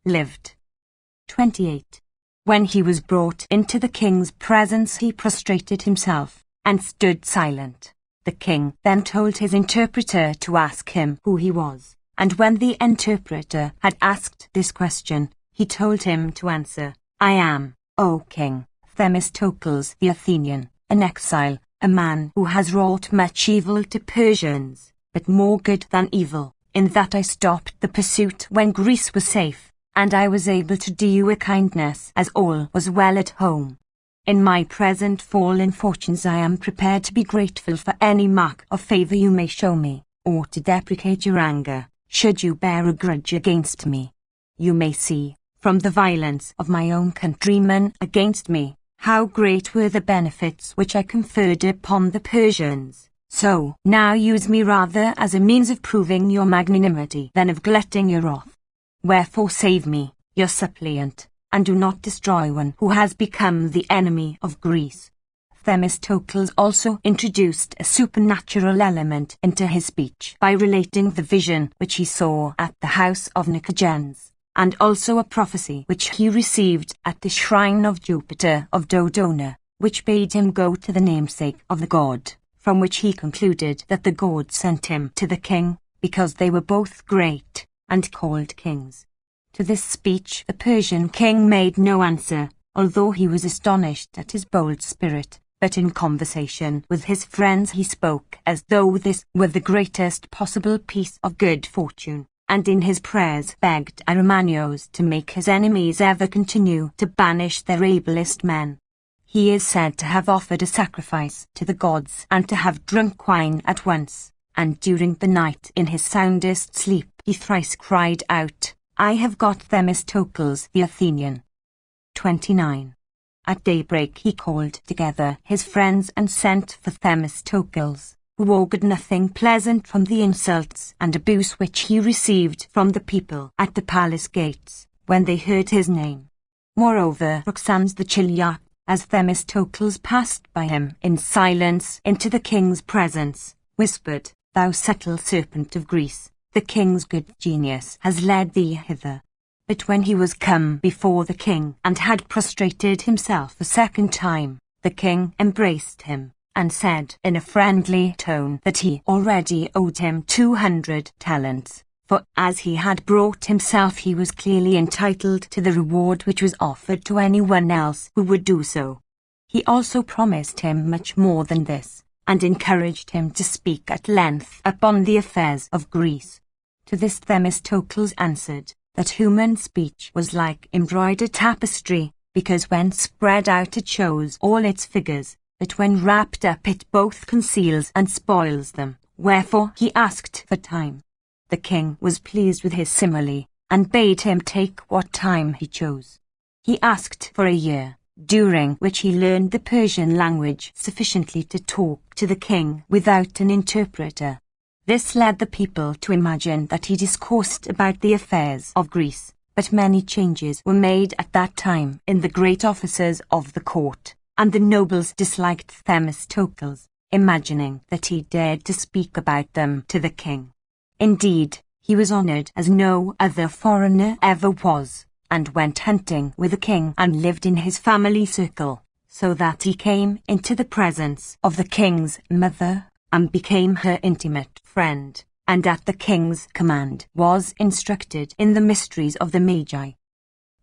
lived. 28. When he was brought into the king's presence, he prostrated himself, and stood silent. The king then told his interpreter to ask him who he was, and when the interpreter had asked this question, he told him to answer, I am, O king, Themistocles the Athenian, an exile, a man who has wrought much evil to Persians, but more good than evil, in that I stopped the pursuit when Greece was safe, and I was able to do you a kindness as all was well at home. In my present fallen fortunes I am prepared to be grateful for any mark of favor you may show me, or to deprecate your anger, should you bear a grudge against me. You may see, from the violence of my own countrymen against me, how great were the benefits which I conferred upon the Persians. So now use me rather as a means of proving your magnanimity than of glutting your wrath. Wherefore save me, your suppliant, and do not destroy one who has become the enemy of Greece. Themistocles also introduced a supernatural element into his speech by relating the vision which he saw at the house of Nicogenes, and also a prophecy which he received at the shrine of Jupiter of Dodona, which bade him go to the namesake of the god, from which he concluded that the god sent him to the king, because they were both great, and called kings. To this speech the Persian king made no answer, although he was astonished at his bold spirit, but in conversation with his friends he spoke as though this were the greatest possible piece of good fortune, and in his prayers begged Aromanios to make his enemies ever continue to banish their ablest men. He is said to have offered a sacrifice to the gods and to have drunk wine at once, and during the night in his soundest sleep he thrice cried out, I have got Themistocles the Athenian. 29. At daybreak he called together his friends and sent for Themistocles, who augured nothing pleasant from the insults and abuse which he received from the people at the palace gates, when they heard his name. Moreover, Roxannes the Chiliarch, as Themistocles passed by him in silence into the king's presence, whispered, Thou subtle serpent of Greece, the king's good genius has led thee hither. But when he was come before the king and had prostrated himself a second time, the king embraced him, and said in a friendly tone that he already owed him 200 talents, for as he had brought himself he was clearly entitled to the reward which was offered to anyone else who would do so. He also promised him much more than this, and encouraged him to speak at length upon the affairs of Greece. To this Themistocles answered, that human speech was like embroidered tapestry, because when spread out it shows all its figures, but when wrapped up it both conceals and spoils them, wherefore he asked for time. The king was pleased with his simile, and bade him take what time he chose. He asked for a year, during which he learned the Persian language sufficiently to talk to the king without an interpreter. This led the people to imagine that he discoursed about the affairs of Greece, but many changes were made at that time in the great officers of the court, and the nobles disliked Themistocles, imagining that he dared to speak about them to the king. Indeed, he was honored as no other foreigner ever was, and went hunting with the king and lived in his family circle, so that he came into the presence of the king's mother, and became her intimate friend, and at the king's command was instructed in the mysteries of the Magi.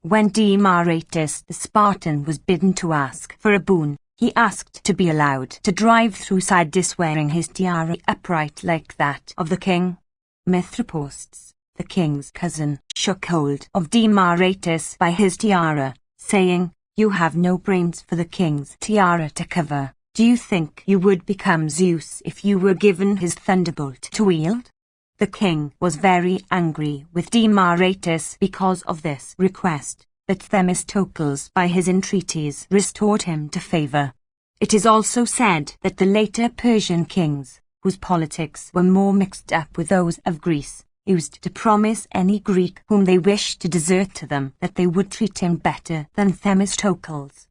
When Demaratus the Spartan was bidden to ask for a boon, he asked to be allowed to drive through Sardis wearing his tiara upright like that of the king. Mithridates, the king's cousin, shook hold of Demaratus by his tiara, saying, You have no brains for the king's tiara to cover. Do you think you would become Zeus if you were given his thunderbolt to wield? The king was very angry with Demaratus because of this request, but Themistocles by his entreaties restored him to favor. It is also said that the later Persian kings, whose politics were more mixed up with those of Greece, used to promise any Greek whom they wished to desert to them that they would treat him better than Themistocles.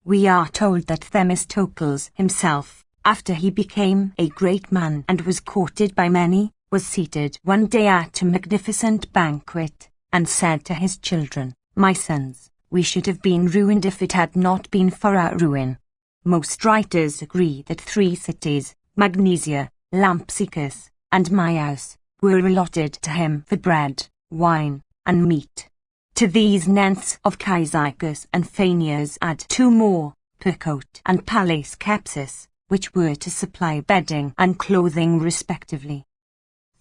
We are told that Themistocles himself, after he became a great man and was courted by many, was seated one day at a magnificent banquet, and said to his children, "My sons, we should have been ruined if it had not been for our ruin." Most writers agree that 3 cities, Magnesia, Lampsacus, and Myus, were allotted to him for bread, wine, and meat. To these nents of Cyzicus and Phanius add 2 more, Percote and Palais Capsis, which were to supply bedding and clothing respectively.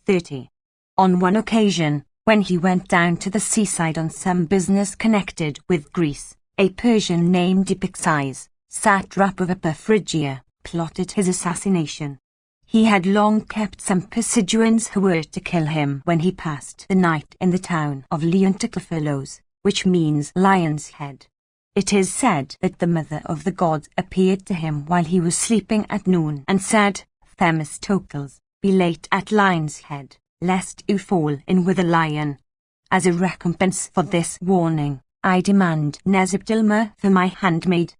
30. On one occasion, when he went down to the seaside on some business connected with Greece, a Persian named Epixis, satrap of Upper Phrygia, plotted his assassination. He had long kept some Pisidians who were to kill him when he passed the night in the town of Leonticophilos, which means lion's head. It is said that the mother of the god appeared to him while he was sleeping at noon and said, "Themistocles, be late at Lion's Head, lest you fall in with a lion. As a recompense for this warning, I demand Nesibdilma for my handmaid."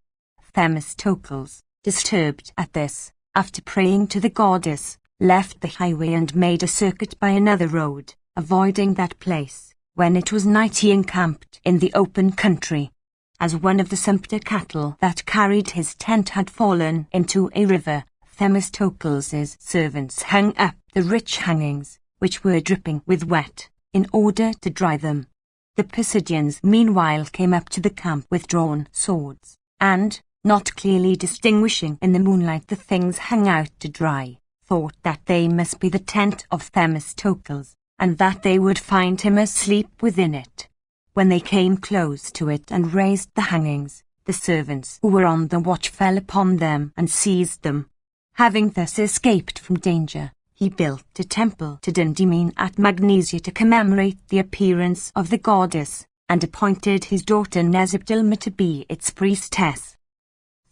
Themistocles, disturbed at this, after praying to the goddess, left the highway and made a circuit by another road, avoiding that place. When it was night he encamped in the open country. As one of the sumpter cattle that carried his tent had fallen into a river, Themistocles' servants hung up the rich hangings, which were dripping with wet, in order to dry them. The Pisidians meanwhile came up to the camp with drawn swords, and, not clearly distinguishing in the moonlight the things hung out to dry, thought that they must be the tent of Themistocles, and that they would find him asleep within it. When they came close to it and raised the hangings, the servants who were on the watch fell upon them and seized them. Having thus escaped from danger, he built a temple to Dindymene at Magnesia to commemorate the appearance of the goddess, and appointed his daughter Nesibdilma to be its priestess.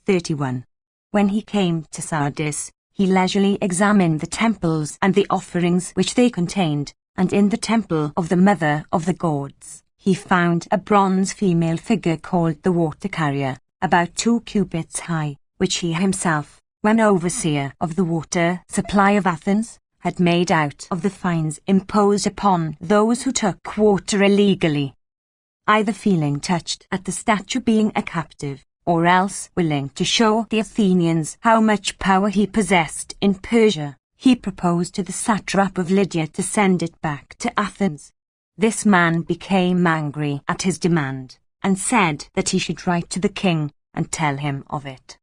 31. When he came to Sardis, he leisurely examined the temples and the offerings which they contained, and in the temple of the mother of the gods, he found a bronze female figure called the water carrier, about 2 cubits high, which he himself, when overseer of the water supply of Athens, had made out of the fines imposed upon those who took water illegally. Either feeling touched at the statue being a captive, or else willing to show the Athenians how much power he possessed in Persia, he proposed to the satrap of Lydia to send it back to Athens. This man became angry at his demand, and said that he should write to the king and tell him of it.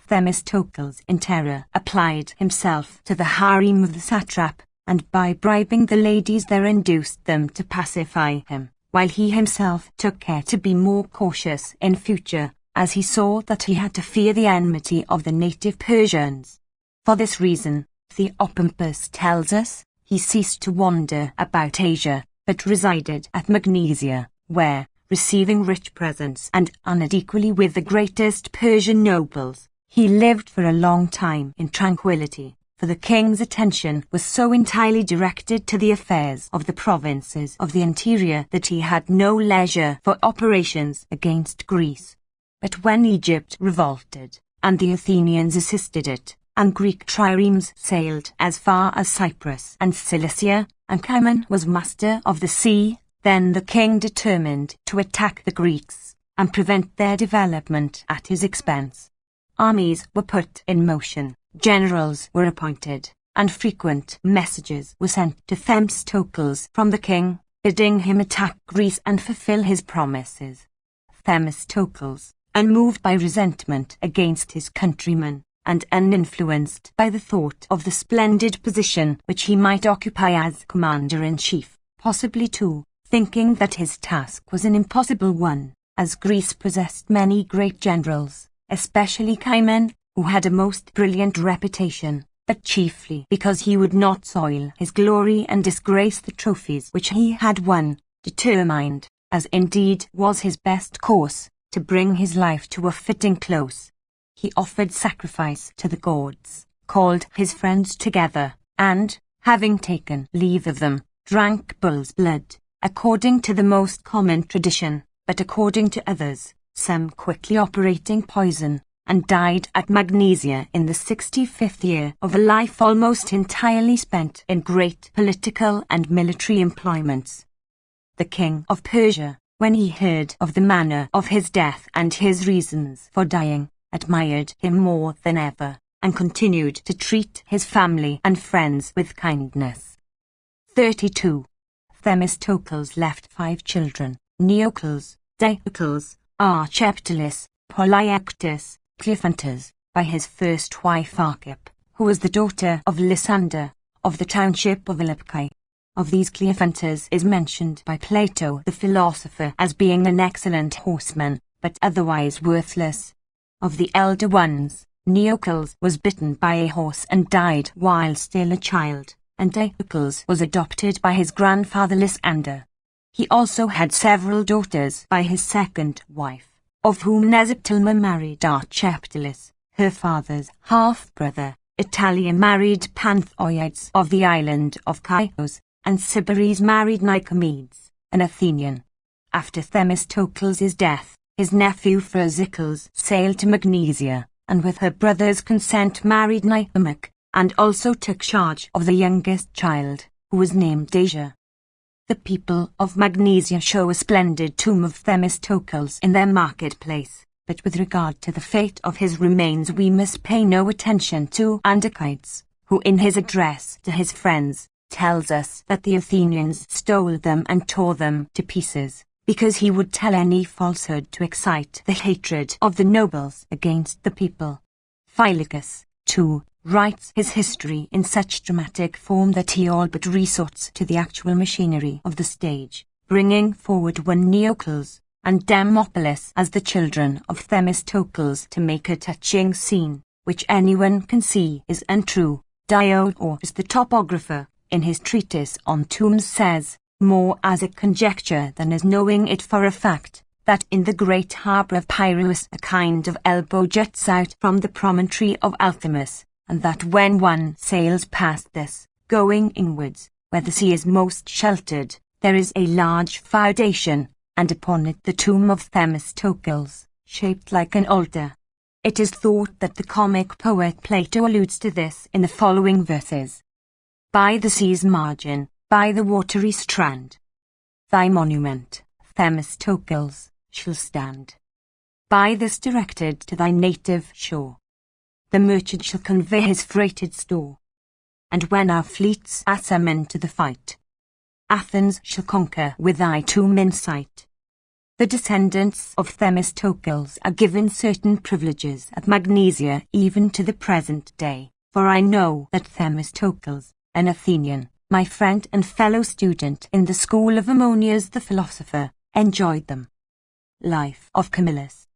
Themistocles, in terror, applied himself to the harem of the satrap, and by bribing the ladies there induced them to pacify him, while he himself took care to be more cautious in future, as he saw that he had to fear the enmity of the native Persians. For this reason, Theopompus tells us, he ceased to wander about Asia, but resided at Magnesia, where, receiving rich presents and honored equally with the greatest Persian nobles, he lived for a long time in tranquility, for the king's attention was so entirely directed to the affairs of the provinces of the interior that he had no leisure for operations against Greece. But when Egypt revolted, and the Athenians assisted it, and Greek triremes sailed as far as Cyprus and Cilicia, and Cimon was master of the sea, then the king determined to attack the Greeks, and prevent their development at his expense. Armies were put in motion, generals were appointed, and frequent messages were sent to Themistocles from the king, bidding him attack Greece and fulfill his promises. Themistocles, unmoved by resentment against his countrymen, and uninfluenced by the thought of the splendid position which he might occupy as commander-in-chief, possibly too, thinking that his task was an impossible one, as Greece possessed many great generals, especially Cimon, who had a most brilliant reputation, but chiefly because he would not soil his glory and disgrace the trophies which he had won, determined, as indeed was his best course, to bring his life to a fitting close. He offered sacrifice to the gods, called his friends together, and, having taken leave of them, drank bull's blood, according to the most common tradition, but according to others, some quickly operating poison, and died at Magnesia in the 65th year of a life almost entirely spent in great political and military employments. the king of Persia, when he heard of the manner of his death and his reasons for dying, admired him more than ever, and continued to treat his family and friends with kindness. 32. Themistocles left 5 children: Neocles, Diocles, Archeptolis, Polyectus, Cleophantus, by his first wife Archip, who was the daughter of Lysander, of the township of Philippi. Of these Cleophantus is mentioned by Plato the philosopher as being an excellent horseman, but otherwise worthless. Of the elder ones, Neocles was bitten by a horse and died while still a child, and Diocles was adopted by his grandfather Lysander. He also had several daughters by his second wife, of whom Nesiptalma married Archeptolis, her father's half-brother. Italia married Panthoides of the island of Chios, and Sybaris married Nicomedes, an Athenian. After Themistocles' death, his nephew Phrysippus sailed to Magnesia, and with her brother's consent married Nicomache, and also took charge of the youngest child, who was named Asia. The people of Magnesia show a splendid tomb of Themistocles in their marketplace, but with regard to the fate of his remains we must pay no attention to Andacides, who in his address to his friends, tells us that the Athenians stole them and tore them to pieces, because he would tell any falsehood to excite the hatred of the nobles against the people. Philocus, too, writes his history in such dramatic form that he all but resorts to the actual machinery of the stage, bringing forward one Neocles and Demopolis as the children of Themistocles to make a touching scene, which anyone can see is untrue. Diodorus the topographer, in his treatise on tombs says, more as a conjecture than as knowing it for a fact, that in the great harbour of Piraeus a kind of elbow juts out from the promontory of Althemus, and that when one sails past this, going inwards, where the sea is most sheltered, there is a large foundation, and upon it the tomb of Themistocles, shaped like an altar. It is thought that the comic poet Plato alludes to this in the following verses. By the sea's margin, by the watery strand, thy monument, Themistocles, shall stand. By this directed to thy native shore, the merchant shall convey his freighted store. And when our fleets are summoned to the fight, Athens shall conquer with thy tomb in sight. The descendants of Themistocles are given certain privileges at Magnesia even to the present day, for I know that Themistocles, an Athenian, my friend and fellow student in the school of Ammonius the philosopher, enjoyed them. Life of Camillus.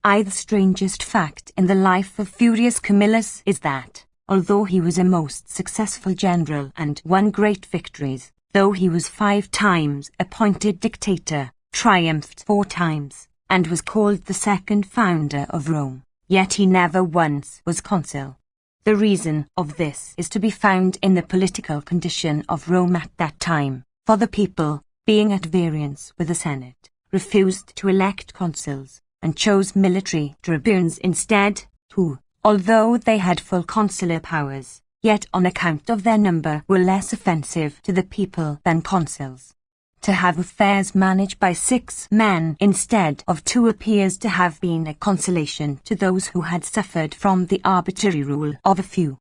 The strangest fact in the life of Furius Camillus is that, although he was a most successful general and won great victories, though he was 5 times appointed dictator, triumphed 4 times, and was called the second founder of Rome, yet he never once was consul. The reason of this is to be found in the political condition of Rome at that time, for the people, being at variance with the Senate, refused to elect consuls, and chose military tribunes instead, who, although they had full consular powers, yet on account of their number were less offensive to the people than consuls. To have affairs managed by 6 men instead of 2 appears to have been a consolation to those who had suffered from the arbitrary rule of a few.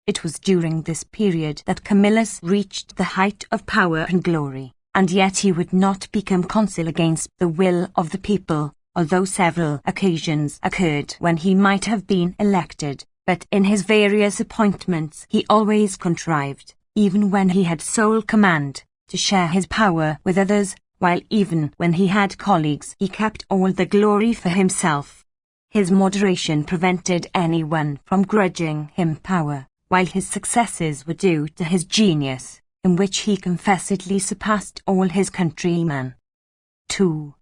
It was during this period that Camillus reached the height of power and glory, and yet he would not become consul against the will of the people, although several occasions occurred when he might have been elected, but in his various appointments he always contrived, even when he had sole command, to share his power with others, while even when he had colleagues he kept all the glory for himself. His moderation prevented anyone from grudging him power, while his successes were due to his genius, in which he confessedly surpassed all his countrymen. 2.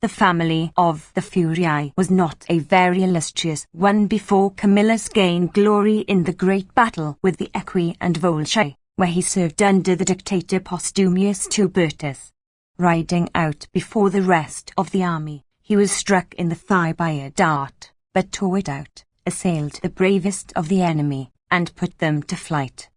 The family of the Furii was not a very illustrious one before Camillus gained glory in the great battle with the Equi and Volsci, where he served under the dictator Postumius Tubertus. Riding out before the rest of the army, he was struck in the thigh by a dart, but tore it out, assailed the bravest of the enemy, and put them to flight.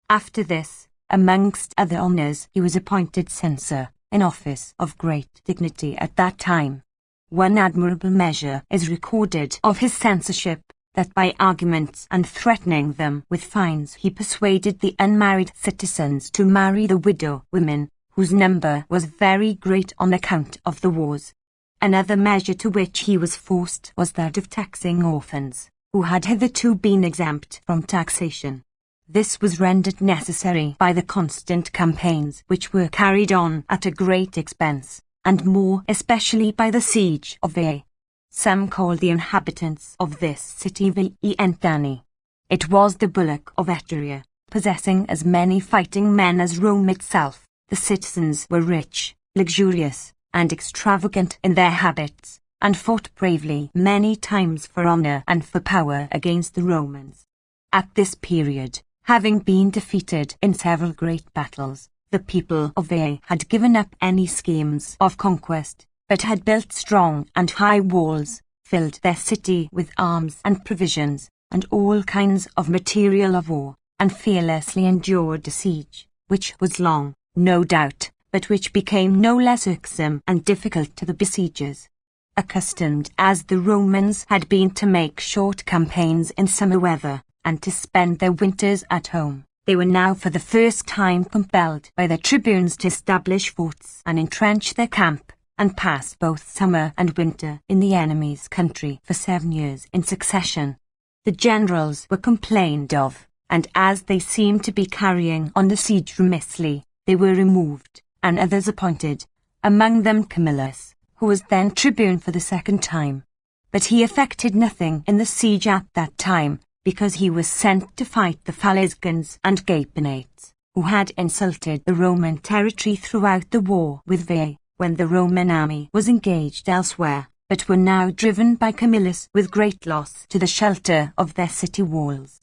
After this, amongst other honours, he was appointed censor, an office of great dignity at that time. One admirable measure is recorded of his censorship, that by arguments and threatening them with fines he persuaded the unmarried citizens to marry the widow women, whose number was very great on account of the wars. Another measure to which he was forced was that of taxing orphans, who had hitherto been exempt from taxation. This was rendered necessary by the constant campaigns which were carried on at a great expense, and more especially by the siege of Veii. Some called the inhabitants of this city Veientani. It was the bulwark of Etruria, possessing as many fighting men as Rome itself. The citizens were rich, luxurious, and extravagant in their habits, and fought bravely many times for honor and for power against the Romans. At this period, having been defeated in several great battles, the people of Veii had given up any schemes of conquest, but had built strong and high walls, filled their city with arms and provisions, and all kinds of material of war, and fearlessly endured a siege, which was long, no doubt, but which became no less irksome and difficult to the besiegers. Accustomed as the Romans had been to make short campaigns in summer weather, and to spend their winters at home, they were now for the first time compelled by their tribunes to establish forts and entrench their camp, and pass both summer and winter in the enemy's country for 7 years in succession. The generals were complained of, and as they seemed to be carrying on the siege remissly, they were removed, and others appointed, among them Camillus, who was then tribune for the second time. But he effected nothing in the siege at that time, because he was sent to fight the Phalisgans and Gapinates, who had insulted the Roman territory throughout the war with Veii, when the Roman army was engaged elsewhere, but were now driven by Camillus with great loss to the shelter of their city walls.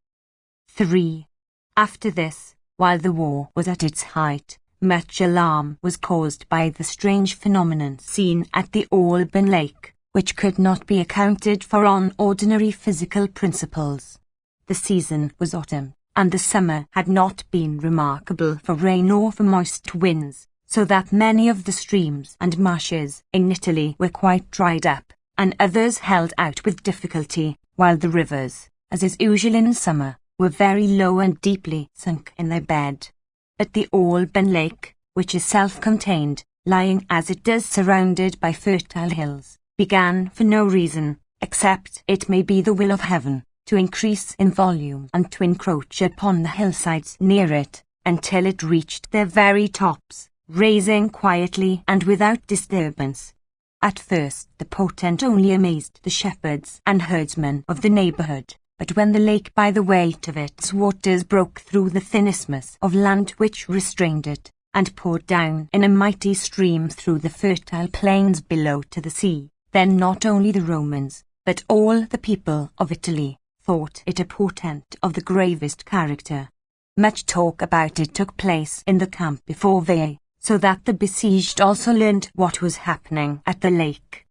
3. After this, while the war was at its height, much alarm was caused by the strange phenomenon seen at the Alban Lake, which could not be accounted for on ordinary physical principles. The season was autumn, and the summer had not been remarkable for rain or for moist winds, so that many of the streams and marshes in Italy were quite dried up, and others held out with difficulty, while the rivers, as is usual in summer, were very low and deeply sunk in their bed. But the Alban Lake, which is self-contained, lying as it does surrounded by fertile hills, began for no reason, except it may be the will of heaven, to increase in volume and to encroach upon the hillsides near it, until it reached their very tops, raising quietly and without disturbance. At first the portent only amazed the shepherds and herdsmen of the neighborhood, but when the lake by the weight of its waters broke through the thin isthmus of land which restrained it, and poured down in a mighty stream through the fertile plains below to the sea, then not only the Romans, but all the people of Italy, thought it a portent of the gravest character. Much talk about it took place in the camp before Veii, so that the besieged also learned what was happening at the lake.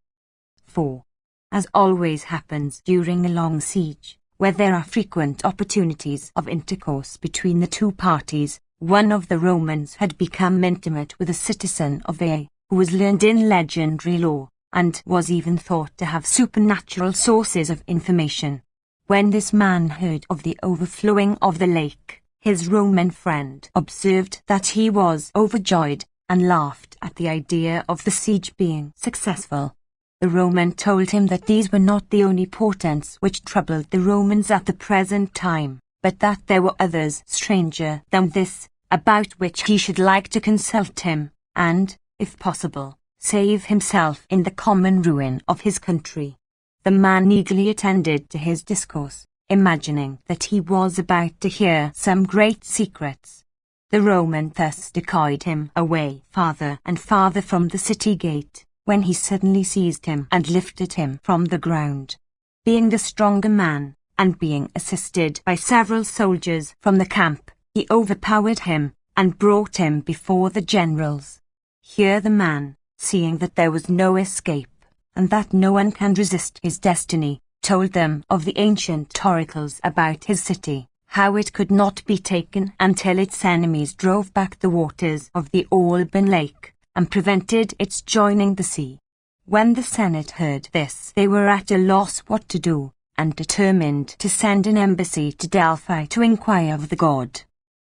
4. As always happens during a long siege, where there are frequent opportunities of intercourse between the two parties, one of the Romans had become intimate with a citizen of Veii, who was learned in legendary lore, and was even thought to have supernatural sources of information. When this man heard of the overflowing of the lake, his Roman friend observed that he was overjoyed, and laughed at the idea of the siege being successful. The Roman told him that these were not the only portents which troubled the Romans at the present time, but that there were others stranger than this, about which he should like to consult him, and, if possible, save himself in the common ruin of his country. The man eagerly attended to his discourse, imagining that he was about to hear some great secrets. The Roman thus decoyed him away farther and farther from the city gate, when he suddenly seized him and lifted him from the ground. Being the stronger man, and being assisted by several soldiers from the camp, he overpowered him, and brought him before the generals. Here the man, seeing that there was no escape, and that no one can resist his destiny, told them of the ancient oracles about his city, how it could not be taken until its enemies drove back the waters of the Alban Lake, and prevented its joining the sea. When the Senate heard this, they were at a loss what to do, and determined to send an embassy to Delphi to inquire of the god.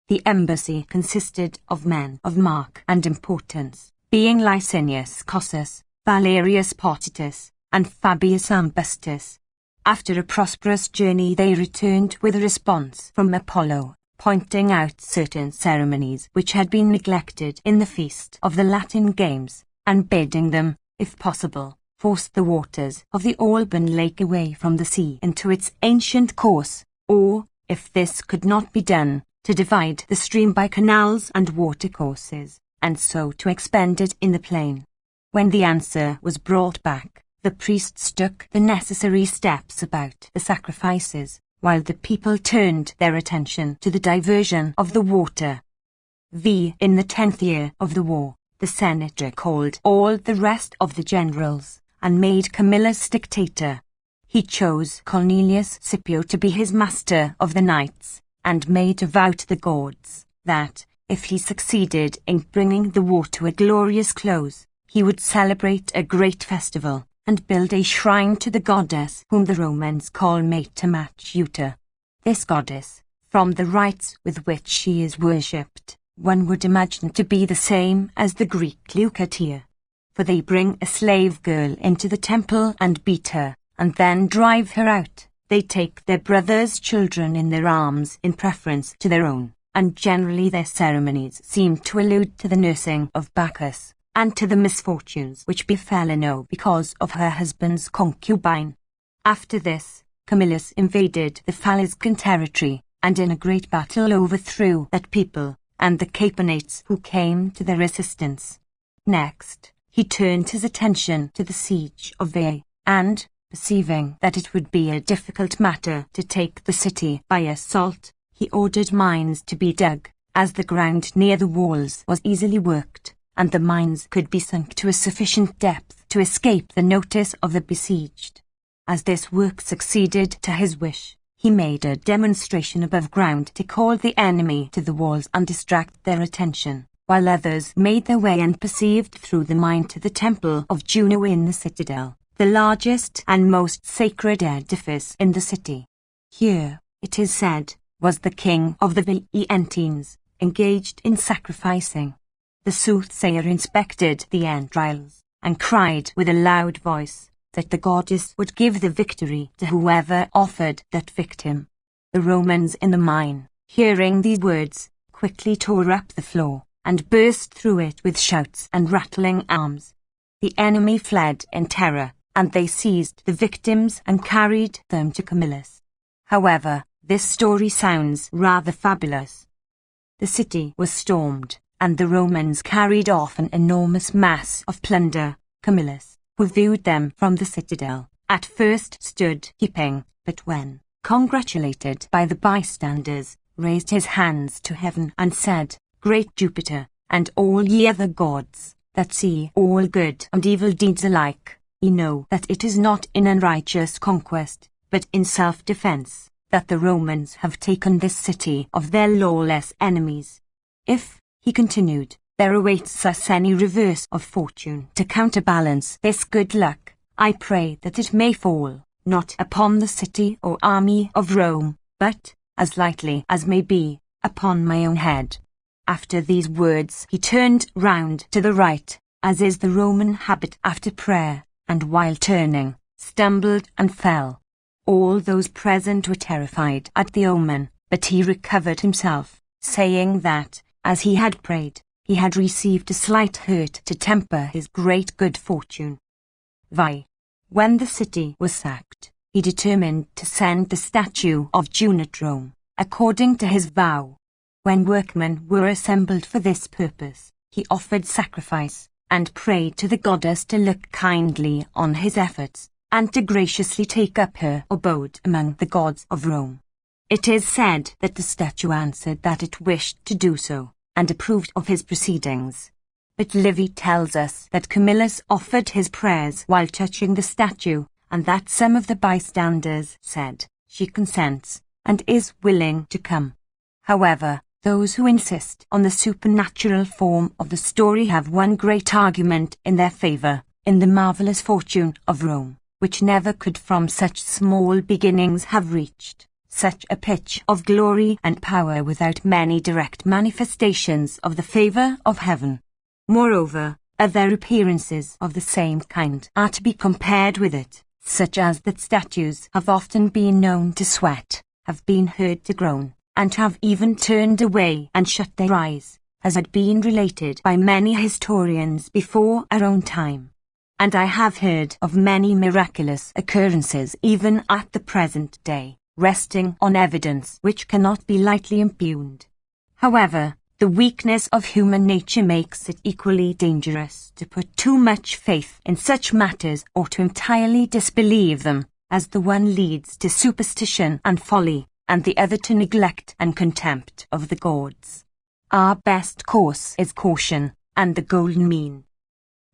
The embassy consisted of men of mark and importance, being Licinius Cossus, Valerius Potitus, and Fabius Ambustus. After a prosperous journey they returned with a response from Apollo, pointing out certain ceremonies which had been neglected in the feast of the Latin Games, and bidding them, if possible, force the waters of the Alban lake away from the sea into its ancient course, or, if this could not be done, to divide the stream by canals and watercourses, and so to expend it in the plain. When the answer was brought back, the priests took the necessary steps about the sacrifices, while the people turned their attention to the diversion of the water. In the 10th year of the war, the senator called all the rest of the generals, and made Camillus dictator. He chose Cornelius Scipio to be his master of the knights, and made a vow to the gods, that, if he succeeded in bringing the war to a glorious close, he would celebrate a great festival, and build a shrine to the goddess whom the Romans call Mater Machuta. This goddess, from the rites with which she is worshipped, one would imagine to be the same as the Greek Leucatia. For they bring a slave girl into the temple and beat her, and then drive her out. They take their brothers' children in their arms in preference to their own, and generally their ceremonies seem to allude to the nursing of Bacchus, and to the misfortunes which befell Ino because of her husband's concubine. After this, Camillus invaded the Faliscan territory, and in a great battle overthrew that people, and the Capenates who came to their assistance. Next, he turned his attention to the siege of Veii, and, perceiving that it would be a difficult matter to take the city by assault, he ordered mines to be dug, as the ground near the walls was easily worked, and the mines could be sunk to a sufficient depth to escape the notice of the besieged. As this work succeeded to his wish, he made a demonstration above ground to call the enemy to the walls and distract their attention, while others made their way unperceived through the mine to the temple of Juno in the citadel, the largest and most sacred edifice in the city. Here, it is said, was the king of the Veientines, engaged in sacrificing. The soothsayer inspected the entrails, and cried with a loud voice that the goddess would give the victory to whoever offered that victim. The Romans in the mine, hearing these words, quickly tore up the floor, and burst through it with shouts and rattling arms. The enemy fled in terror, and they seized the victims and carried them to Camillus. However, this story sounds rather fabulous. The city was stormed, and the Romans carried off an enormous mass of plunder. Camillus, who viewed them from the citadel, at first stood keeping, but when congratulated by the bystanders, raised his hands to heaven and said, "Great Jupiter, and all ye other gods, that see all good and evil deeds alike, ye know that it is not in unrighteous conquest, but in self-defense, that the Romans have taken this city of their lawless enemies. If," he continued, "there awaits us any reverse of fortune to counterbalance this good luck, I pray that it may fall, not upon the city or army of Rome, but, as lightly as may be, upon my own head." After these words he turned round to the right, as is the Roman habit after prayer, and while turning, stumbled and fell. All those present were terrified at the omen, but he recovered himself, saying that, as he had prayed, he had received a slight hurt to temper his great good fortune. When the city was sacked, he determined to send the statue of Juno to Rome, according to his vow. When workmen were assembled for this purpose, he offered sacrifice, and prayed to the goddess to look kindly on his efforts, and to graciously take up her abode among the gods of Rome. It is said that the statue answered that it wished to do so, and approved of his proceedings. But Livy tells us that Camillus offered his prayers while touching the statue, and that some of the bystanders said, "She consents, and is willing to come." However, Those who insist on the supernatural form of the story have one great argument in their favor, in the marvelous fortune of Rome, which never could from such small beginnings have reached such a pitch of glory and power without many direct manifestations of the favor of heaven. Moreover, other appearances of the same kind are to be compared with it, such as that statues have often been known to sweat, have been heard to groan, and have even turned away and shut their eyes, as had been related by many historians before our own time. And I have heard of many miraculous occurrences even at the present day, resting on evidence which cannot be lightly impugned. However, the weakness of human nature makes it equally dangerous to put too much faith in such matters or to entirely disbelieve them, as the one leads to superstition and folly, and the other to neglect and contempt of the gods. Our best course is caution, and the golden mean.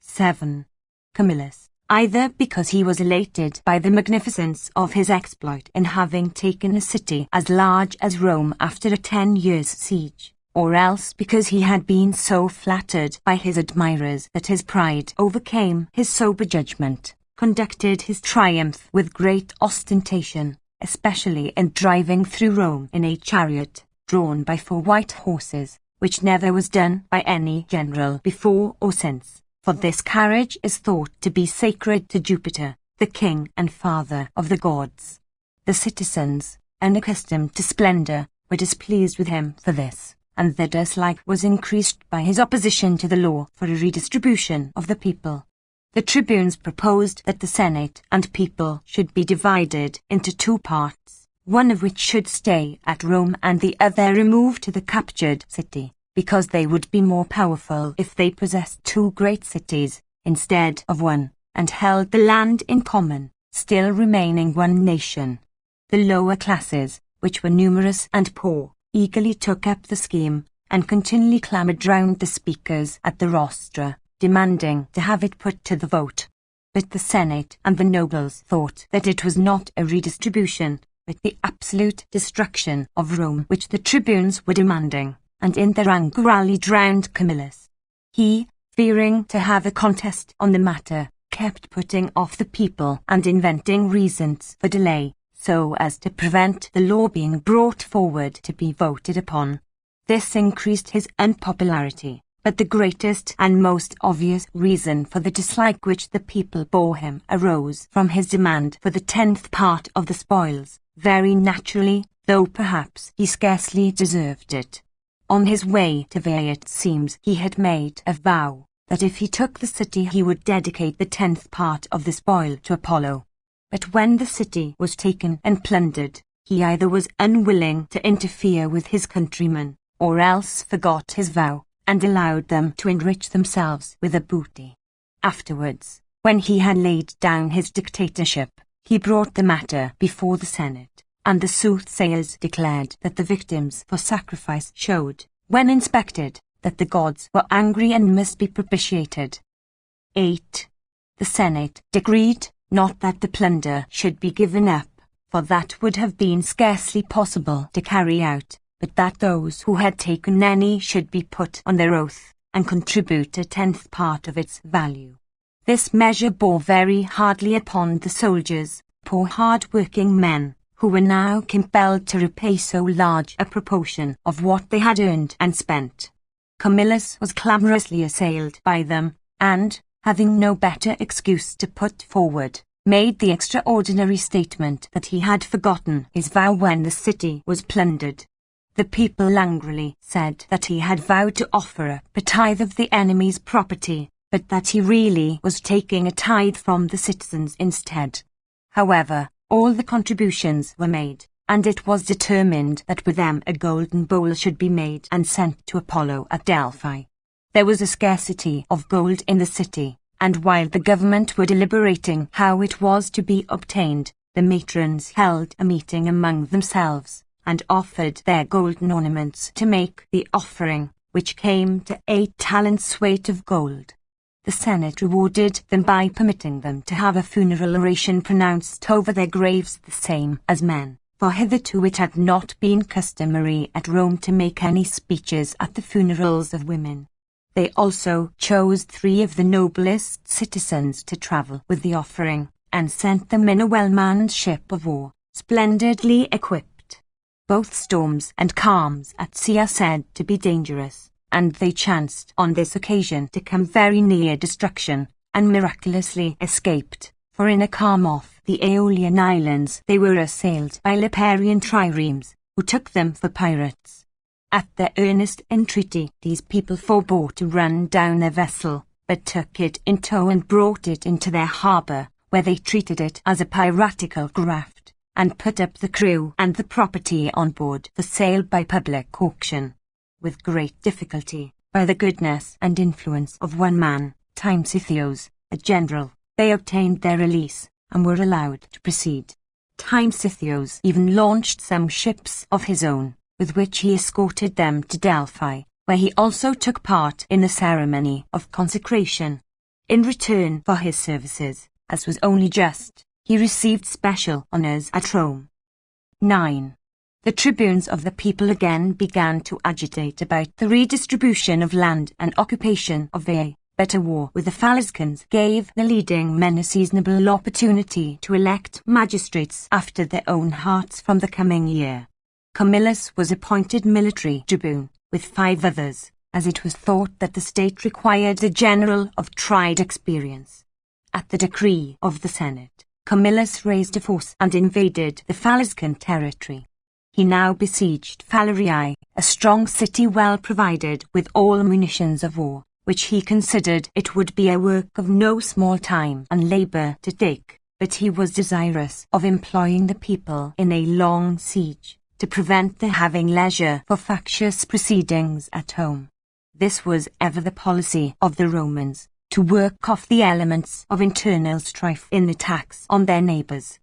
7. Camillus, either because he was elated by the magnificence of his exploit in having taken a city as large as Rome after a 10 years' siege, or else because he had been so flattered by his admirers that his pride overcame his sober judgment, conducted his triumph with great ostentation, especially in driving through Rome in a chariot, drawn by 4 white horses, which never was done by any general before or since, for this carriage is thought to be sacred to Jupiter, the king and father of the gods. The citizens, unaccustomed to splendor, were displeased with him for this, and their dislike was increased by his opposition to the law for a redistribution of the people. The tribunes proposed that the Senate and people should be divided into 2 parts, one of which should stay at Rome and the other remove to the captured city, because they would be more powerful if they possessed 2 great cities, instead of one, and held the land in common, still remaining one nation. The lower classes, which were numerous and poor, eagerly took up the scheme, and continually clamoured round the speakers at the rostra, demanding to have it put to the vote. But the Senate and the nobles thought that it was not a redistribution, but the absolute destruction of Rome which the tribunes were demanding, and in their anger rallied round Camillus. He, fearing to have a contest on the matter, kept putting off the people and inventing reasons for delay, so as to prevent the law being brought forward to be voted upon. This increased his unpopularity, but the greatest and most obvious reason for the dislike which the people bore him arose from his demand for the 10th part of the spoils, very naturally, though perhaps he scarcely deserved it. On his way to Veii it seems he had made a vow that if he took the city he would dedicate the 10th part of the spoil to Apollo. But when the city was taken and plundered, he either was unwilling to interfere with his countrymen, or else forgot his vow, and allowed them to enrich themselves with the booty. Afterwards, when he had laid down his dictatorship, he brought the matter before the Senate, and the soothsayers declared that the victims for sacrifice showed, when inspected, that the gods were angry and must be propitiated. 8. The Senate decreed not that the plunder should be given up, for that would have been scarcely possible to carry out, but that those who had taken any should be put on their oath, and contribute a 10th part of its value. This measure bore very hardly upon the soldiers, poor hard-working men, who were now compelled to repay so large a proportion of what they had earned and spent. Camillus was clamorously assailed by them, and, having no better excuse to put forward, made the extraordinary statement that he had forgotten his vow when the city was plundered. The people angrily said that he had vowed to offer up a tithe of the enemy's property, but that he really was taking a tithe from the citizens instead. However, all the contributions were made, and it was determined that with them a golden bowl should be made and sent to Apollo at Delphi. There was a scarcity of gold in the city, and while the government were deliberating how it was to be obtained, the matrons held a meeting among themselves, and offered their golden ornaments to make the offering, which came to 8 talents weight of gold. The Senate rewarded them by permitting them to have a funeral oration pronounced over their graves the same as men, for hitherto it had not been customary at Rome to make any speeches at the funerals of women. They also chose 3 of the noblest citizens to travel with the offering, and sent them in a well-manned ship of war, splendidly equipped. Both storms and calms at sea are said to be dangerous, and they chanced on this occasion to come very near destruction, and miraculously escaped, for in a calm off the Aeolian Islands they were assailed by Liparian triremes, who took them for pirates. At their earnest entreaty, these people forbore to run down their vessel, but took it in tow and brought it into their harbour, where they treated it as a piratical graft, and put up the crew and the property on board for sale by public auction. With great difficulty, by the goodness and influence of one man, Timesitheos, a general, they obtained their release, and were allowed to proceed. Timesitheos even launched some ships of his own, with which he escorted them to Delphi, where he also took part in the ceremony of consecration. In return for his services, as was only just, he received special honours at Rome. 9. The tribunes of the people again began to agitate about the redistribution of land and occupation of the but a war with the Phaliscans gave the leading men a seasonable opportunity to elect magistrates after their own hearts from the coming year. Camillus was appointed military tribune, with 5 others, as it was thought that the state required a general of tried experience. At the decree of the Senate, Camillus raised a force and invaded the Phaliscan territory. He now besieged Phalerii, a strong city well provided with all munitions of war, which he considered it would be a work of no small time and labour to take, but he was desirous of employing the people in a long siege, to prevent their having leisure for factious proceedings at home. This was ever the policy of the Romans, to work off the elements of internal strife in attacks on their neighbours.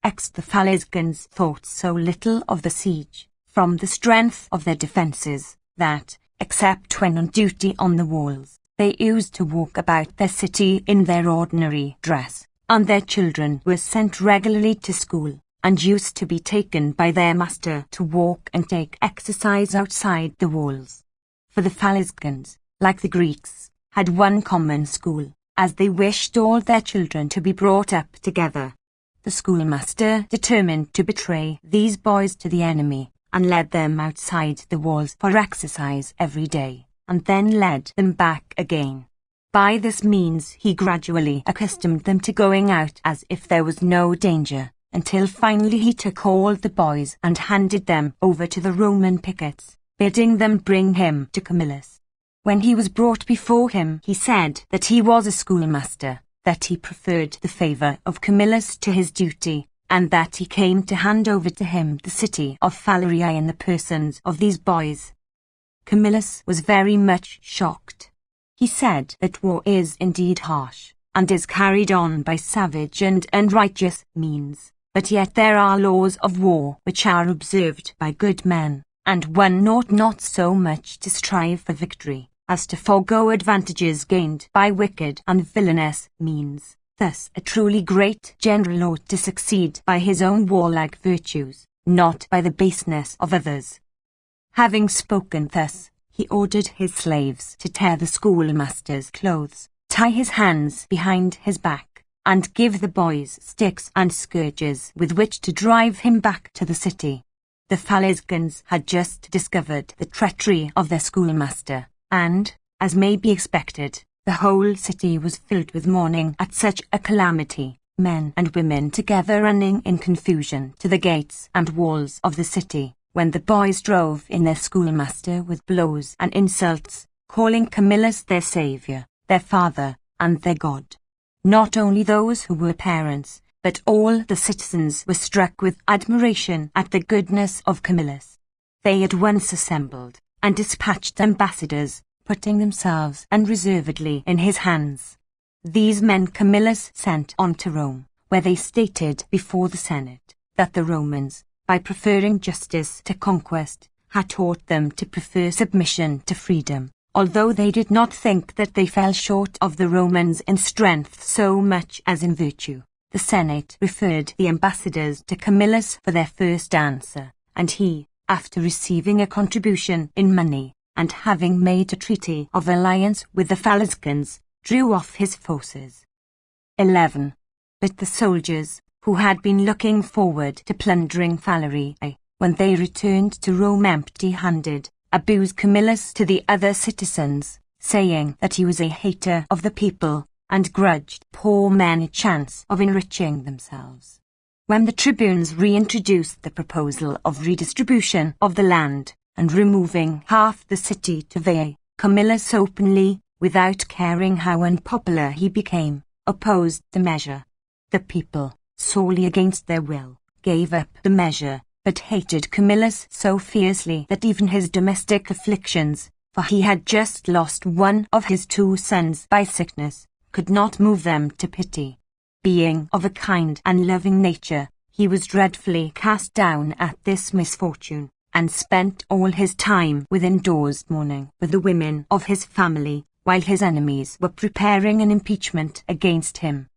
The Phaliscans thought so little of the siege, from the strength of their defences, that, except when on duty on the walls, they used to walk about their city in their ordinary dress, and their children were sent regularly to school, and used to be taken by their master to walk and take exercise outside the walls. For the Phaliscans, like the Greeks, had one common school, as they wished all their children to be brought up together. The schoolmaster determined to betray these boys to the enemy, and led them outside the walls for exercise every day, and then led them back again. By this means he gradually accustomed them to going out as if there was no danger, until finally he took all the boys and handed them over to the Roman pickets, bidding them bring him to Camillus. When he was brought before him, he said that he was a schoolmaster, that he preferred the favour of Camillus to his duty, and that he came to hand over to him the city of Phalerii in the persons of these boys. Camillus was very much shocked. He said that war is indeed harsh, and is carried on by savage and unrighteous means, but yet there are laws of war which are observed by good men, and one ought not so much to strive for victory as to forego advantages gained by wicked and villainous means. Thus a truly great general ought to succeed by his own warlike virtues, not by the baseness of others. Having spoken thus, he ordered his slaves to tear the schoolmaster's clothes, tie his hands behind his back, and give the boys sticks and scourges with which to drive him back to the city. The Phaliscans had just discovered the treachery of their schoolmaster, and, as may be expected, the whole city was filled with mourning at such a calamity, men and women together running in confusion to the gates and walls of the city, when the boys drove in their schoolmaster with blows and insults, calling Camillus their saviour, their father, and their god. Not only those who were parents, but all the citizens were struck with admiration at the goodness of Camillus. They at once assembled, and dispatched ambassadors, putting themselves unreservedly in his hands. These men Camillus sent on to Rome, where they stated before the Senate that the Romans, by preferring justice to conquest, had taught them to prefer submission to freedom, although they did not think that they fell short of the Romans in strength so much as in virtue. The Senate referred the ambassadors to Camillus for their first answer, and he, after receiving a contribution in money, and having made a treaty of alliance with the Phaliscans, drew off his forces. 11. But the soldiers, who had been looking forward to plundering Phalerii, when they returned to Rome empty-handed, abused Camillus to the other citizens, saying that he was a hater of the people, and grudged poor men a chance of enriching themselves. When the tribunes reintroduced the proposal of redistribution of the land, and removing half the city to Veii, Camillus openly, without caring how unpopular he became, opposed the measure. The people, sorely against their will, gave up the measure, but hated Camillus so fiercely that even his domestic afflictions, for he had just lost one of his 2 sons by sickness, could not move them to pity. Being of a kind and loving nature, he was dreadfully cast down at this misfortune, and spent all his time within doors mourning with the women of his family, while his enemies were preparing an impeachment against him.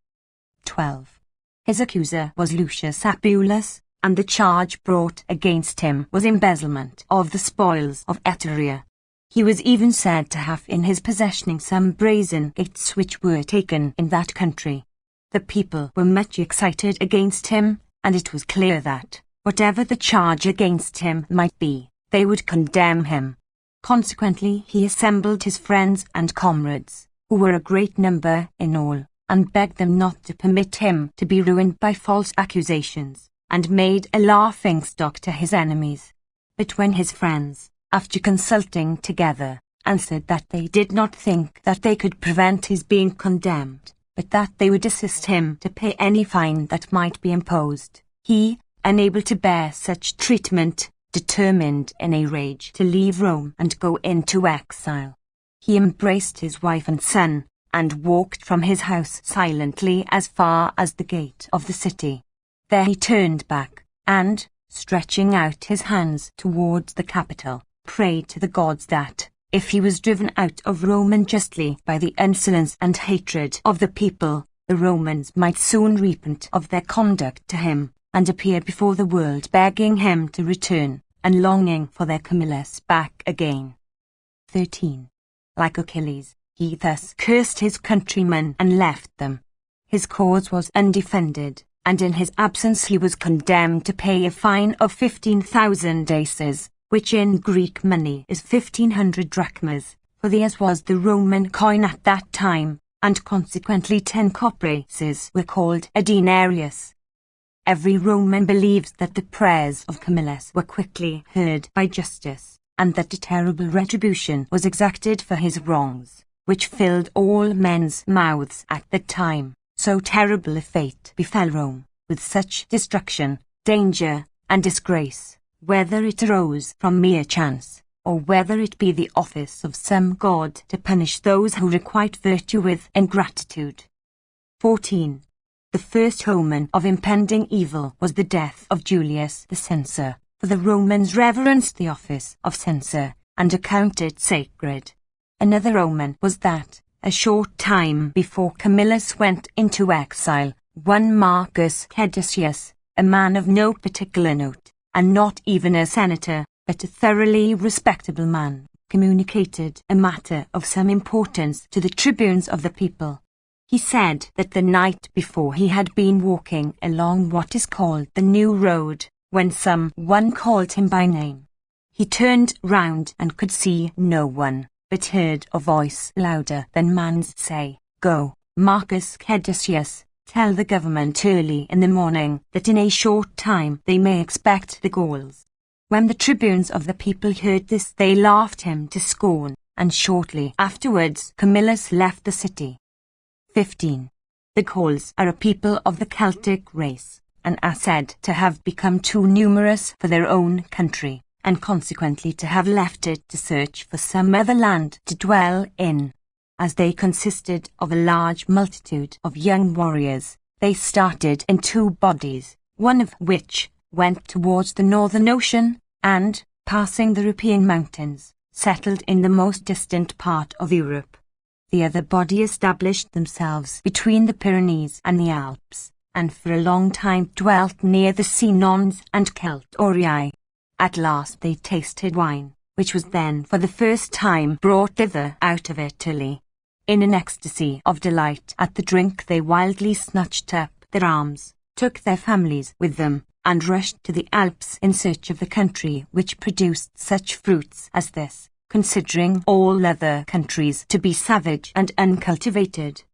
12. His accuser was Lucius Apulus, and the charge brought against him was embezzlement of the spoils of Etruria. He was even said to have in his possession some brazen gates which were taken in that country. The people were much excited against him, and it was clear that, whatever the charge against him might be, they would condemn him. Consequently he assembled his friends and comrades, who were a great number in all, and begged them not to permit him to be ruined by false accusations, and made a laughing-stock to his enemies. But when his friends, after consulting together, answered that they did not think that they could prevent his being condemned, but that they would assist him to pay any fine that might be imposed, he, unable to bear such treatment, determined in a rage to leave Rome and go into exile. He embraced his wife and son, and walked from his house silently as far as the gate of the city. There he turned back, and, stretching out his hands towards the capital, prayed to the gods that, if he was driven out of Rome unjustly by the insolence and hatred of the people, the Romans might soon repent of their conduct to him, and appear before the world begging him to return, and longing for their Camillus back again. 13. Like Achilles, he thus cursed his countrymen and left them. His cause was undefended, and in his absence he was condemned to pay a fine of 15,000 aces, which in Greek money is 1,500 drachmas, for theirs was the Roman coin at that time, and consequently 10 copraces were called a denarius. Every Roman believes that the prayers of Camillus were quickly heard by justice, and that a terrible retribution was exacted for his wrongs, which filled all men's mouths at the time. So terrible a fate befell Rome, with such destruction, danger, and disgrace, whether it arose from mere chance, or whether it be the office of some god to punish those who requite virtue with ingratitude. 14. The first omen of impending evil was the death of Julius the censor, for the Romans reverenced the office of censor, and accounted it sacred. Another omen was that, a short time before Camillus went into exile, one Marcus Caedicius, a man of no particular note, and not even a senator, but a thoroughly respectable man, communicated a matter of some importance to the tribunes of the people. He said that the night before he had been walking along what is called the New Road, when some one called him by name. He turned round and could see no one, but heard a voice louder than man's say, "Go, Marcus Caedicius, tell the government early in the morning that in a short time they may expect the Gauls." When the tribunes of the people heard this, they laughed him to scorn, and shortly afterwards Camillus left the city. 15. The Gauls are a people of the Celtic race, and are said to have become too numerous for their own country, and consequently to have left it to search for some other land to dwell in. As they consisted of a large multitude of young warriors, they started in 2 bodies, one of which went towards the northern ocean, and, passing the European mountains, settled in the most distant part of Europe. The other body established themselves between the Pyrenees and the Alps, and for a long time dwelt near the Senons and Celtorii. At last they tasted wine, which was then for the first time brought thither out of Italy. In an ecstasy of delight at the drink they wildly snatched up their arms, took their families with them, and rushed to the Alps in search of the country which produced such fruits as this, considering all other countries to be savage and uncultivated.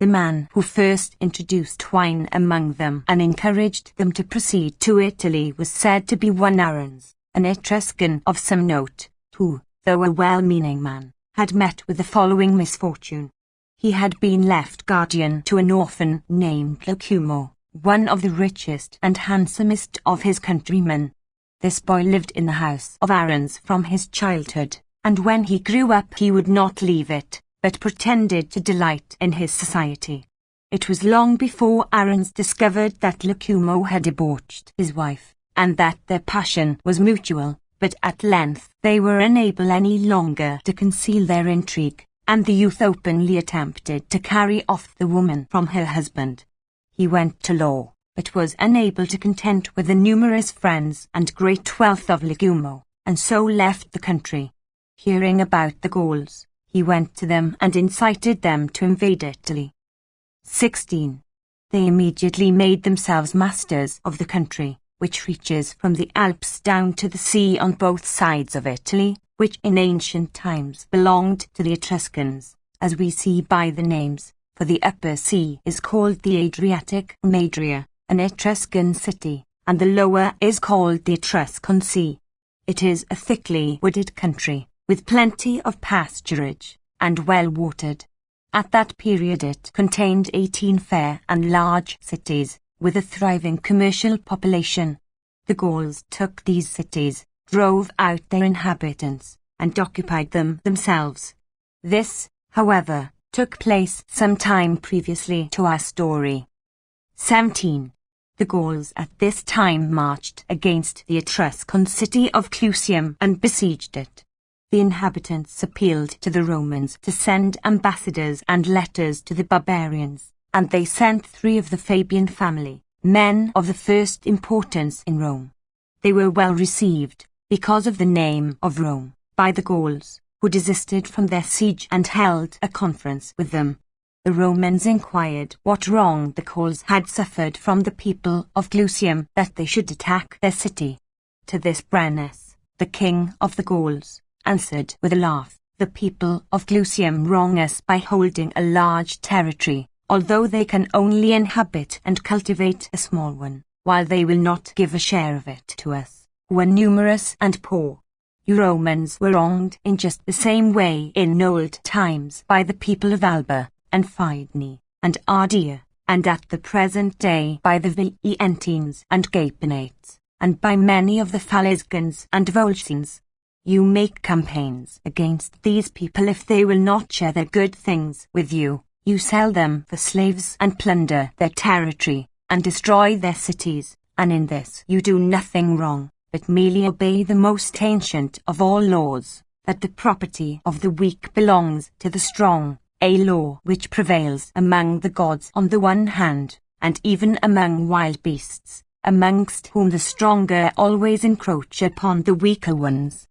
The man who first introduced wine among them and encouraged them to proceed to Italy was said to be one Arens, an Etruscan of some note, who, though a well-meaning man, had met with the following misfortune. He had been left guardian to an orphan named Lucumo, one of the richest and handsomest of his countrymen. This boy lived in the house of Arens from his childhood, and when he grew up he would not leave it, but pretended to delight in his society. It was long before Arens discovered that Lucumo had debauched his wife, and that their passion was mutual, but at length they were unable any longer to conceal their intrigue, and the youth openly attempted to carry off the woman from her husband. He went to law, but was unable to content with the numerous friends and great wealth of Lucumo, and so left the country. Hearing about the Gauls, he went to them and incited them to invade Italy. 16. They immediately made themselves masters of the country, which reaches from the Alps down to the sea on both sides of Italy, which in ancient times belonged to the Etruscans, as we see by the names, for the upper sea is called the Adriatic Madria, an Etruscan city, and the lower is called the Etruscan Sea. It is a thickly wooded country, with plenty of pasturage, and well watered. At that period it contained 18 fair and large cities, with a thriving commercial population. The Gauls took these cities, drove out their inhabitants, and occupied them themselves. This, however, took place some time previously to our story. 17. The Gauls at this time marched against the Etruscan city of Clusium and besieged it. The inhabitants appealed to the Romans to send ambassadors and letters to the barbarians, and they sent 3 of the Fabian family, men of the first importance in Rome. They were well received, because of the name of Rome, by the Gauls, who desisted from their siege and held a conference with them. The Romans inquired what wrong the Gauls had suffered from the people of Clusium that they should attack their city. To this Brennus, the king of the Gauls, answered with a laugh, "The people of Clusium wrong us by holding a large territory, although they can only inhabit and cultivate a small one, while they will not give a share of it to us, who are numerous and poor. You Romans were wronged in just the same way in old times by the people of Alba, and Fidene, and Ardea, and at the present day by the Veientines and Gapinates, and by many of the Phaliscans and Volscians. You make campaigns against these people if they will not share their good things with you. You sell them for slaves and plunder their territory, and destroy their cities, and in this you do nothing wrong, but merely obey the most ancient of all laws, that the property of the weak belongs to the strong, a law which prevails among the gods on the one hand, and even among wild beasts, amongst whom the stronger always encroach upon the weaker ones.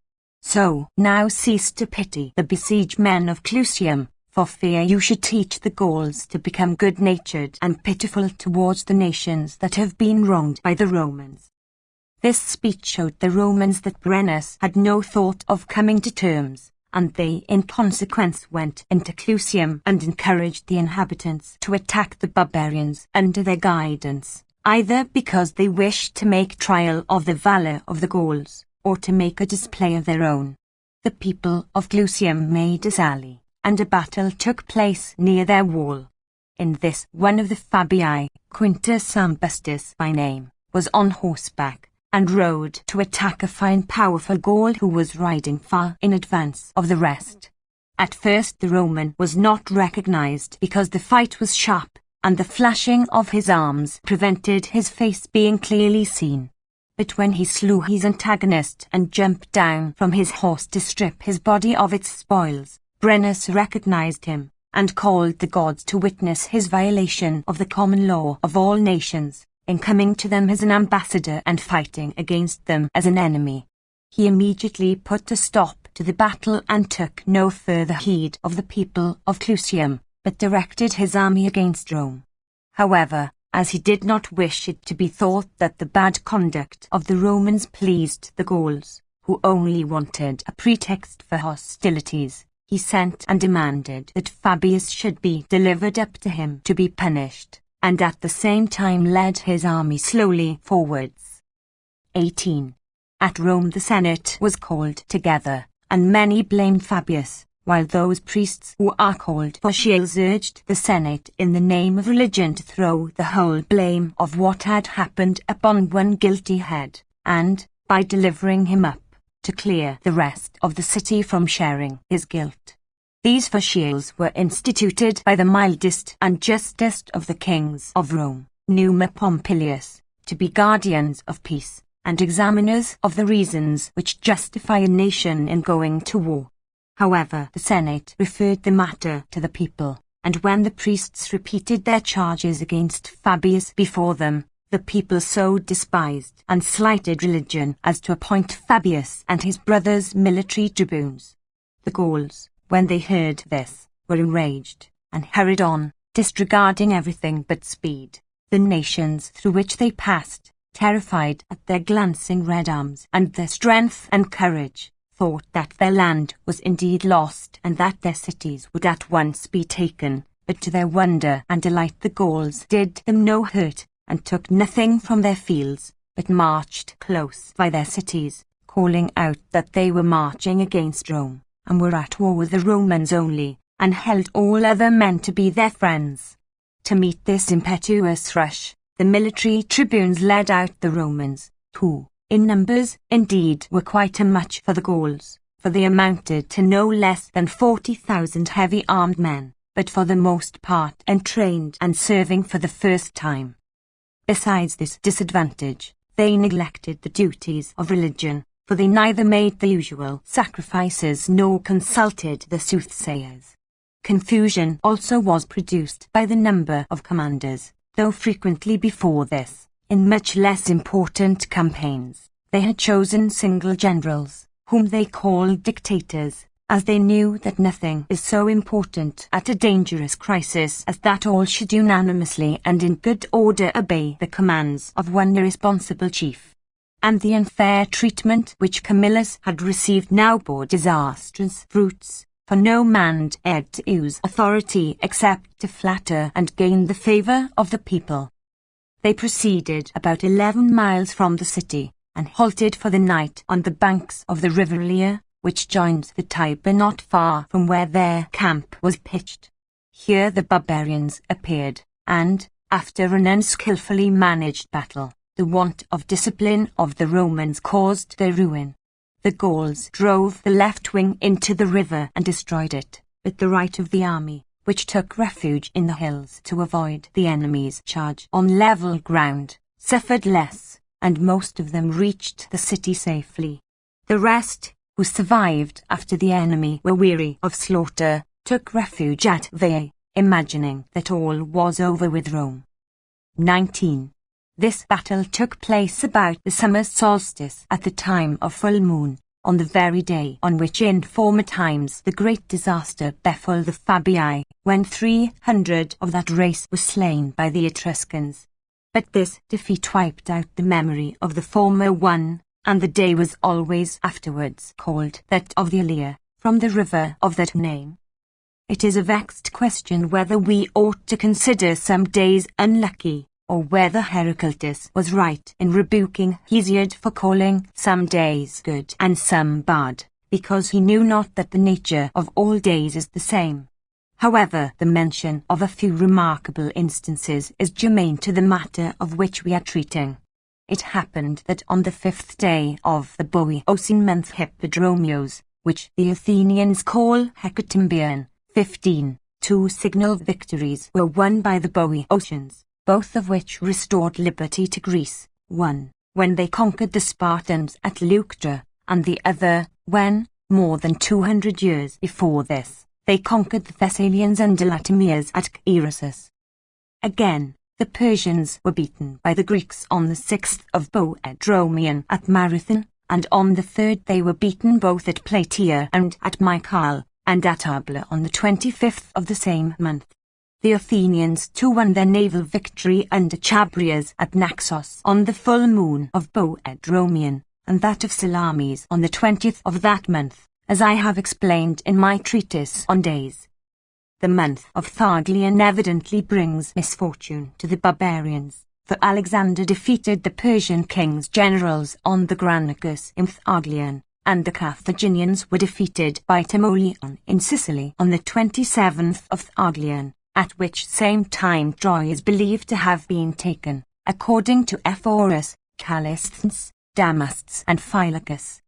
So now cease to pity the besieged men of Clusium, for fear you should teach the Gauls to become good-natured and pitiful towards the nations that have been wronged by the Romans." This speech showed the Romans that Brennus had no thought of coming to terms, and they in consequence went into Clusium and encouraged the inhabitants to attack the barbarians under their guidance, either because they wished to make trial of the valour of the Gauls, or to make a display of their own. The people of Clusium made a sally, and a battle took place near their wall. In this one of the Fabii, Quintus Sambustus by name, was on horseback, and rode to attack a fine powerful Gaul who was riding far in advance of the rest. At first the Roman was not recognized because the fight was sharp, and the flashing of his arms prevented his face being clearly seen. But when he slew his antagonist and jumped down from his horse to strip his body of its spoils, Brennus recognized him, and called the gods to witness his violation of the common law of all nations, in coming to them as an ambassador and fighting against them as an enemy. He immediately put a stop to the battle and took no further heed of the people of Clusium, but directed his army against Rome. However, as he did not wish it to be thought that the bad conduct of the Romans pleased the Gauls, who only wanted a pretext for hostilities, he sent and demanded that Fabius should be delivered up to him to be punished, and at the same time led his army slowly forwards. 18. At Rome the Senate was called together, and many blamed Fabius, while those priests who are called Fasciales urged the Senate in the name of religion to throw the whole blame of what had happened upon one guilty head, and, by delivering him up, to clear the rest of the city from sharing his guilt. These Fasciales were instituted by the mildest and justest of the kings of Rome, Numa Pompilius, to be guardians of peace, and examiners of the reasons which justify a nation in going to war. However, the Senate referred the matter to the people, and when the priests repeated their charges against Fabius before them, the people so despised and slighted religion as to appoint Fabius and his brothers military tribunes. The Gauls, when they heard this, were enraged, and hurried on, disregarding everything but speed. The nations through which they passed, terrified at their glancing red arms and their strength and courage, thought that their land was indeed lost and that their cities would at once be taken, but to their wonder and delight the Gauls did them no hurt, and took nothing from their fields, but marched close by their cities, calling out that they were marching against Rome, and were at war with the Romans only, and held all other men to be their friends. To meet this impetuous rush, the military tribunes led out the Romans, who, in numbers, indeed, were quite a match for the Gauls, for they amounted to no less than 40,000 heavy-armed men, but for the most part untrained and serving for the first time. Besides this disadvantage, they neglected the duties of religion, for they neither made the usual sacrifices nor consulted the soothsayers. Confusion also was produced by the number of commanders, though frequently before this, in much less important campaigns, they had chosen single generals, whom they called dictators, as they knew that nothing is so important at a dangerous crisis as that all should unanimously and in good order obey the commands of one irresponsible chief. And the unfair treatment which Camillus had received now bore disastrous fruits, for no man dared to use authority except to flatter and gain the favour of the people. They proceeded about 11 miles from the city, and halted for the night on the banks of the river Lea, which joins the Tiber not far from where their camp was pitched. Here the barbarians appeared, and, after an unskilfully managed battle, the want of discipline of the Romans caused their ruin. The Gauls drove the left wing into the river and destroyed it, but the right of the army, which took refuge in the hills to avoid the enemy's charge on level ground, suffered less, and most of them reached the city safely. The rest, who survived after the enemy were weary of slaughter, took refuge at Veii, imagining that all was over with Rome. 19. This battle took place about the summer solstice at the time of full moon, on the very day on which in former times the great disaster befell the Fabii, when 300 of that race were slain by the Etruscans. But this defeat wiped out the memory of the former one, and the day was always afterwards called that of the Alea, from the river of that name. It is a vexed question whether we ought to consider some days unlucky, or whether Heraclitus was right in rebuking Hesiod for calling some days good and some bad, because he knew not that the nature of all days is the same. However, the mention of a few remarkable instances is germane to the matter of which we are treating. It happened that on the 5th day of the Boeotian month Hippodromios, which the Athenians call Hecatombion, 15, 2 signal victories were won by the Boeotians, both of which restored liberty to Greece, one, when they conquered the Spartans at Leuctra, and the other, when, more than 200 years before this, they conquered the Thessalians and Elatamias at Eresus. Again, the Persians were beaten by the Greeks on the 6th of Boedromion at Marathon, and on the 3rd they were beaten both at Plataea and at Mycale, and at Arbela on the 25th of the same month. The Athenians too won their naval victory under Chabrias at Naxos on the full moon of Boedromion, and that of Salamis on the 20th of that month, as I have explained in my treatise on days. The month of Tharglion evidently brings misfortune to the barbarians, for Alexander defeated the Persian king's generals on the Granicus in Tharglion, and the Carthaginians were defeated by Timoleon in Sicily on the 27th of Tharglion, at which same time Troy is believed to have been taken, according to Ephorus, Callisthenes, Damastes and Phylacus.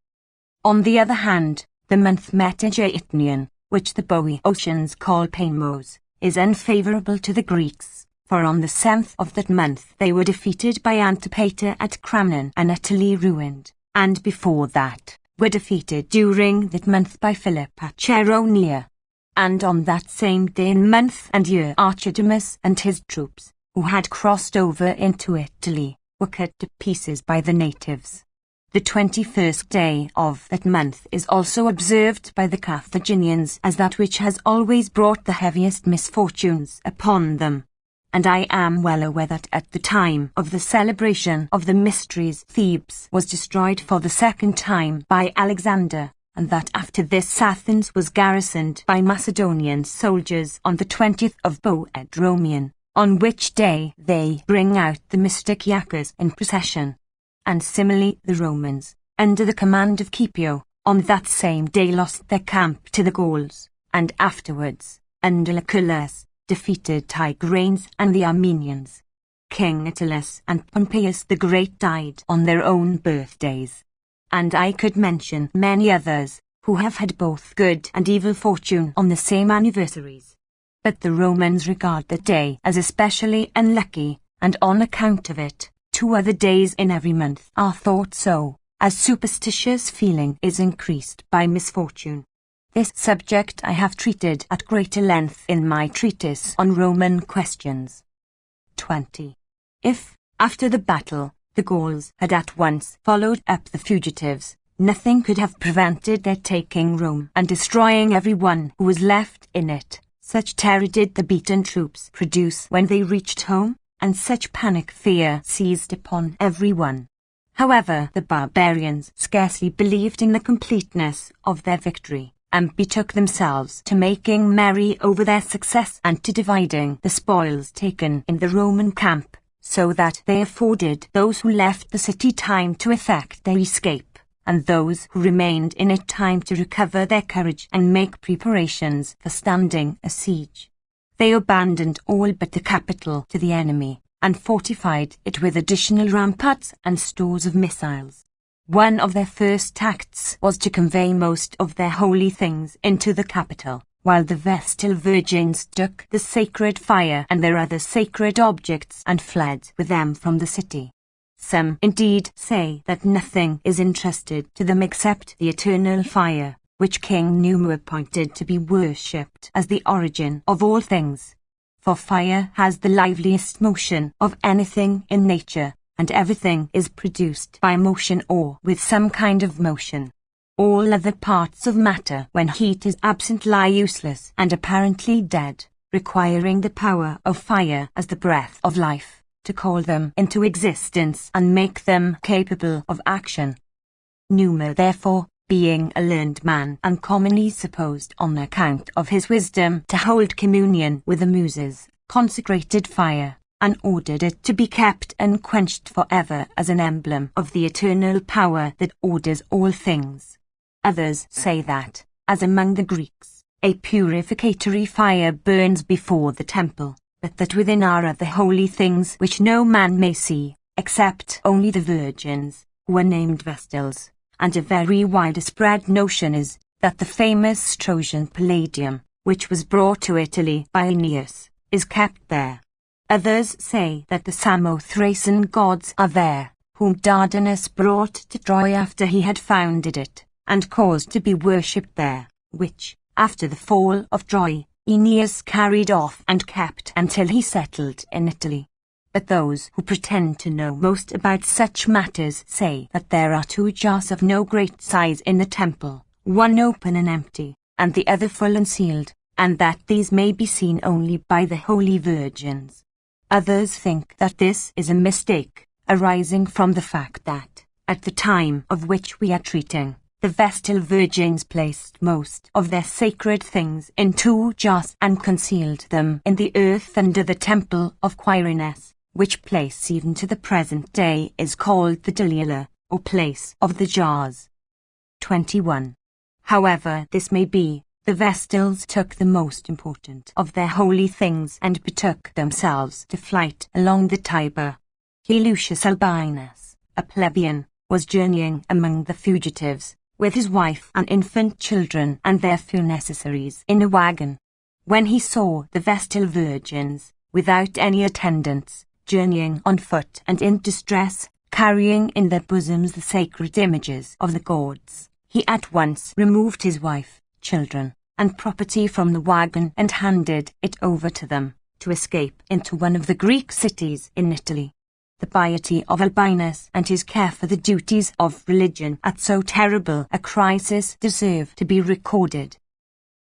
On the other hand, the month Metageitnion, which the Boeotians call Painmos, is unfavourable to the Greeks, for on the 7th of that month they were defeated by Antipater at Cramnon and utterly ruined, and before that, were defeated during that month by Philip at Cheroneia. And on that same day and month and year Archidamus and his troops, who had crossed over into Italy, were cut to pieces by the natives. The 21st day of that month is also observed by the Carthaginians as that which has always brought the heaviest misfortunes upon them. And I am well aware that at the time of the celebration of the mysteries Thebes was destroyed for the 2nd time by Alexander, and that after this Athens was garrisoned by Macedonian soldiers on the 20th of Boedromion, on which day they bring out the mystic Iacchus in procession. And similarly the Romans, under the command of Scipio, on that same day lost their camp to the Gauls, and afterwards, under Lucullus, defeated Tigranes and the Armenians. King Attalus and Pompeius the Great died on their own birthdays. And I could mention many others, who have had both good and evil fortune on the same anniversaries. But the Romans regard that day as especially unlucky, and on account of it, 2 other days in every month are thought so, as superstitious feeling is increased by misfortune. This subject I have treated at greater length in my treatise on Roman questions. 20. If, after the battle, the Gauls had at once followed up the fugitives, nothing could have prevented their taking Rome and destroying everyone who was left in it. Such terror did the beaten troops produce when they reached home, and such panic fear seized upon everyone. However, the barbarians scarcely believed in the completeness of their victory, and betook themselves to making merry over their success and to dividing the spoils taken in the Roman camp, so that they afforded those who left the city time to effect their escape, and those who remained in it time to recover their courage and make preparations for standing a siege. They abandoned all but the capital to the enemy, and fortified it with additional ramparts and stores of missiles. One of their first acts was to convey most of their holy things into the capital, while the Vestal virgins took the sacred fire and their other sacred objects and fled with them from the city. Some indeed say that nothing is entrusted to them except the eternal fire, which King Numa appointed to be worshipped as the origin of all things. For fire has the liveliest motion of anything in nature, and everything is produced by motion or with some kind of motion. All other parts of matter when heat is absent lie useless and apparently dead, requiring the power of fire as the breath of life, to call them into existence and make them capable of action. Numa, therefore, being a learned man and commonly supposed on account of his wisdom to hold communion with the Muses, consecrated fire, and ordered it to be kept unquenched for ever as an emblem of the eternal power that orders all things. Others say that, as among the Greeks, a purificatory fire burns before the temple, but that within are other holy things which no man may see, except only the virgins, who are named Vestals. And a very widespread notion is that the famous Trojan Palladium, which was brought to Italy by Aeneas, is kept there. Others say that the Samothracian gods are there, whom Dardanus brought to Troy after he had founded it, and caused to be worshipped there, which, After the fall of Troy, Aeneas carried off and kept until he settled in Italy. But those who pretend to know most about such matters say that there are 2 jars of no great size in the temple, one open and empty, and the other full and sealed, and that these may be seen only by the holy virgins. Others think that this is a mistake, arising from the fact that, at the time of which we are treating, the Vestal Virgins placed most of their sacred things in 2 jars and concealed them in the earth under the temple of Quirinus, which place even to the present day is called the Delilah, or place of the jars. 21. However this may be, the Vestals took the most important of their holy things and betook themselves to flight along the Tiber. Lucius Albinus, a plebeian, was journeying among the fugitives, with his wife and infant children and their few necessaries in a wagon. When he saw the Vestal Virgins, without any attendants, journeying on foot and in distress, carrying in their bosoms the sacred images of the gods, he at once removed his wife, children, and property from the wagon and handed it over to them, to escape into one of the Greek cities in Italy. The piety of Albinus and his care for the duties of religion at so terrible a crisis deserve to be recorded.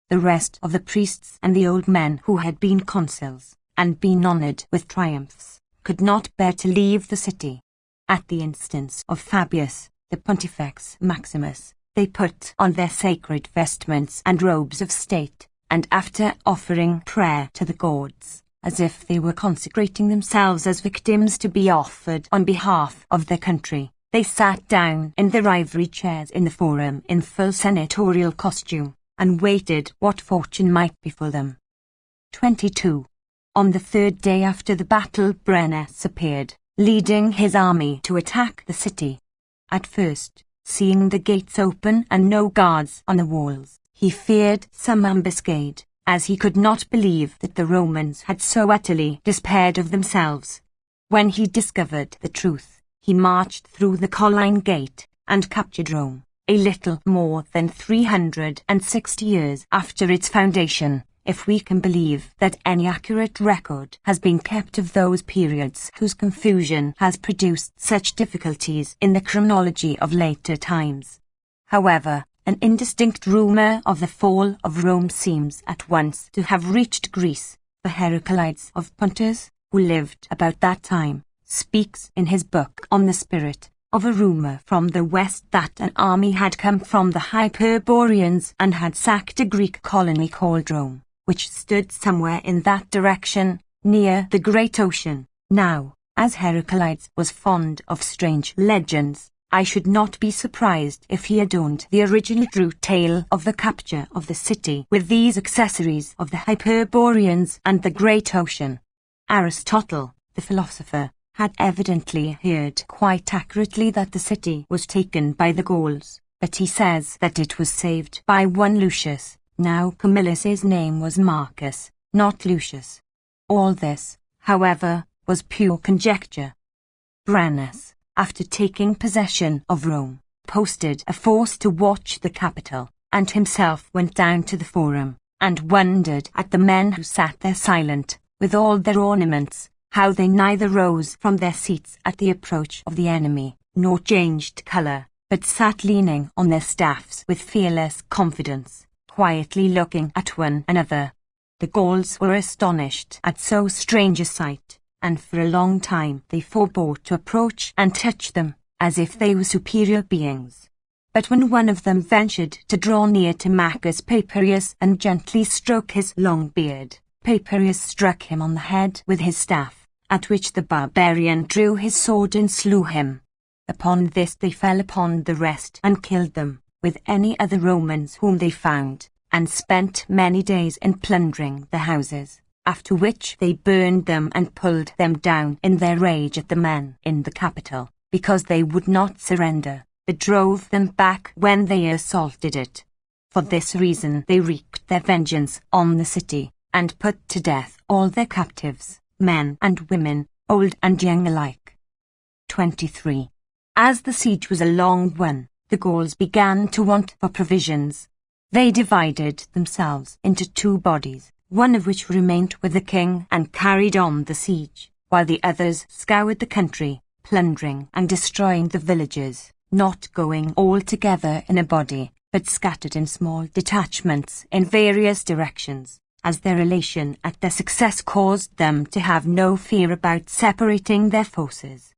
The rest of the priests and the old men who had been consuls, and been honoured with triumphs, could not bear to leave the city. At the instance of Fabius, the Pontifex Maximus, they put on their sacred vestments and robes of state, and after offering prayer to the gods, as if they were consecrating themselves as victims to be offered on behalf of their country, they sat down in their ivory chairs in the forum in full senatorial costume, and waited what fortune might befall them. 22. On the 3rd day after the battle, Brennus appeared, leading his army to attack the city. At first, seeing the gates open and no guards on the walls, he feared some ambuscade, as he could not believe that the Romans had so utterly despaired of themselves. When he discovered the truth, he marched through the Colline Gate, and captured Rome, a little more than 360 years after its foundation, if we can believe that any accurate record has been kept of those periods whose confusion has produced such difficulties in the chronology of later times. However, an indistinct rumour of the fall of Rome seems at once to have reached Greece. The Heraclides of Pontus, who lived about that time, speaks in his book on the spirit of a rumour from the west that an army had come from the Hyperboreans and had sacked a Greek colony called Rome, which stood somewhere in that direction, near the great ocean. Now, as Heraclides was fond of strange legends, I should not be surprised if he adorned the original true tale of the capture of the city with these accessories of the Hyperboreans and the great ocean. Aristotle, the philosopher, had evidently heard quite accurately that the city was taken by the Gauls, but he says that it was saved by one Lucius. Now Camillus's name was Marcus, not Lucius. All this, however, was pure conjecture. Brennus, after taking possession of Rome, posted a force to watch the capital, and himself went down to the forum, and wondered at the men who sat there silent, with all their ornaments, how they neither rose from their seats at the approach of the enemy, nor changed colour, but sat leaning on their staffs with fearless confidence, quietly looking at one another. The Gauls were astonished at so strange a sight, and for a long time they forbore to approach and touch them, as if they were superior beings. But when one of them ventured to draw near to Marcus Papirius and gently stroke his long beard, Papirius struck him on the head with his staff, at which the barbarian drew his sword and slew him. Upon this they fell upon the rest and killed them, with any other Romans whom they found, and spent many days in plundering the houses, after which they burned them and pulled them down in their rage at the men in the capital, because they would not surrender, but drove them back when they assaulted it. For this reason they wreaked their vengeance on the city, and put to death all their captives, men and women, old and young alike. 23. As the siege was a long one, the Gauls began to want for provisions. They divided themselves into 2 bodies, one of which remained with the king and carried on the siege, while the others scoured the country, plundering and destroying the villages, not going all together in a body, but scattered in small detachments in various directions, as their elation at their success caused them to have no fear about separating their forces.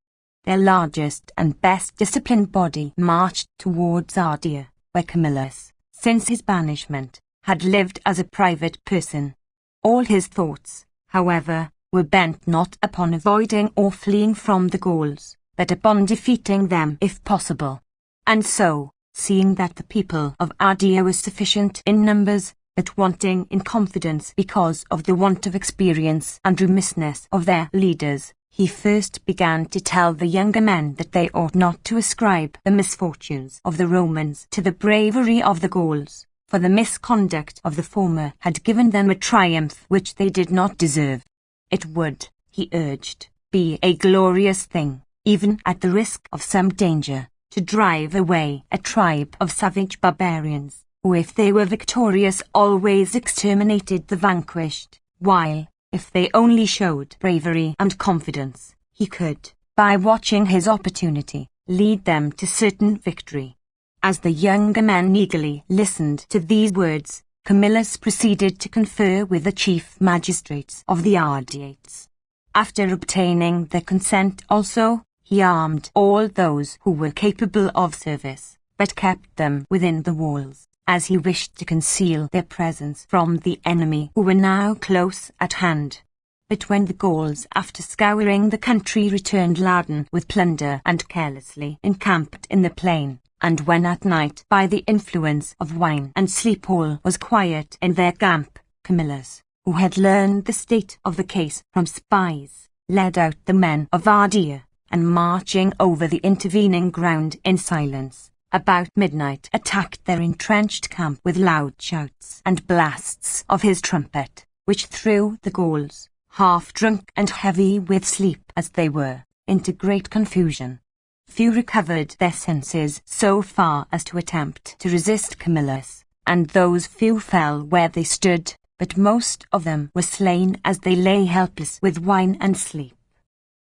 Their largest and best disciplined body marched towards Ardea, where Camillus, since his banishment, had lived as a private person. All his thoughts, however, were bent not upon avoiding or fleeing from the Gauls, but upon defeating them if possible. And so, seeing that the people of Ardea were sufficient in numbers, but wanting in confidence because of the want of experience and remissness of their leaders, he first began to tell the younger men that they ought not to ascribe the misfortunes of the Romans to the bravery of the Gauls, for the misconduct of the former had given them a triumph which they did not deserve. It would, he urged, be a glorious thing, even at the risk of some danger, to drive away a tribe of savage barbarians, who if they were victorious always exterminated the vanquished, while, if they only showed bravery and confidence, he could, by watching his opportunity, lead them to certain victory. As the younger men eagerly listened to these words, Camillus proceeded to confer with the chief magistrates of the Ardeates. After obtaining their consent also, he armed all those who were capable of service, but kept them within the walls, as he wished to conceal their presence from the enemy who were now close at hand. But when the Gauls, after scouring the country, returned laden with plunder and carelessly encamped in the plain, and when at night, by the influence of wine and sleep, all was quiet in their camp, Camillus, who had learned the state of the case from spies, led out the men of Ardea, and marching over the intervening ground in silence, about midnight attacked their entrenched camp with loud shouts and blasts of his trumpet, which threw the Gauls, half drunk and heavy with sleep as they were, into great confusion. Few recovered their senses so far as to attempt to resist Camillus, and those few fell where they stood, but most of them were slain as they lay helpless with wine and sleep.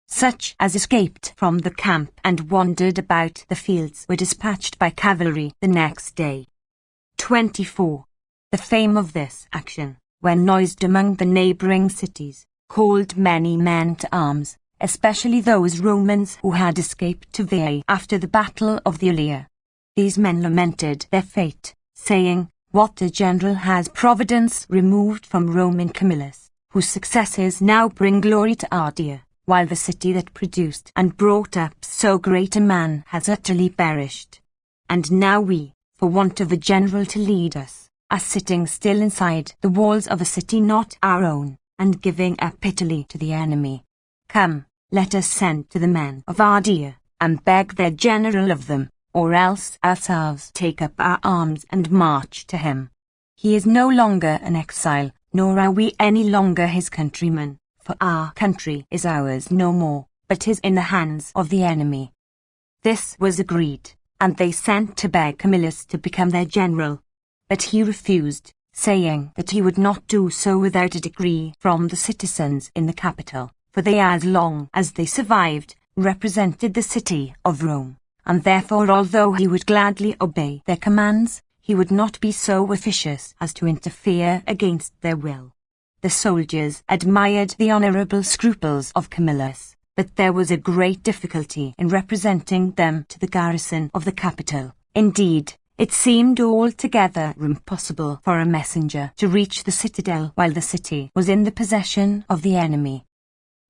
Such as escaped from the camp and wandered about the fields were dispatched by cavalry the next day. 24. The fame of this action, when noised among the neighbouring cities, called many men to arms, especially those Romans who had escaped to Veii after the battle of the Alea. These men lamented their fate, saying, "What a general has Providence removed from Rome in Camillus, whose successes now bring glory to Ardea, while the city that produced and brought up so great a man has utterly perished. And now we, for want of a general to lead us, are sitting still inside the walls of a city not our own, and giving up bitterly to the enemy. Come, let us send to the men of Ardea, and beg their general of them, or else ourselves take up our arms and march to him. He is no longer an exile, nor are we any longer his countrymen, for our country is ours no more, but is in the hands of the enemy." This was agreed, and they sent to beg Camillus to become their general. But he refused, saying that he would not do so without a decree from the citizens in the capital, for they, as long as they survived, represented the city of Rome, and therefore, although he would gladly obey their commands, he would not be so officious as to interfere against their will. The soldiers admired the honourable scruples of Camillus, but there was a great difficulty in representing them to the garrison of the capital. Indeed, it seemed altogether impossible for a messenger to reach the citadel while the city was in the possession of the enemy.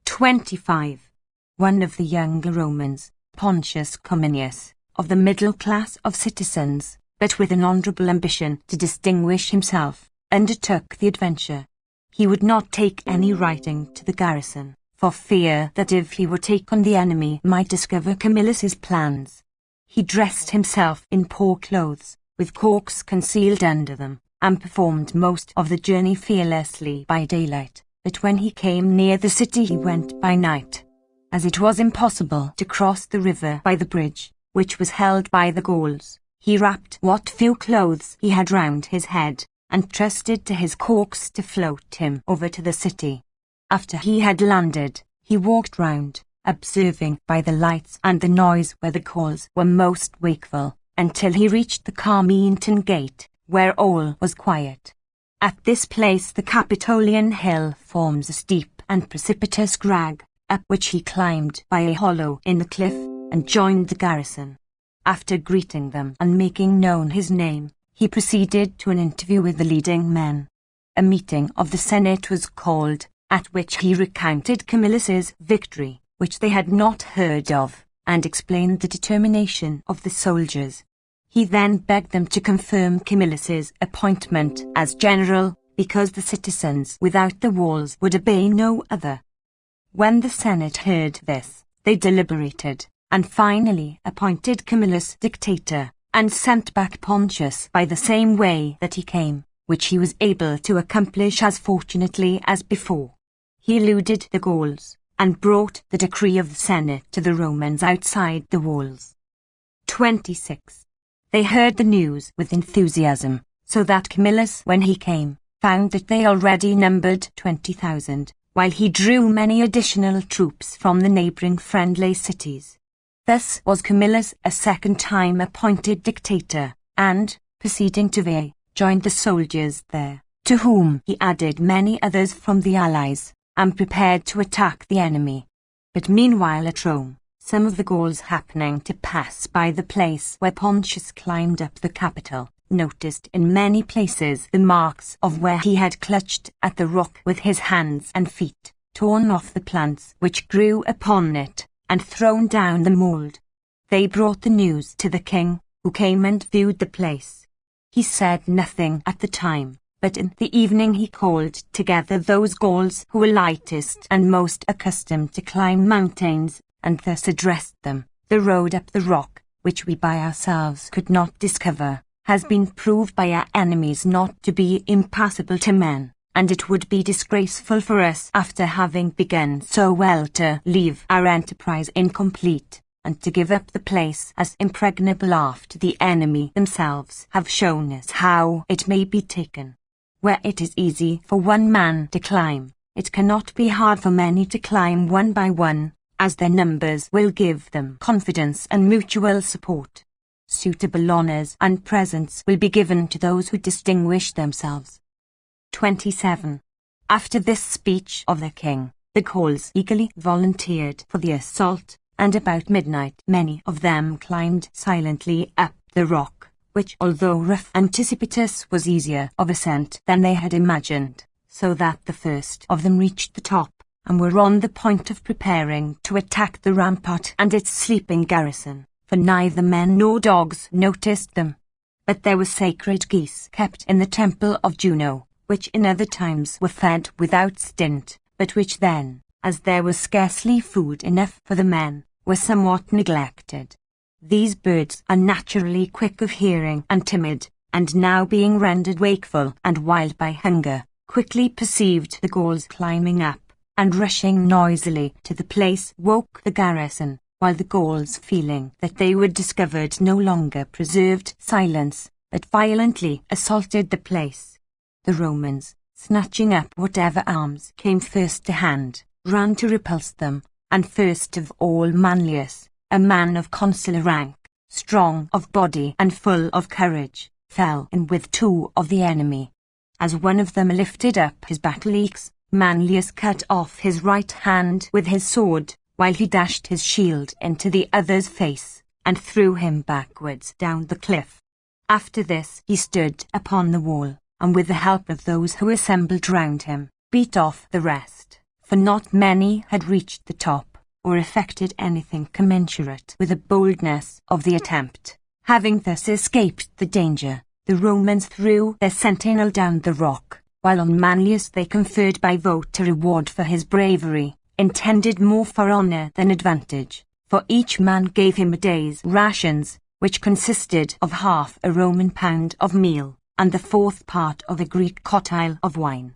25. One of the younger Romans, Pontius Cominius, of the middle class of citizens, but with an honourable ambition to distinguish himself, undertook the adventure. He would not take any writing to the garrison, for fear that if he were taken the enemy might discover Camillus's plans. He dressed himself in poor clothes, with corks concealed under them, and performed most of the journey fearlessly by daylight, but when he came near the city he went by night. As it was impossible to cross the river by the bridge, which was held by the Gauls, He wrapped what few clothes he had round his head, and trusted to his corks to float him over to the city. After he had landed, he walked round, observing by the lights and the noise where the Gauls were most wakeful, until he reached the Carmentan gate, where all was quiet. At this place the Capitolian hill forms a steep and precipitous crag, up which he climbed by a hollow in the cliff, and joined the garrison. After greeting them and making known his name, he proceeded to an interview with the leading men. A meeting of the Senate was called, at which he recounted Camillus's victory, which they had not heard of, and explained the determination of the soldiers. He then begged them to confirm Camillus's appointment as general, because the citizens without the walls would obey no other. When the Senate heard this, they deliberated, and finally appointed Camillus dictator, and sent back Pontius by the same way that he came, which he was able to accomplish as fortunately as before. He eluded the Gauls, and brought the decree of the Senate to the Romans outside the walls. 26. They heard the news with enthusiasm, so that Camillus, when he came, found that they already numbered 20,000, while he drew many additional troops from the neighbouring friendly cities. Thus was Camillus a second time appointed dictator, and, proceeding to Veii, joined the soldiers there, to whom he added many others from the allies, and prepared to attack the enemy. But meanwhile at Rome, some of the Gauls happening to pass by the place where Pontius climbed up the Capitol, noticed in many places the marks of where he had clutched at the rock with his hands and feet, torn off the plants which grew upon it, and thrown down the mould. They brought the news to the king, who came and viewed the place. He said nothing at the time, but in the evening he called together those Gauls who were lightest and most accustomed to climb mountains, and thus addressed them. The road up the rock, which we by ourselves could not discover, has been proved by our enemies not to be impassable to men, and it would be disgraceful for us, after having begun so well, to leave our enterprise incomplete, and to give up the place as impregnable after the enemy themselves have shown us how it may be taken. Where it is easy for one man to climb, it cannot be hard for many to climb one by one, as their numbers will give them confidence and mutual support. Suitable honours and presents will be given to those who distinguish themselves. 27. After this speech of the king, the Gauls eagerly volunteered for the assault, and about midnight many of them climbed silently up the rock, which, although rough and precipitous, was easier of ascent than they had imagined, so that the first of them reached the top, and were on the point of preparing to attack the rampart and its sleeping garrison, for neither men nor dogs noticed them. But there were sacred geese kept in the temple of Juno, which in other times were fed without stint, but which then, as there was scarcely food enough for the men, were somewhat neglected. These birds are naturally quick of hearing and timid, and now being rendered wakeful and wild by hunger, quickly perceived the Gauls climbing up, and rushing noisily to the place woke the garrison, while the Gauls, feeling that they were discovered, no longer preserved silence, but violently assaulted the place. The Romans, snatching up whatever arms came first to hand, ran to repulse them, and first of all Manlius, a man of consular rank, strong of body and full of courage, fell in with two of the enemy. As one of them lifted up his battle-axe, Manlius cut off his right hand with his sword, while he dashed his shield into the other's face, and threw him backwards down the cliff. After this he stood upon the wall, and with the help of those who assembled round him, beat off the rest, for not many had reached the top, or effected anything commensurate with the boldness of the attempt. Having thus escaped the danger, the Romans threw their sentinel down the rock, while on Manlius they conferred by vote a reward for his bravery, intended more for honour than advantage, for each man gave him a day's rations, which consisted of half a Roman pound of meal, and the fourth part of a Greek cotyle of wine.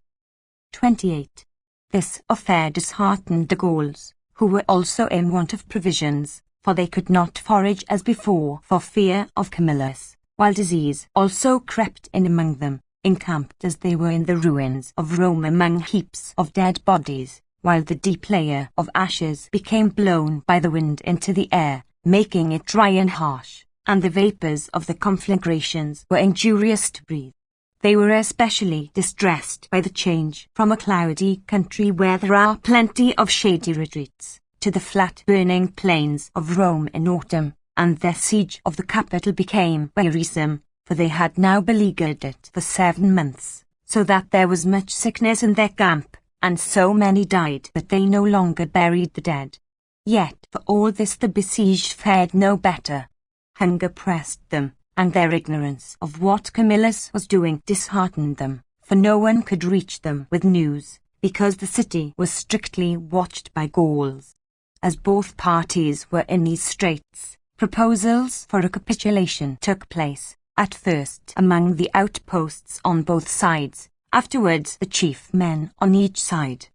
28. This affair disheartened the Gauls, who were also in want of provisions, for they could not forage as before for fear of Camillus, while disease also crept in among them, encamped as they were in the ruins of Rome among heaps of dead bodies, while the deep layer of ashes became blown by the wind into the air, making it dry and harsh, and the vapours of the conflagrations were injurious to breathe. They were especially distressed by the change from a cloudy country where there are plenty of shady retreats, to the flat burning plains of Rome in autumn, and their siege of the capital became wearisome, for they had now beleaguered it for 7 months, so that there was much sickness in their camp, and so many died that they no longer buried the dead. Yet for all this the besieged fared no better. Hunger pressed them, and their ignorance of what Camillus was doing disheartened them, for no one could reach them with news, because the city was strictly watched by Gauls. As both parties were in these straits, proposals for a capitulation took place, at first among the outposts on both sides, afterwards the chief men on each side.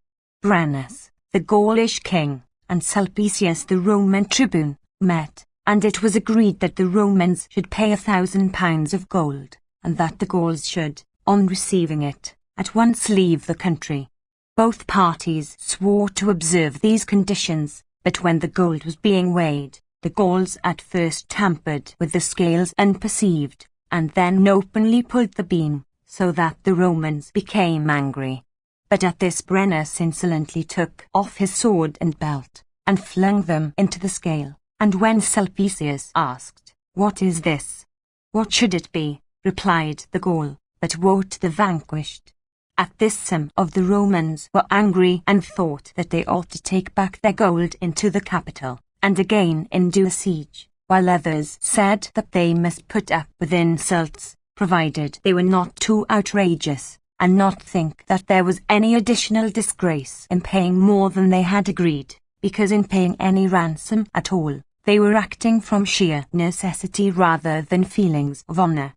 Brennus, the Gaulish king, and Sulpicius the Roman tribune, met, and it was agreed that the Romans should pay 1,000 pounds of gold, and that the Gauls should, on receiving it, at once leave the country. Both parties swore to observe these conditions, but when the gold was being weighed, the Gauls at first tampered with the scales unperceived, and then openly pulled the beam, so that the Romans became angry. But at this Brennus insolently took off his sword and belt, and flung them into the scale. And when Sulpicius asked, "What is this?" "What should it be?" replied the Gaul, "but woe to the vanquished." At this some of the Romans were angry and thought that they ought to take back their gold into the capital, and again endure a siege, while others said that they must put up with insults, provided they were not too outrageous, and not think that there was any additional disgrace in paying more than they had agreed, because in paying any ransom at all, they were acting from sheer necessity rather than feelings of honour.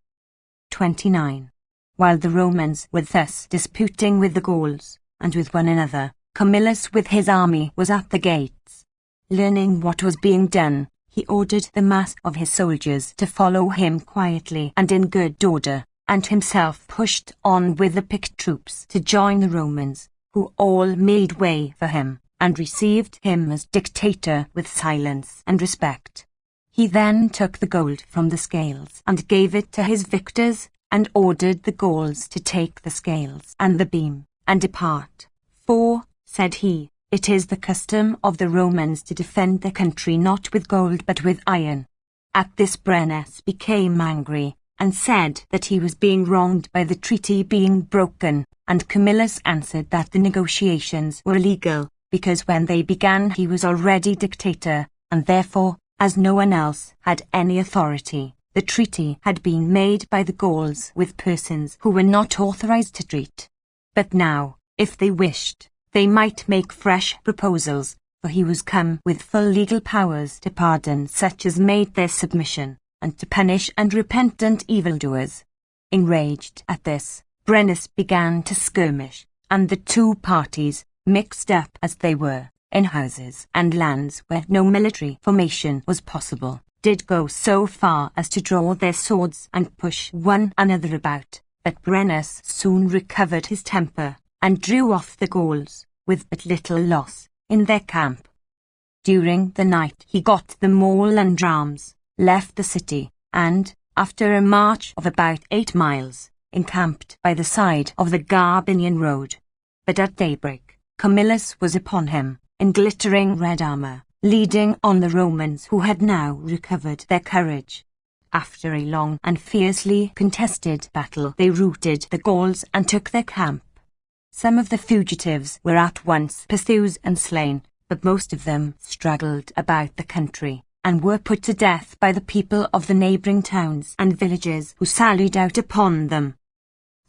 29. While the Romans were thus disputing with the Gauls, and with one another, Camillus with his army was at the gates. Learning what was being done, he ordered the mass of his soldiers to follow him quietly and in good order, and himself pushed on with the picked troops to join the Romans, who all made way for him, and received him as dictator with silence and respect. He then took the gold from the scales and gave it to his victors, and ordered the Gauls to take the scales and the beam, and depart. "For," said he, "it is the custom of the Romans to defend their country not with gold but with iron." At this Brennus became angry, and said that he was being wronged by the treaty being broken, and Camillus answered that the negotiations were illegal, because when they began he was already dictator, and therefore, as no one else had any authority, the treaty had been made by the Gauls with persons who were not authorized to treat. But now, if they wished, they might make fresh proposals, for he was come with full legal powers to pardon such as made their submission, and to punish unrepentant evildoers. Enraged at this, Brennus began to skirmish, and the two parties, mixed up as they were, in houses and lands where no military formation was possible, did go so far as to draw their swords and push one another about. But Brennus soon recovered his temper, and drew off the Gauls, with but little loss, in their camp. During the night he got them all under arms, left the city, and, after a march of about 8 miles, encamped by the side of the Gabinian road. But at daybreak, Camillus was upon him, in glittering red armour, leading on the Romans who had now recovered their courage. After a long and fiercely contested battle, they routed the Gauls and took their camp. Some of the fugitives were at once pursued and slain, but most of them straggled about the country, and were put to death by the people of the neighbouring towns and villages who sallied out upon them.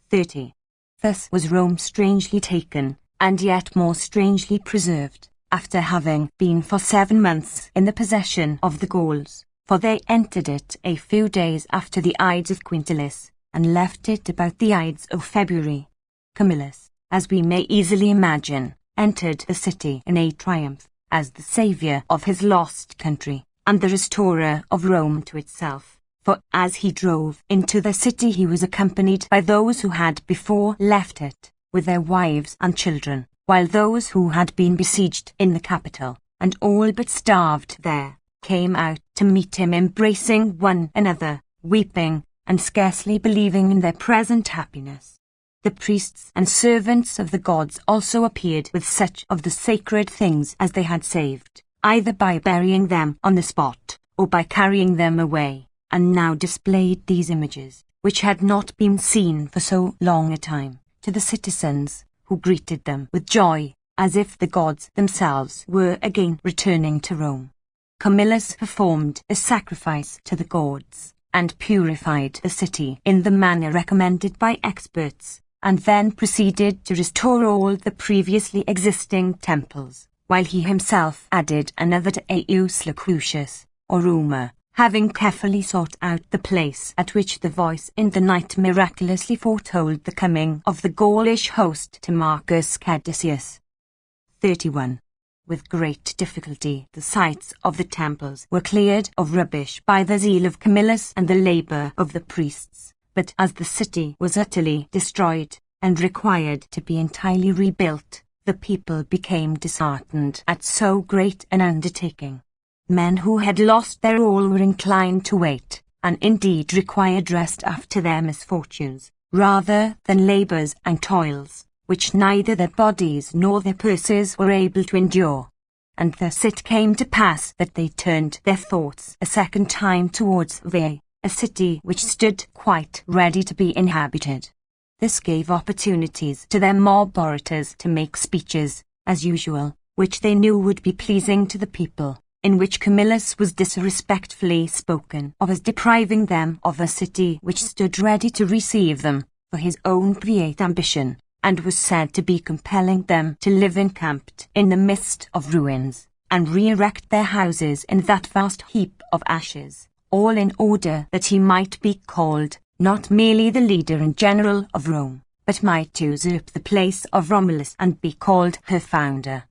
30. Thus was Rome strangely taken, and yet more strangely preserved, after having been for 7 months in the possession of the Gauls, for they entered it a few days after the Ides of Quintilis, and left it about the Ides of February. Camillus, as we may easily imagine, entered the city in a triumph, as the saviour of his lost country, and the restorer of Rome to itself, for as he drove into the city he was accompanied by those who had before left it, with their wives and children, while those who had been besieged in the capital, and all but starved there, came out to meet him, embracing one another, weeping, and scarcely believing in their present happiness. The priests and servants of the gods also appeared with such of the sacred things as they had saved, either by burying them on the spot, or by carrying them away, and now displayed these images, which had not been seen for so long a time, to the citizens, who greeted them with joy, as if the gods themselves were again returning to Rome. Camillus performed a sacrifice to the gods, and purified the city in the manner recommended by experts, and then proceeded to restore all the previously existing temples, while he himself added another to Aeus Locutus, or Rumor, having carefully sought out the place at which the voice in the night miraculously foretold the coming of the Gaulish host to Marcus Caduceus. 31. With great difficulty the sites of the temples were cleared of rubbish by the zeal of Camillus and the labour of the priests, but as the city was utterly destroyed, and required to be entirely rebuilt, the people became disheartened at so great an undertaking. Men who had lost their all were inclined to wait, and indeed required rest after their misfortunes, rather than labours and toils, which neither their bodies nor their purses were able to endure. And thus it came to pass that they turned their thoughts a second time towards Veii, a city which stood quite ready to be inhabited. This gave opportunities to their mob orators to make speeches, as usual, which they knew would be pleasing to the people, in which Camillus was disrespectfully spoken of as depriving them of a city which stood ready to receive them, for his own private ambition, and was said to be compelling them to live encamped in the midst of ruins, and re-erect their houses in that vast heap of ashes, all in order that he might be called, not merely the leader and general of Rome, but might usurp the place of Romulus and be called her founder.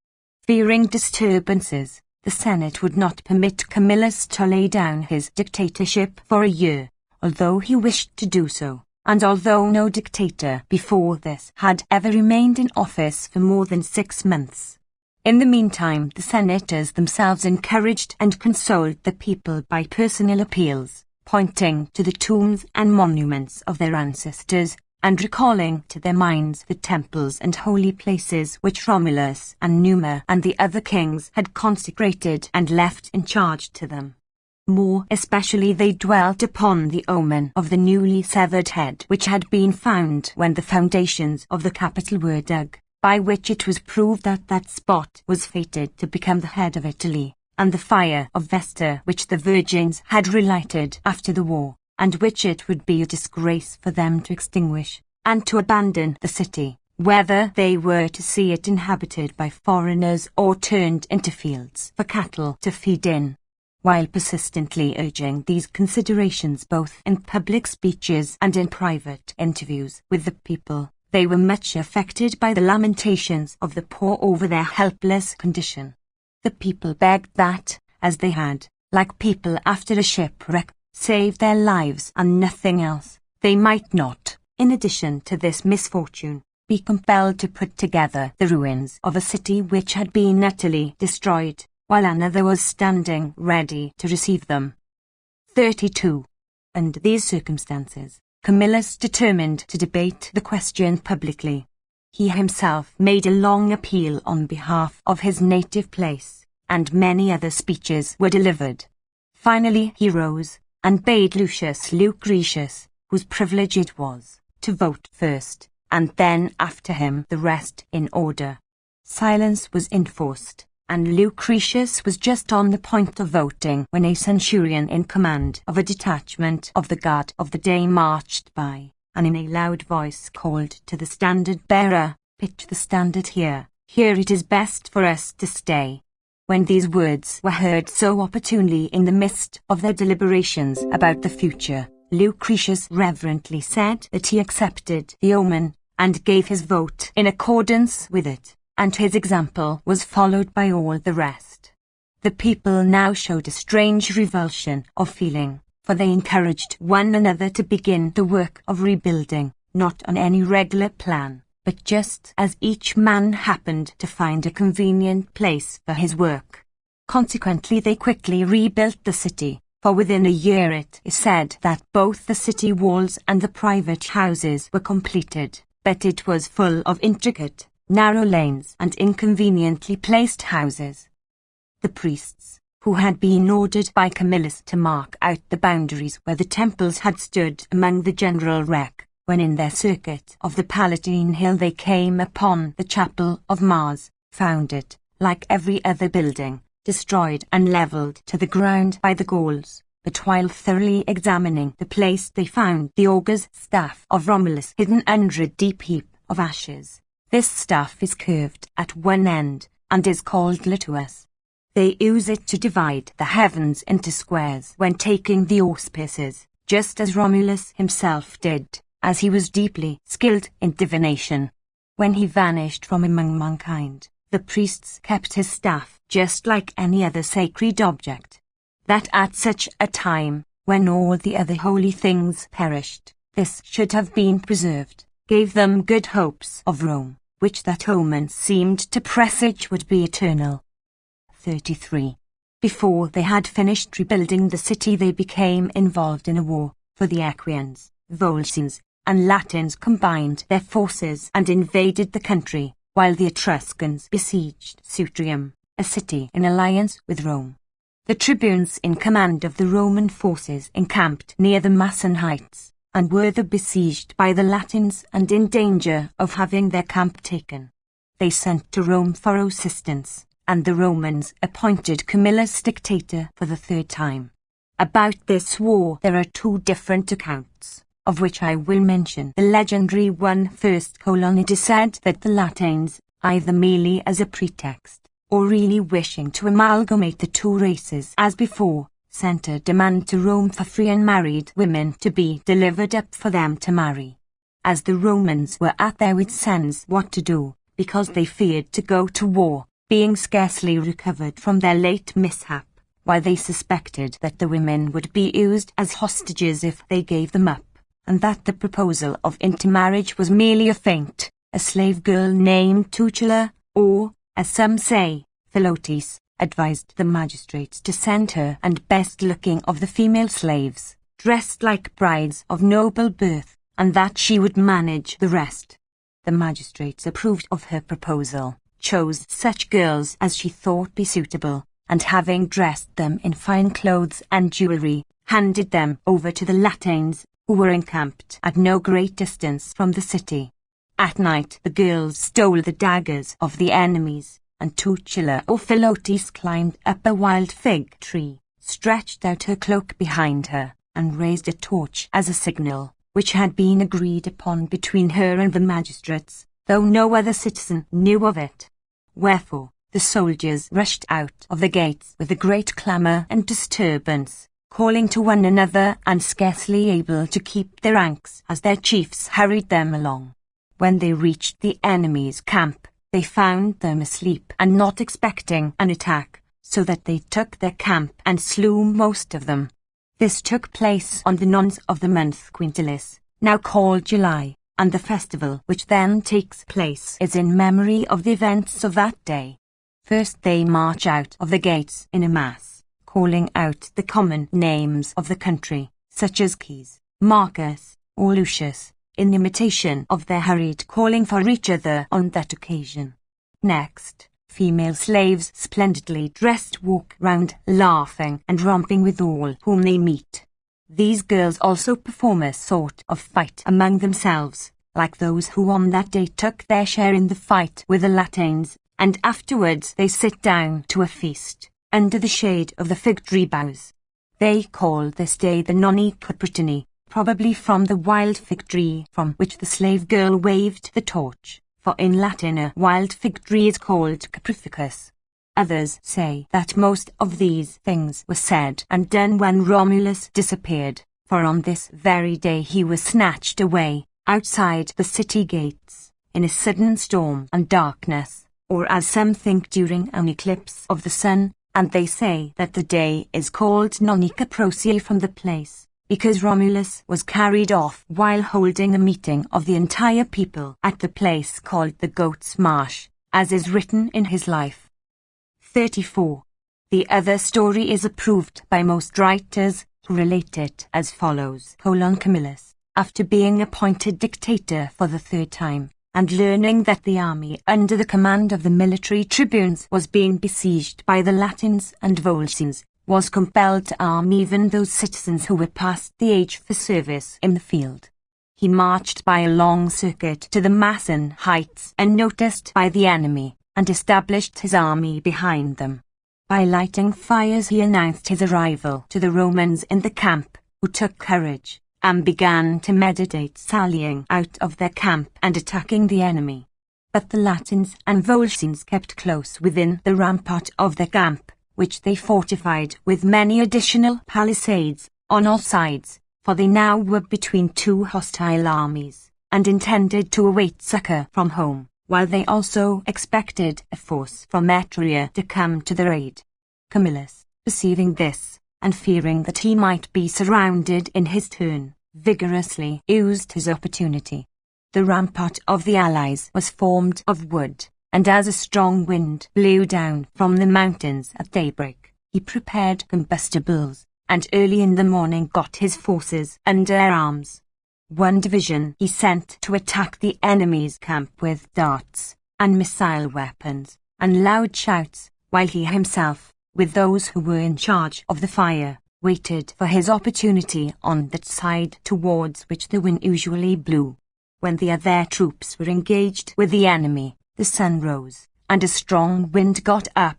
Fearing disturbances, the Senate would not permit Camillus to lay down his dictatorship for a year, although he wished to do so, and although no dictator before this had ever remained in office for more than 6 months. In the meantime, the senators themselves encouraged and consoled the people by personal appeals, pointing to the tombs and monuments of their ancestors, and recalling to their minds the temples and holy places which Romulus and Numa and the other kings had consecrated and left in charge to them. More especially they dwelt upon the omen of the newly severed head which had been found when the foundations of the capital were dug, by which it was proved that that spot was fated to become the head of Italy, and the fire of Vesta which the virgins had relighted after the war, and which it would be a disgrace for them to extinguish, and to abandon the city, whether they were to see it inhabited by foreigners or turned into fields for cattle to feed in. While persistently urging these considerations both in public speeches and in private interviews with the people, they were much affected by the lamentations of the poor over their helpless condition. The people begged that, as they had, like people after a shipwreck, saved their lives and nothing else, they might not, in addition to this misfortune, be compelled to put together the ruins of a city which had been utterly destroyed, while another was standing ready to receive them. 32. Under these circumstances, Camillus determined to debate the question publicly. He himself made a long appeal on behalf of his native place, and many other speeches were delivered. Finally he rose, and bade Lucius Lucretius, whose privilege it was, to vote first, and then after him the rest in order. Silence was enforced, and Lucretius was just on the point of voting when a centurion in command of a detachment of the guard of the day marched by, and in a loud voice called to the standard-bearer, "Pitch the standard here, here it is best for us to stay." When these words were heard so opportunely in the midst of their deliberations about the future, Lucretius reverently said that he accepted the omen, and gave his vote in accordance with it, and his example was followed by all the rest. The people now showed a strange revulsion of feeling, for they encouraged one another to begin the work of rebuilding, not on any regular plan, but just as each man happened to find a convenient place for his work. Consequently, they quickly rebuilt the city, for within a year it is said that both the city walls and the private houses were completed, but it was full of intricate, narrow lanes and inconveniently placed houses. The priests, who had been ordered by Camillus to mark out the boundaries where the temples had stood among the general wreck, when in their circuit of the Palatine Hill they came upon the chapel of Mars, found it, like every other building, destroyed and levelled to the ground by the Gauls, but while thoroughly examining the place they found the augur's staff of Romulus hidden under a deep heap of ashes. This staff is curved at one end, and is called lituus. They use it to divide the heavens into squares when taking the auspices, just as Romulus himself did, as he was deeply skilled in divination. When he vanished from among mankind, the priests kept his staff just like any other sacred object. That at such a time, when all the other holy things perished, this should have been preserved, gave them good hopes of Rome, which that omen seemed to presage would be eternal. 33. Before they had finished rebuilding the city, they became involved in a war, for the Equians, Volscians, and Latins combined their forces and invaded the country, while the Etruscans besieged Sutrium, a city in alliance with Rome. The tribunes in command of the Roman forces encamped near the Masson Heights, and were besieged by the Latins and in danger of having their camp taken. They sent to Rome for assistance, and the Romans appointed Camillus dictator for the third time. About this war there are two different accounts, of which I will mention the legendary one first. It is said that the Latins, either merely as a pretext, or really wishing to amalgamate the two races as before, sent a demand to Rome for free unmarried women to be delivered up for them to marry. As the Romans were at their wits' ends what to do, because they feared to go to war, being scarcely recovered from their late mishap, while they suspected that the women would be used as hostages if they gave them up, and that the proposal of intermarriage was merely a feint, a slave girl named Tucula, or, as some say, Philotis, advised the magistrates to send her and best-looking of the female slaves, dressed like brides of noble birth, and that she would manage the rest. The magistrates approved of her proposal, chose such girls as she thought be suitable, and having dressed them in fine clothes and jewellery, handed them over to the Latins, who were encamped at no great distance from the city. At night the girls stole the daggers of the enemies, and Tucula or Philotis climbed up a wild fig tree, stretched out her cloak behind her, and raised a torch as a signal, which had been agreed upon between her and the magistrates, though no other citizen knew of it. Wherefore the soldiers rushed out of the gates with a great clamour and disturbance, calling to one another and scarcely able to keep their ranks as their chiefs hurried them along. When they reached the enemy's camp, they found them asleep and not expecting an attack, so that they took their camp and slew most of them. This took place on the nones of the month Quintilis, now called July, and the festival which then takes place is in memory of the events of that day. First they march out of the gates in a mass, calling out the common names of the country, such as Caius, Marcus, or Lucius, in imitation of their hurried calling for each other on that occasion. Next, female slaves splendidly dressed walk round laughing and romping with all whom they meet. These girls also perform a sort of fight among themselves, like those who on that day took their share in the fight with the Latins, and afterwards they sit down to a feast, under the shade of the fig tree boughs. They call this day the Noni Capritini, probably from the wild fig tree from which the slave girl waved the torch, for in Latin a wild fig tree is called caprificus. Others say that most of these things were said and done when Romulus disappeared, for on this very day he was snatched away, outside the city gates, in a sudden storm and darkness, or as some think during an eclipse of the sun, and they say that the day is called Nonica Procia from the place, because Romulus was carried off while holding a meeting of the entire people at the place called the Goat's Marsh, as is written in his life. 34. The other story is approved by most writers, who relate it as follows. Camillus, after being appointed dictator for the third time, and learning that the army under the command of the military tribunes was being besieged by the Latins and Volscians, was compelled to arm even those citizens who were past the age for service in the field. He marched by a long circuit to the Masson heights unnoticed by the enemy, and established his army behind them. By lighting fires he announced his arrival to the Romans in the camp, who took courage, and began to meditate sallying out of their camp and attacking the enemy. But the Latins and Volscians kept close within the rampart of their camp, which they fortified with many additional palisades on all sides, for they now were between two hostile armies, and intended to await succor from home, while they also expected a force from Etruria to come to their aid. Camillus, perceiving this, and fearing that he might be surrounded in his turn, vigorously used his opportunity. The rampart of the allies was formed of wood, and as a strong wind blew down from the mountains at daybreak, he prepared combustibles, and early in the morning got his forces under arms. One division he sent to attack the enemy's camp with darts and missile weapons and loud shouts, while he himself, with those who were in charge of the fire, waited for his opportunity on that side towards which the wind usually blew. When the other troops were engaged with the enemy, the sun rose, and a strong wind got up.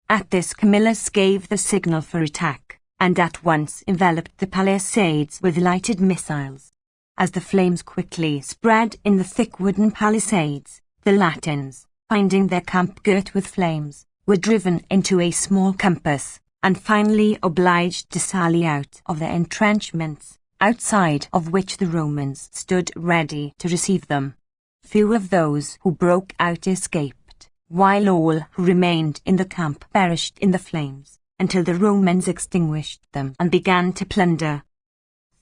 At this Camillus gave the signal for attack, and at once enveloped the palisades with lighted missiles. As the flames quickly spread in the thick wooden palisades, the Latins, finding their camp girt with flames, were driven into a small compass, and finally obliged to sally out of their entrenchments, outside of which the Romans stood ready to receive them. Few of those who broke out escaped, while all who remained in the camp perished in the flames, until the Romans extinguished them and began to plunder.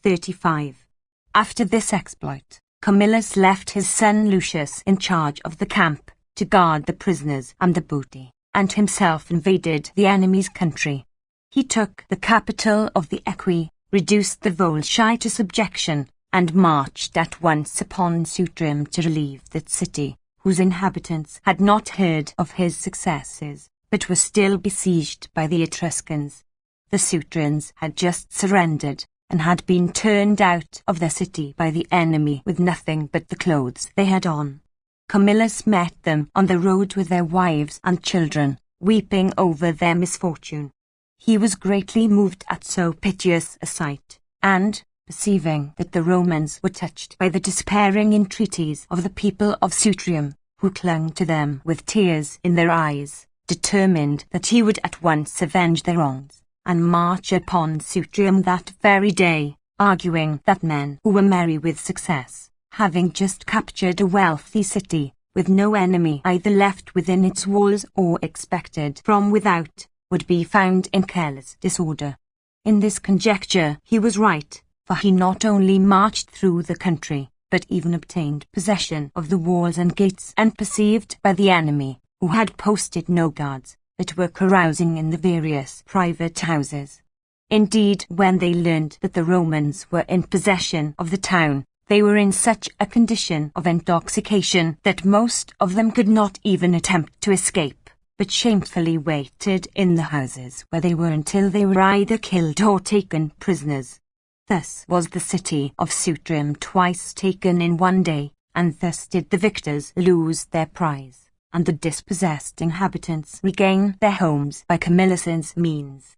35. After this exploit, Camillus left his son Lucius in charge of the camp, to guard the prisoners and the booty, and himself invaded the enemy's country. He took the capital of the Equi, reduced the Volsci to subjection, and marched at once upon Sutrium to relieve that city, whose inhabitants had not heard of his successes, but were still besieged by the Etruscans. The Sutrians had just surrendered, and had been turned out of their city by the enemy with nothing but the clothes they had on. Camillus met them on the road with their wives and children, weeping over their misfortune. He was greatly moved at so piteous a sight, and, perceiving that the Romans were touched by the despairing entreaties of the people of Sutrium, who clung to them with tears in their eyes, determined that he would at once avenge their wrongs, and march upon Sutrium that very day, arguing that men who were merry with success, having just captured a wealthy city, with no enemy either left within its walls or expected from without, would be found in careless disorder. In this conjecture he was right, for he not only marched through the country, but even obtained possession of the walls and gates unperceived by the enemy, who had posted no guards, but were carousing in the various private houses. Indeed, when they learned that the Romans were in possession of the town, they were in such a condition of intoxication that most of them could not even attempt to escape, but shamefully waited in the houses where they were until they were either killed or taken prisoners. Thus was the city of Sutrium twice taken in one day, and thus did the victors lose their prize, and the dispossessed inhabitants regain their homes by Camillus's means.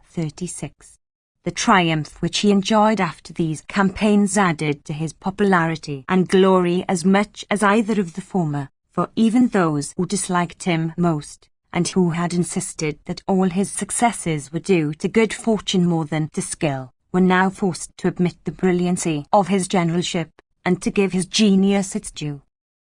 36. The triumph which he enjoyed after these campaigns added to his popularity and glory as much as either of the former, for even those who disliked him most, and who had insisted that all his successes were due to good fortune more than to skill, were now forced to admit the brilliancy of his generalship, and to give his genius its due.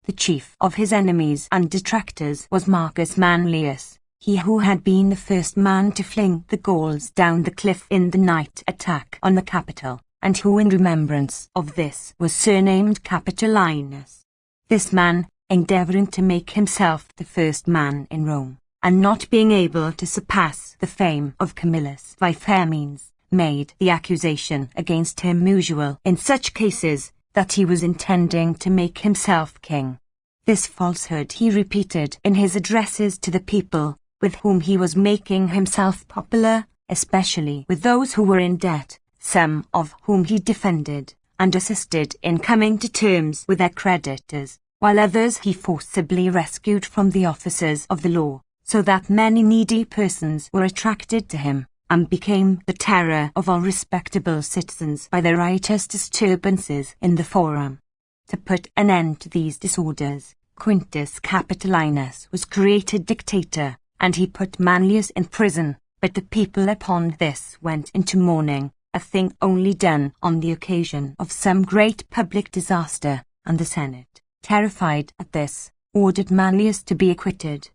The chief of his enemies and detractors was Marcus Manlius, he who had been the first man to fling the Gauls down the cliff in the night attack on the Capitol, and who in remembrance of this was surnamed Capitolinus. This man, endeavouring to make himself the first man in Rome, and not being able to surpass the fame of Camillus by fair means, made the accusation against him usual in such cases, that he was intending to make himself king. This falsehood he repeated in his addresses to the people, with whom he was making himself popular, especially with those who were in debt, some of whom he defended, and assisted in coming to terms with their creditors, while others he forcibly rescued from the officers of the law, so that many needy persons were attracted to him, and became the terror of all respectable citizens by their riotous disturbances in the Forum. To put an end to these disorders, Quintus Capitolinus was created dictator, and he put Manlius in prison, but the people upon this went into mourning, a thing only done on the occasion of some great public disaster, and the Senate, terrified at this, ordered Manlius to be acquitted.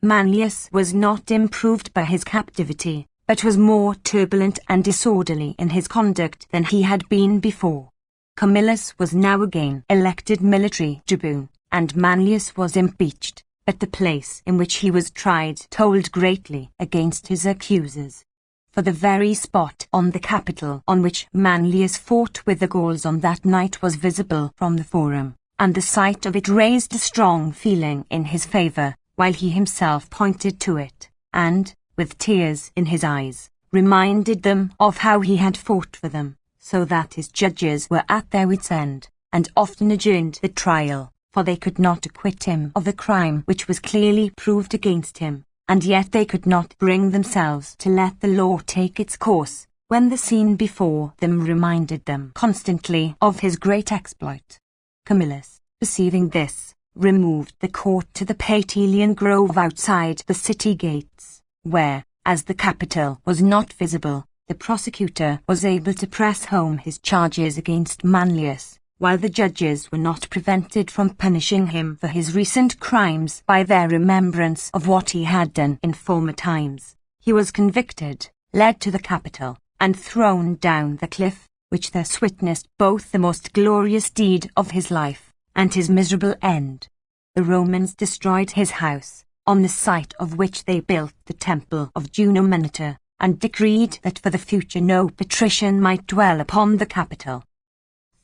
Manlius was not improved by his captivity, but was more turbulent and disorderly in his conduct than he had been before. Camillus was now again elected military tribune, and Manlius was impeached, but the place in which he was tried told greatly against his accusers. For the very spot on the Capitol on which Manlius fought with the Gauls on that night was visible from the Forum, and the sight of it raised a strong feeling in his favour, while he himself pointed to it, and, with tears in his eyes, reminded them of how he had fought for them, so that his judges were at their wits' end, and often adjourned the trial, for they could not acquit him of the crime which was clearly proved against him, and yet they could not bring themselves to let the law take its course, when the scene before them reminded them constantly of his great exploit. Camillus, perceiving this, removed the court to the Patelian grove outside the city gates, where, as the Capitol was not visible, the prosecutor was able to press home his charges against Manlius, while the judges were not prevented from punishing him for his recent crimes by their remembrance of what he had done in former times. He was convicted, led to the Capitol, and thrown down the cliff, which thus witnessed both the most glorious deed of his life and his miserable end. The Romans destroyed his house, on the site of which they built the temple of Juno Monitor, and decreed that for the future no patrician might dwell upon the Capitol.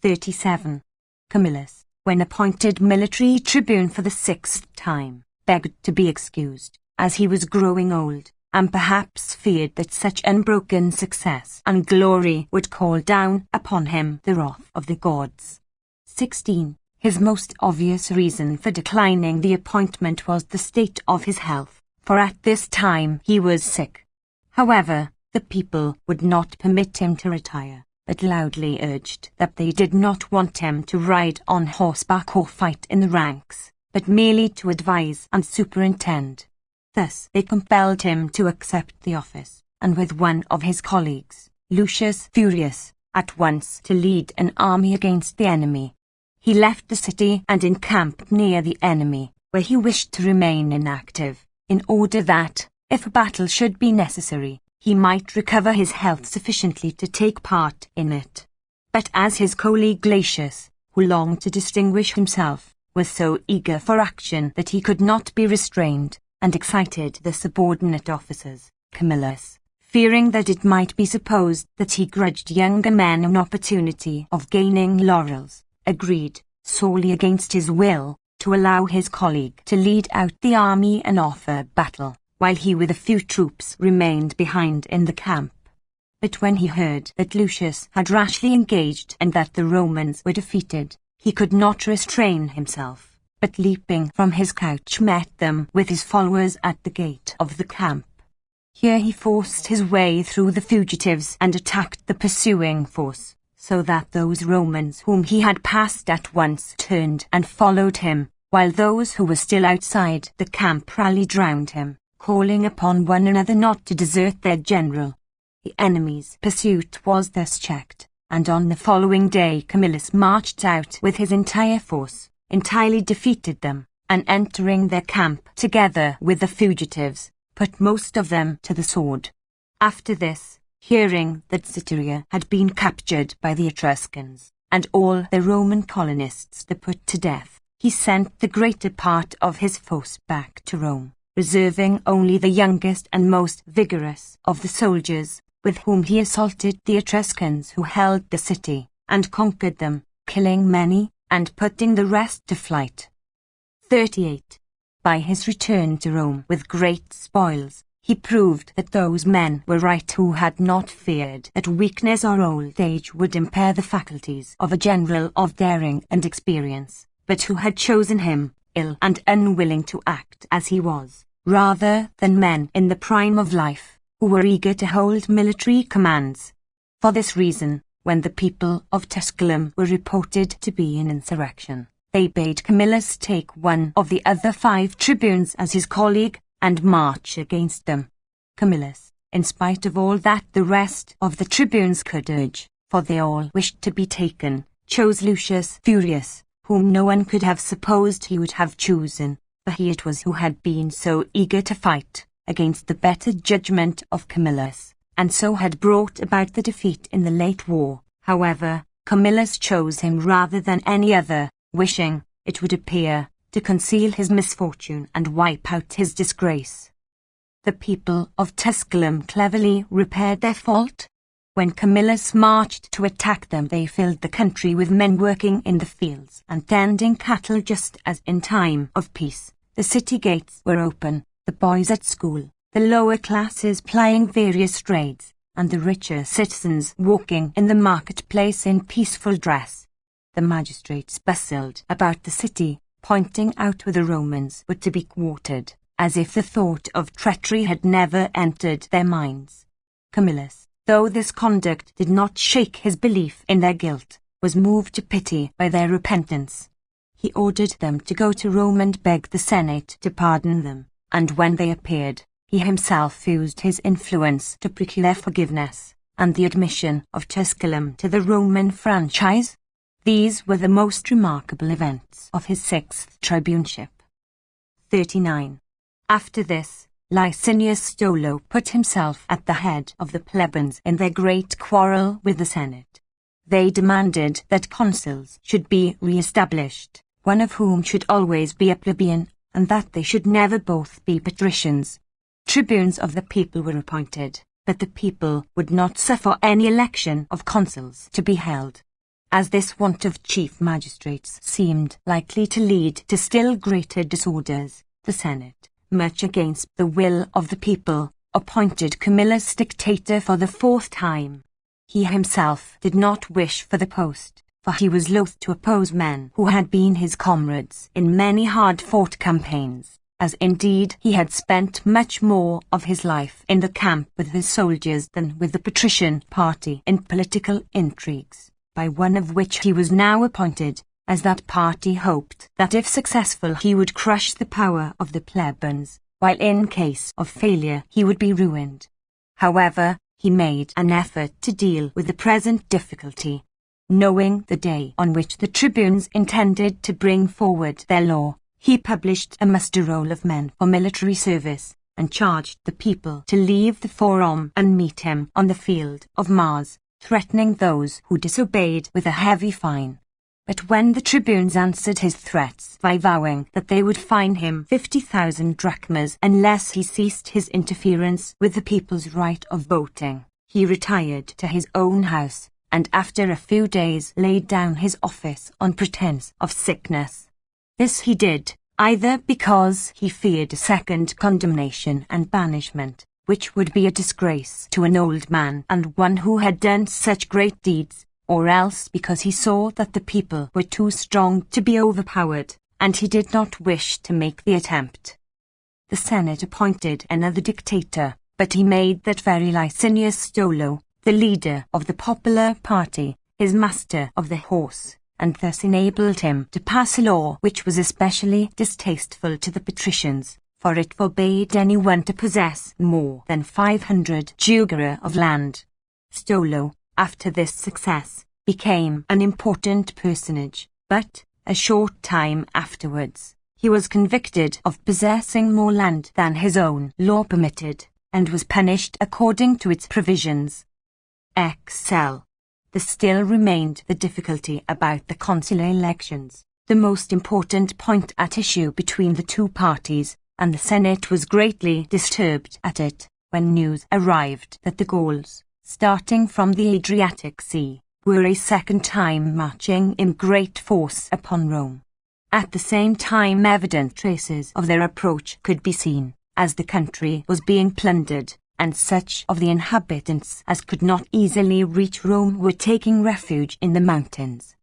37. Camillus, when appointed military tribune for the 6th time, begged to be excused, as he was growing old, and perhaps feared that such unbroken success and glory would call down upon him the wrath of the gods. 16. His most obvious reason for declining the appointment was the state of his health, for at this time he was sick. However, the people would not permit him to retire, but loudly urged that they did not want him to ride on horseback or fight in the ranks, but merely to advise and superintend. Thus they compelled him to accept the office, and with one of his colleagues, Lucius Furius, at once to lead an army against the enemy. He left the city and encamped near the enemy, where he wished to remain inactive, in order that, if a battle should be necessary, he might recover his health sufficiently to take part in it. But as his colleague Glacius, who longed to distinguish himself, was so eager for action that he could not be restrained, and excited the subordinate officers, Camillus, fearing that it might be supposed that he grudged younger men an opportunity of gaining laurels, agreed, sorely against his will, to allow his colleague to lead out the army and offer battle, while he with a few troops remained behind in the camp. But when he heard that Lucius had rashly engaged and that the Romans were defeated, he could not restrain himself, but leaping from his couch met them with his followers at the gate of the camp. Here he forced his way through the fugitives and attacked the pursuing force, so that those Romans whom he had passed at once turned and followed him, while those who were still outside the camp rallied round him, calling upon one another not to desert their general. The enemy's pursuit was thus checked, and on the following day Camillus marched out with his entire force, entirely defeated them, and entering their camp together with the fugitives, put most of them to the sword. After this, hearing that Cytherea had been captured by the Etruscans, and all the Roman colonists to put to death, he sent the greater part of his force back to Rome, reserving only the youngest and most vigorous of the soldiers, with whom he assaulted the Etruscans who held the city, and conquered them, killing many, and putting the rest to flight. 38. By his return to Rome with great spoils, he proved that those men were right who had not feared that weakness or old age would impair the faculties of a general of daring and experience, but who had chosen him, ill and unwilling to act as he was, rather than men in the prime of life, who were eager to hold military commands. For this reason, when the people of Tusculum were reported to be in insurrection, they bade Camillus take one of the other 5 tribunes as his colleague, and march against them. Camillus, in spite of all that the rest of the tribunes could urge, for they all wished to be taken, chose Lucius Furius, whom no one could have supposed he would have chosen, for he it was who had been so eager to fight against the better judgment of Camillus, and so had brought about the defeat in the late war. However, Camillus chose him rather than any other, wishing, it would appear, to conceal his misfortune and wipe out his disgrace. The people of Tusculum cleverly repaired their fault. When Camillus marched to attack them, they filled the country with men working in the fields and tending cattle, just as in time of peace. The city gates were open, the boys at school, the lower classes plying various trades, and the richer citizens walking in the marketplace in peaceful dress. The magistrates bustled about the city, pointing out where the Romans were to be quartered, as if the thought of treachery had never entered their minds. Camillus, though this conduct did not shake his belief in their guilt, was moved to pity by their repentance. He ordered them to go to Rome and beg the Senate to pardon them, and when they appeared, he himself used his influence to procure their forgiveness, and the admission of Tusculum to the Roman franchise. These were the most remarkable events of his 6th tribuneship. 39. After this, Licinius Stolo put himself at the head of the plebeians in their great quarrel with the Senate. They demanded that consuls should be re-established, one of whom should always be a plebeian, and that they should never both be patricians. Tribunes of the people were appointed, but the people would not suffer any election of consuls to be held. As this want of chief magistrates seemed likely to lead to still greater disorders, the Senate, much against the will of the people, appointed Camillus dictator for the 4th time. He himself did not wish for the post, for he was loath to oppose men who had been his comrades in many hard-fought campaigns, as indeed he had spent much more of his life in the camp with his soldiers than with the patrician party in political intrigues, by one of which he was now appointed, as that party hoped that if successful he would crush the power of the plebeians, while in case of failure he would be ruined. However, he made an effort to deal with the present difficulty. Knowing the day on which the tribunes intended to bring forward their law, he published a muster roll of men for military service, and charged the people to leave the forum and meet him on the field of Mars, threatening those who disobeyed with a heavy fine. But when the tribunes answered his threats by vowing that they would fine him 50,000 drachmas unless he ceased his interference with the people's right of voting, he retired to his own house, and after a few days laid down his office on pretence of sickness. This he did, either because he feared a second condemnation and banishment, which would be a disgrace to an old man and one who had done such great deeds, or else because he saw that the people were too strong to be overpowered, and he did not wish to make the attempt. The Senate appointed another dictator, but he made that very Licinius Stolo, the leader of the popular party, his master of the horse, and thus enabled him to pass a law which was especially distasteful to the patricians, for it forbade anyone to possess more than 500 jugera of land. Stolo, after this success, became an important personage, but, a short time afterwards, He was convicted of possessing more land than his own law permitted, and was punished according to its provisions. XL. There still remained the difficulty about the consular elections, the most important point at issue between the two parties, and the Senate was greatly disturbed at it when news arrived that the Gauls, starting from the Adriatic Sea, were a second time marching in great force upon Rome. At the same time evident traces of their approach could be seen, as the country was being plundered, and such of the inhabitants as could not easily reach Rome were taking refuge in the mountains.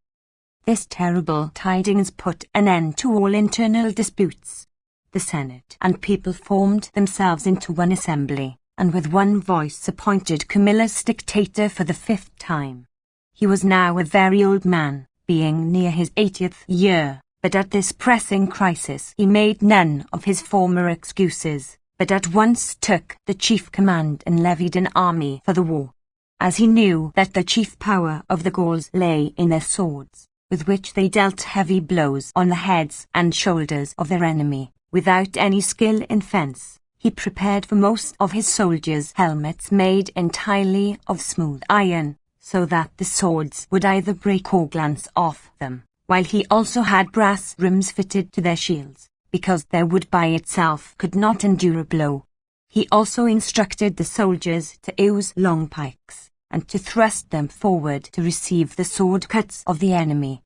This terrible tidings put an end to all internal disputes. The Senate and people formed themselves into one assembly, and with one voice appointed Camillus dictator for the 5th time. He was now a very old man, being near his 80th year, but at this pressing crisis he made none of his former excuses, but at once took the chief command and levied an army for the war. As he knew that the chief power of the Gauls lay in their swords, with which they dealt heavy blows on the heads and shoulders of their enemy, without any skill in fence, he prepared for most of his soldiers helmets made entirely of smooth iron, so that the swords would either break or glance off them, while he also had brass rims fitted to their shields, because their wood by itself could not endure a blow. He also instructed the soldiers to use long pikes, and to thrust them forward to receive the sword cuts of the enemy.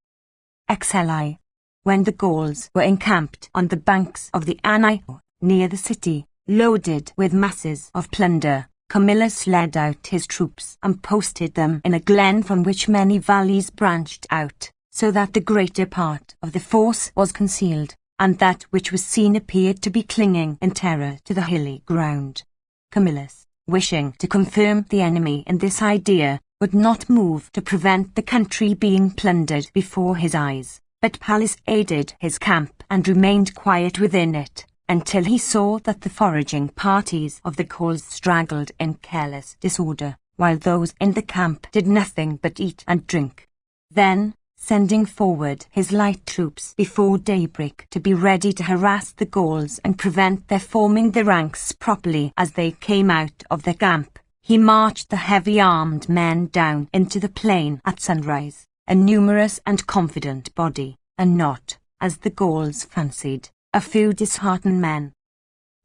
XLI. When the Gauls were encamped on the banks of the Anio, near the city, loaded with masses of plunder, Camillus led out his troops and posted them in a glen from which many valleys branched out, so that the greater part of the force was concealed, and that which was seen appeared to be clinging in terror to the hilly ground. Camillus, wishing to confirm the enemy in this idea, would not move to prevent the country being plundered before his eyes, but Pallas aided his camp and remained quiet within it, until he saw that the foraging parties of the Gauls straggled in careless disorder, while those in the camp did nothing but eat and drink. Then, sending forward his light troops before daybreak to be ready to harass the Gauls and prevent their forming the ranks properly as they came out of their camp, he marched the heavy-armed men down into the plain at sunrise, a numerous and confident body, and not, as the Gauls fancied, a few disheartened men.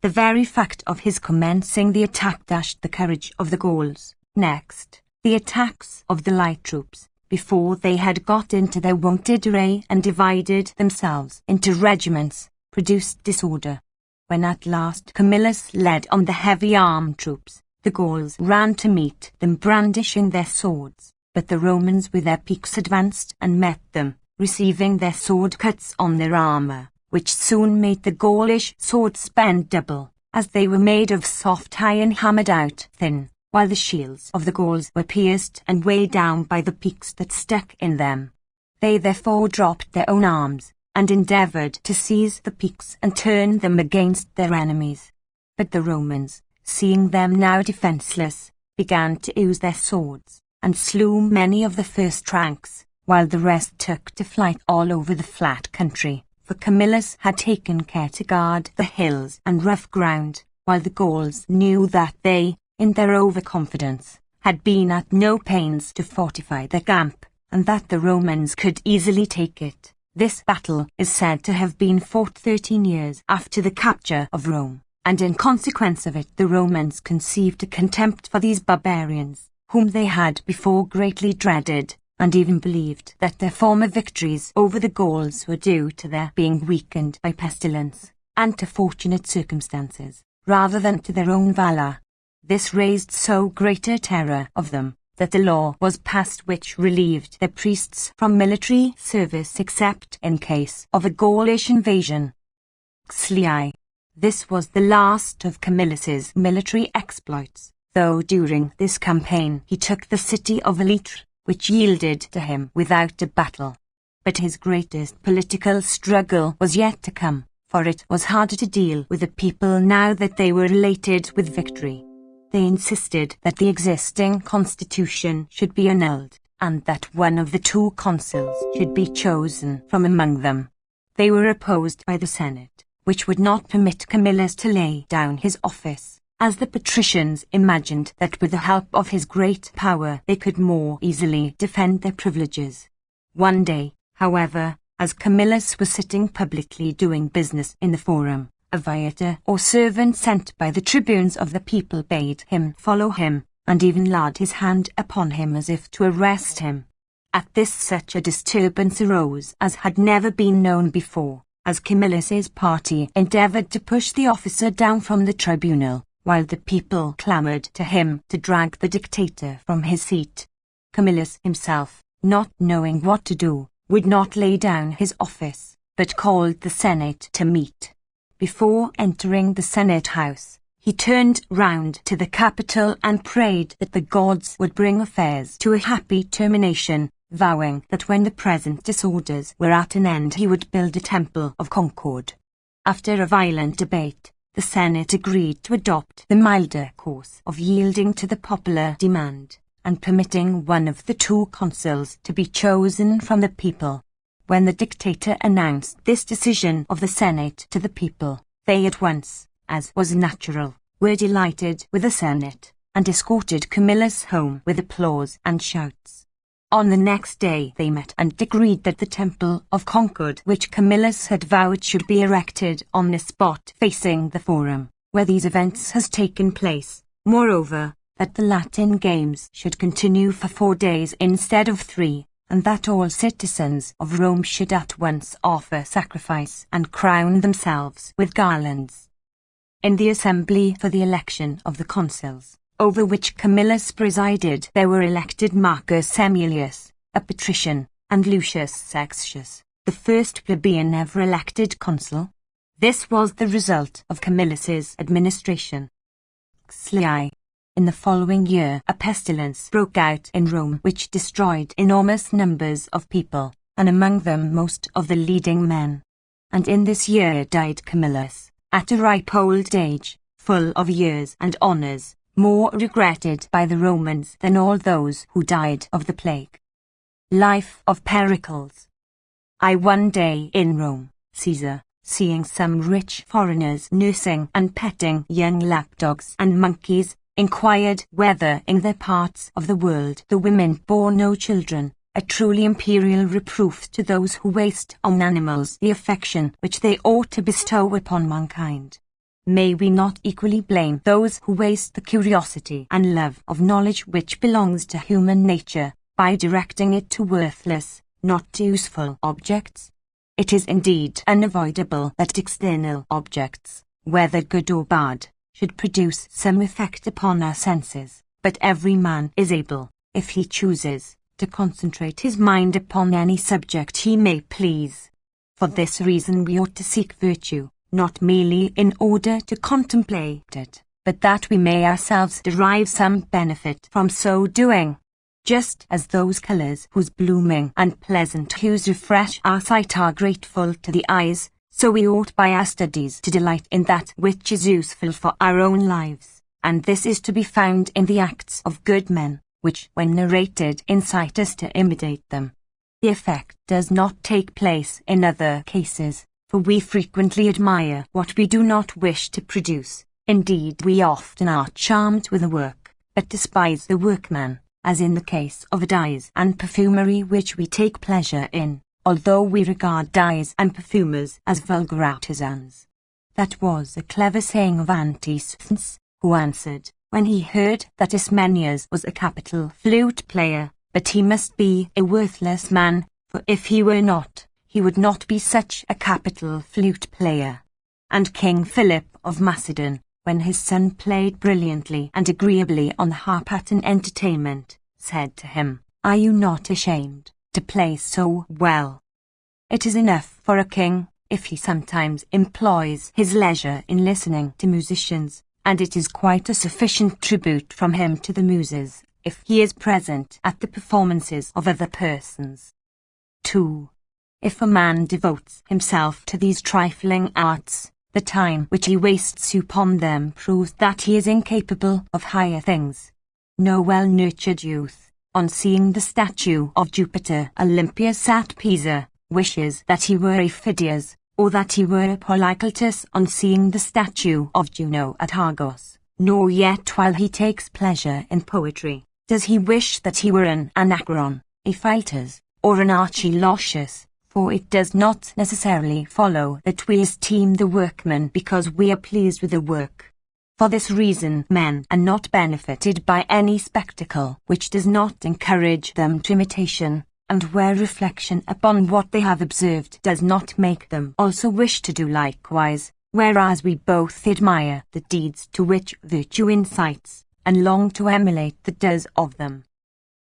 The very fact of his commencing the attack dashed the courage of the Gauls. Next, the attacks of the light troops, before they had got into their wonted array and divided themselves into regiments, produced disorder. When at last Camillus led on the heavy-armed troops, the Gauls ran to meet them brandishing their swords, but the Romans with their pikes advanced and met them, receiving their sword cuts on their armour, which soon made the Gaulish swords bend double, as they were made of soft iron hammered out thin, while the shields of the Gauls were pierced and weighed down by the pikes that stuck in them. They therefore dropped their own arms, and endeavoured to seize the pikes and turn them against their enemies. But the Romans, seeing them now defenceless, began to use their swords, and slew many of the first ranks, while the rest took to flight all over the flat country, for Camillus had taken care to guard the hills and rough ground, while the Gauls knew that they, in their overconfidence, had been at no pains to fortify their camp, and that the Romans could easily take it. This battle is said to have been fought 13 years after the capture of Rome, and in consequence of it the Romans conceived a contempt for these barbarians, whom they had before greatly dreaded, and even believed that their former victories over the Gauls were due to their being weakened by pestilence, and to fortunate circumstances, rather than to their own valour. This raised so great a terror of them, that a law was passed which relieved their priests from military service except in case of a Gaulish invasion. XLI. This was the last of Camillus's military exploits, though during this campaign he took the city of Elytra, which yielded to him without a battle. But his greatest political struggle was yet to come, for it was harder to deal with the people now that they were elated with victory. They insisted that the existing constitution should be annulled, and that one of the 2 consuls should be chosen from among them. They were opposed by the Senate, which would not permit Camillus to lay down his office, as the patricians imagined that with the help of his great power they could more easily defend their privileges. One day, however, as Camillus was sitting publicly doing business in the forum, a viator or servant sent by the tribunes of the people bade him follow him, and even laid his hand upon him as if to arrest him. At this such a disturbance arose as had never been known before, as Camillus's party endeavoured to push the officer down from the tribunal, while the people clamoured to him to drag the dictator from his seat. Camillus himself, not knowing what to do, would not lay down his office, but called the Senate to meet. Before entering the Senate house, he turned round to the Capitol and prayed that the gods would bring affairs to a happy termination, vowing that when the present disorders were at an end he would build a temple of concord. After a violent debate, the Senate agreed to adopt the milder course of yielding to the popular demand, and permitting one of the two consuls to be chosen from the people. When the dictator announced this decision of the Senate to the people, they at once, as was natural, were delighted with the Senate, and escorted Camillus home with applause and shouts. On the next day they met and decreed that the temple of Concord which Camillus had vowed should be erected on the spot facing the forum, where these events has taken place. Moreover, that the Latin games should continue for 4 days instead of 3, and that all citizens of Rome should at once offer sacrifice and crown themselves with garlands. In the assembly for the election of the consuls, over which Camillus presided, there were elected Marcus Aemilius, a patrician, and Lucius Sextius, the first plebeian ever elected consul. This was the result of Camillus's administration. In the following year, a pestilence broke out in Rome which destroyed enormous numbers of people, and among them most of the leading men. And in this year died Camillus, at a ripe old age, full of years and honours, more regretted by the Romans than all those who died of the plague. Life of Pericles. One day in Rome, Caesar, seeing some rich foreigners nursing and petting young lapdogs and monkeys, inquired whether in their parts of the world the women bore no children, a truly imperial reproof to those who waste on animals the affection which they ought to bestow upon mankind. May we not equally blame those who waste the curiosity and love of knowledge which belongs to human nature, by directing it to worthless, not useful objects? It is indeed unavoidable that external objects, whether good or bad, should produce some effect upon our senses, but every man is able, if he chooses, to concentrate his mind upon any subject he may please. For this reason we ought to seek virtue, not merely in order to contemplate it, but that we may ourselves derive some benefit from so doing. Just as those colours whose blooming and pleasant hues refresh our sight are grateful to the eyes, so we ought by our studies to delight in that which is useful for our own lives, and this is to be found in the acts of good men, which, when narrated, incite us to imitate them. The effect does not take place in other cases, for we frequently admire what we do not wish to produce. Indeed, we often are charmed with a work, but despise the workman, as in the case of dyes and perfumery which we take pleasure in, although we regard dyes and perfumers as vulgar artisans. That was a clever saying of Antisthenes, who answered, when he heard that Ismenias was a capital flute player, but he must be a worthless man, for if he were not, he would not be such a capital flute player. And King Philip of Macedon, when his son played brilliantly and agreeably on the harp at an entertainment, said to him, "Are you not ashamed to play so well?" It is enough for a king, if he sometimes employs his leisure in listening to musicians, and it is quite a sufficient tribute from him to the muses, if he is present at the performances of other persons. 2. If a man devotes himself to these trifling arts, the time which he wastes upon them proves that he is incapable of higher things. No well-nurtured youth, on seeing the statue of Jupiter Olympius at Pisa, wishes that he were a Phidias, or that he were a Polycletus on seeing the statue of Juno at Argos, nor yet while he takes pleasure in poetry, does he wish that he were an Anacreon, a Philtas, or an Archilochus, for it does not necessarily follow that we esteem the workman because we are pleased with the work. For this reason men are not benefited by any spectacle which does not encourage them to imitation, and where reflection upon what they have observed does not make them also wish to do likewise, whereas we both admire the deeds to which virtue incites, and long to emulate the doers of them.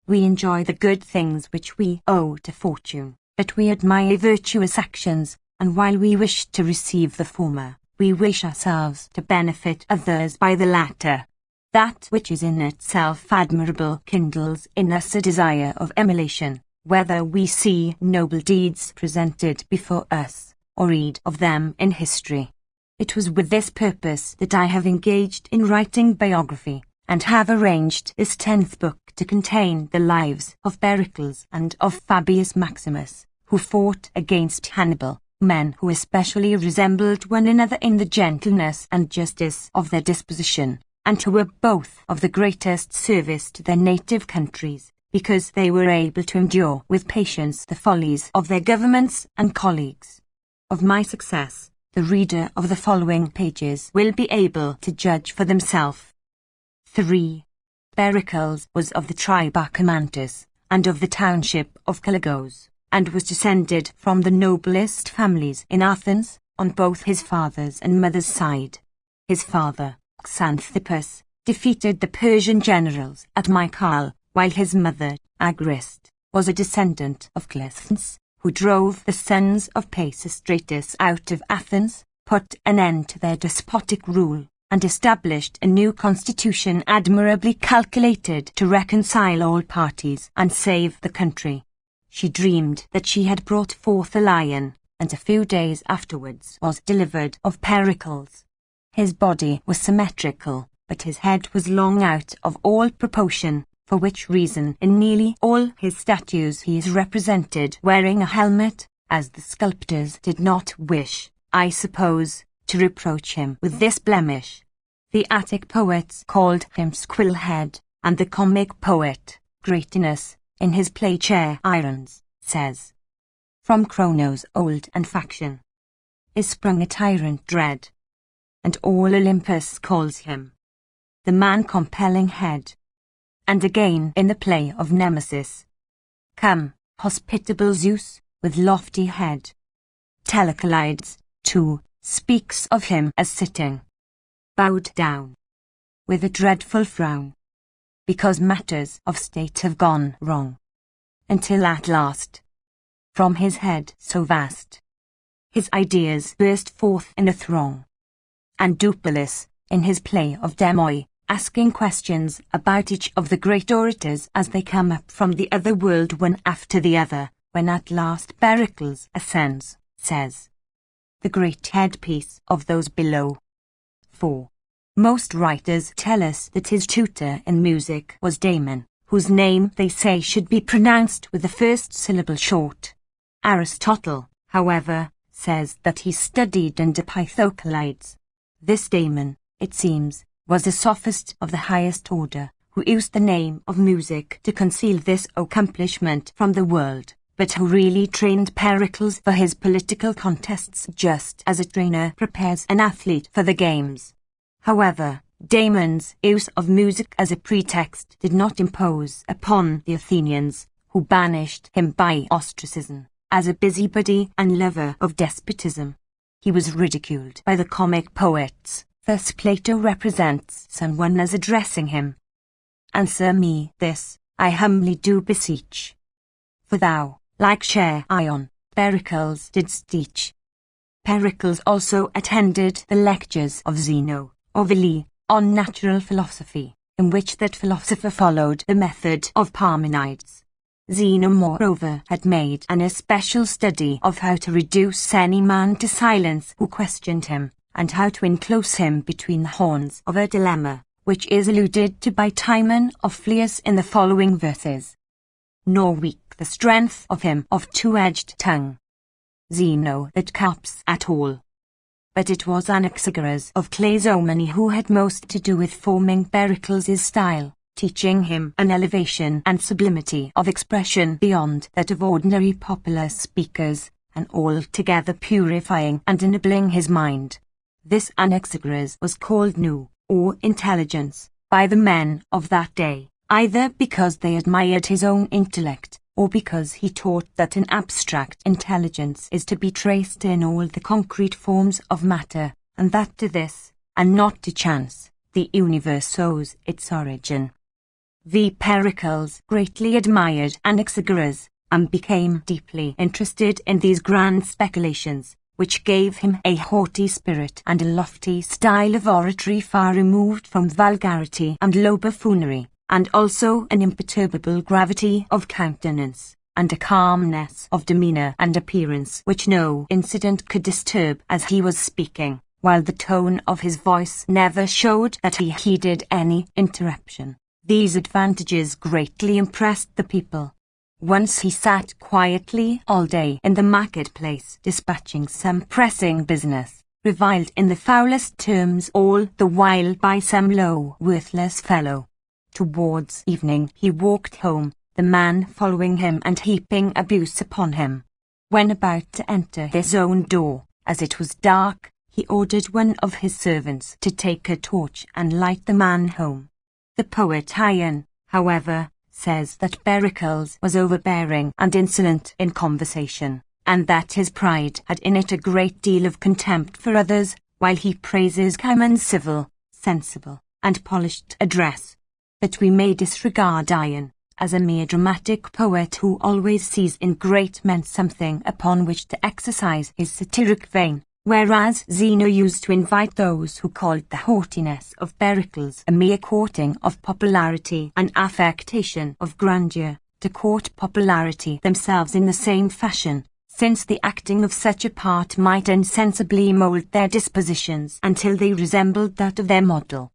We enjoy the good things which we owe to fortune, but we admire virtuous actions, and while we wish to receive the former, we wish ourselves to benefit others by the latter. That which is in itself admirable kindles in us a desire of emulation, whether we see noble deeds presented before us, or read of them in history. It was with this purpose that I have engaged in writing biography, and have arranged this 10th book to contain the lives of Pericles and of Fabius Maximus, who fought against Hannibal, men who especially resembled one another in the gentleness and justice of their disposition, and who were both of the greatest service to their native countries, because they were able to endure with patience the follies of their governments and colleagues. Of my success, the reader of the following pages will be able to judge for themselves. 3. Pericles was of the tribe Acamantus, and of the township of Calagos, and was descended from the noblest families in Athens, on both his father's and mother's side. His father, Xanthippus, defeated the Persian generals at Mycale, while his mother, Agrist, was a descendant of Cleisthenes, who drove the sons of Pisistratus out of Athens, put an end to their despotic rule, and established a new constitution admirably calculated to reconcile all parties and save the country. She dreamed that she had brought forth a lion, and a few days afterwards was delivered of Pericles. His body was symmetrical, but his head was long out of all proportion, for which reason in nearly all his statues he is represented wearing a helmet, as the sculptors did not wish, I suppose, to reproach him with this blemish. The Attic poets called him Squillhead, and the comic poet, Greatinus, in his play Chair Irons, says, "From Cronos old and faction is sprung a tyrant dread, and all Olympus calls him the man-compelling head." And again in the play of Nemesis, "Come, hospitable Zeus, with lofty head." Telecylides, too, speaks of him as sitting bowed down, with a dreadful frown, because matters of state have gone wrong, until at last, from his head so vast, his ideas burst forth in a throng. And Dupalis, in his play of Demoi, asking questions about each of the great orators as they come up from the other world one after the other, when at last Pericles ascends, says, "The great headpiece of those below." 4. Most writers tell us that his tutor in music was Damon, whose name they say should be pronounced with the first syllable short. Aristotle, however, says that he studied under Pythocylides. This Damon, it seems, was a sophist of the highest order, who used the name of music to conceal this accomplishment from the world, but who really trained Pericles for his political contests just as a trainer prepares an athlete for the games. However, Damon's use of music as a pretext did not impose upon the Athenians, who banished him by ostracism, as a busybody and lover of despotism. He was ridiculed by the comic poets. Thus Plato represents someone as addressing him. "Answer me this, I humbly do beseech. For thou, like Chair Ion, Pericles didst teach." Pericles also attended the lectures of Zeno, of Ely, on natural philosophy, in which that philosopher followed the method of Parmenides. Zeno moreover had made an especial study of how to reduce any man to silence who questioned him, and how to enclose him between the horns of a dilemma, which is alluded to by Timon of Phlius in the following verses. "Nor weak the strength of him of two-edged tongue, Zeno that counts at all. But it was Anaxagoras of Clazomenae who had most to do with forming Pericles' style, teaching him an elevation and sublimity of expression beyond that of ordinary popular speakers, and altogether purifying and ennobling his mind. This Anaxagoras was called nous, or intelligence, by the men of that day, either because they admired his own intellect, or because he taught that an abstract intelligence is to be traced in all the concrete forms of matter, and that to this, and not to chance, the universe owes its origin. V. Pericles greatly admired Anaxagoras, and became deeply interested in these grand speculations, which gave him a haughty spirit and a lofty style of oratory far removed from vulgarity and low buffoonery, and also an imperturbable gravity of countenance, and a calmness of demeanour and appearance which no incident could disturb as he was speaking, while the tone of his voice never showed that he heeded any interruption. These advantages greatly impressed the people. Once he sat quietly all day in the market-place, dispatching some pressing business, reviled in the foulest terms all the while by some low, worthless fellow. Towards evening he walked home, the man following him and heaping abuse upon him. When about to enter his own door, as it was dark, he ordered one of his servants to take a torch and light the man home. The poet Hyen, however, says that Pericles was overbearing and insolent in conversation, and that his pride had in it a great deal of contempt for others, while he praises Hymen's civil, sensible, and polished address. But we may disregard Hyen, as a mere dramatic poet who always sees in great men something upon which to exercise his satiric vein, whereas Zeno used to invite those who called the haughtiness of Pericles a mere courting of popularity and affectation of grandeur, to court popularity themselves in the same fashion, since the acting of such a part might insensibly mould their dispositions until they resembled that of their model.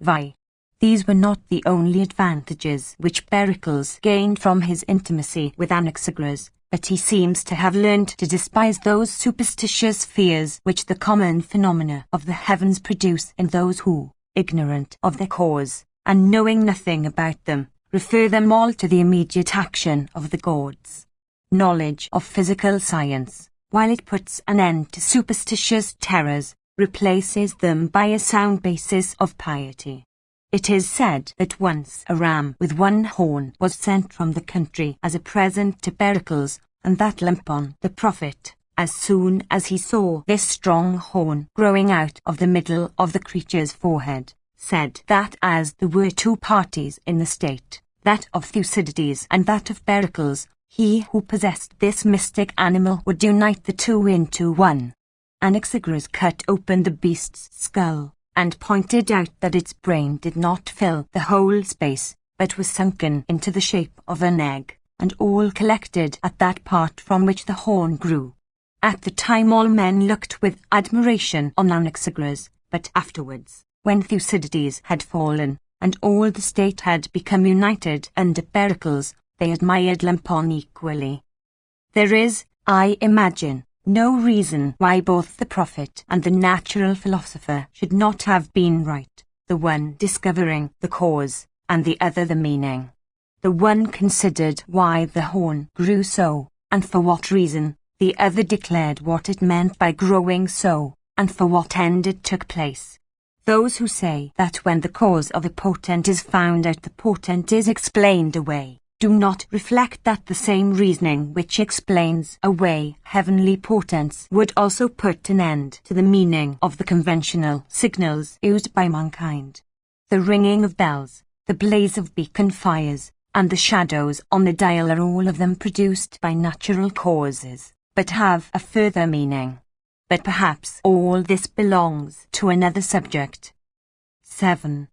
Vi. These were not the only advantages which Pericles gained from his intimacy with Anaxagoras, but he seems to have learned to despise those superstitious fears which the common phenomena of the heavens produce in those who, ignorant of their cause, and knowing nothing about them, refer them all to the immediate action of the gods. Knowledge of physical science, while it puts an end to superstitious terrors, replaces them by a sound basis of piety. It is said that once a ram with one horn was sent from the country as a present to Pericles, and that Lampon, the prophet, as soon as he saw this strong horn growing out of the middle of the creature's forehead, said that as there were two parties in the state, that of Thucydides and that of Pericles, he who possessed this mystic animal would unite the two into one. Anaxagoras cut open the beast's skull, and pointed out that its brain did not fill the whole space, but was sunken into the shape of an egg, and all collected at that part from which the horn grew. At the time all men looked with admiration on Anaxagoras, but afterwards, when Thucydides had fallen, and all the state had become united under Pericles, they admired Lampon equally. There is, I imagine, no reason why both the prophet and the natural philosopher should not have been right, the one discovering the cause, and the other the meaning. The one considered why the horn grew so, and for what reason, the other declared what it meant by growing so, and for what end it took place. Those who say that when the cause of a portent is found out the portent is explained away, do not reflect that the same reasoning which explains away heavenly portents would also put an end to the meaning of the conventional signals used by mankind. The ringing of bells, the blaze of beacon fires, and the shadows on the dial are all of them produced by natural causes, but have a further meaning. But perhaps all this belongs to another subject. 7.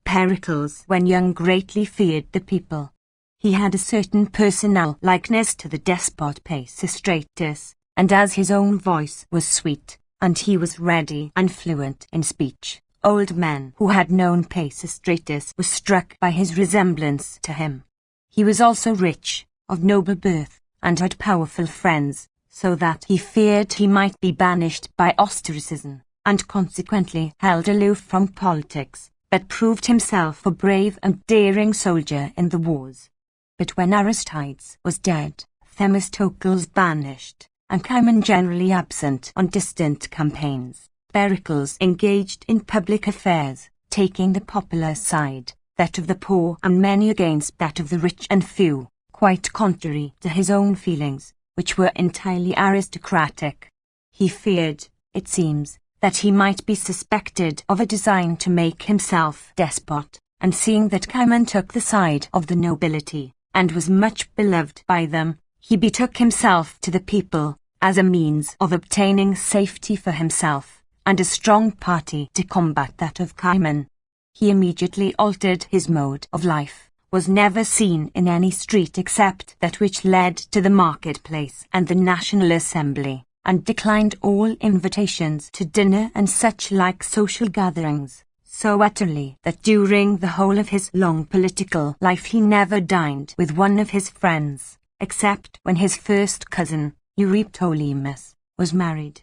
Pericles, when young, greatly feared the people. He had a certain personal likeness to the despot Pisistratus, and as his own voice was sweet, and he was ready and fluent in speech, old men who had known Pisistratus were struck by his resemblance to him. He was also rich, of noble birth, and had powerful friends, so that he feared he might be banished by ostracism, and consequently held aloof from politics, but proved himself a brave and daring soldier in the wars. But when Aristides was dead, Themistocles banished, and Cimon generally absent on distant campaigns, Pericles engaged in public affairs, taking the popular side, that of the poor and many against that of the rich and few, quite contrary to his own feelings, which were entirely aristocratic. He feared, it seems, that he might be suspected of a design to make himself despot, and seeing that Cimon took the side of the nobility, and was much beloved by them, he betook himself to the people, as a means of obtaining safety for himself, and a strong party to combat that of Cimon. He immediately altered his mode of life, was never seen in any street except that which led to the marketplace and the National Assembly, and declined all invitations to dinner and such like social gatherings, so utterly that during the whole of his long political life he never dined with one of his friends, except when his first cousin, Euryptolemus, was married.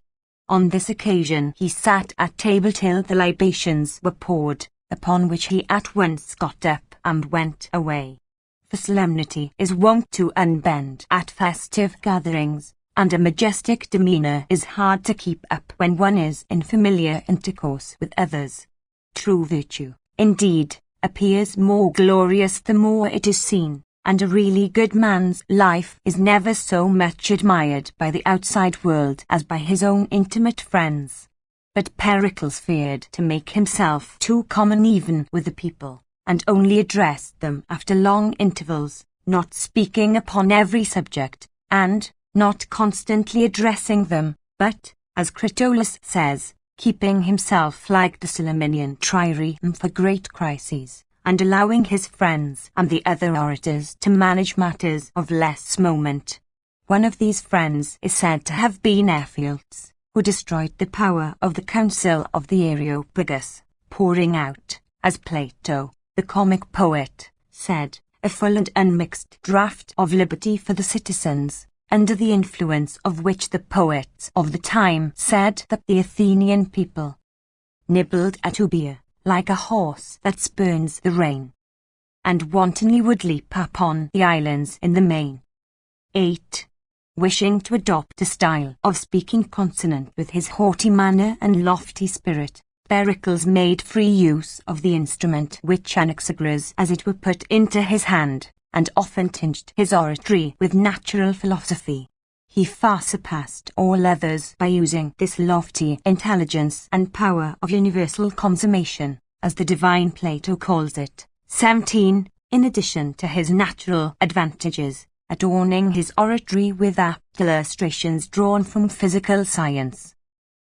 On this occasion he sat at table till the libations were poured, upon which he at once got up and went away. For solemnity is wont to unbend at festive gatherings, and a majestic demeanour is hard to keep up when one is in familiar intercourse with others. True virtue, indeed, appears more glorious the more it is seen, and a really good man's life is never so much admired by the outside world as by his own intimate friends. But Pericles feared to make himself too common even with the people, and only addressed them after long intervals, not speaking upon every subject, and not constantly addressing them, but, as Critolus says, keeping himself like the Salaminian trireme for great crises, and allowing his friends and the other orators to manage matters of less moment. One of these friends is said to have been Ephialtes, who destroyed the power of the council of the Areopagus, pouring out, as Plato, the comic poet, said, a full and unmixed draught of liberty for the citizens, under the influence of which the poets of the time said that the Athenian people nibbled at Eubea, like a horse that spurns the rein, and wantonly would leap upon the islands in the main. 8. Wishing to adopt a style of speaking consonant with his haughty manner and lofty spirit, Pericles made free use of the instrument which Anaxagoras as it were put into his hand, and often tinged his oratory with natural philosophy. He far surpassed all others by using this lofty intelligence and power of universal consummation, as the divine Plato calls it. 17. In addition to his natural advantages, adorning his oratory with apt illustrations drawn from physical science.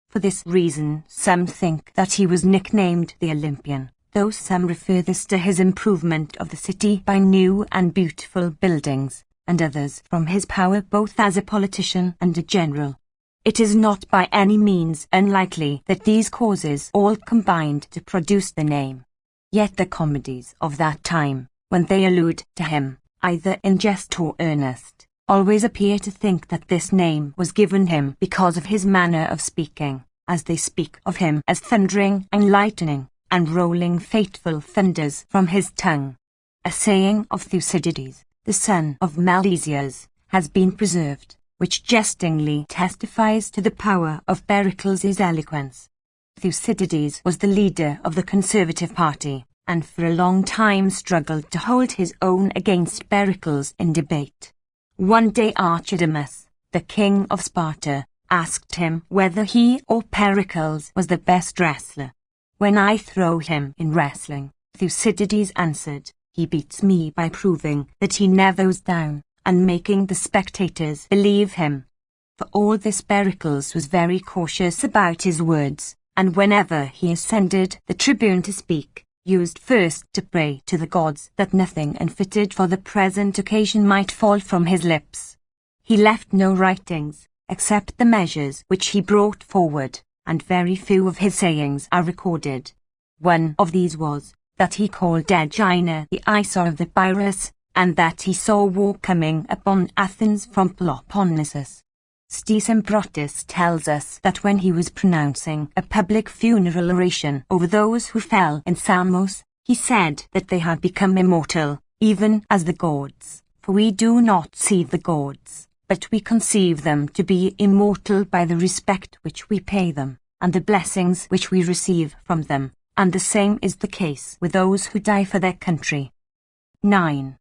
For this reason some think that he was nicknamed the Olympian, though some refer this to his improvement of the city by new and beautiful buildings, and others from his power both as a politician and a general. It is not by any means unlikely that these causes all combined to produce the name. Yet the comedies of that time, when they allude to him, either in jest or earnest, always appear to think that this name was given him because of his manner of speaking, as they speak of him as thundering and lightning, and rolling fateful thunders from his tongue. A saying of Thucydides, the son of Milesius, has been preserved, which jestingly testifies to the power of Pericles' eloquence. Thucydides was the leader of the conservative party, and for a long time struggled to hold his own against Pericles in debate. One day Archidamus, the king of Sparta, asked him whether he or Pericles was the best wrestler. "When I throw him in wrestling," Thucydides answered, "he beats me by proving that he never goes down, and making the spectators believe him." For all this Pericles was very cautious about his words, and whenever he ascended the tribune to speak, used first to pray to the gods that nothing unfitted for the present occasion might fall from his lips. He left no writings, except the measures which he brought forward, and very few of his sayings are recorded. One of these was, that he called Aegina the Isar of the Pyrrhus, and that he saw war coming upon Athens from Peloponnesus. Brotus tells us that when he was pronouncing a public funeral oration over those who fell in Samos, he said that they had become immortal, even as the gods. For we do not see the gods, but we conceive them to be immortal by the respect which we pay them, and the blessings which we receive from them, and the same is the case with those who die for their country. 9.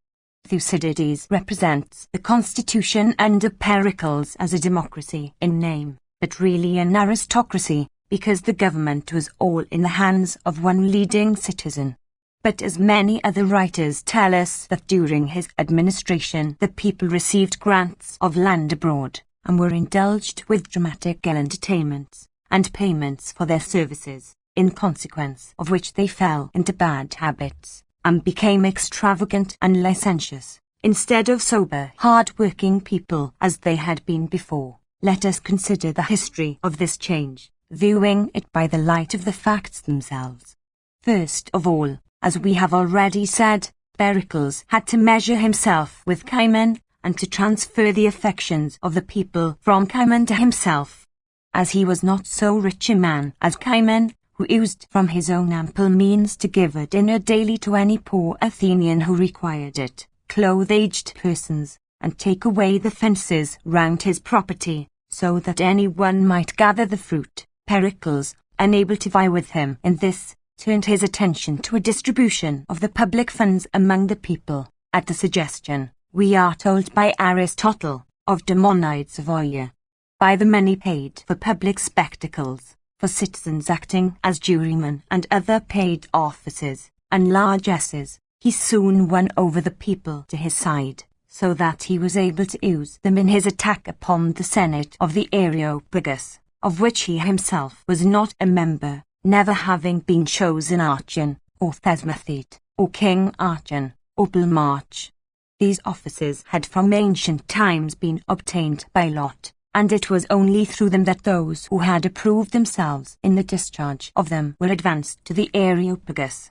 Thucydides represents the constitution under Pericles as a democracy in name, but really an aristocracy, because the government was all in the hands of one leading citizen. But as many other writers tell us that during his administration the people received grants of land abroad, and were indulged with dramatic entertainments, and payments for their services, in consequence of which they fell into bad habits, and became extravagant and licentious, instead of sober, hard-working people as they had been before. Let us consider the history of this change, viewing it by the light of the facts themselves. First of all, as we have already said, Pericles had to measure himself with Cimon, and to transfer the affections of the people from Cimon to himself. As he was not so rich a man as Cimon, who used from his own ample means to give a dinner daily to any poor Athenian who required it, clothe aged persons, and take away the fences round his property, so that any one might gather the fruit, Pericles, unable to vie with him in this, turned his attention to a distribution of the public funds among the people, at the suggestion, we are told by Aristotle, of Demonides of Oia, by the money paid for public spectacles, for citizens acting as jurymen and other paid offices, and largesses, he soon won over the people to his side, so that he was able to use them in his attack upon the Senate of the Areopagus, of which he himself was not a member, never having been chosen Archon, or Thesmothete, or King Archon, or Plutarch. These offices had from ancient times been obtained by lot, and it was only through them that those who had approved themselves in the discharge of them were advanced to the Areopagus.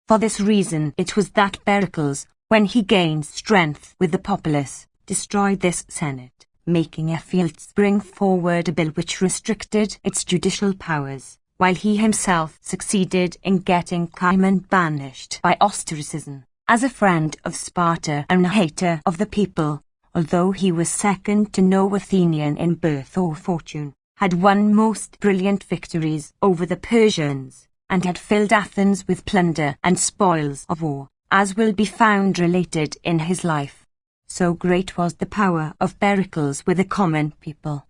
For this reason it was that Pericles, when he gained strength with the populace, destroyed this senate, making Ephialtes bring forward a bill which restricted its judicial powers, while he himself succeeded in getting Cimon banished by ostracism, as a friend of Sparta and a hater of the people, although he was second to no Athenian in birth or fortune, had won most brilliant victories over the Persians, and had filled Athens with plunder and spoils of war, as will be found related in his life. So great was the power of Pericles with the common people.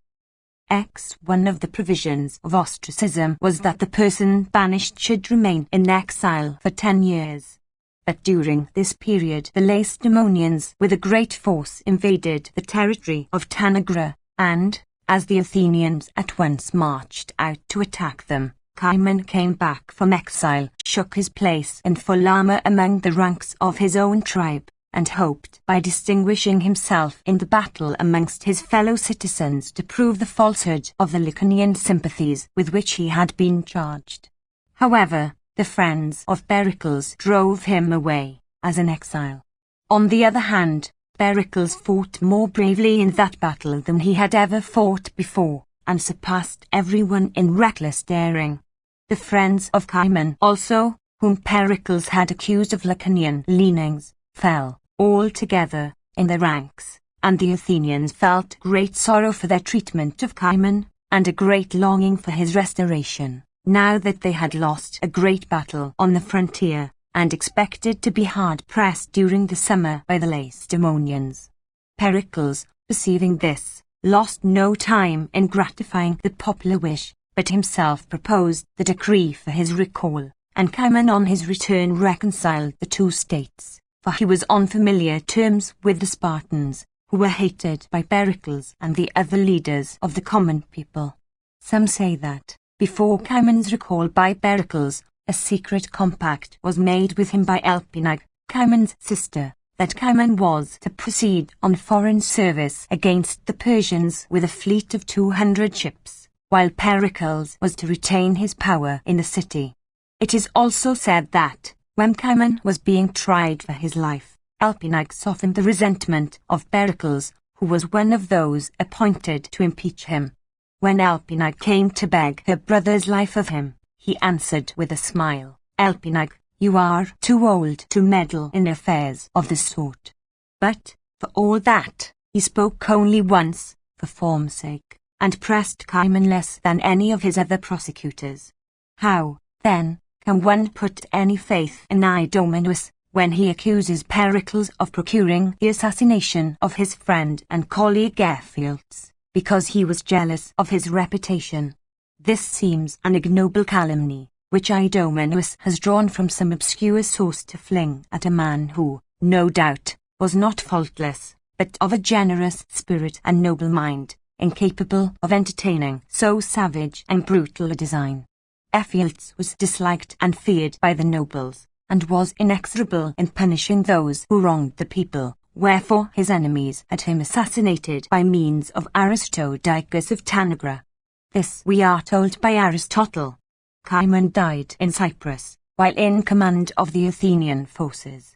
One of the provisions of ostracism was that the person banished should remain in exile for 10 years. But during this period the Lacedaemonians with a great force invaded the territory of Tanagra, and, as the Athenians at once marched out to attack them, Cimon came back from exile, shook his place in full armour among the ranks of his own tribe, and hoped by distinguishing himself in the battle amongst his fellow citizens to prove the falsehood of the Lycaonian sympathies with which he had been charged. However, the friends of Pericles drove him away, as an exile. On the other hand, Pericles fought more bravely in that battle than he had ever fought before, and surpassed everyone in reckless daring. The friends of Cimon also, whom Pericles had accused of Lycaonian leanings, fell, all together, in the ranks, and the Athenians felt great sorrow for their treatment of Cimon, and a great longing for his restoration, now that they had lost a great battle on the frontier, and expected to be hard-pressed during the summer by the Lacedaemonians. Pericles, perceiving this, lost no time in gratifying the popular wish, but himself proposed the decree for his recall, and Cimon on his return reconciled the two states, for he was on familiar terms with the Spartans, who were hated by Pericles and the other leaders of the common people. Some say that, before Cimon's recall by Pericles, a secret compact was made with him by Elpinag, Cimon's sister, that Cimon was to proceed on foreign service against the Persians with a fleet of 200 ships, while Pericles was to retain his power in the city. It is also said that, when Cimon was being tried for his life, Elpinag softened the resentment of Pericles who was one of those appointed to impeach him. When Elpenag came to beg her brother's life of him, he answered with a smile, "Elpenag, you are too old to meddle in affairs of this sort." But, for all that, he spoke only once, for form's sake, and pressed Cimon less than any of his other prosecutors. How, then, can one put any faith in Idomeneus, when he accuses Pericles of procuring the assassination of his friend and colleague Ephialtes, because he was jealous of his reputation? This seems an ignoble calumny, which Idomeneus has drawn from some obscure source to fling at a man who, no doubt, was not faultless, but of a generous spirit and noble mind, incapable of entertaining so savage and brutal a design. Ephialtes was disliked and feared by the nobles, and was inexorable in punishing those who wronged the people, wherefore his enemies had him assassinated by means of Aristodicus of Tanagra. This we are told by Aristotle. Cimon died in Cyprus, while in command of the Athenian forces.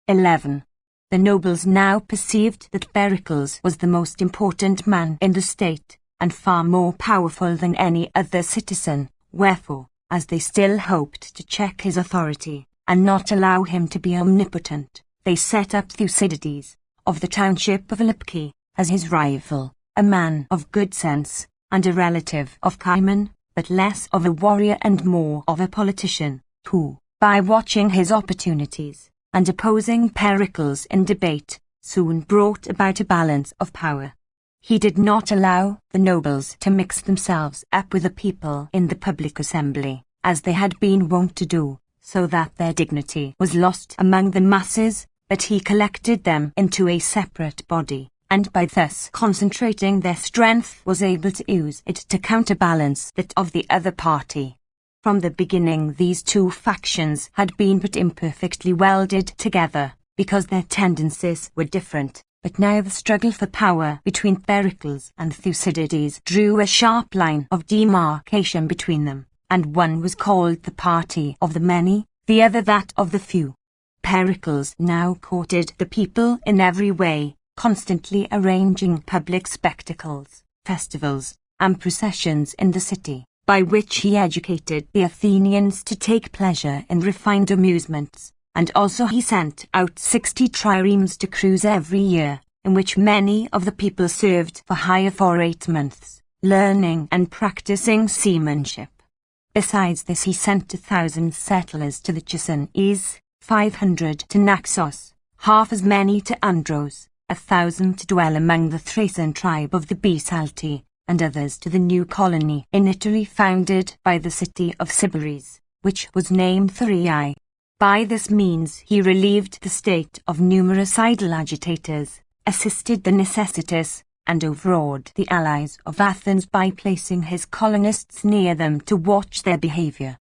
11. The nobles now perceived that Pericles was the most important man in the state, and far more powerful than any other citizen, wherefore, as they still hoped to check his authority, and not allow him to be omnipotent, they set up Thucydides, of the township of Lipki, as his rival, a man of good sense, and a relative of Cimon, but less of a warrior and more of a politician, who, by watching his opportunities, and opposing Pericles in debate, soon brought about a balance of power. He did not allow the nobles to mix themselves up with the people in the public assembly, as they had been wont to do, so that their dignity was lost among the masses, but he collected them into a separate body, and by thus concentrating their strength was able to use it to counterbalance that of the other party. From the beginning these two factions had been but imperfectly welded together, because their tendencies were different, but now the struggle for power between Pericles and Thucydides drew a sharp line of demarcation between them, and one was called the party of the many, the other that of the few. Pericles now courted the people in every way, constantly arranging public spectacles, festivals, and processions in the city, by which he educated the Athenians to take pleasure in refined amusements, and also he sent out 60 triremes to cruise every year, in which many of the people served for hire for 8 months, learning and practicing seamanship. Besides this he sent 1,000 settlers to the Chersonese, 500 to Naxos, half as many to Andros, 1,000 to dwell among the Thracian tribe of the Bisalti, and others to the new colony in Italy founded by the city of Sybaris, which was named Thurii. By this means he relieved the state of numerous idle agitators, assisted the necessitous, and overawed the allies of Athens by placing his colonists near them to watch their behavior.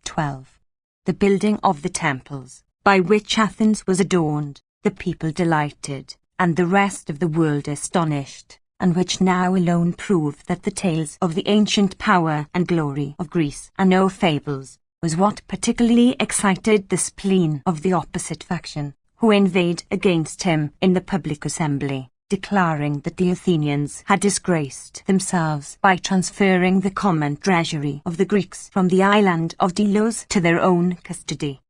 12. The building of the temples, by which Athens was adorned, the people delighted, and the rest of the world astonished, and which now alone prove that the tales of the ancient power and glory of Greece are no fables, was what particularly excited the spleen of the opposite faction, who inveighed against him in the public assembly, declaring that the Athenians had disgraced themselves by transferring the common treasury of the Greeks from the island of Delos to their own custody.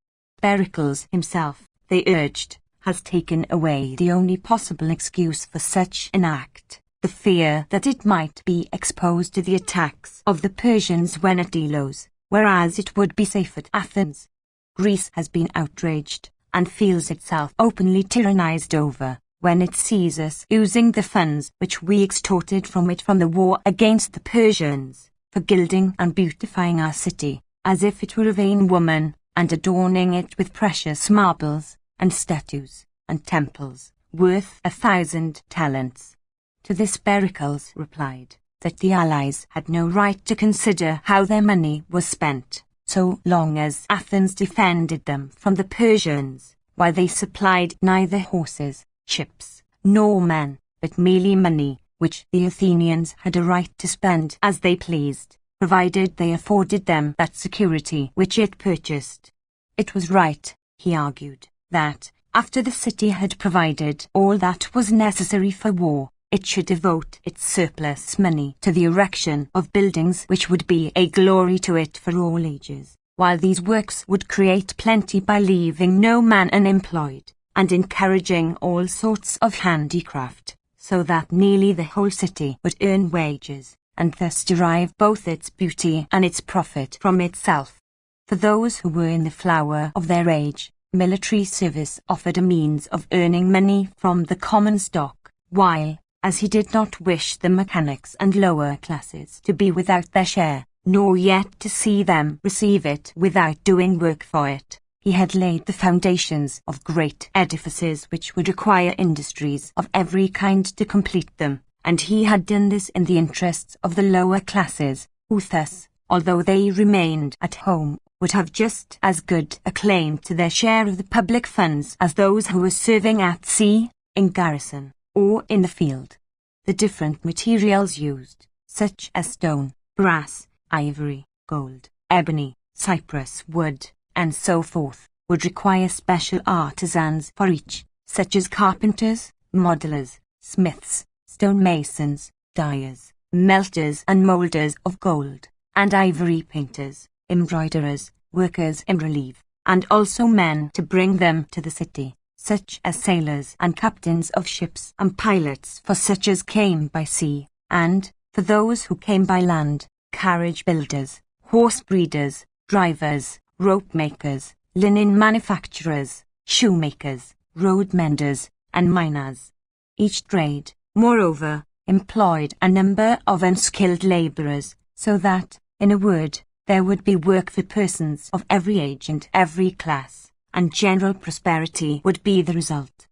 Pericles himself, they urged, has taken away the only possible excuse for such an act, the fear that it might be exposed to the attacks of the Persians when at Delos, whereas it would be safe at Athens. Greece has been outraged, and feels itself openly tyrannized over, when it sees us using the funds which we extorted from it from the war against the Persians, for gilding and beautifying our city, as if it were a vain woman, and adorning it with precious marbles, and statues, and temples, worth 1,000 talents. To this Pericles replied, that the allies had no right to consider how their money was spent, so long as Athens defended them from the Persians, while they supplied neither horses, ships, nor men, but merely money, which the Athenians had a right to spend as they pleased, provided they afforded them that security which it purchased. It was right, he argued, that, After the city had provided all that was necessary for war, it should devote its surplus money to the erection of buildings which would be a glory to it for all ages, while these works would create plenty by leaving no man unemployed, and encouraging all sorts of handicraft, so that nearly the whole city would earn wages, and thus derive both its beauty and its profit from itself. For those who were in the flower of their age, military service offered a means of earning money from the common stock, while, as he did not wish the mechanics and lower classes to be without their share, nor yet to see them receive it without doing work for it, he had laid the foundations of great edifices which would require industries of every kind to complete them, and he had done this in the interests of the lower classes, who thus, although they remained at home, would have just as good a claim to their share of the public funds as those who were serving at sea, in garrison, or in the field. The different materials used, such as stone, brass, ivory, gold, ebony, cypress wood, and so forth, would require special artisans for each, such as carpenters, modelers, smiths, stonemasons, dyers, melters and moulders of gold, and ivory painters, embroiderers, workers in relief, and also men to bring them to the city, such as sailors and captains of ships and pilots for such as came by sea, and, for those who came by land, carriage builders, horse breeders, drivers, rope makers, linen manufacturers, shoemakers, road menders, and miners. Each trade, moreover, employed a number of unskilled labourers, so that, in a word, there would be work for persons of every age and every class, and general prosperity would be the result.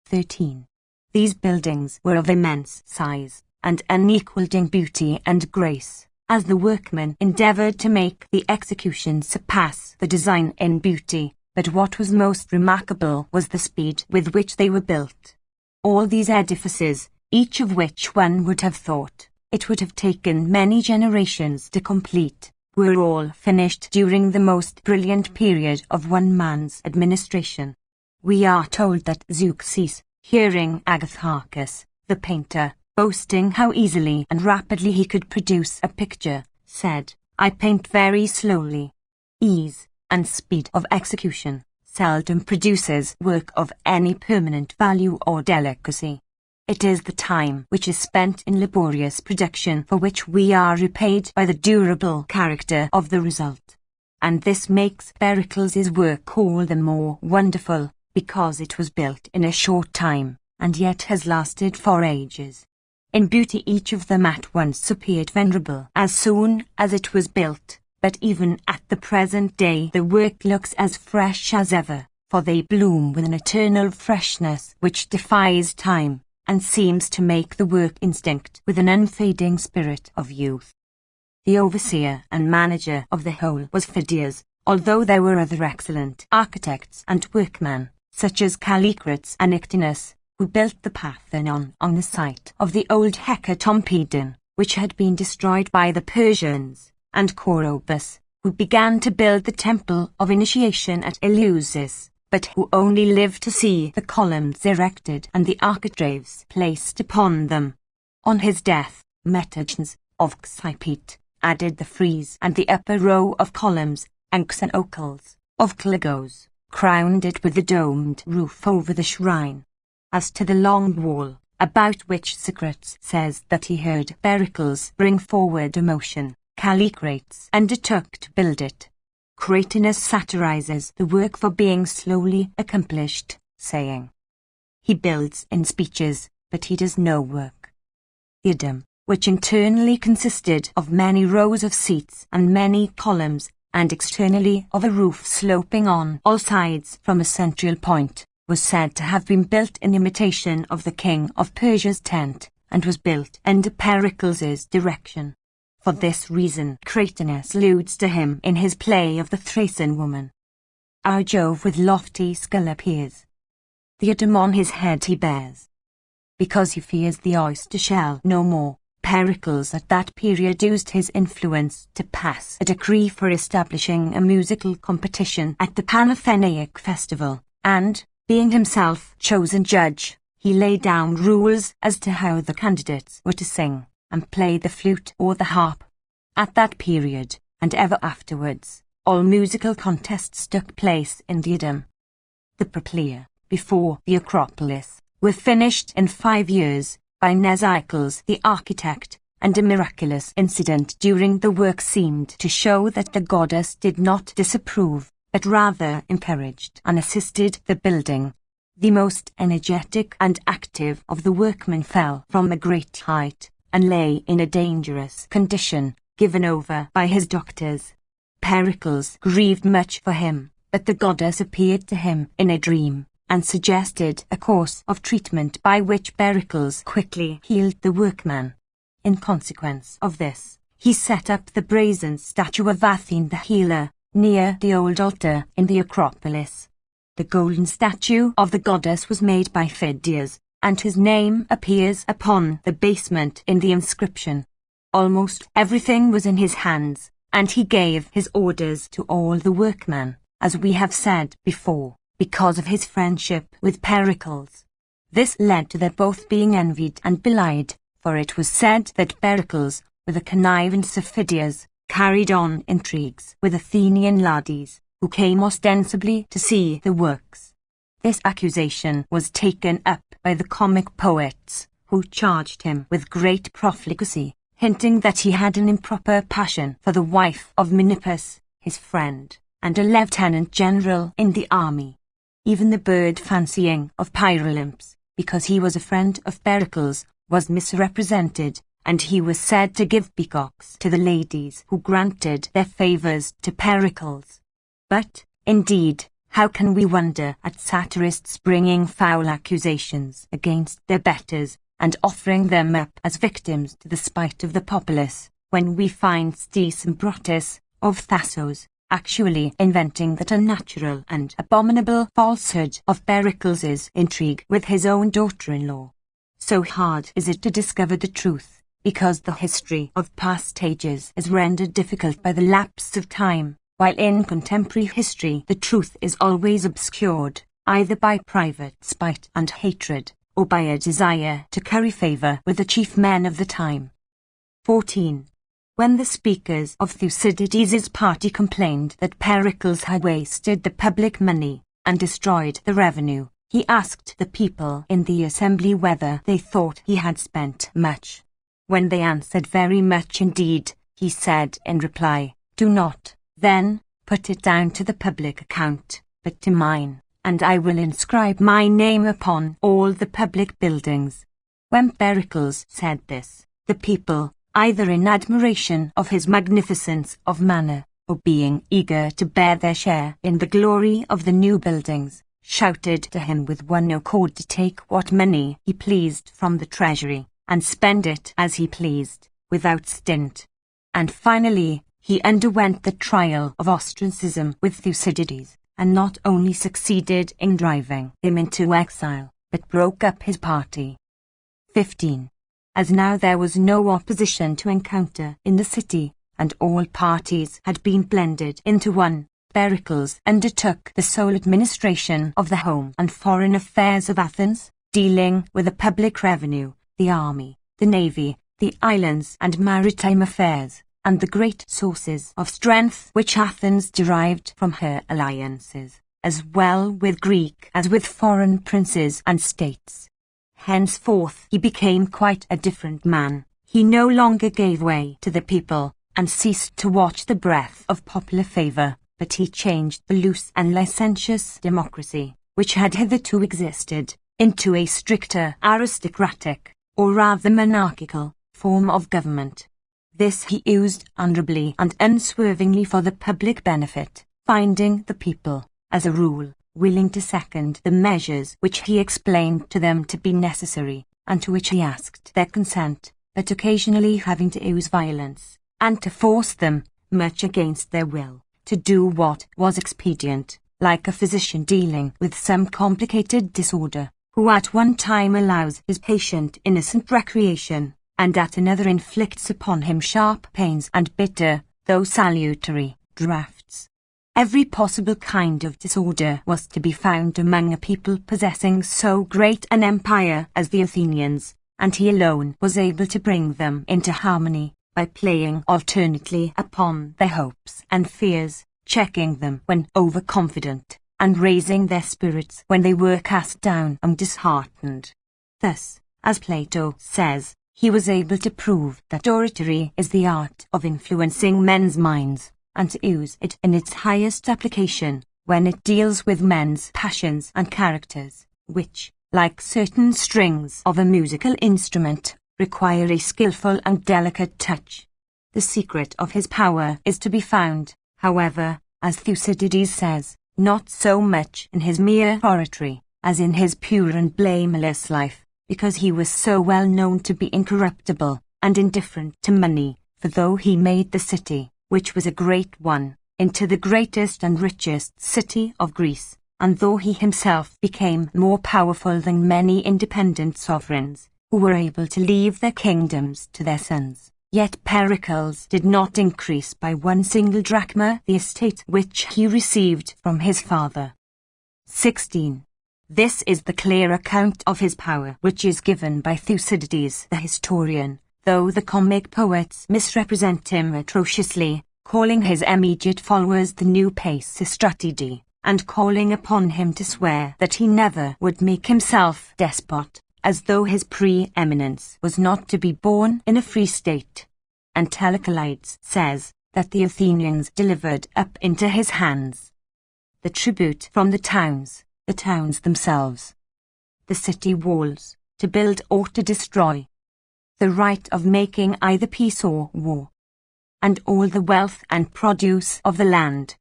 13. These buildings were of immense size, and unequalled in beauty and grace, as the workmen endeavoured to make the execution surpass the design in beauty, but what was most remarkable was the speed with which they were built. All these edifices, each of which one would have thought it would have taken many generations to complete, were all finished during the most brilliant period of one man's administration. We are told that Zeuxis, hearing Agatharchus, the painter, boasting how easily and rapidly he could produce a picture, said, "I paint very slowly." Ease and speed of execution seldom produces work of any permanent value or delicacy. It is the time which is spent in laborious production for which we are repaid by the durable character of the result. And this makes Pericles' work all the more wonderful, because it was built in a short time, and yet has lasted for ages. In beauty each of them at once appeared venerable as soon as it was built, but even at the present day the work looks as fresh as ever, for they bloom with an eternal freshness which defies time, and seems to make the work instinct with an unfading spirit of youth. The overseer and manager of the whole was Phidias, although there were other excellent architects and workmen, such as Callicrates and Ictinus, who built the Parthenon on the site of the old Hecatompedon, which had been destroyed by the Persians, and Corobus, who began to build the temple of initiation at Eleusis, but who only lived to see the columns erected and the architraves placed upon them. On his death, Metagenes, of Xipete, added the frieze and the upper row of columns, and Xenocles, of Clygos, crowned it with the domed roof over the shrine. As to the long wall, about which Socrates says that he heard Pericles bring forward a motion, Callicrates undertook to build it. Cratinus satirizes the work for being slowly accomplished, saying, "He builds in speeches, but he does no work." The Dome, which internally consisted of many rows of seats and many columns, and externally of a roof sloping on all sides from a central point, was said to have been built in imitation of the king of Persia's tent, and was built under Pericles' direction. For this reason Cratinus alludes to him in his play of the Thracian woman. Our Jove with lofty skull appears. The adem on his head he bears. Because he fears the oyster shell no more, Pericles at that period used his influence to pass a decree for establishing a musical competition at the Panathenaic festival, and, Being himself chosen judge, he laid down rules as to how the candidates were to sing and play the flute or the harp. At that period, and ever afterwards, all musical contests took place in the Idiom. The Propylaea, before the Acropolis, were finished in 5 years by Nesicles the architect, and a miraculous incident during the work seemed to show that the goddess did not disapprove, but rather encouraged and assisted the building. The most energetic and active of the workmen fell from a great height, and lay in a dangerous condition, given over by his doctors. Pericles grieved much for him, but the goddess appeared to him in a dream, and suggested a course of treatment by which Pericles quickly healed the workman. In consequence of this, he set up the brazen statue of Athene the Healer, near the old altar in the Acropolis. The golden statue of the goddess was made by Phidias, and his name appears upon the basement in the inscription. Almost everything was in his hands, and he gave his orders to all the workmen, as we have said before, because of his friendship with Pericles. This led to their both being envied and belied, for it was said that Pericles, with the connivance of Phidias, carried on intrigues with Athenian ladies, who came ostensibly to see the works. This accusation was taken up by the comic poets, who charged him with great profligacy, hinting that he had an improper passion for the wife of Menippus, his friend, and a lieutenant general in the army. Even the bird fancying of Pyralympus, because he was a friend of Pericles, was misrepresented, and he was said to give peacocks to the ladies who granted their favours to Pericles. But, indeed, how can we wonder at satirists bringing foul accusations against their betters, and offering them up as victims to the spite of the populace, when we find Brutus, of Thassos, actually inventing that unnatural and abominable falsehood of Pericles's intrigue with his own daughter-in-law. So hard is it to discover the truth, because the history of past ages is rendered difficult by the lapse of time, while in contemporary history the truth is always obscured, either by private spite and hatred, or by a desire to curry favour with the chief men of the time. 14. When the speakers of Thucydides's party complained that Pericles had wasted the public money and destroyed the revenue, he asked the people in the assembly whether they thought he had spent much. When they answered very much indeed, he said in reply, "Do not, then, put it down to the public account, but to mine, and I will inscribe my name upon all the public buildings." When Pericles said this, the people, either in admiration of his magnificence of manner, or being eager to bear their share in the glory of the new buildings, shouted to him with one accord to take what money he pleased from the treasury, and spend it as he pleased, without stint. And finally, he underwent the trial of ostracism with Thucydides, and not only succeeded in driving him into exile, but broke up his party. 15. As now there was no opposition to encounter in the city, and all parties had been blended into one, Pericles undertook the sole administration of the home and foreign affairs of Athens, dealing with the public revenue, the army, the navy, the islands and maritime affairs, and the great sources of strength which Athens derived from her alliances, as well with Greek as with foreign princes and states. Henceforth he became quite a different man. He no longer gave way to the people, and ceased to watch the breath of popular favour, but he changed the loose and licentious democracy, which had hitherto existed, into a stricter aristocratic, or rather monarchical, form of government. This he used honourably and unswervingly for the public benefit, finding the people, as a rule, willing to second the measures which he explained to them to be necessary, and to which he asked their consent, but occasionally having to use violence, and to force them, much against their will, to do what was expedient, like a physician dealing with some complicated disorder, who at one time allows his patient innocent recreation, and at another inflicts upon him sharp pains and bitter, though salutary, draughts. Every possible kind of disorder was to be found among a people possessing so great an empire as the Athenians, and he alone was able to bring them into harmony, by playing alternately upon their hopes and fears, checking them when overconfident, and raising their spirits when they were cast down and disheartened. Thus, as Plato says, he was able to prove that oratory is the art of influencing men's minds, and to use it in its highest application, when it deals with men's passions and characters, which, like certain strings of a musical instrument, require a skillful and delicate touch. The secret of his power is to be found, however, as Thucydides says, not so much in his mere oratory, as in his pure and blameless life, because he was so well known to be incorruptible, and indifferent to money, for though he made the city, which was a great one, into the greatest and richest city of Greece, and though he himself became more powerful than many independent sovereigns, who were able to leave their kingdoms to their sons, yet Pericles did not increase by 1 single drachma the estate which he received from his father. 16. This is the clear account of his power which is given by Thucydides the historian, though the comic poets misrepresent him atrociously, calling his immediate followers the new Pisistratii, and calling upon him to swear that he never would make himself despot, as though his pre-eminence was not to be born in a free state. And Telechalides says that the Athenians delivered up into his hands the tribute from the towns themselves, the city walls, to build or to destroy, the right of making either peace or war, and all the wealth and produce of the land.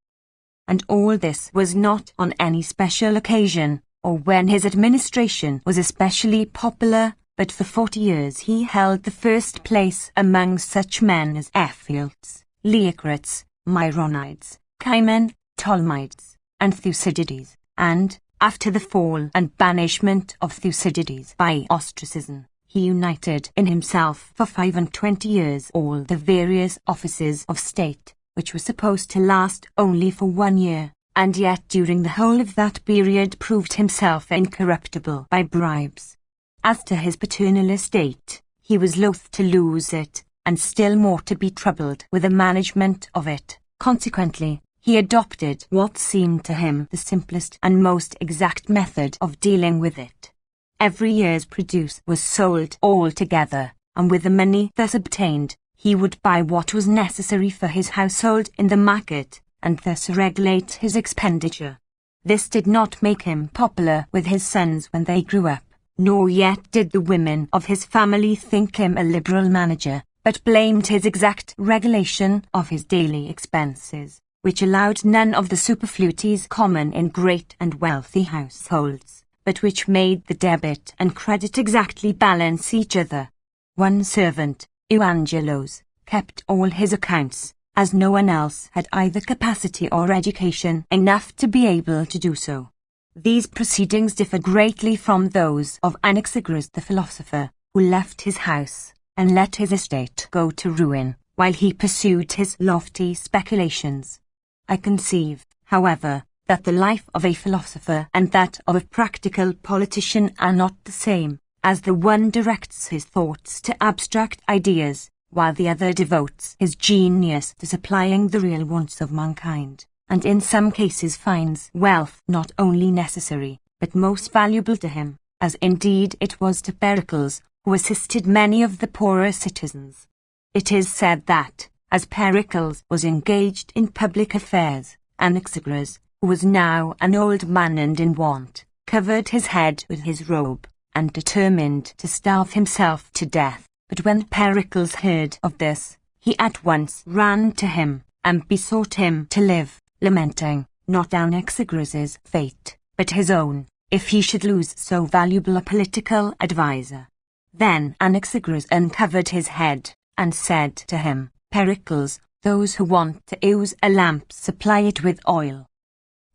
And all this was not on any special occasion, or when his administration was especially popular, but for 40 years he held the first place among such men as Ephialtes, Leocrates, Myronides, Cimon, Ptolemaides, and Thucydides, and, after the fall and banishment of Thucydides by ostracism, he united in himself for 25 years all the various offices of state, which were supposed to last only for 1 year, and yet during the whole of that period proved himself incorruptible by bribes. As to his paternal estate, he was loath to lose it, and still more to be troubled with the management of it. Consequently, he adopted what seemed to him the simplest and most exact method of dealing with it. Every year's produce was sold all together, and with the money thus obtained, he would buy what was necessary for his household in the market, and thus regulate his expenditure. This did not make him popular with his sons when they grew up, nor yet did the women of his family think him a liberal manager, but blamed his exact regulation of his daily expenses, which allowed none of the superfluities common in great and wealthy households, but which made the debit and credit exactly balance each other. One servant, Evangelos, kept all his accounts, as no one else had either capacity or education enough to be able to do so. These proceedings differ greatly from those of Anaxagoras the philosopher, who left his house, and let his estate go to ruin, while he pursued his lofty speculations. I conceive, however, that the life of a philosopher and that of a practical politician are not the same, as the one directs his thoughts to abstract ideas, while the other devotes his genius to supplying the real wants of mankind, and in some cases finds wealth not only necessary, but most valuable to him, as indeed it was to Pericles, who assisted many of the poorer citizens. It is said that, as Pericles was engaged in public affairs, Anaxagoras, who was now an old man and in want, covered his head with his robe, and determined to starve himself to death. But when Pericles heard of this, he at once ran to him, and besought him to live, lamenting, not Anaxagoras' fate, but his own, if he should lose so valuable a political adviser. Then Anaxagoras uncovered his head, and said to him, Pericles, those who want to use a lamp supply it with oil.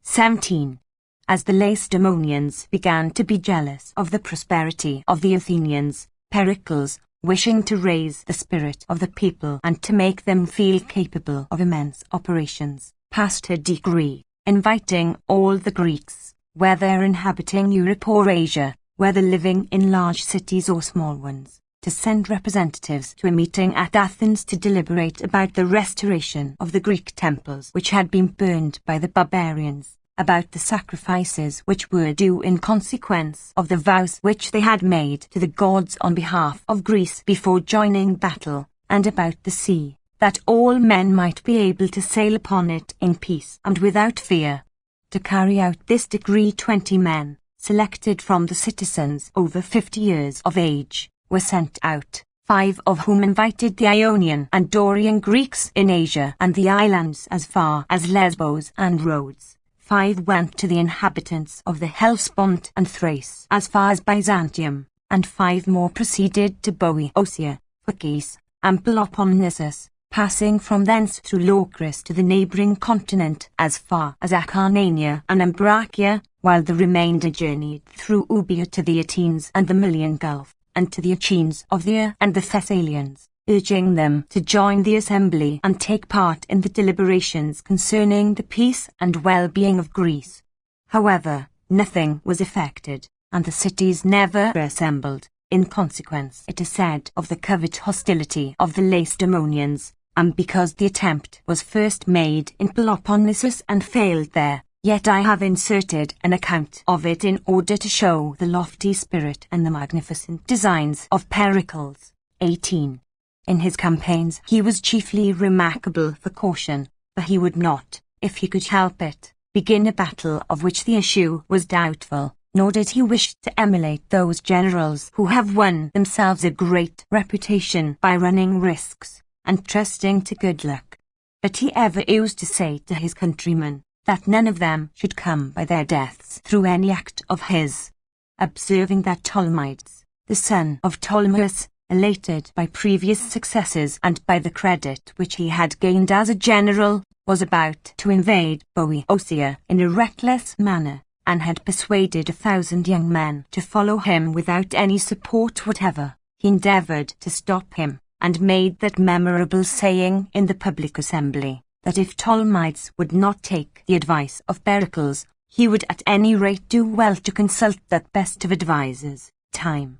17. As the Lacedaemonians began to be jealous of the prosperity of the Athenians, Pericles, wishing to raise the spirit of the people and to make them feel capable of immense operations, passed a decree, inviting all the Greeks, whether inhabiting Europe or Asia, whether living in large cities or small ones, to send representatives to a meeting at Athens to deliberate about the restoration of the Greek temples which had been burned by the barbarians, about the sacrifices which were due in consequence of the vows which they had made to the gods on behalf of Greece before joining battle, and about the sea, that all men might be able to sail upon it in peace and without fear. To carry out this decree 20 men, selected from the citizens over 50 years of age, were sent out, 5 of whom invited the Ionian and Dorian Greeks in Asia and the islands as far as Lesbos and Rhodes. 5 went to the inhabitants of the Hellespont and Thrace as far as Byzantium, and 5 more proceeded to Boeotia, Phocis, and Peloponnesus, passing from thence through Locris to the neighbouring continent as far as Acarnania and Ambracia, while the remainder journeyed through Euboea to the Aetines and the Malian Gulf, and to the Achaeans of the and the Thessalians, urging them to join the assembly and take part in the deliberations concerning the peace and well-being of Greece. However, nothing was effected, and the cities never assembled. In consequence, it is said of the covert hostility of the Lacedaemonians, and because the attempt was first made in Peloponnesus and failed there, yet I have inserted an account of it in order to show the lofty spirit and the magnificent designs of Pericles. 18. In his campaigns he was chiefly remarkable for caution, for he would not, if he could help it, begin a battle of which the issue was doubtful, nor did he wish to emulate those generals who have won themselves a great reputation by running risks, and trusting to good luck. But he ever used to say to his countrymen, that none of them should come by their deaths through any act of his. Observing that Ptolemaides, the son of Ptolemus, elated by previous successes and by the credit which he had gained as a general, was about to invade Boeotia in a reckless manner, and had persuaded 1,000 young men to follow him without any support whatever, he endeavoured to stop him, and made that memorable saying in the public assembly, that if Ptolemaides would not take the advice of Pericles, he would at any rate do well to consult that best of advisers, time.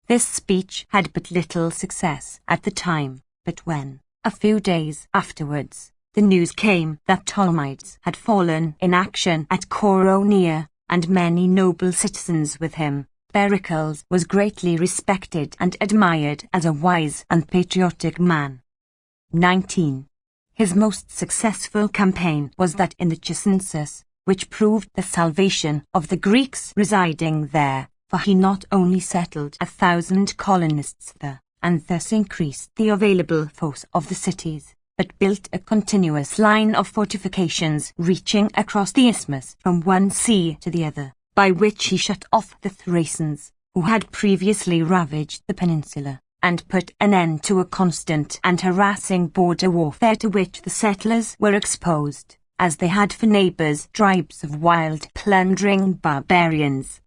This speech had but little success at the time, but when, a few days afterwards, the news came that Ptolemaides had fallen in action at Coronea, and many noble citizens with him, Pericles was greatly respected and admired as a wise and patriotic man. 19. His most successful campaign was that in the Chersonesus, which proved the salvation of the Greeks residing there, for he not only settled 1,000 colonists there, and thus increased the available force of the cities, but built a continuous line of fortifications reaching across the isthmus from one sea to the other, by which he shut off the Thracians, who had previously ravaged the peninsula, and put an end to a constant and harassing border warfare to which the settlers were exposed, as they had for neighbours tribes of wild, plundering barbarians.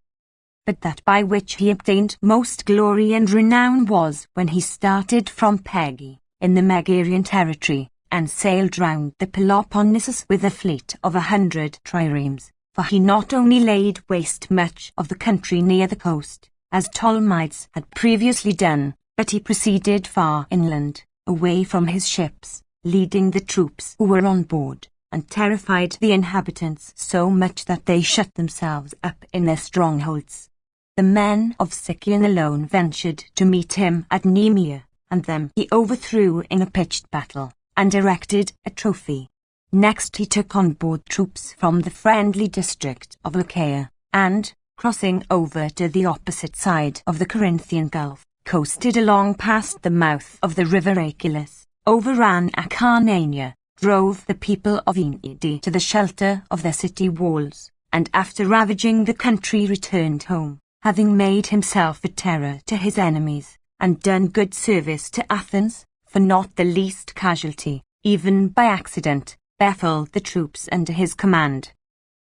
But that by which he obtained most glory and renown was when he started from Pegae, in the Megarian territory, and sailed round the Peloponnesus with a fleet of 100 triremes, for he not only laid waste much of the country near the coast, as Ptolemaides had previously done, but he proceeded far inland, away from his ships, leading the troops who were on board, and terrified the inhabitants so much that they shut themselves up in their strongholds. The men of Sicyon alone ventured to meet him at Nemea, and them he overthrew in a pitched battle, and erected a trophy. Next he took on board troops from the friendly district of Achaia, and, crossing over to the opposite side of the Corinthian Gulf, coasted along past the mouth of the river Achilles, overran Acarnania, drove the people of Enide to the shelter of their city walls, and after ravaging the country returned home, having made himself a terror to his enemies, and done good service to Athens, for not the least casualty, even by accident, baffled the troops under his command.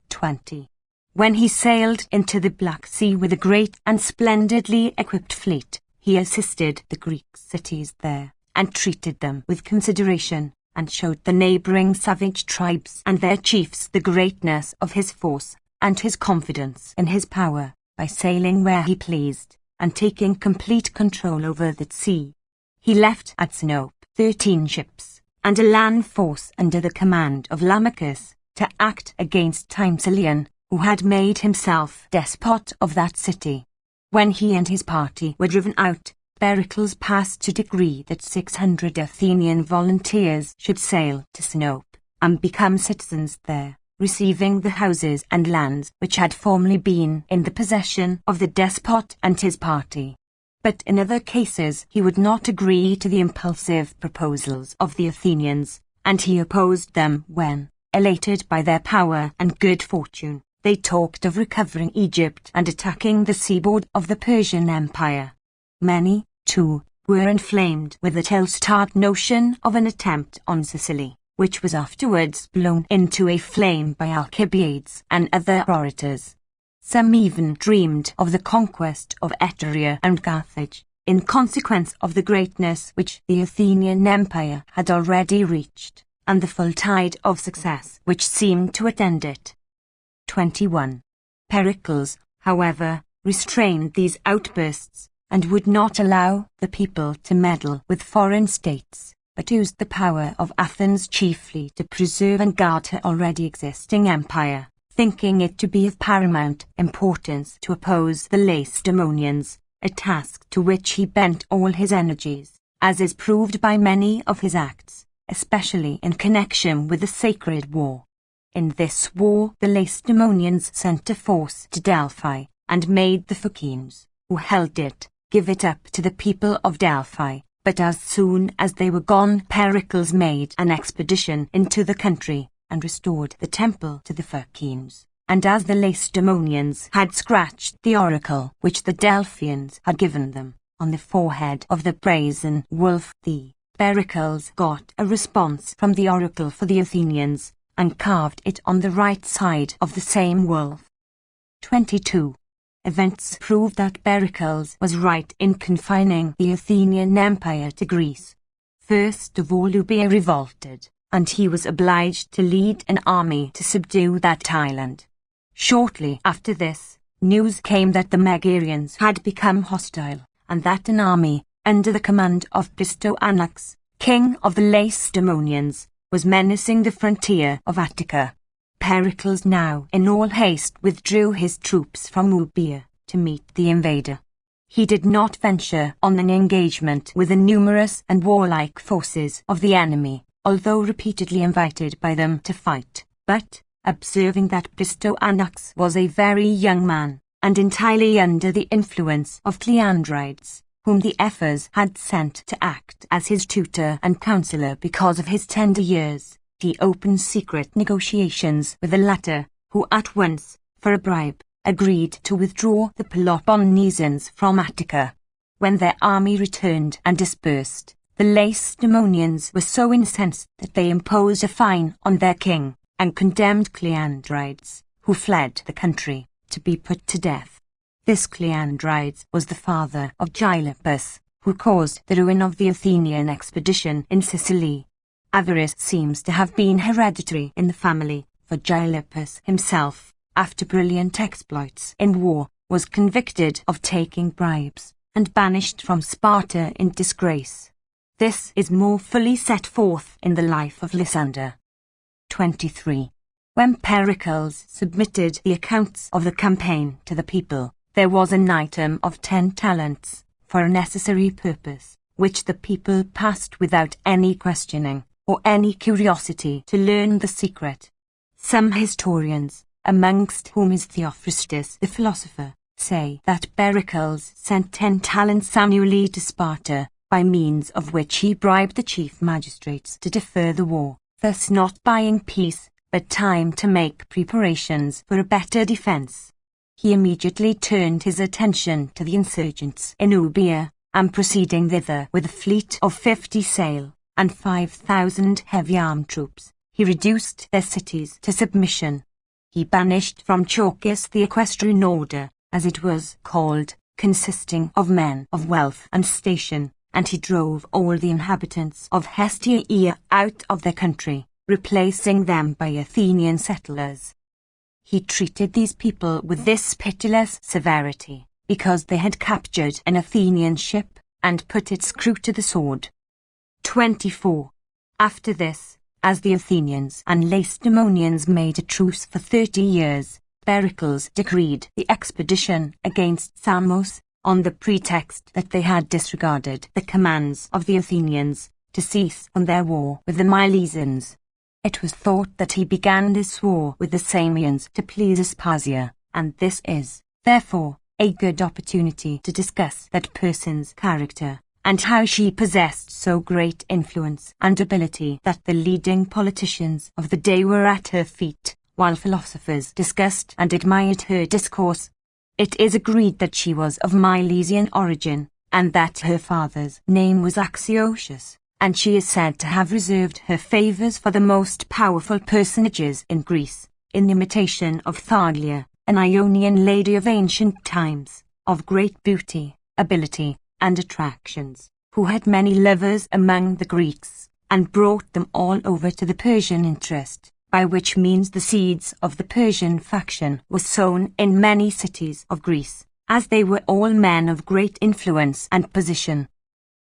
20. When he sailed into the Black Sea with a great and splendidly equipped fleet, he assisted the Greek cities there, and treated them with consideration, and showed the neighboring savage tribes and their chiefs the greatness of his force and his confidence in his power, by sailing where he pleased, and taking complete control over the sea. He left at Sinope 13 ships, and a land force under the command of Lamachus, to act against Timecilion, who had made himself despot of that city. When he and his party were driven out, Pericles passed a decree that 600 Athenian volunteers should sail to Sinope, and become citizens there, receiving the houses and lands which had formerly been in the possession of the despot and his party. But in other cases he would not agree to the impulsive proposals of the Athenians, and he opposed them when, elated by their power and good fortune, they talked of recovering Egypt and attacking the seaboard of the Persian Empire. Many, too, were inflamed with the ill-starred notion of an attempt on Sicily, which was afterwards blown into a flame by Alcibiades and other orators. Some even dreamed of the conquest of Etruria and Carthage, in consequence of the greatness which the Athenian Empire had already reached, and the full tide of success which seemed to attend it. 21. Pericles, however, restrained these outbursts, and would not allow the people to meddle with foreign states, but used the power of Athens chiefly to preserve and guard her already existing empire, thinking it to be of paramount importance to oppose the Lacedaemonians, a task to which he bent all his energies, as is proved by many of his acts, especially in connection with the sacred war. In this war the Lacedaemonians sent a force to Delphi, and made the Phocians, who held it, give it up to the people of Delphi. But as soon as they were gone, Pericles made an expedition into the country, and restored the temple to the Phocians. And as the Lacedaemonians had scratched the oracle which the Delphians had given them, on the forehead of the brazen wolf, the Pericles got a response from the oracle for the Athenians, and carved it on the right side of the same wolf. 22. Events prove that Pericles was right in confining the Athenian Empire to Greece. First of all Euboea revolted, and he was obliged to lead an army to subdue that island. Shortly after this, news came that the Megarians had become hostile, and that an army, under the command of Plistoanax, king of the Lacedaemonians, was menacing the frontier of Attica. Pericles now in all haste withdrew his troops from Euboea to meet the invader. He did not venture on an engagement with the numerous and warlike forces of the enemy, although repeatedly invited by them to fight, but, observing that Plistoanax was a very young man, and entirely under the influence of Cleandrides, whom the Ephors had sent to act as his tutor and counsellor because of his tender years, he opened secret negotiations with the latter, who at once, for a bribe, agreed to withdraw the Peloponnesians from Attica. When their army returned and dispersed, the Lacedaemonians were so incensed that they imposed a fine on their king, and condemned Cleandrides, who fled the country, to be put to death. This Cleandrides was the father of Gylippus, who caused the ruin of the Athenian expedition in Sicily. Avarice seems to have been hereditary in the family, for Gylippus himself, after brilliant exploits in war, was convicted of taking bribes, and banished from Sparta in disgrace. This is more fully set forth in the life of Lysander. 23. When Pericles submitted the accounts of the campaign to the people, there was an item of 10 talents, for a necessary purpose, which the people passed without any questioning, or any curiosity to learn the secret. Some historians, amongst whom is Theophrastus the philosopher, say that Pericles sent 10 talents annually to Sparta, by means of which he bribed the chief magistrates to defer the war, thus not buying peace, but time to make preparations for a better defence. He immediately turned his attention to the insurgents in Euboea, and proceeding thither with a fleet of 50 sail, and 5,000 heavy armed troops, he reduced their cities to submission. He banished from Chalcis the equestrian order, as it was called, consisting of men of wealth and station, and he drove all the inhabitants of Hestia out of their country, replacing them by Athenian settlers. He treated these people with this pitiless severity, because they had captured an Athenian ship, and put its crew to the sword. 24. After this, as the Athenians and Lacedaemonians made a truce for 30 years, Pericles decreed the expedition against Samos, on the pretext that they had disregarded the commands of the Athenians to cease from their war with the Milesians. It was thought that he began this war with the Samians to please Aspasia, and this is, therefore, a good opportunity to discuss that person's character, and how she possessed so great influence and ability that the leading politicians of the day were at her feet, while philosophers discussed and admired her discourse. It is agreed that she was of Milesian origin, and that her father's name was Axiotius, and she is said to have reserved her favours for the most powerful personages in Greece, in imitation of Tharlia, an Ionian lady of ancient times, of great beauty, ability, and attractions, who had many lovers among the Greeks, and brought them all over to the Persian interest, by which means the seeds of the Persian faction were sown in many cities of Greece, as they were all men of great influence and position.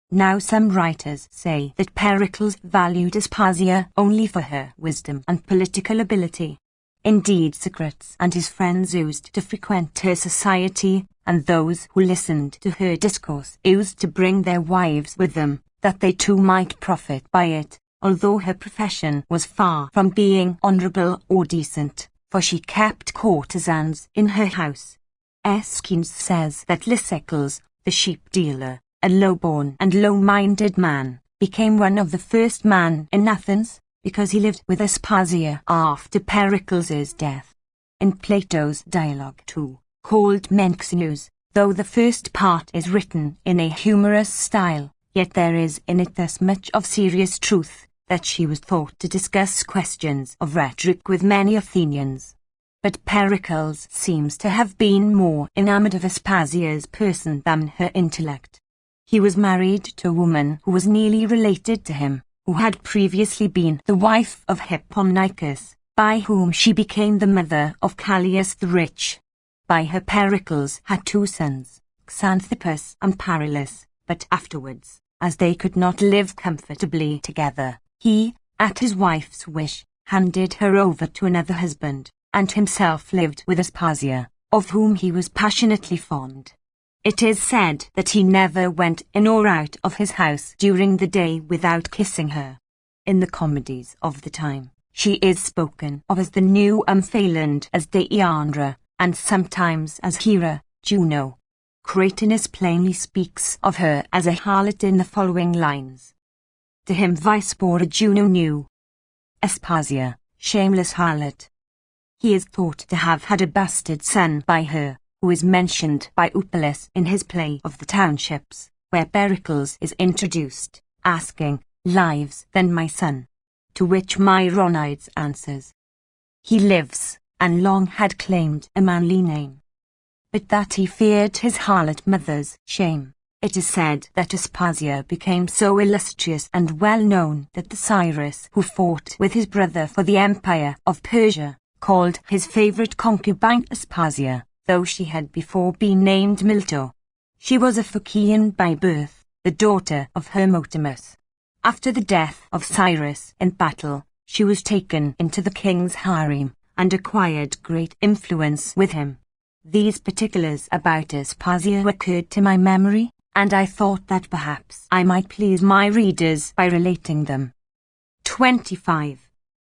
Now some writers say that Pericles valued Aspasia only for her wisdom and political ability. Indeed, Socrates and his friends used to frequent her society, and those who listened to her discourse used to bring their wives with them, that they too might profit by it, although her profession was far from being honourable or decent, for she kept courtesans in her house. Aeschines says that Lysicles, the sheep-dealer, a low-born and low-minded man, became one of the first men in Athens, because he lived with Aspasia after Pericles' death. In Plato's dialogue too, called Menexenus, though the first part is written in a humorous style, yet there is in it thus much of serious truth, that she was thought to discuss questions of rhetoric with many Athenians. But Pericles seems to have been more enamoured of Aspasia's person than her intellect. He was married to a woman who was nearly related to him, who had previously been the wife of Hipponicus, by whom she became the mother of Callias the Rich. By her Pericles had 2 sons, Xanthippus and Paralus, but afterwards, as they could not live comfortably together, he, at his wife's wish, handed her over to another husband, and himself lived with Aspasia, of whom he was passionately fond. It is said that he never went in or out of his house during the day without kissing her. In the comedies of the time, she is spoken of as the new Omphale, as Deiandra, and sometimes as Hera, Juno. Cratinus plainly speaks of her as a harlot in the following lines. To him Vicebora Juno knew. Aspasia, shameless harlot. He is thought to have had a bastard son by her, who is mentioned by Upalus in his play of the Townships, where Pericles is introduced, asking, "Lives then my son?" To which Myronides answers, "He lives, and long had claimed a manly name." But that he feared his harlot mother's shame. It is said that Aspasia became so illustrious and well known that the Cyrus who fought with his brother for the empire of Persia, called his favourite concubine Aspasia, though she had before been named Milto. She was a Phocian by birth, the daughter of Hermotimus. After the death of Cyrus in battle, she was taken into the king's harem, and acquired great influence with him. These particulars about Aspasia occurred to my memory, and I thought that perhaps I might please my readers by relating them. 25.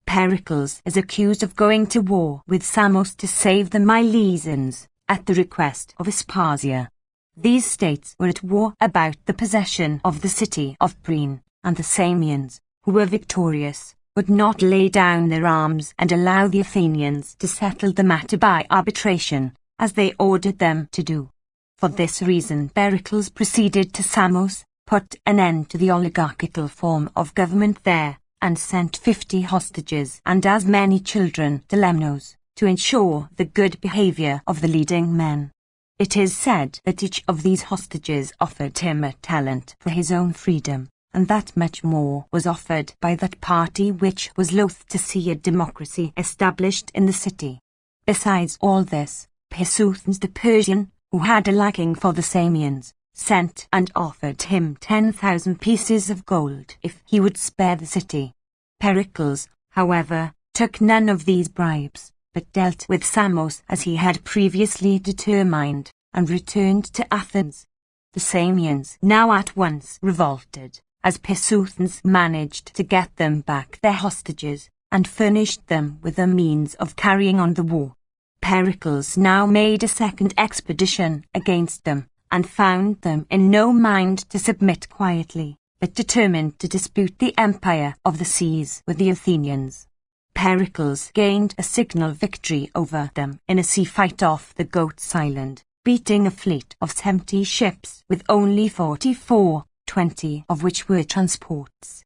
Pericles is accused of going to war with Samos to save the Milesians, at the request of Aspasia. These states were at war about the possession of the city of Priene, and the Samians, who were victorious, would not lay down their arms and allow the Athenians to settle the matter by arbitration, as they ordered them to do. For this reason Pericles proceeded to Samos, put an end to the oligarchical form of government there, and sent 50 hostages and as many children to Lemnos, to ensure the good behaviour of the leading men. It is said that each of these hostages offered him a talent for his own freedom, and that much more was offered by that party which was loath to see a democracy established in the city. Besides all this, Pseuthens the Persian, who had a liking for the Samians, sent and offered him 10,000 pieces of gold if he would spare the city. Pericles, however, took none of these bribes, but dealt with Samos as he had previously determined, and returned to Athens. The Samians now at once revolted, as Pseuthens managed to get them back their hostages, and furnished them with the means of carrying on the war. Pericles now made a second expedition against them, and found them in no mind to submit quietly, but determined to dispute the empire of the seas with the Athenians. Pericles gained a signal victory over them in a sea fight off the Goats Island, beating a fleet of 70 ships with only 44, 20 of which were transports.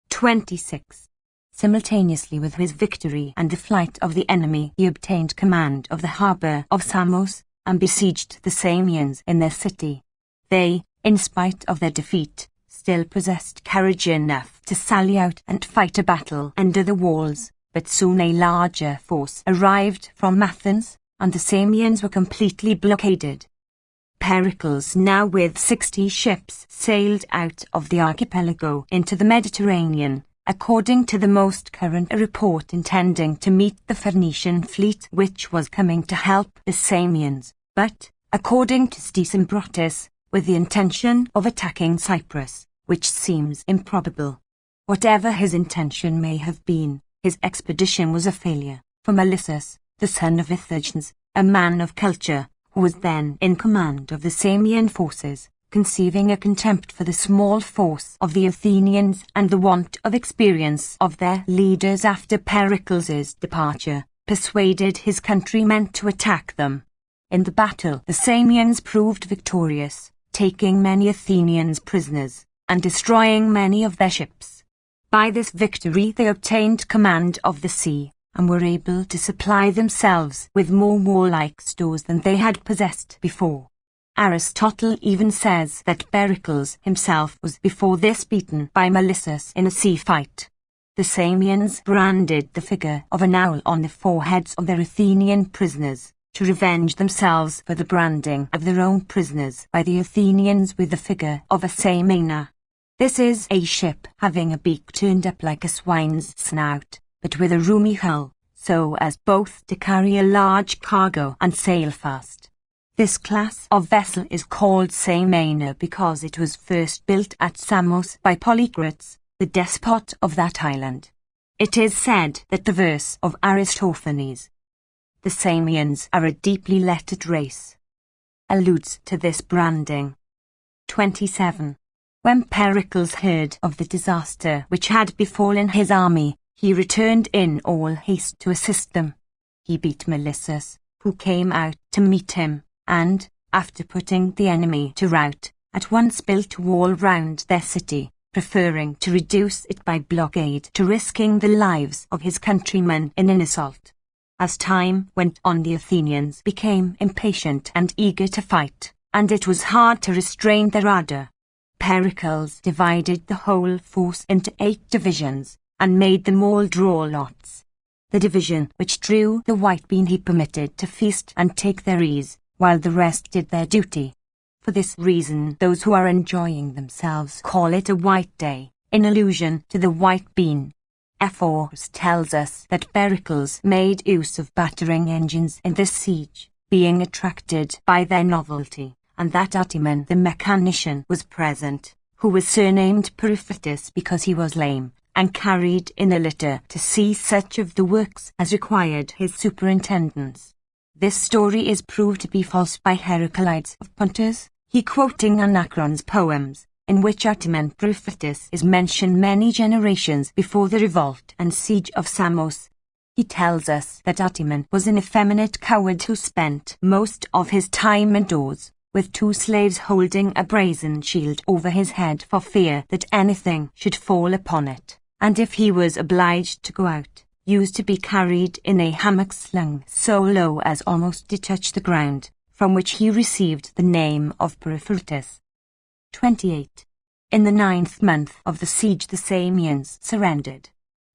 26. Simultaneously with his victory and the flight of the enemy, he obtained command of the harbour of Samos, and besieged the Samians in their city. They, in spite of their defeat, still possessed courage enough to sally out and fight a battle under the walls, but soon a larger force arrived from Athens, and the Samians were completely blockaded. Pericles, now with 60 ships, sailed out of the archipelago into the Mediterranean, according to the most current report, intending to meet the Phoenician fleet which was coming to help the Samians, but, according to Stesimbrotus, with the intention of attacking Cyprus, which seems improbable. Whatever his intention may have been, his expedition was a failure, for Melissus, the son of Ithacus, a man of culture, who was then in command of the Samian forces, conceiving a contempt for the small force of the Athenians and the want of experience of their leaders after Pericles' departure, persuaded his countrymen to attack them. In the battle, the Samians proved victorious, taking many Athenians prisoners, and destroying many of their ships. By this victory they obtained command of the sea, and were able to supply themselves with more warlike stores than they had possessed before. Aristotle even says that Pericles himself was before this beaten by Melissus in a sea fight. The Samians branded the figure of an owl on the foreheads of their Athenian prisoners, to revenge themselves for the branding of their own prisoners by the Athenians with the figure of a Samana. This is a ship having a beak turned up like a swine's snout, but with a roomy hull, so as both to carry a large cargo and sail fast. This class of vessel is called Samana because it was first built at Samos by Polycrates, the despot of that island. It is said that the verse of Aristophanes, "The Samians are a deeply lettered race," alludes to this branding. 27. When Pericles heard of the disaster which had befallen his army, he returned in all haste to assist them. He beat Melissus, who came out to meet him, and, after putting the enemy to rout, at once built a wall round their city, preferring to reduce it by blockade to risking the lives of his countrymen in an assault. As time went on, the Athenians became impatient and eager to fight, and it was hard to restrain their ardor. Pericles divided the whole force into 8 divisions, and made them all draw lots. The division which drew the white bean he permitted to feast and take their ease, while the rest did their duty. For this reason those who are enjoying themselves call it a white day, in allusion to the white bean. Ephorus tells us that Pericles made use of battering engines in this siege, being attracted by their novelty, and that Timon the mechanician was present, who was surnamed Periphatus because he was lame, and carried in a litter to see such of the works as required his superintendence. This story is proved to be false by Heraclides of Pontus, he quoting Anacreon's poems, in which Timon Periphatus is mentioned many generations before the revolt and siege of Samos. He tells us that Timon was an effeminate coward who spent most of his time indoors, with 2 slaves holding a brazen shield over his head for fear that anything should fall upon it, and if he was obliged to go out, used to be carried in a hammock slung so low as almost to touch the ground, from which he received the name of Peripheretus. 28. In the 9th month of the siege the Samians surrendered.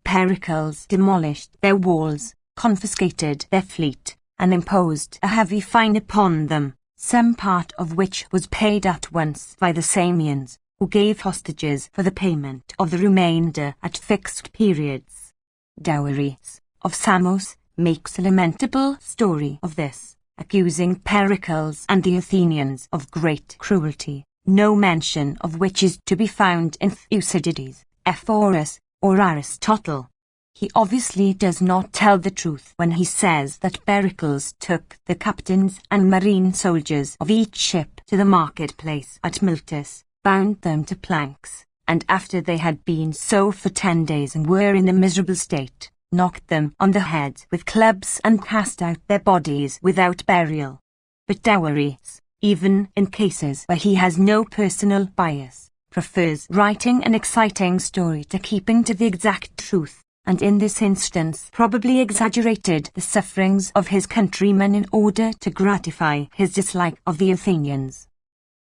Pericles demolished their walls, confiscated their fleet, and imposed a heavy fine upon them, some part of which was paid at once by the Samians, who gave hostages for the payment of the remainder at fixed periods. Dowries of Samos makes a lamentable story of this, accusing Pericles and the Athenians of great cruelty, no mention of which is to be found in Thucydides, Ephorus, or Aristotle. He obviously does not tell the truth when he says that Pericles took the captains and marine soldiers of each ship to the marketplace at Miletus, bound them to planks, and after they had been so for 10 days and were in a miserable state, knocked them on the head with clubs and cast out their bodies without burial. But Dowries, even in cases where he has no personal bias, prefers writing an exciting story to keeping to the exact truth, and in this instance probably exaggerated the sufferings of his countrymen in order to gratify his dislike of the Athenians.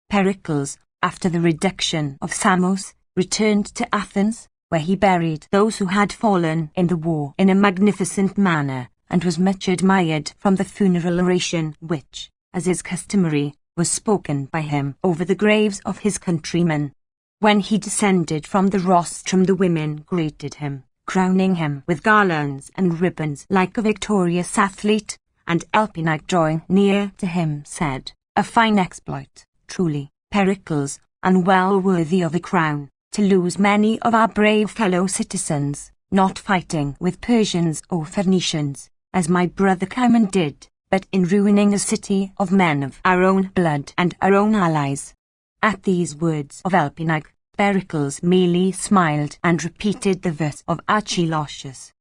Pericles, after the reduction of Samos, returned to Athens, where he buried those who had fallen in the war in a magnificent manner, and was much admired from the funeral oration which, as is customary, was spoken by him over the graves of his countrymen. When he descended from the rostrum the women greeted him, crowning him with garlands and ribbons like a victorious athlete, and Elpinike drawing near to him said, "A fine exploit, truly, Pericles, and well worthy of a crown, to lose many of our brave fellow citizens, not fighting with Persians or Phoenicians, as my brother Cimon did, but in ruining a city of men of our own blood and our own allies." At these words of Elpinike, Pericles merely smiled and repeated the verse of Archilochus,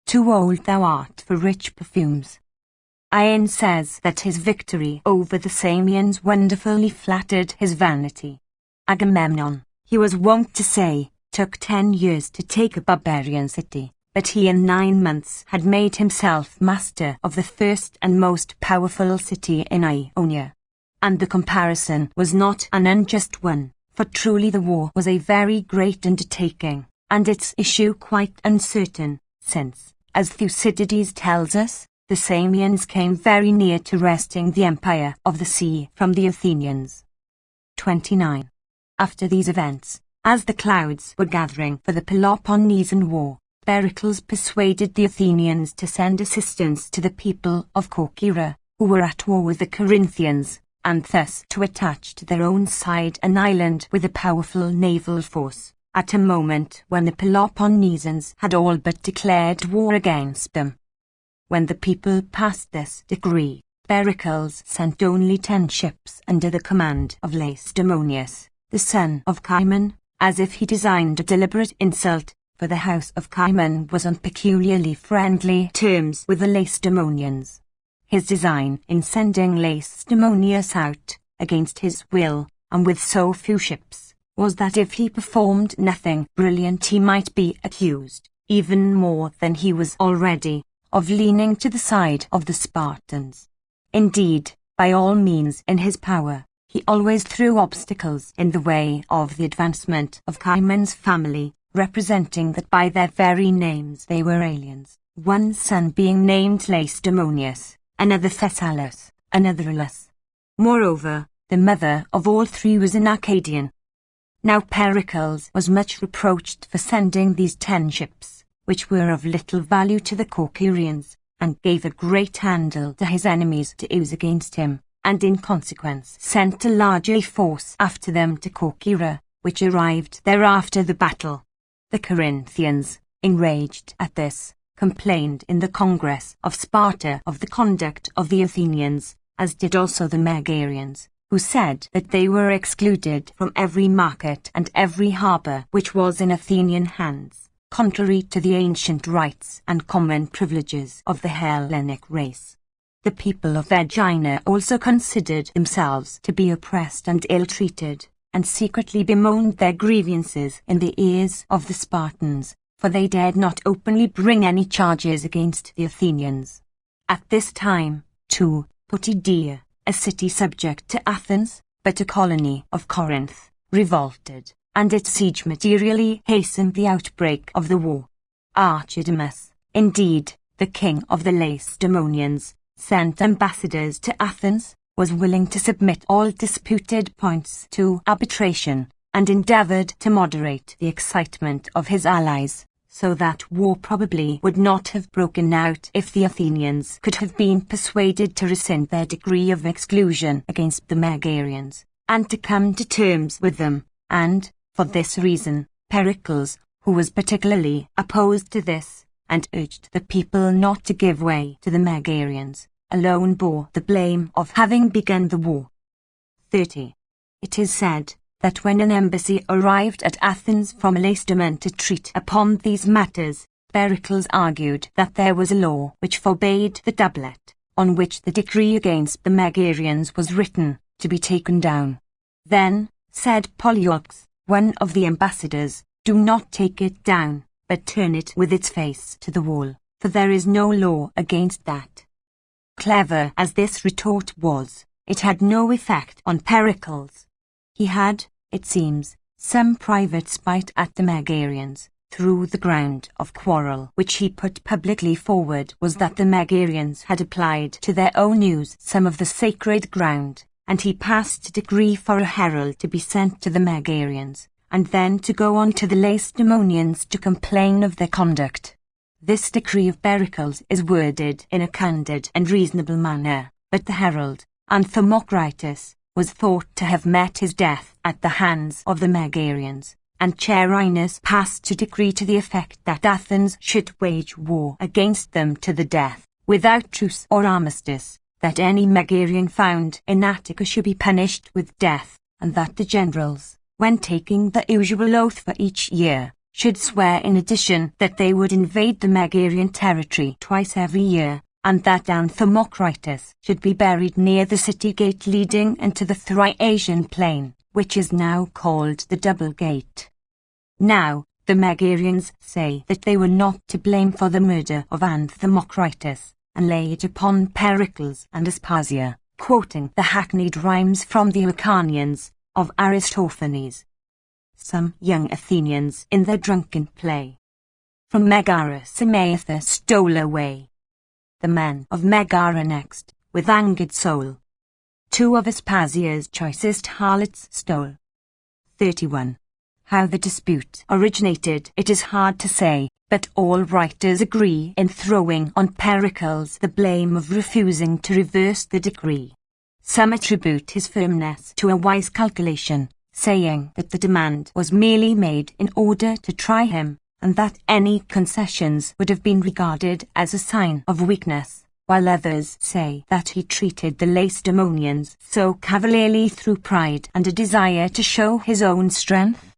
"Too old thou art for rich perfumes." Ion says that his victory over the Samians wonderfully flattered his vanity. Agamemnon, he was wont to say, took 10 years to take a barbarian city, but he in 9 months had made himself master of the first and most powerful city in Ionia. And the comparison was not an unjust one, for truly the war was a very great undertaking, and its issue quite uncertain, since, as Thucydides tells us, the Samians came very near to wresting the empire of the sea from the Athenians. 29. After these events, as the clouds were gathering for the Peloponnesian War, Pericles persuaded the Athenians to send assistance to the people of Corcyra, who were at war with the Corinthians, and thus to attach to their own side an island with a powerful naval force, at a moment when the Peloponnesians had all but declared war against them. When the people passed this decree, Pericles sent only 10 ships under the command of Lacedaemonius, the son of Cimon, as if he designed a deliberate insult, for the house of Cimon was on peculiarly friendly terms with the Lacedaemonians. His design in sending Lacedaemonius out, against his will, and with so few ships, was that if he performed nothing brilliant he might be accused, even more than he was already, of leaning to the side of the Spartans. Indeed, by all means in his power, he always threw obstacles in the way of the advancement of Cimon's family, representing that by their very names they were aliens, one son being named Lacedaemonius, another Thessalus, another Ilus. Moreover, the mother of all 3 was an Arcadian. Now Pericles was much reproached for sending these 10 ships, which were of little value to the Corcyrians, and gave a great handle to his enemies to use against him, and in consequence sent a larger force after them to Corcyra, which arrived there after the battle. The Corinthians, enraged at this, complained in the Congress of Sparta of the conduct of the Athenians, as did also the Megarians, who said that they were excluded from every market and every harbour which was in Athenian hands, contrary to the ancient rights and common privileges of the Hellenic race. The people of Aegina also considered themselves to be oppressed and ill-treated, and secretly bemoaned their grievances in the ears of the Spartans, for they dared not openly bring any charges against the Athenians. At this time, too, Potidæa, a city subject to Athens, but a colony of Corinth, revolted, and its siege materially hastened the outbreak of the war. Archidamus, indeed, the king of the Lacedaemonians, sent ambassadors to Athens, was willing to submit all disputed points to arbitration, and endeavored to moderate the excitement of his allies, so that war probably would not have broken out if the Athenians could have been persuaded to rescind their decree of exclusion against the Megarians, and to come to terms with them, and, for this reason, Pericles, who was particularly opposed to this, and urged the people not to give way to the Megarians, alone bore the blame of having begun the war. 30. It is said that when an embassy arrived at Athens from Lacedaemon to treat upon these matters, Pericles argued that there was a law which forbade the doublet, on which the decree against the Megarians was written, to be taken down. Then, said Polyeucus, one of the ambassadors, do not take it down, but turn it with its face to the wall, for there is no law against that. Clever as this retort was, it had no effect on Pericles. He had, it seems, some private spite at the Megarians, through the ground of quarrel which he put publicly forward was that the Megarians had applied to their own use some of the sacred ground, and he passed a decree for a herald to be sent to the Megarians, and then to go on to the Lacedaemonians to complain of their conduct. This decree of Pericles is worded in a candid and reasonable manner, but the herald, Anthemocratus, was thought to have met his death at the hands of the Megarians, and Charinus passed a decree to the effect that Athens should wage war against them to the death, without truce or armistice, that any Megarian found in Attica should be punished with death, and that the generals, when taking the usual oath for each year, should swear in addition that they would invade the Megarian territory twice every year, and that Anthemocratus should be buried near the city gate leading into the Thriasian plain, which is now called the Double Gate. Now, the Megarians say that they were not to blame for the murder of Anthemocratus, and lay it upon Pericles and Aspasia, quoting the hackneyed rhymes from the Lucanians of Aristophanes. Some young Athenians in their drunken play from Megara Samatha stole away. The men of Megara next, with angered soul, two of Aspasia's choicest harlots stole. 31. How the dispute originated it is hard to say, but all writers agree in throwing on Pericles the blame of refusing to reverse the decree. Some attribute his firmness to a wise calculation, saying that the demand was merely made in order to try him, and that any concessions would have been regarded as a sign of weakness, while others say that he treated the Lacedaemonians so cavalierly through pride and a desire to show his own strength.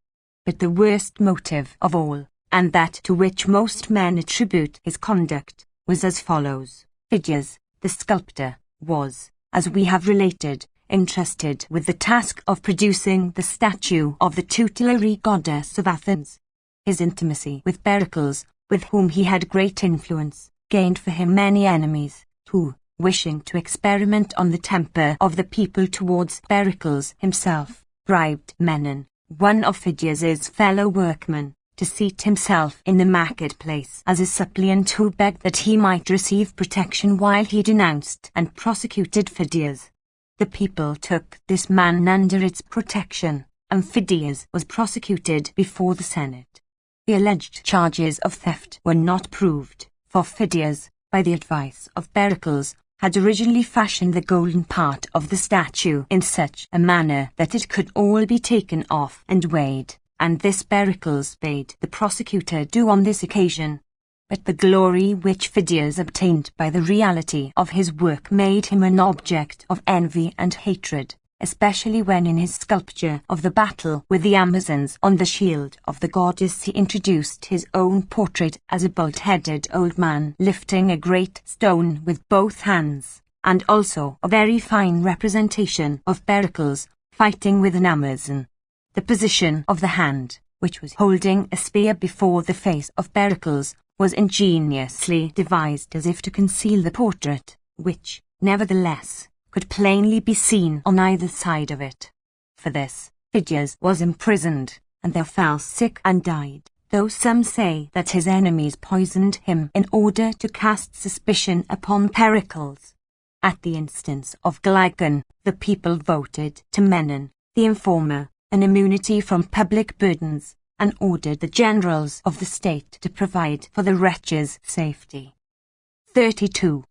But the worst motive of all, and that to which most men attribute his conduct, was as follows. Phidias, the sculptor, was, as we have related, entrusted with the task of producing the statue of the tutelary goddess of Athens. His intimacy with Pericles, with whom he had great influence, gained for him many enemies, who, wishing to experiment on the temper of the people towards Pericles himself, bribed Menon, one of Phidias's fellow workmen, to seat himself in the marketplace as a suppliant who begged that he might receive protection while he denounced and prosecuted Phidias. The people took this man under its protection, and Phidias was prosecuted before the Senate. The alleged charges of theft were not proved, for Phidias, by the advice of Pericles, had originally fashioned the golden part of the statue in such a manner that it could all be taken off and weighed, and this Pericles bade the prosecutor do on this occasion. But the glory which Phidias obtained by the reality of his work made him an object of envy and hatred, especially when in his sculpture of the battle with the Amazons on the shield of the goddess he introduced his own portrait as a bald-headed old man lifting a great stone with both hands, and also a very fine representation of Pericles fighting with an Amazon. The position of the hand, which was holding a spear before the face of Pericles, was ingeniously devised as if to conceal the portrait, which, nevertheless, could plainly be seen on either side of it. For this, Phidias was imprisoned, and there fell sick and died, though some say that his enemies poisoned him in order to cast suspicion upon Pericles. At the instance of Glycon, the people voted to Menon, the informer, an immunity from public burdens, and ordered the generals of the state to provide for the wretch's safety. 32.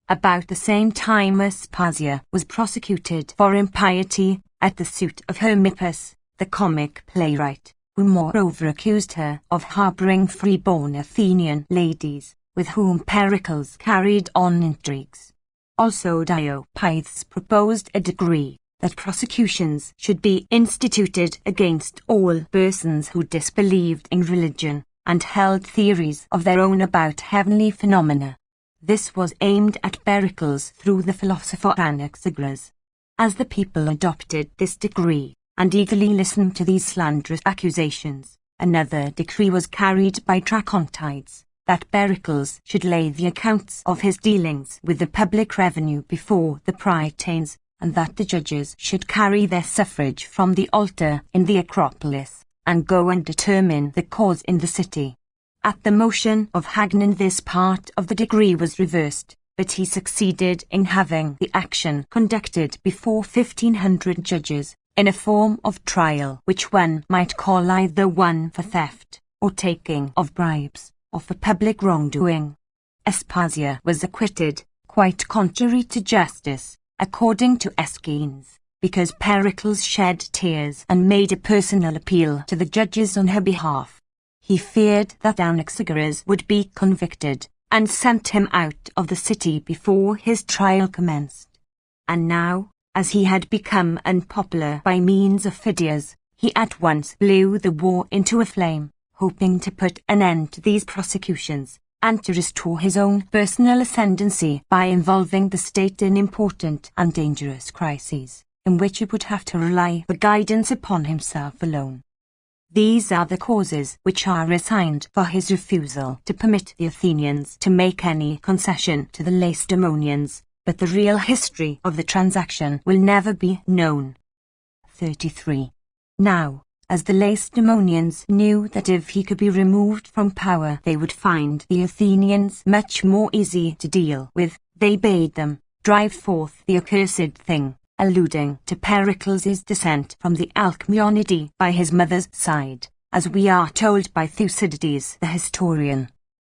About the same time Aspasia was prosecuted for impiety, at the suit of Hermippus, the comic playwright, who moreover accused her of harbouring free-born Athenian ladies, with whom Pericles carried on intrigues. Also Diopithes proposed a decree that prosecutions should be instituted against all persons who disbelieved in religion, and held theories of their own about heavenly phenomena. This was aimed at Pericles through the philosopher Anaxagoras. As the people adopted this decree, and eagerly listened to these slanderous accusations, another decree was carried by Dracontides, that Pericles should lay the accounts of his dealings with the public revenue before the Praetanes, and that the judges should carry their suffrage from the altar in the Acropolis, and go and determine the cause in the city. At the motion of Hagnon this part of the decree was reversed, but he succeeded in having the action conducted before 1,500 judges, in a form of trial which one might call either one for theft, or taking of bribes, or for public wrongdoing. Aspasia was acquitted, quite contrary to justice, according to Aeschines, because Pericles shed tears and made a personal appeal to the judges on her behalf. He feared that Anaxagoras would be convicted, and sent him out of the city before his trial commenced. And now, as he had become unpopular by means of Phidias, he at once blew the war into a flame, hoping to put an end to these prosecutions, and to restore his own personal ascendancy by involving the state in important and dangerous crises, in which it would have to rely for guidance upon himself alone. These are the causes which are assigned for his refusal to permit the Athenians to make any concession to the Lacedaemonians, but the real history of the transaction will never be known. 33. Now, as the Lacedaemonians knew that if he could be removed from power they would find the Athenians much more easy to deal with, they bade them drive forth the accursed thing, alluding to Pericles' descent from the Alcmeonidae by his mother's side, as we are told by Thucydides the historian.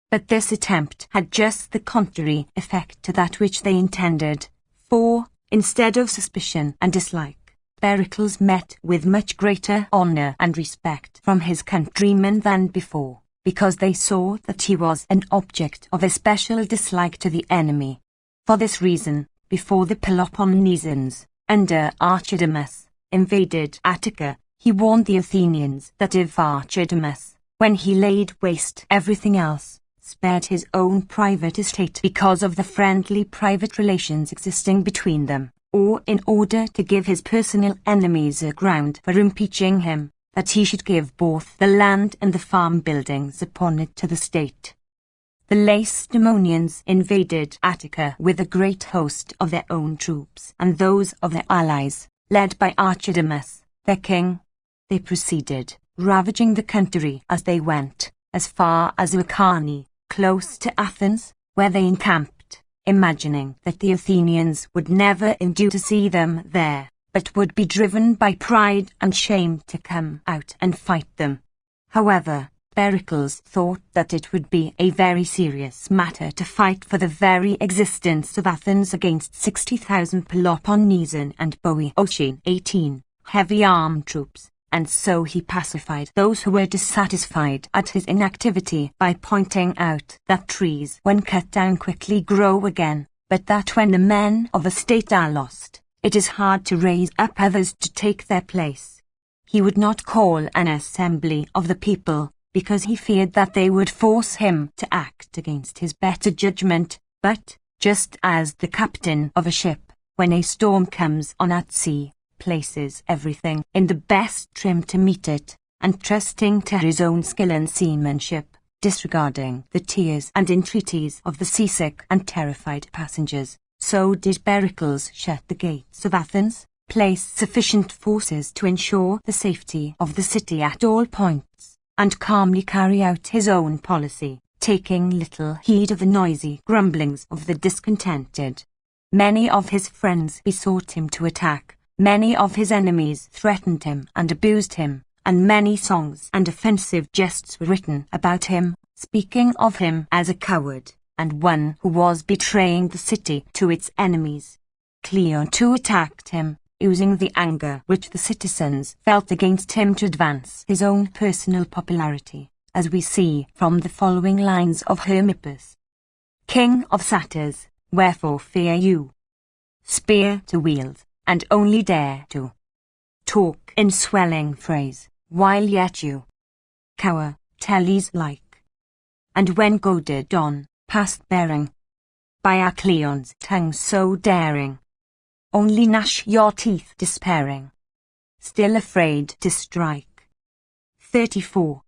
But this attempt had just the contrary effect to that which they intended, for, instead of suspicion and dislike, Pericles met with much greater honour and respect from his countrymen than before, because they saw that he was an object of especial dislike to the enemy. For this reason, before the Peloponnesians, under Archidamus, invaded Attica, he warned the Athenians that if Archidamus, when he laid waste everything else, spared his own private estate because of the friendly private relations existing between them, or in order to give his personal enemies a ground for impeaching him, that he should give both the land and the farm buildings upon it to the state. The Lacedaemonians invaded Attica with a great host of their own troops and those of their allies, led by Archidamus, their king. They proceeded, ravaging the country as they went, as far as Lucani, close to Athens, where they encamped, imagining that the Athenians would never endure to see them there, but would be driven by pride and shame to come out and fight them. However, Pericles thought that it would be a very serious matter to fight for the very existence of Athens against 60,000 Peloponnesian and Boeotian 18 heavy armed troops, and so he pacified those who were dissatisfied at his inactivity by pointing out that trees when cut down quickly grow again, but that when the men of a state are lost, it is hard to raise up others to take their place. He would not call an assembly of the people, because he feared that they would force him to act against his better judgment, but, just as the captain of a ship, when a storm comes on at sea, places everything in the best trim to meet it, and trusting to his own skill and seamanship, disregarding the tears and entreaties of the seasick and terrified passengers, So did Pericles shut the gates of Athens, place sufficient forces to ensure the safety of the city at all points, and calmly carry out his own policy, taking little heed of the noisy grumblings of the discontented. Many of his friends besought him to attack, many of his enemies threatened him and abused him, and many songs and offensive jests were written about him, speaking of him as a coward, and one who was betraying the city to its enemies. Cleon too attacked him, using the anger which the citizens felt against him to advance his own personal popularity, as we see from the following lines of Hermippus. King of satyrs, wherefore fear you? Spear to wield, and only dare to talk in swelling phrase, while yet you cower, Tellys like. And when goaded on, past bearing, by our Cleon's tongue so daring, only gnash your teeth despairing, still afraid to strike. 34.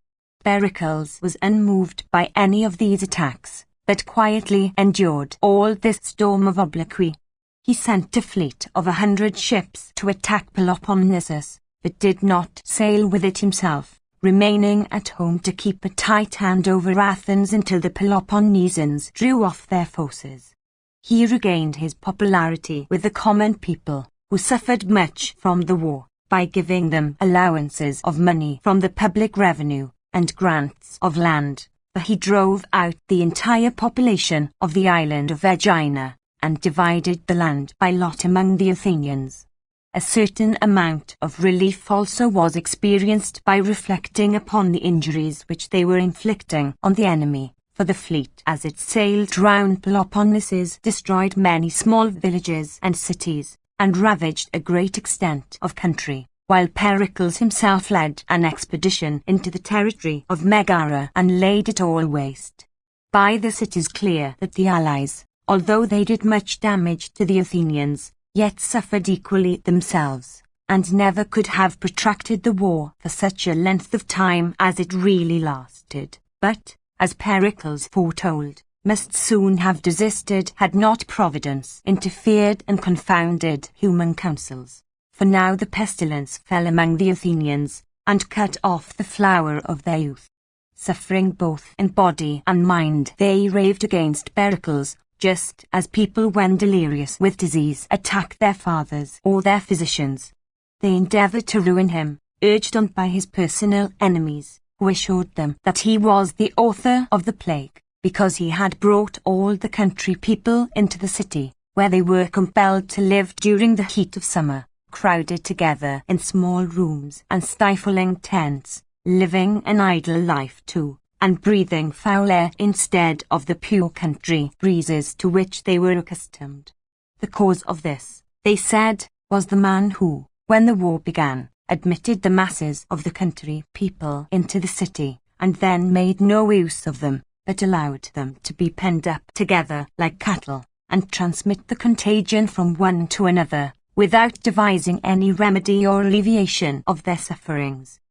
Pericles was unmoved by any of these attacks, but quietly endured all this storm of obloquy. He sent a fleet of 100 ships to attack Peloponnesus, but did not sail with it himself, remaining at home to keep a tight hand over Athens until the Peloponnesians drew off their forces. He regained his popularity with the common people, who suffered much from the war, by giving them allowances of money from the public revenue, and grants of land, for he drove out the entire population of the island of Aegina, and divided the land by lot among the Athenians. A certain amount of relief also was experienced by reflecting upon the injuries which they were inflicting on the enemy, for the fleet as it sailed round Peloponnesus destroyed many small villages and cities, and ravaged a great extent of country, while Pericles himself led an expedition into the territory of Megara and laid it all waste. By this it is clear that the allies, although they did much damage to the Athenians, yet suffered equally themselves, and never could have protracted the war for such a length of time as it really lasted, but, as Pericles foretold, must soon have desisted had not Providence interfered and confounded human counsels. For now the pestilence fell among the Athenians, and cut off the flower of their youth. Suffering both in body and mind, they raved against Pericles, just as people when delirious with disease attack their fathers or their physicians. They endeavored to ruin him, urged on by his personal enemies, who assured them that he was the author of the plague, because he had brought all the country people into the city, where they were compelled to live during the heat of summer, crowded together in small rooms and stifling tents, living an idle life too, and breathing foul air instead of the pure country breezes to which they were accustomed. The cause of this, they said, was the man who, when the war began, admitted the masses of the country people into the city, and then made no use of them, but allowed them to be penned up together like cattle, and transmit the contagion from one to another, without devising any remedy or alleviation of their sufferings.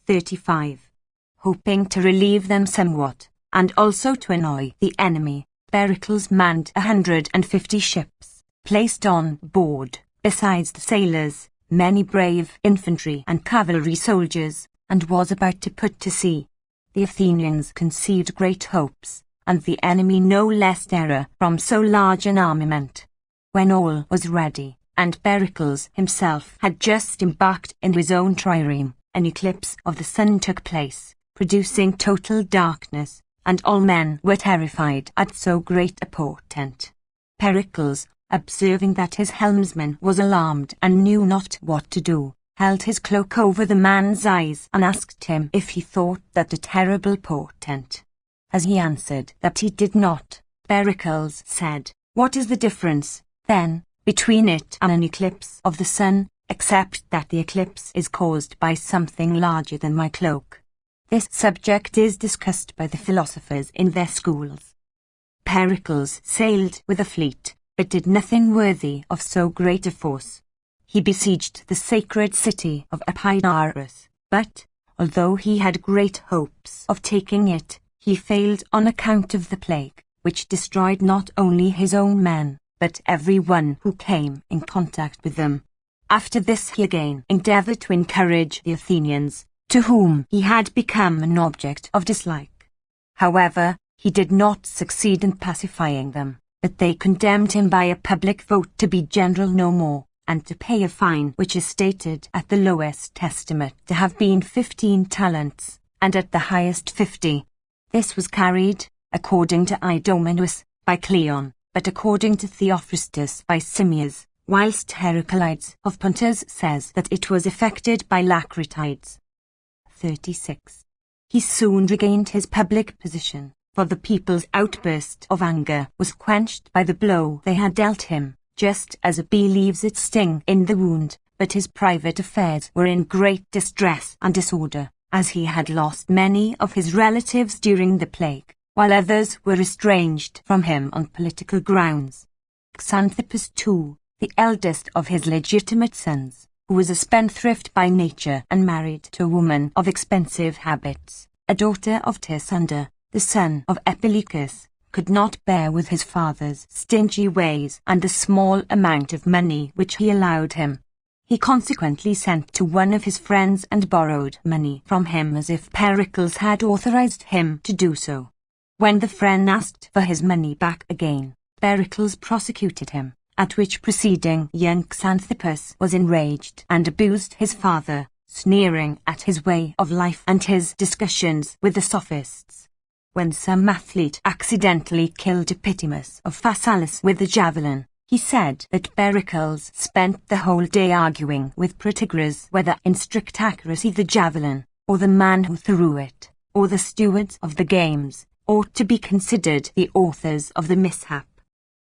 35. Hoping to relieve them somewhat, and also to annoy the enemy, Pericles manned 150 ships, placed on board, besides the sailors, many brave infantry and cavalry soldiers, and was about to put to sea. The Athenians conceived great hopes, and the enemy no less terror from so large an armament. When all was ready, and Pericles himself had just embarked in his own trireme, an eclipse of the sun took place, producing total darkness, and all men were terrified at so great a portent. Pericles, observing that his helmsman was alarmed and knew not what to do, held his cloak over the man's eyes and asked him if he thought that a terrible portent. As he answered that he did not, Pericles said, "What is the difference, then, between it and an eclipse of the sun, except that the eclipse is caused by something larger than my cloak?" This subject is discussed by the philosophers in their schools. Pericles sailed with a fleet, but did nothing worthy of so great a force. He besieged the sacred city of Epidaurus, but, although he had great hopes of taking it, he failed on account of the plague, which destroyed not only his own men, but every one who came in contact with them. After this he again endeavored to encourage the Athenians, to whom he had become an object of dislike. However, he did not succeed in pacifying them, but they condemned him by a public vote to be general no more, and to pay a fine which is stated at the lowest estimate to have been 15 talents, and at the highest 50. This was carried, according to Idomeneus, by Cleon, but according to Theophrastus by Simmias, whilst Heraclides of Pontus says that it was effected by Lacritides. 36. He soon regained his public position, for the people's outburst of anger was quenched by the blow they had dealt him, just as a bee leaves its sting in the wound, but his private affairs were in great distress and disorder, as he had lost many of his relatives during the plague, while others were estranged from him on political grounds. Xanthippus too, the eldest of his legitimate sons, who was a spendthrift by nature and married to a woman of expensive habits, a daughter of Tyrsander, the son of Epilicus, could not bear with his father's stingy ways and the small amount of money which he allowed him. He consequently sent to one of his friends and borrowed money from him as if Pericles had authorized him to do so. When the friend asked for his money back again, Pericles prosecuted him, at which proceeding young Xanthippus was enraged and abused his father, sneering at his way of life and his discussions with the sophists. When some athlete accidentally killed Epitimus of Phasalis with a javelin, he said that Pericles spent the whole day arguing with Protagoras whether in strict accuracy the javelin, or the man who threw it, or the stewards of the games, ought to be considered the authors of the mishap.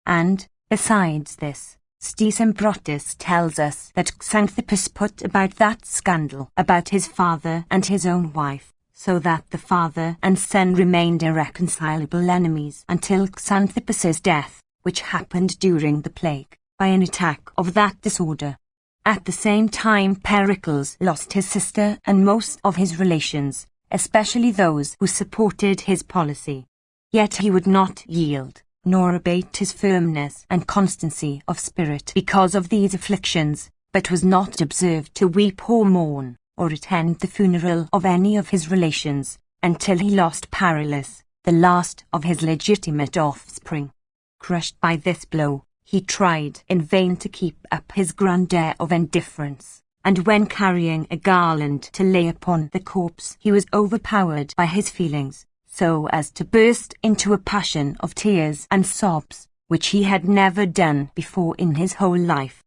And, besides this, Stesimbrotus tells us that Xanthippus put about that scandal about his father and his own wife, so that the father and son remained irreconcilable enemies until Xanthippus's death, which happened during the plague, by an attack of that disorder. At the same time Pericles lost his sister and most of his relations, especially those who supported his policy. Yet he would not yield, nor abate his firmness and constancy of spirit because of these afflictions, but was not observed to weep or mourn, or attend the funeral of any of his relations, until he lost Paralus, the last of his legitimate offspring. Crushed by this blow, he tried in vain to keep up his grand air of indifference, and when carrying a garland to lay upon the corpse he was overpowered by his feelings, so as to burst into a passion of tears and sobs, which he had never done before in his whole life.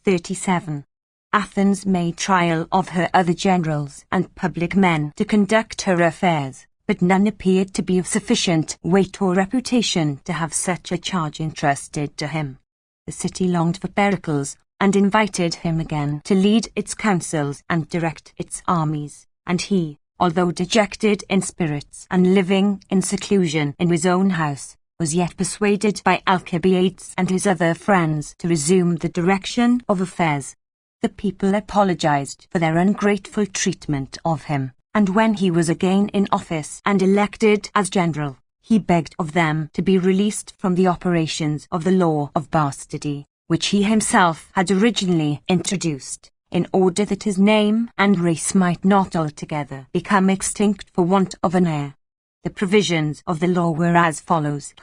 37. Athens made trial of her other generals and public men to conduct her affairs, but none appeared to be of sufficient weight or reputation to have such a charge entrusted to him. The city longed for Pericles, and invited him again to lead its councils and direct its armies, and he, although dejected in spirits and living in seclusion in his own house, was yet persuaded by Alcibiades and his other friends to resume the direction of affairs. The people apologized for their ungrateful treatment of him, and when he was again in office and elected as general, he begged of them to be released from the operations of the law of bastardy, which he himself had originally introduced, in order that his name and race might not altogether become extinct for want of an heir. The provisions of the law were as follows: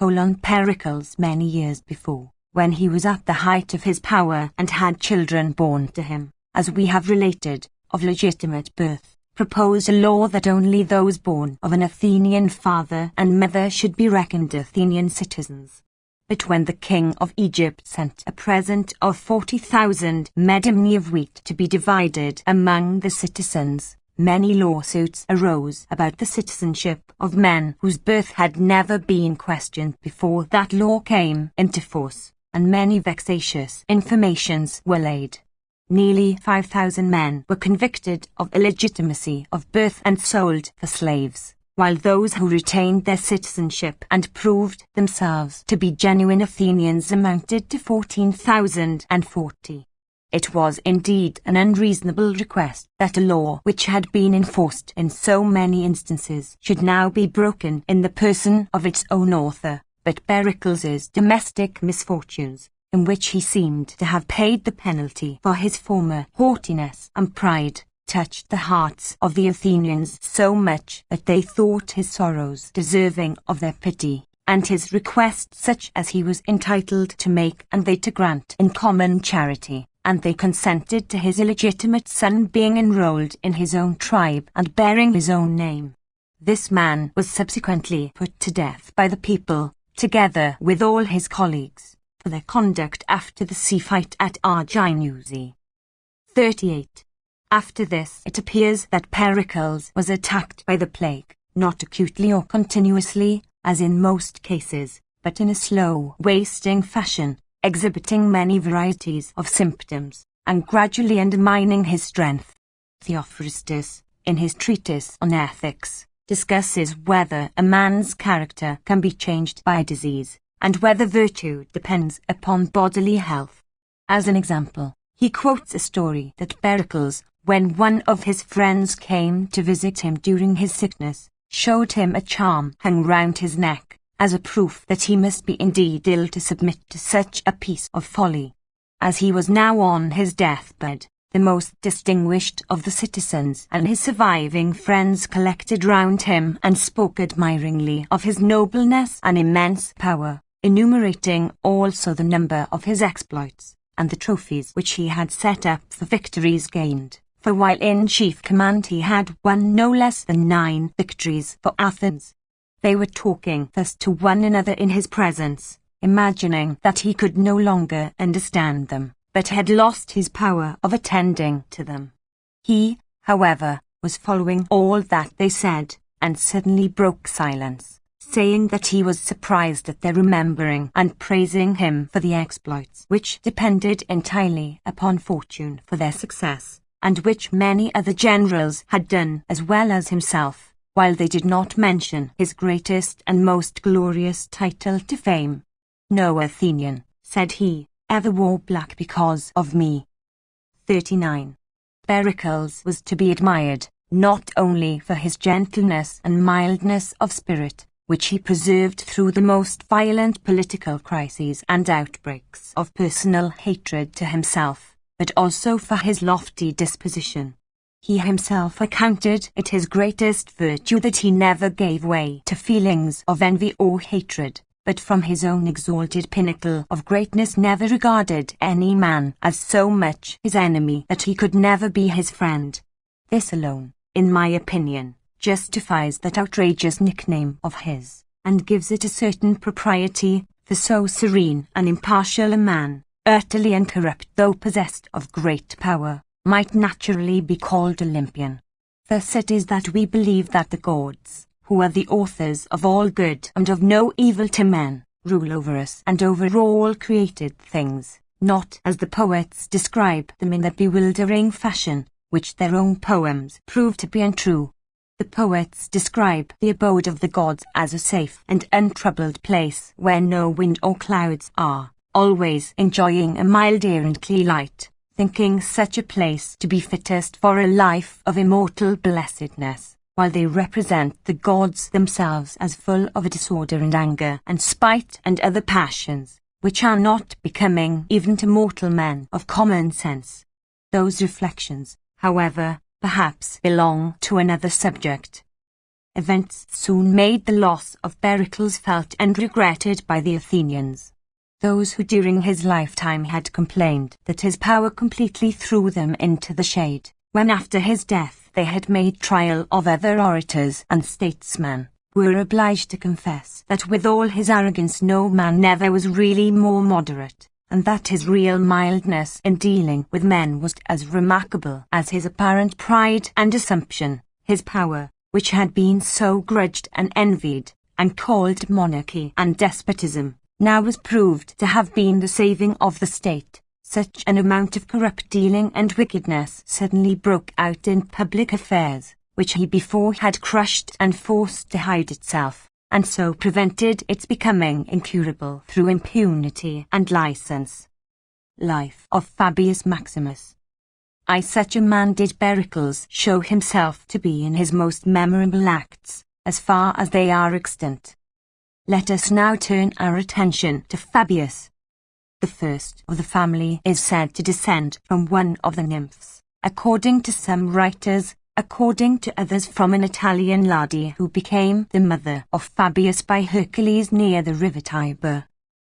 Pericles many years before, when he was at the height of his power and had children born to him, as we have related, of legitimate birth, proposed a law that only those born of an Athenian father and mother should be reckoned Athenian citizens. But when the king of Egypt sent a present of 40,000 medimni of wheat to be divided among the citizens, many lawsuits arose about the citizenship of men whose birth had never been questioned before that law came into force, and many vexatious informations were laid. Nearly 5,000 men were convicted of illegitimacy of birth and sold for slaves, while those who retained their citizenship and proved themselves to be genuine Athenians amounted to 14,040. It was indeed an unreasonable request that a law which had been enforced in so many instances should now be broken in the person of its own author, but Pericles' domestic misfortunes, in which he seemed to have paid the penalty for his former haughtiness and pride, touched the hearts of the Athenians so much that they thought his sorrows deserving of their pity, and his request such as he was entitled to make and they to grant in common charity, and they consented to his illegitimate son being enrolled in his own tribe and bearing his own name. This man was subsequently put to death by the people, together with all his colleagues, for their conduct after the sea fight at Arginusi. 38. After this it appears that Pericles was attacked by the plague, not acutely or continuously, as in most cases, but in a slow, wasting fashion, exhibiting many varieties of symptoms, and gradually undermining his strength. Theophrastus, in his treatise on ethics, discusses whether a man's character can be changed by disease, and whether virtue depends upon bodily health. As an example, he quotes a story that Pericles, when one of his friends came to visit him during his sickness, showed him a charm hung round his neck, as a proof that he must be indeed ill to submit to such a piece of folly. As he was now on his deathbed, the most distinguished of the citizens and his surviving friends collected round him and spoke admiringly of his nobleness and immense power, enumerating also the number of his exploits, and the trophies which he had set up for victories gained. For while in chief command he had won no less than 9 victories for Athens. They were talking thus to one another in his presence, imagining that he could no longer understand them, but had lost his power of attending to them. He, however, was following all that they said, and suddenly broke silence, saying that he was surprised at their remembering and praising him for the exploits which depended entirely upon fortune for their success, and which many other generals had done as well as himself, while they did not mention his greatest and most glorious title to fame. "No Athenian," said he, "ever wore black because of me." 39. Pericles was to be admired, not only for his gentleness and mildness of spirit, which he preserved through the most violent political crises and outbreaks of personal hatred to himself, but also for his lofty disposition. He himself accounted it his greatest virtue that he never gave way to feelings of envy or hatred, but from his own exalted pinnacle of greatness never regarded any man as so much his enemy that he could never be his friend. This alone, in my opinion, justifies that outrageous nickname of his, and gives it a certain propriety, for so serene and impartial a man, utterly incorrupt though possessed of great power, might naturally be called Olympian. Thus it is that we believe that the gods, who are the authors of all good and of no evil to men, rule over us and over all created things, not as the poets describe them in that bewildering fashion, which their own poems prove to be untrue. The poets describe the abode of the gods as a safe and untroubled place where no wind or clouds are, always enjoying a mild air and clear light, thinking such a place to be fittest for a life of immortal blessedness, while they represent the gods themselves as full of disorder and anger and spite and other passions, which are not becoming even to mortal men of common sense. Those reflections, however, perhaps belong to another subject. Events soon made the loss of Pericles felt and regretted by the Athenians. Those who during his lifetime had complained that his power completely threw them into the shade, when after his death they had made trial of other orators and statesmen, were obliged to confess that with all his arrogance no man never was really more moderate, and that his real mildness in dealing with men was as remarkable as his apparent pride and assumption. His power, which had been so grudged and envied, and called monarchy and despotism, now was proved to have been the saving of the state. Such an amount of corrupt dealing and wickedness suddenly broke out in public affairs, which he before had crushed and forced to hide itself, and so prevented its becoming incurable through impunity and license. Life of Fabius Maximus. Such a man did Pericles show himself to be in his most memorable acts, as far as they are extant. Let us now turn our attention to Fabius. The first of the family is said to descend from one of the nymphs, according to some writers, according to others from an Italian lady who became the mother of Fabius by Hercules near the river Tiber.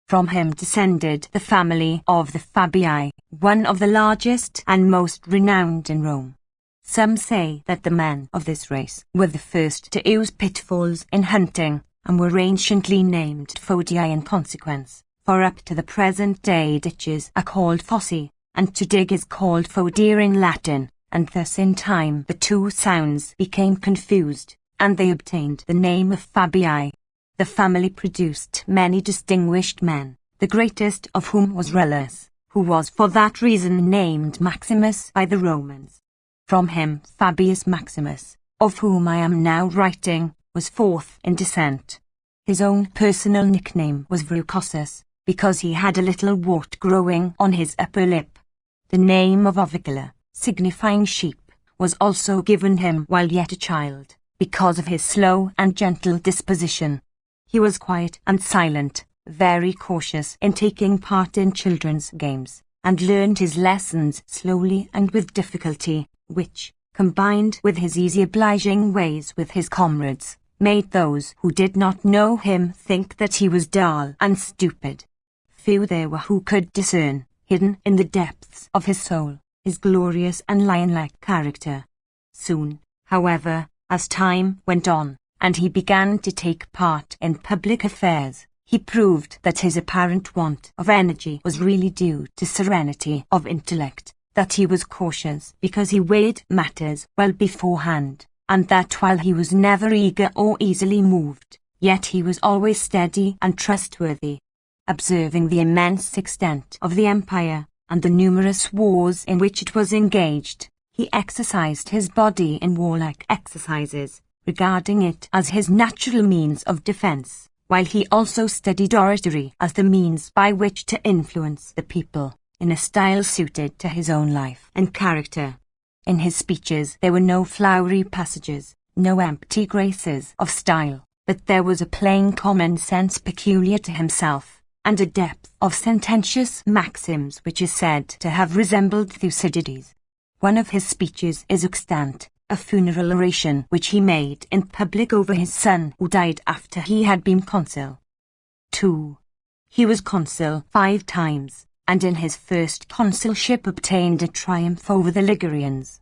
From him descended the family of the Fabii, one of the largest and most renowned in Rome. Some say that the men of this race were the first to use pitfalls in hunting, and were anciently named fodii in consequence, for up to the present day ditches are called fossi, and to dig is called fodir in Latin, and thus in time the two sounds became confused, and they obtained the name of Fabii. The family produced many distinguished men, the greatest of whom was Rullus, who was for that reason named Maximus by the Romans. From him Fabius Maximus, of whom I am now writing, was fourth in descent. His own personal nickname was Verrucosus, because he had a little wart growing on his upper lip. The name of Ovicula, signifying sheep, was also given him while yet a child, because of his slow and gentle disposition. He was quiet and silent, very cautious in taking part in children's games, and learned his lessons slowly and with difficulty, which, combined with his easy obliging ways with his comrades, made those who did not know him think that he was dull and stupid. Few there were who could discern, hidden in the depths of his soul, his glorious and lion-like character. Soon, however, as time went on, and he began to take part in public affairs, he proved that his apparent want of energy was really due to serenity of intellect, that he was cautious because he weighed matters well beforehand, and that while he was never eager or easily moved, yet he was always steady and trustworthy. Observing the immense extent of the empire, and the numerous wars in which it was engaged, he exercised his body in warlike exercises, regarding it as his natural means of defense, while he also studied oratory as the means by which to influence the people, in a style suited to his own life and character. In his speeches there were no flowery passages, no empty graces of style, but there was a plain common sense peculiar to himself, and a depth of sententious maxims which is said to have resembled Thucydides. One of his speeches is extant, a funeral oration which he made in public over his son who died after he had been consul. 2. He was consul 5 times, and in his first consulship obtained a triumph over the Ligurians.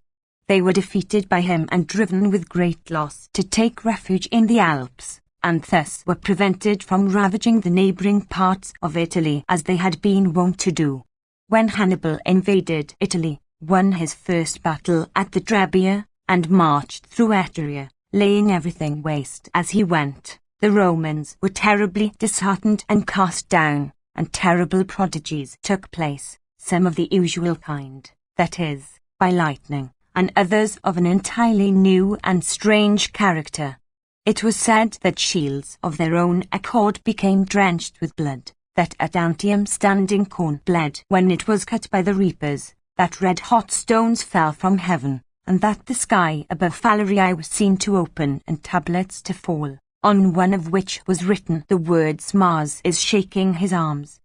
They were defeated by him and driven with great loss to take refuge in the Alps, and thus were prevented from ravaging the neighbouring parts of Italy as they had been wont to do. When Hannibal invaded Italy, won his first battle at the Trebia, and marched through Etruria, laying everything waste as he went, the Romans were terribly disheartened and cast down, and terrible prodigies took place, some of the usual kind, that is, by lightning, and others of an entirely new and strange character. It was said that shields of their own accord became drenched with blood, that Adantium standing corn bled when it was cut by the reapers, that red-hot stones fell from heaven, and that the sky above Falerii was seen to open and tablets to fall, on one of which was written the words Mars is shaking his arms.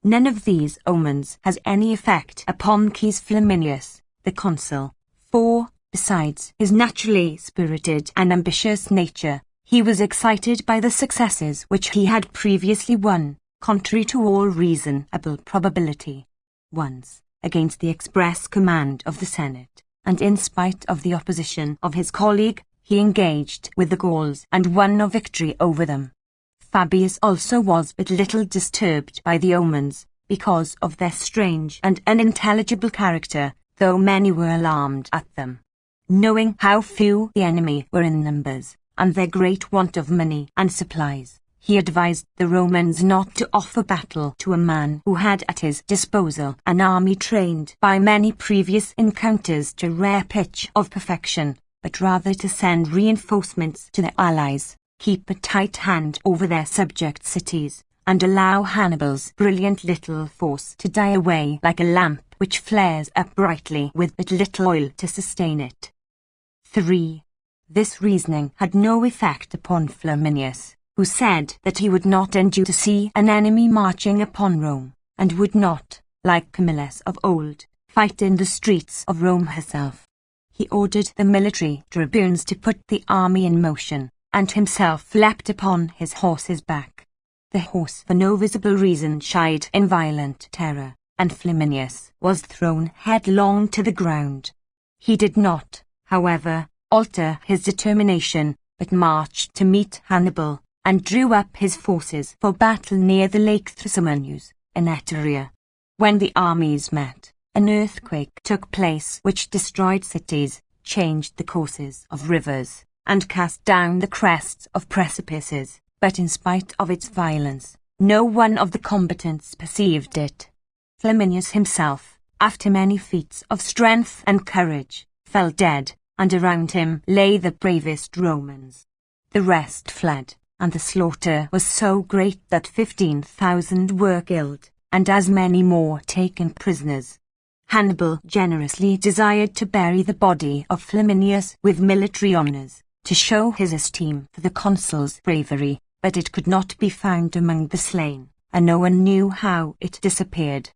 None of these omens has any effect upon Caius Flaminius, the consul, for, besides his naturally spirited and ambitious nature, he was excited by the successes which he had previously won, contrary to all reasonable probability. Once, against the express command of the Senate, and in spite of the opposition of his colleague, he engaged with the Gauls and won a victory over them. Fabius also was but little disturbed by the omens, because of their strange and unintelligible character, though many were alarmed at them. Knowing how few the enemy were in numbers, and their great want of money and supplies, he advised the Romans not to offer battle to a man who had at his disposal an army trained by many previous encounters to rare pitch of perfection, but rather to send reinforcements to their allies, keep a tight hand over their subject cities, and allow Hannibal's brilliant little force to die away like a lamp which flares up brightly with but little oil to sustain it. 3. This reasoning had no effect upon Flaminius. who said that he would not endure to see an enemy marching upon Rome, and would not, like Camillus of old, fight in the streets of Rome herself. He ordered the military tribunes to put the army in motion, and himself leapt upon his horse's back. The horse for no visible reason shied in violent terror, and Flaminius was thrown headlong to the ground. He did not, however, alter his determination, but marched to meet Hannibal, and drew up his forces for battle near the lake Thrasymachus, in Etruria. When the armies met, an earthquake took place which destroyed cities, changed the courses of rivers, and cast down the crests of precipices, but in spite of its violence, no one of the combatants perceived it. Flaminius himself, after many feats of strength and courage, fell dead, and around him lay the bravest Romans. The rest fled, and the slaughter was so great that 15,000 were killed, and as many more taken prisoners. Hannibal generously desired to bury the body of Flaminius with military honours, to show his esteem for the consul's bravery, but it could not be found among the slain, and no one knew how it disappeared.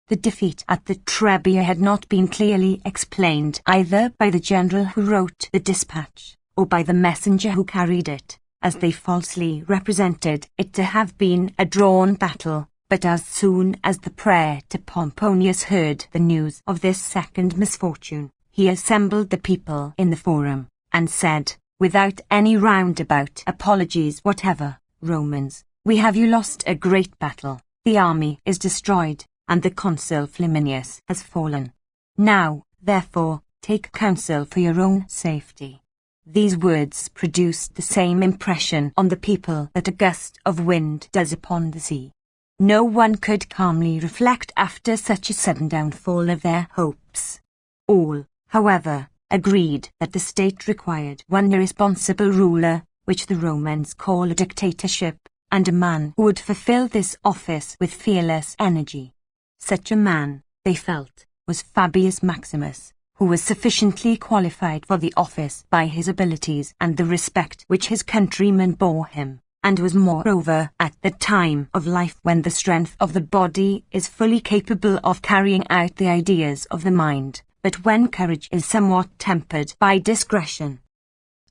The defeat at the Trebia had not been clearly explained either by the general who wrote the dispatch, or by the messenger who carried it, as they falsely represented it to have been a drawn battle. But as soon as the praetor Pomponius heard the news of this second misfortune, he assembled the people in the forum, and said, without any roundabout apologies whatever, Romans, we have you lost a great battle, the army is destroyed, and the consul Flaminius has fallen. Now, therefore, take counsel for your own safety. These words produced the same impression on the people that a gust of wind does upon the sea. No one could calmly reflect after such a sudden downfall of their hopes. All, however, agreed that the state required one irresponsible ruler, which the Romans call a dictatorship, and a man who would fulfill this office with fearless energy. Such a man, they felt, was Fabius Maximus, who was sufficiently qualified for the office by his abilities and the respect which his countrymen bore him, and was moreover at the time of life when the strength of the body is fully capable of carrying out the ideas of the mind, but when courage is somewhat tempered by discretion.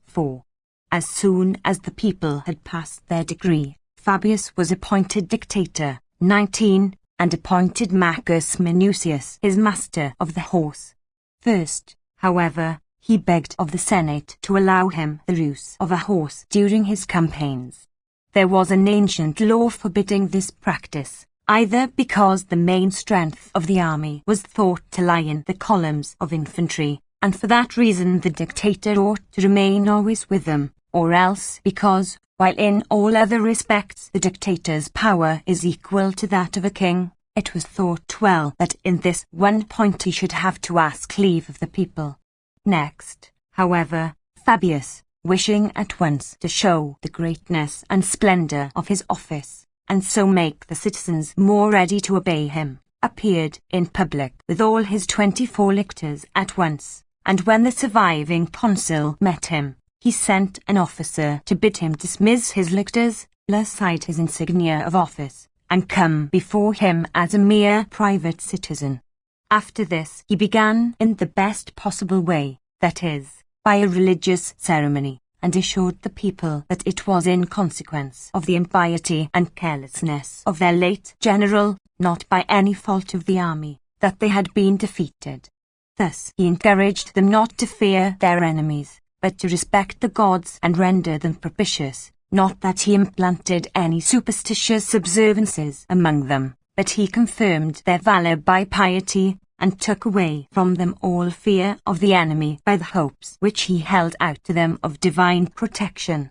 4. As soon as the people had passed their decree, Fabius was appointed dictator, 19, and appointed Marcus Minucius his master of the horse. First, however, he begged of the Senate to allow him the use of a horse during his campaigns. There was an ancient law forbidding this practice, either because the main strength of the army was thought to lie in the columns of infantry, and for that reason the dictator ought to remain always with them, or else because, while in all other respects the dictator's power is equal to that of a king, it was thought well that in this one point he should have to ask leave of the people. Next, however, Fabius, wishing at once to show the greatness and splendour of his office, and so make the citizens more ready to obey him, appeared in public with all his 24 lictors at once, and when the surviving consul met him, he sent an officer to bid him dismiss his lictors, lay aside his insignia of office, and come before him as a mere private citizen. After this he began in the best possible way, that is, by a religious ceremony, and assured the people that it was in consequence of the impiety and carelessness of their late general, not by any fault of the army, that they had been defeated. Thus he encouraged them not to fear their enemies, but to respect the gods and render them propitious, not that he implanted any superstitious observances among them, but he confirmed their valour by piety, and took away from them all fear of the enemy by the hopes which he held out to them of divine protection.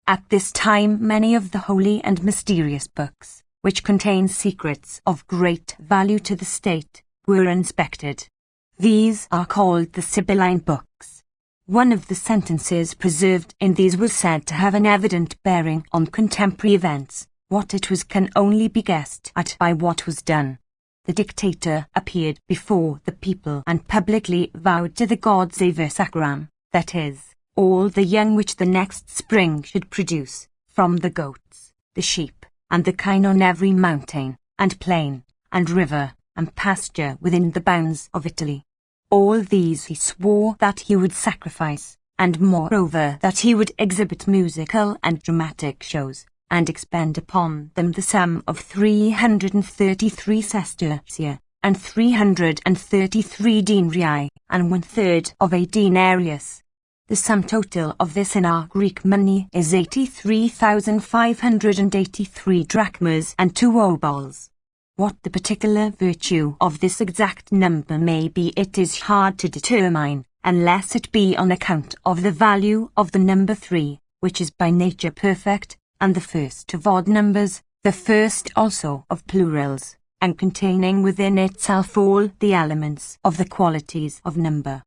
At this time many of the holy and mysterious books, which contain secrets of great value to the state, were inspected. These are called the Sibylline books. One of the sentences preserved in these was said to have an evident bearing on contemporary events. What it was can only be guessed at by what was done. The dictator appeared before the people and publicly vowed to the gods a versacram, that is, all the young which the next spring should produce, from the goats, the sheep, and the kine on every mountain, and plain, and river, and pasture within the bounds of Italy. All these he swore that he would sacrifice, and moreover that he would exhibit musical and dramatic shows, and expend upon them the sum of 333 sestertia, and 333 denarii, and 1/3 of a denarius. The sum total of this in our Greek money is 83,583 drachmas and 2 obols. What the particular virtue of this exact number may be it is hard to determine, unless it be on account of the value of the number 3, which is by nature perfect, and the first of odd numbers, the first also of plurals, and containing within itself all the elements of the qualities of number.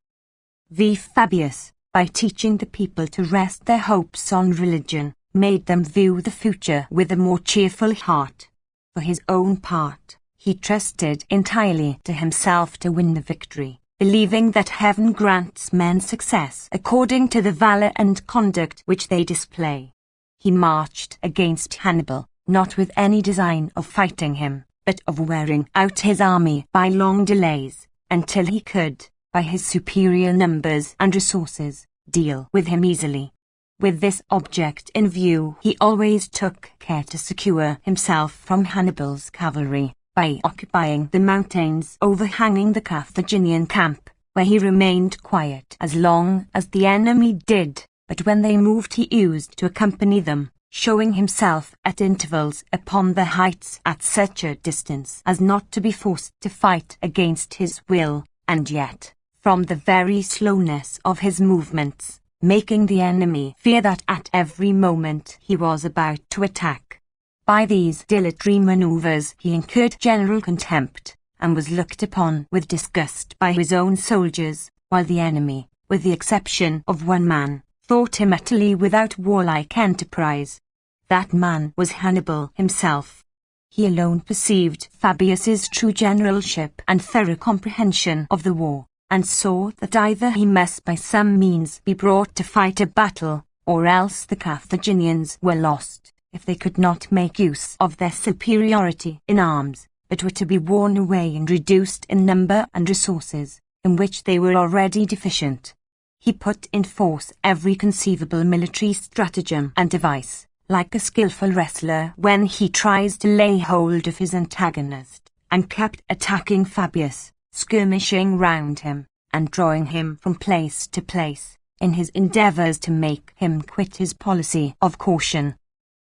V. Fabius, by teaching the people to rest their hopes on religion, made them view the future with a more cheerful heart. For his own part, he trusted entirely to himself to win the victory, believing that heaven grants men success according to the valor and conduct which they display. He marched against Hannibal, not with any design of fighting him, but of wearing out his army by long delays, until he could, by his superior numbers and resources, deal with him easily. With this object in view, he always took care to secure himself from Hannibal's cavalry, by occupying the mountains overhanging the Carthaginian camp, where he remained quiet as long as the enemy did, but when they moved he used to accompany them, showing himself at intervals upon the heights at such a distance as not to be forced to fight against his will, and yet, from the very slowness of his movements, making the enemy fear that at every moment he was about to attack. By these dilatory maneuvers he incurred general contempt, and was looked upon with disgust by his own soldiers, while the enemy, with the exception of one man, thought him utterly without warlike enterprise. That man was Hannibal himself. He alone perceived Fabius's true generalship and thorough comprehension of the war, and saw that either he must by some means be brought to fight a battle, or else the Carthaginians were lost, if they could not make use of their superiority in arms, but were to be worn away and reduced in number and resources, in which they were already deficient. He put in force every conceivable military stratagem and device, like a skillful wrestler when he tries to lay hold of his antagonist, and kept attacking Fabius, skirmishing round him, and drawing him from place to place, in his endeavours to make him quit his policy of caution.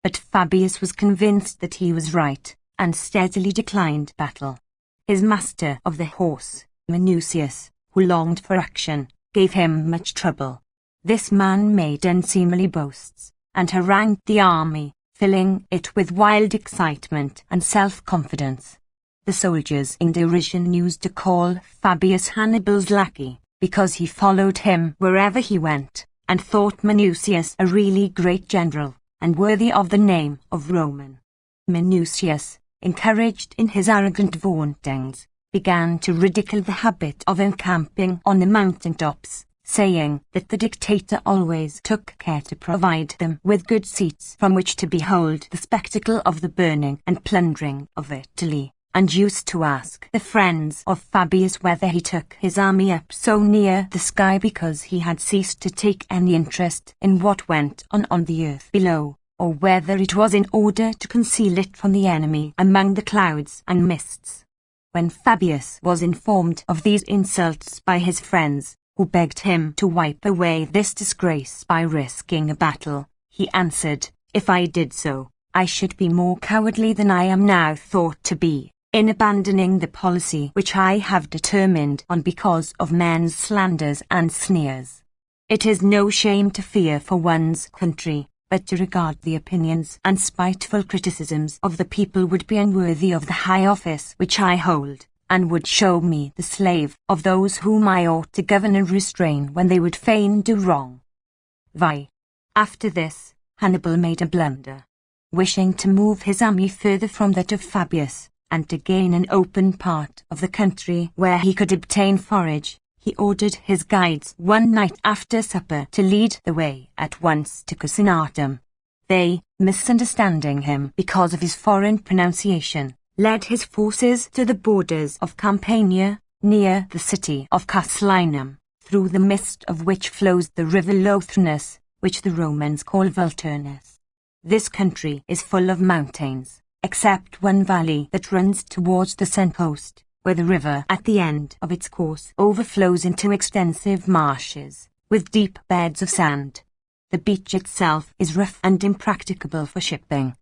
But Fabius was convinced that he was right, and steadily declined battle. His master of the horse, Minucius, who longed for action, gave him much trouble. This man made unseemly boasts, and harangued the army, filling it with wild excitement and self-confidence. The soldiers in derision used to call Fabius Hannibal's lackey, because he followed him wherever he went, and thought Minucius a really great general, and worthy of the name of Roman. Minucius, encouraged in his arrogant vauntings, began to ridicule the habit of encamping on the mountain tops, saying that the dictator always took care to provide them with good seats from which to behold the spectacle of the burning and plundering of Italy, and used to ask the friends of Fabius whether he took his army up so near the sky because he had ceased to take any interest in what went on the earth below, or whether it was in order to conceal it from the enemy among the clouds and mists. When Fabius was informed of these insults by his friends, who begged him to wipe away this disgrace by risking a battle, he answered, "If I did so, I should be more cowardly than I am now thought to be, in abandoning the policy which I have determined on because of men's slanders and sneers. It is no shame to fear for one's country, but to regard the opinions and spiteful criticisms of the people would be unworthy of the high office which I hold, and would show me the slave of those whom I ought to govern and restrain when they would fain do wrong." After this, Hannibal made a blunder. Wishing to move his army further from that of Fabius, and to gain an open part of the country where he could obtain forage, he ordered his guides one night after supper to lead the way at once to Cucinatum. They, misunderstanding him because of his foreign pronunciation, led his forces to the borders of Campania, near the city of Caslinum, through the midst of which flows the river Lothrinus, which the Romans call Vulturnus. This country is full of mountains, except one valley that runs towards the coast, where the river at the end of its course overflows into extensive marshes, with deep beds of sand. The beach itself is rough and impracticable for shipping.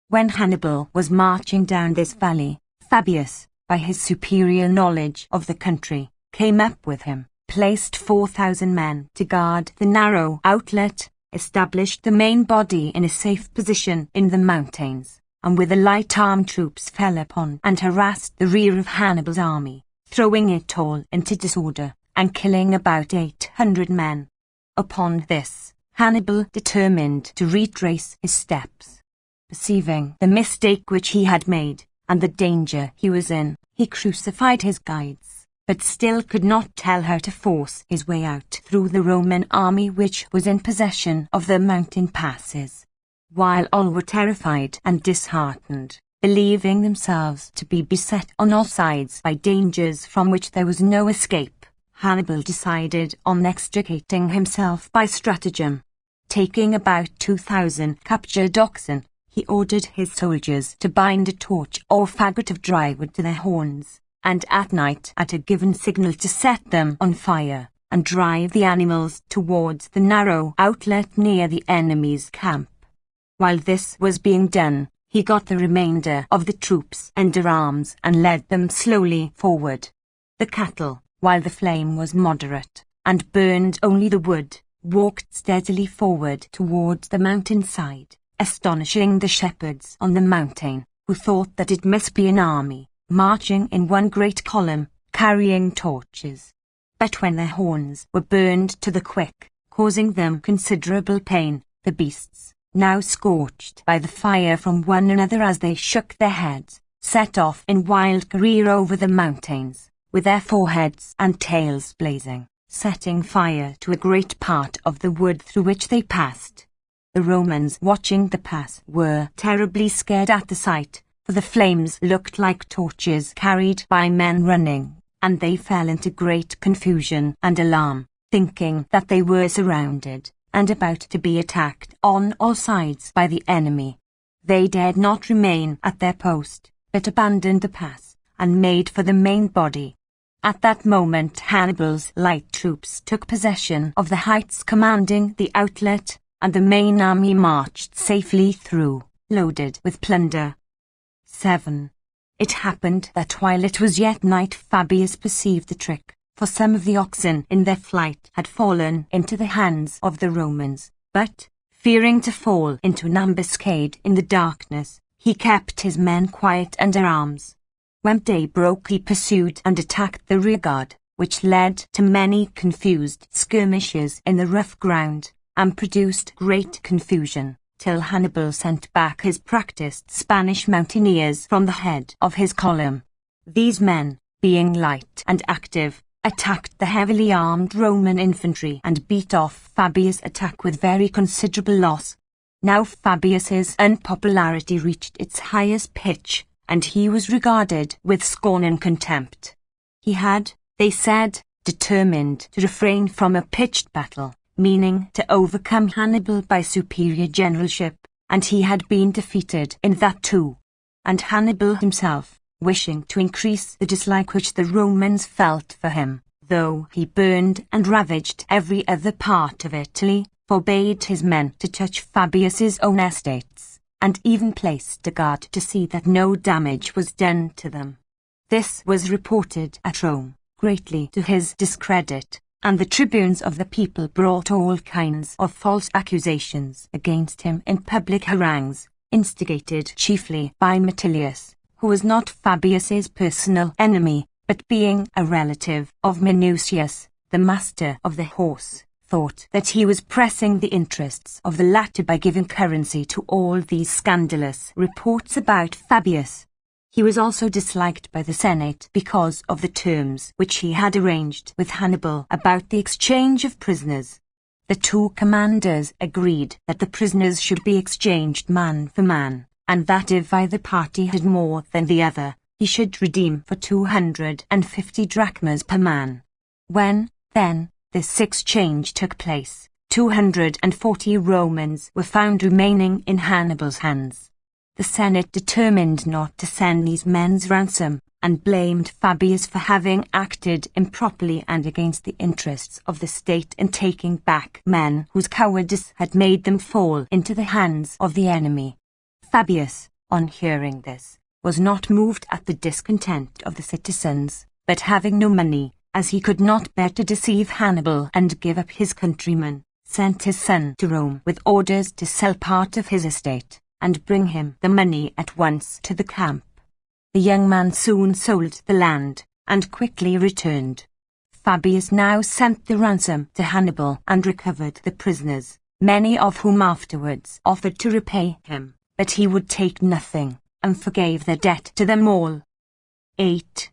When Hannibal was marching down this valley, Fabius, by his superior knowledge of the country, came up with him, placed 4,000 men to guard the narrow outlet, established the main body in a safe position in the mountains, and with the light armed troops fell upon and harassed the rear of Hannibal's army, throwing it all into disorder, and killing about 800 men. Upon this, Hannibal determined to retrace his steps. Perceiving the mistake which he had made, and the danger he was in, he crucified his guides, but still could not tell how to force his way out through the Roman army which was in possession of the mountain passes. While all were terrified and disheartened, believing themselves to be beset on all sides by dangers from which there was no escape, Hannibal decided on extricating himself by stratagem. Taking about 2,000 captured oxen, he ordered his soldiers to bind a torch or faggot of dry wood to their horns, and at night at a given signal to set them on fire, and drive the animals towards the narrow outlet near the enemy's camp. While this was being done, he got the remainder of the troops under arms and led them slowly forward. The cattle, while the flame was moderate, and burned only the wood, walked steadily forward towards the mountainside, astonishing the shepherds on the mountain, who thought that it must be an army, marching in one great column, carrying torches. But when their horns were burned to the quick, causing them considerable pain, the beasts, now scorched by the fire from one another as they shook their heads, set off in wild career over the mountains, with their foreheads and tails blazing, setting fire to a great part of the wood through which they passed. The Romans watching the pass were terribly scared at the sight, for the flames looked like torches carried by men running, and they fell into great confusion and alarm, thinking that they were surrounded, and about to be attacked on all sides by the enemy. They dared not remain at their post, but abandoned the pass, and made for the main body. At that moment Hannibal's light troops took possession of the heights commanding the outlet, and the main army marched safely through, loaded with plunder. 7. It happened that while it was yet night Fabius perceived the trick, for some of the oxen in their flight had fallen into the hands of the Romans, but, fearing to fall into an ambuscade in the darkness, he kept his men quiet under arms. When day broke he pursued and attacked the rearguard, which led to many confused skirmishes in the rough ground, and produced great confusion, till Hannibal sent back his practiced Spanish mountaineers from the head of his column. These men, being light and active, attacked the heavily armed Roman infantry and beat off Fabius' attack with very considerable loss. Now Fabius's unpopularity reached its highest pitch, and he was regarded with scorn and contempt. He had, they said, determined to refrain from a pitched battle, meaning to overcome Hannibal by superior generalship, and he had been defeated in that too. And Hannibal himself, wishing to increase the dislike which the Romans felt for him, though he burned and ravaged every other part of Italy, forbade his men to touch Fabius's own estates, and even placed a guard to see that no damage was done to them. This was reported at Rome, greatly to his discredit, and the tribunes of the people brought all kinds of false accusations against him in public harangues, instigated chiefly by Metilius, who was not Fabius's personal enemy, but being a relative of Minucius, the master of the horse, thought that he was pressing the interests of the latter by giving currency to all these scandalous reports about Fabius. He was also disliked by the Senate because of the terms which he had arranged with Hannibal about the exchange of prisoners. The two commanders agreed that the prisoners should be exchanged man for man, and that if either party had more than the other, he should redeem for 250 drachmas per man. When, then, this exchange took place, 240 Romans were found remaining in Hannibal's hands. The Senate determined not to send these men's ransom, and blamed Fabius for having acted improperly and against the interests of the state in taking back men whose cowardice had made them fall into the hands of the enemy. Fabius, on hearing this, was not moved at the discontent of the citizens, but having no money, as he could not bear to deceive Hannibal and give up his countrymen, sent his son to Rome with orders to sell part of his estate, and bring him the money at once to the camp. The young man soon sold the land, and quickly returned. Fabius now sent the ransom to Hannibal and recovered the prisoners, many of whom afterwards offered to repay him, but he would take nothing, and forgave their debt to them all. 8.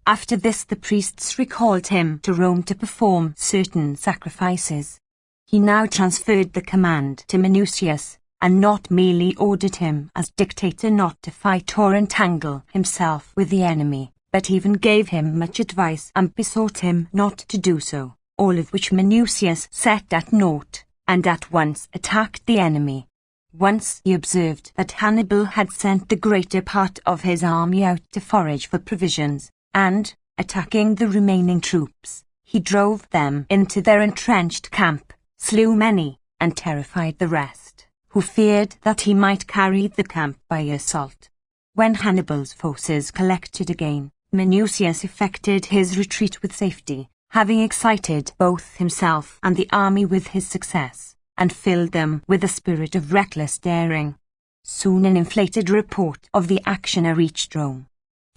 After this the priests recalled him to Rome to perform certain sacrifices. He now transferred the command to Minucius, and not merely ordered him as dictator not to fight or entangle himself with the enemy, but even gave him much advice and besought him not to do so, all of which Minucius set at naught, and at once attacked the enemy. Once he observed that Hannibal had sent the greater part of his army out to forage for provisions, and, attacking the remaining troops, he drove them into their entrenched camp, slew many, and terrified the rest, who feared that he might carry the camp by assault. When Hannibal's forces collected again, Minucius effected his retreat with safety, having excited both himself and the army with his success, and filled them with a spirit of reckless daring. Soon an inflated report of the action reached Rome.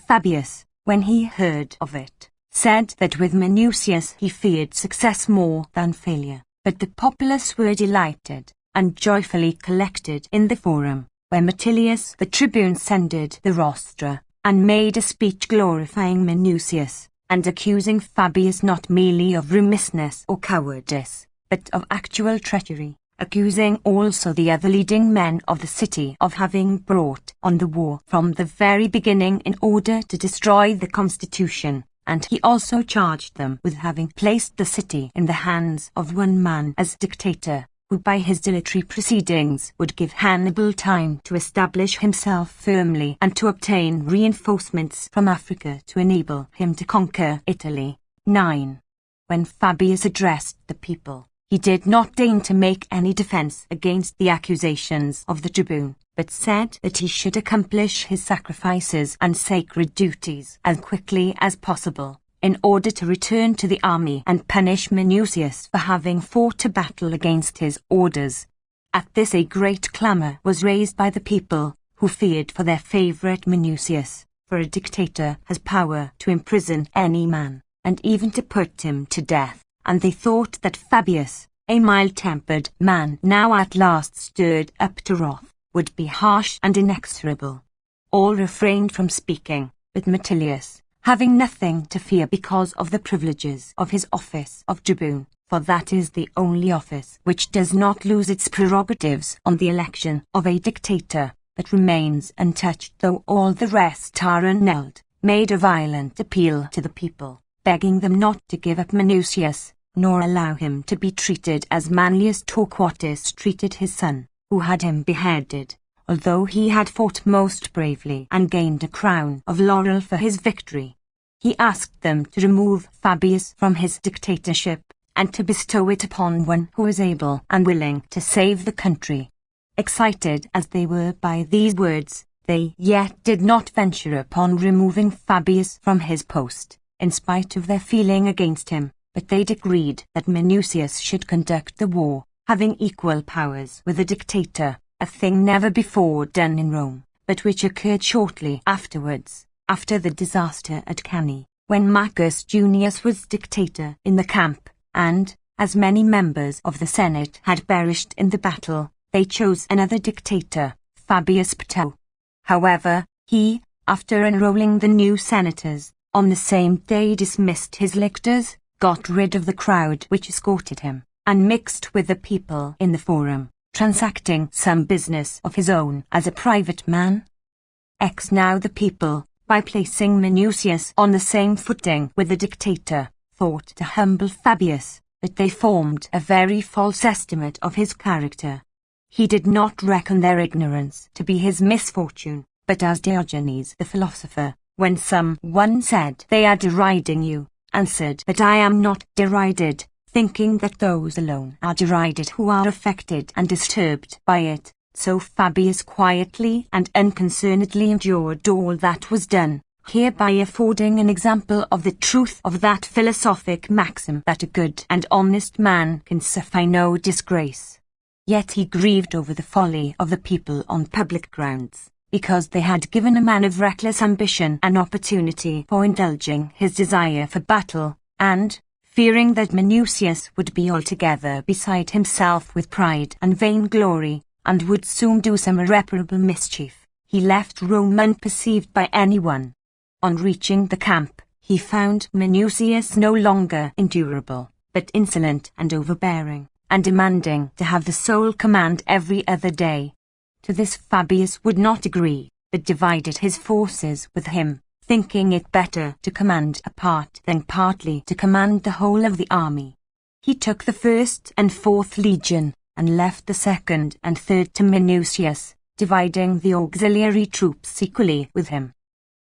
Fabius, when he heard of it, said that with Minucius he feared success more than failure, but the populace were delighted, and joyfully collected in the forum, where Metilius the tribune ascended the rostra, and made a speech glorifying Minucius, and accusing Fabius not merely of remissness or cowardice, but of actual treachery, accusing also the other leading men of the city of having brought on the war from the very beginning in order to destroy the constitution, and he also charged them with having placed the city in the hands of one man as dictator, who by his dilatory proceedings would give Hannibal time to establish himself firmly and to obtain reinforcements from Africa to enable him to conquer Italy. 9. When Fabius addressed the people, he did not deign to make any defense against the accusations of the tribune, but said that he should accomplish his sacrifices and sacred duties as quickly as possible, in order to return to the army and punish Minucius for having fought a battle against his orders. At this a great clamour was raised by the people, who feared for their favourite Minucius, for a dictator has power to imprison any man, and even to put him to death, and they thought that Fabius, a mild-tempered man now at last stirred up to wrath, would be harsh and inexorable. All refrained from speaking, but Metilius, having nothing to fear because of the privileges of his office of tribune, for that is the only office which does not lose its prerogatives on the election of a dictator, but remains untouched though all the rest are annulled, made a violent appeal to the people, begging them not to give up Minucius, nor allow him to be treated as Manlius Torquatus treated his son, who had him beheaded, although he had fought most bravely and gained a crown of laurel for his victory. He asked them to remove Fabius from his dictatorship, and to bestow it upon one who was able and willing to save the country. Excited as they were by these words, they yet did not venture upon removing Fabius from his post, in spite of their feeling against him, but they decreed that Minucius should conduct the war, having equal powers with the dictator, a thing never before done in Rome, but which occurred shortly afterwards, after the disaster at Cannae, when Marcus Junius was dictator in the camp, and, as many members of the Senate had perished in the battle, they chose another dictator, Fabius Ptolemy. However, he, after enrolling the new senators, on the same day dismissed his lictors, got rid of the crowd which escorted him, and mixed with the people in the forum, transacting some business of his own as a private man. Now the people, by placing Minucius on the same footing with the dictator, thought to humble Fabius, but they formed a very false estimate of his character. He did not reckon their ignorance to be his misfortune, but as Diogenes the philosopher, when one said, "They are deriding you," answered that I am not derided, thinking that those alone are derided who are affected and disturbed by it. So Fabius quietly and unconcernedly endured all that was done, hereby affording an example of the truth of that philosophic maxim that a good and honest man can suffer no disgrace. Yet he grieved over the folly of the people on public grounds, because they had given a man of reckless ambition an opportunity for indulging his desire for battle, and, fearing that Minucius would be altogether beside himself with pride and vainglory, and would soon do some irreparable mischief, he left Rome unperceived by anyone. On reaching the camp, he found Minucius no longer endurable, but insolent and overbearing, and demanding to have the sole command every other day. To this Fabius would not agree, but divided his forces with him, thinking it better to command a part than partly to command the whole of the army. He took the 1st and 4th legion, and left the 2nd and 3rd to Minucius, dividing the auxiliary troops equally with him.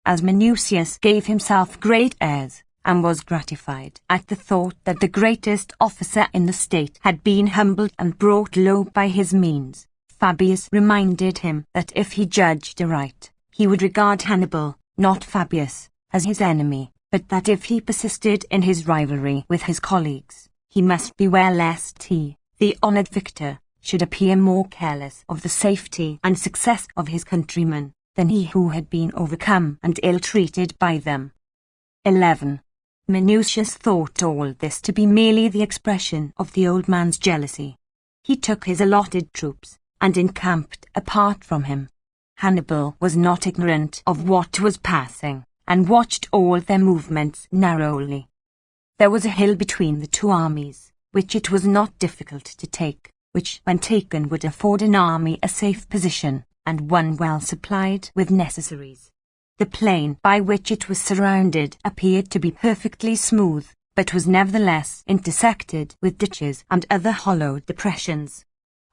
As Minucius gave himself great airs, and was gratified at the thought that the greatest officer in the state had been humbled and brought low by his means, Fabius reminded him that if he judged aright, he would regard Hannibal, not Fabius, as his enemy, but that if he persisted in his rivalry with his colleagues, he must beware lest he, the honoured victor, should appear more careless of the safety and success of his countrymen than he who had been overcome and ill-treated by them. 11. Minucius thought all this to be merely the expression of the old man's jealousy. He took his allotted troops, and encamped apart from him. Hannibal was not ignorant of what was passing, and watched all their movements narrowly. There was a hill between the two armies, which it was not difficult to take, which when taken would afford an army a safe position, and one well supplied with necessaries. The plain by which it was surrounded appeared to be perfectly smooth, but was nevertheless intersected with ditches and other hollow depressions.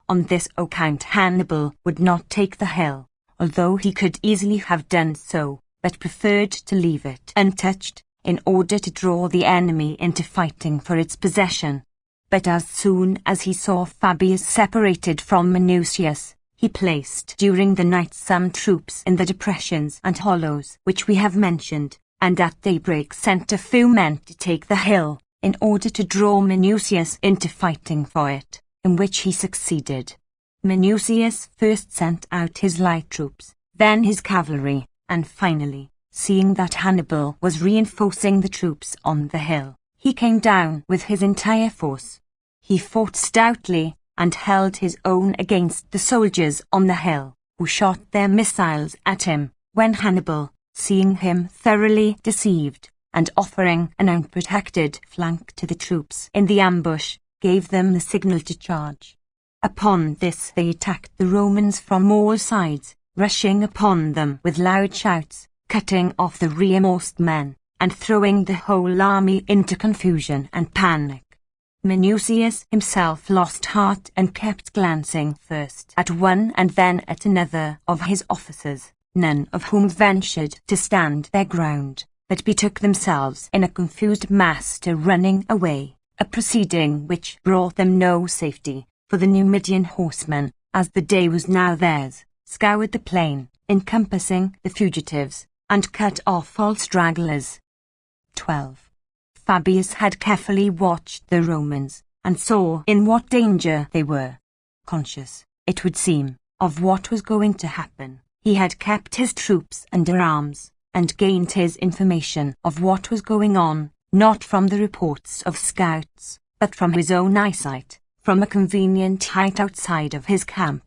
On this account Hannibal would not take the hill, although he could easily have done so, but preferred to leave it untouched, in order to draw the enemy into fighting for its possession. But as soon as he saw Fabius separated from Minucius, he placed during the night some troops in the depressions and hollows which we have mentioned, and at daybreak sent a few men to take the hill, in order to draw Minucius into fighting for it, in which he succeeded. Minucius first sent out his light troops, then his cavalry, and finally, seeing that Hannibal was reinforcing the troops on the hill, he came down with his entire force. He fought stoutly, and held his own against the soldiers on the hill, who shot their missiles at him, when Hannibal, seeing him thoroughly deceived, and offering an unprotected flank to the troops in the ambush, gave them the signal to charge. Upon this they attacked the Romans from all sides, rushing upon them with loud shouts, cutting off the rearmost men, and throwing the whole army into confusion and panic. Minucius himself lost heart and kept glancing first at one and then at another of his officers, none of whom ventured to stand their ground, but betook themselves in a confused mass to running away, a proceeding which brought them no safety, for the Numidian horsemen, as the day was now theirs, scoured the plain, encompassing the fugitives, and cut off all stragglers. 12. Fabius had carefully watched the Romans, and saw in what danger they were. Conscious, it would seem, of what was going to happen, he had kept his troops under arms, and gained his information of what was going on, not from the reports of scouts, but from his own eyesight, from a convenient height outside of his camp.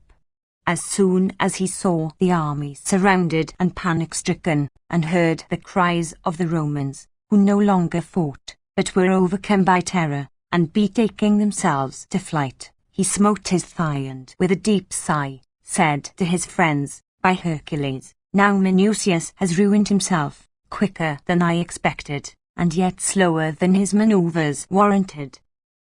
As soon as he saw the army surrounded and panic-stricken, and heard the cries of the Romans, who no longer fought, but were overcome by terror, and betaking themselves to flight, he smote his thigh and, with a deep sigh, said to his friends, "By Hercules, now Minucius has ruined himself, quicker than I expected, and yet slower than his manoeuvres warranted."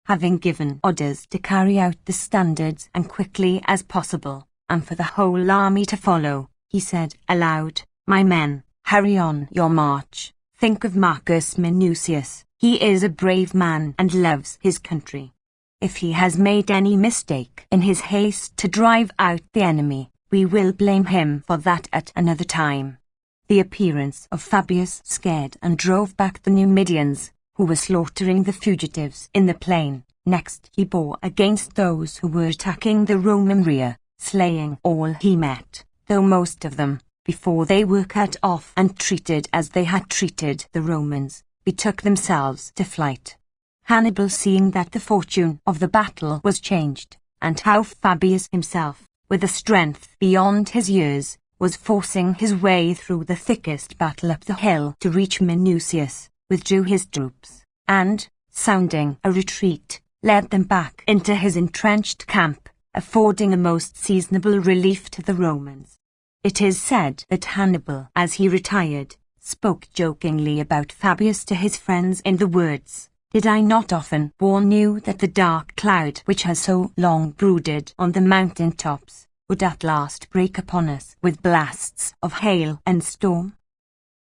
Having given orders to carry out the standards as quickly as possible, and for the whole army to follow, he said aloud, "My men, hurry on your march. Think of Marcus Minucius. He is a brave man and loves his country. If he has made any mistake in his haste to drive out the enemy, we will blame him for that at another time." The appearance of Fabius scared and drove back the Numidians, who were slaughtering the fugitives in the plain. Next he bore against those who were attacking the Roman rear, slaying all he met, though most of them, before they were cut off and treated as they had treated the Romans, betook themselves to flight. Hannibal, seeing that the fortune of the battle was changed, and how Fabius himself, with a strength beyond his years, was forcing his way through the thickest battle up the hill to reach Minucius, withdrew his troops, and, sounding a retreat, led them back into his entrenched camp, affording a most seasonable relief to the Romans. It is said that Hannibal, as he retired, spoke jokingly about Fabius to his friends in the words, "Did I not often warn you that the dark cloud which has so long brooded on the mountain tops would at last break upon us with blasts of hail and storm?"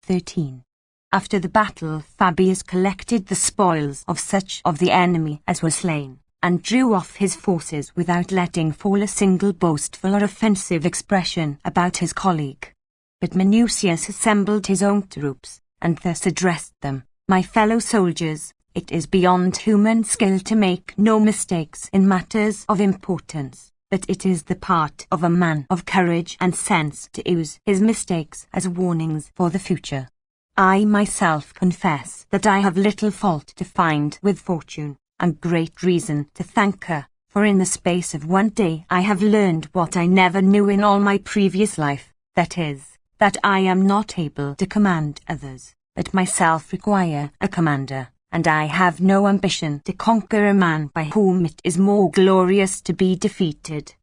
13. After the battle, Fabius collected the spoils of such of the enemy as were slain, and drew off his forces without letting fall a single boastful or offensive expression about his colleague. But Minucius assembled his own troops, and thus addressed them, "My fellow soldiers, it is beyond human skill to make no mistakes in matters of importance, but it is the part of a man of courage and sense to use his mistakes as warnings for the future. I myself confess that I have little fault to find with fortune, and great reason to thank her, for in the space of one day I have learned what I never knew in all my previous life, that is, that I am not able to command others, but myself require a commander, and I have no ambition to conquer a man by whom it is more glorious to be defeated.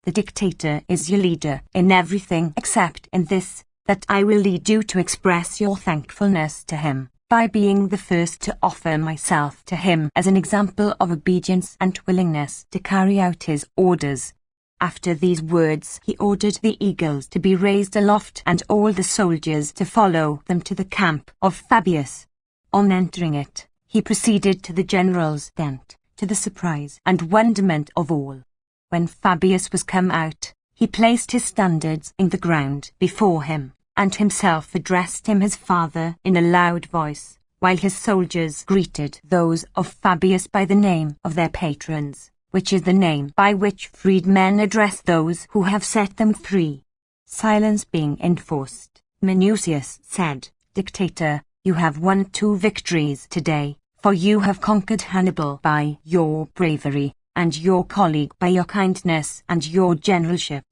The dictator is your leader in everything except in this, that I will lead you to express your thankfulness to him, by being the first to offer myself to him as an example of obedience and willingness to carry out his orders." After these words he ordered the eagles to be raised aloft and all the soldiers to follow them to the camp of Fabius. On entering it, he proceeded to the general's tent, to the surprise and wonderment of all. When Fabius was come out, he placed his standards in the ground before him, and himself addressed him as father in a loud voice, while his soldiers greeted those of Fabius by the name of their patrons, which is the name by which freedmen address those who have set them free. Silence being enforced, Minucius said, "Dictator, you have won 2 victories today, for you have conquered Hannibal by your bravery, and your colleague by your kindness and your generalship.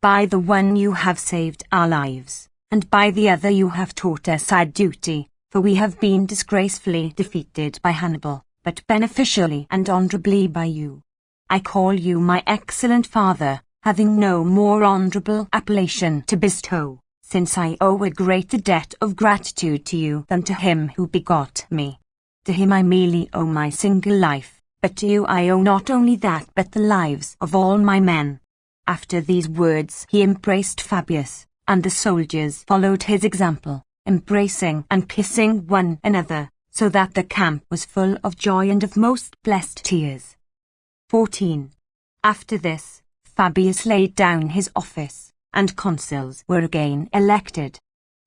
By the one you have saved our lives, and by the other you have taught us our duty, for we have been disgracefully defeated by Hannibal, but beneficially and honourably by you. I call you my excellent father, having no more honourable appellation to bestow, since I owe a greater debt of gratitude to you than to him who begot me. To him I merely owe my single life, but to you I owe not only that but the lives of all my men." After these words he embraced Fabius, and the soldiers followed his example, embracing and kissing one another, so that the camp was full of joy and of most blessed tears. 14. After this, Fabius laid down his office, and consuls were again elected.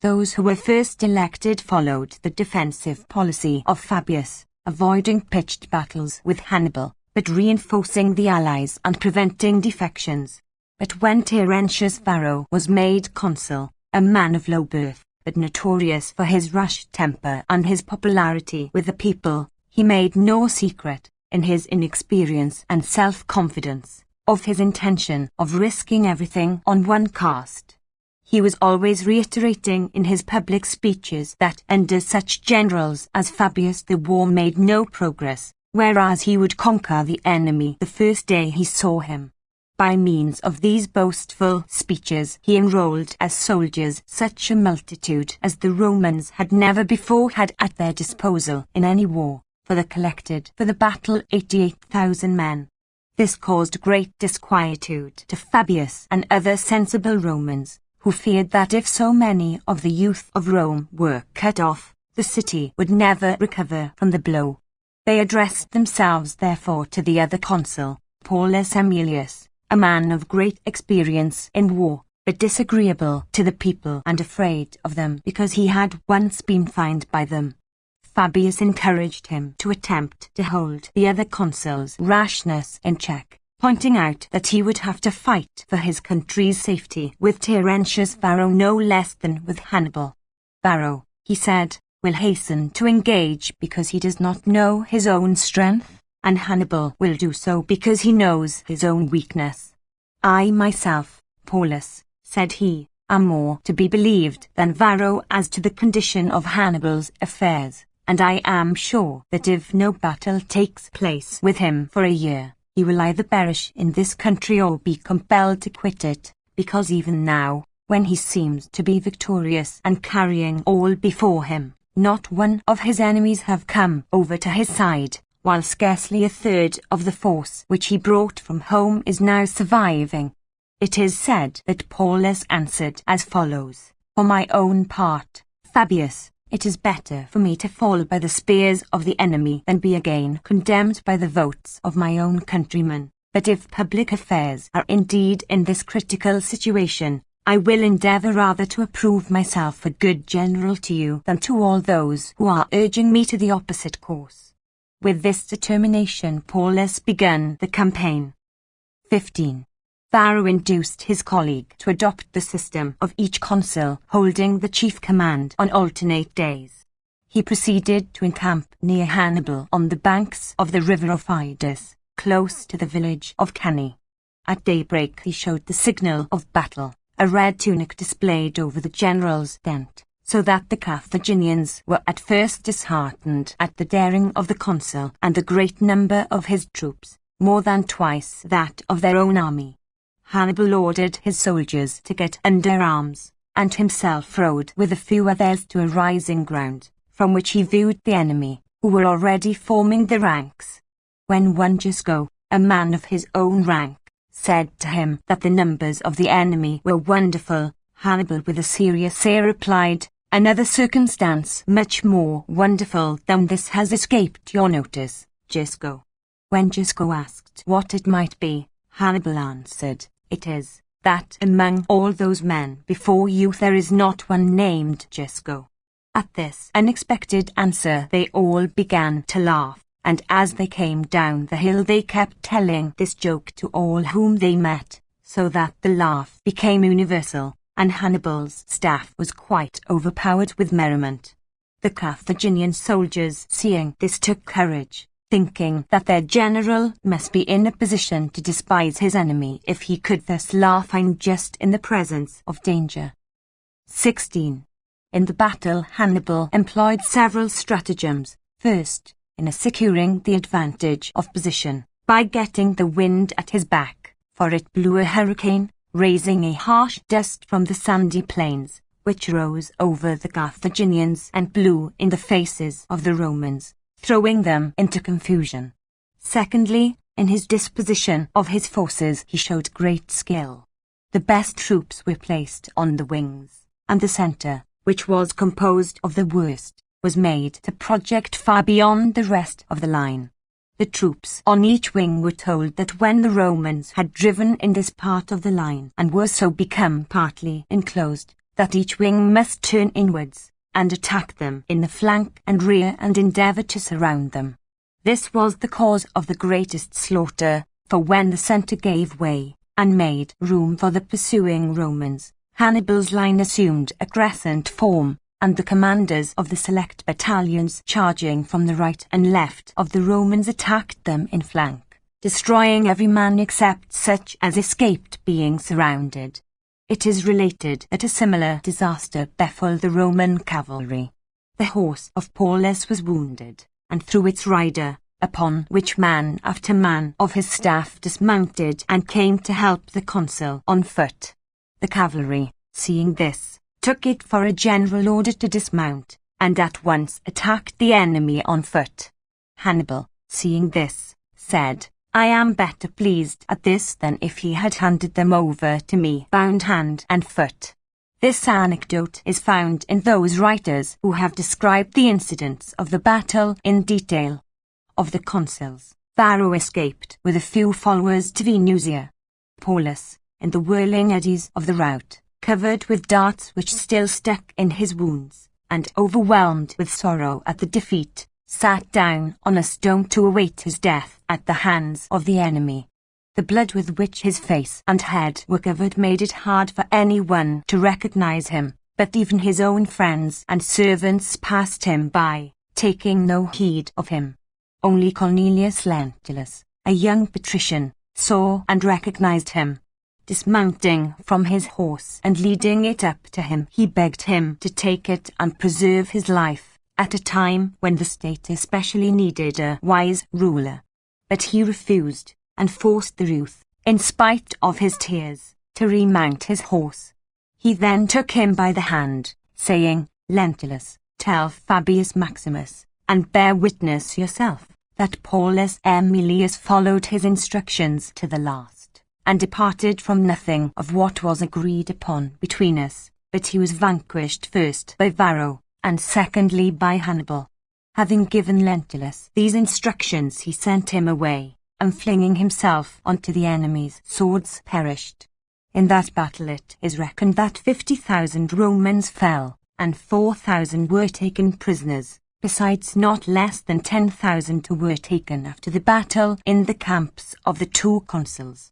Those who were first elected followed the defensive policy of Fabius, avoiding pitched battles with Hannibal, but reinforcing the allies and preventing defections. But when Terentius Varro was made consul, a man of low birth, but notorious for his rash temper and his popularity with the people, he made no secret, in his inexperience and self-confidence, of his intention of risking everything on one cast. He was always reiterating in his public speeches that under such generals as Fabius the war made no progress, whereas he would conquer the enemy the first day he saw him. By means of these boastful speeches he enrolled as soldiers such a multitude as the Romans had never before had at their disposal in any war, for they collected for the battle 88,000 men. This caused great disquietude to Fabius and other sensible Romans, who feared that if so many of the youth of Rome were cut off, the city would never recover from the blow. They addressed themselves therefore to the other consul, Paulus Emilius, a man of great experience in war, but disagreeable to the people and afraid of them because he had once been fined by them. Fabius encouraged him to attempt to hold the other consul's rashness in check, pointing out that he would have to fight for his country's safety with Terentius Varro no less than with Hannibal. Varro, he said, will hasten to engage because he does not know his own strength, and Hannibal will do so because he knows his own weakness. I myself, Paulus, said he, am more to be believed than Varro as to the condition of Hannibal's affairs, and I am sure that if no battle takes place with him for a year, he will either perish in this country or be compelled to quit it, because even now, when he seems to be victorious and carrying all before him, not one of his enemies have come over to his side, while scarcely a third of the force which he brought from home is now surviving. It is said that Paulus answered as follows: For my own part, Fabius, it is better for me to fall by the spears of the enemy than be again condemned by the votes of my own countrymen. But if public affairs are indeed in this critical situation, I will endeavour rather to approve myself a good general to you than to all those who are urging me to the opposite course. With this determination Paulus began the campaign. 15. Varro induced his colleague to adopt the system of each consul holding the chief command on alternate days. He proceeded to encamp near Hannibal on the banks of the river Ophidas, close to the village of Cannae. At daybreak he showed the signal of battle, a red tunic displayed over the general's tent, so that the Carthaginians were at first disheartened at the daring of the consul and the great number of his troops, more than twice that of their own army. Hannibal ordered his soldiers to get under arms, and himself rode with a few others to a rising ground, from which he viewed the enemy, who were already forming the ranks. When one Gisco, a man of his own rank, said to him that the numbers of the enemy were wonderful, Hannibal with a serious air replied, Another circumstance much more wonderful than this has escaped your notice, Gisco. When Gisco asked what it might be, Hannibal answered, It is, that among all those men before you there is not one named Gisco. At this unexpected answer they all began to laugh, and as they came down the hill they kept telling this joke to all whom they met, so that the laugh became universal, and Hannibal's staff was quite overpowered with merriment. The Carthaginian soldiers, seeing this, took courage, thinking that their general must be in a position to despise his enemy if he could thus laugh just in the presence of danger. 16. In the battle Hannibal employed several stratagems. First, in securing the advantage of position, by getting the wind at his back, for it blew a hurricane, raising a harsh dust from the sandy plains, which rose over the Carthaginians and blew in the faces of the Romans, throwing them into confusion. Secondly, in his disposition of his forces he showed great skill. The best troops were placed on the wings, and the centre, which was composed of the worst, was made to project far beyond the rest of the line. The troops on each wing were told that when the Romans had driven in this part of the line and were so become partly enclosed, that each wing must turn inwards and attack them in the flank and rear and endeavour to surround them. This was the cause of the greatest slaughter, for when the centre gave way and made room for the pursuing Romans, Hannibal's line assumed a crescent form, and the commanders of the select battalions charging from the right and left of the Romans attacked them in flank, destroying every man except such as escaped being surrounded. It is related that a similar disaster befell the Roman cavalry. The horse of Paulus was wounded, and threw its rider, upon which man after man of his staff dismounted and came to help the consul on foot. The cavalry, seeing this, took it for a general order to dismount, and at once attacked the enemy on foot. Hannibal, seeing this, said, I am better pleased at this than if he had handed them over to me bound hand and foot. This anecdote is found in those writers who have described the incidents of the battle in detail. Of the consuls, Varro escaped with a few followers to Venusia. Paulus, in the whirling eddies of the rout, covered with darts which still stuck in his wounds, and overwhelmed with sorrow at the defeat, sat down on a stone to await his death at the hands of the enemy. The blood with which his face and head were covered made it hard for anyone to recognize him, but even his own friends and servants passed him by, taking no heed of him. Only Cornelius Lentulus, a young patrician, saw and recognized him. Dismounting from his horse and leading it up to him, he begged him to take it and preserve his life, at a time when the state especially needed a wise ruler. But he refused, and forced the youth, in spite of his tears, to remount his horse. He then took him by the hand, saying, Lentulus, tell Fabius Maximus, and bear witness yourself, that Paulus Aemilius followed his instructions to the last, and departed from nothing of what was agreed upon between us, but he was vanquished first by Varro, and secondly by Hannibal. Having given Lentulus these instructions, he sent him away, and flinging himself onto the enemy's swords perished. In that battle it is reckoned that 50,000 Romans fell, and 4,000 were taken prisoners, besides not less than 10,000 who were taken after the battle in the camps of the two consuls.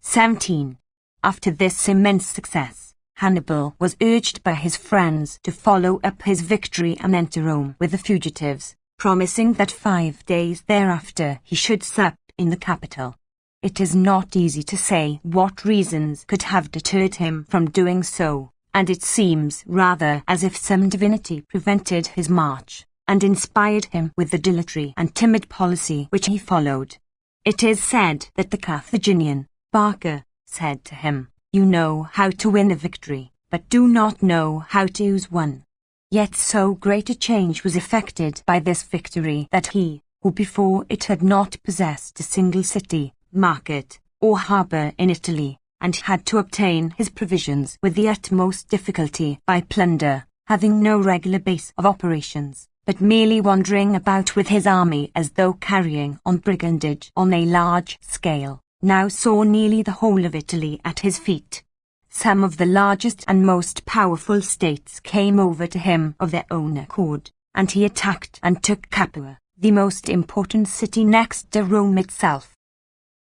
17. After this immense success, Hannibal was urged by his friends to follow up his victory and enter Rome with the fugitives, promising that 5 days thereafter he should sup in the capital. It is not easy to say what reasons could have deterred him from doing so, and it seems rather as if some divinity prevented his march, and inspired him with the dilatory and timid policy which he followed. It is said that the Carthaginian, Barca, said to him, You know how to win a victory, but do not know how to use one. Yet so great a change was effected by this victory that he, who before it had not possessed a single city, market, or harbour in Italy, and had to obtain his provisions with the utmost difficulty by plunder, having no regular base of operations, but merely wandering about with his army as though carrying on brigandage on a large scale, now saw nearly the whole of Italy at his feet. Some of the largest and most powerful states came over to him of their own accord, and he attacked and took Capua, the most important city next to Rome itself.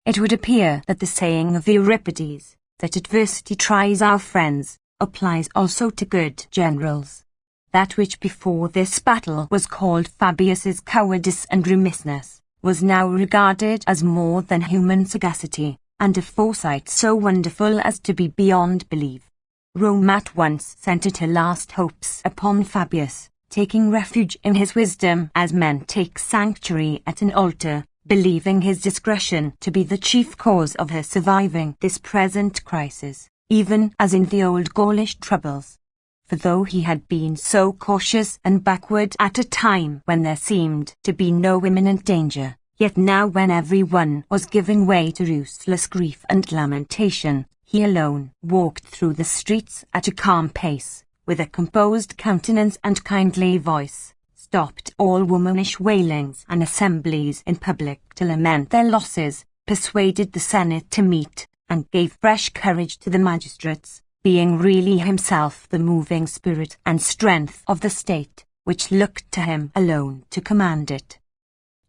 It would appear that the saying of Euripides, that adversity tries our friends, applies also to good generals. That which before this battle was called Fabius's cowardice and remissness, was now regarded as more than human sagacity, and a foresight so wonderful as to be beyond belief. Rome at once centred her last hopes upon Fabius, taking refuge in his wisdom as men take sanctuary at an altar, believing his discretion to be the chief cause of her surviving this present crisis, even as in the old Gaulish troubles. For though he had been so cautious and backward at a time when there seemed to be no imminent danger, yet now when every one was giving way to useless grief and lamentation, he alone walked through the streets at a calm pace, with a composed countenance and kindly voice, stopped all womanish wailings and assemblies in public to lament their losses, persuaded the Senate to meet, and gave fresh courage to the magistrates, being really himself the moving spirit and strength of the state, which looked to him alone to command it.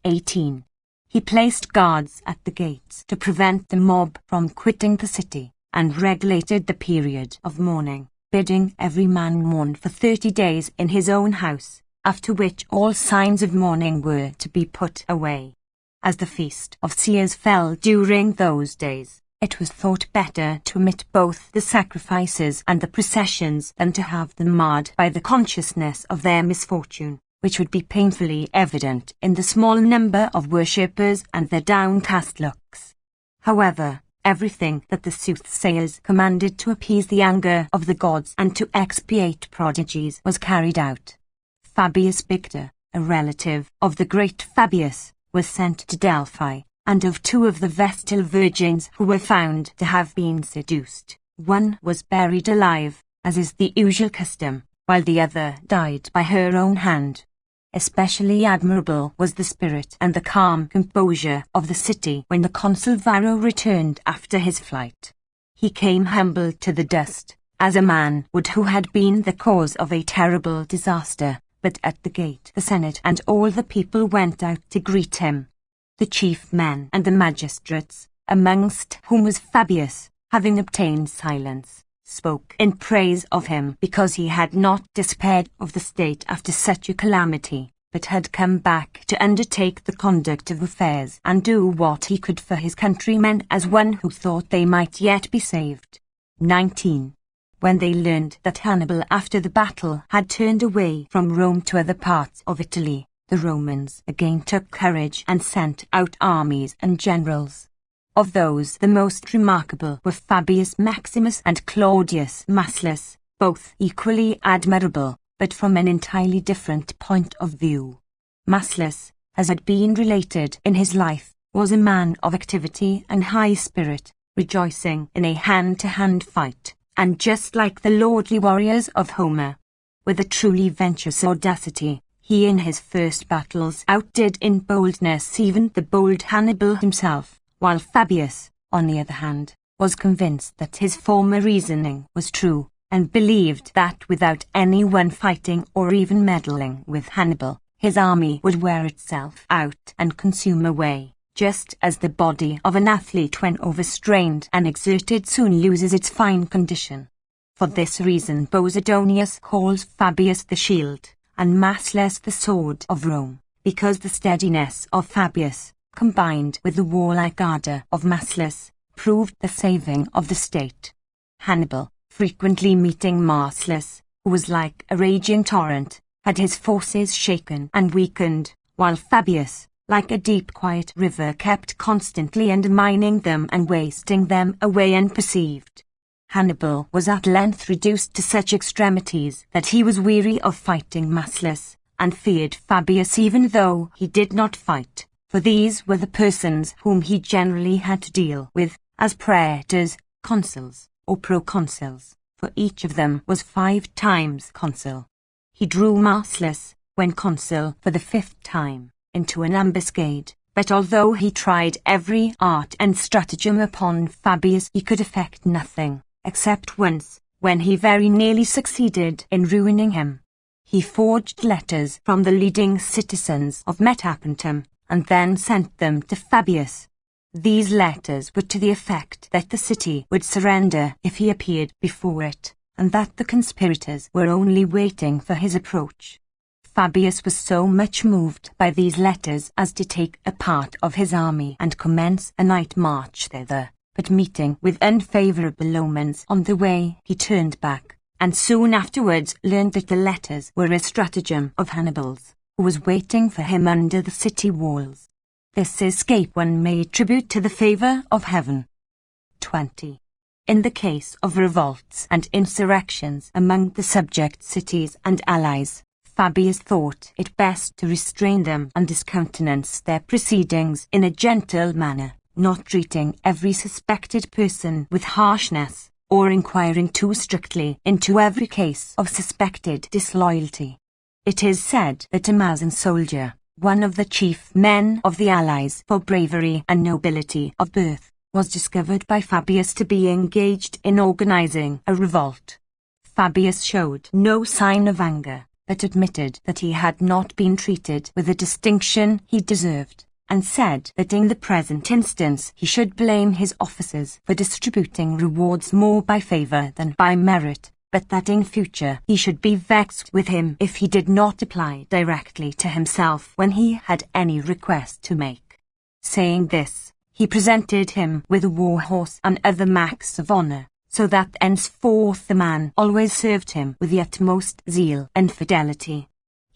18. He placed guards at the gates to prevent the mob from quitting the city, and regulated the period of mourning, bidding every man mourn for 30 days in his own house, after which all signs of mourning were to be put away. As the feast of Seers fell during those days, it was thought better to omit both the sacrifices and the processions than to have them marred by the consciousness of their misfortune, which would be painfully evident in the small number of worshippers and their downcast looks. However, everything that the soothsayers commanded to appease the anger of the gods and to expiate prodigies was carried out. Fabius Victor, a relative of the great Fabius, was sent to Delphi, and of two of the Vestal virgins who were found to have been seduced, one was buried alive, as is the usual custom, while the other died by her own hand. Especially admirable was the spirit and the calm composure of the city when the consul Varro returned after his flight. He came humbled to the dust, as a man would who had been the cause of a terrible disaster, but at the gate the Senate and all the people went out to greet him. The chief men and the magistrates, amongst whom was Fabius, having obtained silence, spoke in praise of him because he had not despaired of the state after such a calamity, but had come back to undertake the conduct of affairs and do what he could for his countrymen as one who thought they might yet be saved. 19. When they learned that Hannibal after the battle had turned away from Rome to other parts of Italy, the Romans again took courage and sent out armies and generals. Of those the most remarkable were Fabius Maximus and Claudius Masslus, both equally admirable, but from an entirely different point of view. Masslus, as had been related in his life, was a man of activity and high spirit, rejoicing in a hand-to-hand fight, and just like the lordly warriors of Homer. With a truly venturous audacity, he in his first battles outdid in boldness even the bold Hannibal himself, while Fabius, on the other hand, was convinced that his former reasoning was true, and believed that without anyone fighting or even meddling with Hannibal, his army would wear itself out and consume away, just as the body of an athlete when overstrained and exerted soon loses its fine condition. For this reason Posidonius calls Fabius the shield, and Masslus the sword of Rome, because the steadiness of Fabius, combined with the warlike ardor of Masslus, proved the saving of the state. Hannibal, frequently meeting Masslus, who was like a raging torrent, had his forces shaken and weakened, while Fabius, like a deep quiet river, kept constantly undermining them and wasting them away unperceived. Hannibal was at length reduced to such extremities that he was weary of fighting Masslus, and feared Fabius even though he did not fight, for these were the persons whom he generally had to deal with, as praetors, consuls, or proconsuls, for each of them was 5 times consul. He drew Masslus, when consul for the 5th time, into an ambuscade, but although he tried every art and stratagem upon Fabius, he could effect nothing, except once, when he very nearly succeeded in ruining him. He forged letters from the leading citizens of Metapontum, and then sent them to Fabius. These letters were to the effect that the city would surrender if he appeared before it, and that the conspirators were only waiting for his approach. Fabius was so much moved by these letters as to take a part of his army and commence a night march thither, but meeting with unfavourable omens on the way, he turned back, and soon afterwards learned that the letters were a stratagem of Hannibal's, who was waiting for him under the city walls. This escape one may attribute to the favour of heaven. 20. In the case of revolts and insurrections among the subject cities and allies, Fabius thought it best to restrain them and discountenance their proceedings in a gentle manner, not treating every suspected person with harshness, or inquiring too strictly into every case of suspected disloyalty. It is said that a Masan soldier, one of the chief men of the allies for bravery and nobility of birth, was discovered by Fabius to be engaged in organizing a revolt. Fabius showed no sign of anger, but admitted that he had not been treated with the distinction he deserved, and said that in the present instance he should blame his officers for distributing rewards more by favour than by merit, but that in future he should be vexed with him if he did not apply directly to himself when he had any request to make. Saying this, he presented him with a war horse and other marks of honour, so that henceforth the man always served him with the utmost zeal and fidelity.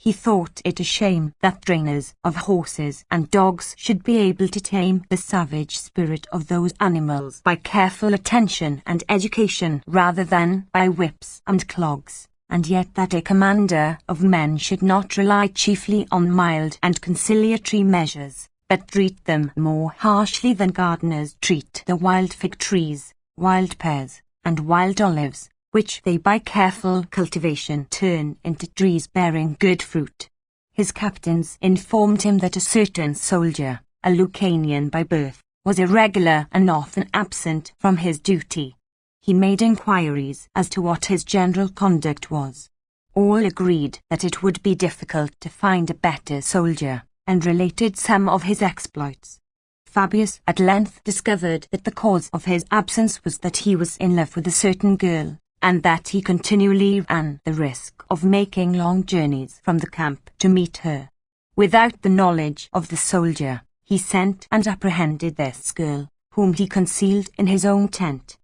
He thought it a shame that trainers of horses and dogs should be able to tame the savage spirit of those animals by careful attention and education rather than by whips and clogs, and yet that a commander of men should not rely chiefly on mild and conciliatory measures, but treat them more harshly than gardeners treat the wild fig trees, wild pears, and wild olives, which they by careful cultivation turn into trees bearing good fruit. His captains informed him that a certain soldier, a Lucanian by birth, was irregular and often absent from his duty. He made inquiries as to what his general conduct was. All agreed that it would be difficult to find a better soldier, and related some of his exploits. Fabius at length discovered that the cause of his absence was that he was in love with a certain girl, and that he continually ran the risk of making long journeys from the camp to meet her. Without the knowledge of the soldier, he sent and apprehended this girl, whom he concealed in his own tent.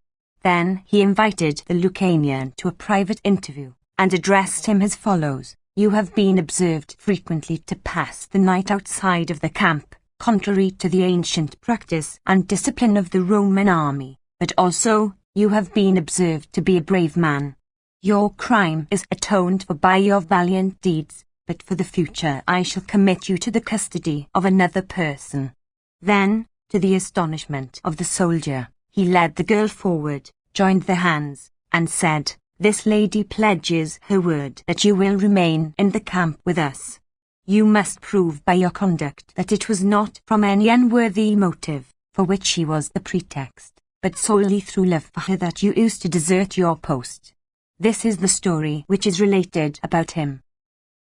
Then he invited the Lucanian to a private interview, and addressed him as follows: "You have been observed frequently to pass the night outside of the camp, contrary to the ancient practice and discipline of the Roman army, but also you have been observed to be a brave man. Your crime is atoned for by your valiant deeds, but for the future I shall commit you to the custody of another person." Then, to the astonishment of the soldier, he led the girl forward, joined their hands, and said, "This lady pledges her word that you will remain in the camp with us. You must prove by your conduct that it was not from any unworthy motive, for which she was the pretext, but solely through love for her that you used to desert your post." This is the story which is related about him.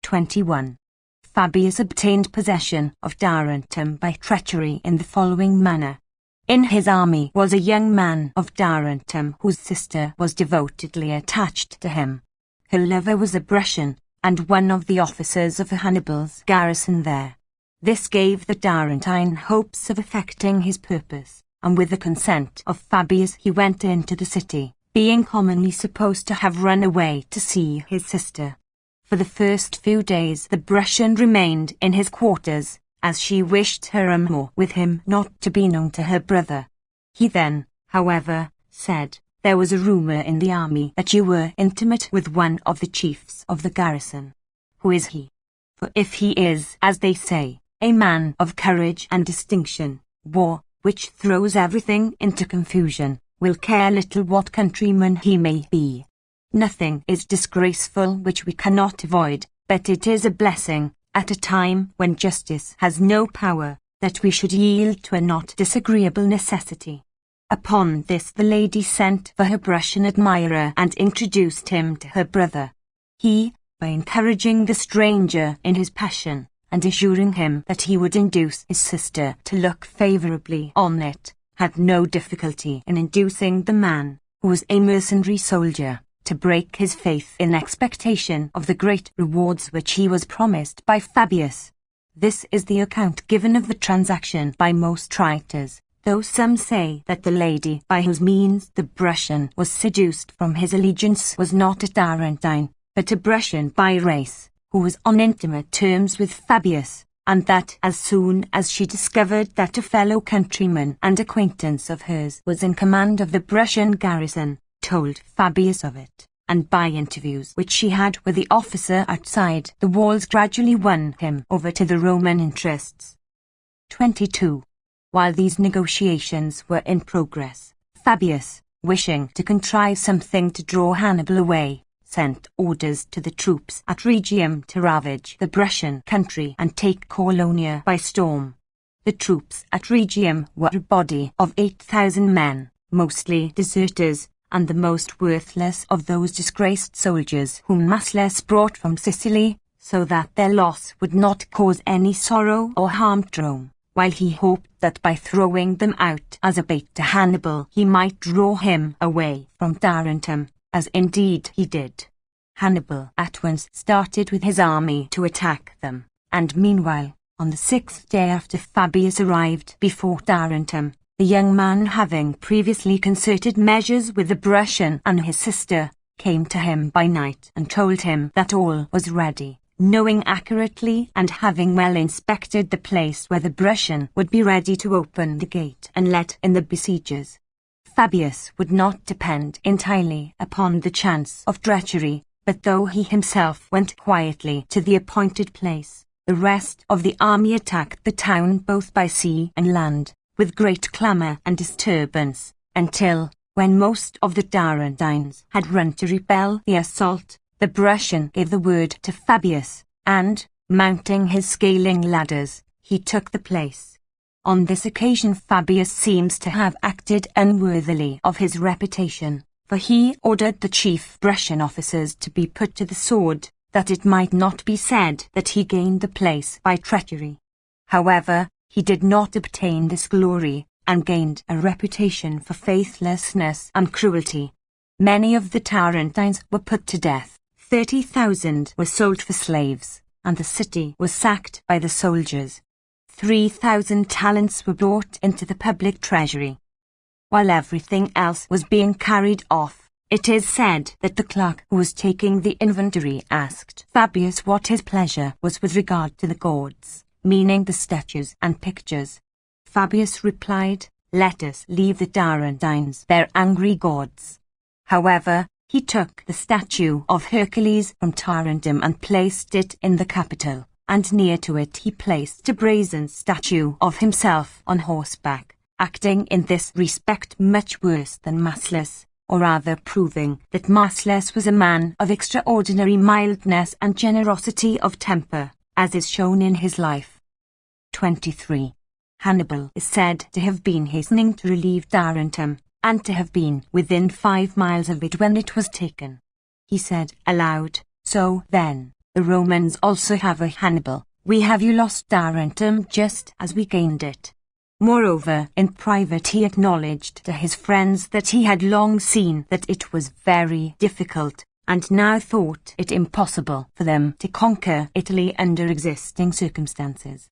21. Fabius obtained possession of Tarentum by treachery in the following manner. In his army was a young man of Tarentum whose sister was devotedly attached to him. Her lover was a Brescian, and one of the officers of Hannibal's garrison there. This gave the Tarentine hopes of effecting his purpose, and with the consent of Fabius he went into the city, being commonly supposed to have run away to see his sister. For the first few days the Brescian remained in his quarters, as she wished her amour with him not to be known to her brother. He then, however, said, "There was a rumour in the army that you were intimate with one of the chiefs of the garrison. Who is he? For if he is, as they say, a man of courage and distinction, war, which throws everything into confusion, will care little what countryman he may be. Nothing is disgraceful which we cannot avoid, but it is a blessing, at a time when justice has no power, that we should yield to a not disagreeable necessity." Upon this the lady sent for her Brescian admirer and introduced him to her brother. He, by encouraging the stranger in his passion, and assuring him that he would induce his sister to look favourably on it, had no difficulty in inducing the man, who was a mercenary soldier, to break his faith in expectation of the great rewards which he was promised by Fabius. This is the account given of the transaction by most writers, though some say that the lady by whose means the Brescian was seduced from his allegiance was not a Tarentine, but a Brescian by race, who was on intimate terms with Fabius, and that as soon as she discovered that a fellow countryman and acquaintance of hers was in command of the Brescian garrison, told Fabius of it, and by interviews which she had with the officer outside the walls gradually won him over to the Roman interests. 22. While these negotiations were in progress, Fabius, wishing to contrive something to draw Hannibal away, sent orders to the troops at Rhegium to ravage the Brescian country and take Colonia by storm. The troops at Rhegium were a body of 8,000 men, mostly deserters, and the most worthless of those disgraced soldiers whom Masslus brought from Sicily, so that their loss would not cause any sorrow or harm to Rome, while he hoped that by throwing them out as a bait to Hannibal he might draw him away from Tarentum, as indeed he did. Hannibal at once started with his army to attack them, and meanwhile, on the 6th day after Fabius arrived before Tarentum, the young man, having previously concerted measures with the Brescian and his sister, came to him by night and told him that all was ready, knowing accurately and having well inspected the place where the Brutian would be ready to open the gate and let in the besiegers. Fabius would not depend entirely upon the chance of treachery, but though he himself went quietly to the appointed place, the rest of the army attacked the town both by sea and land, with great clamour and disturbance, until, when most of the Tarentines had run to repel the assault, the Brutian gave the word to Fabius, and, mounting his scaling ladders, he took the place. On this occasion Fabius seems to have acted unworthily of his reputation, for he ordered the chief Brutian officers to be put to the sword, that it might not be said that he gained the place by treachery. However, he did not obtain this glory, and gained a reputation for faithlessness and cruelty. Many of the Tarentines were put to death. 30,000 were sold for slaves, and the city was sacked by the soldiers. 3,000 talents were brought into the public treasury. While everything else was being carried off, it is said that the clerk who was taking the inventory asked Fabius what his pleasure was with regard to the gods, meaning the statues and pictures. Fabius replied, "Let us leave the Tarentines their angry gods." However, he took the statue of Hercules from Tarentum and placed it in the capital, and near to it he placed a brazen statue of himself on horseback, acting in this respect much worse than Marcellus, or rather proving that Marcellus was a man of extraordinary mildness and generosity of temper, as is shown in his life. 23. Hannibal is said to have been hastening to relieve Tarentum, and to have been within 5 miles of it when it was taken. He said aloud, "So then, the Romans also have a Hannibal. We have you lost Tarentum just as we gained it." Moreover, in private he acknowledged to his friends that he had long seen that it was very difficult, and now thought it impossible for them to conquer Italy under existing circumstances.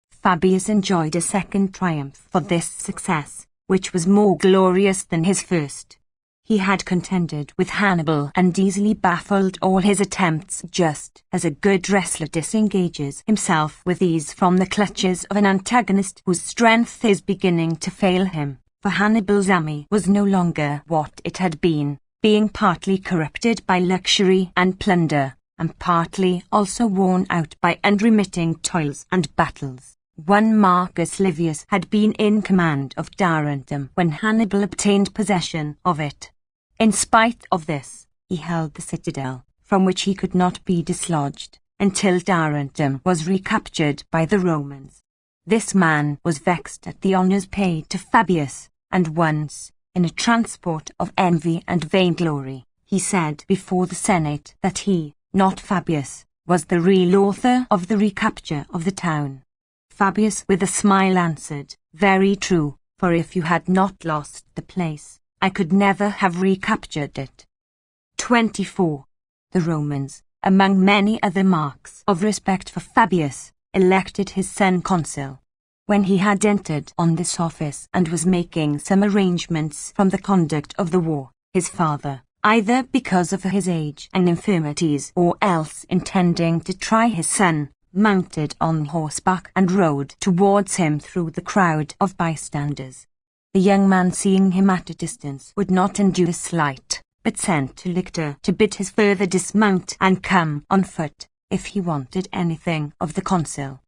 Fabius enjoyed a second triumph for this success, which was more glorious than his first. He had contended with Hannibal and easily baffled all his attempts, just as a good wrestler disengages himself with ease from the clutches of an antagonist whose strength is beginning to fail him, for Hannibal's army was no longer what it had been, being partly corrupted by luxury and plunder, and partly also worn out by unremitting toils and battles. One Marcus Livius had been in command of Tarentum when Hannibal obtained possession of it. In spite of this, he held the citadel, from which he could not be dislodged, until Tarentum was recaptured by the Romans. This man was vexed at the honours paid to Fabius, and once, in a transport of envy and vainglory, he said before the Senate that he, not Fabius, was the real author of the recapture of the town. Fabius with a smile answered, "Very true, for if you had not lost the place, I could never have recaptured it." 24. The Romans, among many other marks of respect for Fabius, elected his son consul. When he had entered on this office and was making some arrangements from the conduct of the war, his father, either because of his age and infirmities or else intending to try his son, mounted on horseback and rode towards him through the crowd of bystanders. The young man, seeing him at a distance, would not endure slight, but sent to Lictor to bid his further dismount and come on foot, if he wanted anything of the consul.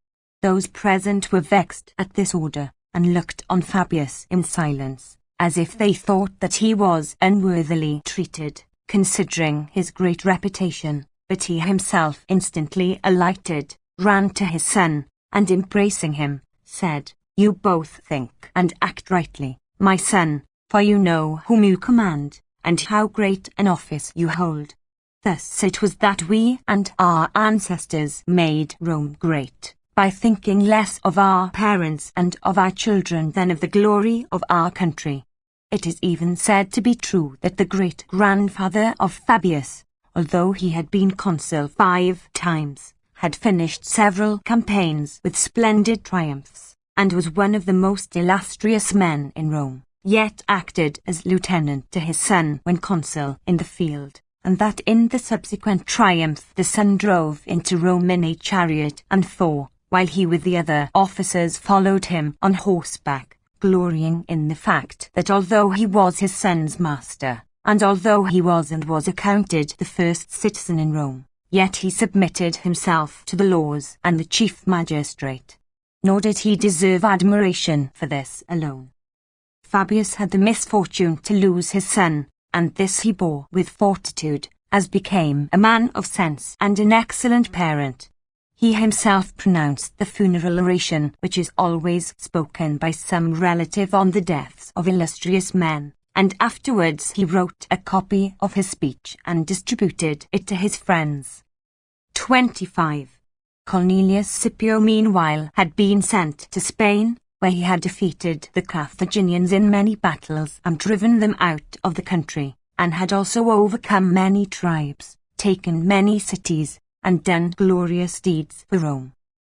Those present were vexed at this order, and looked on Fabius in silence, as if they thought that he was unworthily treated, considering his great reputation, but he himself instantly alighted, ran to his son, and embracing him, said, "You both think and act rightly, my son, for you know whom you command, and how great an office you hold. Thus it was that we and our ancestors made Rome great, by thinking less of our parents and of our children than of the glory of our country. It is even said to be true that the great-grandfather of Fabius, although he had been consul 5 times, had finished several campaigns with splendid triumphs, and was one of the most illustrious men in Rome, yet acted as lieutenant to his son when consul in the field, and that in the subsequent triumph the son drove into Rome in a chariot and four, while he with the other officers followed him on horseback, glorying in the fact that although he was his son's master, and although he was accounted the first citizen in Rome, yet he submitted himself to the laws and the chief magistrate. Nor did he deserve admiration for this alone. Fabius had the misfortune to lose his son, and this he bore with fortitude, as became a man of sense and an excellent parent. He himself pronounced the funeral oration which is always spoken by some relative on the deaths of illustrious men, and afterwards he wrote a copy of his speech and distributed it to his friends. 25. Cornelius Scipio meanwhile had been sent to Spain, where he had defeated the Carthaginians in many battles and driven them out of the country, and had also overcome many tribes, taken many cities, and done glorious deeds for Rome.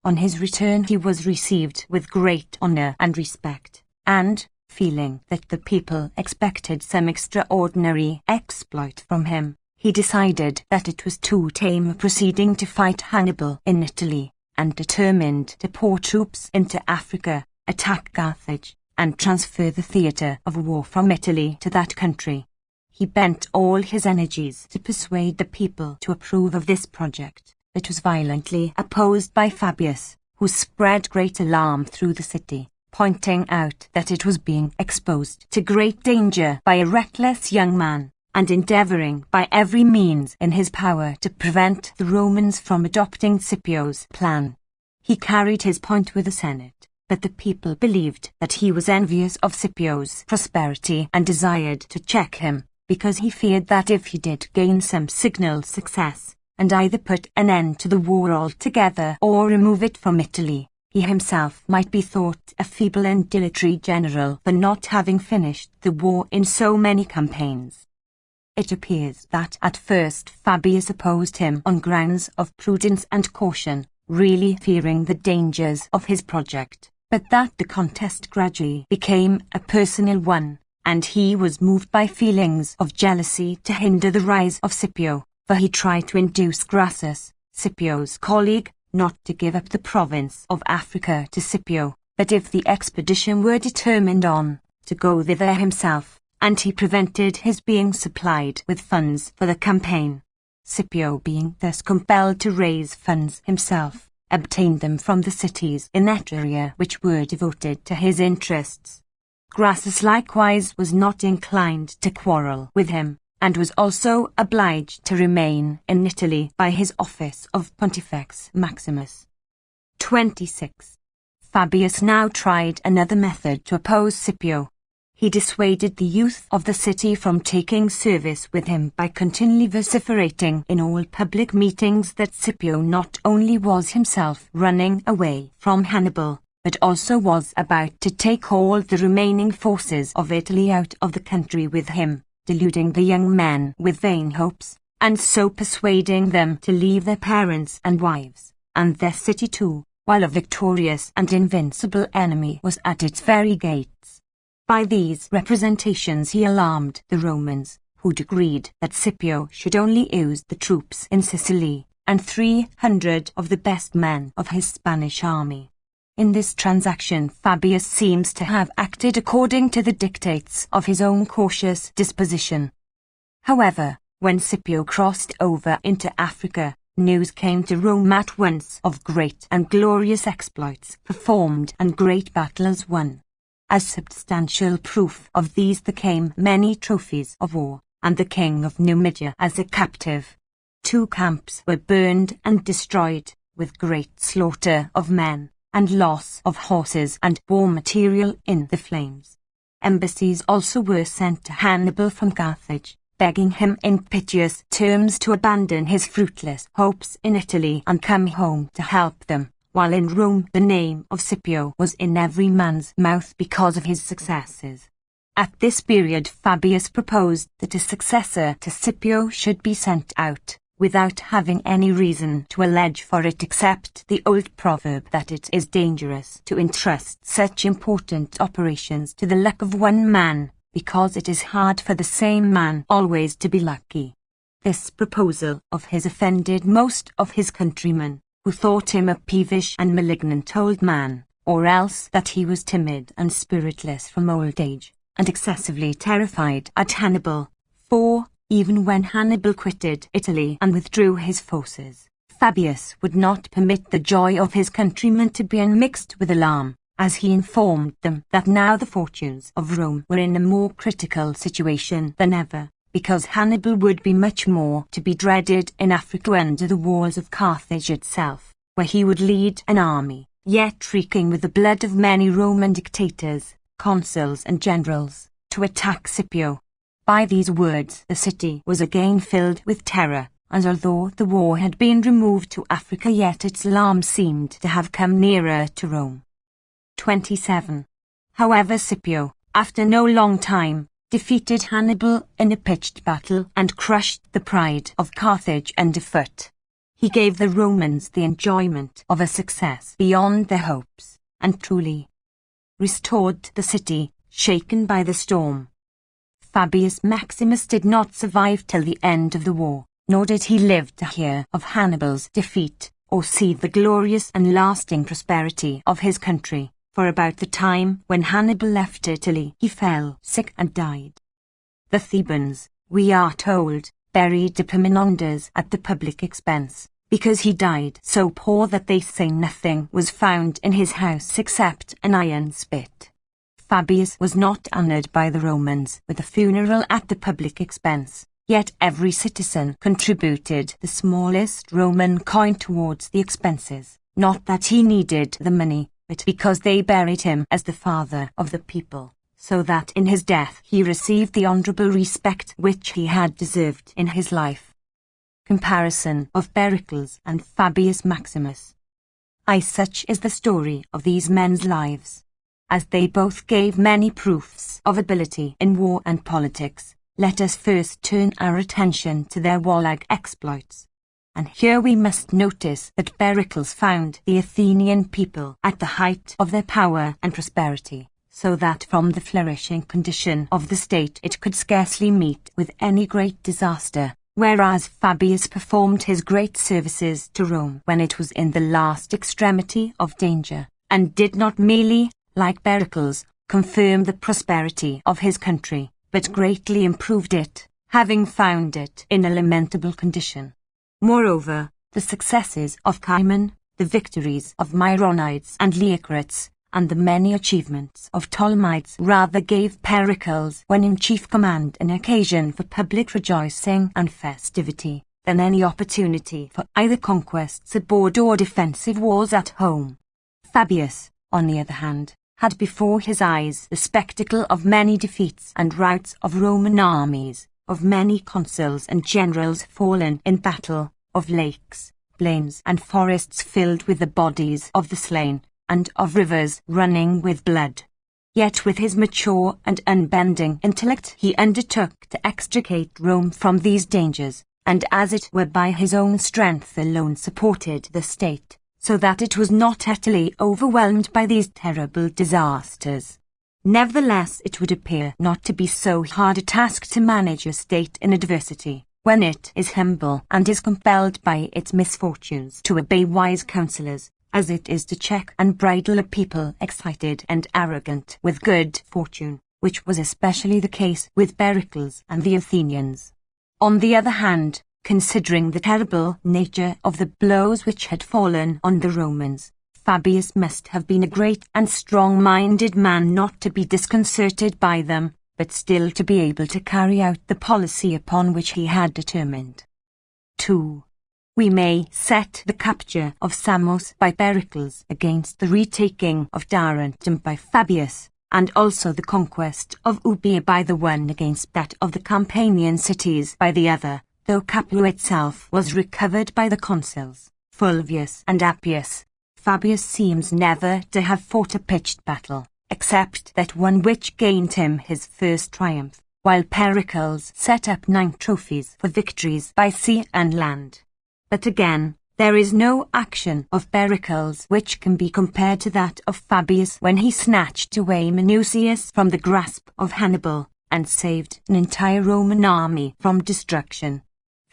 On his return he was received with great honour and respect, and, feeling that the people expected some extraordinary exploit from him, he decided that it was too tame a proceeding to fight Hannibal in Italy, and determined to pour troops into Africa, attack Carthage, and transfer the theatre of war from Italy to that country. He bent all his energies to persuade the people to approve of this project, but was violently opposed by Fabius, who spread great alarm through the city, pointing out that it was being exposed to great danger by a reckless young man, and endeavouring by every means in his power to prevent the Romans from adopting Scipio's plan. He carried his point with the Senate, but the people believed that he was envious of Scipio's prosperity and desired to check him, because he feared that if he did gain some signal success, and either put an end to the war altogether or remove it from Italy, he himself might be thought a feeble and dilatory general for not having finished the war in so many campaigns. It appears that at first Fabius opposed him on grounds of prudence and caution, really fearing the dangers of his project, but that the contest gradually became a personal one, and he was moved by feelings of jealousy to hinder the rise of Scipio, for he tried to induce Crassus, Scipio's colleague, not to give up the province of Africa to Scipio, but if the expedition were determined on, to go thither himself, and he prevented his being supplied with funds for the campaign. Scipio, being thus compelled to raise funds himself, obtained them from the cities in Etruria which were devoted to his interests. Crassus likewise was not inclined to quarrel with him, and was also obliged to remain in Italy by his office of Pontifex Maximus. 26. Fabius now tried another method to oppose Scipio. He dissuaded the youth of the city from taking service with him by continually vociferating in all public meetings that Scipio not only was himself running away from Hannibal, but also was about to take all the remaining forces of Italy out of the country with him, deluding the young men with vain hopes, and so persuading them to leave their parents and wives, and their city too, while a victorious and invincible enemy was at its very gates. By these representations he alarmed the Romans, who decreed that Scipio should only use the troops in Sicily, and 300 of the best men of his Spanish army. In this transaction Fabius seems to have acted according to the dictates of his own cautious disposition. However, when Scipio crossed over into Africa, news came to Rome at once of great and glorious exploits performed and great battles won. As substantial proof of these there came many trophies of war, and the king of Numidia as a captive. 2 camps were burned and destroyed, with great slaughter of men, and loss of horses and war material in the flames. Embassies also were sent to Hannibal from Carthage, begging him in piteous terms to abandon his fruitless hopes in Italy and come home to help them, while in Rome the name of Scipio was in every man's mouth because of his successes. At this period Fabius proposed that a successor to Scipio should be sent out, without having any reason to allege for it except the old proverb that it is dangerous to entrust such important operations to the luck of one man, because it is hard for the same man always to be lucky. This proposal of his offended most of his countrymen, who thought him a peevish and malignant old man, or else that he was timid and spiritless from old age, and excessively terrified at Hannibal. For, even when Hannibal quitted Italy and withdrew his forces, Fabius would not permit the joy of his countrymen to be unmixed with alarm, as he informed them that now the fortunes of Rome were in a more critical situation than ever, because Hannibal would be much more to be dreaded in Africa under the walls of Carthage itself, where he would lead an army, yet reeking with the blood of many Roman dictators, consuls and generals, to attack Scipio. By these words the city was again filled with terror, and although the war had been removed to Africa, yet its alarm seemed to have come nearer to Rome. 27. However, Scipio, after no long time, defeated Hannibal in a pitched battle and crushed the pride of Carthage underfoot. He gave the Romans the enjoyment of a success beyond their hopes, and truly restored the city, shaken by the storm. Fabius Maximus did not survive till the end of the war, nor did he live to hear of Hannibal's defeat, or see the glorious and lasting prosperity of his country, for about the time when Hannibal left Italy he fell sick and died. The Thebans, we are told, buried Epaminondas at the public expense, because he died so poor that they say nothing was found in his house except an iron spit. Fabius was not honoured by the Romans with a funeral at the public expense, yet every citizen contributed the smallest Roman coin towards the expenses, not that he needed the money, but because they buried him as the father of the people, so that in his death he received the honourable respect which he had deserved in his life. Comparison of Pericles and Fabius Maximus. Such is the story of these men's lives. As they both gave many proofs of ability in war and politics, let us first turn our attention to their warlike exploits. And here we must notice that Pericles found the Athenian people at the height of their power and prosperity, so that from the flourishing condition of the state it could scarcely meet with any great disaster, whereas Fabius performed his great services to Rome when it was in the last extremity of danger, and did not merely, like Pericles, confirm the prosperity of his country, but greatly improved it, having found it in a lamentable condition. Moreover, the successes of Cimon, the victories of Myronides and Leocrits, and the many achievements of Ptolemaids rather gave Pericles, when in chief command, an occasion for public rejoicing and festivity, than any opportunity for either conquests abroad or defensive wars at home. Fabius, on the other hand, had before his eyes the spectacle of many defeats and routs of Roman armies, of many consuls and generals fallen in battle, of lakes, plains and forests filled with the bodies of the slain, and of rivers running with blood. Yet with his mature and unbending intellect he undertook to extricate Rome from these dangers, and as it were by his own strength alone supported the state, so that it was not utterly overwhelmed by these terrible disasters. Nevertheless, it would appear not to be so hard a task to manage a state in adversity, when it is humble and is compelled by its misfortunes to obey wise counsellors, as it is to check and bridle a people excited and arrogant with good fortune, which was especially the case with Pericles and the Athenians. On the other hand, considering the terrible nature of the blows which had fallen on the Romans, Fabius must have been a great and strong-minded man not to be disconcerted by them, but still to be able to carry out the policy upon which he had determined. 2. We may set the capture of Samos by Pericles against the retaking of Tarentum by Fabius, and also the conquest of Euboea by the one against that of the Campanian cities by the other, though Capua itself was recovered by the consuls, Fulvius and Appius. Fabius seems never to have fought a pitched battle, except that one which gained him his first triumph, while Pericles set up 9 trophies for victories by sea and land. But again, there is no action of Pericles which can be compared to that of Fabius when he snatched away Minucius from the grasp of Hannibal, and saved an entire Roman army from destruction.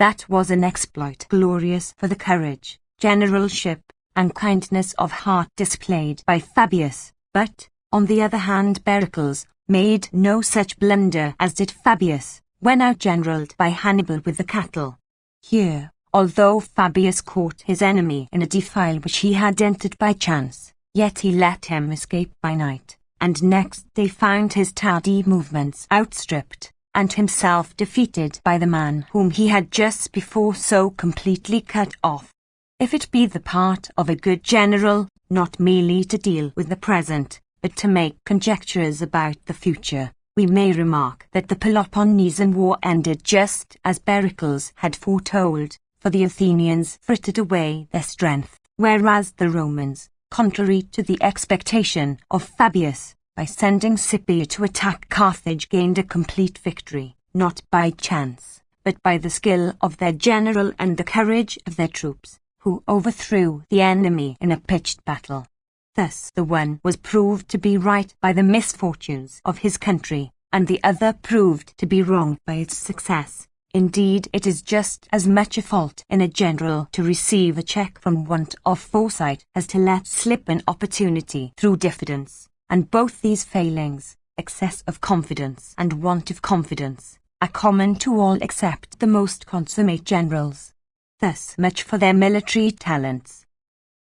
That was an exploit glorious for the courage, generalship, and kindness of heart displayed by Fabius, but, on the other hand, Pericles made no such blunder as did Fabius, when outgeneraled by Hannibal with the cattle. Here, although Fabius caught his enemy in a defile which he had entered by chance, yet he let him escape by night, and next day found his tardy movements outstripped, and himself defeated by the man whom he had just before so completely cut off. If it be the part of a good general, not merely to deal with the present, but to make conjectures about the future, we may remark that the Peloponnesian War ended just as Pericles had foretold, for the Athenians frittered away their strength, whereas the Romans, contrary to the expectation of Fabius, by sending Scipio to attack Carthage, gained a complete victory, not by chance, but by the skill of their general and the courage of their troops, who overthrew the enemy in a pitched battle. Thus the one was proved to be right by the misfortunes of his country, and the other proved to be wrong by its success. Indeed, it is just as much a fault in a general to receive a check from want of foresight as to let slip an opportunity through diffidence. And both these failings, excess of confidence and want of confidence, are common to all except the most consummate generals. Thus much for their military talents.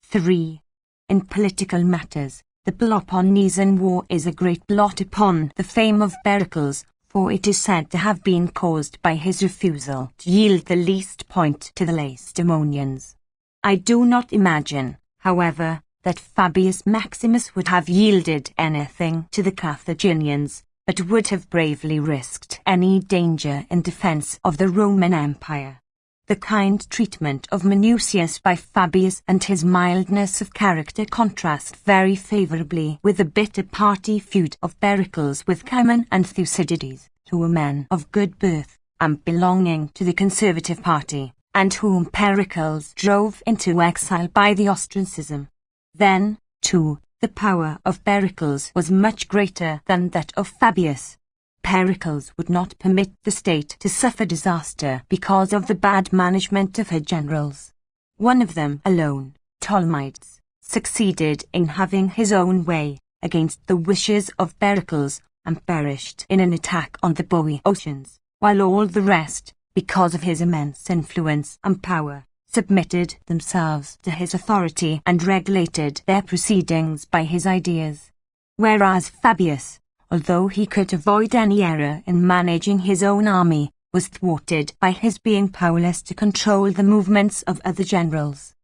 3. In political matters, the Peloponnesian War is a great blot upon the fame of Pericles, for it is said to have been caused by his refusal to yield the least point to the Lacedaemonians. I do not imagine, however, that Fabius Maximus would have yielded anything to the Carthaginians, but would have bravely risked any danger in defense of the Roman Empire. The kind treatment of Minucius by Fabius and his mildness of character contrast very favorably with the bitter party feud of Pericles with Cimon and Thucydides, who were men of good birth, and belonging to the conservative party, and whom Pericles drove into exile by the ostracism. Then, too, the power of Pericles was much greater than that of Fabius. Pericles would not permit the state to suffer disaster because of the bad management of her generals. One of them alone, Ptolemaides, succeeded in having his own way against the wishes of Pericles, and perished in an attack on the Boeotians, while all the rest, because of his immense influence and power, submitted themselves to his authority and regulated their proceedings by his ideas. Whereas Fabius, although he could avoid any error in managing his own army, was thwarted by his being powerless to control the movements of other generals.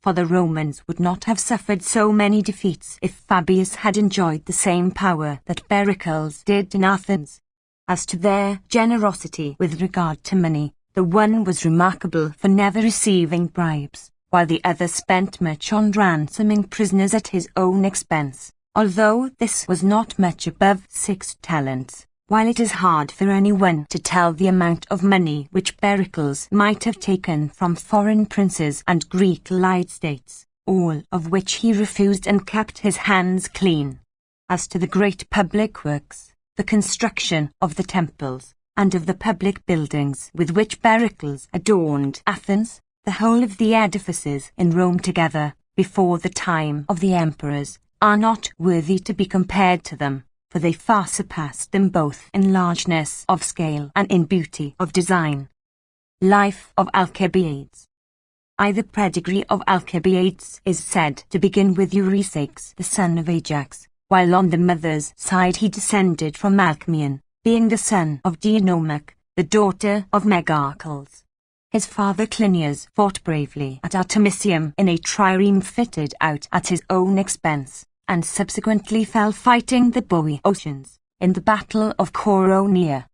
For the Romans would not have suffered so many defeats if Fabius had enjoyed the same power that Pericles did in Athens. As to their generosity with regard to money, the one was remarkable for never receiving bribes, while the other spent much on ransoming prisoners at his own expense, although this was not much above 6 talents, while it is hard for anyone to tell the amount of money which Pericles might have taken from foreign princes and Greek-allied states, all of which he refused and kept his hands clean. As to the great public works, the construction of the temples, and of the public buildings with which Pericles adorned Athens, the whole of the edifices in Rome together, before the time of the emperors, are not worthy to be compared to them, for they far surpassed them both in largeness of scale and in beauty of design. Life of Alcibiades. The pedigree of Alcibiades is said to begin with Eurysakes, the son of Ajax, while on the mother's side he descended from Alcmaeon, being the son of Deinomach, the daughter of Megarcles. His father Clinias fought bravely at Artemisium in a trireme fitted out at his own expense, and subsequently fell fighting the Boeotians in the Battle of Coronea.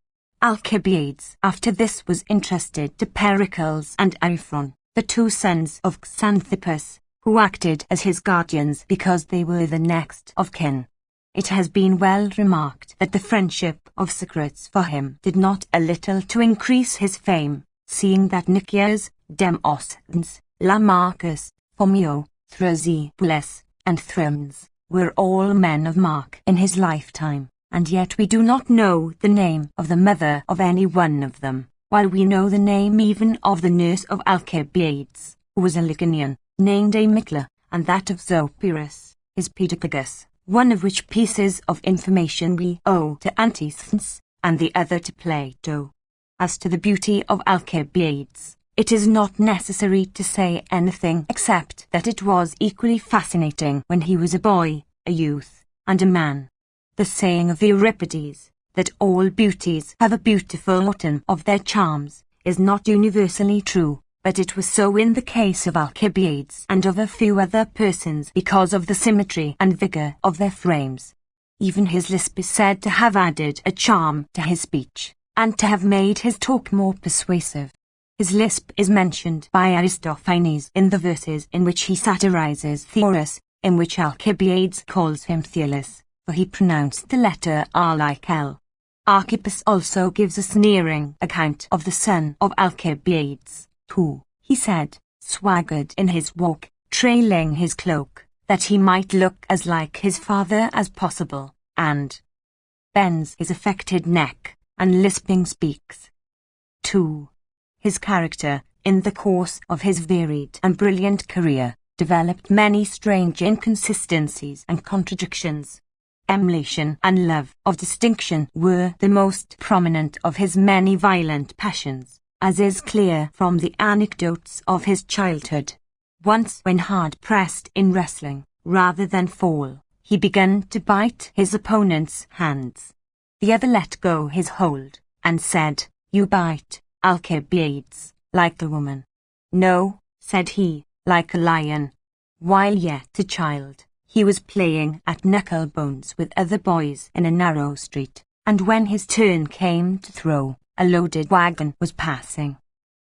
Alcibiades after this was entrusted to Pericles and Ariphron, the 2 sons of Xanthippus, who acted as his guardians because they were the next of kin. It has been well remarked that the friendship of Socrates for him did not a little to increase his fame, seeing that Nicias, Demosthenes, Lamarcus, Phomio, Thrasybulus, and Thryms were all men of mark in his lifetime, and yet we do not know the name of the mother of any one of them, while we know the name even of the nurse of Alcibiades, who was a Licinian, named Amycla, and that of Zopyrus, his pedagogus, one of which pieces of information we owe to Antisthenes, and the other to Plato. As to the beauty of Alcibiades, it is not necessary to say anything except that it was equally fascinating when he was a boy, a youth, and a man. The saying of Euripides, that all beauties have a beautiful autumn of their charms, is not universally true, but it was so in the case of Alcibiades and of a few other persons because of the symmetry and vigour of their frames. Even his lisp is said to have added a charm to his speech, and to have made his talk more persuasive. His lisp is mentioned by Aristophanes in the verses in which he satirizes Theorus, in which Alcibiades calls him Theolus, for he pronounced the letter R like L. Archippus also gives a sneering account of the son of Alcibiades, who, he said, swaggered in his walk, trailing his cloak, that he might look as like his father as possible, and bends his affected neck, and lisping speaks. 2. His character, in the course of his varied and brilliant career, developed many strange inconsistencies and contradictions. Emulation and love of distinction were the most prominent of his many violent passions, as is clear from the anecdotes of his childhood. Once when hard pressed in wrestling, rather than fall, he began to bite his opponent's hands. The other let go his hold, and said, "You bite, Alcibiades, like a woman." "No," said he, "like a lion." While yet a child, he was playing at knuckle-bones with other boys in a narrow street, and when his turn came to throw, a loaded wagon was passing.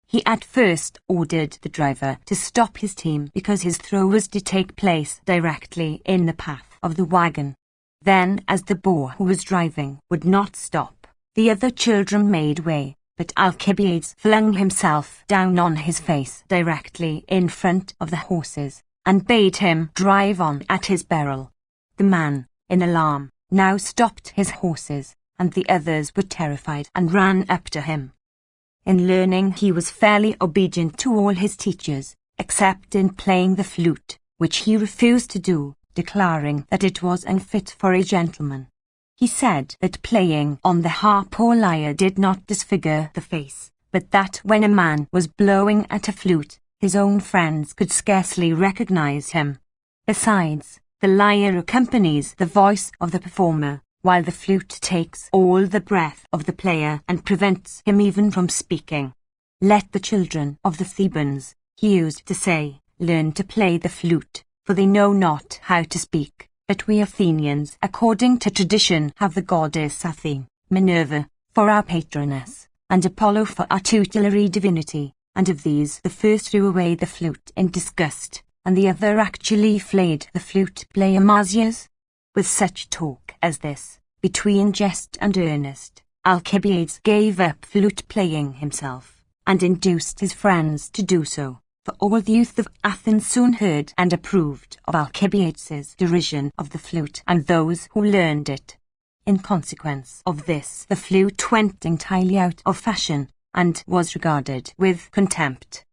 He at first ordered the driver to stop his team because his throw was to take place directly in the path of the wagon. Then, as the boy who was driving would not stop, the other children made way, but Alcibiades flung himself down on his face directly in front of the horses, and bade him drive on at his peril. The man, in alarm, now stopped his horses, and the others were terrified and ran up to him. In learning he was fairly obedient to all his teachers, except in playing the flute, which he refused to do, declaring that it was unfit for a gentleman. He said that playing on the harp or lyre did not disfigure the face, but that when a man was blowing at a flute, his own friends could scarcely recognize him. Besides, the lyre accompanies the voice of the performer, while the flute takes all the breath of the player and prevents him even from speaking. "Let the children of the Thebans," he used to say, "learn to play the flute, for they know not how to speak. But we Athenians, according to tradition, have the goddess Athene, Minerva, for our patroness, and Apollo for our tutelary divinity, and of these the first threw away the flute in disgust, and the other actually flayed the flute player Marsyas." With such talk as this, between jest and earnest, Alcibiades gave up flute playing himself, and induced his friends to do so, for all the youth of Athens soon heard and approved of Alcibiades' derision of the flute and those who learned it. In consequence of this, the flute went entirely out of fashion, and was regarded with contempt.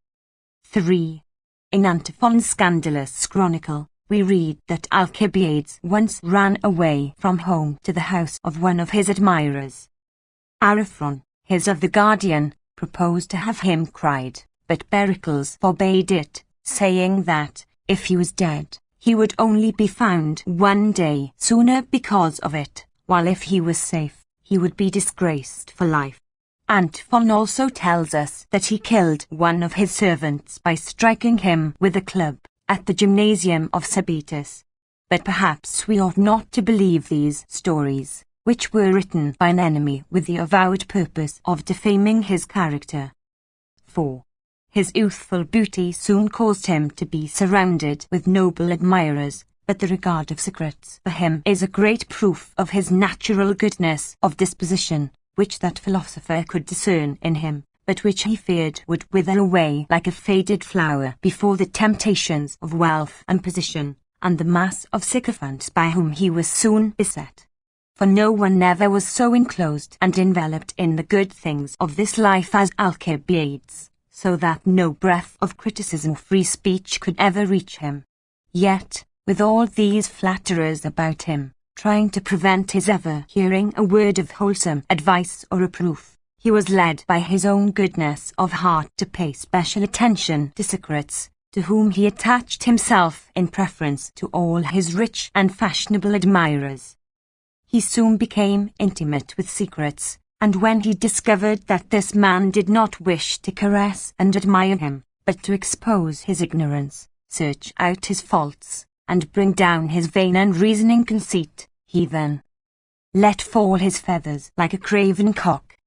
3. In Antiphon's scandalous chronicle, we read that Alcibiades once ran away from home to the house of one of his admirers. Ariphron, his of the Guardian, proposed to have him cried, but Pericles forbade it, saying that, if he was dead, he would only be found one day sooner because of it, while if he was safe, he would be disgraced for life. Antiphon also tells us that he killed one of his servants by striking him with a club at the gymnasium of Sabetus. But perhaps we ought not to believe these stories, which were written by an enemy with the avowed purpose of defaming his character. 4. His youthful beauty soon caused him to be surrounded with noble admirers, but the regard of Socrates for him is a great proof of his natural goodness of disposition, which that philosopher could discern in him, but which he feared would wither away like a faded flower before the temptations of wealth and position, and the mass of sycophants by whom he was soon beset. for no one ever was so enclosed and enveloped in the good things of this life as Alcibiades, so that no breath of criticism or free speech could ever reach him. Yet, with all these flatterers about him, trying to prevent his ever hearing a word of wholesome advice or reproof, he was led by his own goodness of heart to pay special attention to Socrates, to whom he attached himself in preference to all his rich and fashionable admirers. He soon became intimate with Socrates, and when he discovered that this man did not wish to caress and admire him, but to expose his ignorance, search out his faults, and bring down his vain and reasoning conceit, he then let fall his feathers like a craven cock.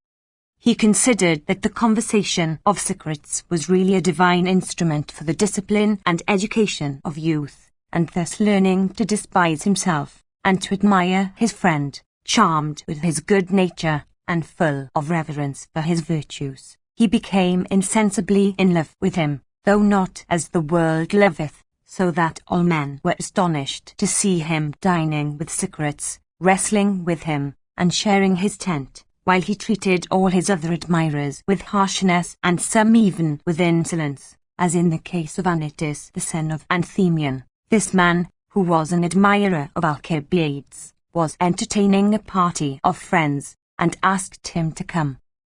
He considered that the conversation of Socrates was really a divine instrument for the discipline and education of youth, and thus learning to despise himself, and to admire his friend, charmed with his good nature, and full of reverence for his virtues, he became insensibly in love with him, though not as the world loveth, so that all men were astonished to see him dining with Socrates, wrestling with him, and sharing his tent, while he treated all his other admirers with harshness and some even with insolence, as in the case of Anytus the son of Anthemion. This man, who was an admirer of Alcibiades, was entertaining a party of friends, and asked him to come.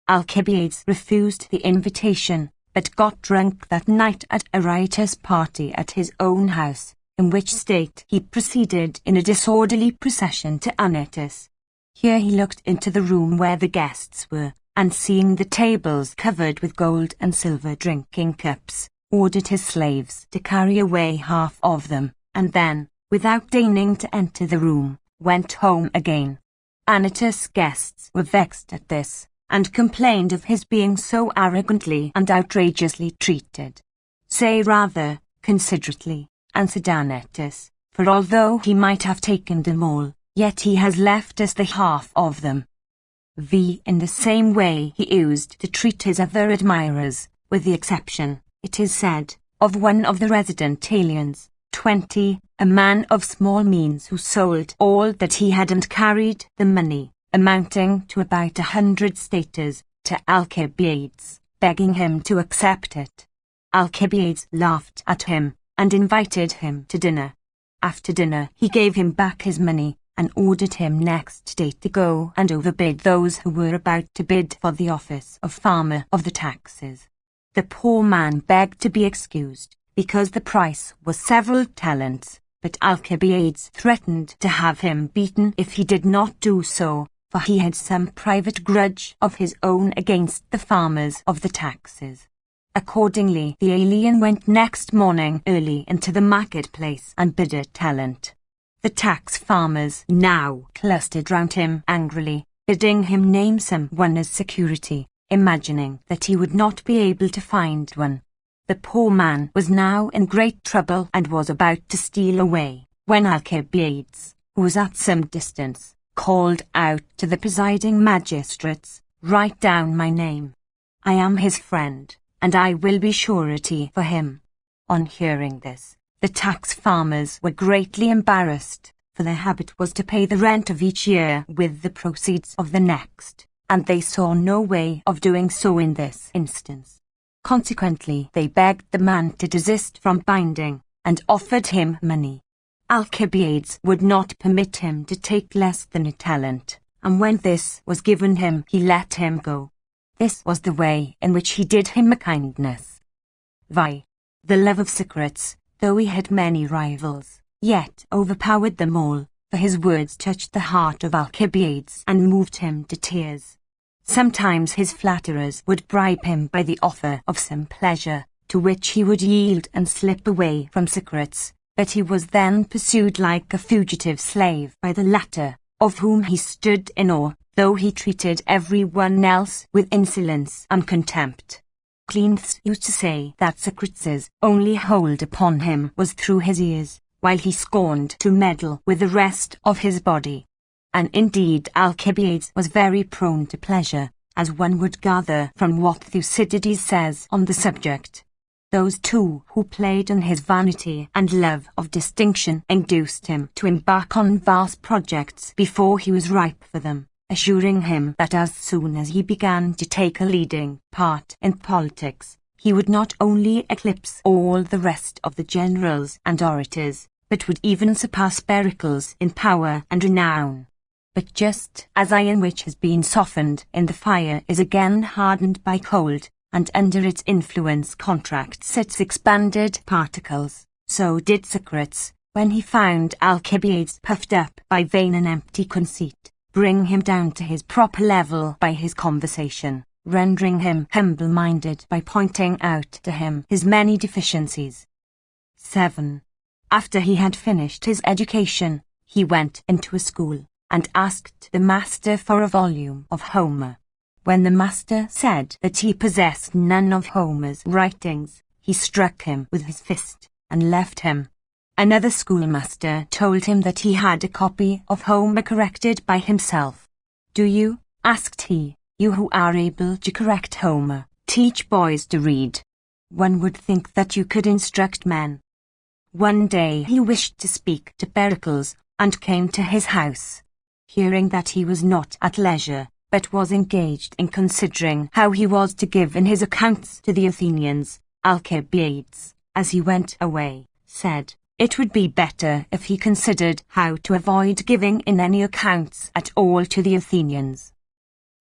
Alcibiades refused the invitation, but got drunk that night at a riotous party at his own house, in which state he proceeded in a disorderly procession to Anytus. Here he looked into the room where the guests were, and seeing the tables covered with gold and silver drinking cups, ordered his slaves to carry away half of them, and then, without deigning to enter the room, went home again. Anytus' guests were vexed at this, and complained of his being so arrogantly and outrageously treated. Say rather, considerately, answered Anytus, for although he might have taken them all, yet he has left us the half of them. In the same way he used to treat his other admirers, with the exception, it is said, of one of the resident aliens, 20, a man of small means who sold all that he had and carried the money, amounting to about 100 staters, to Alcibiades, begging him to accept it. Alcibiades laughed at him, and invited him to dinner. After dinner he gave him back his money, and ordered him next day to go and overbid those who were about to bid for the office of farmer of the taxes. The poor man begged to be excused, because the price was several talents, but Alcibiades threatened to have him beaten if he did not do so, for he had some private grudge of his own against the farmers of the taxes. Accordingly, the alien went next morning early into the marketplace and bid a talent. The tax farmers now clustered round him angrily, bidding him name some one as security, imagining that he would not be able to find one. The poor man was now in great trouble and was about to steal away, when Alcibiades, who was at some distance, called out to the presiding magistrates, "Write down my name. I am his friend, and I will be surety for him." On hearing this, the tax farmers were greatly embarrassed, for their habit was to pay the rent of each year with the proceeds of the next, and they saw no way of doing so in this instance. Consequently, they begged the man to desist from binding, and offered him money. Alcibiades would not permit him to take less than a talent, and when this was given him he let him go. This was the way in which he did him a kindness. The love of Socrates, though he had many rivals, yet overpowered them all, for his words touched the heart of Alcibiades and moved him to tears. Sometimes his flatterers would bribe him by the offer of some pleasure, to which he would yield and slip away from Socrates, but he was then pursued like a fugitive slave by the latter, of whom he stood in awe, though he treated every one else with insolence and contempt. Cleanthes used to say that Socrates' only hold upon him was through his ears, while he scorned to meddle with the rest of his body. And indeed Alcibiades was very prone to pleasure, as one would gather from what Thucydides says on the subject. Those too who played on his vanity and love of distinction induced him to embark on vast projects before he was ripe for them, assuring him that as soon as he began to take a leading part in politics, he would not only eclipse all the rest of the generals and orators, but would even surpass Pericles in power and renown. But just as iron which has been softened in the fire is again hardened by cold, and under its influence contracts its expanded particles, so did Socrates, when he found Alcibiades puffed up by vain and empty conceit, bring him down to his proper level by his conversation, rendering him humble-minded by pointing out to him his many deficiencies. 7. After he had finished his education, he went into a school, and asked the master for a volume of Homer. When the master said that he possessed none of Homer's writings, he struck him with his fist, and left him. Another schoolmaster told him that he had a copy of Homer corrected by himself. "Do you," asked he, "you who are able to correct Homer, teach boys to read? One would think that you could instruct men." One day he wished to speak to Pericles, and came to his house. Hearing that he was not at leisure, but was engaged in considering how he was to give in his accounts to the Athenians, Alcibiades, as he went away, said, it would be better if he considered how to avoid giving in any accounts at all to the Athenians.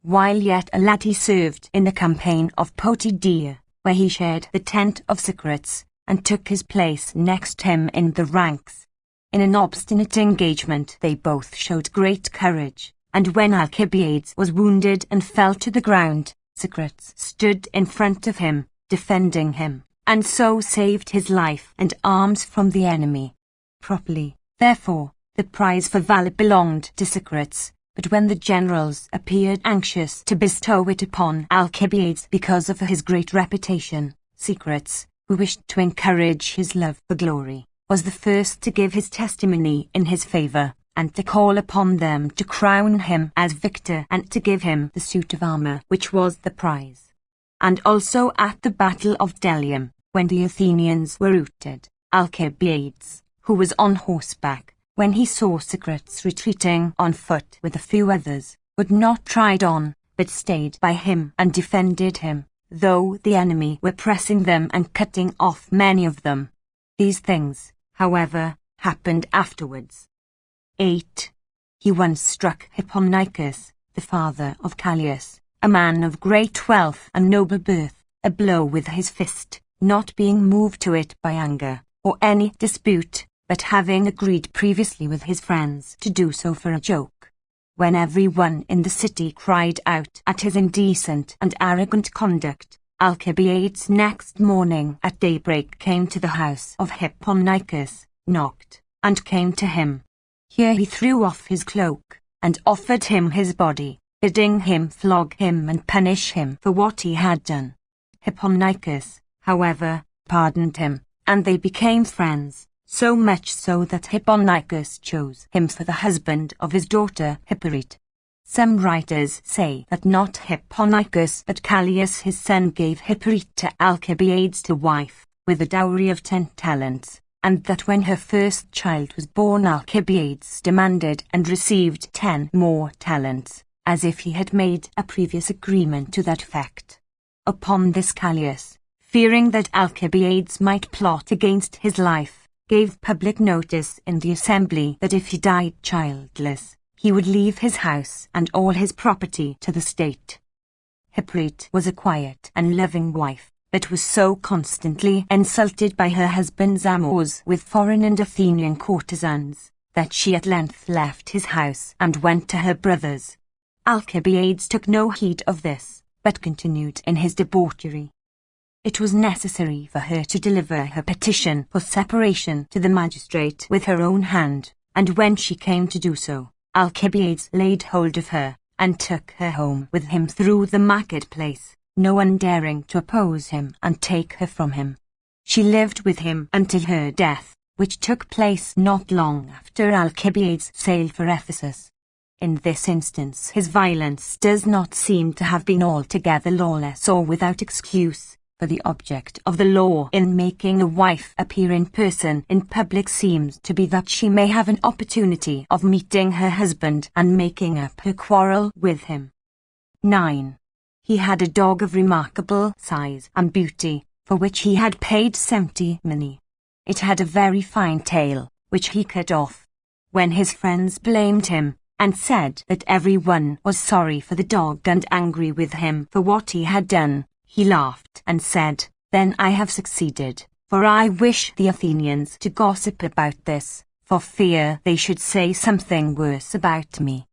While yet a lad he served in the campaign of Potidaea, where he shared the tent of Socrates, and took his place next him in the ranks. In an obstinate engagement they both showed great courage, and when Alcibiades was wounded and fell to the ground, Socrates stood in front of him, defending him, and so saved his life and arms from the enemy. Properly, therefore, the prize for valour belonged to Socrates, but when the generals appeared anxious to bestow it upon Alcibiades because of his great reputation, Socrates, who wished to encourage his love for glory, was the first to give his testimony in his favour, and to call upon them to crown him as victor and to give him the suit of armour which was the prize. And also at the battle of Delium, when the Athenians were routed, Alcibiades, who was on horseback, when he saw Socrates retreating on foot with a few others, would not ride on, but stayed by him and defended him, though the enemy were pressing them and cutting off many of them. These things, however, happened afterwards. 8. He once struck Hipponicus, the father of Callias, a man of great wealth and noble birth, a blow with his fist, not being moved to it by anger, or any dispute, but having agreed previously with his friends to do so for a joke. When every one in the city cried out at his indecent and arrogant conduct, Alcibiades next morning at daybreak came to the house of Hipponicus, knocked, and came to him. Here he threw off his cloak, and offered him his body, bidding him flog him and punish him for what he had done. Hipponicus, however, pardoned him, and they became friends, so much so that Hipponicus chose him for the husband of his daughter Hipparete. Some writers say that not Hipponicus but Callias his son gave Hipparete to Alcibiades to wife, with a dowry of 10 talents. And that when her first child was born Alcibiades demanded and received 10 more talents, as if he had made a previous agreement to that effect. Upon this Callias, fearing that Alcibiades might plot against his life, gave public notice in the assembly that if he died childless, he would leave his house and all his property to the state. Hipparete was a quiet and loving wife, but was so constantly insulted by her husband's amours with foreign and Athenian courtesans, that she at length left his house and went to her brother's. Alcibiades took no heed of this, but continued in his debauchery. It was necessary for her to deliver her petition for separation to the magistrate with her own hand, and when she came to do so, Alcibiades laid hold of her, and took her home with him through the marketplace, no one daring to oppose him and take her from him. She lived with him until her death, which took place not long after Alcibiades sailed for Ephesus. In this instance his violence does not seem to have been altogether lawless or without excuse, For the object of the law in making a wife appear in person in public seems to be that she may have an opportunity of meeting her husband and making up her quarrel with him. 9. He had a dog of remarkable size and beauty, for which he had paid 70 money. It had a very fine tail, which he cut off. When his friends blamed him, and said that everyone was sorry for the dog and angry with him for what he had done, he laughed and said, "Then I have succeeded, for I wish the Athenians to gossip about this, for fear they should say something worse about me."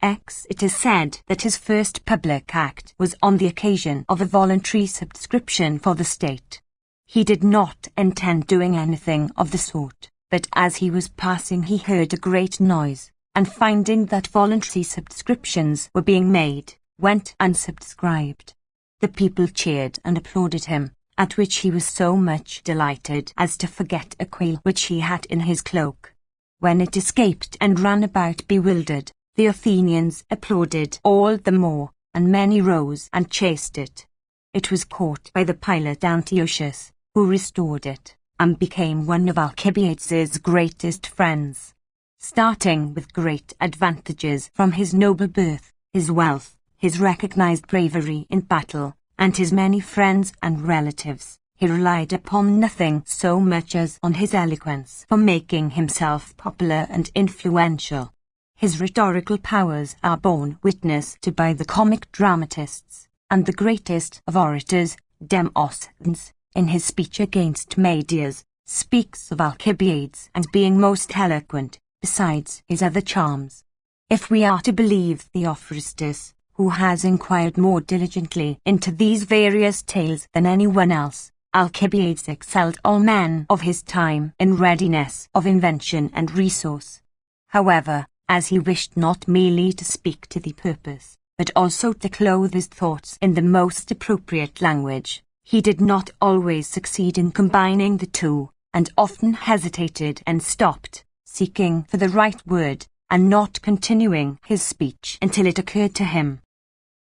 It is said that his first public act was on the occasion of a voluntary subscription for the state. He did not intend doing anything of the sort, but as he was passing he heard a great noise, and finding that voluntary subscriptions were being made, went and subscribed. The people cheered and applauded him, at which he was so much delighted as to forget a quail which he had in his cloak. When it escaped and ran about bewildered, the Athenians applauded all the more, and many rose and chased it. It was caught by the pilot Antiochus, who restored it, and became one of Alcibiades's greatest friends. Starting with great advantages from his noble birth, his wealth, his recognized bravery in battle, and his many friends and relatives, he relied upon nothing so much as on his eloquence for making himself popular and influential. His rhetorical powers are borne witness to by the comic dramatists, and the greatest of orators, Demosthenes, in his speech against Medias, speaks of Alcibiades as being most eloquent, besides his other charms. If we are to believe Theophrastus, who has inquired more diligently into these various tales than anyone else, Alcibiades excelled all men of his time in readiness of invention and resource. However, as he wished not merely to speak to the purpose, but also to clothe his thoughts in the most appropriate language, he did not always succeed in combining the two, and often hesitated and stopped, seeking for the right word, and not continuing his speech until it occurred to him.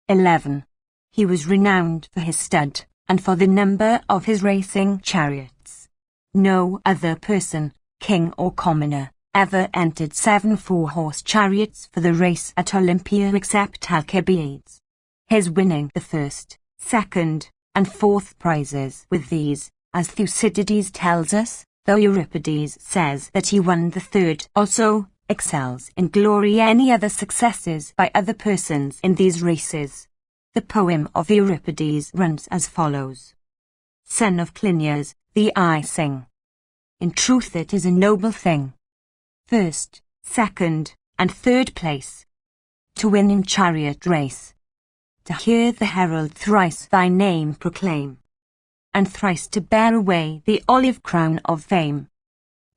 11. He was renowned for his stud, and for the number of his racing chariots. No other person, king or commoner, ever entered 7 4-horse chariots for the race at Olympia except Alcibiades. His winning the first, second, and fourth prizes with these, as Thucydides tells us, though Euripides says that he won the third also, excels in glory any other successes by other persons in these races. The poem of Euripides runs as follows. Son of Clinias, thee I sing. In truth it is a noble thing. First, second, and third place, to win in chariot race, to hear the herald thrice thy name proclaim, and thrice to bear away the olive crown of fame.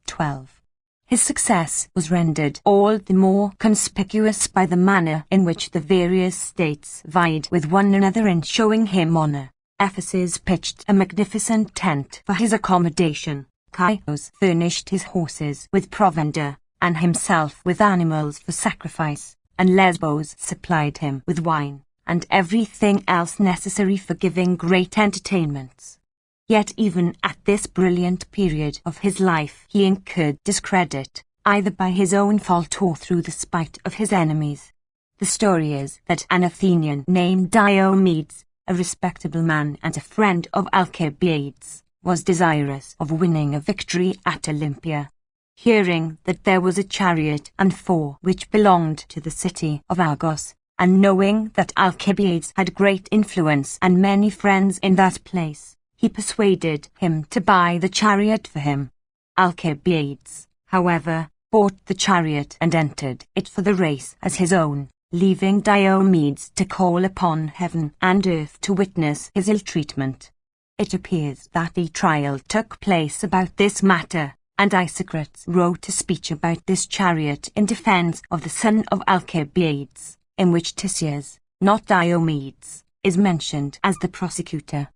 12. His success was rendered all the more conspicuous by the manner in which the various states vied with one another in showing him honour. Ephesus pitched a magnificent tent for his accommodation, Chios furnished his horses with provender, and himself with animals for sacrifice, and Lesbos supplied him with wine, and everything else necessary for giving great entertainments. Yet even at this brilliant period of his life he incurred discredit, either by his own fault or through the spite of his enemies. The story is that an Athenian named Diomedes, a respectable man and a friend of Alcibiades, was desirous of winning a victory at Olympia. Hearing that there was a chariot and 4 which belonged to the city of Argos, and knowing that Alcibiades had great influence and many friends in that place, he persuaded him to buy the chariot for him. Alcibiades, however, bought the chariot and entered it for the race as his own, leaving Diomedes to call upon heaven and earth to witness his ill-treatment. It appears that a trial took place about this matter, and Isocrates wrote a speech about this chariot in defense of the son of Alcibiades, in which Tisias, not Diomedes, is mentioned as the prosecutor.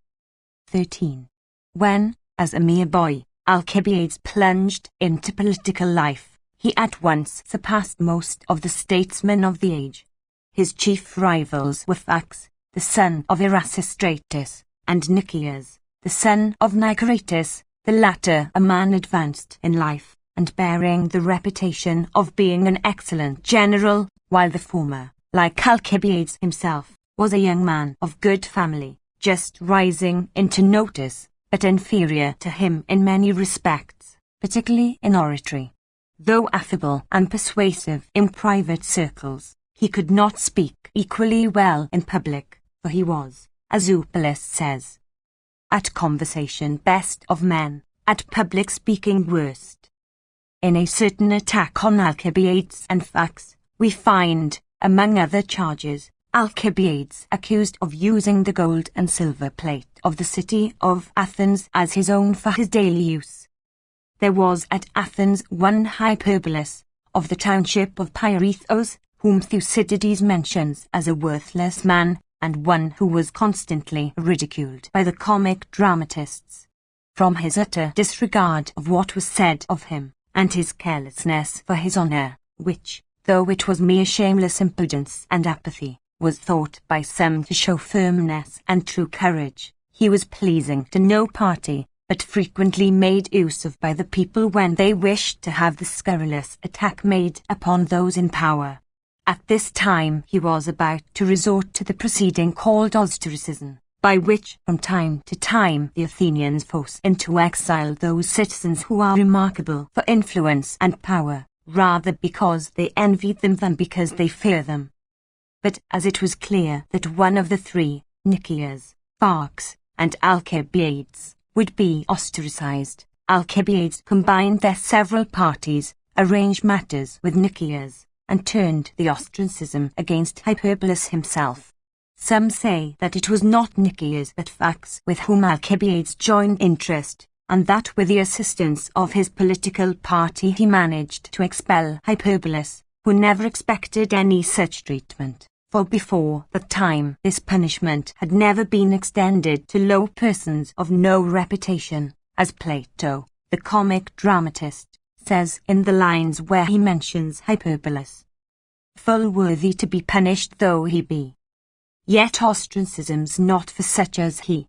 13. When, as a mere boy, Alcibiades plunged into political life, he at once surpassed most of the statesmen of the age. His chief rivals were Phax, the son of Erasistratus, and Nicias, the son of Niceratus, the latter a man advanced in life, and bearing the reputation of being an excellent general, while the former, like Alcibiades himself, was a young man of good family, just rising into notice, but inferior to him in many respects, particularly in oratory. Though affable and persuasive in private circles, he could not speak equally well in public, for he was, as Eupolis says, at conversation best of men, at public speaking worst. In a certain attack on Alcibiades and Fax, we find, among other charges, Alcibiades accused of using the gold and silver plate of the city of Athens as his own for his daily use. There was at Athens one Hyperbolus, of the township of Pyrethos, whom Thucydides mentions as a worthless man, and one who was constantly ridiculed by the comic dramatists. From his utter disregard of what was said of him, and his carelessness for his honour, which, though it was mere shameless impudence and apathy, was thought by some to show firmness and true courage, he was pleasing to no party, but frequently made use of by the people when they wished to have the scurrilous attack made upon those in power. At this time he was about to resort to the proceeding called ostracism, by which from time to time the Athenians force into exile those citizens who are remarkable for influence and power, rather because they envy them than because they fear them. But as it was clear that one of the three, Nicias, Fax, and Alcibiades, would be ostracized, Alcibiades combined their several parties, arranged matters with Nicias, and turned the ostracism against Hyperbolus himself. Some say that it was not Nicias but Fax with whom Alcibiades joined interest, and that with the assistance of his political party he managed to expel Hyperbolus, who never expected any such treatment, for before that time this punishment had never been extended to low persons of no reputation, as Plato, the comic dramatist, says in the lines where he mentions Hyperbolus. Full worthy to be punished though he be. Yet ostracism's not for such as he.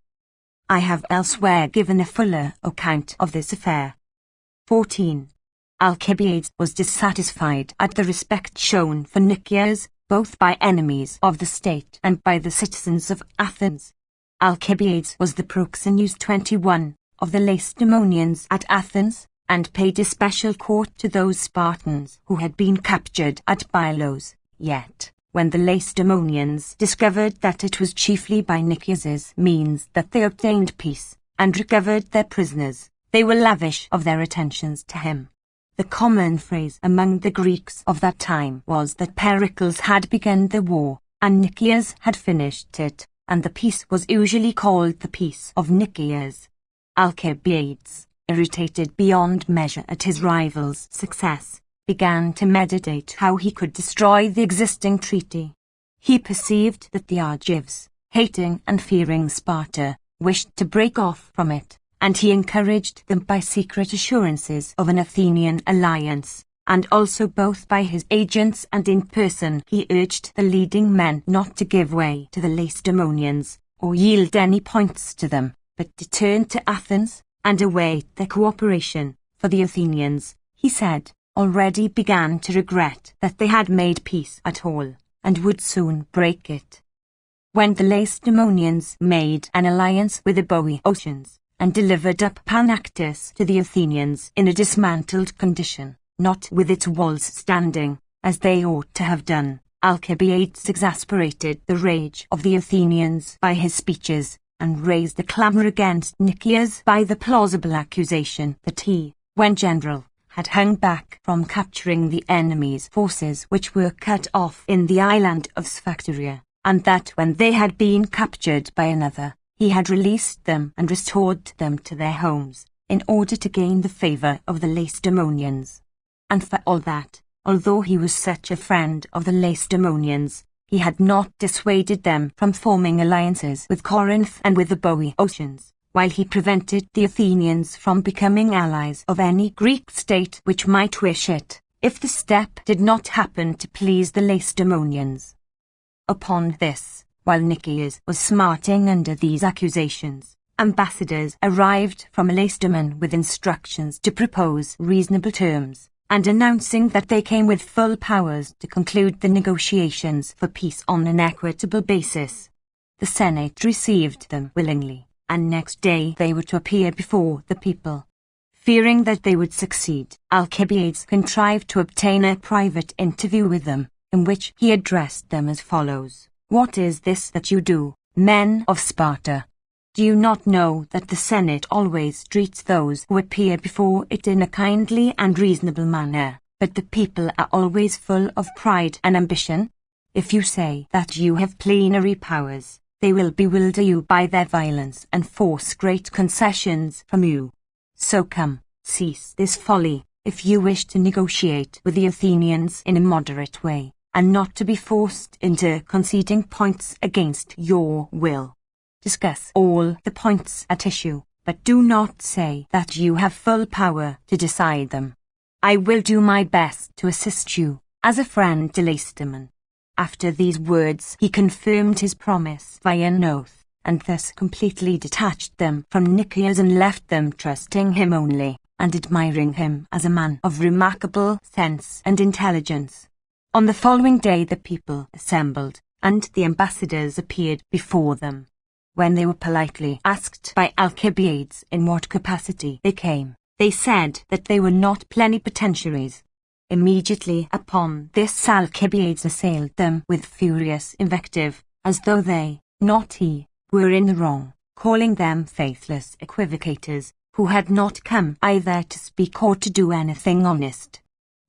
I have elsewhere given a fuller account of this affair. 14. Alcibiades was dissatisfied at the respect shown for Nicias, both by enemies of the state and by the citizens of Athens. Alcibiades was the proxenus 21 of the Lacedaemonians at Athens, and paid especial court to those Spartans who had been captured at Pylos. Yet, when the Lacedaemonians discovered that it was chiefly by Nicias's means that they obtained peace, and recovered their prisoners, they were lavish of their attentions to him. The common phrase among the Greeks of that time was that Pericles had begun the war, and Nicias had finished it, and the peace was usually called the Peace of Nicias. Alcibiades, irritated beyond measure at his rival's success, began to meditate how he could destroy the existing treaty. He perceived that the Argives, hating and fearing Sparta, wished to break off from it, and he encouraged them by secret assurances of an Athenian alliance, and also both by his agents and in person he urged the leading men not to give way to the Lacedaemonians, or yield any points to them, but to turn to Athens, and await their cooperation, for the Athenians, he said, already began to regret that they had made peace at all, and would soon break it. When the Lacedaemonians made an alliance with the Boeotians, and delivered up Panactus to the Athenians in a dismantled condition, not with its walls standing, as they ought to have done, Alcibiades exasperated the rage of the Athenians by his speeches, and raised a clamour against Nicias by the plausible accusation that he, when general, had hung back from capturing the enemy's forces which were cut off in the island of Sphacteria, and that when they had been captured by another, he had released them and restored them to their homes, in order to gain the favour of the Lacedaemonians. And for all that, although he was such a friend of the Lacedaemonians, he had not dissuaded them from forming alliances with Corinth and with the Boeotians, while he prevented the Athenians from becoming allies of any Greek state which might wish it, if the step did not happen to please the Lacedaemonians. Upon this, while Nicias was smarting under these accusations, ambassadors arrived from Lacedaemon with instructions to propose reasonable terms, and announcing that they came with full powers to conclude the negotiations for peace on an equitable basis. The Senate received them willingly, and next day they were to appear before the people. Fearing that they would succeed, Alcibiades contrived to obtain a private interview with them, in which he addressed them as follows: "What is this that you do, men of Sparta? Do you not know that the Senate always treats those who appear before it in a kindly and reasonable manner, but the people are always full of pride and ambition? If you say that you have plenary powers, they will bewilder you by their violence and force great concessions from you. So come, cease this folly, if you wish to negotiate with the Athenians in a moderate way, and not to be forced into conceding points against your will. Discuss all the points at issue, but do not say that you have full power to decide them. I will do my best to assist you, as a friend to Lacedaemon." After these words he confirmed his promise by an oath, and thus completely detached them from Nicias and left them trusting him only, and admiring him as a man of remarkable sense and intelligence. On the following day the people assembled, and the ambassadors appeared before them. When they were politely asked by Alcibiades in what capacity they came, they said that they were not plenipotentiaries. Immediately upon this Alcibiades assailed them with furious invective, as though they, not he, were in the wrong, calling them faithless equivocators, who had not come either to speak or to do anything honest.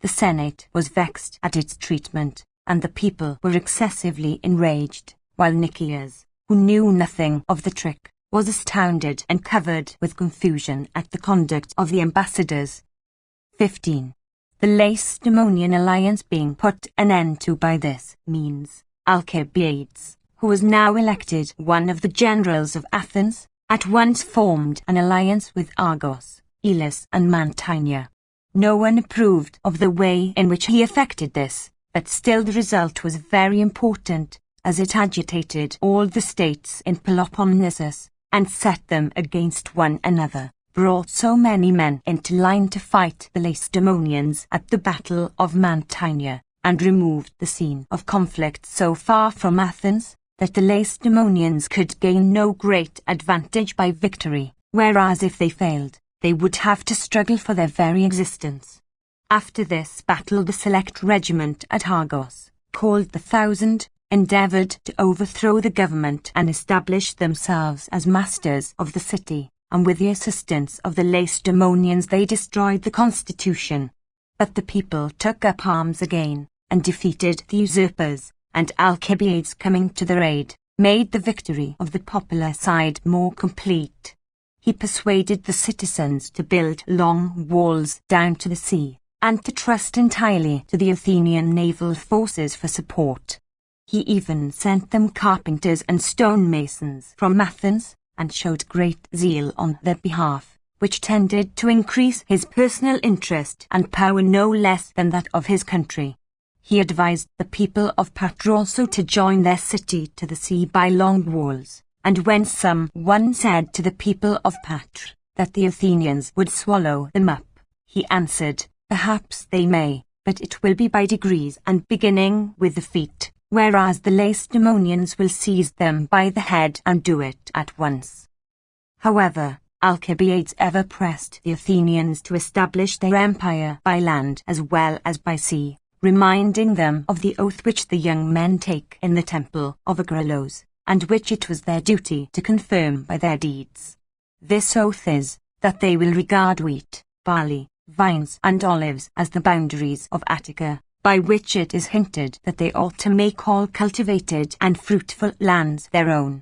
The Senate was vexed at its treatment, and the people were excessively enraged, while Nicias, who knew nothing of the trick, was astounded and covered with confusion at the conduct of the ambassadors. 15. The Lacedaemonian alliance being put an end to by this means, Alcibiades, who was now elected one of the generals of Athens, at once formed an alliance with Argos, Elis and Mantinea. No one approved of the way in which he effected this, but still the result was very important, as it agitated all the states in Peloponnesus, and set them against one another, brought so many men into line to fight the Lacedaemonians at the battle of Mantinea, and removed the scene of conflict so far from Athens, that the Lacedaemonians could gain no great advantage by victory, whereas if they failed, they would have to struggle for their very existence. After this battle the select regiment at Argos, called the 1,000, endeavoured to overthrow the government and establish themselves as masters of the city, and with the assistance of the Lacedaemonians they destroyed the constitution. But the people took up arms again, and defeated the usurpers, and Alcibiades coming to their aid, made the victory of the popular side more complete. He persuaded the citizens to build long walls down to the sea, and to trust entirely to the Athenian naval forces for support. He even sent them carpenters and stonemasons from Athens, and showed great zeal on their behalf, which tended to increase his personal interest and power no less than that of his country. He advised the people of Patra also to join their city to the sea by long walls, and when some one said to the people of Patra that the Athenians would swallow them up, he answered, "Perhaps they may, but it will be by degrees and beginning with the feet, whereas the Lacedaemonians will seize them by the head and do it at once." However, Alcibiades ever pressed the Athenians to establish their empire by land as well as by sea, reminding them of the oath which the young men take in the temple of Agrilos, and which it was their duty to confirm by their deeds. This oath is, that they will regard wheat, barley, vines and olives as the boundaries of Attica, by which it is hinted that they ought to make all cultivated and fruitful lands their own.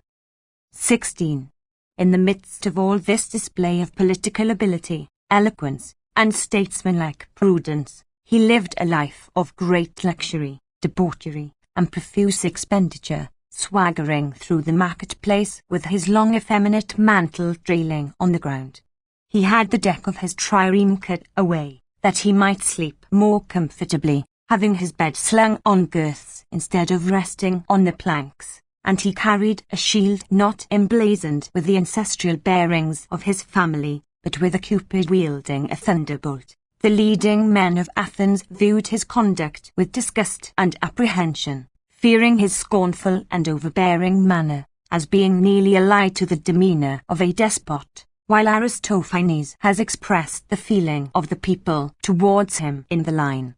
16. In the midst of all this display of political ability, eloquence, and statesmanlike prudence, he lived a life of great luxury, debauchery, and profuse expenditure, swaggering through the marketplace with his long effeminate mantle trailing on the ground. He had the deck of his trireme cut away, that he might sleep more comfortably, having his bed slung on girths instead of resting on the planks, and he carried a shield not emblazoned with the ancestral bearings of his family, but with a Cupid wielding a thunderbolt. The leading men of Athens viewed his conduct with disgust and apprehension, fearing his scornful and overbearing manner, as being nearly allied to the demeanor of a despot, while Aristophanes has expressed the feeling of the people towards him in the line,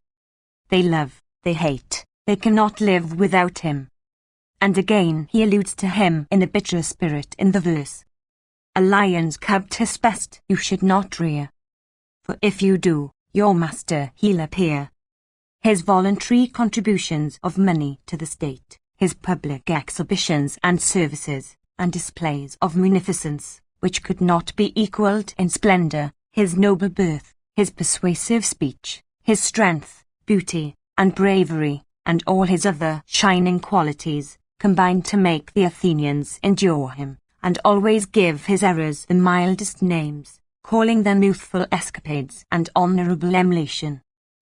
"They love, they hate, they cannot live without him." And again he alludes to him in a bitterer spirit in the verse, "A lion's cub 'tis best you should not rear, for if you do, your master he'll appear." His voluntary contributions of money to the state, his public exhibitions and services, and displays of munificence, which could not be equalled in splendor, his noble birth, his persuasive speech, his strength, beauty, and bravery, and all his other shining qualities, combined to make the Athenians endure him, and always give his errors the mildest names, calling them youthful escapades and honorable emulation.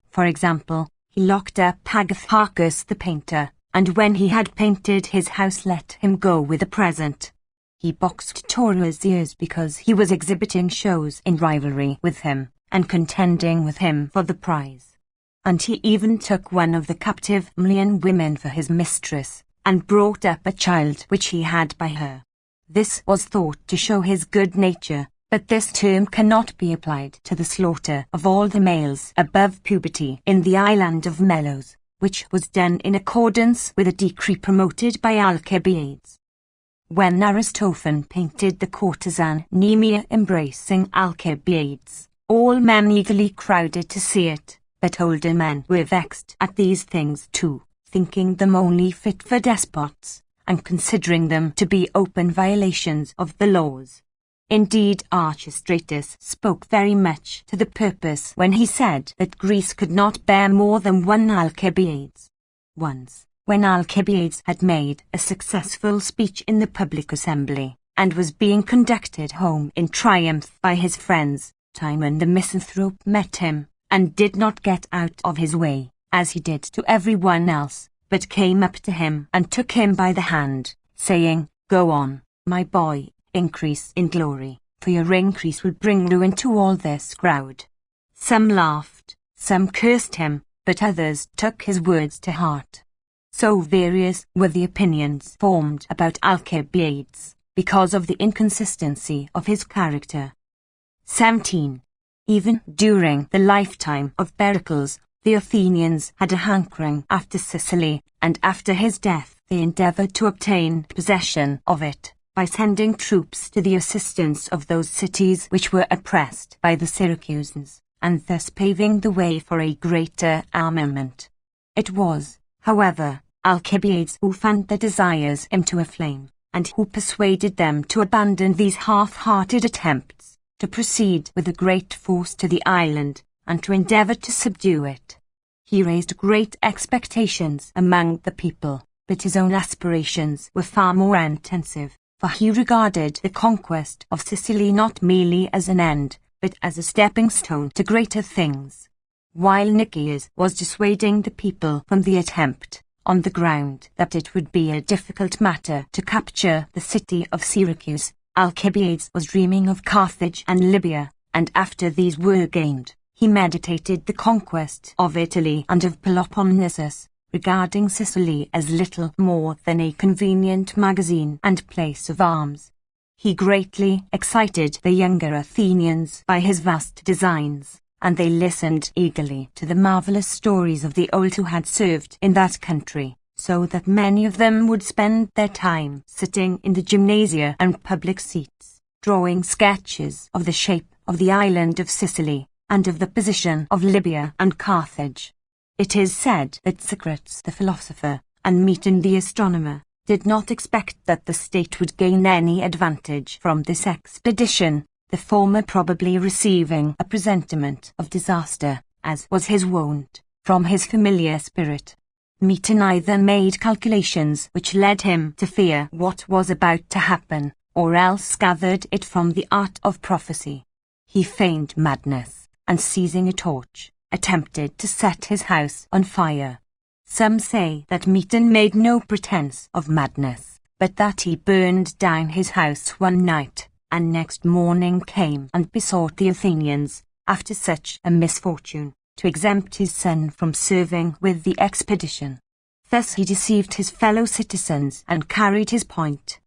For example, he locked up Agatharchus the painter, and when he had painted his house let him go with a present. He boxed Taurus' ears because he was exhibiting shows in rivalry with him, and contending with him for the prize. And he even took one of the captive Melian women for his mistress, and brought up a child which he had by her. This was thought to show his good nature, but this term cannot be applied to the slaughter of all the males above puberty in the island of Melos, which was done in accordance with a decree promoted by Alcibiades. When Aristophanes painted the courtesan Nemea embracing Alcibiades, all men eagerly crowded to see it, but older men were vexed at these things too, thinking them only fit for despots, and considering them to be open violations of the laws. Indeed, Archestratus spoke very much to the purpose when he said that Greece could not bear more than one Alcibiades. Once, when Alcibiades had made a successful speech in the public assembly, and was being conducted home in triumph by his friends, Timon the misanthrope met him, and did not get out of his way, as he did to everyone else, but came up to him and took him by the hand, saying, "Go on, my boy, increase in glory, for your increase will bring ruin to all this crowd." Some laughed, some cursed him, but others took his words to heart. So various were the opinions formed about Alcibiades, because of the inconsistency of his character. 17. Even during the lifetime of Pericles, the Athenians had a hankering after Sicily, and after his death they endeavored to obtain possession of it, by sending troops to the assistance of those cities which were oppressed by the Syracusans, and thus paving the way for a greater armament. It was, however, Alcibiades who fanned their desires into a flame, and who persuaded them to abandon these half-hearted attempts, to proceed with a great force to the island, and to endeavour to subdue it. He raised great expectations among the people, but his own aspirations were far more intensive, for he regarded the conquest of Sicily not merely as an end, but as a stepping stone to greater things. While Nicias was dissuading the people from the attempt, on the ground that it would be a difficult matter to capture the city of Syracuse, Alcibiades was dreaming of Carthage and Libya, and after these were gained, he meditated the conquest of Italy and of Peloponnesus, regarding Sicily as little more than a convenient magazine and place of arms. He greatly excited the younger Athenians by his vast designs, and they listened eagerly to the marvelous stories of the old who had served in that country, so that many of them would spend their time sitting in the gymnasia and public seats, drawing sketches of the shape of the island of Sicily, and of the position of Libya and Carthage. It is said that Socrates the philosopher, and Meton the astronomer, did not expect that the state would gain any advantage from this expedition, the former probably receiving a presentiment of disaster, as was his wont, from his familiar spirit. Meton either made calculations which led him to fear what was about to happen, or else gathered it from the art of prophecy. He feigned madness, and seizing a torch, attempted to set his house on fire. Some say that Meton made no pretense of madness, but that he burned down his house one night, and next morning came and besought the Athenians, after such a misfortune, to exempt his son from serving with the expedition. Thus he deceived his fellow citizens and carried his point.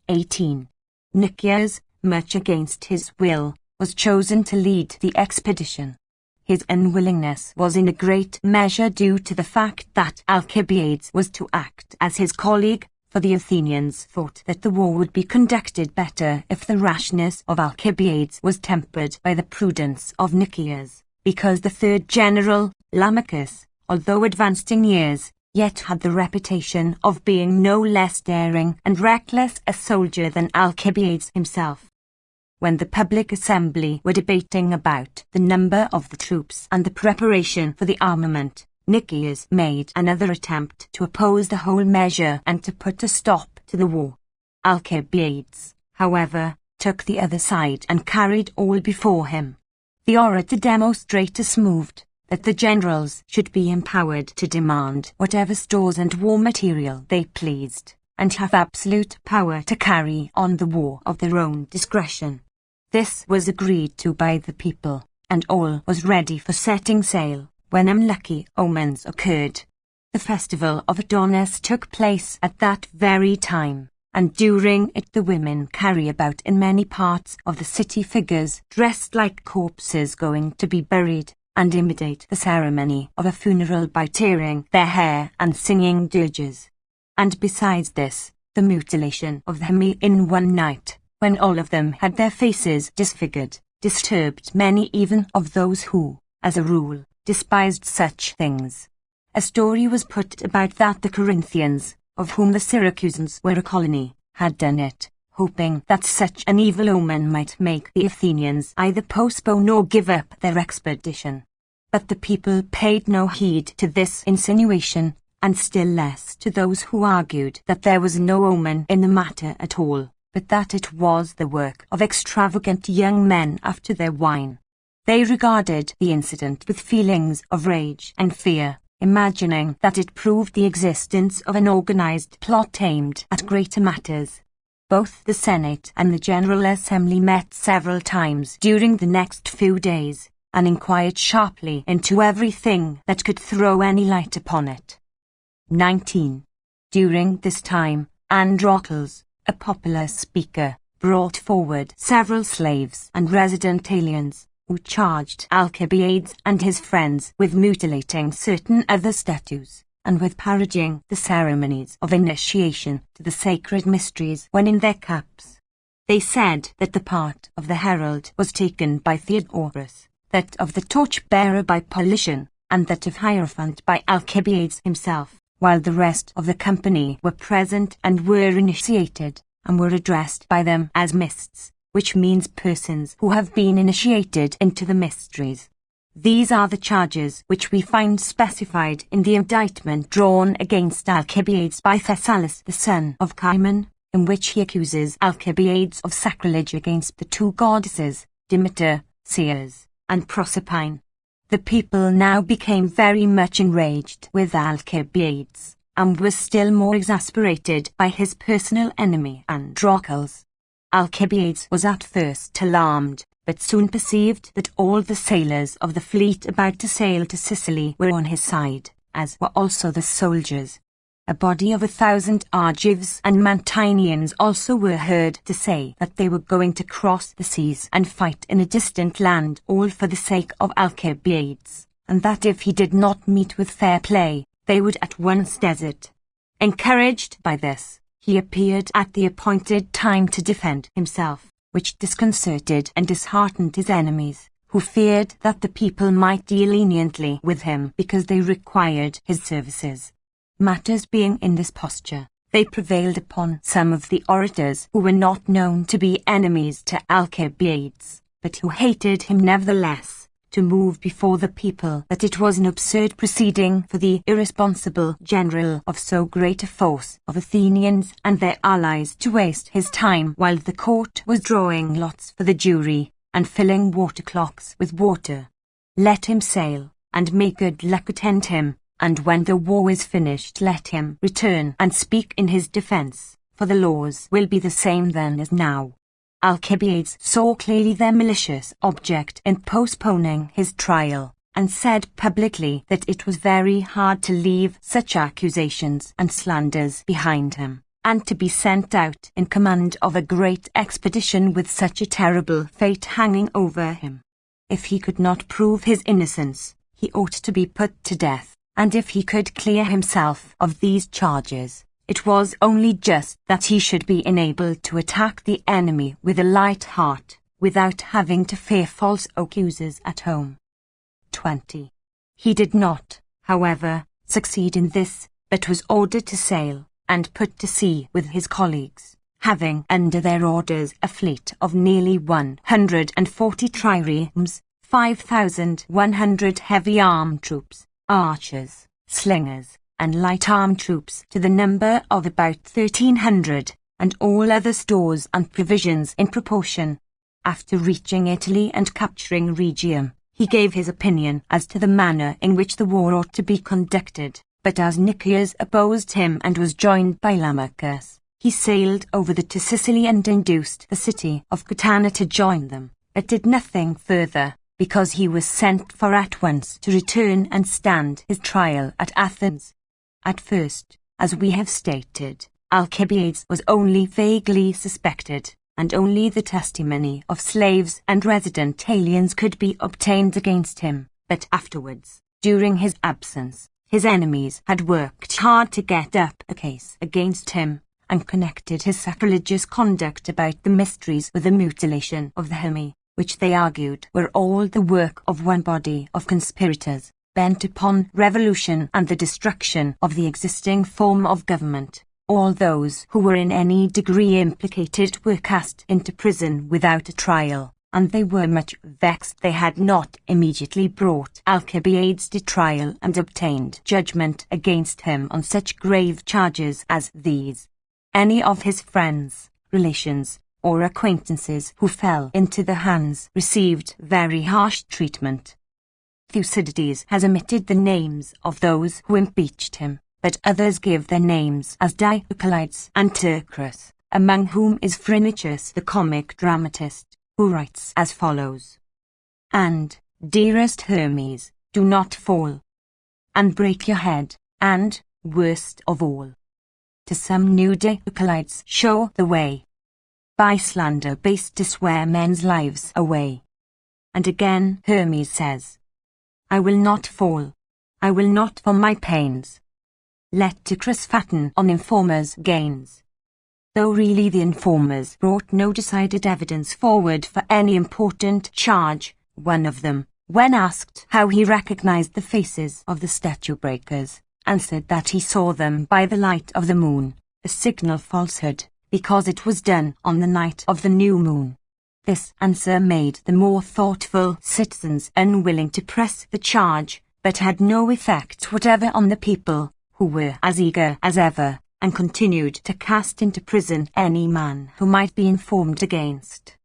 18. Nicias, much against his will, was chosen to lead the expedition. His unwillingness was in a great measure due to the fact that Alcibiades was to act as his colleague, for the Athenians thought that the war would be conducted better if the rashness of Alcibiades was tempered by the prudence of Nicias, because the third general, Lamachus, although advanced in years, yet had the reputation of being no less daring and reckless a soldier than Alcibiades himself. When the public assembly were debating about the number of the troops and the preparation for the armament, Nicias made another attempt to oppose the whole measure and to put a stop to the war. Alcibiades, however, took the other side and carried all before him. The orator Demostratus moved that the generals should be empowered to demand whatever stores and war material they pleased, and have absolute power to carry on the war of their own discretion. This was agreed to by the people, and all was ready for setting sail, when unlucky omens occurred. The festival of Adonis took place at that very time, and during it the women carry about in many parts of the city figures dressed like corpses going to be buried, and imitate the ceremony of a funeral by tearing their hair and singing dirges. And besides this, the mutilation of them in one night, when all of them had their faces disfigured, disturbed many even of those who, as a rule, despised such things. A story was put about that the Corinthians, of whom the Syracusans were a colony, had done it, hoping that such an evil omen might make the Athenians either postpone or give up their expedition. But the people paid no heed to this insinuation, and still less to those who argued that there was no omen in the matter at all, but that it was the work of extravagant young men after their wine. They regarded the incident with feelings of rage and fear, imagining that it proved the existence of an organized plot aimed at greater matters. Both the Senate and the General Assembly met several times during the next few days, and inquired sharply into everything that could throw any light upon it. 19. During this time, Androcles, a popular speaker, brought forward several slaves and resident aliens, who charged Alcibiades and his friends with mutilating certain other statues, and with parodying the ceremonies of initiation to the sacred mysteries when in their cups. They said that the part of the herald was taken by Theodorus, that of the torch-bearer by Politian, and that of Hierophant by Alcibiades himself, while the rest of the company were present and were initiated, and were addressed by them as mists, which means persons who have been initiated into the mysteries. These are the charges which we find specified in the indictment drawn against Alcibiades by Thessalus the son of Cimon, in which he accuses Alcibiades of sacrilege against the two goddesses, Demeter, Ceres, and Proserpine. The people now became very much enraged with Alcibiades, and were still more exasperated by his personal enemy Androcles. Alcibiades was at first alarmed, but soon perceived that all the sailors of the fleet about to sail to Sicily were on his side, as were also the soldiers. A body of 1,000 Argives and Mantineans also were heard to say that they were going to cross the seas and fight in a distant land, all for the sake of Alcibiades, and that if he did not meet with fair play, they would at once desert. Encouraged by this, he appeared at the appointed time to defend himself, which disconcerted and disheartened his enemies, who feared that the people might deal leniently with him because they required his services. Matters being in this posture, they prevailed upon some of the orators who were not known to be enemies to Alcibiades, but who hated him nevertheless, to move before the people that it was an absurd proceeding for the irresponsible general of so great a force of Athenians and their allies to waste his time while the court was drawing lots for the jury, and filling water clocks with water. Let him sail, and may good luck attend him, and when the war is finished let him return and speak in his defence, for the laws will be the same then as now. Alcibiades saw clearly their malicious object in postponing his trial, and said publicly that it was very hard to leave such accusations and slanders behind him, and to be sent out in command of a great expedition with such a terrible fate hanging over him. If he could not prove his innocence, he ought to be put to death, and if he could clear himself of these charges, it was only just that he should be enabled to attack the enemy with a light heart, without having to fear false accusers at home. 20. He did not, however, succeed in this, but was ordered to sail, and put to sea with his colleagues, having under their orders a fleet of nearly 140 triremes, 5,100 heavy armed troops, archers, slingers, and light armed troops to the number of about 1,300, and all other stores and provisions in proportion. After reaching Italy and capturing Rhegium, he gave his opinion as to the manner in which the war ought to be conducted, but as Nicias opposed him and was joined by Lamachus, he sailed over to Sicily and induced the city of Catana to join them, but did nothing further, because he was sent for at once to return and stand his trial at Athens. At first, as we have stated, Alcibiades was only vaguely suspected, and only the testimony of slaves and resident aliens could be obtained against him, but afterwards, during his absence, his enemies had worked hard to get up a case against him, and connected his sacrilegious conduct about the mysteries with the mutilation of the Hermae, which they argued were all the work of one body of conspirators, bent upon revolution and the destruction of the existing form of government. All those who were in any degree implicated were cast into prison without a trial, and they were much vexed they had not immediately brought Alcibiades to trial and obtained judgment against him on such grave charges as these. Any of his friends, relations, or acquaintances who fell into the hands received very harsh treatment. Thucydides has omitted the names of those who impeached him, but others give their names as Diocles and Tercrus, among whom is Phrynichus the comic dramatist, who writes as follows. And, dearest Hermes, do not fall, and break your head, and, worst of all, to some new Diocles show the way, by slander based to swear men's lives away. And again Hermes says, I will not fall, I will not for my pains. Let Ticrus fatten on informers' gains. Though really the informers brought no decided evidence forward for any important charge, one of them, when asked how he recognized the faces of the statue breakers, answered that he saw them by the light of the moon, a signal falsehood, because it was done on the night of the new moon. This answer made the more thoughtful citizens unwilling to press the charge, but had no effect whatever on the people, who were as eager as ever, and continued to cast into prison any man who might be informed against.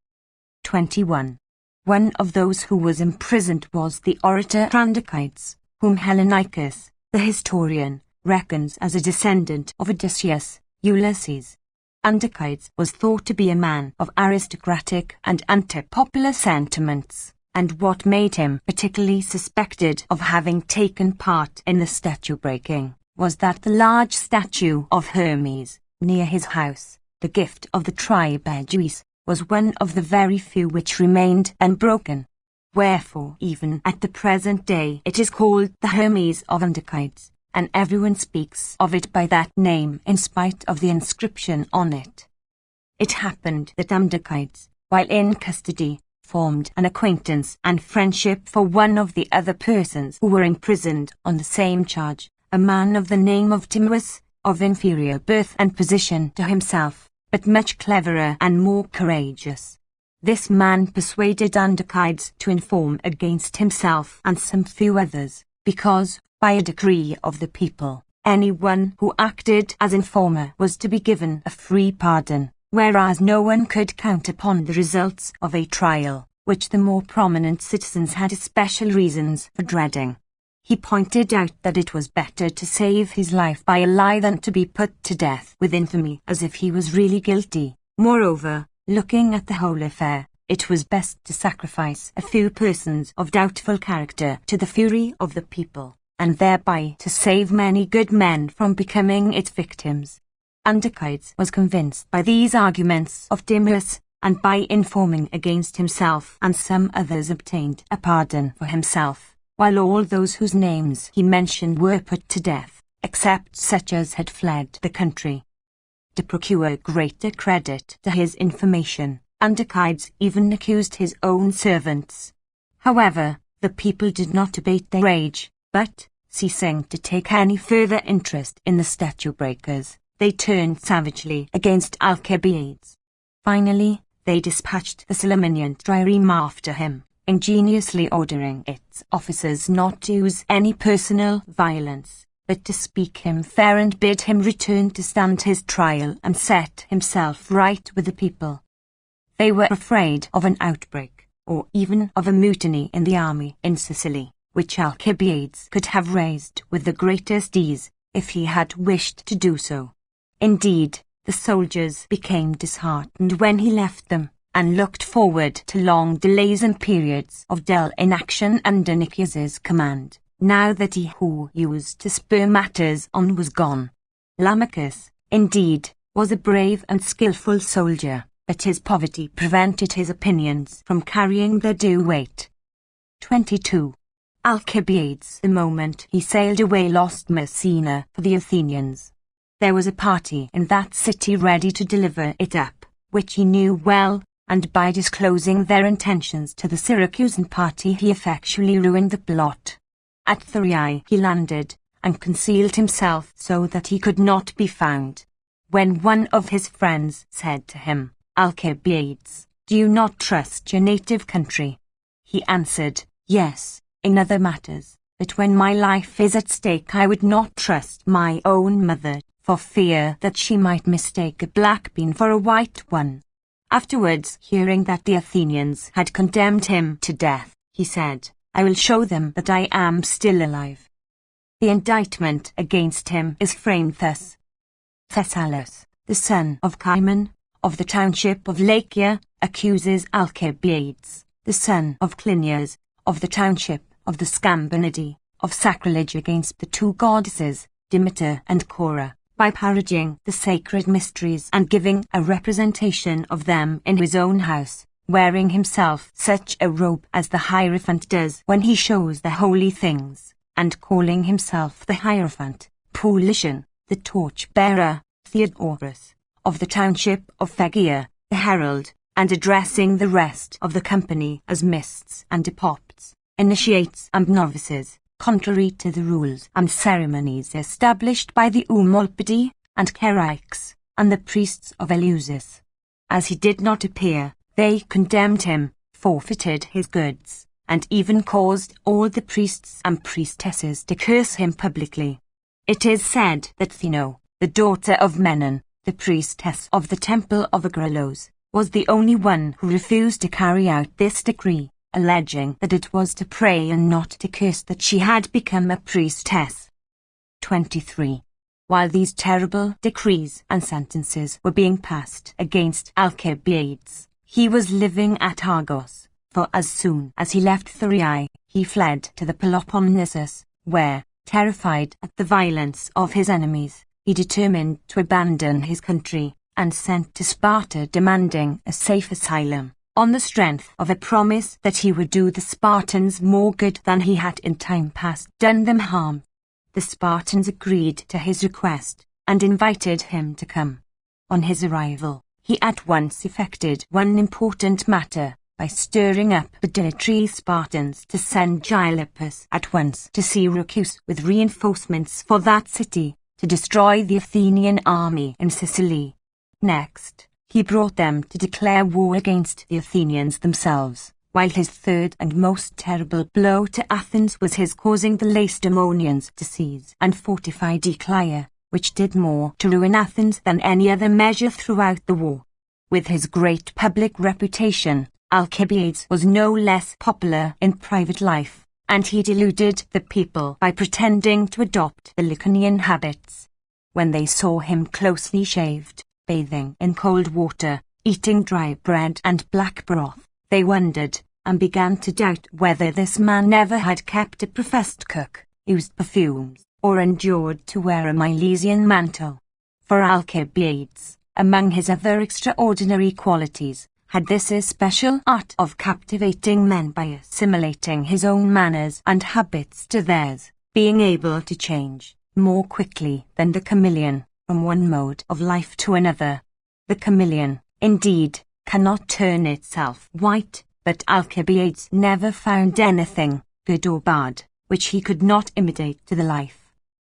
21. One of those who was imprisoned was the orator Andechides, whom Hellanicus, the historian, reckons as a descendant of Odysseus, Ulysses. Andechides was thought to be a man of aristocratic and anti-popular sentiments, and what made him particularly suspected of having taken part in the statue breaking was that the large statue of Hermes, near his house, the gift of the tribe Aeduis, was one of the very few which remained unbroken. Wherefore even at the present day it is called the Hermes of Andechides, and everyone speaks of it by that name in spite of the inscription on it. It happened that Andechides, while in custody, formed an acquaintance and friendship for one of the other persons who were imprisoned on the same charge, a man of the name of Timaeus, of inferior birth and position to himself, but much cleverer and more courageous. This man persuaded Andechides to inform against himself and some few others, because, by a decree of the people, anyone who acted as informer was to be given a free pardon, whereas no one could count upon the results of a trial, which the more prominent citizens had especial reasons for dreading. He pointed out that it was better to save his life by a lie than to be put to death with infamy as if he was really guilty. Moreover, looking at the whole affair, it was best to sacrifice a few persons of doubtful character to the fury of the people, and thereby to save many good men from becoming its victims. Antichides was convinced by these arguments of Timaeus, and by informing against himself and some others obtained a pardon for himself, while all those whose names he mentioned were put to death, except such as had fled the country. To procure greater credit to his information, Antichides even accused his own servants. However, the people did not abate their rage, but, ceasing to take any further interest in the statue breakers, they turned savagely against Alcibiades. Finally, they dispatched the Salaminian trireme after him, ingeniously ordering its officers not to use any personal violence, but to speak him fair and bid him return to stand his trial and set himself right with the people. They were afraid of an outbreak, or even of a mutiny in the army in Sicily, which Alcibiades could have raised with the greatest ease, if he had wished to do so. Indeed, the soldiers became disheartened when he left them, and looked forward to long delays and periods of dull inaction under Nicias's command, now that he who used to spur matters on was gone. Lamachus, indeed, was a brave and skilful soldier, but his poverty prevented his opinions from carrying their due weight. 22. Alcibiades, the moment he sailed away, lost Messina for the Athenians. There was a party in that city ready to deliver it up, which he knew well, and by disclosing their intentions to the Syracusan party he effectually ruined the plot. At Thurii he landed, and concealed himself so that he could not be found. When one of his friends said to him, "Alcibiades, do you not trust your native country?" he answered, "Yes, in other matters, but when my life is at stake I would not trust my own mother, for fear that she might mistake a black bean for a white one." Afterwards, hearing that the Athenians had condemned him to death, he said, "I will show them that I am still alive." The indictment against him is framed thus. Thessalus, the son of Cimon, of the township of Lycia, accuses Alcibiades, the son of Clinias, of the township of the Scambonidae, of sacrilege against the two goddesses, Demeter and Cora, by parroting the sacred mysteries and giving a representation of them in his own house, wearing himself such a robe as the Hierophant does when he shows the holy things, and calling himself the Hierophant, Paulician, the torch-bearer, Theodorus, of the township of Phrygia, the herald, and addressing the rest of the company as mists and epopts, initiates and novices, contrary to the rules and ceremonies established by the Eumolpidi and Kerykes, and the priests of Eleusis. As he did not appear, they condemned him, forfeited his goods, and even caused all the priests and priestesses to curse him publicly. It is said that Theno, the daughter of Menon, the priestess of the temple of Agrilos, was the only one who refused to carry out this decree, alleging that it was to pray and not to curse that she had become a priestess. 23. While these terrible decrees and sentences were being passed against Alcibiades, he was living at Argos, for as soon as he left Thurii, he fled to the Peloponnesus, where, terrified at the violence of his enemies, he determined to abandon his country, and sent to Sparta demanding a safe asylum, on the strength of a promise that he would do the Spartans more good than he had in time past done them harm. The Spartans agreed to his request, and invited him to come. On his arrival, he at once effected one important matter, by stirring up the dilatory Spartans to send Gylippus at once to Syracuse with reinforcements for that city, to destroy the Athenian army in Sicily. Next, he brought them to declare war against the Athenians themselves, while his third and most terrible blow to Athens was his causing the Lacedaemonians to seize and fortify Decelea, which did more to ruin Athens than any other measure throughout the war. With his great public reputation, Alcibiades was no less popular in private life, and he deluded the people by pretending to adopt the Lycaonian habits. When they saw him closely shaved, bathing in cold water, eating dry bread and black broth, they wondered, and began to doubt whether this man never had kept a professed cook, used perfumes, or endured to wear a Milesian mantle. For Alcibiades, among his other extraordinary qualities, had this especial art of captivating men by assimilating his own manners and habits to theirs, being able to change, more quickly than the chameleon, from one mode of life to another. The chameleon, indeed, cannot turn itself white, but Alcibiades never found anything, good or bad, which he could not imitate to the life.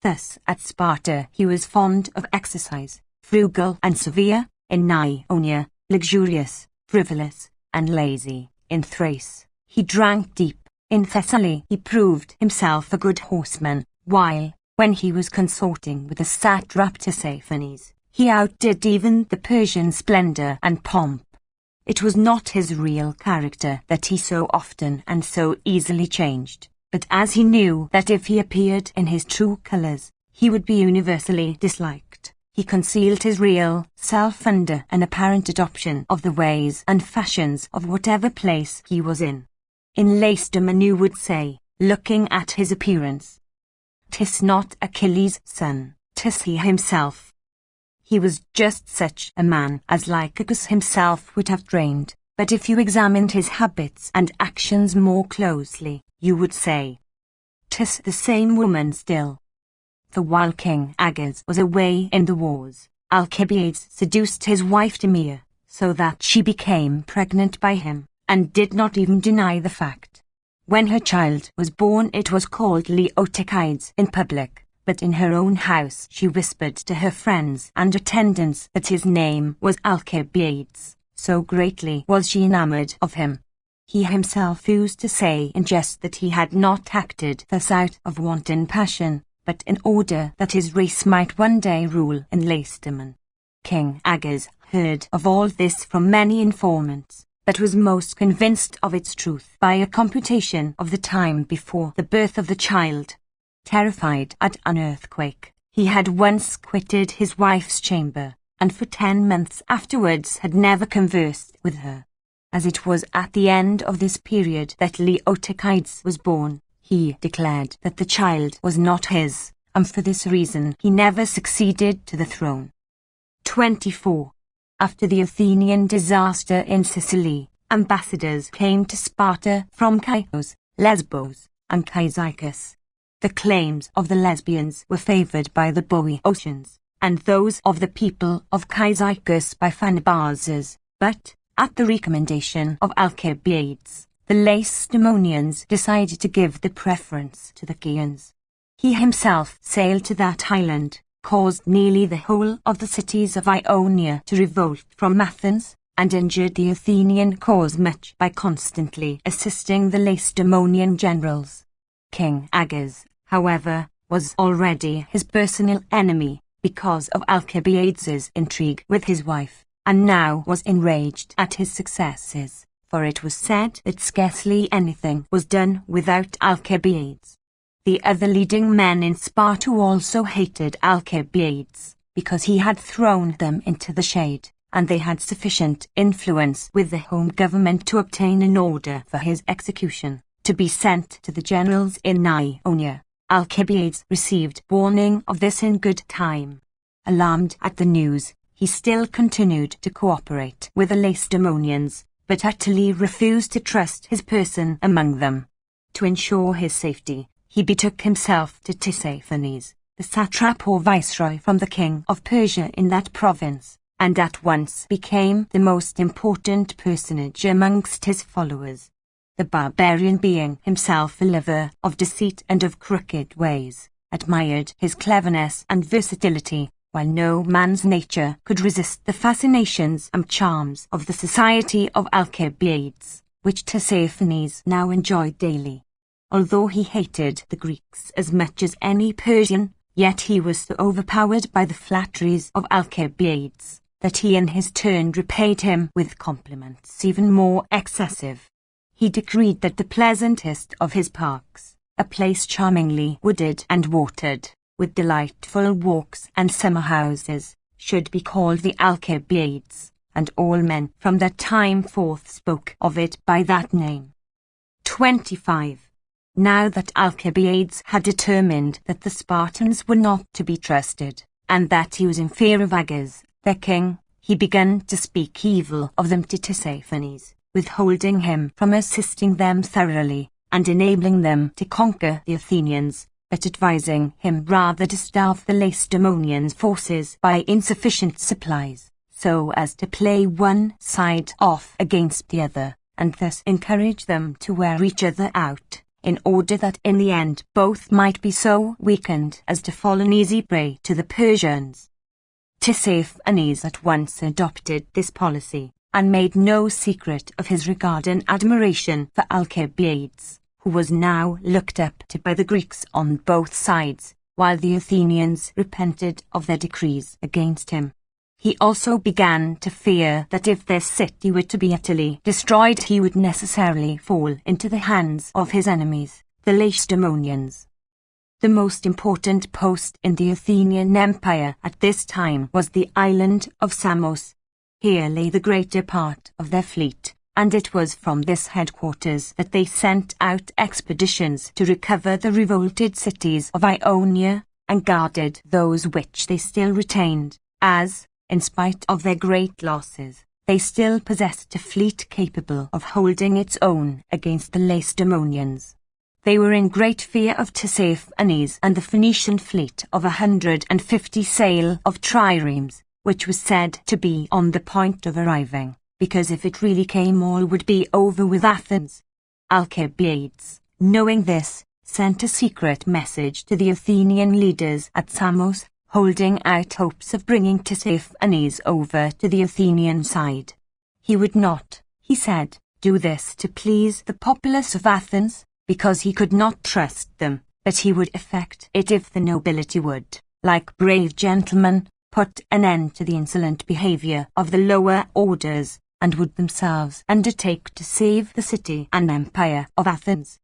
Thus, at Sparta he was fond of exercise, frugal and severe; in Ionia, luxurious, frivolous, and lazy; in Thrace, he drank deep; in Thessaly he proved himself a good horseman, while, when he was consorting with the satrap Tisiphone, he outdid even the Persian splendor and pomp. It was not his real character that he so often and so easily changed, but as he knew that if he appeared in his true colors, he would be universally disliked, he concealed his real self under an apparent adoption of the ways and fashions of whatever place he was in. In Lacedaemon you would say, looking at his appearance, "'Tis not Achilles' son, 'tis he himself." He was just such a man as Lycurgus himself would have trained, but if you examined his habits and actions more closely, you would say, "'Tis the same woman still." For while King Agis was away in the wars, Alcibiades seduced his wife Demea, so that she became pregnant by him, and did not even deny the fact. When her child was born it was called Leotychides in public, but in her own house she whispered to her friends and attendants that his name was Alcibiades, so greatly was she enamored of him. He himself used to say in jest that he had not acted thus out of wanton passion, but in order that his race might one day rule in Lacedaemon. King Agis heard of all this from many informants, but was most convinced of its truth by a computation of the time before the birth of the child. Terrified at an earthquake, he had once quitted his wife's chamber, and for 10 months afterwards had never conversed with her. As it was at the end of this period that Leotychides was born, he declared that the child was not his, and for this reason he never succeeded to the throne. 24. After the Athenian disaster in Sicily, ambassadors came to Sparta from Chios, Lesbos, and Cyzicus. The claims of the Lesbians were favored by the Boeotians, and those of the people of Cyzicus by Phanabazes, but, at the recommendation of Alcibiades, the Lacedaemonians decided to give the preference to the Chians. He himself sailed to that island, caused nearly the whole of the cities of Ionia to revolt from Athens, and injured the Athenian cause much by constantly assisting the Lacedaemonian generals. King Agis, however, was already his personal enemy, because of Alcibiades' intrigue with his wife, and now was enraged at his successes, for it was said that scarcely anything was done without Alcibiades. The other leading men in Sparta also hated Alcibiades, because he had thrown them into the shade, and they had sufficient influence with the home government to obtain an order for his execution, to be sent to the generals in Ionia. Alcibiades received warning of this in good time. Alarmed at the news, he still continued to cooperate with the Lacedaemonians, but utterly refused to trust his person among them. To ensure his safety, he betook himself to Tisiphone, the satrap or viceroy from the king of Persia in that province, and at once became the most important personage amongst his followers. The barbarian, being himself a lover of deceit and of crooked ways, admired his cleverness and versatility, while no man's nature could resist the fascinations and charms of the society of Alcibiades, which Tisiphone now enjoyed daily. Although he hated the Greeks as much as any Persian, yet he was so overpowered by the flatteries of Alcibiades, that he in his turn repaid him with compliments even more excessive. he decreed that the pleasantest of his parks, a place charmingly wooded and watered, with delightful walks and summer houses, should be called the Alcibiades, and all men from that time forth spoke of it by that name. 25. Now that Alcibiades had determined that the Spartans were not to be trusted, and that he was in fear of Agis, their king, he began to speak evil of them to Tisiphone, withholding him from assisting them thoroughly, and enabling them to conquer the Athenians, but advising him rather to starve the Lacedaemonians' forces by insufficient supplies, so as to play one side off against the other, and thus encourage them to wear each other out, in order that in the end both might be so weakened as to fall an easy prey to the Persians. Tisiphone at once adopted this policy, and made no secret of his regard and admiration for Alcibiades, who was now looked up to by the Greeks on both sides, while the Athenians repented of their decrees against him. He also began to fear that if their city were to be utterly destroyed, he would necessarily fall into the hands of his enemies, the Lacedaemonians. The most important post in the Athenian Empire at this time was the island of Samos. Here lay the greater part of their fleet, and it was from this headquarters that they sent out expeditions to recover the revolted cities of Ionia, and guarded those which they still retained, as, in spite of their great losses, they still possessed a fleet capable of holding its own against the Lacedaemonians. They were in great fear of Tisiphone and the Phoenician fleet of 150 sail of triremes, which was said to be on the point of arriving, because if it really came all would be over with Athens. Alcibiades, knowing this, sent a secret message to the Athenian leaders at Samos, holding out hopes of bringing Tisiphone over to the Athenian side. He would not, he said, do this to please the populace of Athens, because he could not trust them, but he would effect it if the nobility would, like brave gentlemen, put an end to the insolent behavior of the lower orders, and would themselves undertake to save the city and empire of Athens.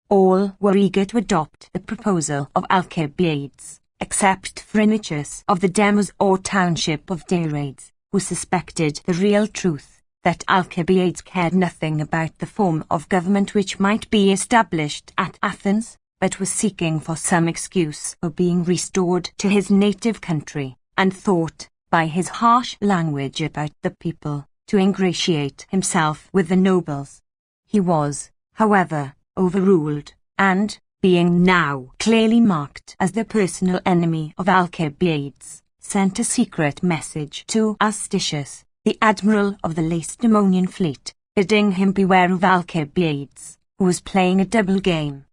All were eager to adopt the proposal of Alcibiades, except Phrynichus of the Demos or township of Derades, who suspected the real truth, that Alcibiades cared nothing about the form of government which might be established at Athens, but was seeking for some excuse for being restored to his native country, and thought, by his harsh language about the people, to ingratiate himself with the nobles. He was, however, overruled, and, being now clearly marked as the personal enemy of Alcibiades, sent a secret message to Astitius, the admiral of the Lacedaemonian fleet, bidding him beware of Alcibiades, who was playing a double game.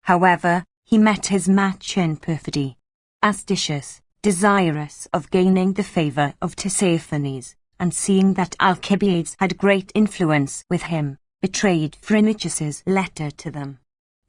However, he met his match in perfidy. Astitius, desirous of gaining the favour of Tisiphone, and seeing that Alcibiades had great influence with him, betrayed Phrynichus's letter to them.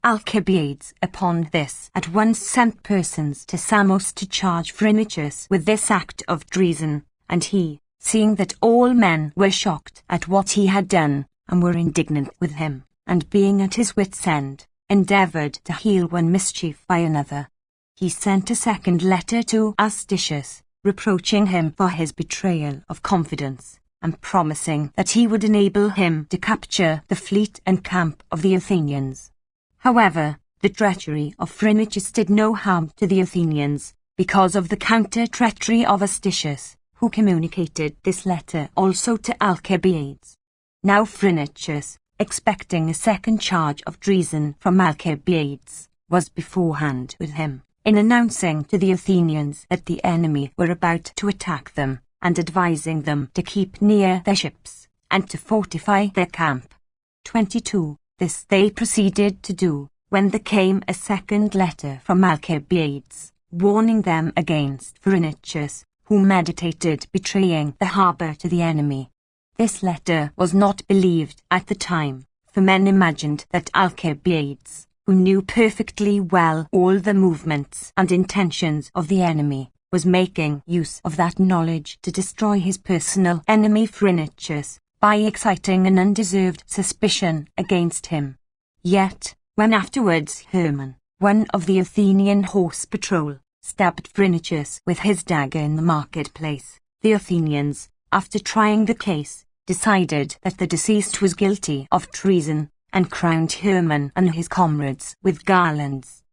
Alcibiades, upon this, at once sent persons to Samos to charge Phrynichus with this act of treason, and he, seeing that all men were shocked at what he had done, and were indignant with him, and being at his wit's end, endeavoured to heal one mischief by another. He sent a second letter to Astitius, reproaching him for his betrayal of confidence, and promising that he would enable him to capture the fleet and camp of the Athenians. However, the treachery of Phrynichus did no harm to the Athenians, because of the counter-treachery of Astitius, who communicated this letter also to Alcibiades. Now Phrynichus, expecting a second charge of treason from Alcibiades, was beforehand with him, in announcing to the Athenians that the enemy were about to attack them, and advising them to keep near their ships, and to fortify their camp. 22. This they proceeded to do, when there came a second letter from Alcibiades, warning them against Phrynichus, who meditated betraying the harbour to the enemy. This letter was not believed at the time, for men imagined that Alcibiades, who knew perfectly well all the movements and intentions of the enemy, was making use of that knowledge to destroy his personal enemy Phrynichus, by exciting an undeserved suspicion against him. Yet, when afterwards Hermann, one of the Athenian horse patrol, stabbed Phrynichus with his dagger in the marketplace, the Athenians, after trying the case, decided that the deceased was guilty of treason, and crowned Hermann and his comrades with garlands.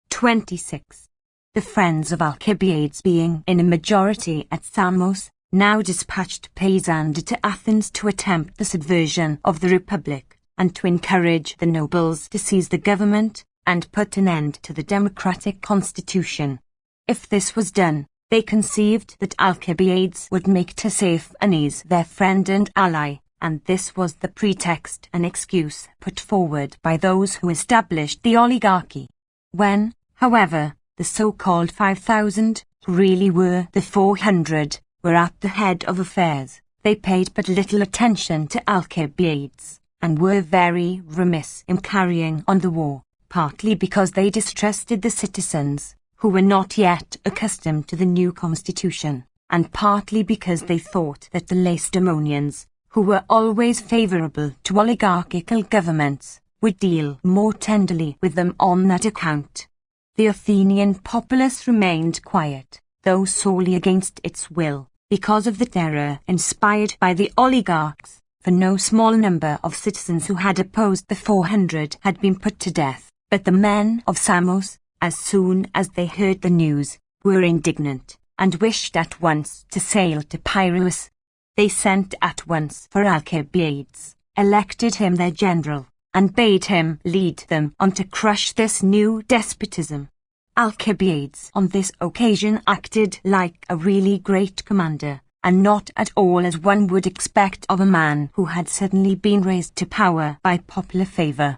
26. The friends of Alcibiades, being in a majority at Samos, now dispatched Peisander to Athens to attempt the subversion of the Republic, and to encourage the nobles to seize the government, and put an end to the democratic constitution. If this was done, they conceived that Alcibiades would make Tisiphone their friend and ally, and this was the pretext and excuse put forward by those who established the oligarchy. When, however, the so-called 5,000, who really were the 400, were at the head of affairs, they paid but little attention to Alcibiades, and were very remiss in carrying on the war, partly because they distrusted the citizens, who were not yet accustomed to the new constitution, and partly because they thought that the Lacedaemonians, who were always favourable to oligarchical governments, would deal more tenderly with them on that account. The Athenian populace remained quiet, though sorely against its will, because of the terror inspired by the oligarchs, for no small number of citizens who had opposed the 400 had been put to death. But the men of Samos, as soon as they heard the news, were indignant, and wished at once to sail to Piraeus. They sent at once for Alcibiades, elected him their general, and bade him lead them on to crush this new despotism. Alcibiades on this occasion acted like a really great commander, and not at all as one would expect of a man who had suddenly been raised to power by popular favour.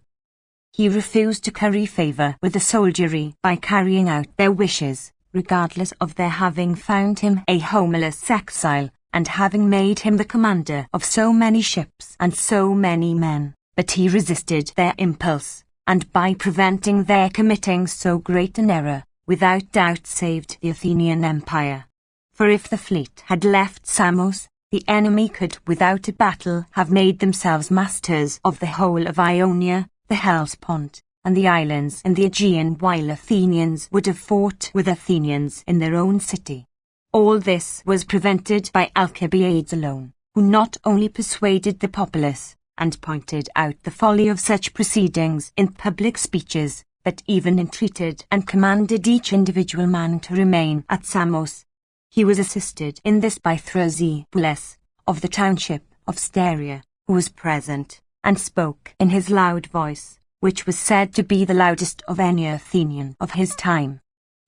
He refused to curry favour with the soldiery by carrying out their wishes, regardless of their having found him a homeless exile, and having made him the commander of so many ships and so many men. But he resisted their impulse, and by preventing their committing so great an error, without doubt saved the Athenian Empire. For if the fleet had left Samos, the enemy could without a battle have made themselves masters of the whole of Ionia, the Hellespont, and the islands in the Aegean, while Athenians would have fought with Athenians in their own city. All this was prevented by Alcibiades alone, who not only persuaded the populace, and pointed out the folly of such proceedings in public speeches, but even entreated and commanded each individual man to remain at Samos. He was assisted in this by Thrasybulus, of the township of Styria, who was present, and spoke in his loud voice, which was said to be the loudest of any Athenian of his time.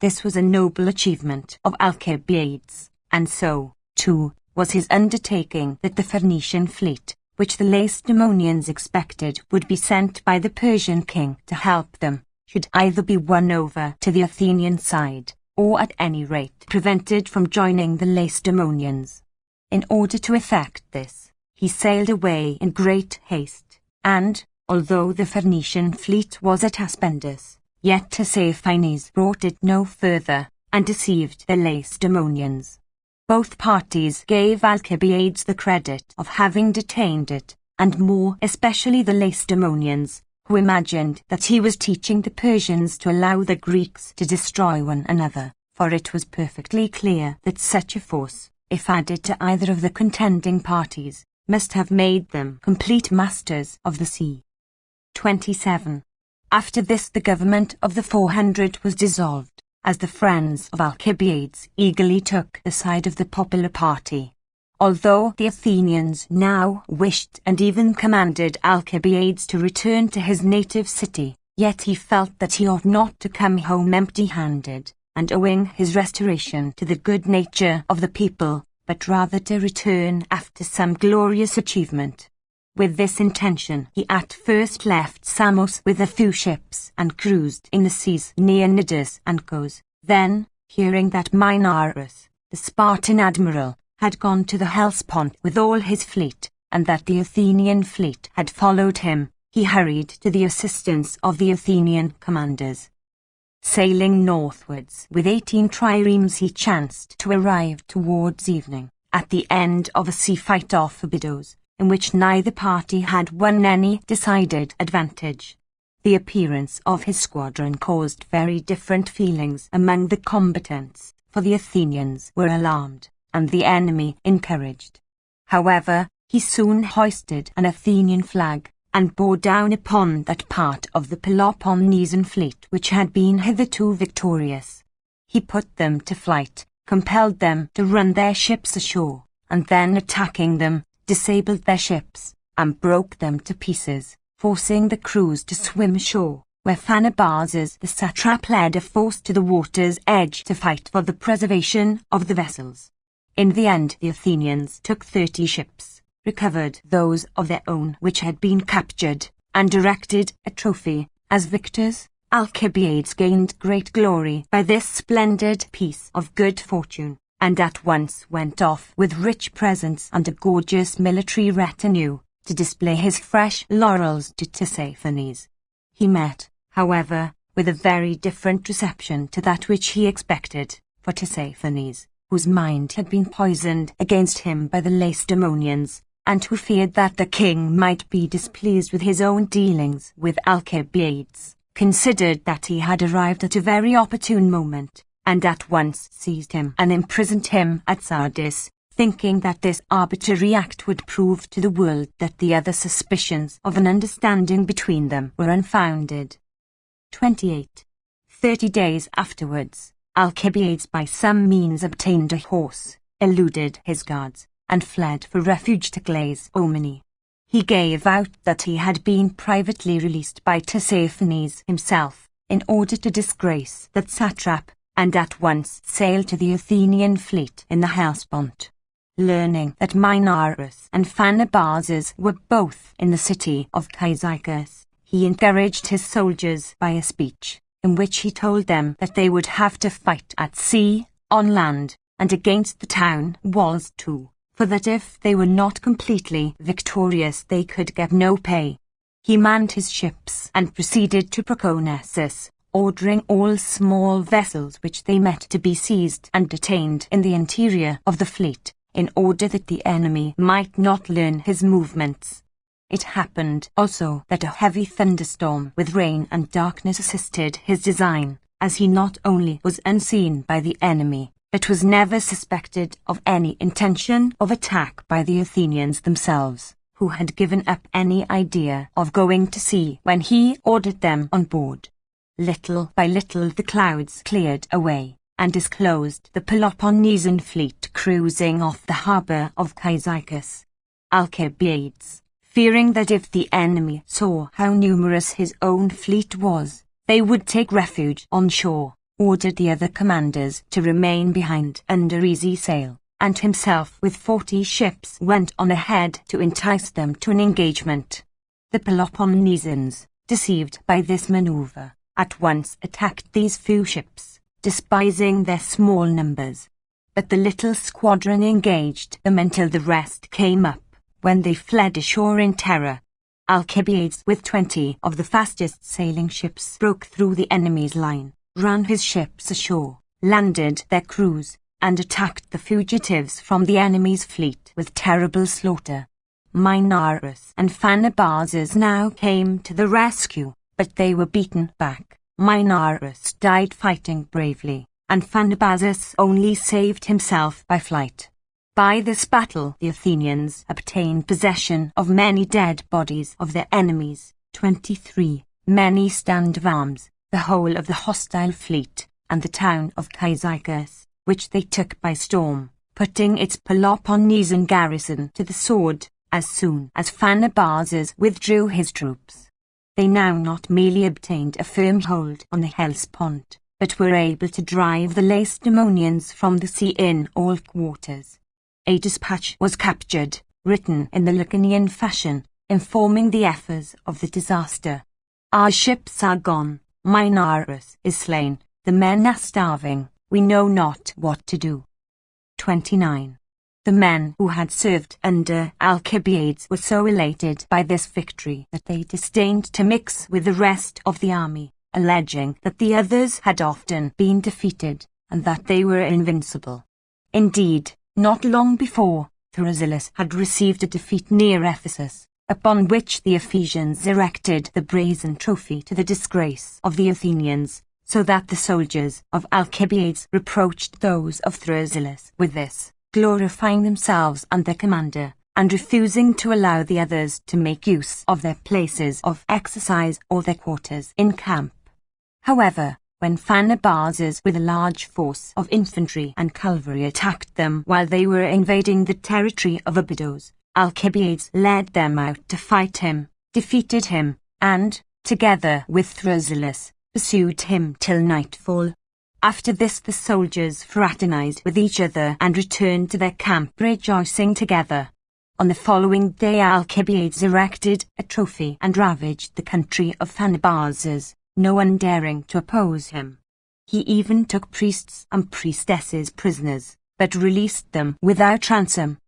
This was a noble achievement of Alcibiades, and so, too, was his undertaking that the Phoenician fleet, which the Lacedaemonians expected would be sent by the Persian king to help them, should either be won over to the Athenian side, or at any rate prevented from joining the Lacedaemonians. In order to effect this, he sailed away in great haste, and, although the Phoenician fleet was at Aspendus, yet Tisiphone brought it no further, and deceived the Lacedaemonians. Both parties gave Alcibiades the credit of having detained it, and more especially the Lacedaemonians, who imagined that he was teaching the Persians to allow the Greeks to destroy one another, for it was perfectly clear that such a force, if added to either of the contending parties, must have made them complete masters of the sea. 27. After this the government of the 400 was dissolved, as the friends of Alcibiades eagerly took the side of the popular party. Although the Athenians now wished and even commanded Alcibiades to return to his native city, yet he felt that he ought not to come home empty-handed, and owing his restoration to the good nature of the people, but rather to return after some glorious achievement. With this intention he at first left Samos with a few ships and cruised in the seas near Cnidus and Kos. Then, hearing that Minarus, the Spartan admiral, had gone to the Hellespont with all his fleet, and that the Athenian fleet had followed him, he hurried to the assistance of the Athenian commanders. Sailing northwards with 18 triremes, he chanced to arrive towards evening, at the end of a sea fight off Abydos, in which neither party had won any decided advantage. The appearance of his squadron caused very different feelings among the combatants, for the Athenians were alarmed, and the enemy encouraged. However, he soon hoisted an Athenian flag, and bore down upon that part of the Peloponnesian fleet which had been hitherto victorious. He put them to flight, compelled them to run their ships ashore, and then attacking them, disabled their ships, and broke them to pieces, forcing the crews to swim ashore, where Pharnabazus the satrap led a force to the water's edge to fight for the preservation of the vessels. In the end the Athenians took 30 ships, recovered those of their own which had been captured, and erected a trophy. As victors, Alcibiades gained great glory by this splendid piece of good fortune, and at once went off with rich presents and a gorgeous military retinue, to display his fresh laurels to Tisiphone. He met, however, with a very different reception to that which he expected, for Tisiphone, whose mind had been poisoned against him by the Lacedaemonians, and who feared that the king might be displeased with his own dealings with Alcibiades, considered that he had arrived at a very opportune moment, and at once seized him and imprisoned him at Sardis, thinking that this arbitrary act would prove to the world that the other suspicions of an understanding between them were unfounded. 28. 30 days afterwards, Alcibiades by some means obtained a horse, eluded his guards, and fled for refuge to Glaomini. He gave out that he had been privately released by Tisiphone himself, in order to disgrace that satrap, and at once sailed to the Athenian fleet in the Hellespont. Learning that Minarus and Pharnabazus were both in the city of Cyzicus, he encouraged his soldiers by a speech, in which he told them that they would have to fight at sea, on land, and against the town walls too, for that if they were not completely victorious they could get no pay. He manned his ships and proceeded to Proconnesus, ordering all small vessels which they met to be seized and detained in the interior of the fleet, in order that the enemy might not learn his movements. It happened also that a heavy thunderstorm with rain and darkness assisted his design, as he not only was unseen by the enemy, but was never suspected of any intention of attack by the Athenians themselves, who had given up any idea of going to sea when he ordered them on board. Little by little the clouds cleared away, and disclosed the Peloponnesian fleet cruising off the harbour of Cyzicus. Alcibiades, fearing that if the enemy saw how numerous his own fleet was, they would take refuge on shore, ordered the other commanders to remain behind under easy sail, and himself with 40 ships went on ahead to entice them to an engagement. The Peloponnesians, deceived by this manoeuvre, at once attacked these few ships, despising their small numbers. But the little squadron engaged them until the rest came up, when they fled ashore in terror. Alcibiades with 20 of the fastest sailing ships broke through the enemy's line, ran his ships ashore, landed their crews, and attacked the fugitives from the enemy's fleet with terrible slaughter. Minarus and Pharnabazus now came to the rescue, but they were beaten back. Minarus died fighting bravely, and Pharnabazus only saved himself by flight. By this battle the Athenians obtained possession of many dead bodies of their enemies, 23, many stand of arms, the whole of the hostile fleet, and the town of Cyzicus, which they took by storm, putting its Peloponnesian garrison to the sword, as soon as Pharnabazus withdrew his troops. They now not merely obtained a firm hold on the Hellespont, but were able to drive the Lacedaemonians from the sea in all quarters. A dispatch was captured, written in the Laconian fashion, informing the Ephors of the disaster. Our ships are gone, Minarus is slain, the men are starving, we know not what to do. 29. The men who had served under Alcibiades were so elated by this victory that they disdained to mix with the rest of the army, alleging that the others had often been defeated, and that they were invincible. Indeed, not long before, Thrasyllus had received a defeat near Ephesus, upon which the Ephesians erected the brazen trophy to the disgrace of the Athenians, so that the soldiers of Alcibiades reproached those of Thrasyllus with this, glorifying themselves and their commander, and refusing to allow the others to make use of their places of exercise or their quarters in camp. However, when Pharnabazus with a large force of infantry and cavalry attacked them while they were invading the territory of Abydos, Alcibiades led them out to fight him, defeated him, and, together with Thrasyllus, pursued him till nightfall. After this the soldiers fraternized with each other and returned to their camp rejoicing together. On the following day Alcibiades erected a trophy and ravaged the country of Pharnabazus, no one daring to oppose him. He even took priests and priestesses prisoners, but released them without ransom.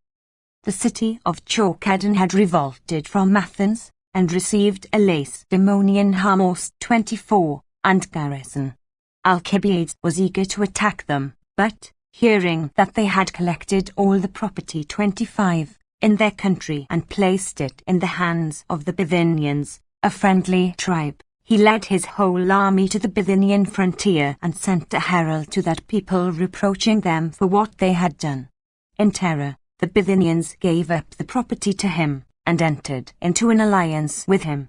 The city of Chalcedon had revolted from Athens, and received a Lacedaemonian Hamos 24, and garrison. Alcibiades was eager to attack them, but, hearing that they had collected all the property 25 in their country and placed it in the hands of the Bithynians, a friendly tribe, he led his whole army to the Bithynian frontier and sent a herald to that people reproaching them for what they had done. In terror, the Bithynians gave up the property to him, and entered into an alliance with him.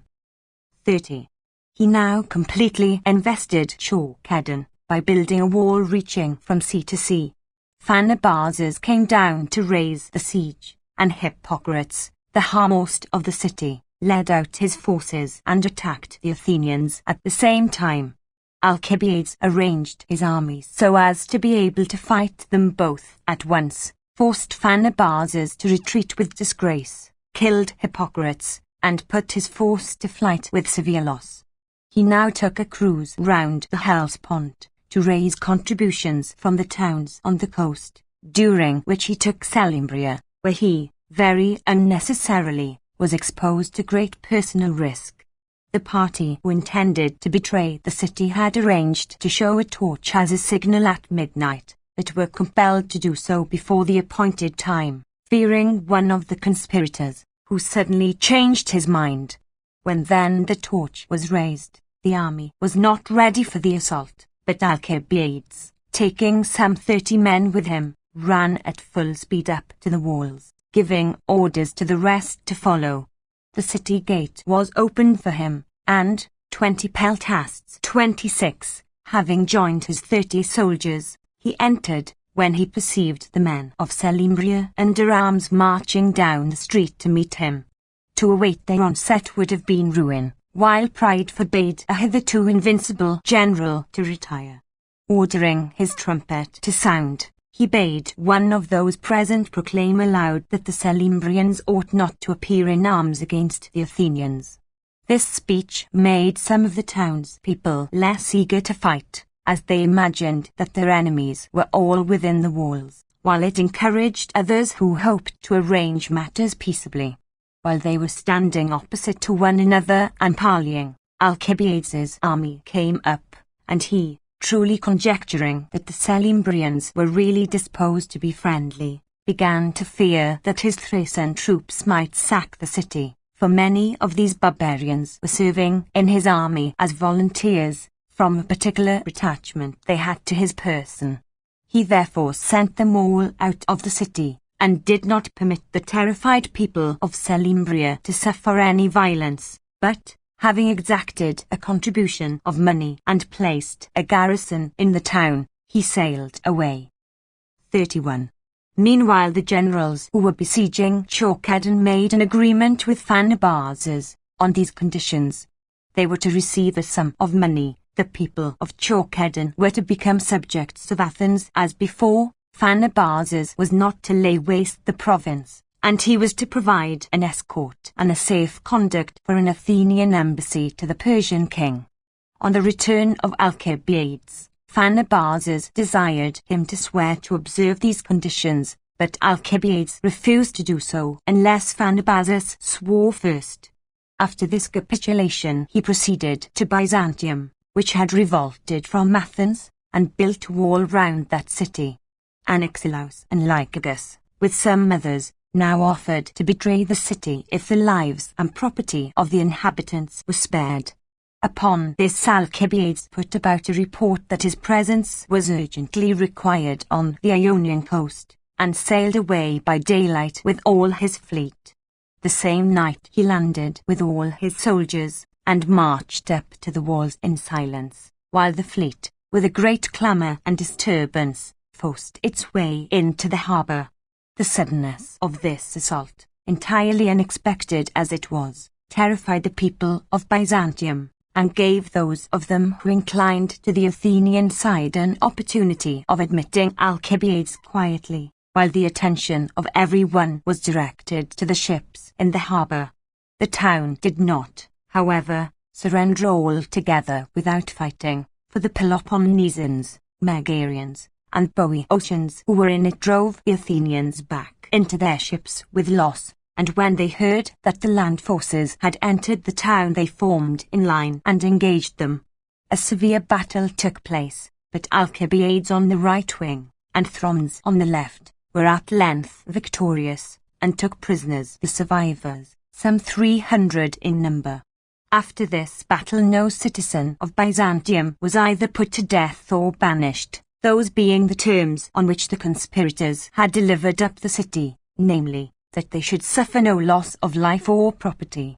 30. He now completely invested Chalcedon by building a wall reaching from sea to sea. Pharnabazus came down to raise the siege, and Hippocrates, the harmost of the city, led out his forces and attacked the Athenians at the same time. Alcibiades arranged his armies so as to be able to fight them both at once, forced Pharnabazus to retreat with disgrace, killed Hippocrates, and put his force to flight with severe loss. He now took a cruise round the Hellespont to raise contributions from the towns on the coast, during which he took Selymbria, where he, very unnecessarily, was exposed to great personal risk. The party who intended to betray the city had arranged to show a torch as a signal at midnight, but were compelled to do so before the appointed time, fearing one of the conspirators, who suddenly changed his mind. When then the torch was raised, the army was not ready for the assault, but Alcibiades, taking some 30 men with him, ran at full speed up to the walls, giving orders to the rest to follow. The city gate was opened for him, and 20 peltasts 26, having joined his 30 soldiers, he entered, when he perceived the men of Selymbria under arms marching down the street to meet him. To await their onset would have been ruin, while pride forbade a hitherto invincible general to retire. Ordering his trumpet to sound, he bade one of those present proclaim aloud that the Selymbrians ought not to appear in arms against the Athenians. This speech made some of the townspeople less eager to fight, as they imagined that their enemies were all within the walls, while it encouraged others who hoped to arrange matters peaceably. While they were standing opposite to one another and parleying, Alcibiades' army came up, and he, truly conjecturing that the Selymbrians were really disposed to be friendly, began to fear that his Thracian troops might sack the city, for many of these barbarians were serving in his army as volunteers, from a particular attachment they had to his person. He therefore sent them all out of the city, and did not permit the terrified people of Selymbria to suffer any violence, but, having exacted a contribution of money and placed a garrison in the town, he sailed away. 31. Meanwhile the generals who were besieging Chalcedon made an agreement with Pharnabazus on these conditions. They were to receive a sum of money. The people of Chalcedon were to become subjects of Athens as before. Pharnabazus was not to lay waste the province, and he was to provide an escort and a safe conduct for an Athenian embassy to the Persian king. On the return of Alcibiades, Pharnabazus desired him to swear to observe these conditions, but Alcibiades refused to do so unless Pharnabazus swore first. After this capitulation he proceeded to Byzantium, which had revolted from Athens, and built a wall round that city. Anixilaus and Lycurgus, with some others, now offered to betray the city if the lives and property of the inhabitants were spared. Upon this Alcibiades put about a report that his presence was urgently required on the Ionian coast, and sailed away by daylight with all his fleet. The same night he landed with all his soldiers, and marched up to the walls in silence, while the fleet, with a great clamour and disturbance, forced its way into the harbour. The suddenness of this assault, entirely unexpected as it was, terrified the people of Byzantium, and gave those of them who inclined to the Athenian side an opportunity of admitting Alcibiades quietly, while the attention of every one was directed to the ships in the harbour. The town did not, however, surrender altogether without fighting, for the Peloponnesians, Megarians, and Boeotians who were in it drove the Athenians back into their ships with loss, and when they heard that the land forces had entered the town they formed in line and engaged them. A severe battle took place, but Alcibiades on the right wing, and Thrones on the left, were at length victorious, and took prisoners the survivors, some 300 in number. After this battle no citizen of Byzantium was either put to death or banished, those being the terms on which the conspirators had delivered up the city, namely, that they should suffer no loss of life or property.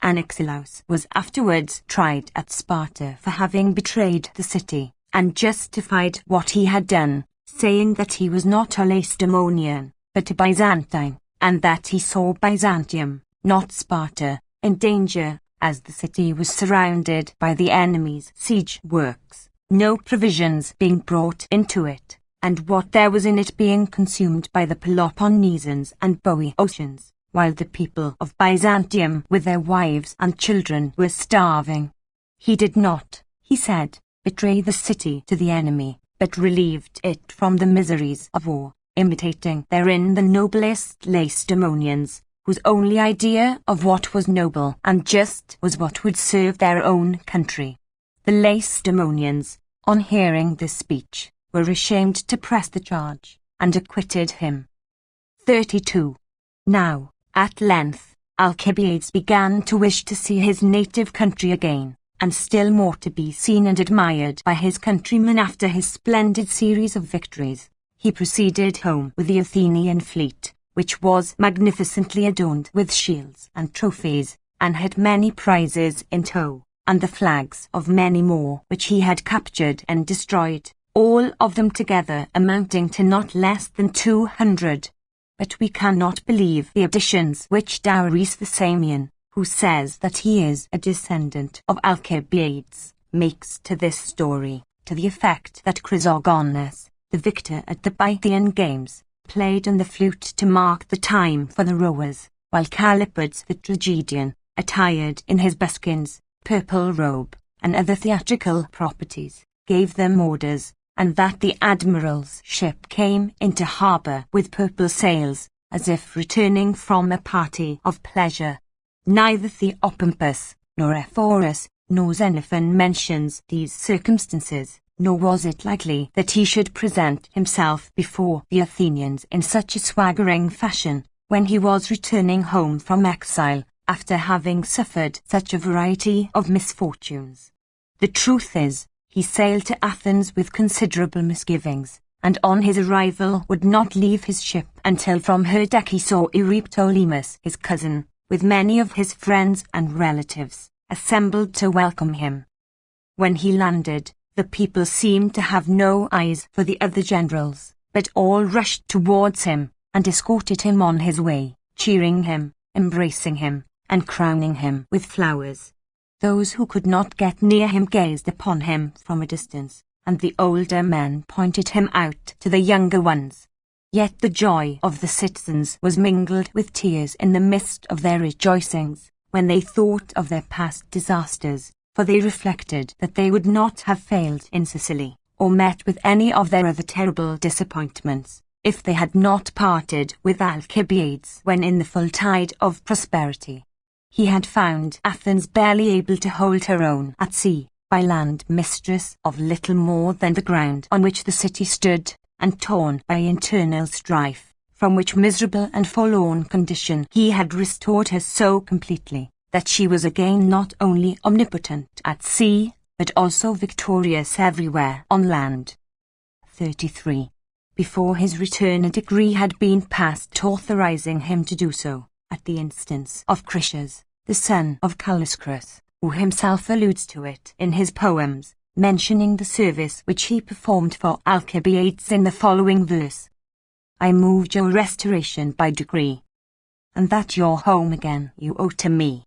Anaxilaus was afterwards tried at Sparta for having betrayed the city, and justified what he had done, saying that he was not a Lacedaemonian, but a Byzantine, and that he saw Byzantium, not Sparta, in danger, as the city was surrounded by the enemy's siege works, no provisions being brought into it, and what there was in it being consumed by the Peloponnesians and Boeotians, while the people of Byzantium with their wives and children were starving. He did not, he said, betray the city to the enemy, but relieved it from the miseries of war, imitating therein the noblest Lacedaemonians, whose only idea of what was noble and just was what would serve their own country. The Lacedaemonians, on hearing this speech, were ashamed to press the charge, and acquitted him. 32. Now, at length, Alcibiades began to wish to see his native country again, and still more to be seen and admired by his countrymen after his splendid series of victories. He proceeded home with the Athenian fleet, which was magnificently adorned with shields and trophies, and had many prizes in tow, and the flags of many more which he had captured and destroyed, all of them together amounting to not less than 200. But we cannot believe the additions which Darius the Samian, who says that he is a descendant of Alcibiades, makes to this story, to the effect that Chrysogonus, the victor at the Pythian games, played on the flute to mark the time for the rowers, while Callipods the tragedian, attired in his buskins, purple robe, and other theatrical properties, gave them orders, and that the admiral's ship came into harbour with purple sails, as if returning from a party of pleasure. Neither Theopompus, nor Ephorus, nor Xenophon mentions these circumstances, nor was it likely that he should present himself before the Athenians in such a swaggering fashion, when he was returning home from exile, after having suffered such a variety of misfortunes. The truth is, he sailed to Athens with considerable misgivings, and on his arrival would not leave his ship until from her deck he saw Euryptolemus, his cousin, with many of his friends and relatives, assembled to welcome him. When he landed, the people seemed to have no eyes for the other generals, but all rushed towards him, and escorted him on his way, cheering him, embracing him, and crowning him with flowers. Those who could not get near him gazed upon him from a distance, and the older men pointed him out to the younger ones. Yet the joy of the citizens was mingled with tears in the midst of their rejoicings, when they thought of their past disasters, for they reflected that they would not have failed in Sicily, or met with any of their other terrible disappointments, if they had not parted with Alcibiades when in the full tide of prosperity. He had found Athens barely able to hold her own at sea, by land mistress of little more than the ground on which the city stood, and torn by internal strife, from which miserable and forlorn condition he had restored her so completely, that she was again not only omnipotent at sea, but also victorious everywhere on land. 33. Before his return a decree had been passed authorizing him to do so, at the instance of Critias, the son of Calascrus, who himself alludes to it in his poems, mentioning the service which he performed for Alcibiades in the following verse. I moved your restoration by decree, and that your home again you owe to me.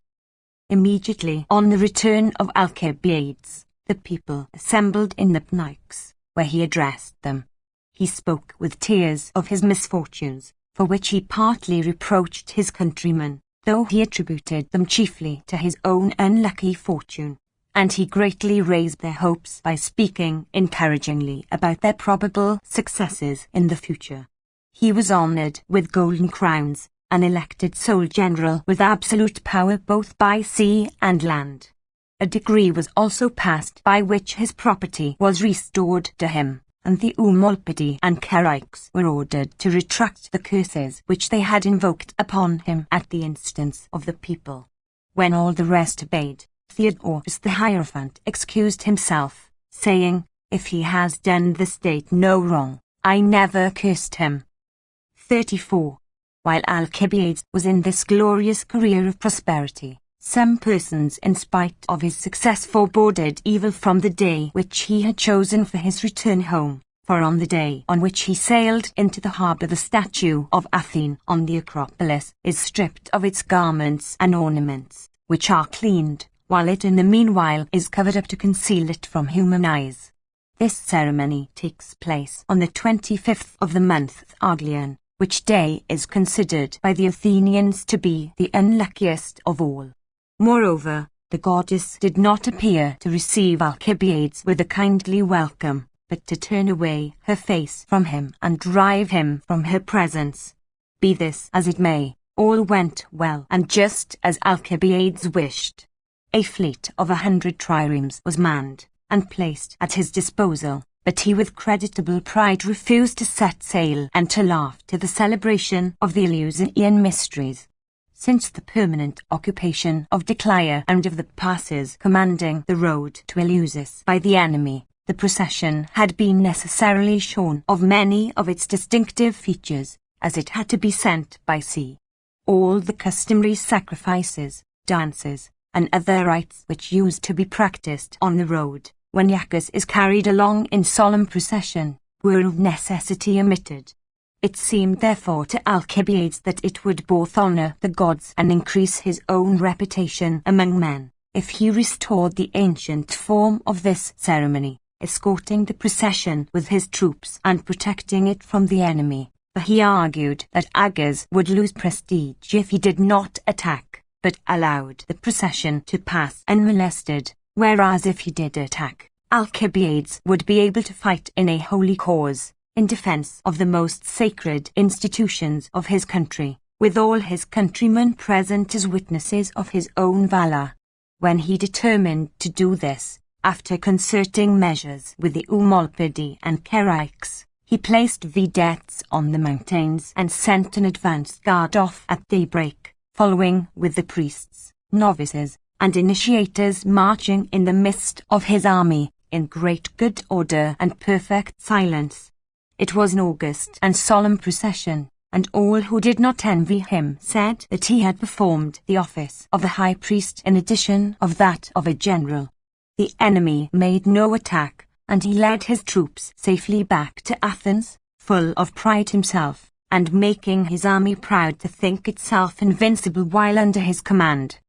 Immediately on the return of Alcibiades, the people assembled in the Pnyx, where he addressed them. He spoke with tears of his misfortunes, for which he partly reproached his countrymen, though he attributed them chiefly to his own unlucky fortune, and he greatly raised their hopes by speaking encouragingly about their probable successes in the future. He was honored with golden crowns, and elected sole general with absolute power both by sea and land. A decree was also passed by which his property was restored to him, and the Eumolpidi and Ceraix were ordered to retract the curses which they had invoked upon him at the instance of the people. When all the rest obeyed, Theodorus the Hierophant excused himself, saying, If he has done the state no wrong, I never cursed him. 34. While Alcibiades was in this glorious career of prosperity, some persons in spite of his success foreboded evil from the day which he had chosen for his return home, for on the day on which he sailed into the harbour the statue of Athene on the Acropolis is stripped of its garments and ornaments, which are cleaned, while it in the meanwhile is covered up to conceal it from human eyes. This ceremony takes place on the 25th of the month Arglian, which day is considered by the Athenians to be the unluckiest of all. Moreover, the goddess did not appear to receive Alcibiades with a kindly welcome, but to turn away her face from him and drive him from her presence. Be this as it may, all went well and just as Alcibiades wished. A fleet of 100 triremes was manned and placed at his disposal, but he with creditable pride refused to set sail and to laugh to the celebration of the Eleusinian mysteries. Since the permanent occupation of Decelea and of the passes commanding the road to Eleusis by the enemy, the procession had been necessarily shorn of many of its distinctive features, as it had to be sent by sea. All the customary sacrifices, dances, and other rites which used to be practiced on the road, when Iacchus is carried along in solemn procession, were of necessity omitted. It seemed therefore to Alcibiades that it would both honour the gods and increase his own reputation among men, if he restored the ancient form of this ceremony, escorting the procession with his troops and protecting it from the enemy, for he argued that Agis would lose prestige if he did not attack, but allowed the procession to pass unmolested, whereas if he did attack, Alcibiades would be able to fight in a holy cause, in defense of the most sacred institutions of his country, with all his countrymen present as witnesses of his own valor. When he determined to do this, after concerting measures with the Eumolpidi and Ceraix, he placed vedettes on the mountains and sent an advance guard off at daybreak, following with the priests, novices, and initiators marching in the midst of his army, in great good order and perfect silence. It was an august and solemn procession, and all who did not envy him said that he had performed the office of a high priest in addition of that of a general. The enemy made no attack, and he led his troops safely back to Athens, full of pride himself, and making his army proud to think itself invincible while under his command.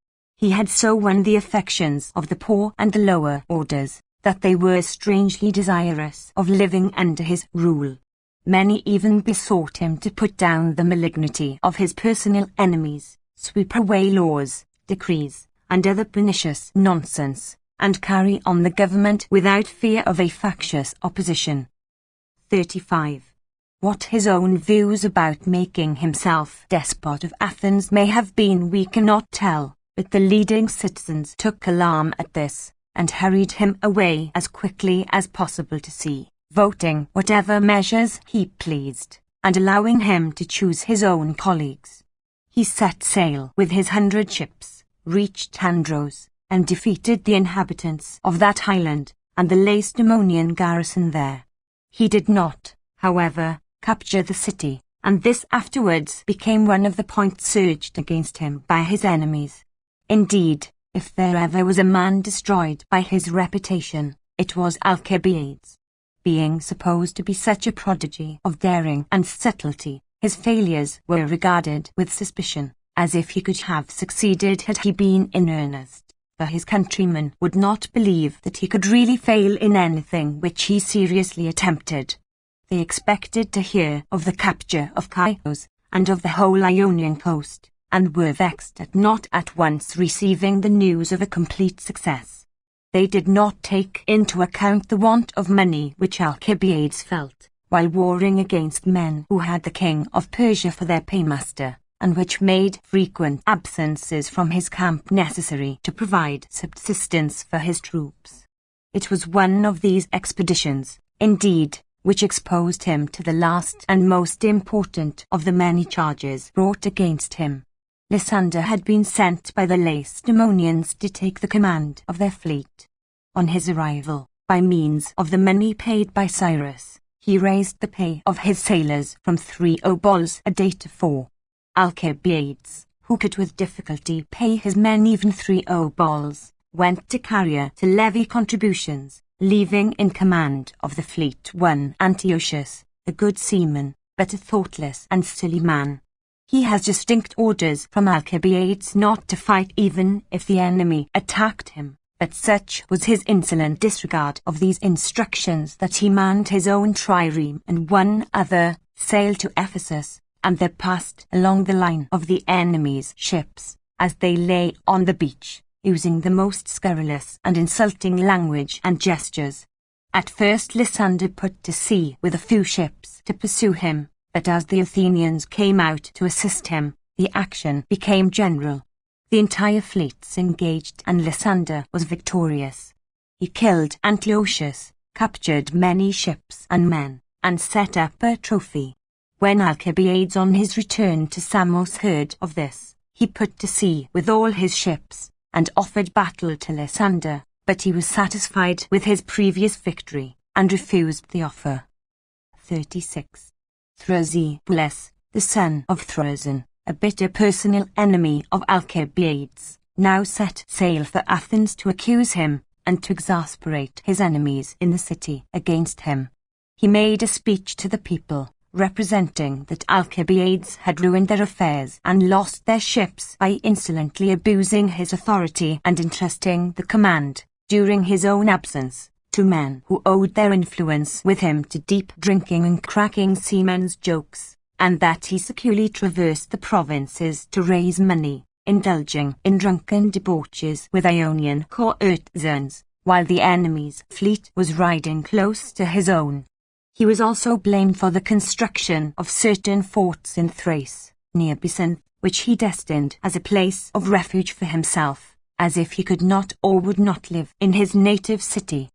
He had so won the affections of the poor and the lower orders, that they were strangely desirous of living under his rule. Many even besought him to put down the malignity of his personal enemies, sweep away laws, decrees, and other pernicious nonsense, and carry on the government without fear of a factious opposition. 35. What his own views about making himself despot of Athens may have been we cannot tell, but the leading citizens took alarm at this, and hurried him away as quickly as possible to sea, voting whatever measures he pleased, and allowing him to choose his own colleagues. He set sail with his 100 ships, reached Andros, and defeated the inhabitants of that island, and the Lacedaemonian garrison there. He did not, however, capture the city, and this afterwards became one of the points urged against him by his enemies. Indeed, if there ever was a man destroyed by his reputation, it was Alcibiades. Being supposed to be such a prodigy of daring and subtlety, his failures were regarded with suspicion, as if he could have succeeded had he been in earnest, for his countrymen would not believe that he could really fail in anything which he seriously attempted. They expected to hear of the capture of Chios, and of the whole Ionian coast, and were vexed at not at once receiving the news of a complete success. They did not take into account the want of money which Alcibiades felt, while warring against men who had the king of Persia for their paymaster, and which made frequent absences from his camp necessary to provide subsistence for his troops. It was one of these expeditions, indeed, which exposed him to the last and most important of the many charges brought against him. Lysander had been sent by the Lacedaemonians to take the command of their fleet. On his arrival, by means of the money paid by Cyrus, he raised the pay of his sailors from 3 obols a day to 4. Alcibiades, who could with difficulty pay his men even 3 obols, went to Caria to levy contributions, leaving in command of the fleet one Antiochus, a good seaman, but a thoughtless and silly man. He has distinct orders from Alcibiades not to fight even if the enemy attacked him, but such was his insolent disregard of these instructions that he manned his own trireme and one other, sailed to Ephesus, and there passed along the line of the enemy's ships, as they lay on the beach, using the most scurrilous and insulting language and gestures. At first Lysander put to sea with a few ships to pursue him, but as the Athenians came out to assist him, the action became general. The entire fleets engaged and Lysander was victorious. He killed Antiochus, captured many ships and men, and set up a trophy. When Alcibiades on his return to Samos heard of this, he put to sea with all his ships, and offered battle to Lysander, but he was satisfied with his previous victory, and refused the offer. 36. Thrasybulus, the son of Thrason, a bitter personal enemy of Alcibiades, now set sail for Athens to accuse him, and to exasperate his enemies in the city against him. He made a speech to the people, representing that Alcibiades had ruined their affairs and lost their ships by insolently abusing his authority and entrusting the command, during his own absence, to men who owed their influence with him to deep drinking and cracking seamen's jokes, and that he securely traversed the provinces to raise money, indulging in drunken debauches with Ionian courtesans, while the enemy's fleet was riding close to his own. He was also blamed for the construction of certain forts in Thrace, near Byzantium, which he destined as a place of refuge for himself, as if he could not or would not live in his native city.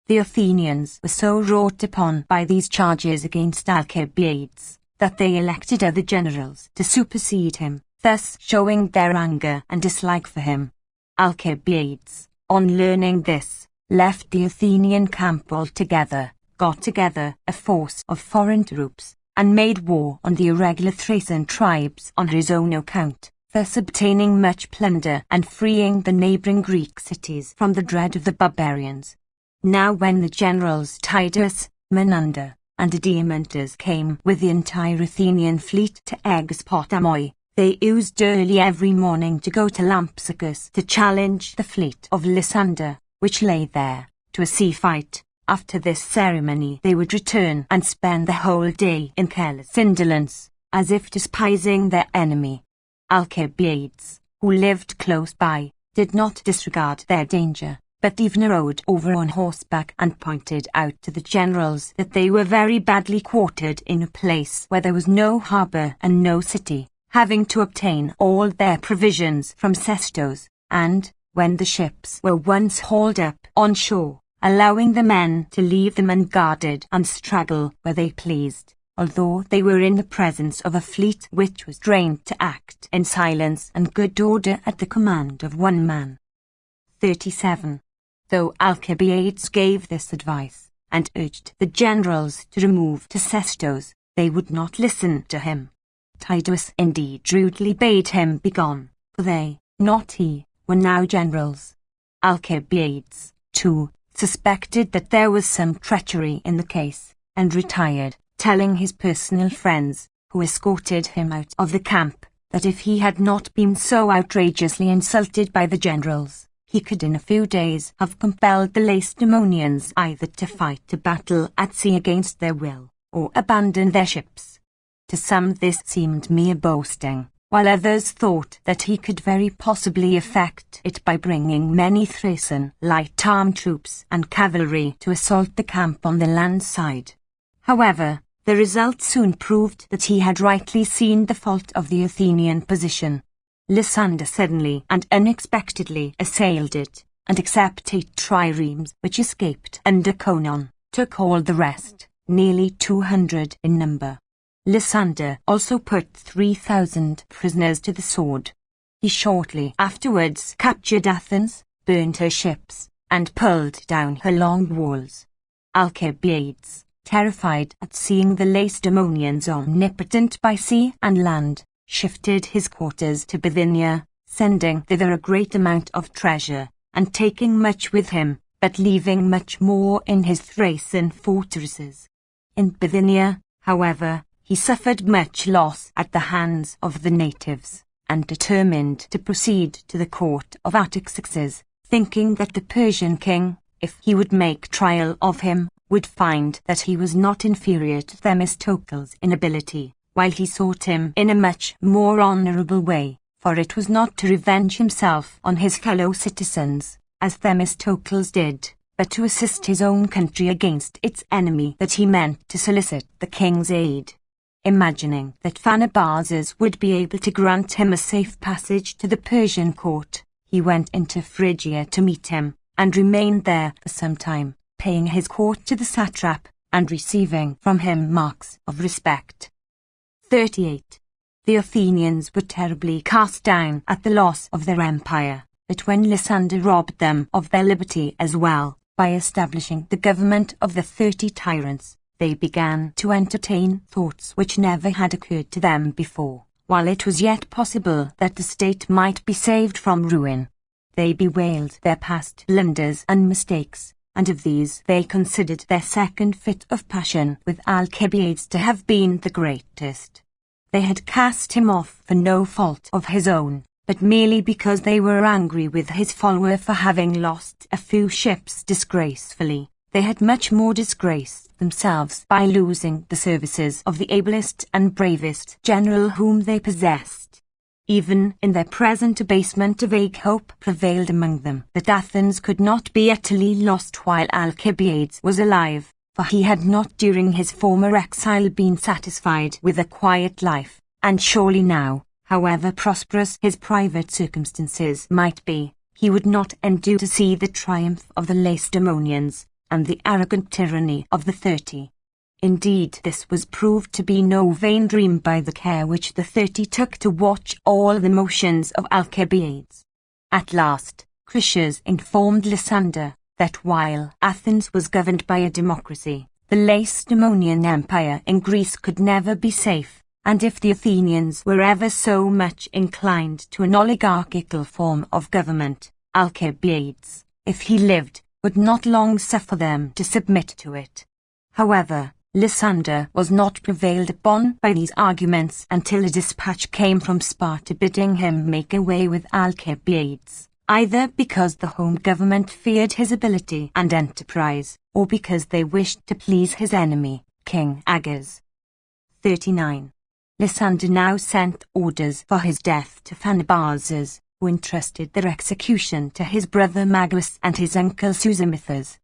The Athenians were so wrought upon by these charges against Alcibiades, that they elected other generals to supersede him, thus showing their anger and dislike for him. Alcibiades, on learning this, left the Athenian camp altogether, got together a force of foreign troops, and made war on the irregular Thracian tribes on his own account, thus obtaining much plunder and freeing the neighbouring Greek cities from the dread of the barbarians. Now when the generals Titus, Menander, and Diamantus came with the entire Athenian fleet to Aegospotami, they used early every morning to go to Lampsacus to challenge the fleet of Lysander, which lay there, to a sea fight. After this ceremony they would return and spend the whole day in careless indolence, as if despising their enemy. Alcibiades, who lived close by, did not disregard their danger, but even rode over on horseback and pointed out to the generals that they were very badly quartered in a place where there was no harbour and no city, having to obtain all their provisions from Sestos, and, when the ships were once hauled up on shore, allowing the men to leave them unguarded and straggle where they pleased, although they were in the presence of a fleet which was trained to act in silence and good order at the command of one man. 37. Though Alcibiades gave this advice, and urged the generals to remove to Sestos, they would not listen to him. Titus indeed rudely bade him begone, for they, not he, were now generals. Alcibiades, too, suspected that there was some treachery in the case, and retired, telling his personal friends, who escorted him out of the camp, that if he had not been so outrageously insulted by the generals, he could in a few days have compelled the Lacedaemonians either to fight a battle at sea against their will, or abandon their ships. To some this seemed mere boasting, while others thought that he could very possibly effect it by bringing many Thracian light armed troops and cavalry to assault the camp on the land side. However, the result soon proved that he had rightly seen the fault of the Athenian position. Lysander suddenly and unexpectedly assailed it, and except 8 triremes which escaped under Conon, took all the rest, nearly 200 in number. Lysander also put 3,000 prisoners to the sword. He shortly afterwards captured Athens, burned her ships, and pulled down her long walls. Alcibiades, terrified at seeing the Lacedaemonians omnipotent by sea and land, shifted his quarters to Bithynia, sending thither a great amount of treasure, and taking much with him, but leaving much more in his Thracian fortresses. In Bithynia, however, he suffered much loss at the hands of the natives, and determined to proceed to the court of Artaxerxes, thinking that the Persian king, if he would make trial of him, would find that he was not inferior to Themistocles in ability, while he sought him in a much more honourable way, for it was not to revenge himself on his fellow citizens, as Themistocles did, but to assist his own country against its enemy that he meant to solicit the king's aid. Imagining that Pharnabazus would be able to grant him a safe passage to the Persian court, he went into Phrygia to meet him, and remained there for some time, paying his court to the satrap, and receiving from him marks of respect. 38. The Athenians were terribly cast down at the loss of their empire, but when Lysander robbed them of their liberty as well, by establishing the government of the 30 tyrants, they began to entertain thoughts which never had occurred to them before, while it was yet possible that the state might be saved from ruin. They bewailed their past blunders and mistakes, and of these they considered their second fit of passion with Alcibiades to have been the greatest. They had cast him off for no fault of his own, but merely because they were angry with his follower for having lost a few ships disgracefully. They had much more disgraced themselves by losing the services of the ablest and bravest general whom they possessed. Even in their present abasement a vague hope prevailed among them that Athens could not be utterly lost while Alcibiades was alive, for he had not during his former exile been satisfied with a quiet life, and surely now, however prosperous his private circumstances might be, he would not endure to see the triumph of the Lacedaemonians, and the arrogant tyranny of the 30. Indeed, this was proved to be no vain dream by the care which the 30 took to watch all the motions of Alcibiades. At last, Critias informed Lysander that while Athens was governed by a democracy, the Lacedaemonian Empire in Greece could never be safe, and if the Athenians were ever so much inclined to an oligarchical form of government, Alcibiades, if he lived, would not long suffer them to submit to it. However, Lysander was not prevailed upon by these arguments until a dispatch came from Sparta bidding him make away with Alcibiades, either because the home government feared his ability and enterprise, or because they wished to please his enemy, King Agis. 39. Lysander now sent orders for his death to Pharnabazus, who entrusted their execution to his brother Magus and his uncle Susamithus.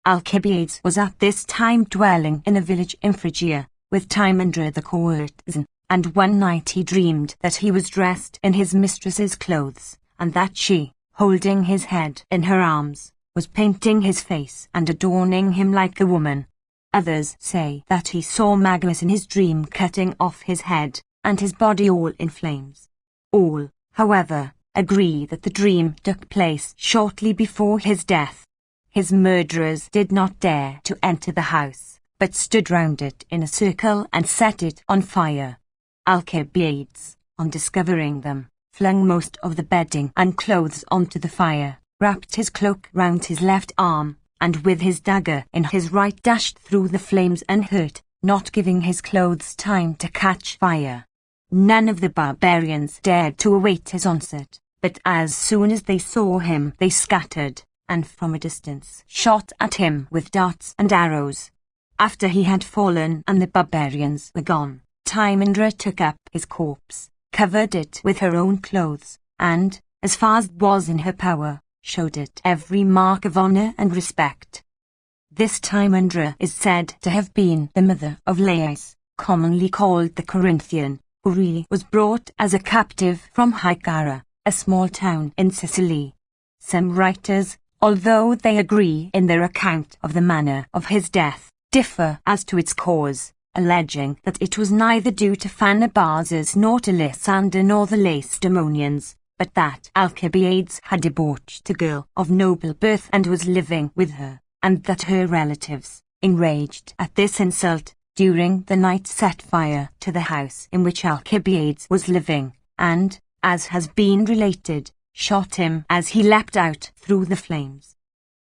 Alcibiades was at this time dwelling in a village in Phrygia, with Timandra the courtesan, and one night he dreamed that he was dressed in his mistress's clothes, and that she, holding his head in her arms, was painting his face and adorning him like a woman. Others say that he saw Magnus in his dream cutting off his head, and his body all in flames. All, however, agree that the dream took place shortly before his death. His murderers did not dare to enter the house, but stood round it in a circle and set it on fire. Alcibiades, on discovering them, flung most of the bedding and clothes onto the fire, wrapped his cloak round his left arm, and with his dagger in his right dashed through the flames unhurt, not giving his clothes time to catch fire. None of the barbarians dared to await his onset, but as soon as they saw him they scattered, and from a distance shot at him with darts and arrows. After he had fallen and the barbarians were gone, Timandra took up his corpse, covered it with her own clothes, and, as far as was in her power, showed it every mark of honour and respect. This Timandra is said to have been the mother of Laius, commonly called the Corinthian, who really was brought as a captive from Hycara, a small town in Sicily. Some writers, although they agree in their account of the manner of his death, differ as to its cause, alleging that it was neither due to Phanabazes nor to Lysander nor the Lacedaemonians, but that Alcibiades had debauched a girl of noble birth and was living with her, and that her relatives, enraged at this insult, during the night set fire to the house in which Alcibiades was living, and, as has been related, shot him as he leapt out through the flames.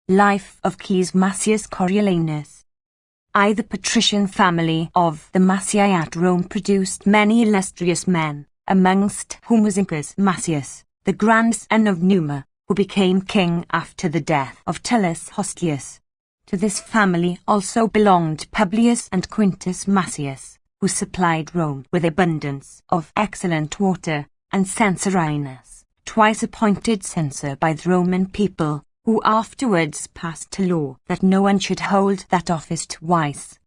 Life of Caius Massius Coriolanus. The patrician family of the Massii at Rome produced many illustrious men, amongst whom was Caius Massius, the grandson of Numa, who became king after the death of Tullus Hostilius. To this family also belonged Publius and Quintus Massius, who supplied Rome with abundance of excellent water, and Censorinus, twice appointed censor by the Roman people, who afterwards passed a law that no one should hold that office twice.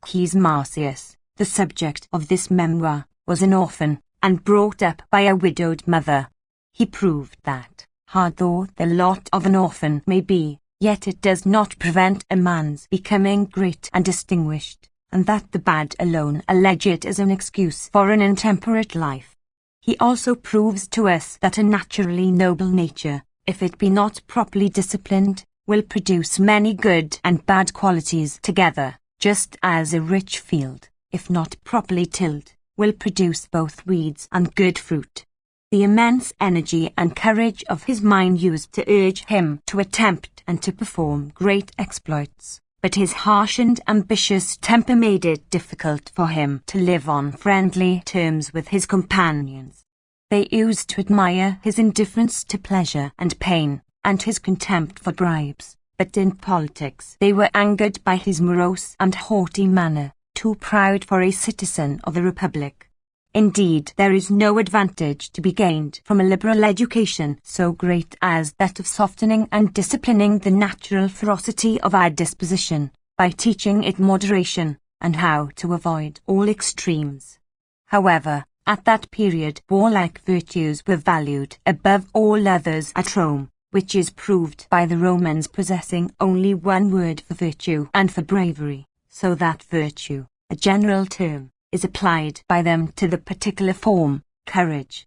Caius Marcius, the subject of this memoir, was an orphan, and brought up by a widowed mother. He proved that, hard though the lot of an orphan may be, yet it does not prevent a man's becoming great and distinguished, and that the bad alone allege it as an excuse for an intemperate life. He also proves to us that a naturally noble nature, if it be not properly disciplined, will produce many good and bad qualities together, just as a rich field, if not properly tilled, will produce both weeds and good fruit. The immense energy and courage of his mind used to urge him to attempt and to perform great exploits, but his harsh and ambitious temper made it difficult for him to live on friendly terms with his companions. They used to admire his indifference to pleasure and pain, and his contempt for bribes, but in politics they were angered by his morose and haughty manner, too proud for a citizen of the Republic. Indeed, there is no advantage to be gained from a liberal education so great as that of softening and disciplining the natural ferocity of our disposition, by teaching it moderation, and how to avoid all extremes. However, at that period warlike virtues were valued above all others at Rome, which is proved by the Romans possessing only one word for virtue and for bravery, so that virtue, a general term, is applied by them to the particular form, courage.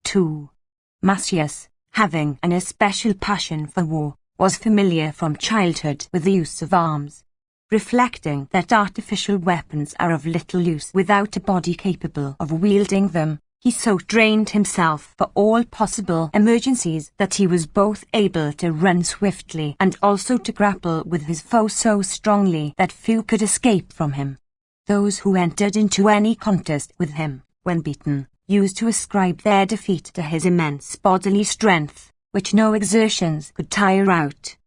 2. Massius, having an especial passion for war, was familiar from childhood with the use of arms. Reflecting that artificial weapons are of little use without a body capable of wielding them, he so trained himself for all possible emergencies that he was both able to run swiftly and also to grapple with his foe so strongly that few could escape from him. Those who entered into any contest with him, when beaten, used to ascribe their defeat to his immense bodily strength, which no exertions could tire out.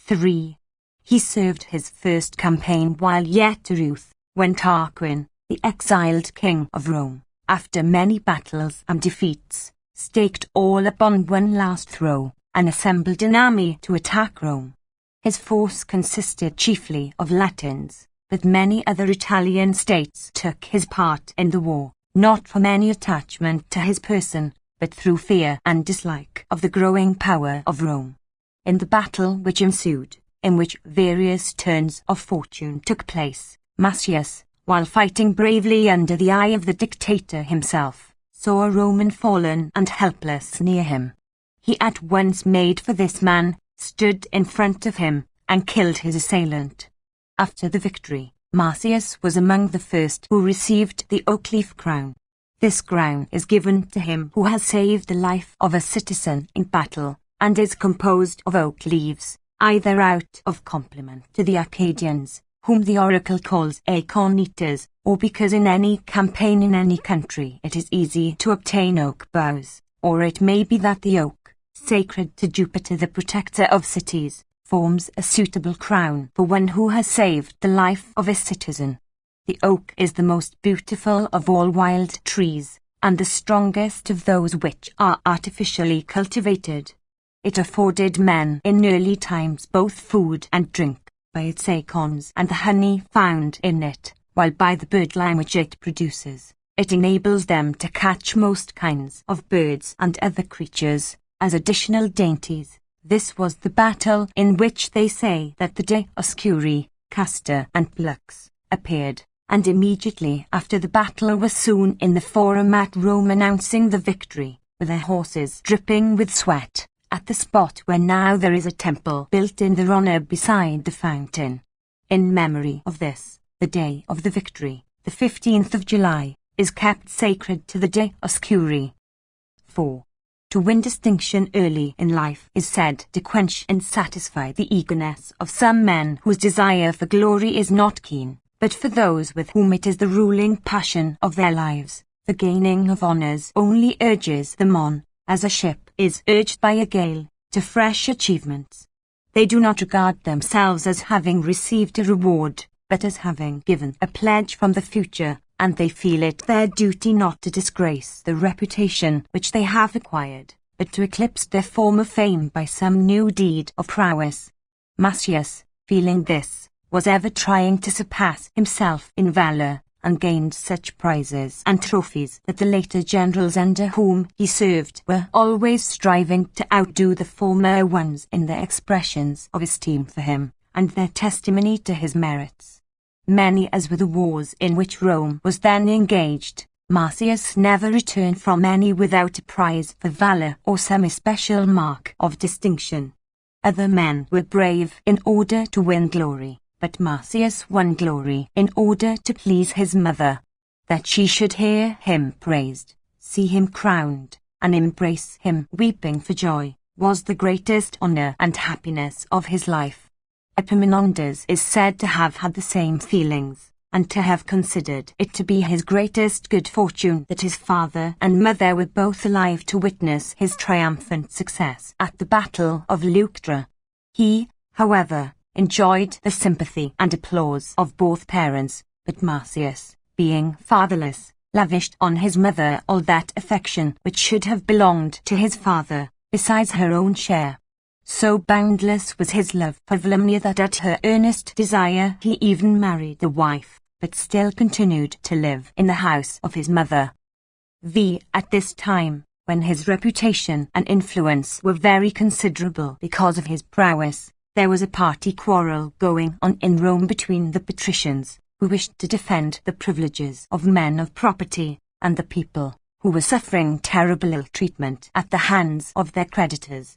3. He served his first campaign while yet a youth, when Tarquin, the exiled king of Rome, after many battles and defeats, staked all upon one last throw, and assembled an army to attack Rome. His force consisted chiefly of Latins, but many other Italian states took his part in the war, not from any attachment to his person, but through fear and dislike of the growing power of Rome. In the battle which ensued, in which various turns of fortune took place, Macius, while fighting bravely under the eye of the dictator himself, saw a Roman fallen and helpless near him. He at once made for this man, stood in front of him, and killed his assailant. After the victory, Macius was among the first who received the oak leaf crown. This crown is given to him who has saved the life of a citizen in battle, and is composed of oak leaves, either out of compliment to the Arcadians, whom the oracle calls acorn-eaters, or because in any campaign in any country it is easy to obtain oak boughs, or it may be that the oak, sacred to Jupiter the protector of cities, forms a suitable crown for one who has saved the life of a citizen. The oak is the most beautiful of all wild trees, and the strongest of those which are artificially cultivated. It afforded men in early times both food and drink, by its acorns and the honey found in it, while by the birdlime which it produces, it enables them to catch most kinds of birds and other creatures, as additional dainties. This was the battle in which they say that the Dioscuri, Castor and Pollux appeared, and immediately after the battle was soon in the forum at Rome announcing the victory, with their horses dripping with sweat, at the spot where now there is a temple built in their honor beside the fountain. In memory of this, the day of the victory, the 15th of July, is kept sacred to the Dioscuri. 4. To win distinction early in life is said to quench and satisfy the eagerness of some men whose desire for glory is not keen, but for those with whom it is the ruling passion of their lives, the gaining of honors only urges them on, as a ship is urged by a gale, to fresh achievements. They do not regard themselves as having received a reward, but as having given a pledge from the future, and they feel it their duty not to disgrace the reputation which they have acquired, but to eclipse their former fame by some new deed of prowess. Macius, feeling this, was ever trying to surpass himself in valor, and gained such prizes and trophies that the later generals under whom he served were always striving to outdo the former ones in their expressions of esteem for him, and their testimony to his merits. Many as were the wars in which Rome was then engaged, Macius never returned from any without a prize for valor or some especial mark of distinction. Other men were brave in order to win glory, but Macius won glory in order to please his mother, that she should hear him praised, see him crowned, and embrace him weeping for joy, was the greatest honor and happiness of his life. Epaminondas is said to have had the same feelings, and to have considered it to be his greatest good fortune that his father and mother were both alive to witness his triumphant success at the Battle of Leuctra. He, however, enjoyed the sympathy and applause of both parents, but Macius, being fatherless, lavished on his mother all that affection which should have belonged to his father, besides her own share. So boundless was his love for Volumnia that at her earnest desire he even married the wife, but still continued to live in the house of his mother. At this time, when his reputation and influence were very considerable because of his prowess, there was a party quarrel going on in Rome between the patricians, who wished to defend the privileges of men of property, and the people, who were suffering terrible ill treatment at the hands of their creditors.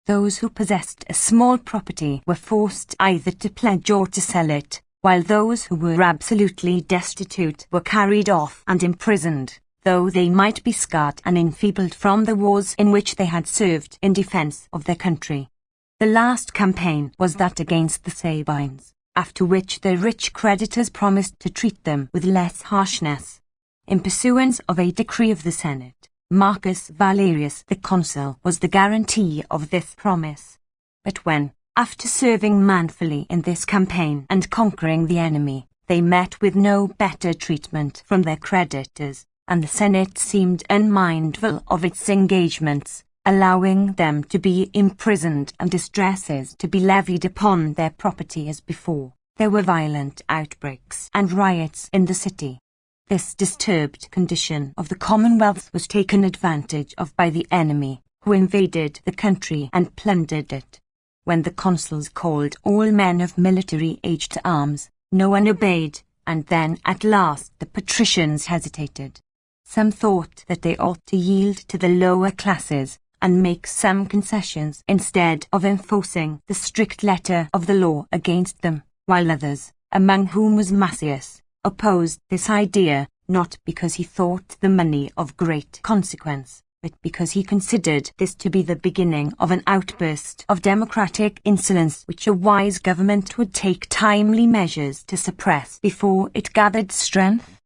Those who possessed a small property were forced either to pledge or to sell it, while those who were absolutely destitute were carried off and imprisoned, though they might be scarred and enfeebled from the wars in which they had served in defense of their country. The last campaign was that against the Sabines, after which their rich creditors promised to treat them with less harshness. In pursuance of a decree of the Senate, Marcus Valerius the consul was the guarantee of this promise. But when, after serving manfully in this campaign and conquering the enemy, they met with no better treatment from their creditors, and the Senate seemed unmindful of its engagements, allowing them to be imprisoned and distresses to be levied upon their property as before, there were violent outbreaks and riots in the city. This disturbed condition of the Commonwealth was taken advantage of by the enemy, who invaded the country and plundered it. When the consuls called all men of military age to arms, no one obeyed, and then at last the patricians hesitated. Some thought that they ought to yield to the lower classes, and make some concessions instead of enforcing the strict letter of the law against them, while others, among whom was Macius, opposed this idea, not because he thought the money of great consequence, but because he considered this to be the beginning of an outburst of democratic insolence which a wise government would take timely measures to suppress before it gathered strength.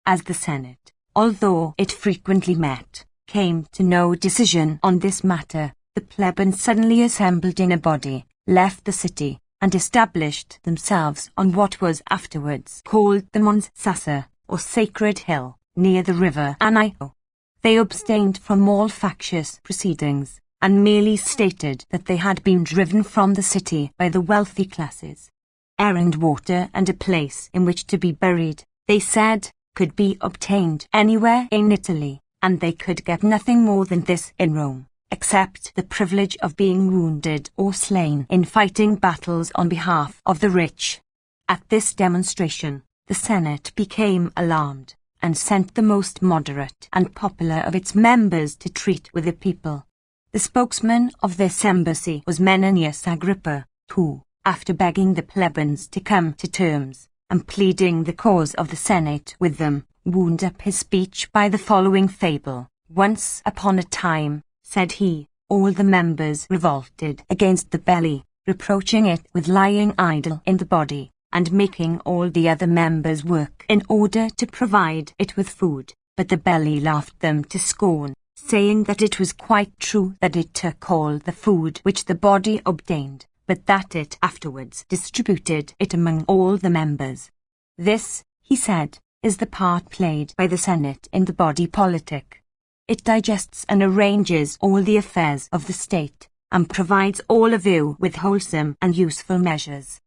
As the Senate, although it frequently met, came to no decision on this matter, the plebeians suddenly assembled in a body, left the city, and established themselves on what was afterwards called the Mons Sassa, or Sacred Hill, near the river Anio. They abstained from all factious proceedings, and merely stated that they had been driven from the city by the wealthy classes. Air and water and a place in which to be buried, they said, could be obtained anywhere in Italy, and they could get nothing more than this in Rome, except the privilege of being wounded or slain in fighting battles on behalf of the rich. At this demonstration, the Senate became alarmed, and sent the most moderate and popular of its members to treat with the people. The spokesman of this embassy was Menenius Agrippa, who, after begging the plebeians to come to terms, and pleading the cause of the Senate with them, wound up his speech by the following fable. Once upon a time, said he, all the members revolted against the belly, reproaching it with lying idle in the body, and making all the other members work in order to provide it with food. But the belly laughed them to scorn, saying that it was quite true that it took all the food which the body obtained, but that it afterwards distributed it among all the members. This, he said, is the part played by the Senate in the body politic. It digests and arranges all the affairs of the state, and provides all of you with wholesome and useful measures.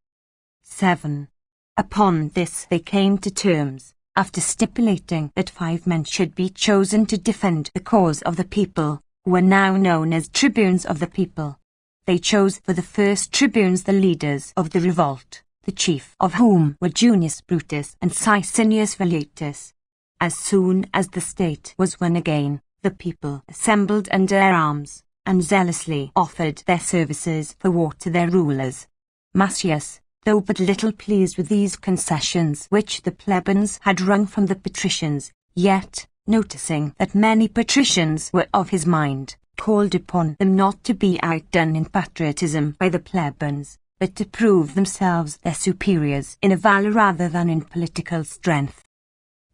7. Upon this they came to terms, after stipulating that 5 men should be chosen to defend the cause of the people, who were now known as tribunes of the people. They chose for the first tribunes the leaders of the revolt, the chief of whom were Junius Brutus and Sicinius Valetus. As soon as the state was won again, the people assembled under their arms, and zealously offered their services for war to their rulers. Macius, though but little pleased with these concessions which the plebeians had wrung from the patricians, yet, noticing that many patricians were of his mind, called upon them not to be outdone in patriotism by the plebeians, but to prove themselves their superiors in valour rather than in political strength.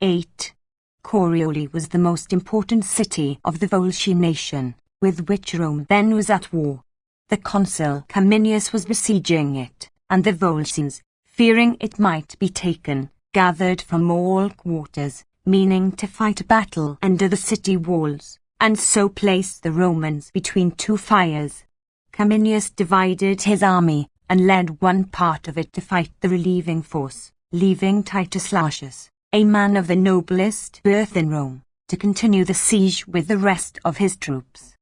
8. Corioli was the most important city of the Volscian nation, with which Rome then was at war. The consul Caminius was besieging it, and the Volscians, fearing it might be taken, gathered from all quarters, meaning to fight a battle under the city walls, and so place the Romans between 2 fires. Caminius divided his army, and led one part of it to fight the relieving force, leaving Titus Lartius, a man of the noblest birth in Rome, to continue the siege with the rest of his troops.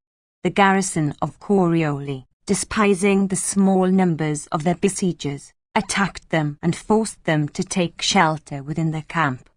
The garrison of Corioli, despising the small numbers of their besiegers, attacked them and forced them to take shelter within their camp.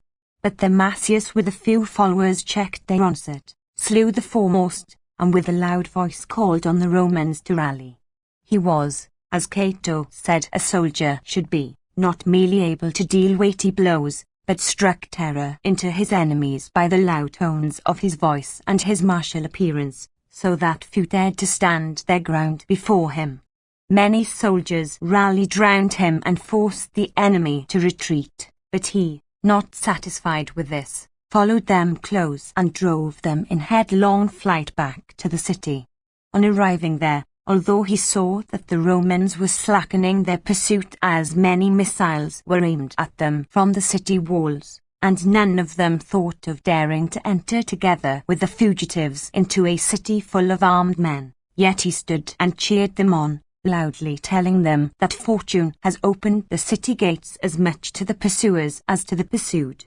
But the Macius with a few followers checked their onset, slew the foremost, and with a loud voice called on the Romans to rally. He was, as Cato said a soldier should be, not merely able to deal weighty blows, but struck terror into his enemies by the loud tones of his voice and his martial appearance, so that few dared to stand their ground before him. Many soldiers rallied round him and forced the enemy to retreat, but he, not satisfied with this, followed them close and drove them in headlong flight back to the city. On arriving there, although he saw that the Romans were slackening their pursuit as many missiles were aimed at them from the city walls, and none of them thought of daring to enter together with the fugitives into a city full of armed men, yet he stood and cheered them on, loudly telling them that fortune has opened the city gates as much to the pursuers as to the pursued.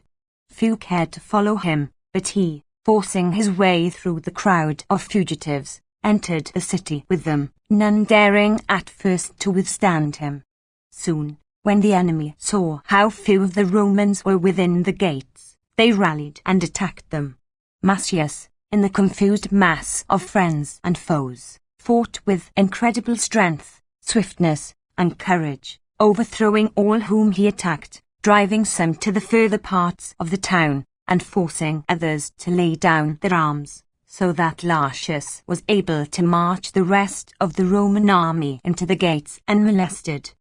Few cared to follow him, but he, forcing his way through the crowd of fugitives, entered the city with them, none daring at first to withstand him. Soon, when the enemy saw how few of the Romans were within the gates, they rallied and attacked them. Marsyas, in the confused mass of friends and foes, fought with incredible strength, swiftness, and courage, overthrowing all whom he attacked, driving some to the further parts of the town, and forcing others to lay down their arms, so that Lartius was able to march the rest of the Roman army into the gates unmolested.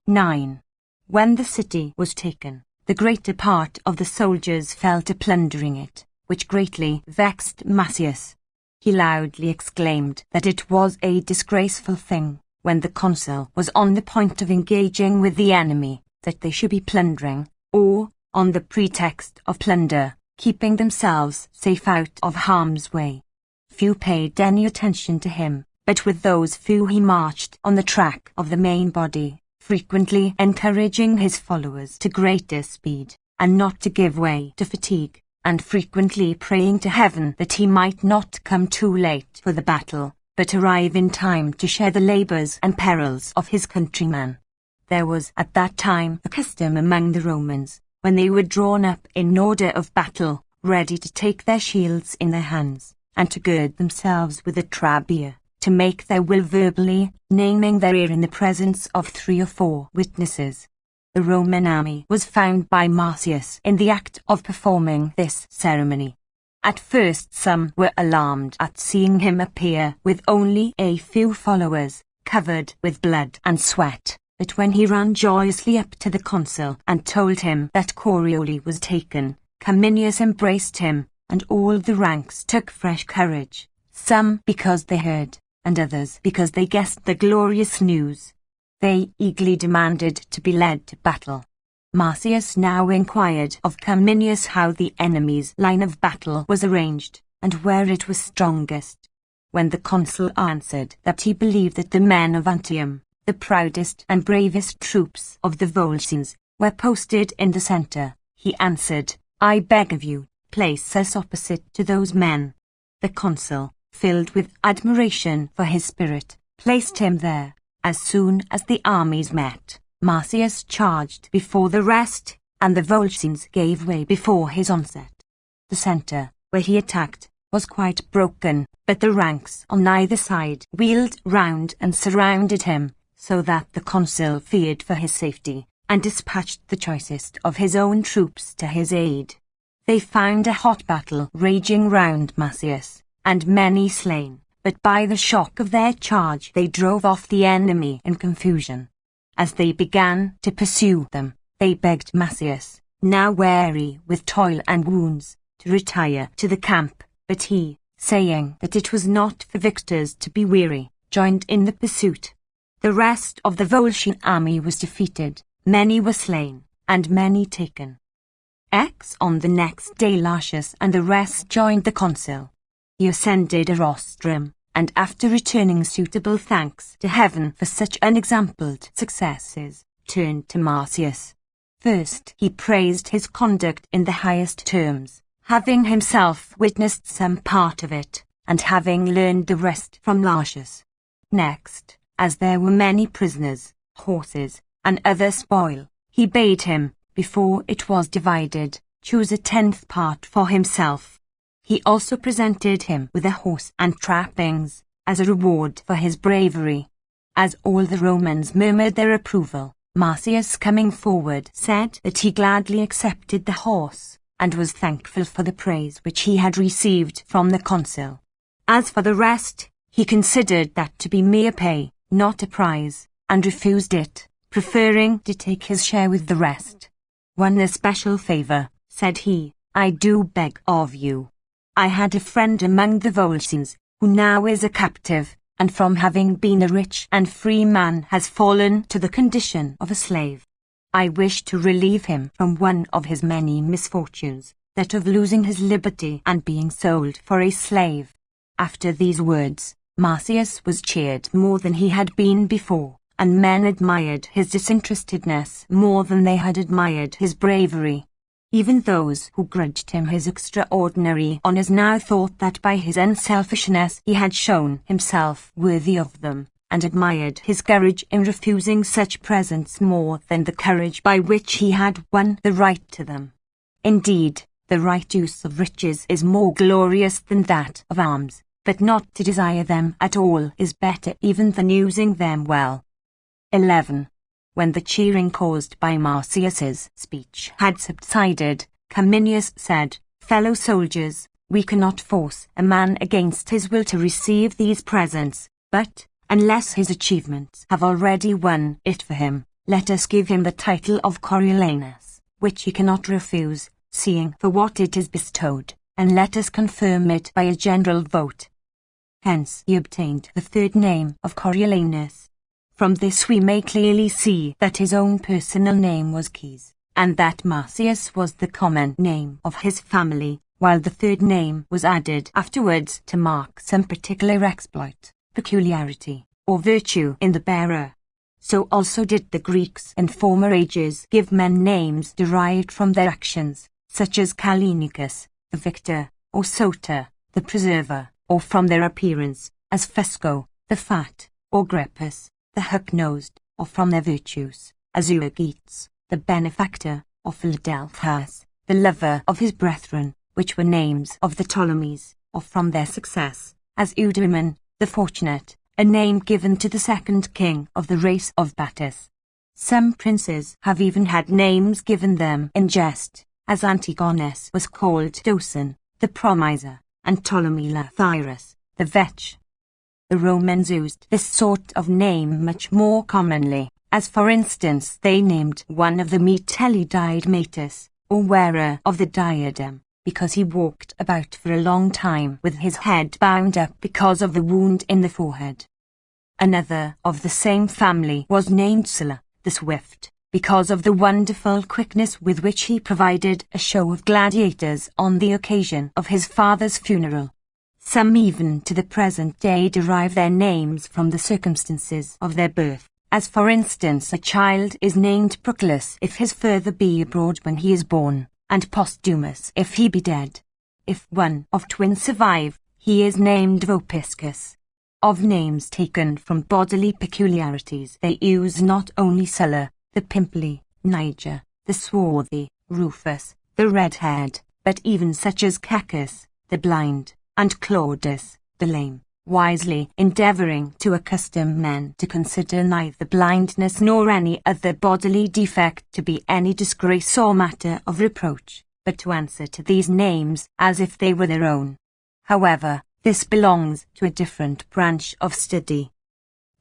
9. When the city was taken, the greater part of the soldiers fell to plundering it, which greatly vexed Marsyas. He loudly exclaimed that it was a disgraceful thing, when the consul was on the point of engaging with the enemy, that they should be plundering, or, on the pretext of plunder, keeping themselves safe out of harm's way. Few paid any attention to him, but with those few he marched on the track of the main body, frequently encouraging his followers to greater speed, and not to give way to fatigue, and frequently praying to heaven that he might not come too late for the battle, but arrive in time to share the labours and perils of his countrymen. There was at that time a custom among the Romans, when they were drawn up in order of battle, ready to take their shields in their hands, and to gird themselves with a trabea, to make their will verbally, naming their ear in the presence of 3 or 4 witnesses. The Roman army was found by Marsyas in the act of performing this ceremony. At first some were alarmed at seeing him appear with only a few followers, covered with blood and sweat, but when he ran joyously up to the consul and told him that Corioli was taken, Cominius embraced him, and all the ranks took fresh courage, some because they heard, and others because they guessed the glorious news. They eagerly demanded to be led to battle. Marsyas now inquired of Cominius how the enemy's line of battle was arranged, and where it was strongest. When the consul answered that he believed that the men of Antium, the proudest and bravest troops of the Volscians, were posted in the centre, he answered, "I beg of you, place us opposite to those men." The consul, filled with admiration for his spirit, placed him there. As soon as the armies met, Marsyas charged before the rest, and the Volscians gave way before his onset. The centre, where he attacked, was quite broken, but the ranks on either side wheeled round and surrounded him, so that the consul feared for his safety, and dispatched the choicest of his own troops to his aid. They found a hot battle raging round Marsyas, and many slain. But by the shock of their charge they drove off the enemy in confusion. As they began to pursue them, they begged Marsyas, now weary with toil and wounds, to retire to the camp, but he, saying that it was not for victors to be weary, joined in the pursuit. The rest of the Volscian army was defeated, many were slain, and many taken. On the next day Lartius and the rest joined the consul. He ascended a rostrum, and after returning suitable thanks to heaven for such unexampled successes, turned to Marsyas. First he praised his conduct in the highest terms, having himself witnessed some part of it, and having learned the rest from Lartius. Next, as there were many prisoners, horses, and other spoil, he bade him, before it was divided, choose a 10th part for himself. He also presented him with a horse and trappings, as a reward for his bravery. As all the Romans murmured their approval, Marsyas coming forward said that he gladly accepted the horse, and was thankful for the praise which he had received from the consul. As for the rest, he considered that to be mere pay, not a prize, and refused it, preferring to take his share with the rest. "One especial favour," said he, "I do beg of you. I had a friend among the Volscians, who now is a captive, and from having been a rich and free man has fallen to the condition of a slave. I wish to relieve him from one of his many misfortunes, that of losing his liberty and being sold for a slave." After these words, Marsyas was cheered more than he had been before, and men admired his disinterestedness more than they had admired his bravery. Even those who grudged him his extraordinary honors now thought that by his unselfishness he had shown himself worthy of them, and admired his courage in refusing such presents more than the courage by which he had won the right to them. Indeed, the right use of riches is more glorious than that of alms, but not to desire them at all is better even than using them well. 11. When the cheering caused by Marsyas's speech had subsided, Cominius said, "Fellow soldiers, we cannot force a man against his will to receive these presents, but, unless his achievements have already won it for him, let us give him the title of Coriolanus, which he cannot refuse, seeing for what it is bestowed, and let us confirm it by a general vote." Hence he obtained the third name of Coriolanus. From this we may clearly see that his own personal name was Caius, and that Marsyas was the common name of his family, while the third name was added afterwards to mark some particular exploit, peculiarity, or virtue in the bearer. So also did the Greeks in former ages give men names derived from their actions, such as Callinicus, the victor, or Soter, the preserver, or from their appearance, as Fusco, the fat, or Grepus, the hook-nosed, or from their virtues, as Euergetes, the benefactor, or Philadelphus, the lover of his brethren, which were names of the Ptolemies, or from their success, as Eudaemon, the fortunate, a name given to the second king of the race of Battus. Some princes have even had names given them in jest, as Antigonus was called Doson, the promiser, and Ptolemy Lathyrus, the vetch. The Romans used this sort of name much more commonly, as for instance they named one of the Metelli Diadematus, or wearer of the diadem, because he walked about for a long time with his head bound up because of the wound in the forehead. Another of the same family was named Sulla, the swift, because of the wonderful quickness with which he provided a show of gladiators on the occasion of his father's funeral. Some even to the present day derive their names from the circumstances of their birth, as for instance a child is named Proclus if his father be abroad when he is born, and Posthumus if he be dead. If one of twins survive, he is named Vopiscus. Of names taken from bodily peculiarities they use not only Sulla, the pimply, Niger, the swarthy, Rufus, the red-haired, but even such as Cacus, the blind, and Claudius, the lame, wisely endeavouring to accustom men to consider neither blindness nor any other bodily defect to be any disgrace or matter of reproach, but to answer to these names as if they were their own. However, this belongs to a different branch of study.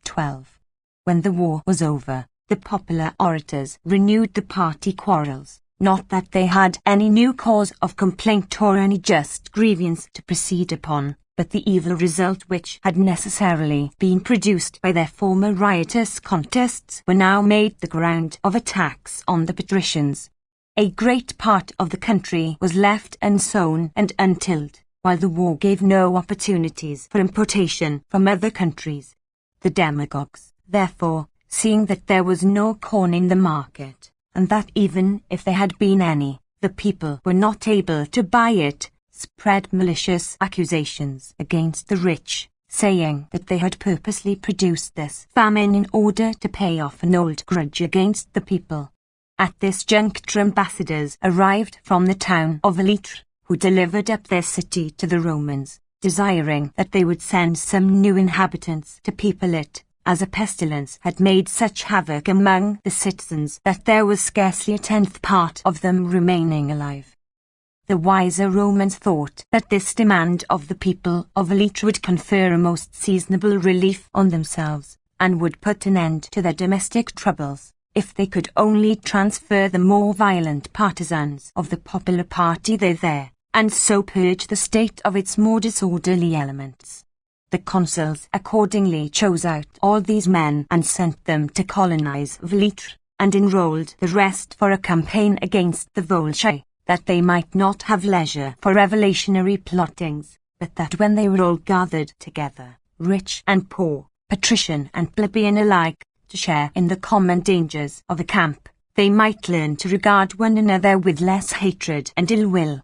12. When the war was over, the popular orators renewed the party quarrels, not that they had any new cause of complaint or any just grievance to proceed upon, but the evil result which had necessarily been produced by their former riotous contests were now made the ground of attacks on the patricians. A great part of the country was left unsown and untilled, while the war gave no opportunities for importation from other countries. The demagogues, therefore, seeing that there was no corn in the market, and that even if there had been any, the people were not able to buy it, spread malicious accusations against the rich, saying that they had purposely produced this famine in order to pay off an old grudge against the people. At this juncture ambassadors arrived from the town of Elytre, who delivered up their city to the Romans, desiring that they would send some new inhabitants to people it, as a pestilence had made such havoc among the citizens that there was scarcely a tenth part of them remaining alive. The wiser Romans thought that this demand of the people of Elytre would confer a most seasonable relief on themselves, and would put an end to their domestic troubles, if they could only transfer the more violent partisans of the popular party there, and so purge the state of its more disorderly elements. The consuls accordingly chose out all these men and sent them to colonize Elytre, and enrolled the rest for a campaign against the Volsci, that they might not have leisure for revolutionary plottings, but that when they were all gathered together, rich and poor, patrician and plebeian alike, to share in the common dangers of a camp, they might learn to regard one another with less hatred and ill will.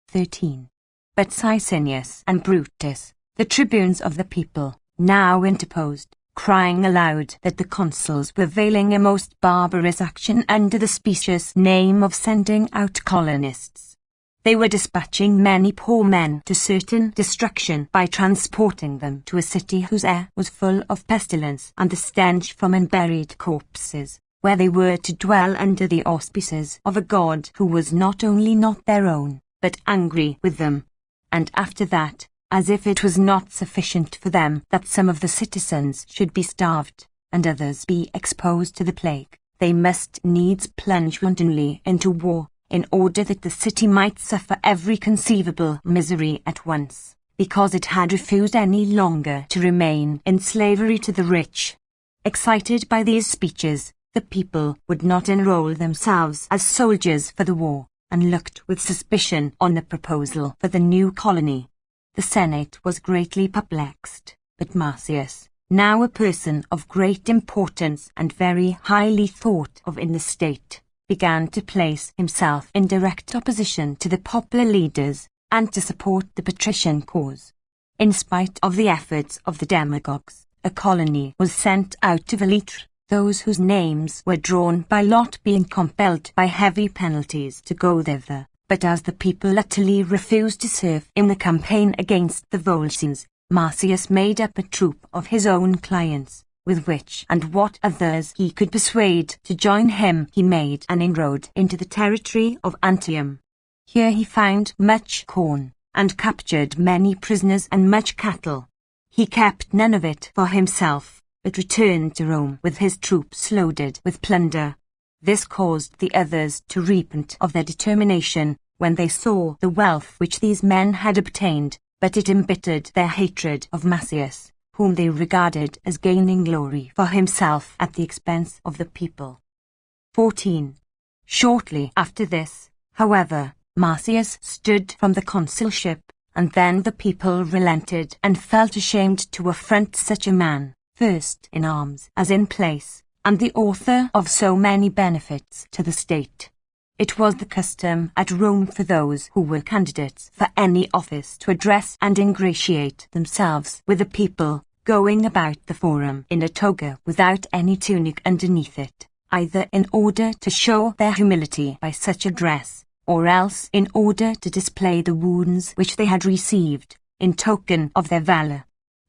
13. But Sicinius and Brutus, the tribunes of the people, now interposed, crying aloud that the consuls were veiling a most barbarous action under the specious name of sending out colonists. They were dispatching many poor men to certain destruction by transporting them to a city whose air was full of pestilence and the stench from unburied corpses, where they were to dwell under the auspices of a god who was not only not their own, but angry with them. And after that, as if it was not sufficient for them that some of the citizens should be starved, and others be exposed to the plague, they must needs plunge wantonly into war, in order that the city might suffer every conceivable misery at once, because it had refused any longer to remain in slavery to the rich. Excited by these speeches, the people would not enroll themselves as soldiers for the war, and looked with suspicion on the proposal for the new colony. The Senate was greatly perplexed, but Marcius, now a person of great importance and very highly thought of in the state, began to place himself in direct opposition to the popular leaders and to support the patrician cause. In spite of the efforts of the demagogues, a colony was sent out to Velitre, those whose names were drawn by lot being compelled by heavy penalties to go thither. But as the people utterly refused to serve in the campaign against the Volscians, Marcius made up a troop of his own clients, with which and what others he could persuade to join him. He made an inroad into the territory of Antium. Here he found much corn, and captured many prisoners and much cattle. He kept none of it for himself, but returned to Rome with his troops loaded with plunder. This caused the others to repent of their determination when they saw the wealth which these men had obtained, but it embittered their hatred of Marcius, whom they regarded as gaining glory for himself at the expense of the people. 14. Shortly after this, however, Marcius stood from the consulship, and then the people relented and felt ashamed to affront such a man, first in arms as in place, and the author of so many benefits to the state. It was the custom at Rome for those who were candidates for any office to address and ingratiate themselves with the people, going about the forum in a toga without any tunic underneath it, either in order to show their humility by such a dress, or else in order to display the wounds which they had received, in token of their valour.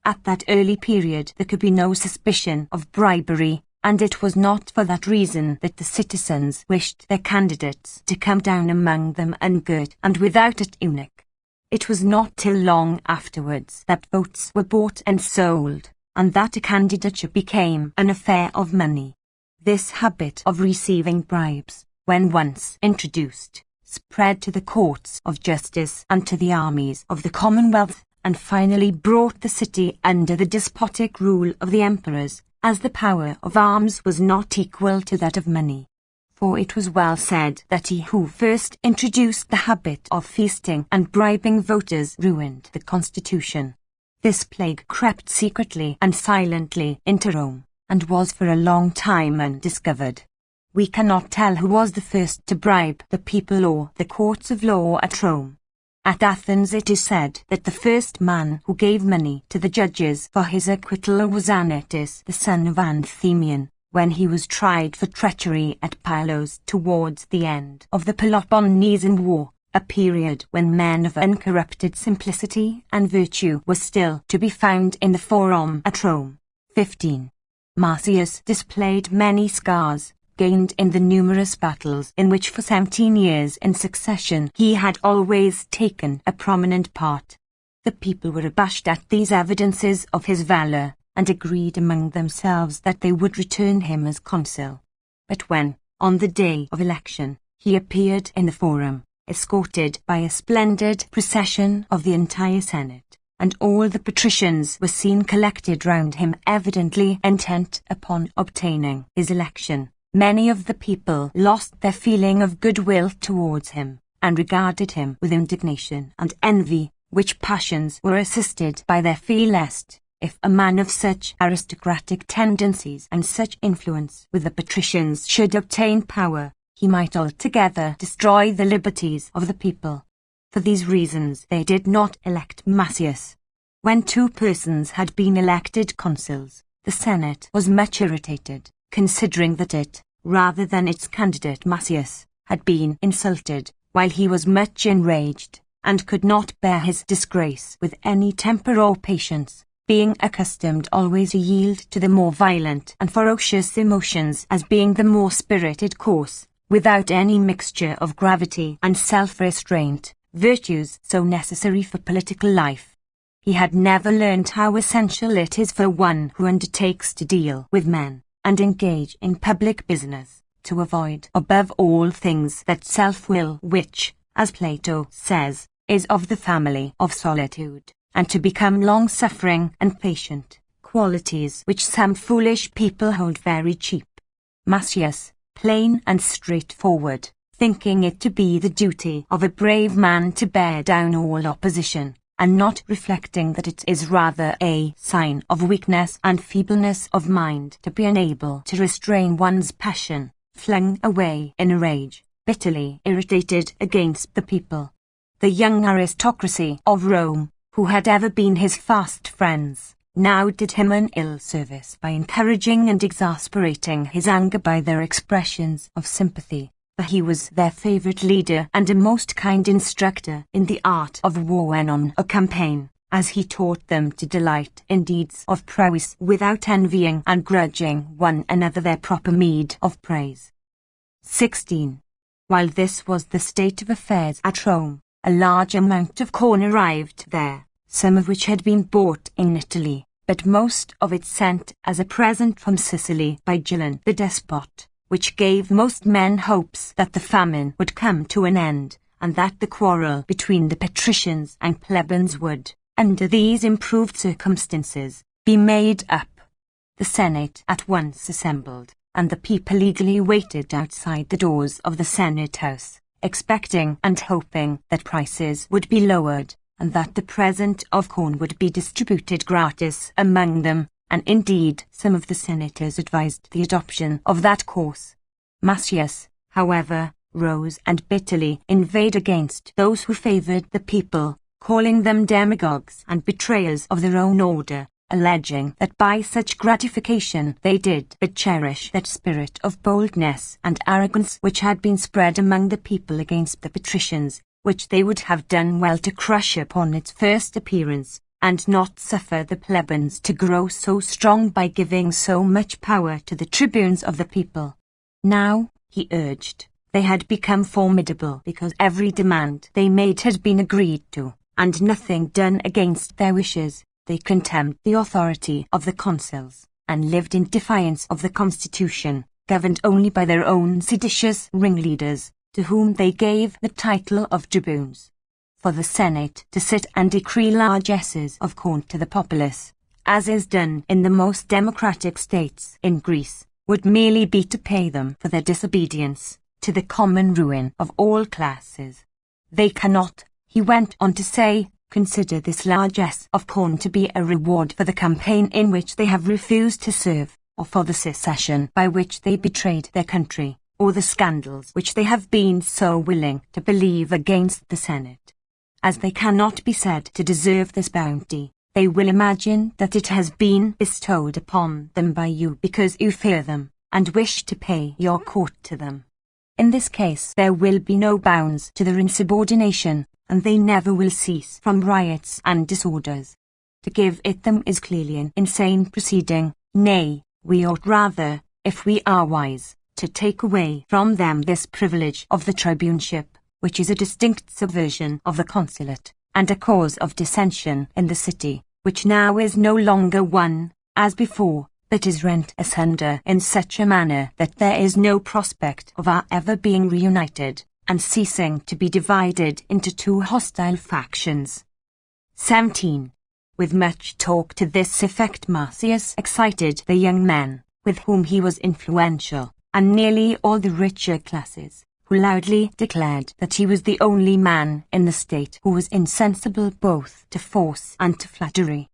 At that early period there could be no suspicion of bribery, and it was not for that reason that the citizens wished their candidates to come down among them ungirt and without a tunic. It was not till long afterwards that votes were bought and sold, and that a candidature became an affair of money. This habit of receiving bribes, when once introduced, spread to the courts of justice and to the armies of the Commonwealth, and finally brought the city under the despotic rule of the emperors, as the power of arms was not equal to that of money. For it was well said that he who first introduced the habit of feasting and bribing voters ruined the constitution. This plague crept secretly and silently into Rome, and was for a long time undiscovered. We cannot tell who was the first to bribe the people or the courts of law at Rome. At Athens it is said that the first man who gave money to the judges for his acquittal was Anytus, the son of Anthemion, when he was tried for treachery at Pylos towards the end of the Peloponnesian War, a period when men of uncorrupted simplicity and virtue were still to be found in the forum at Rome. 15. Marcius displayed many scars, gained in the numerous battles in which for 17 years in succession he had always taken a prominent part. The people were abashed at these evidences of his valour, and agreed among themselves that they would return him as consul. But when, on the day of election, he appeared in the forum, escorted by a splendid procession of the entire Senate, and all the patricians were seen collected round him evidently intent upon obtaining his election, many of the people lost their feeling of goodwill towards him, and regarded him with indignation and envy, which passions were assisted by their fear lest, if a man of such aristocratic tendencies and such influence with the patricians should obtain power, he might altogether destroy the liberties of the people. For these reasons they did not elect Massius. When 2 persons had been elected consuls, the Senate was much irritated, considering that it, rather than its candidate Massius, had been insulted, while he was much enraged, and could not bear his disgrace with any temper or patience, being accustomed always to yield to the more violent and ferocious emotions as being the more spirited course, without any mixture of gravity and self-restraint, virtues so necessary for political life. He had never learned how essential it is for one who undertakes to deal with men, and engage in public business, to avoid above all things that self-will which, as Plato says, is of the family of solitude, and to become long-suffering and patient, qualities which some foolish people hold very cheap. Massius, plain and straightforward, thinking it to be the duty of a brave man to bear down all opposition, and not reflecting that it is rather a sign of weakness and feebleness of mind to be unable to restrain one's passion, flung away in a rage, bitterly irritated against the people. The young aristocracy of Rome, who had ever been his fast friends, now did him an ill service by encouraging and exasperating his anger by their expressions of sympathy, for he was their favourite leader and a most kind instructor in the art of war when on a campaign, as he taught them to delight in deeds of prowess without envying and grudging one another their proper meed of praise. 16. While this was the state of affairs at Rome, a large amount of corn arrived there, some of which had been bought in Italy, but most of it sent as a present from Sicily by Julian the despot, which gave most men hopes that the famine would come to an end, and that the quarrel between the patricians and plebeians would, under these improved circumstances, be made up. The Senate at once assembled, and the people eagerly waited outside the doors of the Senate House, expecting and hoping that prices would be lowered, and that the present of corn would be distributed gratis among them, and indeed some of the senators advised the adoption of that course. Massius, however, rose and bitterly inveighed against those who favoured the people, calling them demagogues and betrayers of their own order, alleging that by such gratification they did but cherish that spirit of boldness and arrogance which had been spread among the people against the patricians, which they would have done well to crush upon its first appearance, and not suffer the plebeians to grow so strong by giving so much power to the tribunes of the people. Now, he urged, they had become formidable because every demand they made had been agreed to, and nothing done against their wishes. They contemned the authority of the consuls, and lived in defiance of the constitution, governed only by their own seditious ringleaders, to whom they gave the title of tribunes. For the Senate to sit and decree largesses of corn to the populace, as is done in the most democratic states in Greece, would merely be to pay them for their disobedience, to the common ruin of all classes. They cannot, he went on to say, consider this largesse of corn to be a reward for the campaign in which they have refused to serve, or for the secession by which they betrayed their country, or the scandals which they have been so willing to believe against the Senate. As they cannot be said to deserve this bounty, they will imagine that it has been bestowed upon them by you because you fear them, and wish to pay your court to them. In this case there will be no bounds to their insubordination, and they never will cease from riots and disorders. To give it them is clearly an insane proceeding, nay, we ought rather, if we are wise, to take away from them this privilege of the tribuneship, which is a distinct subversion of the consulate, and a cause of dissension in the city, which now is no longer one, as before, but is rent asunder in such a manner that there is no prospect of our ever being reunited, and ceasing to be divided into 2 hostile factions. 17. With much talk to this effect Massius excited the young men, with whom he was influential, and nearly all the richer classes, who loudly declared that he was the only man in the state who was insensible both to force and to flattery.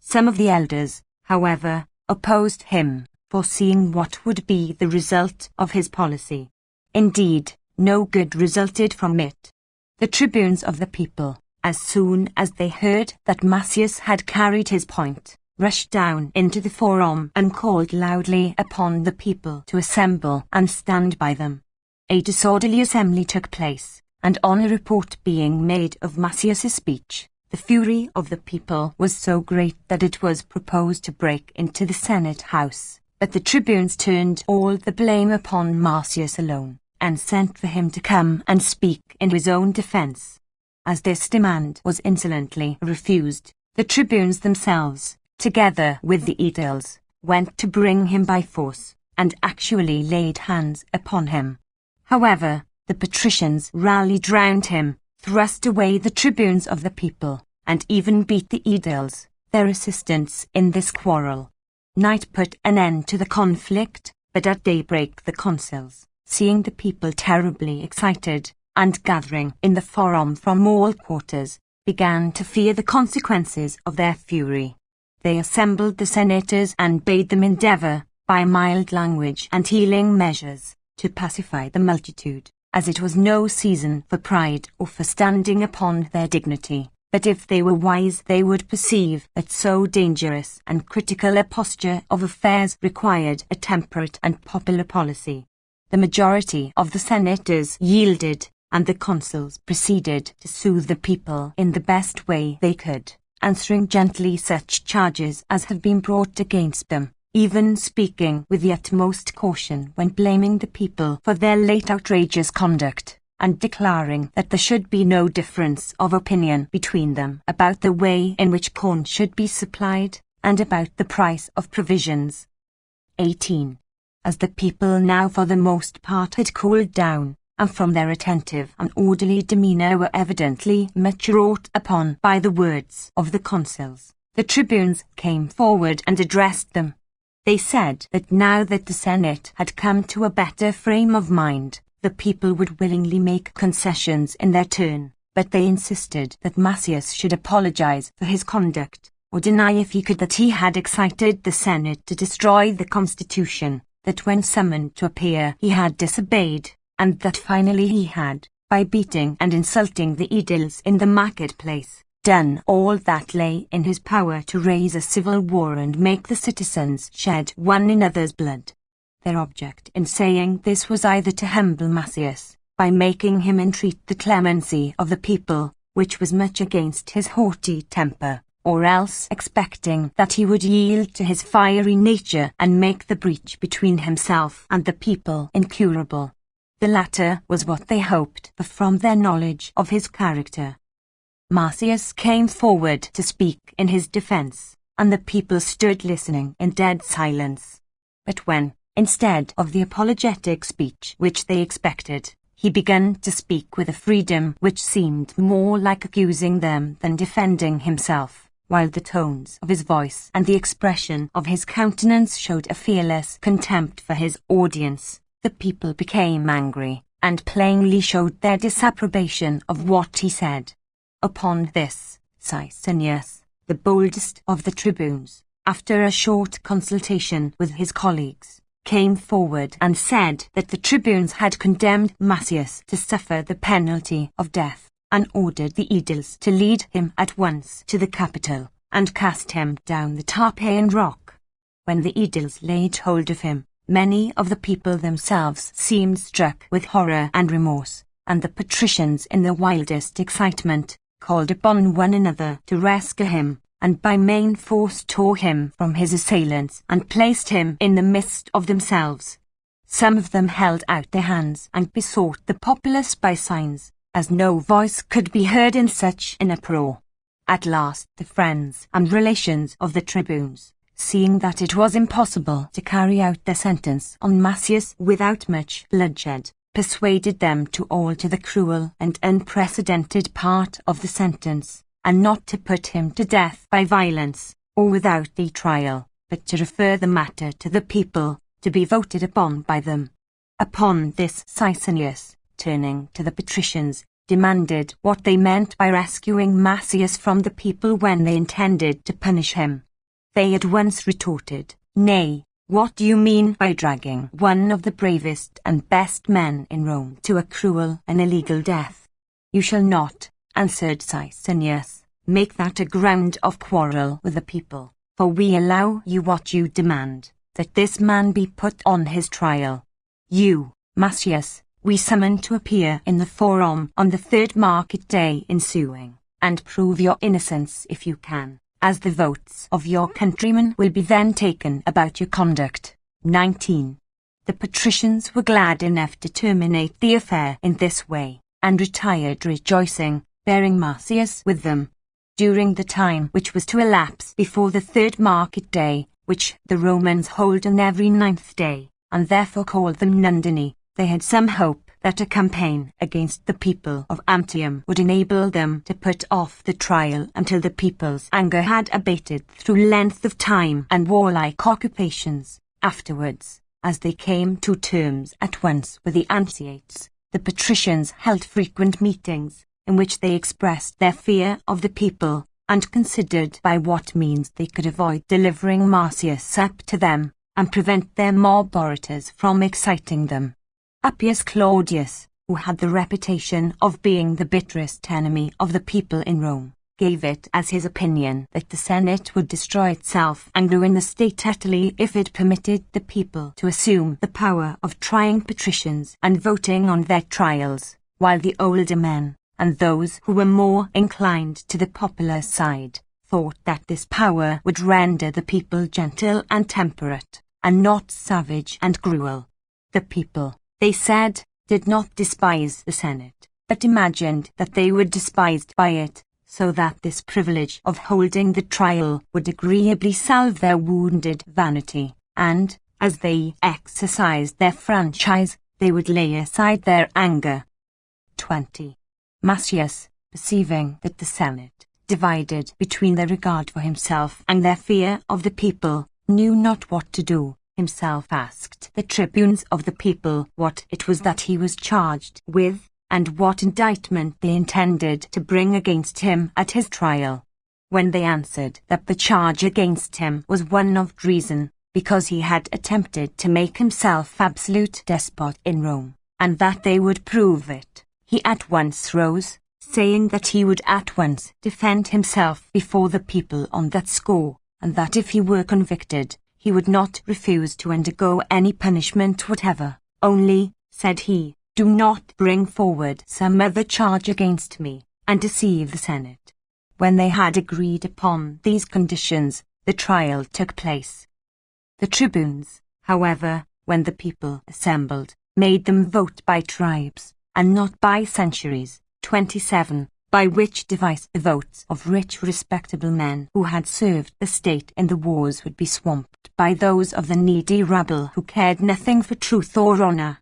Some of the elders, however, opposed him, foreseeing what would be the result of his policy. Indeed, no good resulted from it. The tribunes of the people, as soon as they heard that Macius had carried his point, rushed down into the forum and called loudly upon the people to assemble and stand by them. A disorderly assembly took place, and on a report being made of Macius's speech, the fury of the people was so great that it was proposed to break into the Senate house, but the tribunes turned all the blame upon Macius alone, and sent for him to come and speak in his own defense. As this demand was insolently refused, the tribunes themselves, together with the aediles, went to bring him by force, and actually laid hands upon him. However, the patricians rallied round him, thrust away the tribunes of the people, and even beat the aediles, their assistants in this quarrel. Night put an end to the conflict, but at daybreak the consuls, seeing the people terribly excited, and gathering in the forum from all quarters, began to fear the consequences of their fury. They assembled the senators and bade them endeavour, by mild language and healing measures, to pacify the multitude, as it was no season for pride or for standing upon their dignity, but if they were wise they would perceive that so dangerous and critical a posture of affairs required a temperate and popular policy. The majority of the senators yielded, and the consuls proceeded to soothe the people in the best way they could, answering gently such charges as had been brought against them, even speaking with the utmost caution when blaming the people for their late outrageous conduct, and declaring that there should be no difference of opinion between them about the way in which corn should be supplied, and about the price of provisions. 18. As the people now for the most part had cooled down, and from their attentive and orderly demeanour were evidently much wrought upon by the words of the consuls, the tribunes came forward and addressed them. They said that now that the Senate had come to a better frame of mind, the people would willingly make concessions in their turn, but they insisted that Macius should apologize for his conduct, or deny if he could that he had excited the Senate to destroy the constitution, that when summoned to appear he had disobeyed, and that finally he had, by beating and insulting the aediles in the marketplace, done all that lay in his power to raise a civil war and make the citizens shed one another's blood. Their object in saying this was either to humble Macius, by making him entreat the clemency of the people, which was much against his haughty temper, or else expecting that he would yield to his fiery nature and make the breach between himself and the people incurable. The latter was what they hoped for from their knowledge of his character. Macius came forward to speak in his defense, and the people stood listening in dead silence. But when, instead of the apologetic speech which they expected, he began to speak with a freedom which seemed more like accusing them than defending himself, while the tones of his voice and the expression of his countenance showed a fearless contempt for his audience, the people became angry, and plainly showed their disapprobation of what he said. Upon this, Sicinius, the boldest of the tribunes, after a short consultation with his colleagues, came forward and said that the tribunes had condemned Macius to suffer the penalty of death, and ordered the aediles to lead him at once to the Capitol, and cast him down the Tarpeian rock. When the aediles laid hold of him, many of the people themselves seemed struck with horror and remorse, and the patricians in the wildest excitement called upon one another to rescue him, and by main force tore him from his assailants and placed him in the midst of themselves. Some of them held out their hands and besought the populace by signs, as no voice could be heard in such an uproar. At last the friends and relations of the tribunes, seeing that it was impossible to carry out their sentence on Macius without much bloodshed, persuaded them to alter the cruel and unprecedented part of the sentence, and not to put him to death by violence, or without a trial, but to refer the matter to the people, to be voted upon by them. Upon this Sicinius, turning to the patricians, demanded what they meant by rescuing Macius from the people when they intended to punish him, They at once retorted, "Nay, what do you mean by dragging one of the bravest and best men in Rome to a cruel and illegal death?" "You shall not," answered Sicinius, "make that a ground of quarrel with the people, for we allow you what you demand, that this man be put on his trial. You, Marcius, we summon to appear in the forum on the 3rd market day ensuing, and prove your innocence if you can, as the votes of your countrymen will be then taken about your conduct." 19. The patricians were glad enough to terminate the affair in this way, and retired rejoicing, bearing Marcius with them. During the time which was to elapse before the 3rd market day, which the Romans hold on every 9th day, and therefore call them Nundini, they had some hope that a campaign against the people of Antium would enable them to put off the trial until the people's anger had abated through length of time and warlike occupations. Afterwards, as they came to terms at once with the Antiates, the patricians held frequent meetings, in which they expressed their fear of the people, and considered by what means they could avoid delivering Marcius up to them, and prevent their mob orators from exciting them. Appius Claudius, who had the reputation of being the bitterest enemy of the people in Rome, gave it as his opinion that the Senate would destroy itself and ruin the state utterly if it permitted the people to assume the power of trying patricians and voting on their trials, while the older men, and those who were more inclined to the popular side, thought that this power would render the people gentle and temperate, and not savage and cruel. The people, they said, did not despise the Senate, but imagined that they were despised by it, so that this privilege of holding the trial would agreeably salve their wounded vanity, and, as they exercised their franchise, they would lay aside their anger. 20. Marcius, perceiving that the Senate, divided between their regard for himself and their fear of the people, knew not what to do, himself asked the tribunes of the people what it was that he was charged with, and what indictment they intended to bring against him at his trial. When they answered that the charge against him was one of treason, because he had attempted to make himself absolute despot in Rome, and that they would prove it, he at once rose, saying that he would at once defend himself before the people on that score, and that if he were convicted, he would not refuse to undergo any punishment whatever. "Only," said he, "do not bring forward some other charge against me, and deceive the Senate." When they had agreed upon these conditions, the trial took place. The tribunes, however, when the people assembled, made them vote by tribes, and not by centuries. 27. By which device the votes of rich respectable men who had served the state in the wars would be swamped by those of the needy rabble who cared nothing for truth or honour.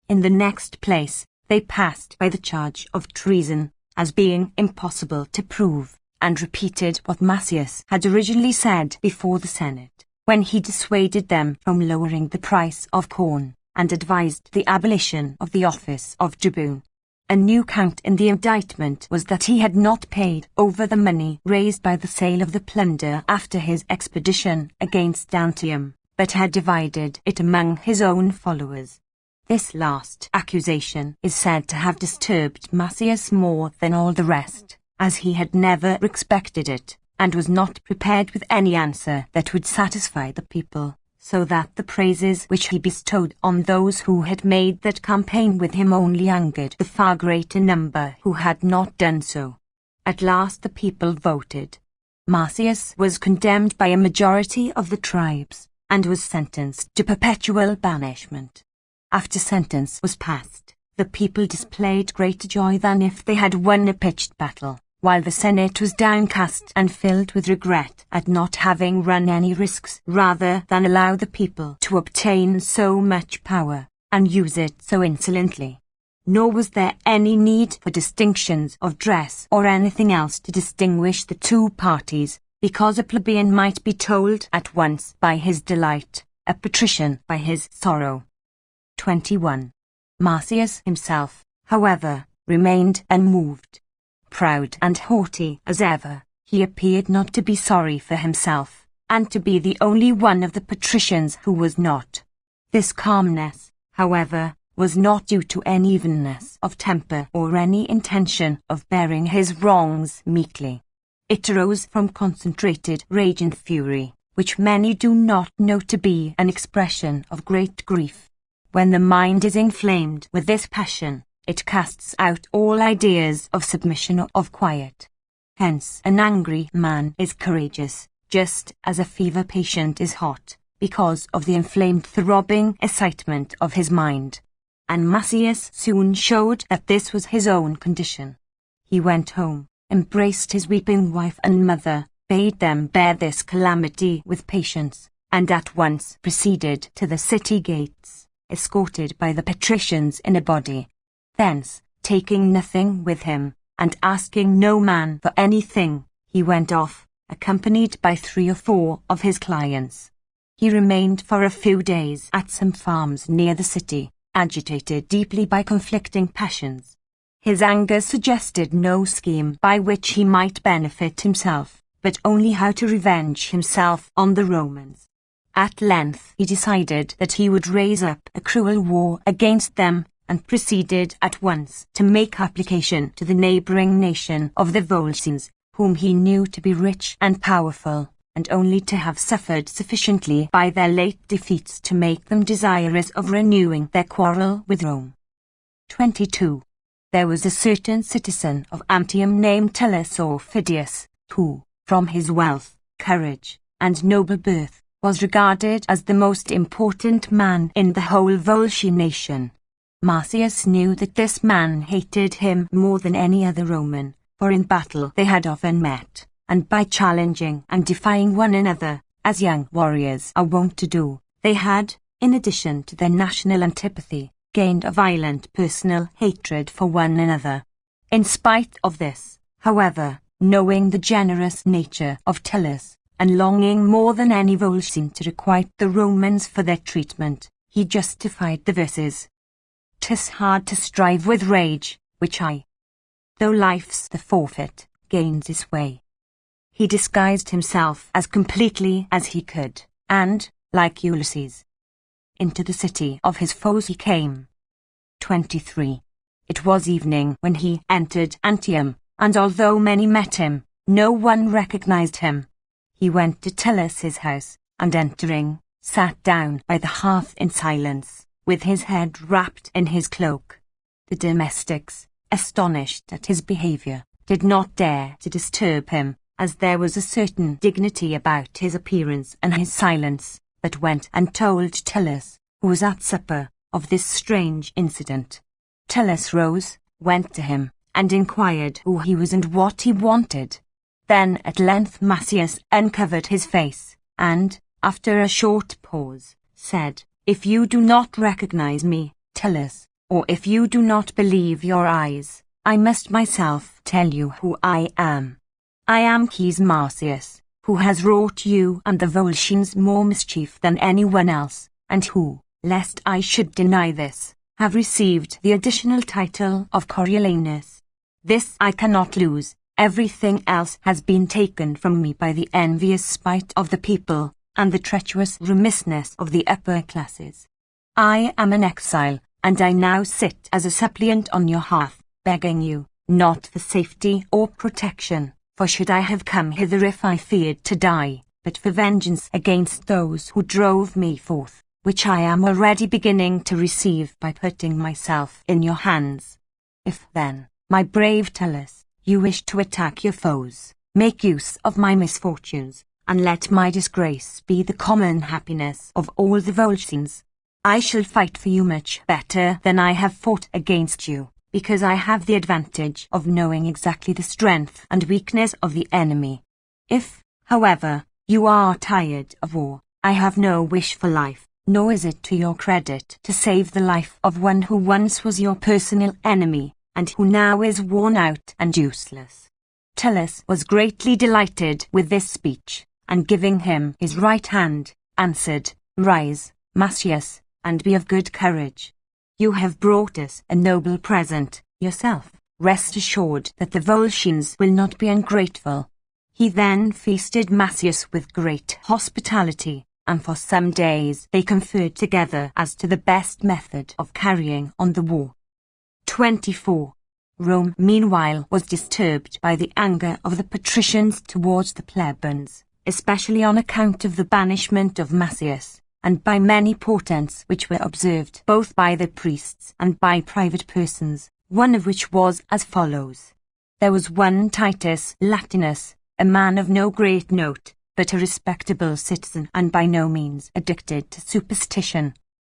In the next place, they passed by the charge of treason, as being impossible to prove, and repeated what Marcius had originally said before the Senate, when he dissuaded them from lowering the price of corn, and advised the abolition of the office of tribune. A new count in the indictment was that he had not paid over the money raised by the sale of the plunder after his expedition against Antium, but had divided it among his own followers. This last accusation is said to have disturbed Marcius more than all the rest, as he had never expected it, and was not prepared with any answer that would satisfy the people, so that the praises which he bestowed on those who had made that campaign with him only angered the far greater number who had not done so. At last the people voted. Marcius was condemned by a majority of the tribes, and was sentenced to perpetual banishment. After sentence was passed, the people displayed greater joy than if they had won a pitched battle, while the Senate was downcast and filled with regret at not having run any risks rather than allow the people to obtain so much power, and use it so insolently. Nor was there any need for distinctions of dress or anything else to distinguish the two parties, because a plebeian might be told at once by his delight, a patrician by his sorrow. 21. Marcius himself, however, remained unmoved. Proud and haughty as ever, he appeared not to be sorry for himself, and to be the only one of the patricians who was not. This calmness, however, was not due to any evenness of temper or any intention of bearing his wrongs meekly. It arose from concentrated rage and fury, which many do not know to be an expression of great grief. When the mind is inflamed with this passion, it casts out all ideas of submission or of quiet. Hence, an angry man is courageous, just as a fever patient is hot, because of the inflamed throbbing excitement of his mind. And Macias soon showed that this was his own condition. He went home, embraced his weeping wife and mother, bade them bear this calamity with patience, and at once proceeded to the city gates, escorted by the patricians in a body. Thence, taking nothing with him, and asking no man for anything, he went off, accompanied by 3 or 4 of his clients. He remained for a few days at some farms near the city, agitated deeply by conflicting passions. His anger suggested no scheme by which he might benefit himself, but only how to revenge himself on the Romans. At length he decided that he would raise up a cruel war against them, and proceeded at once to make application to the neighbouring nation of the Volscians, whom he knew to be rich and powerful, and only to have suffered sufficiently by their late defeats to make them desirous of renewing their quarrel with Rome. 22. There was a certain citizen of Antium named Tullus or Phidias, who, from his wealth, courage, and noble birth, was regarded as the most important man in the whole Volscian nation. Macias knew that this man hated him more than any other Roman, for in battle they had often met, and by challenging and defying one another, as young warriors are wont to do, they had, in addition to their national antipathy, gained a violent personal hatred for one another. In spite of this, however, knowing the generous nature of Tullus, and longing more than any Volscian to requite the Romans for their treatment, he justified the verses. "'Tis hard to strive with rage, which I, though life's the forfeit, gains its way." He disguised himself as completely as he could, and, like Ulysses, into the city of his foes he came. 23. It was evening when he entered Antium, and although many met him, no one recognized him. He went to Tullus's house, and entering, sat down by the hearth in silence, with his head wrapped in his cloak. The domestics, astonished at his behaviour, did not dare to disturb him, as there was a certain dignity about his appearance and his silence, but went and told Tullus, who was at supper, of this strange incident. Tullus rose, went to him, and inquired who he was and what he wanted. Then at length Macias uncovered his face, and, after a short pause, said, "If you do not recognize me, Tullus, or if you do not believe your eyes, I must myself tell you who I am. I am King Macias, who has wrought you and the Volscians more mischief than anyone else, and who, lest I should deny this, have received the additional title of Coriolanus. This I cannot lose. Everything else has been taken from me by the envious spite of the people, and the treacherous remissness of the upper classes. I am an exile, and I now sit as a suppliant on your hearth, begging you, not for safety or protection, for should I have come hither if I feared to die, but for vengeance against those who drove me forth, which I am already beginning to receive by putting myself in your hands. If then, my brave Tullus, you wish to attack your foes, make use of my misfortunes, and let my disgrace be the common happiness of all the Volscians. I shall fight for you much better than I have fought against you, because I have the advantage of knowing exactly the strength and weakness of the enemy. If, however, you are tired of war, I have no wish for life, nor is it to your credit to save the life of one who once was your personal enemy, and who now is worn out and useless." Tullus was greatly delighted with this speech, and giving him his right hand, answered, "Rise, Macias, and be of good courage. You have brought us a noble present, yourself. Rest assured that the Volscians will not be ungrateful. He then feasted Massius with great hospitality, and for some days they conferred together as to the best method of carrying on the war. 24. Rome meanwhile was disturbed by the anger of the patricians towards the plebeians, especially on account of the banishment of Massius, and by many portents which were observed both by the priests and by private persons, one of which was as follows. There was one Titus Latinus, a man of no great note, but a respectable citizen and by no means addicted to superstition.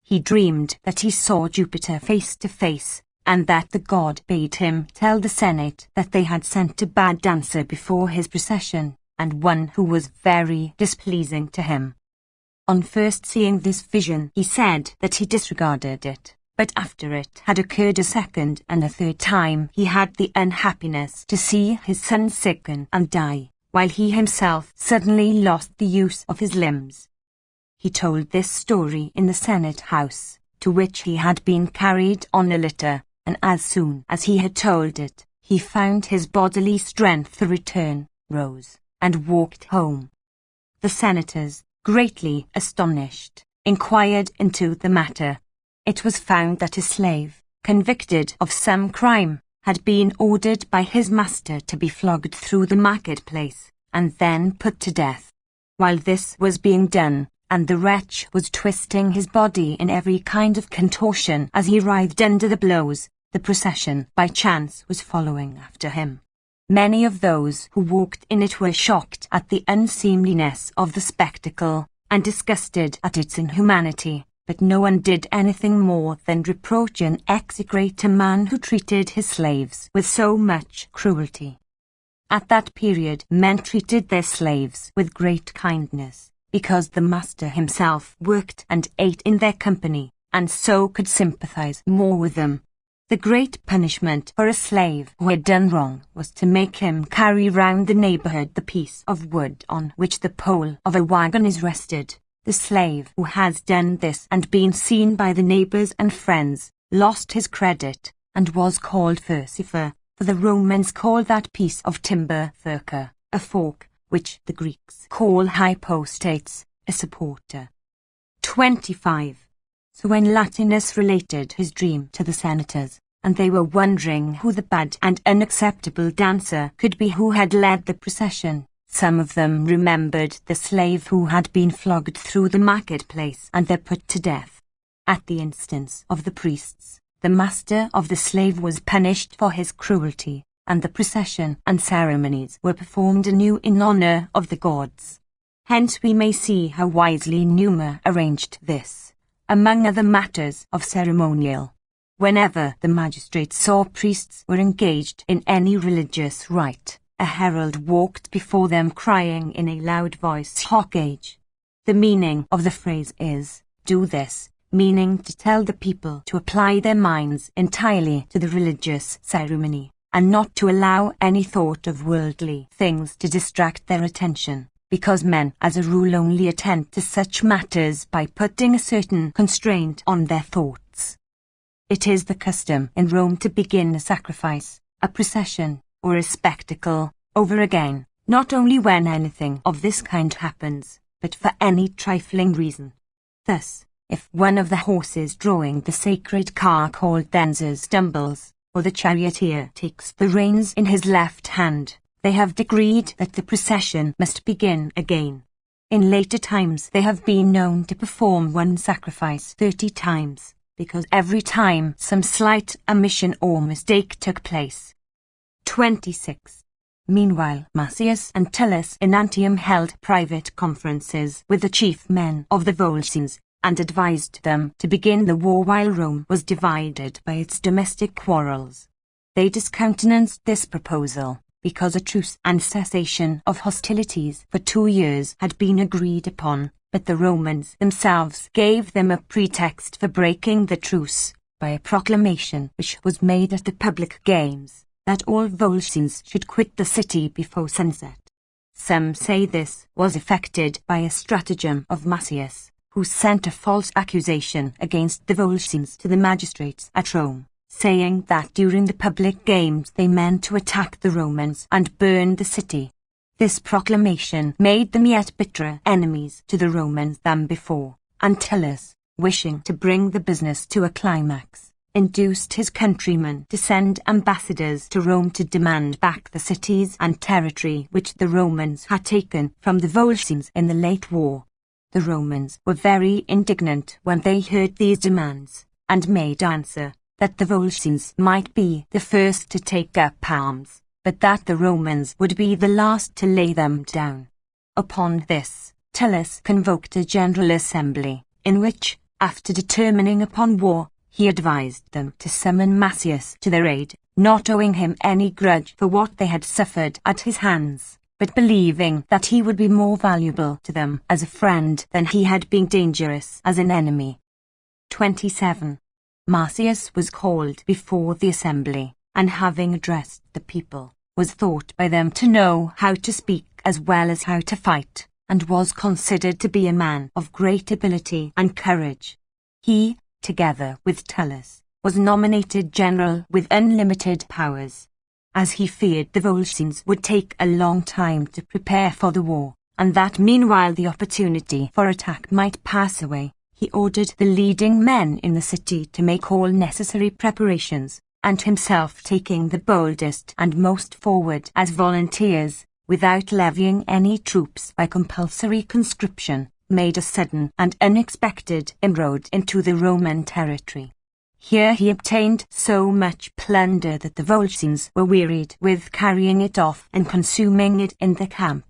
He dreamed that he saw Jupiter face to face, and that the god bade him tell the Senate that they had sent a bad dancer before his procession, and one who was very displeasing to him. On first seeing this vision, he said that he disregarded it, but after it had occurred a second and a third time, he had the unhappiness to see his son sicken and die, while he himself suddenly lost the use of his limbs. He told this story in the Senate house, to which he had been carried on a litter, and as soon as he had told it, he found his bodily strength to return, rose, and walked home. The senators, greatly astonished, inquired into the matter. It was found that a slave, convicted of some crime, had been ordered by his master to be flogged through the marketplace, and then put to death. While this was being done, and the wretch was twisting his body in every kind of contortion as he writhed under the blows, the procession by chance was following after him. Many of those who walked in it were shocked at the unseemliness of the spectacle, and disgusted at its inhumanity, but no one did anything more than reproach and execrate a man who treated his slaves with so much cruelty. At that period men treated their slaves with great kindness, because the master himself worked and ate in their company, and so could sympathize more with them. The great punishment for a slave who had done wrong was to make him carry round the neighborhood the piece of wood on which the pole of a wagon is rested. The slave who has done this and been seen by the neighbors and friends lost his credit, and was called furcifer, for the Romans called that piece of timber furca, a fork, which the Greeks call hypostates, a supporter. 25. So when Latinus related his dream to the senators, and they were wondering who the bad and unacceptable dancer could be who had led the procession, some of them remembered the slave who had been flogged through the marketplace and then put to death. At the instance of the priests, the master of the slave was punished for his cruelty, and the procession and ceremonies were performed anew in honor of the gods. Hence we may see how wisely Numa arranged this, among other matters of ceremonial. Whenever the magistrates saw priests were engaged in any religious rite, a herald walked before them crying in a loud voice, "Hoc age." The meaning of the phrase is, "Do this," meaning to tell the people to apply their minds entirely to the religious ceremony, and not to allow any thought of worldly things to distract their attention, because men as a rule only attend to such matters by putting a certain constraint on their thoughts. It is the custom in Rome to begin a sacrifice, a procession, or a spectacle, over again, not only when anything of this kind happens, but for any trifling reason. Thus, if one of the horses drawing the sacred car called Denzer stumbles, or the charioteer takes the reins in his left hand, they have decreed that the procession must begin again. In later times they have been known to perform one sacrifice 30 times, because every time some slight omission or mistake took place. 26. Meanwhile Massius and Tullus in Antium held private conferences with the chief men of the Volscians, and advised them to begin the war while Rome was divided by its domestic quarrels. They discountenanced this proposal, because a truce and cessation of hostilities for 2 years had been agreed upon, but the Romans themselves gave them a pretext for breaking the truce, by a proclamation which was made at the public games, that all Volscians should quit the city before sunset. Some say this was effected by a stratagem of Massius, who sent a false accusation against the Volscians to the magistrates at Rome, saying that during the public games they meant to attack the Romans and burn the city. This proclamation made them yet bitterer enemies to the Romans than before, and Tullus, wishing to bring the business to a climax, induced his countrymen to send ambassadors to Rome to demand back the cities and territory which the Romans had taken from the Volscians in the late war. The Romans were very indignant when they heard these demands, and made answer that the Volscians might be the first to take up arms, but that the Romans would be the last to lay them down. Upon this, Tullus convoked a general assembly, in which, after determining upon war, he advised them to summon Massius to their aid, not owing him any grudge for what they had suffered at his hands, but believing that he would be more valuable to them as a friend than he had been dangerous as an enemy. 27. Massius was called before the assembly, and having addressed the people, was thought by them to know how to speak as well as how to fight, and was considered to be a man of great ability and courage. He, together with Tullus, was nominated general with unlimited powers. As he feared the Volscians would take a long time to prepare for the war, and that meanwhile the opportunity for attack might pass away, he ordered the leading men in the city to make all necessary preparations, and himself taking the boldest and most forward as volunteers, without levying any troops by compulsory conscription, made a sudden and unexpected inroad into the Roman territory. Here he obtained so much plunder that the Volscians were wearied with carrying it off and consuming it in the camp.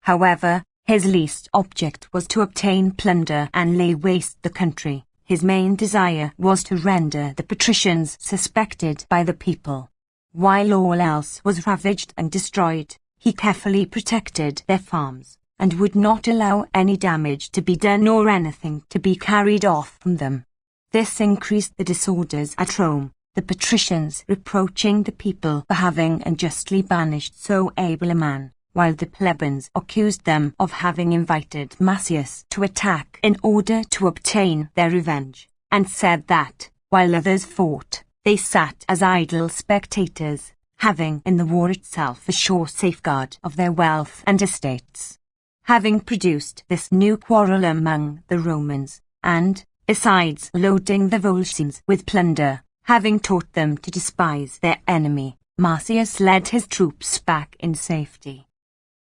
However, his least object was to obtain plunder and lay waste the country. His main desire was to render the patricians suspected by the people. While all else was ravaged and destroyed, he carefully protected their farms, and would not allow any damage to be done or anything to be carried off from them. This increased the disorders at Rome, the patricians reproaching the people for having unjustly banished so able a man, while the plebeians accused them of having invited Massius to attack in order to obtain their revenge, and said that, while others fought, they sat as idle spectators, having in the war itself a sure safeguard of their wealth and estates. Having produced this new quarrel among the Romans, and, besides loading the Volscians with plunder, having taught them to despise their enemy, Massius led his troops back in safety.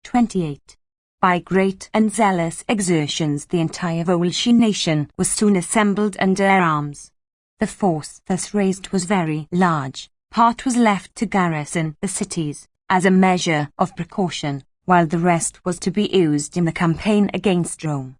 28. By great and zealous exertions the entire Volscian nation was soon assembled under arms. The force thus raised was very large. Part was left to garrison the cities, as a measure of precaution, while the rest was to be used in the campaign against Rome.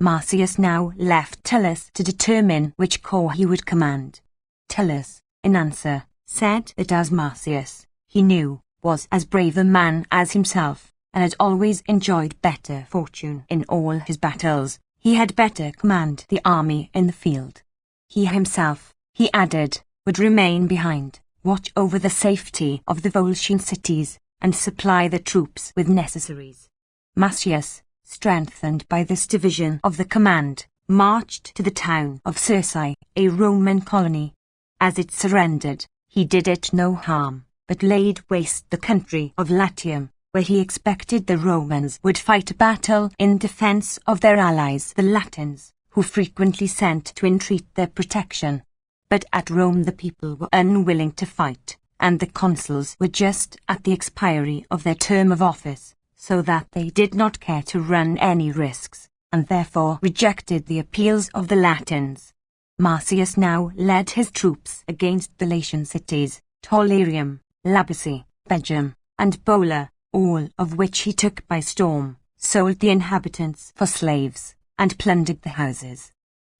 Massius now left Tullus to determine which corps he would command. Tullus, in answer, said that as Massius, he knew, was as brave a man as himself, and had always enjoyed better fortune in all his battles, he had better command the army in the field. He himself, he added, would remain behind, watch over the safety of the Volscian cities, and supply the troops with necessaries. Massius, strengthened by this division of the command, marched to the town of Circe, a Roman colony. As it surrendered, he did it no harm, but laid waste the country of Latium, where he expected the Romans would fight a battle in defense of their allies the Latins, who frequently sent to entreat their protection. But at Rome the people were unwilling to fight, and the consuls were just at the expiry of their term of office, so that they did not care to run any risks, and therefore rejected the appeals of the Latins. Massius now led his troops against the Latian cities, Tolarium, Labaci, Begum, and Bola, all of which he took by storm, sold the inhabitants for slaves, and plundered the houses.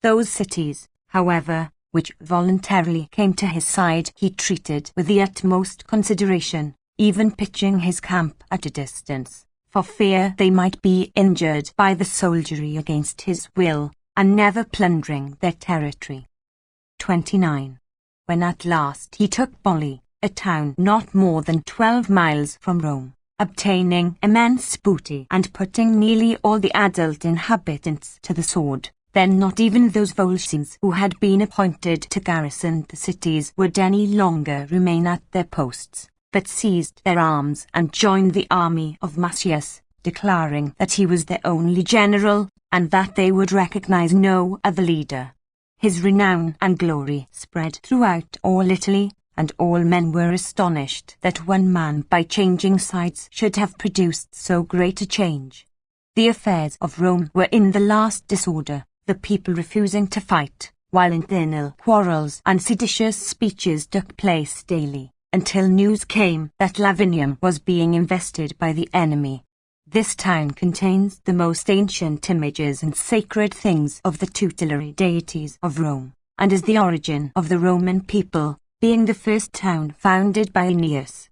Those cities, however, which voluntarily came to his side, he treated with the utmost consideration, even pitching his camp at a distance, for fear they might be injured by the soldiery against his will, and never plundering their territory. 29. When at last he took Bolli, a town not more than 12 miles from Rome, obtaining immense booty and putting nearly all the adult inhabitants to the sword, then not even those Volscians who had been appointed to garrison the cities would any longer remain at their posts, but seized their arms and joined the army of Macius, declaring that he was their only general, and that they would recognize no other leader. His renown and glory spread throughout all Italy, and all men were astonished that one man by changing sides should have produced so great a change. The affairs of Rome were in the last disorder, the people refusing to fight, while internal quarrels and seditious speeches took place daily, until news came that Lavinium was being invested by the enemy. This town contains the most ancient images and sacred things of the tutelary deities of Rome, and is the origin of the Roman people, being the first town founded by Aeneas.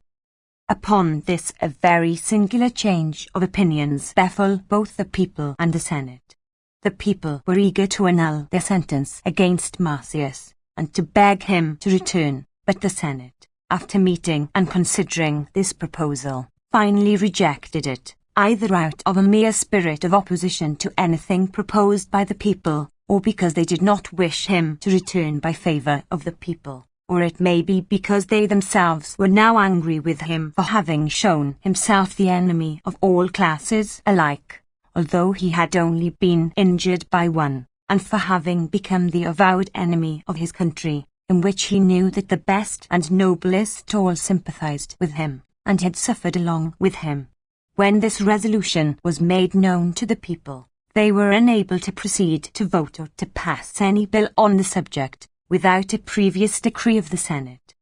Upon this a very singular change of opinions befell both the people and the Senate. The people were eager to annul their sentence against Marcius, and to beg him to return, but the Senate, after meeting and considering this proposal, finally rejected it, either out of a mere spirit of opposition to anything proposed by the people, or because they did not wish him to return by favour of the people, or it may be because they themselves were now angry with him for having shown himself the enemy of all classes alike, although he had only been injured by one, and for having become the avowed enemy of his country, in which he knew that the best and noblest all sympathized with him, and had suffered along with him. When this resolution was made known to the people, they were unable to proceed to vote or to pass any bill on the subject, without a previous decree of the Senate.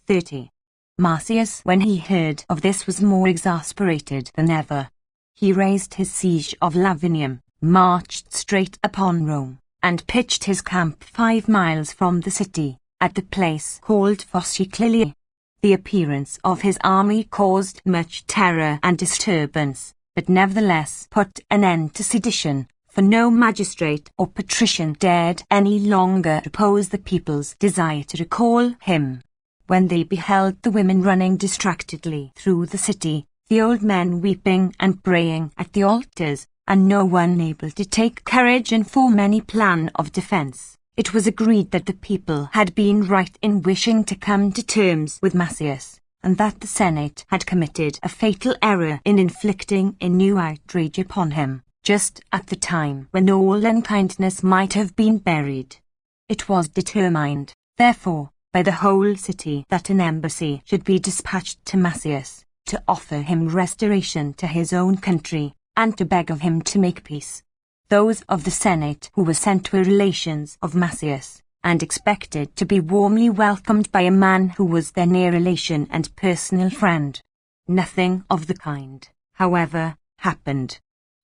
30. Marcius, when he heard of this, was more exasperated than ever. He raised his siege of Lavinium, marched straight upon Rome, and pitched his camp 5 miles from the city, at the place called Fosciclilia. The appearance of his army caused much terror and disturbance, but nevertheless put an end to sedition, for no magistrate or patrician dared any longer oppose the people's desire to recall him. When they beheld the women running distractedly through the city, the old men weeping and praying at the altars, and no one able to take courage and form any plan of defence, it was agreed that the people had been right in wishing to come to terms with Macius, and that the Senate had committed a fatal error in inflicting a new outrage upon him, just at the time when all unkindness might have been buried. It was determined, therefore, by the whole city that an embassy should be dispatched to Macius, to offer him restoration to his own country, and to beg of him to make peace. Those of the Senate who were sent were relations of Macius, and expected to be warmly welcomed by a man who was their near relation and personal friend. Nothing of the kind, however, happened.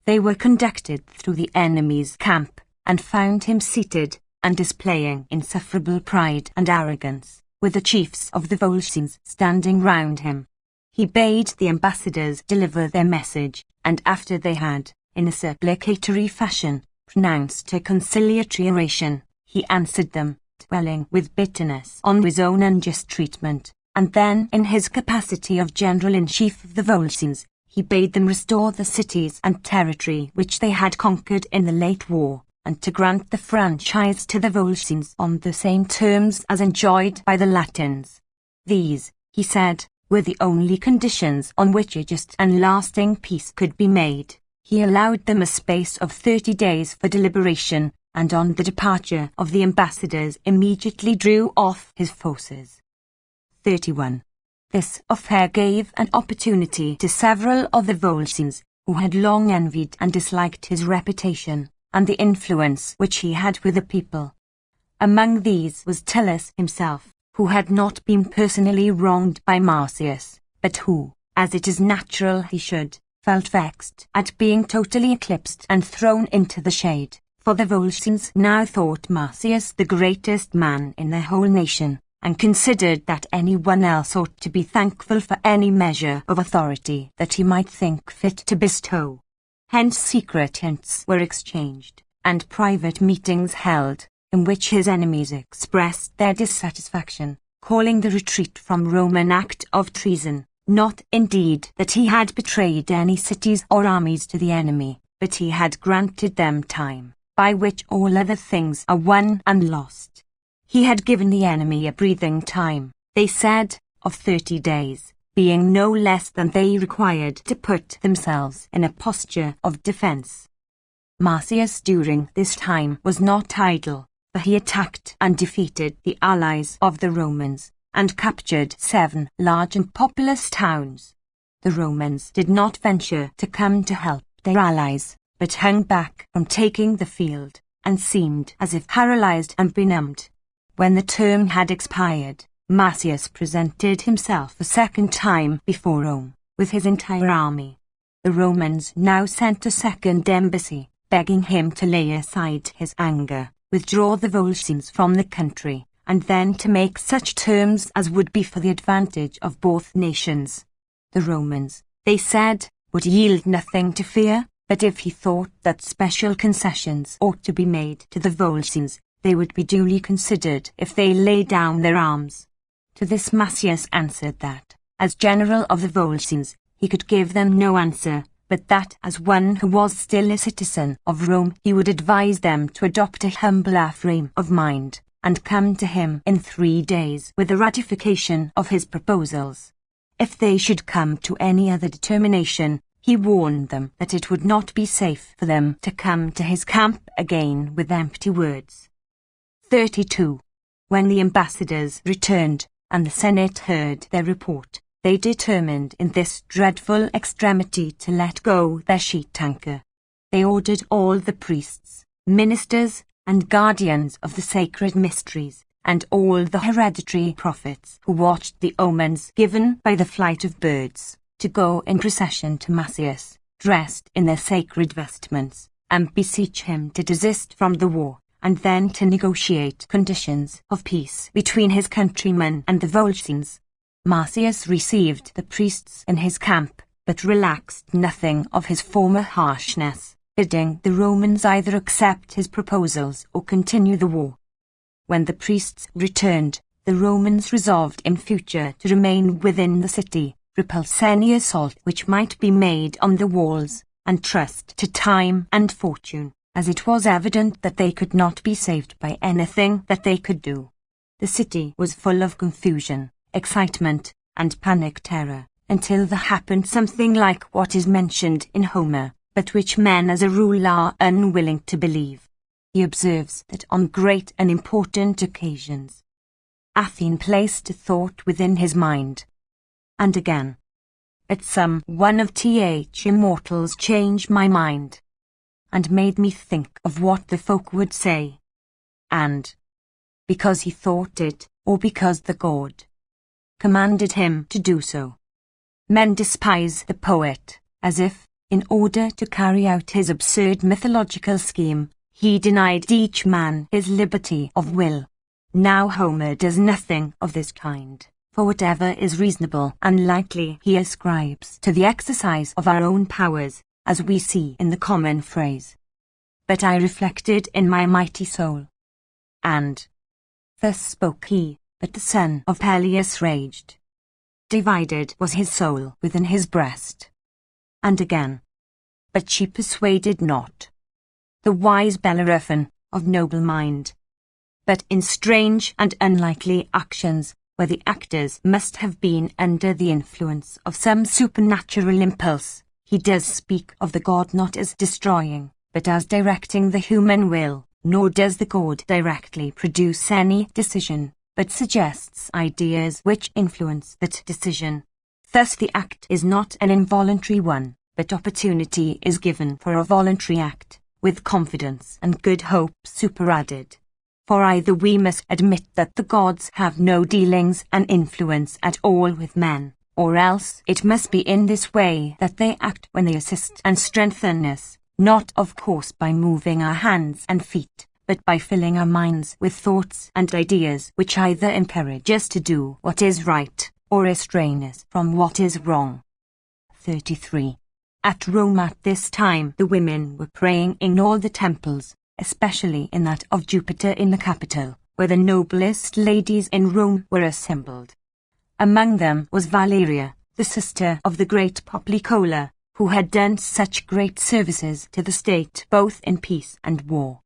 They were conducted through the enemy's camp, and found him seated, and displaying insufferable pride and arrogance, with the chiefs of the Volscians standing round him. He bade the ambassadors deliver their message, and after they had, in a supplicatory fashion, pronounced a conciliatory oration, he answered them, dwelling with bitterness on his own unjust treatment, and then, in his capacity of general-in-chief of the Volscians, he bade them restore the cities and territory which they had conquered in the late war, and to grant the franchise to the Volscians on the same terms as enjoyed by the Latins. These, he said, were the only conditions on which a just and lasting peace could be made. He allowed them a space of 30 days for deliberation, and on the departure of the ambassadors immediately drew off his forces. 31. This affair gave an opportunity to several of the Volscians, who had long envied and disliked his reputation, and the influence which he had with the people. Among these was Tullus himself, who had not been personally wronged by Marcius, but who, as it is natural he should, felt vexed at being totally eclipsed and thrown into the shade, for the Volscians now thought Marcius the greatest man in their whole nation, and considered that any one else ought to be thankful for any measure of authority that he might think fit to bestow. Hence secret hints were exchanged, and private meetings held, in which his enemies expressed their dissatisfaction, calling the retreat from Rome an act of treason. Not, indeed, that he had betrayed any cities or armies to the enemy, but he had granted them time, by which all other things are won and lost. He had given the enemy a breathing time, they said, of 30 days, being no less than they required to put themselves in a posture of defense. Marsyas during this time was not idle, for he attacked and defeated the allies of the Romans, and captured 7 large and populous towns. The Romans did not venture to come to help their allies, but hung back from taking the field, and seemed as if paralyzed and benumbed. When the term had expired, Marsyas presented himself a second time before Rome, with his entire army. The Romans now sent a second embassy, begging him to lay aside his anger, withdraw the Volscians from the country, and then to make such terms as would be for the advantage of both nations. The Romans, they said, would yield nothing to fear, but if he thought that special concessions ought to be made to the Volscians, they would be duly considered if they laid down their arms. To this Marsyas answered that, as general of the Volscians, he could give them no answer, but that as one who was still a citizen of Rome he would advise them to adopt a humbler frame of mind, and come to him in 3 days with the ratification of his proposals. If they should come to any other determination, he warned them that it would not be safe for them to come to his camp again with empty words. 32. When the ambassadors returned, and the Senate heard their report, they determined in this dreadful extremity to let go their sheet-anchor. They ordered all the priests, ministers, and guardians of the sacred mysteries, and all the hereditary prophets who watched the omens given by the flight of birds, to go in procession to Marsyas, dressed in their sacred vestments, and beseech him to desist from the war, and then to negotiate conditions of peace between his countrymen and the Volscians. Marsyas received the priests in his camp, but relaxed nothing of his former harshness, bidding the Romans either accept his proposals or continue the war. When the priests returned, the Romans resolved in future to remain within the city, repulse any assault which might be made on the walls, and trust to time and fortune, as it was evident that they could not be saved by anything that they could do. The city was full of confusion, excitement, and panic terror, until there happened something like what is mentioned in Homer, but which men as a rule are unwilling to believe. He observes that on great and important occasions, Athene placed a thought within his mind. And again, at some one of th immortals changed my mind, and made me think of what the folk would say. And, because he thought it, or because the god commanded him to do so. Men despise the poet, as if, in order to carry out his absurd mythological scheme, he denied each man his liberty of will. Now Homer does nothing of this kind, for whatever is reasonable and likely he ascribes to the exercise of our own powers, as we see in the common phrase. But I reflected in my mighty soul. And thus spoke he, but the son of Peleus raged. Divided was his soul within his breast. And again, but she persuaded not. The wise Bellerophon, of noble mind. But in strange and unlikely actions, where the actors must have been under the influence of some supernatural impulse, he does speak of the god not as destroying, but as directing the human will, nor does the god directly produce any decision, but suggests ideas which influence that decision. Thus the act is not an involuntary one, but opportunity is given for a voluntary act, with confidence and good hope superadded. For either we must admit that the gods have no dealings and influence at all with men, or else it must be in this way that they act when they assist and strengthen us, not of course by moving our hands and feet, but by filling our minds with thoughts and ideas which either encourage us to do what is right, or restrain us from what is wrong. 33. At Rome at this time the women were praying in all the temples, especially in that of Jupiter in the capital, where the noblest ladies in Rome were assembled. Among them was Valeria, the sister of the great Poplicola, who had done such great services to the state both in peace and war.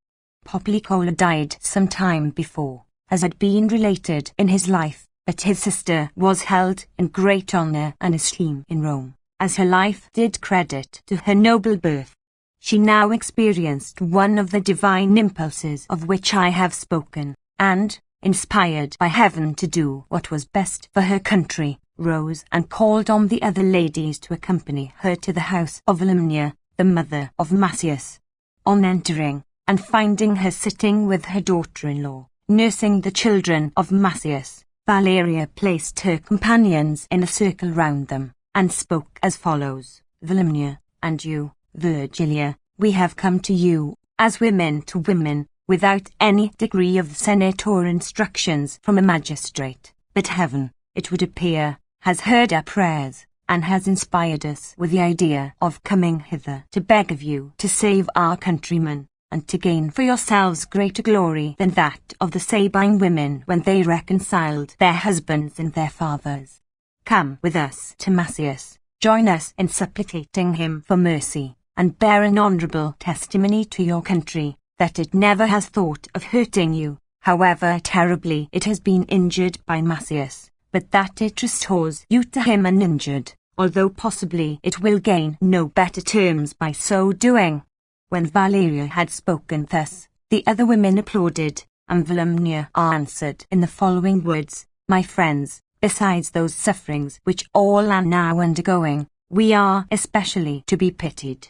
Poplicola died some time before, as had been related in his life, But his sister was held in great honor and esteem in Rome, as her life did credit to her noble birth. She now experienced one of the divine impulses of which I have spoken, and, inspired by heaven to do what was best for her country, rose and called on the other ladies to accompany her to the house of Volumnia, the mother of Massius. On entering, and finding her sitting with her daughter-in-law, nursing the children of Massius, Valeria placed her companions in a circle round them, and spoke as follows: Volumnia, and you, Virgilia, we have come to you, as women to women, without any degree of senate or instructions from a magistrate, but heaven, it would appear, has heard our prayers, and has inspired us with the idea of coming hither to beg of you to save our countrymen, and to gain for yourselves greater glory than that of the Sabine women when they reconciled their husbands and their fathers. Come with us to Massius, join us in supplicating him for mercy, and bear an honourable testimony to your country, that it never has thought of hurting you, however terribly it has been injured by Massius, but that it restores you to him uninjured, although possibly it will gain no better terms by so doing. When Valeria had spoken thus, the other women applauded, and Volumnia answered in the following words: My friends, besides those sufferings which all are now undergoing, we are especially to be pitied.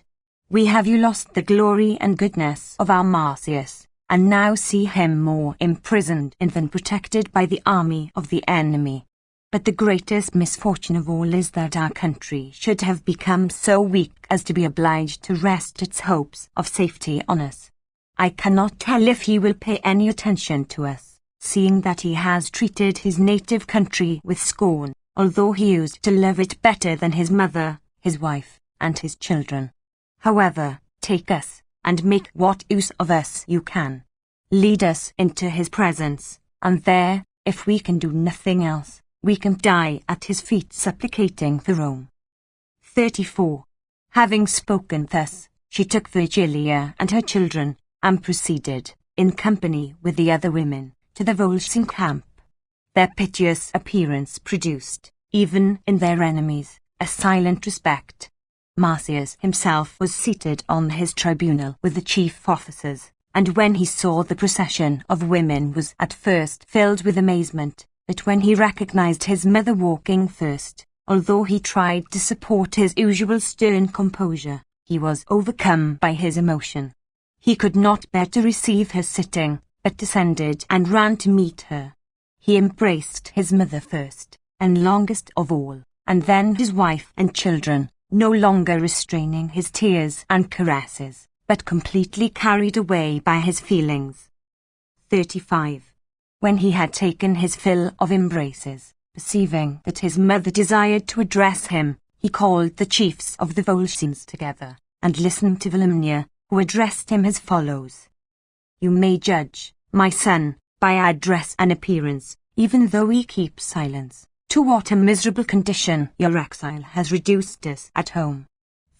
We have you lost the glory and goodness of our Marsyas, and now see him more imprisoned than protected by the army of the enemy. But the greatest misfortune of all is that our country should have become so weak as to be obliged to rest its hopes of safety on us. I cannot tell if he will pay any attention to us, seeing that he has treated his native country with scorn, although he used to love it better than his mother, his wife, and his children. However, take us, and make what use of us you can. Lead us into his presence, and there, if we can do nothing else, we can die at his feet supplicating for Rome. 34. Having spoken thus, she took Virgilia and her children, and proceeded, in company with the other women, to the Volscian camp. Their piteous appearance produced, even in their enemies, a silent respect. Marsyas himself was seated on his tribunal with the chief officers, and when he saw the procession of women was at first filled with amazement, but when he recognized his mother walking first, although he tried to support his usual stern composure, he was overcome by his emotion. He could not bear to receive her sitting, but descended and ran to meet her. He embraced his mother first, and longest of all, and then his wife and children, no longer restraining his tears and caresses, but completely carried away by his feelings. 35. When he had taken his fill of embraces, perceiving that his mother desired to address him, he called the chiefs of the Volscians together, and listened to Volumnia, who addressed him as follows: You may judge, my son, by our dress and appearance, even though we keep silence, to what a miserable condition your exile has reduced us at home.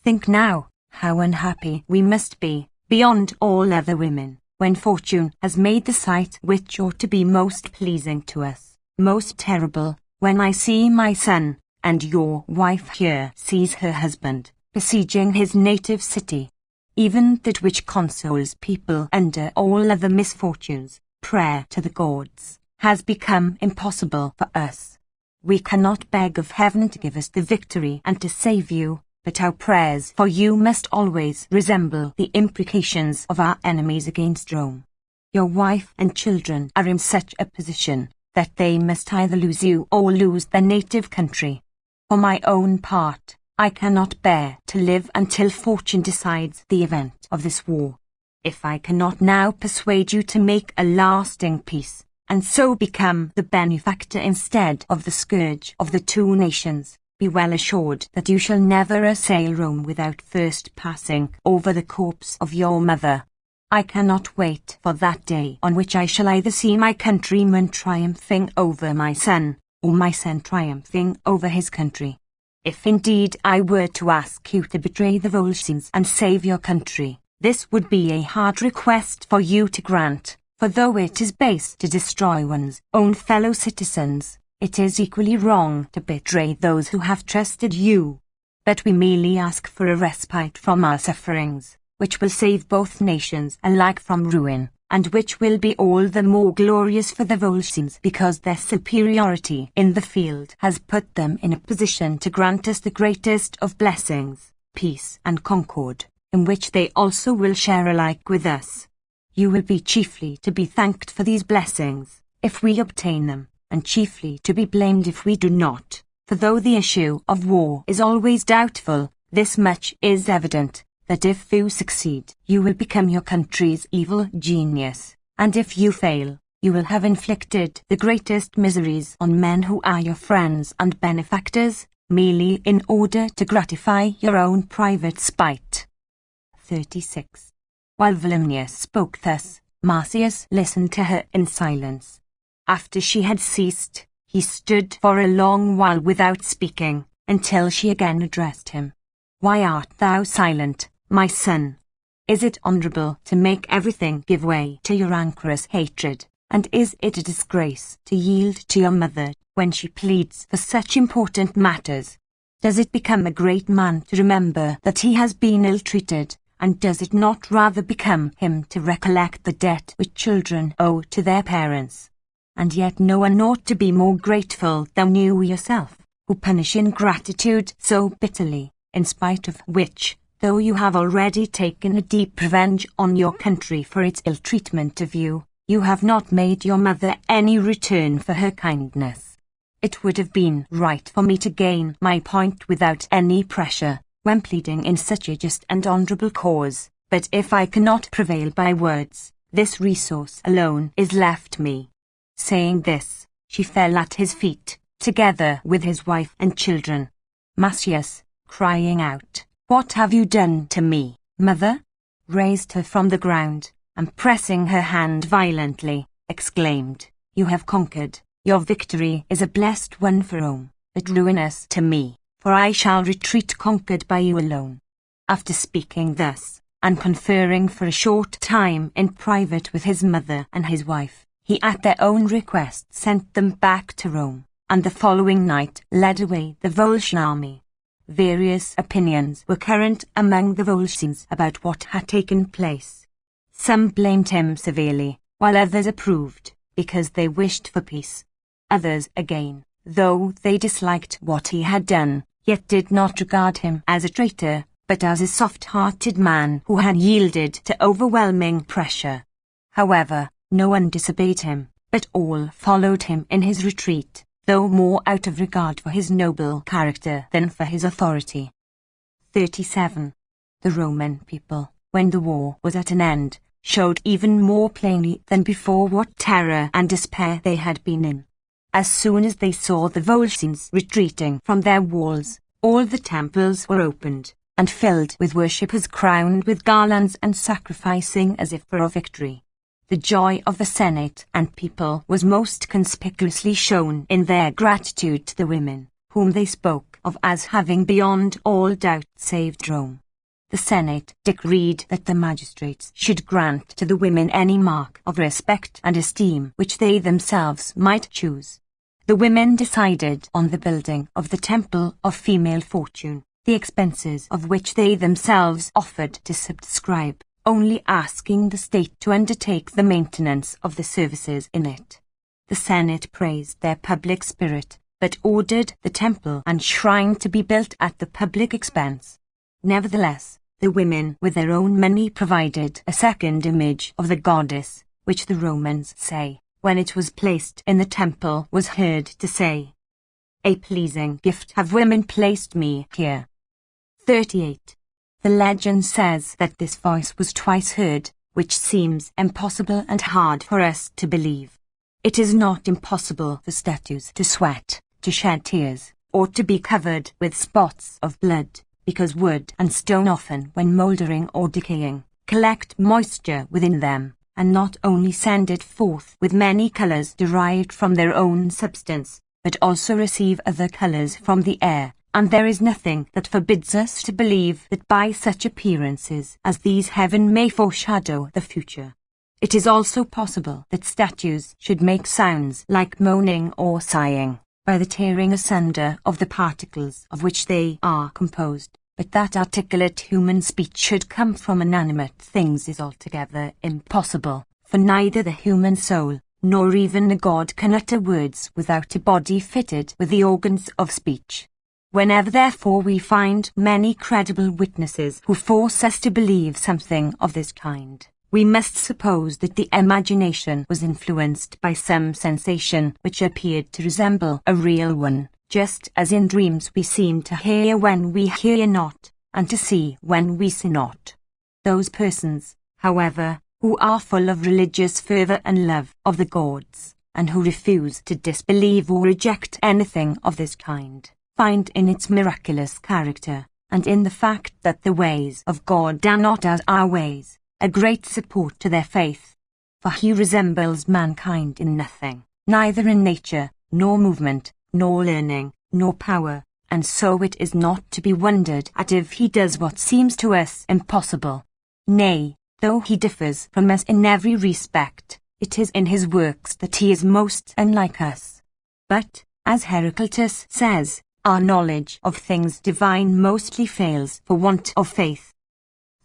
Think now, how unhappy we must be, beyond all other women, when fortune has made the sight which ought to be most pleasing to us, most terrible, when I see my son, and your wife here sees her husband, besieging his native city. Even that which consoles people under all other misfortunes, prayer to the gods, has become impossible for us. We cannot beg of heaven to give us the victory and to save you, but our prayers for you must always resemble the imprecations of our enemies against Rome. Your wife and children are in such a position that they must either lose you or lose their native country. For my own part, I cannot bear to live until fortune decides the event of this war. If I cannot now persuade you to make a lasting peace, and so become the benefactor instead of the scourge of the two nations, be well assured that you shall never assail Rome without first passing over the corpse of your mother. I cannot wait for that day on which I shall either see my countryman triumphing over my son, or my son triumphing over his country. If indeed I were to ask you to betray the Volscians and save your country, this would be a hard request for you to grant, for though it is base to destroy one's own fellow citizens, It is equally wrong to betray those who have trusted you. But we merely ask for a respite from our sufferings, which will save both nations alike from ruin, and which will be all the more glorious for the Volscians because their superiority in the field has put them in a position to grant us the greatest of blessings, peace and concord, in which they also will share alike with us. You will be chiefly to be thanked for these blessings, if we obtain them, and chiefly to be blamed if we do not. For though the issue of war is always doubtful, this much is evident, that if you succeed, you will become your country's evil genius, and if you fail, you will have inflicted the greatest miseries on men who are your friends and benefactors, merely in order to gratify your own private spite. 36. While Volumnia spoke thus, Marsyas listened to her in silence. After she had ceased, he stood for a long while without speaking, until she again addressed him. Why art thou silent, my son? Is it honourable to make everything give way to your rancorous hatred, and is it a disgrace to yield to your mother when she pleads for such important matters? Does it become a great man to remember that he has been ill-treated, and does it not rather become him to recollect the debt which children owe to their parents? And yet no one ought to be more grateful than you yourself, who punish ingratitude so bitterly, in spite of which, though you have already taken a deep revenge on your country for its ill treatment of you, you have not made your mother any return for her kindness. It would have been right for me to gain my point without any pressure, when pleading in such a just and honourable cause, but if I cannot prevail by words, this resource alone is left me. Saying this, she fell at his feet, together with his wife and children. Marsyas, crying out, "What have you done to me, mother?" raised her from the ground, and pressing her hand violently, exclaimed, "You have conquered, your victory is a blessed one for Rome, but ruinous to me, for I shall retreat conquered by you alone." After speaking thus, and conferring for a short time in private with his mother and his wife, he at their own request sent them back to Rome, and the following night led away the Volscian army. Various opinions were current among the Volscians about what had taken place. Some blamed him severely, while others approved, because they wished for peace. Others, again, though they disliked what he had done, yet did not regard him as a traitor, but as a soft-hearted man who had yielded to overwhelming pressure. However, no one disobeyed him, but all followed him in his retreat, though more out of regard for his noble character than for his authority. 37. The Roman people, when the war was at an end, showed even more plainly than before what terror and despair they had been in. As soon as they saw the Volscians retreating from their walls, all the temples were opened, and filled with worshippers crowned with garlands and sacrificing as if for a victory. The joy of the Senate and people was most conspicuously shown in their gratitude to the women, whom they spoke of as having beyond all doubt saved Rome. The Senate decreed that the magistrates should grant to the women any mark of respect and esteem which they themselves might choose. The women decided on the building of the Temple of Female Fortune, the expenses of which they themselves offered to subscribe, only asking the state to undertake the maintenance of the services in it. The Senate praised their public spirit, but ordered the temple and shrine to be built at the public expense. Nevertheless, the women with their own money provided a second image of the goddess, which the Romans say, when it was placed in the temple, was heard to say, "A pleasing gift have women placed me here." 38. The legend says that this voice was twice heard, which seems impossible and hard for us to believe. It is not impossible for statues to sweat, to shed tears, or to be covered with spots of blood, because wood and stone often, when mouldering or decaying, collect moisture within them, and not only send it forth with many colours derived from their own substance, but also receive other colours from the air, and there is nothing that forbids us to believe that by such appearances as these heaven may foreshadow the future. It is also possible that statues should make sounds like moaning or sighing, by the tearing asunder of the particles of which they are composed, but that articulate human speech should come from inanimate things is altogether impossible, for neither the human soul, nor even a god can utter words without a body fitted with the organs of speech. Whenever therefore we find many credible witnesses who force us to believe something of this kind, we must suppose that the imagination was influenced by some sensation which appeared to resemble a real one, just as in dreams we seem to hear when we hear not, and to see when we see not. Those persons, however, who are full of religious fervour and love of the gods, and who refuse to disbelieve or reject anything of this kind, find in its miraculous character, and in the fact that the ways of God are not as our ways, a great support to their faith. For he resembles mankind in nothing, neither in nature, nor movement, nor learning, nor power, and so it is not to be wondered at if he does what seems to us impossible. Nay, though he differs from us in every respect, it is in his works that he is most unlike us. But, as Heraclitus says, our knowledge of things divine mostly fails for want of faith.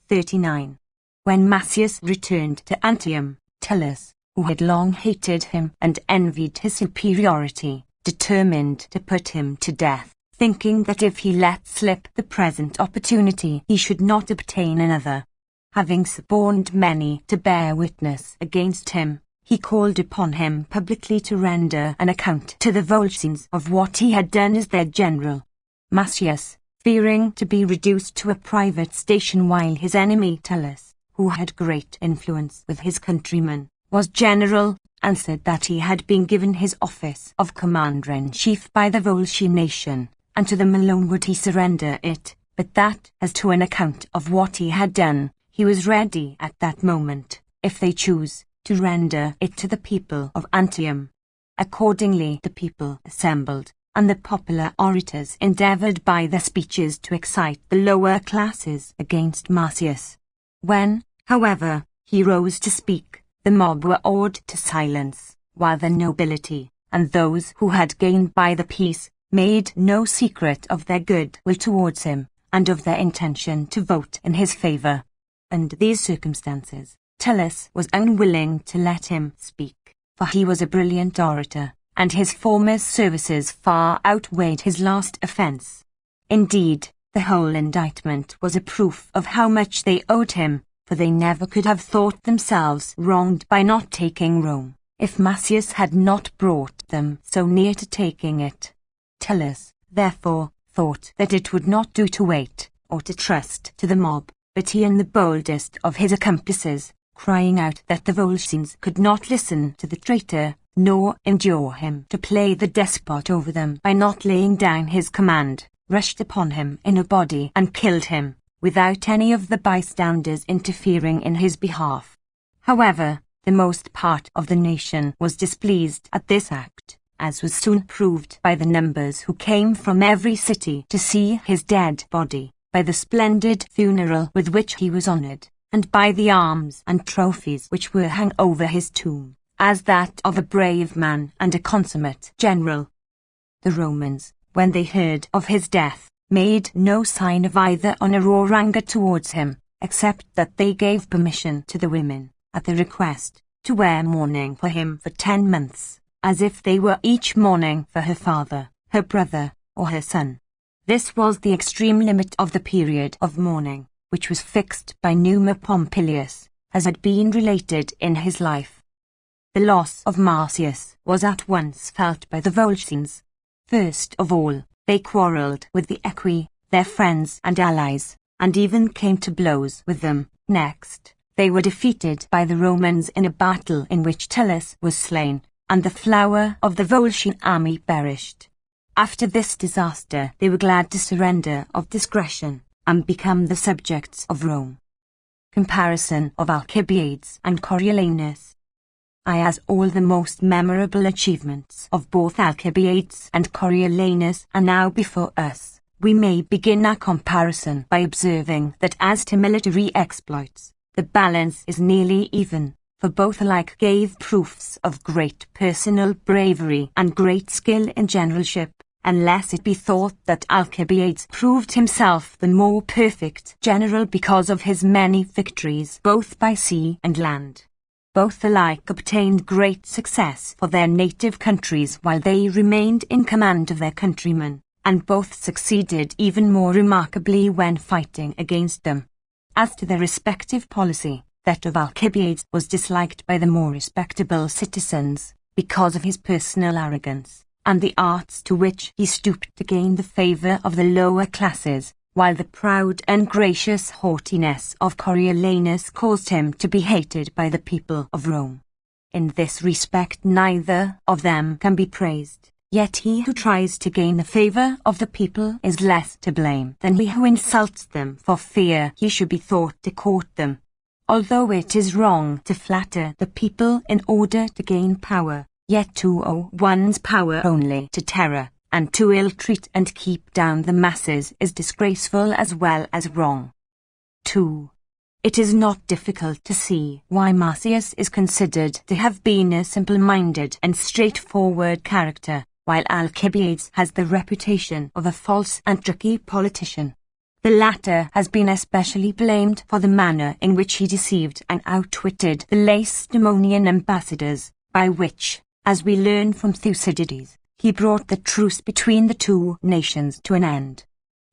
39. When Macius returned to Antium, Tullus, who had long hated him and envied his superiority, determined to put him to death, thinking that if he let slip the present opportunity he should not obtain another. Having suborned many to bear witness against him, he called upon him publicly to render an account to the Volscians of what he had done as their general. Macius, fearing to be reduced to a private station while his enemy Tullus, who had great influence with his countrymen, was general, answered that he had been given his office of commander-in-chief by the Volscian nation, and to them alone would he surrender it, but that, as to an account of what he had done, he was ready at that moment, if they choose, to render it to the people of Antium. Accordingly the people assembled, and the popular orators endeavoured by their speeches to excite the lower classes against Macius. When, however, he rose to speak, the mob were awed to silence, while the nobility, and those who had gained by the peace, made no secret of their good will towards him, and of their intention to vote in his favour. Under these circumstances, Tullus was unwilling to let him speak, for he was a brilliant orator, and his former services far outweighed his last offence. Indeed, the whole indictment was a proof of how much they owed him, for they never could have thought themselves wronged by not taking Rome, if Macius had not brought them so near to taking it. Tullus, therefore, thought that it would not do to wait, or to trust to the mob, but he and the boldest of his accomplices, crying out that the Volscians could not listen to the traitor, nor endure him to play the despot over them by not laying down his command, rushed upon him in a body and killed him, without any of the bystanders interfering in his behalf. However, the most part of the nation was displeased at this act, as was soon proved by the numbers who came from every city to see his dead body, by the splendid funeral with which he was honoured, and by the arms and trophies which were hung over his tomb, as that of a brave man and a consummate general. The Romans, when they heard of his death, made no sign of either honour or anger towards him, except that they gave permission to the women, at the request, to wear mourning for him for 10 months, as if they were each mourning for her father, her brother, or her son. This was the extreme limit of the period of mourning, which was fixed by Numa Pompilius, as had been related in his life. The loss of Marcius was at once felt by the Volscians. First of all, they quarrelled with the Equi, their friends and allies, and even came to blows with them. Next, they were defeated by the Romans in a battle in which Tullus was slain, and the flower of the Volscian army perished. After this disaster they were glad to surrender of discretion, and become the subjects of Rome. Comparison of Alcibiades and Coriolanus. As all the most memorable achievements of both Alcibiades and Coriolanus are now before us, we may begin our comparison by observing that as to military exploits, the balance is nearly even, for both alike gave proofs of great personal bravery and great skill in generalship, unless it be thought that Alcibiades proved himself the more perfect general because of his many victories both by sea and land. Both alike obtained great success for their native countries while they remained in command of their countrymen, and both succeeded even more remarkably when fighting against them. As to their respective policy, that of Alcibiades was disliked by the more respectable citizens, because of his personal arrogance, and the arts to which he stooped to gain the favour of the lower classes, while the proud and gracious haughtiness of Coriolanus caused him to be hated by the people of Rome. In this respect neither of them can be praised, yet he who tries to gain the favour of the people is less to blame than he who insults them for fear he should be thought to court them. Although it is wrong to flatter the people in order to gain power, yet to owe one's power only to terror, and to ill-treat and keep down the masses is disgraceful as well as wrong. 2. It is not difficult to see why Marsyas is considered to have been a simple-minded and straightforward character, while Alcibiades has the reputation of a false and tricky politician. The latter has been especially blamed for the manner in which he deceived and outwitted the Lacedaemonian ambassadors, by which, as we learn from Thucydides, he brought the truce between the two nations to an end.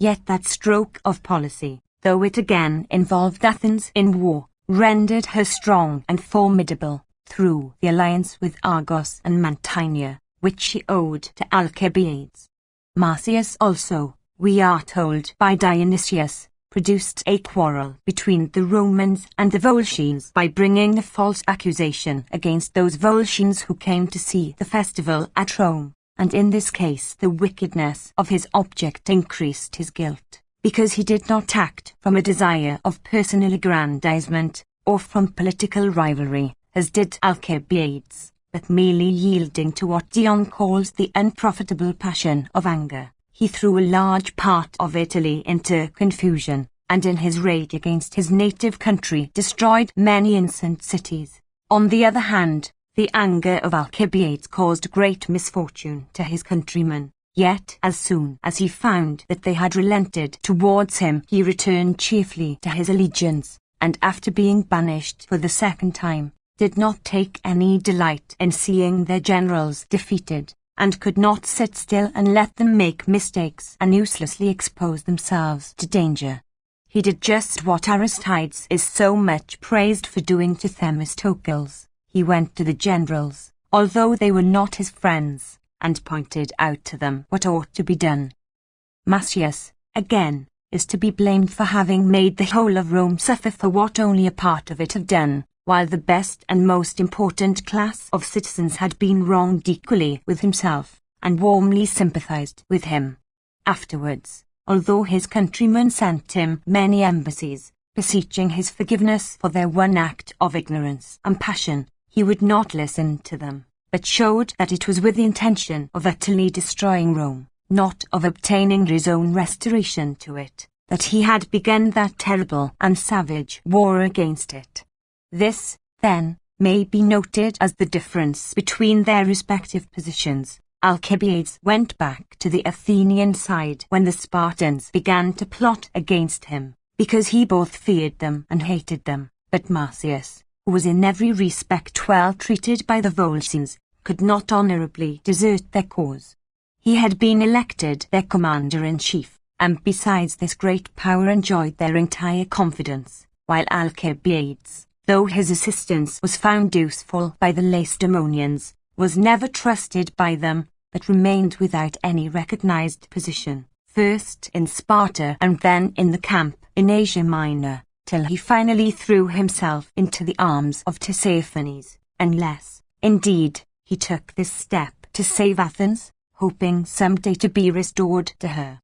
Yet that stroke of policy, though it again involved Athens in war, rendered her strong and formidable, through the alliance with Argos and Mantinea, which she owed to Alcibiades. Marsyas also, we are told by Dionysius, produced a quarrel between the Romans and the Volscians by bringing the false accusation against those Volscians who came to see the festival at Rome, and in this case the wickedness of his object increased his guilt, because he did not act from a desire of personal aggrandizement, or from political rivalry, as did Alcibiades, but merely yielding to what Dion calls the unprofitable passion of anger. He threw a large part of Italy into confusion, and in his rage against his native country destroyed many innocent cities. On the other hand, the anger of Alcibiades caused great misfortune to his countrymen, yet as soon as he found that they had relented towards him he returned cheerfully to his allegiance, and after being banished for the second time, did not take any delight in seeing their generals defeated, and could not sit still and let them make mistakes and uselessly expose themselves to danger. He did just what Aristides is so much praised for doing to Themistocles. He went to the generals, although they were not his friends, and pointed out to them what ought to be done. Marsyas, again, is to be blamed for having made the whole of Rome suffer for what only a part of it had done, while the best and most important class of citizens had been wronged equally with himself, and warmly sympathized with him. Afterwards, although his countrymen sent him many embassies, beseeching his forgiveness for their one act of ignorance and passion, he would not listen to them, but showed that it was with the intention of utterly destroying Rome, not of obtaining his own restoration to it, that he had begun that terrible and savage war against it. This, then, may be noted as the difference between their respective positions. Alcibiades went back to the Athenian side when the Spartans began to plot against him, because he both feared them and hated them, but Marsyas, who was in every respect well treated by the Volscians, could not honourably desert their cause. He had been elected their commander-in-chief, and besides this great power enjoyed their entire confidence, while Alcibiades, though his assistance was found useful by the Lacedaemonians, was never trusted by them, but remained without any recognized position, first in Sparta and then in the camp in Asia Minor, till he finally threw himself into the arms of Tisiphone, unless, indeed, he took this step to save Athens, hoping someday to be restored to her.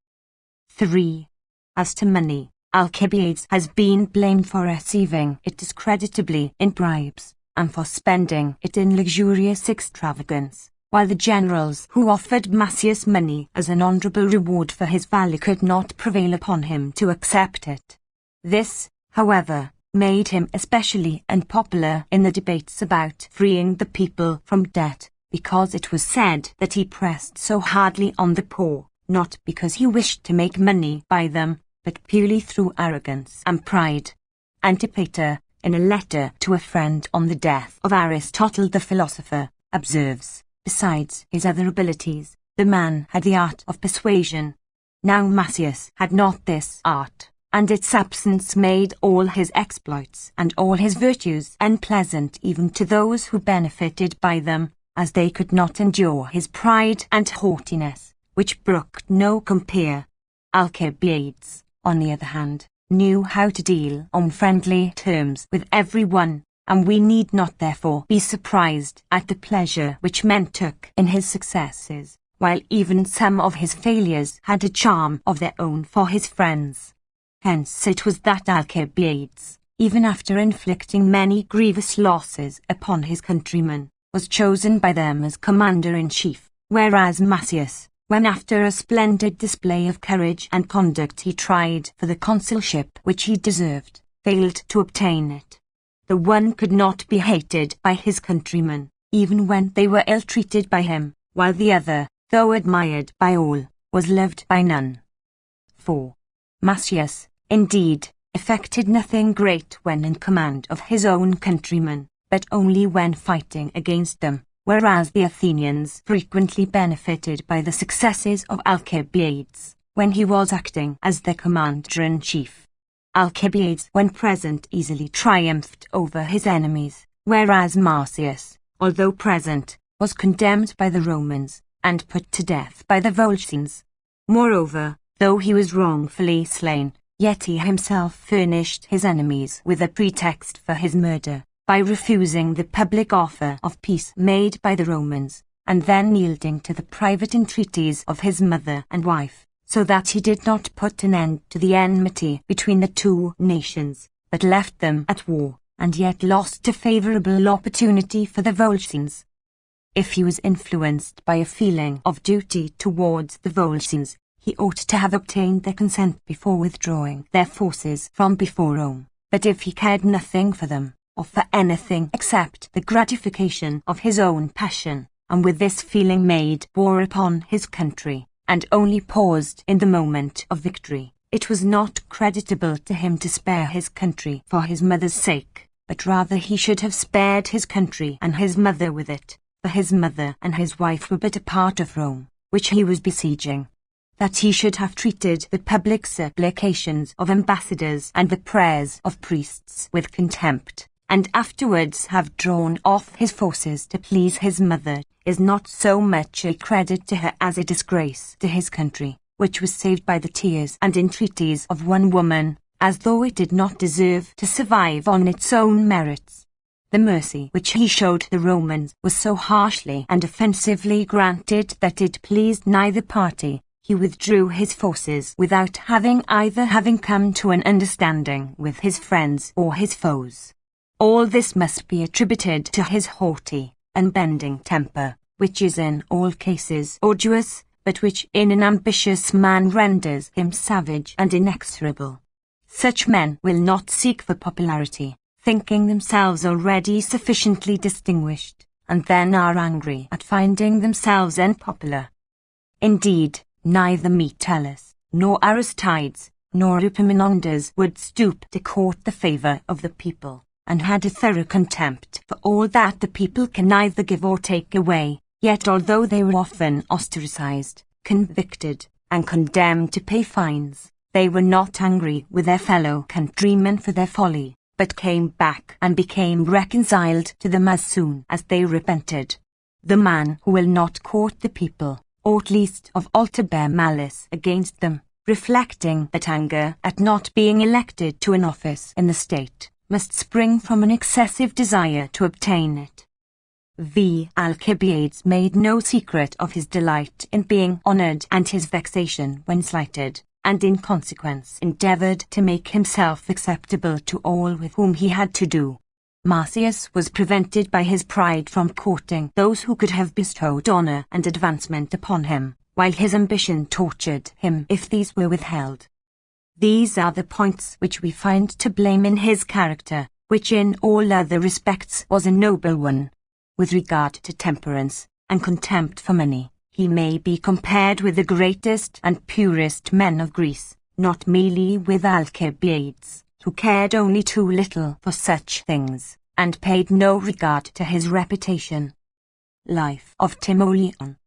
3. As to money, Alcibiades has been blamed for receiving it discreditably in bribes, and for spending it in luxurious extravagance, while the generals who offered Marsyas money as an honourable reward for his valour could not prevail upon him to accept it. This, however, made him especially unpopular in the debates about freeing the people from debt, because it was said that he pressed so hardly on the poor, not because he wished to make money by them, but purely through arrogance and pride. Antipater, in a letter to a friend on the death of Aristotle the philosopher, observes, besides his other abilities, the man had the art of persuasion. Now Marsyas had not this art, and its absence made all his exploits and all his virtues unpleasant even to those who benefited by them, as they could not endure his pride and haughtiness, which brooked no compare. Alcibiades, on the other hand, knew how to deal on friendly terms with every one, and we need not therefore be surprised at the pleasure which men took in his successes, while even some of his failures had a charm of their own for his friends. Hence it was that Alcibiades, even after inflicting many grievous losses upon his countrymen, was chosen by them as commander-in-chief, whereas Marsyas, when after a splendid display of courage and conduct he tried for the consulship which he deserved, failed to obtain it. The one could not be hated by his countrymen, even when they were ill-treated by him, while the other, though admired by all, was loved by none. 4. Marsyas, indeed, effected nothing great when in command of his own countrymen, but only when fighting against them, whereas the Athenians frequently benefited by the successes of Alcibiades, when he was acting as their commander-in-chief. Alcibiades, when present, easily triumphed over his enemies, whereas Marsyas, although present, was condemned by the Romans, and put to death by the Volscians. Moreover, though he was wrongfully slain, yet he himself furnished his enemies with a pretext for his murder, by refusing the public offer of peace made by the Romans, and then yielding to the private entreaties of his mother and wife, so that he did not put an end to the enmity between the two nations, but left them at war, and yet lost a favourable opportunity for the Volscians. If he was influenced by a feeling of duty towards the Volscians, he ought to have obtained their consent before withdrawing their forces from before Rome, but if he cared nothing for them, or for anything except the gratification of his own passion, and with this feeling made war upon his country, and only paused in the moment of victory, it was not creditable to him to spare his country for his mother's sake, but rather he should have spared his country and his mother with it, for his mother and his wife were but a part of Rome, which he was besieging. That he should have treated the public supplications of ambassadors and the prayers of priests with contempt, and afterwards have drawn off his forces to please his mother, is not so much a credit to her as a disgrace to his country, which was saved by the tears and entreaties of one woman, as though it did not deserve to survive on its own merits. The mercy which he showed the Romans was so harshly and offensively granted that it pleased neither party. He withdrew his forces without having come to an understanding with his friends or his foes. All this must be attributed to his haughty, unbending temper, which is in all cases odious, but which in an ambitious man renders him savage and inexorable. Such men will not seek for popularity, thinking themselves already sufficiently distinguished, and then are angry at finding themselves unpopular. Indeed, neither Metellus, nor Aristides, nor Epaminondas would stoop to court the favour of the people, and had a thorough contempt for all that the people can neither give or take away. Yet although they were often ostracized, convicted, and condemned to pay fines, they were not angry with their fellow countrymen for their folly, but came back and became reconciled to them as soon as they repented. The man who will not court the people, ought least of all to bear malice against them, reflecting that anger at not being elected to an office in the state must spring from an excessive desire to obtain it. Alcibiades made no secret of his delight in being honoured and his vexation when slighted, and in consequence endeavoured to make himself acceptable to all with whom he had to do. Marsyas was prevented by his pride from courting those who could have bestowed honour and advancement upon him, while his ambition tortured him if these were withheld. These are the points which we find to blame in his character, which in all other respects was a noble one. With regard to temperance, and contempt for money, he may be compared with the greatest and purest men of Greece, not merely with Alcibiades, who cared only too little for such things, and paid no regard to his reputation. Life of Timoleon.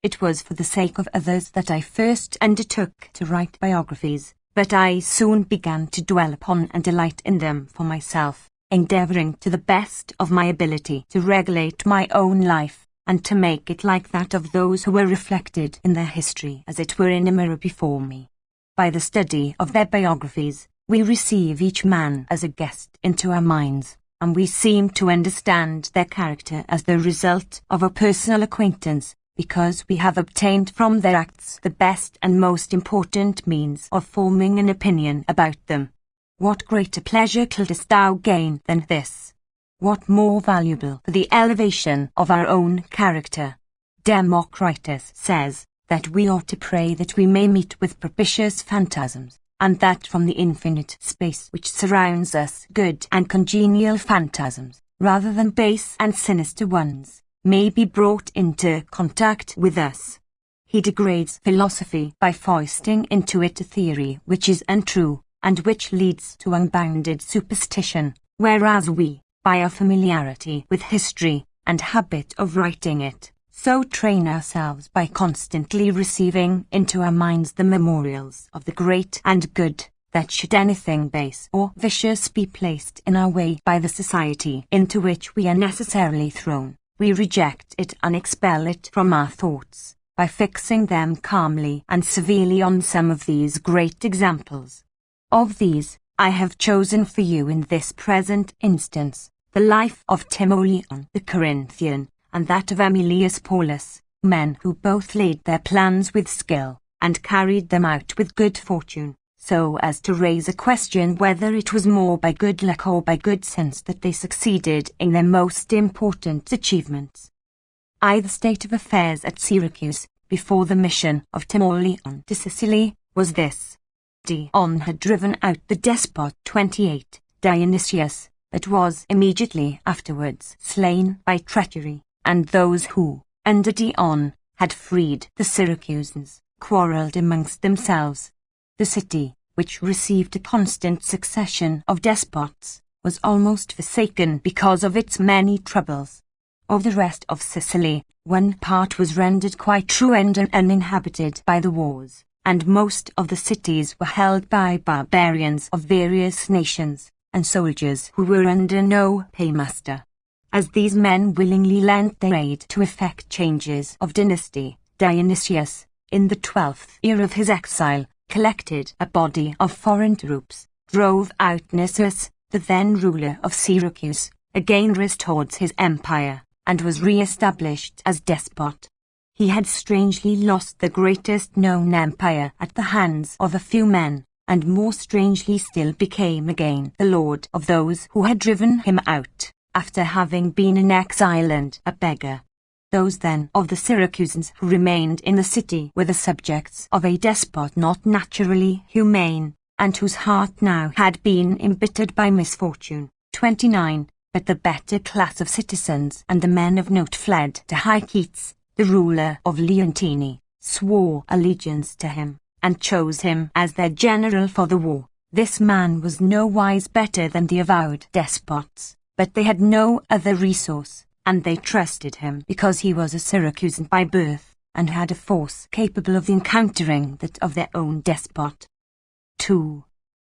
It was for the sake of others that I first undertook to write biographies, but I soon began to dwell upon and delight in them for myself, endeavouring to the best of my ability to regulate my own life, and to make it like that of those who were reflected in their history as it were in a mirror before me. By the study of their biographies, we receive each man as a guest into our minds, and we seem to understand their character as the result of a personal acquaintance, because we have obtained from their acts the best and most important means of forming an opinion about them. What greater pleasure couldst thou gain than this? What more valuable for the elevation of our own character? Democritus says that we ought to pray that we may meet with propitious phantasms, and that from the infinite space which surrounds us good and congenial phantasms, rather than base and sinister ones, may be brought into contact with us. He degrades philosophy by foisting into it a theory which is untrue, and which leads to unbounded superstition, whereas we, by our familiarity with history, and habit of writing it, so train ourselves by constantly receiving into our minds the memorials of the great and good, that should anything base or vicious be placed in our way by the society into which we are necessarily thrown, we reject it and expel it from our thoughts, by fixing them calmly and severely on some of these great examples. Of these, I have chosen for you in this present instance, the life of Timoleon the Corinthian, and that of Aemilius Paulus, men who both laid their plans with skill, and carried them out with good fortune, so as to raise a question whether it was more by good luck or by good sense that they succeeded in their most important achievements. The state of affairs at Syracuse, before the mission of Timoleon to Sicily, was this. Dion had driven out the despot 28, Dionysius, but was immediately afterwards slain by treachery, and those who, under Dion, had freed the Syracusans, quarrelled amongst themselves. The city, which received a constant succession of despots, was almost forsaken because of its many troubles. Of the rest of Sicily, one part was rendered quite ruined and uninhabited by the wars, and most of the cities were held by barbarians of various nations, and soldiers who were under no paymaster. As these men willingly lent their aid to effect changes of dynasty, Dionysius, in the 12th year of his exile, collected a body of foreign troops, drove out Nisus, the then ruler of Syracuse, again restored his empire, and was re-established as despot. He had strangely lost the greatest known empire at the hands of a few men, and more strangely still became again the lord of those who had driven him out, after having been in exile and a beggar. Those then of the Syracusans who remained in the city were the subjects of a despot not naturally humane, and whose heart now had been embittered by misfortune. 29. But the better class of citizens and the men of note fled to Hycetes, the ruler of Leontini, swore allegiance to him, and chose him as their general for the war. This man was no wise better than the avowed despots, but they had no other resource, and they trusted him because he was a Syracusan by birth, and had a force capable of encountering that of their own despot. 2.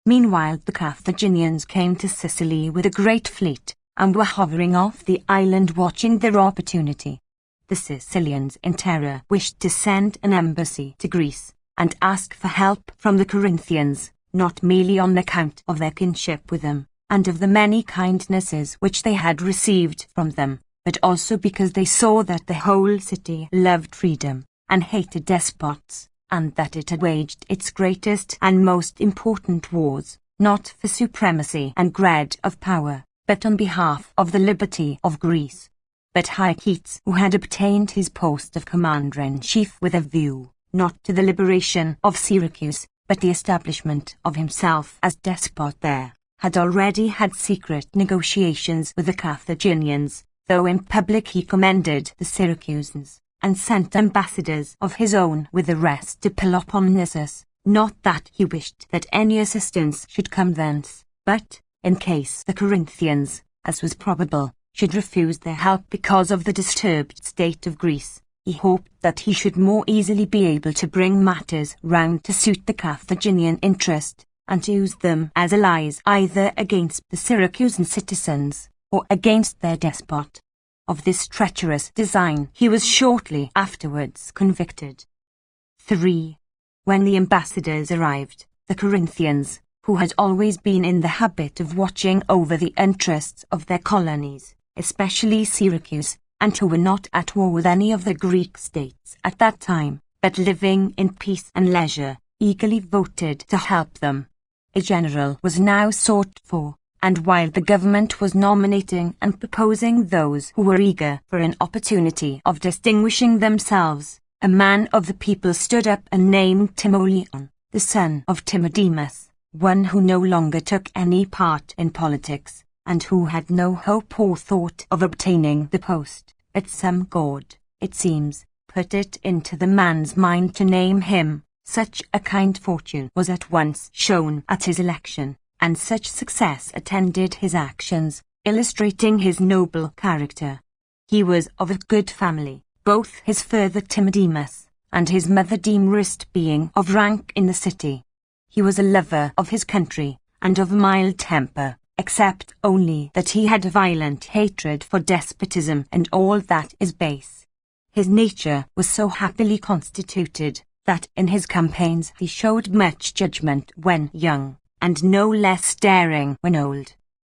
Meanwhile the Carthaginians came to Sicily with a great fleet, and were hovering off the island watching their opportunity. The Sicilians in terror wished to send an embassy to Greece, and ask for help from the Corinthians, not merely on account of their kinship with them, and of the many kindnesses which they had received from them, but also because they saw that the whole city loved freedom, and hated despots, and that it had waged its greatest and most important wars, not for supremacy and grade of power, but on behalf of the liberty of Greece. But Hycetes, who had obtained his post of commander-in-chief with a view, not to the liberation of Syracuse, but the establishment of himself as despot there had already had secret negotiations with the Carthaginians, though in public he commended the Syracusans, and sent ambassadors of his own with the rest to Peloponnesus, not that he wished that any assistance should come thence, but, in case the Corinthians, as was probable, should refuse their help because of the disturbed state of Greece, he hoped that he should more easily be able to bring matters round to suit the Carthaginian interest, and to use them as allies either against the Syracusan citizens, or against their despot. Of this treacherous design he was shortly afterwards convicted. 3. When the ambassadors arrived, the Corinthians, who had always been in the habit of watching over the interests of their colonies, especially Syracuse, and who were not at war with any of the Greek states at that time, but living in peace and leisure, eagerly voted to help them. A general was now sought for, and while the government was nominating and proposing those who were eager for an opportunity of distinguishing themselves, a man of the people stood up and named Timoleon, the son of Timodemus, one who no longer took any part in politics, and who had no hope or thought of obtaining the post, but some god, it seems, put it into the man's mind to name him. Such a kind fortune was at once shown at his election, and such success attended his actions, illustrating his noble character. He was of a good family, both his father Timodemus and his mother Demarest being of rank in the city. He was a lover of his country, and of a mild temper, except only that he had a violent hatred for despotism and all that is base. His nature was so happily constituted that in his campaigns he showed much judgment when young, and no less daring when old.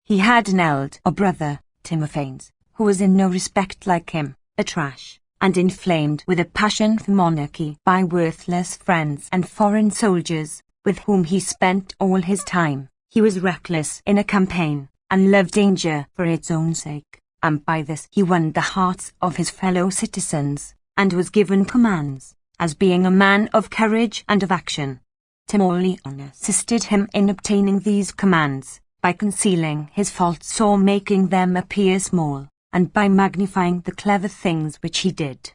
He had an elder brother, Timophanes, who was in no respect like him, a trash, and inflamed with a passion for monarchy by worthless friends and foreign soldiers, with whom he spent all his time. He was reckless in a campaign, and loved danger for its own sake, and by this he won the hearts of his fellow citizens, and was given commands, as being a man of courage and of action. Timoleon assisted him in obtaining these commands, by concealing his faults or making them appear small, and by magnifying the clever things which he did.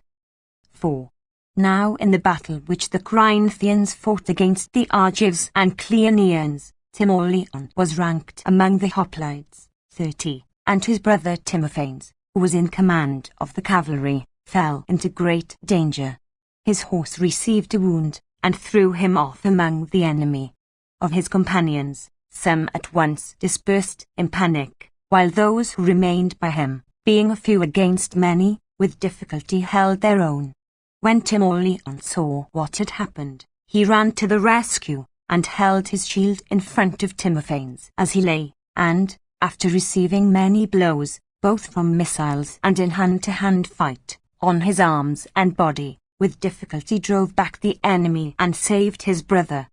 4. Now in the battle which the Corinthians fought against the Argives and Cleonians, Timoleon was ranked among the hoplites, 30, and his brother Timophanes, who was in command of the cavalry, fell into great danger. His horse received a wound, and threw him off among the enemy. Of his companions, some at once dispersed in panic, while those who remained by him, being a few against many, with difficulty held their own. When Timoleon saw what had happened, he ran to the rescue, and held his shield in front of Timophanes as he lay, and, after receiving many blows, both from missiles and in hand-to-hand fight, on his arms and body, with difficulty drove back the enemy and saved his brother.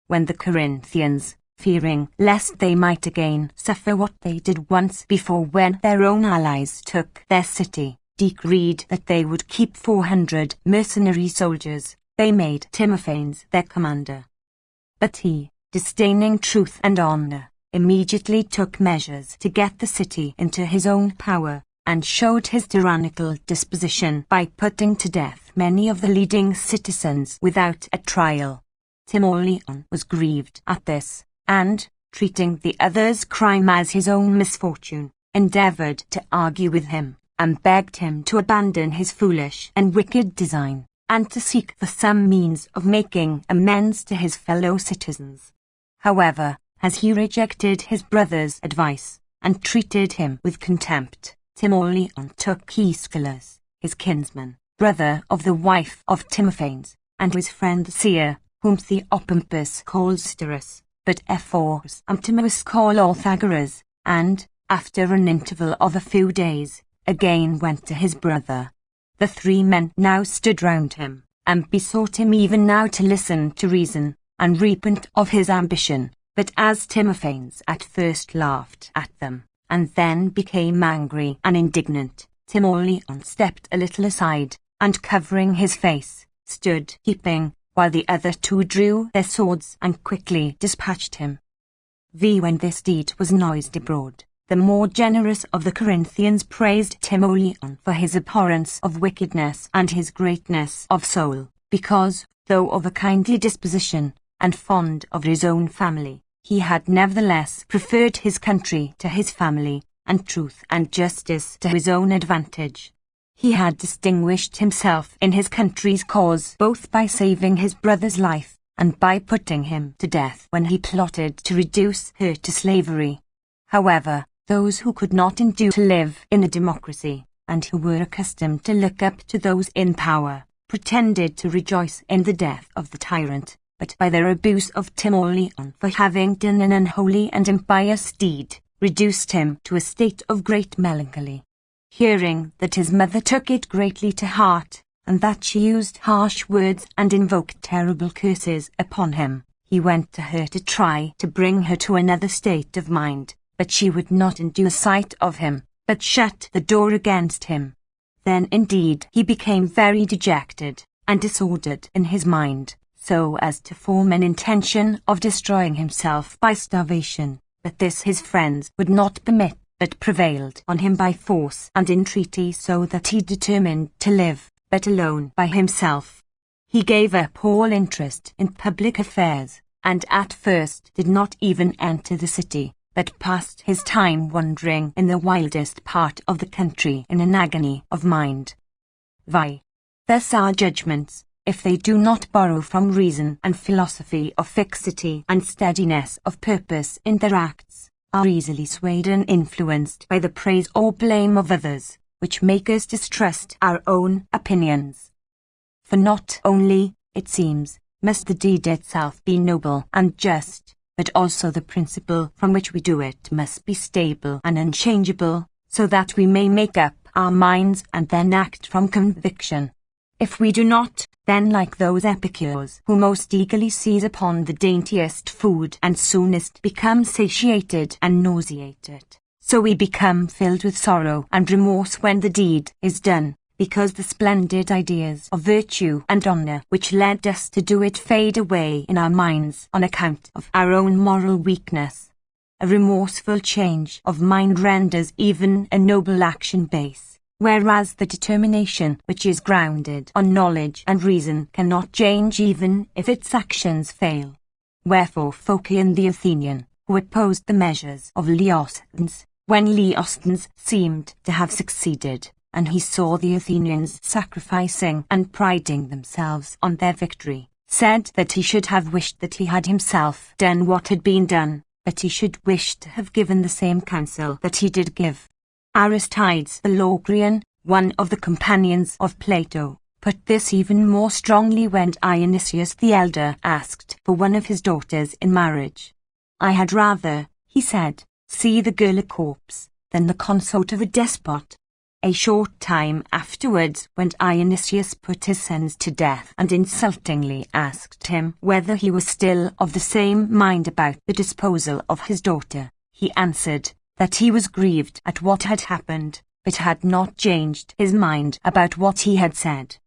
When the Corinthians, fearing lest they might again suffer what they did once before when their own allies took their city, decreed that they would keep 400 mercenary soldiers, they made Timophanes their commander. But he, disdaining truth and honor, immediately took measures to get the city into his own power, and showed his tyrannical disposition by putting to death many of the leading citizens without a trial. Timoleon was grieved at this, and, treating the other's crime as his own misfortune, endeavored to argue with him, and begged him to abandon his foolish and wicked design, and to seek for some means of making amends to his fellow citizens. However, as he rejected his brother's advice, and treated him with contempt, Timoleon took Aeschylus, his kinsman, brother of the wife of Timophanes, and his friend seer, whom Theopompus calls Sterus, but Ephors and Timaeus call Pythagoras, and, after an interval of a few days, again went to his brother. The 3 men now stood round him, and besought him even now to listen to reason, and repent of his ambition, but as Timophanes at first laughed at them, and then became angry and indignant, Timoleon stepped a little aside, and covering his face, stood heaping while the other two drew their swords and quickly dispatched him. When this deed was noised abroad, the more generous of the Corinthians praised Timoleon for his abhorrence of wickedness and his greatness of soul, because, though of a kindly disposition, and fond of his own family, he had nevertheless preferred his country to his family, and truth and justice to his own advantage. He had distinguished himself in his country's cause both by saving his brother's life, and by putting him to death when he plotted to reduce her to slavery. However, those who could not endure to live in a democracy, and who were accustomed to look up to those in power, pretended to rejoice in the death of the tyrant, but by their abuse of Timoleon for having done an unholy and impious deed, reduced him to a state of great melancholy. Hearing that his mother took it greatly to heart, and that she used harsh words and invoked terrible curses upon him, he went to her to try to bring her to another state of mind, but she would not endure sight of him, but shut the door against him. Then indeed he became very dejected, and disordered in his mind, so as to form an intention of destroying himself by starvation, but this his friends would not permit, but prevailed on him by force and entreaty, so that he determined to live, but alone by himself. He gave up all interest in public affairs, and at first did not even enter the city, but passed his time wandering in the wildest part of the country in an agony of mind. Thus our judgments, if they do not borrow from reason and philosophy of fixity and steadiness of purpose in their acts, are easily swayed and influenced by the praise or blame of others, which make us distrust our own opinions. For not only, it seems, must the deed itself be noble and just, but also the principle from which we do it must be stable and unchangeable, so that we may make up our minds and then act from conviction. If we do not, then like those epicures who most eagerly seize upon the daintiest food and soonest become satiated and nauseated, so we become filled with sorrow and remorse when the deed is done, because the splendid ideas of virtue and honor which led us to do it fade away in our minds on account of our own moral weakness. A remorseful change of mind renders even a noble action base, whereas the determination which is grounded on knowledge and reason cannot change even if its actions fail. Wherefore Phocion the Athenian, who opposed the measures of Leosthenes, when Leosthenes seemed to have succeeded, and he saw the Athenians sacrificing and priding themselves on their victory, said that he should have wished that he had himself done what had been done, but he should wish to have given the same counsel that he did give. Aristides the Locrian, one of the companions of Plato, put this even more strongly when Dionysius the elder asked for one of his daughters in marriage. "I had rather," he said, "see the girl a corpse, than the consort of a despot." A short time afterwards, when Dionysius put his sons to death and insultingly asked him whether he was still of the same mind about the disposal of his daughter, he answered that he was grieved at what had happened, but had not changed his mind about what he had said.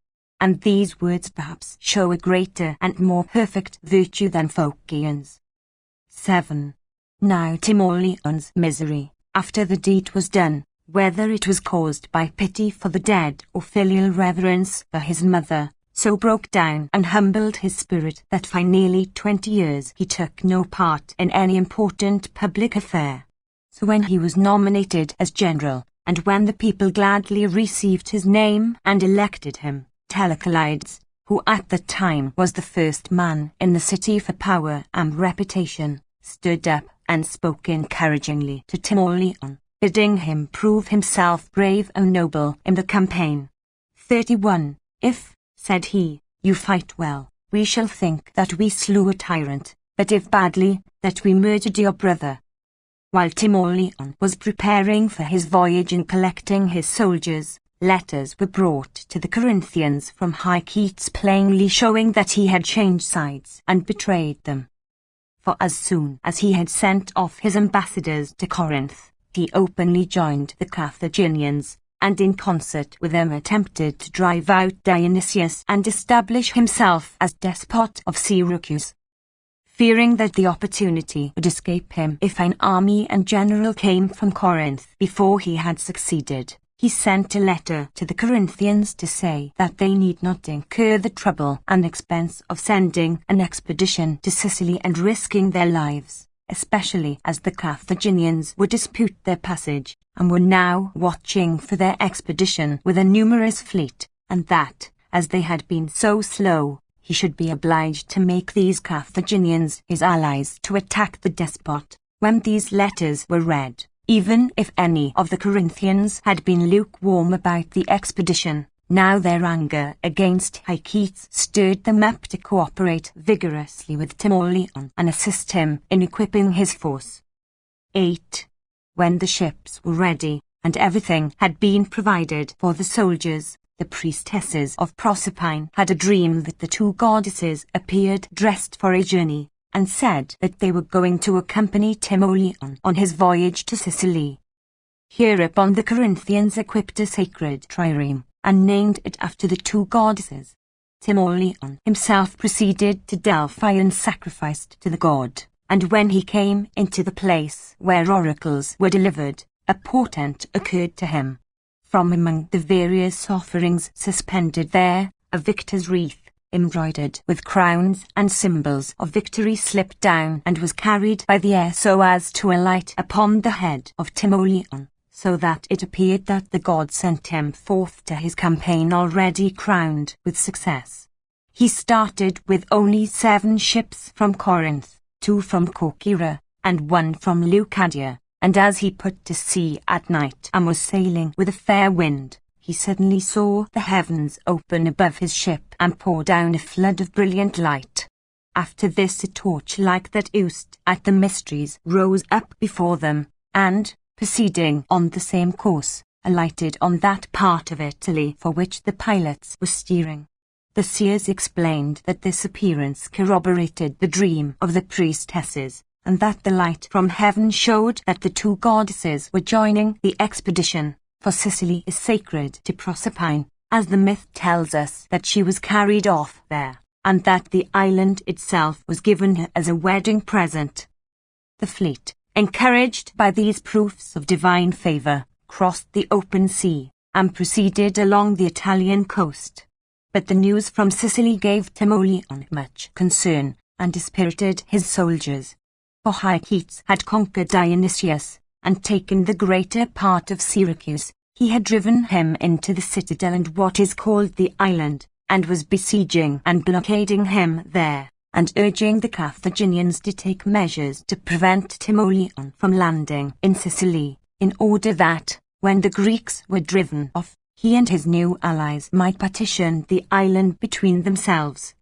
And these words perhaps show a greater and more perfect virtue than Phocion's. 7. Now Timoleon's misery, after the deed was done, whether it was caused by pity for the dead or filial reverence for his mother, so broke down and humbled his spirit that for nearly 20 years he took no part in any important public affair. So when he was nominated as general, and when the people gladly received his name and elected him, Telecylides, who at the time was the first man in the city for power and reputation, stood up and spoke encouragingly to Timoleon, bidding him prove himself brave and noble in the campaign. 31. If, said he, you fight well, we shall think that we slew a tyrant, but if badly, that we murdered your brother. While Timoleon was preparing for his voyage and collecting his soldiers, letters were brought to the Corinthians from Hycetes plainly showing that he had changed sides and betrayed them. For as soon as he had sent off his ambassadors to Corinth, he openly joined the Carthaginians, and in concert with them attempted to drive out Dionysius and establish himself as despot of Syracuse. Fearing that the opportunity would escape him if an army and general came from Corinth before he had succeeded, he sent a letter to the Corinthians to say that they need not incur the trouble and expense of sending an expedition to Sicily and risking their lives, especially as the Carthaginians would dispute their passage, and were now watching for their expedition with a numerous fleet, and that, as they had been so slow, he should be obliged to make these Carthaginians his allies to attack the despot. When these letters were read, even if any of the Corinthians had been lukewarm about the expedition, now their anger against Hycetes stirred them up to cooperate vigorously with Timoleon and assist him in equipping his force. 8. When the ships were ready, and everything had been provided for the soldiers, the priestesses of Proserpine had a dream that the two goddesses appeared dressed for a journey, and said that they were going to accompany Timoleon on his voyage to Sicily. Hereupon the Corinthians equipped a sacred trireme, and named it after the two goddesses. Timoleon himself proceeded to Delphi and sacrificed to the god, and when he came into the place where oracles were delivered, a portent occurred to him. From among the various offerings suspended there, a victor's wreath, embroidered with crowns and symbols of victory, slipped down and was carried by the air so as to alight upon the head of Timoleon, so that it appeared that the god sent him forth to his campaign already crowned with success. He started with only 7 ships from Corinth, 2 from Corcyra, and 1 from Leucadia, and as he put to sea at night and was sailing with a fair wind, he suddenly saw the heavens open above his ship and pour down a flood of brilliant light. After this a torch-like that oozed at the mysteries rose up before them, and, proceeding on the same course, alighted on that part of Italy for which the pilots were steering. The seers explained that this appearance corroborated the dream of the priestesses, and that the light from heaven showed that the two goddesses were joining the expedition, for Sicily is sacred to Proserpine, as the myth tells us that she was carried off there, and that the island itself was given her as a wedding present. The fleet, encouraged by these proofs of divine favour, crossed the open sea, and proceeded along the Italian coast. But the news from Sicily gave Timoleon much concern, and dispirited his soldiers. For Hycetes had conquered Dionysius, and taken the greater part of Syracuse. He had driven him into the citadel and what is called the island, and was besieging and blockading him there, and urging the Carthaginians to take measures to prevent Timoleon from landing in Sicily, in order that, when the Greeks were driven off, he and his new allies might partition the island between themselves.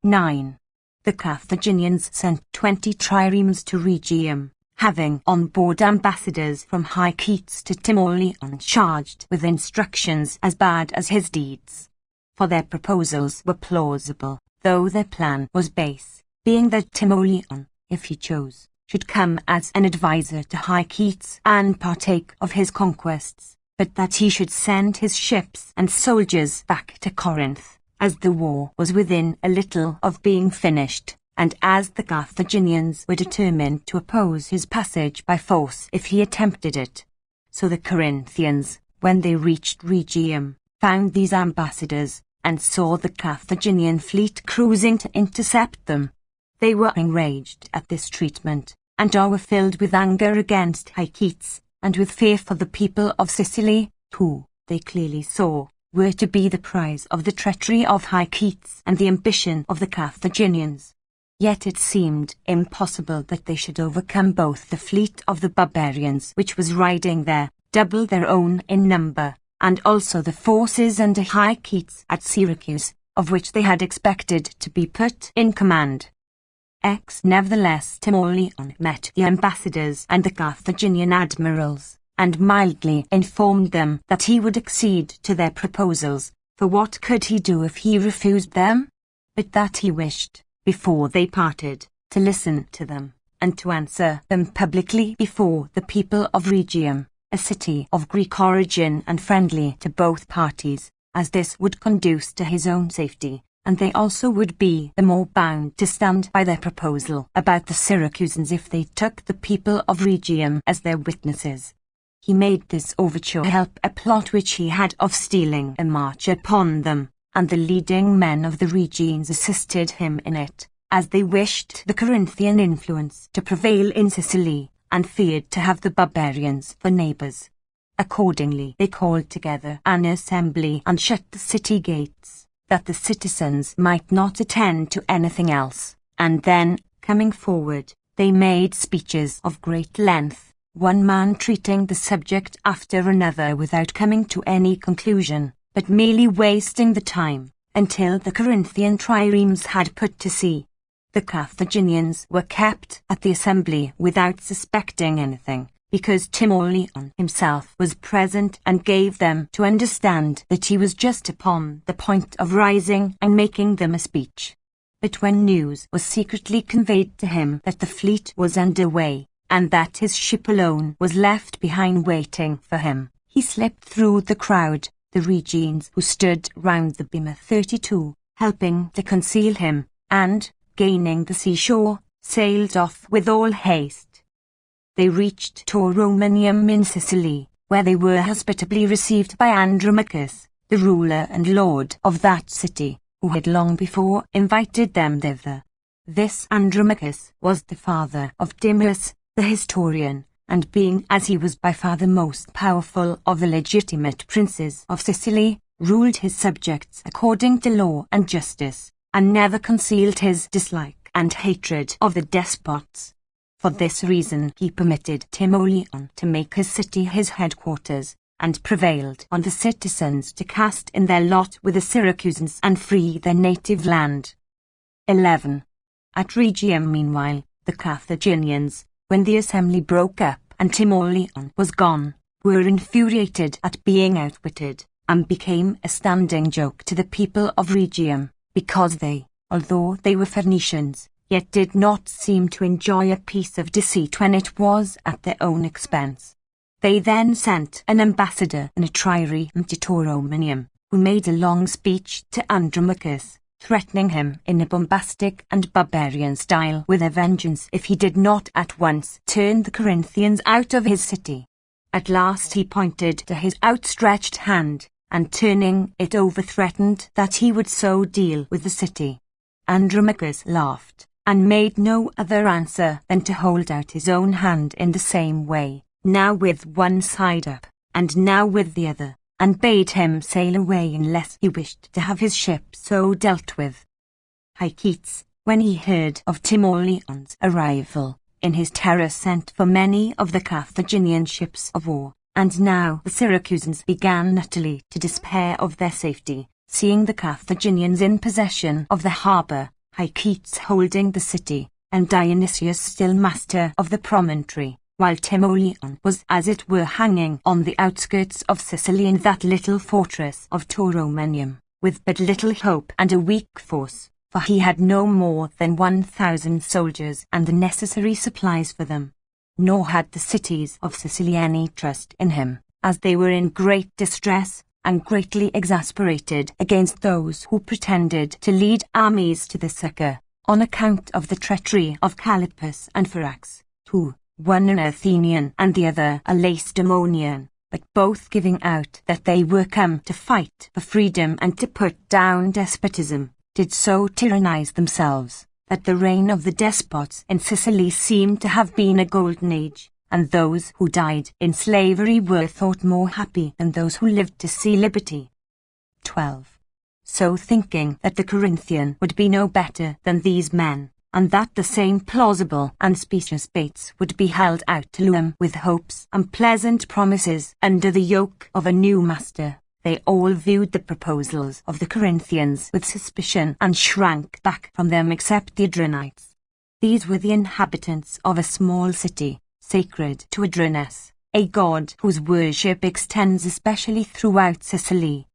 9. The Carthaginians sent 20 triremes to Rhegium, having on board ambassadors from Hycetes to Timoleon charged with instructions as bad as his deeds. For their proposals were plausible, though their plan was base, being that Timoleon, if he chose, should come as an adviser to Hycetes and partake of his conquests, but that he should send his ships and soldiers back to Corinth, as the war was within a little of being finished, and as the Carthaginians were determined to oppose his passage by force if he attempted it. So the Corinthians, when they reached Rhegium, found these ambassadors, and saw the Carthaginian fleet cruising to intercept them. They were enraged at this treatment, and were filled with anger against Hycetes, and with fear for the people of Sicily, who, they clearly saw, were to be the prize of the treachery of Hycetes and the ambition of the Carthaginians. Yet it seemed impossible that they should overcome both the fleet of the barbarians which was riding there, double their own in number, and also the forces under Hycetes at Syracuse, of which they had expected to be put in command. Nevertheless Timoleon met the ambassadors and the Carthaginian admirals, and mildly informed them that he would accede to their proposals, for what could he do if he refused them? But that he wished, before they parted, to listen to them, and to answer them publicly before the people of Rhegium, a city of Greek origin and friendly to both parties, as this would conduce to his own safety, and they also would be the more bound to stand by their proposal about the Syracusans if they took the people of Rhegium as their witnesses. He made this overture help a plot which he had of stealing a march upon them, and the leading men of the Rhegians assisted him in it, as they wished the Corinthian influence to prevail in Sicily, and feared to have the barbarians for neighbours. Accordingly they called together an assembly and shut the city gates, that the citizens might not attend to anything else, and then, coming forward, they made speeches of great length, one man treating the subject after another without coming to any conclusion, but merely wasting the time, until the Corinthian triremes had put to sea. The Carthaginians were kept at the assembly without suspecting anything, because Timoleon himself was present and gave them to understand that he was just upon the point of rising and making them a speech. But when news was secretly conveyed to him that the fleet was under way, and that his ship alone was left behind waiting for him, he slipped through the crowd, the Rhegians who stood round the beam 32, helping to conceal him, and, gaining the seashore, sailed off with all haste. They reached Tauromenium in Sicily, where they were hospitably received by Andromachus, the ruler and lord of that city, who had long before invited them thither. This Andromachus was the father of Timaeus, the historian, and being as he was by far the most powerful of the legitimate princes of Sicily, ruled his subjects according to law and justice, and never concealed his dislike and hatred of the despots. For this reason he permitted Timoleon to make his city his headquarters, and prevailed on the citizens to cast in their lot with the Syracusans and free their native land. 11. At Rhegium meanwhile, the Carthaginians, when the assembly broke up and Timoleon was gone, were infuriated at being outwitted, and became a standing joke to the people of Rhegium, because they, although they were Phoenicians, yet did not seem to enjoy a piece of deceit when it was at their own expense. They then sent an ambassador in a trireme to Tauromenium, who made a long speech to Andromachus, threatening him in a bombastic and barbarian style with a vengeance if he did not at once turn the Corinthians out of his city. At last he pointed to his outstretched hand, and turning it over threatened that he would so deal with the city. Andromachus laughed, and made no other answer than to hold out his own hand in the same way, now with one side up, and now with the other, and bade him sail away unless he wished to have his ship so dealt with. Hycetes, when he heard of Timoleon's arrival, in his terror sent for many of the Carthaginian ships of war, and now the Syracusans began utterly to despair of their safety, seeing the Carthaginians in possession of the harbour, Hycetes holding the city, and Dionysius still master of the promontory, while Timoleon was as it were hanging on the outskirts of Sicily in that little fortress of Tauromenium, with but little hope and a weak force, for he had no more than 1,000 soldiers and the necessary supplies for them. Nor had the cities of Sicily any trust in him, as they were in great distress, and greatly exasperated against those who pretended to lead armies to the succor, on account of the treachery of Callippus and Phaerax, who, one an Athenian and the other a Lacedaemonian, but both giving out that they were come to fight for freedom and to put down despotism, did so tyrannize themselves, that the reign of the despots in Sicily seemed to have been a golden age, and those who died in slavery were thought more happy than those who lived to see liberty. 12. So thinking that the Corinthian would be no better than these men, and that the same plausible and specious baits would be held out to lure them with hopes and pleasant promises under the yoke of a new master, they all viewed the proposals of the Corinthians with suspicion and shrank back from them except the Adrenites. These were the inhabitants of a small city, sacred to Adrenas, a god whose worship extends especially throughout Sicily.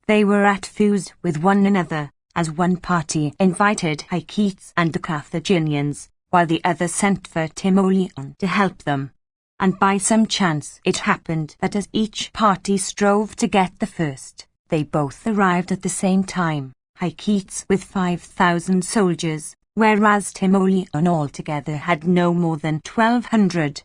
They were at feud with one another, as one party invited Hycetes and the Carthaginians, while the other sent for Timoleon to help them. and by some chance it happened that as each party strove to get the first, they both arrived at the same time, Hyketes with 5,000 soldiers, whereas Timoleon altogether had no more than 1,200.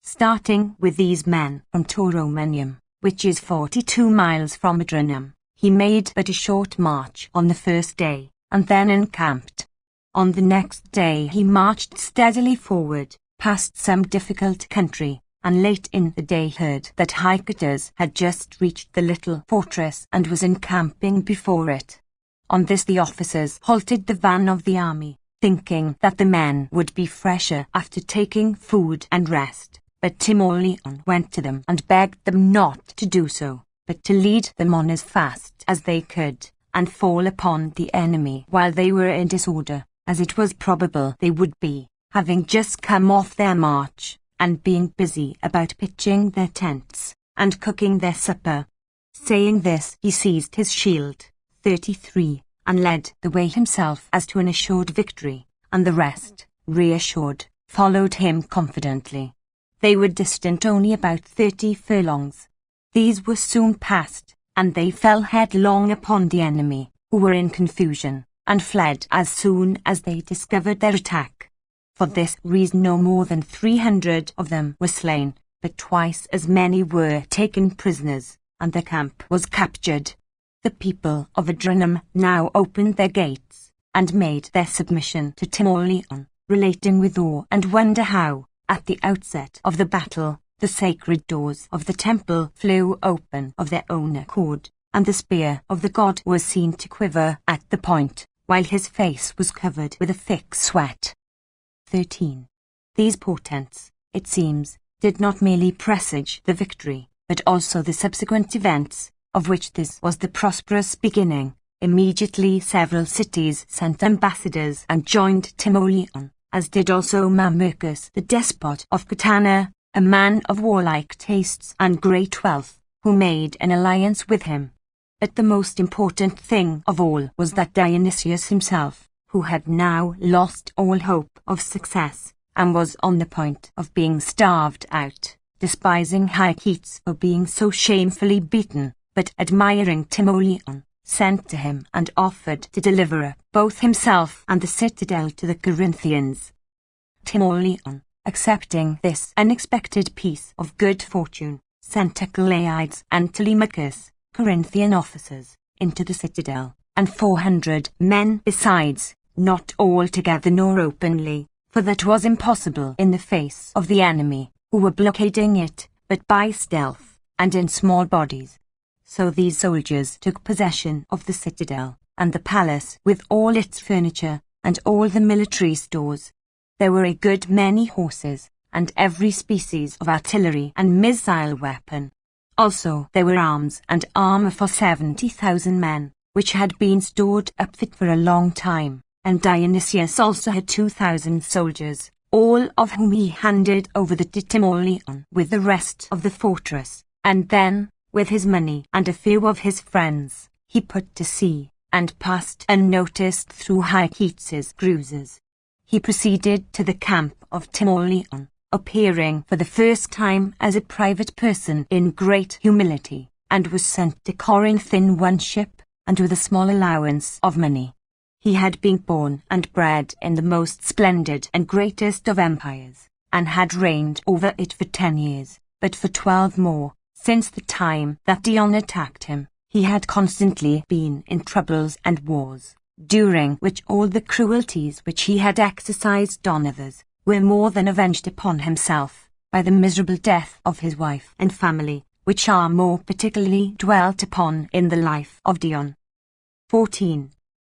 Starting with these men from Tauromenium, which is 42 miles from Adrenum, he made but a short march on the first day, and then encamped. On the next day he marched steadily forward, past some difficult country, and late in the day heard that Hyketes had just reached the little fortress and was encamping before it. On this the officers halted the van of the army, thinking that the men would be fresher after taking food and rest, but Timoleon went to them and begged them not to do so, but to lead them on as fast as they could, and fall upon the enemy while they were in disorder, as it was probable they would be, having just come off their march, and being busy about pitching their tents, and cooking their supper. Saying this, he seized his shield, 33, and led the way himself as to an assured victory, and the rest, reassured, followed him confidently. They were distant only about 30 furlongs. These were soon passed, and they fell headlong upon the enemy, who were in confusion, and fled as soon as they discovered their attack. For this reason no more than 300 of them were slain, but twice as many were taken prisoners, and the camp was captured. The people of Adrenum now opened their gates, and made their submission to Timoleon, relating with awe and wonder how, at the outset of the battle, the sacred doors of the temple flew open of their own accord, and the spear of the god was seen to quiver at the point, while his face was covered with a thick sweat. 13. These portents, it seems, did not merely presage the victory, but also the subsequent events, of which this was the prosperous beginning. Immediately several cities sent ambassadors and joined Timoleon, as did also Mamercus, the despot of Catana, a man of warlike tastes and great wealth, who made an alliance with him. But the most important thing of all was that Dionysius himself, who had now lost all hope of success, and was on the point of being starved out, despising Hyketes for being so shamefully beaten, but admiring Timoleon, sent to him and offered to deliver up both himself and the citadel to the Corinthians. Timoleon, accepting this unexpected piece of good fortune, sent Achilleides and Telemachus, Corinthian officers, into the citadel, and 400 men besides, not altogether nor openly, for that was impossible in the face of the enemy, who were blockading it, but by stealth, and in small bodies. So these soldiers took possession of the citadel, and the palace with all its furniture, and all the military stores. There were a good many horses, and every species of artillery and missile weapon. Also there were arms and armour for 70,000 men, which had been stored up fit for a long time, and Dionysius also had 2,000 soldiers, all of whom he handed over to Timoleon with the rest of the fortress, and then, with his money and a few of his friends, he put to sea, and passed unnoticed through Hyketes' cruisers. He proceeded to the camp of Timoleon, appearing for the first time as a private person in great humility, and was sent to Corinth in one ship, and with a small allowance of money. He had been born and bred in the most splendid and greatest of empires, and had reigned over it for 10 years, but for 12 more, since the time that Dion attacked him, he had constantly been in troubles and wars, during which all the cruelties which he had exercised on others were more than avenged upon himself, by the miserable death of his wife and family, which are more particularly dwelt upon in the life of Dion. 14.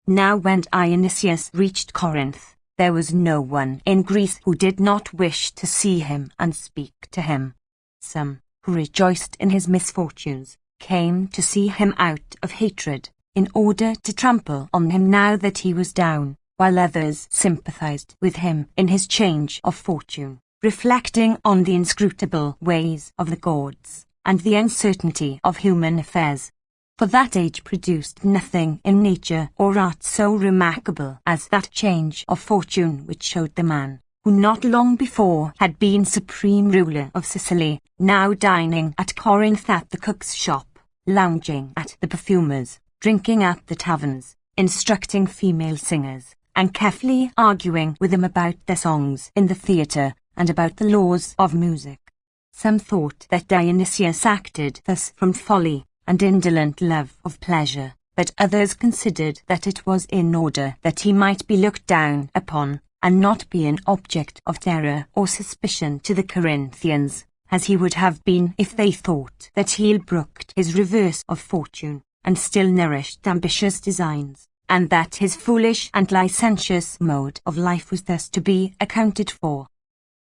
Now when Dionysius reached Corinth, there was no one in Greece who did not wish to see him and speak to him. Some, who rejoiced in his misfortunes, came to see him out of hatred, in order to trample on him now that he was down, while others sympathized with him in his change of fortune, reflecting on the inscrutable ways of the gods, and the uncertainty of human affairs. For that age produced nothing in nature or art so remarkable as that change of fortune which showed the man, who not long before had been supreme ruler of Sicily, now dining at Corinth at the cook's shop, lounging at the perfumer's, drinking at the taverns, instructing female singers, and carefully arguing with them about their songs in the theatre, and about the laws of music. Some thought that Dionysius acted thus from folly and indolent love of pleasure, but others considered that it was in order that he might be looked down upon, and not be an object of terror or suspicion to the Corinthians, as he would have been if they thought that he brooked his reverse of fortune, and still nourished ambitious designs, and that his foolish and licentious mode of life was thus to be accounted for.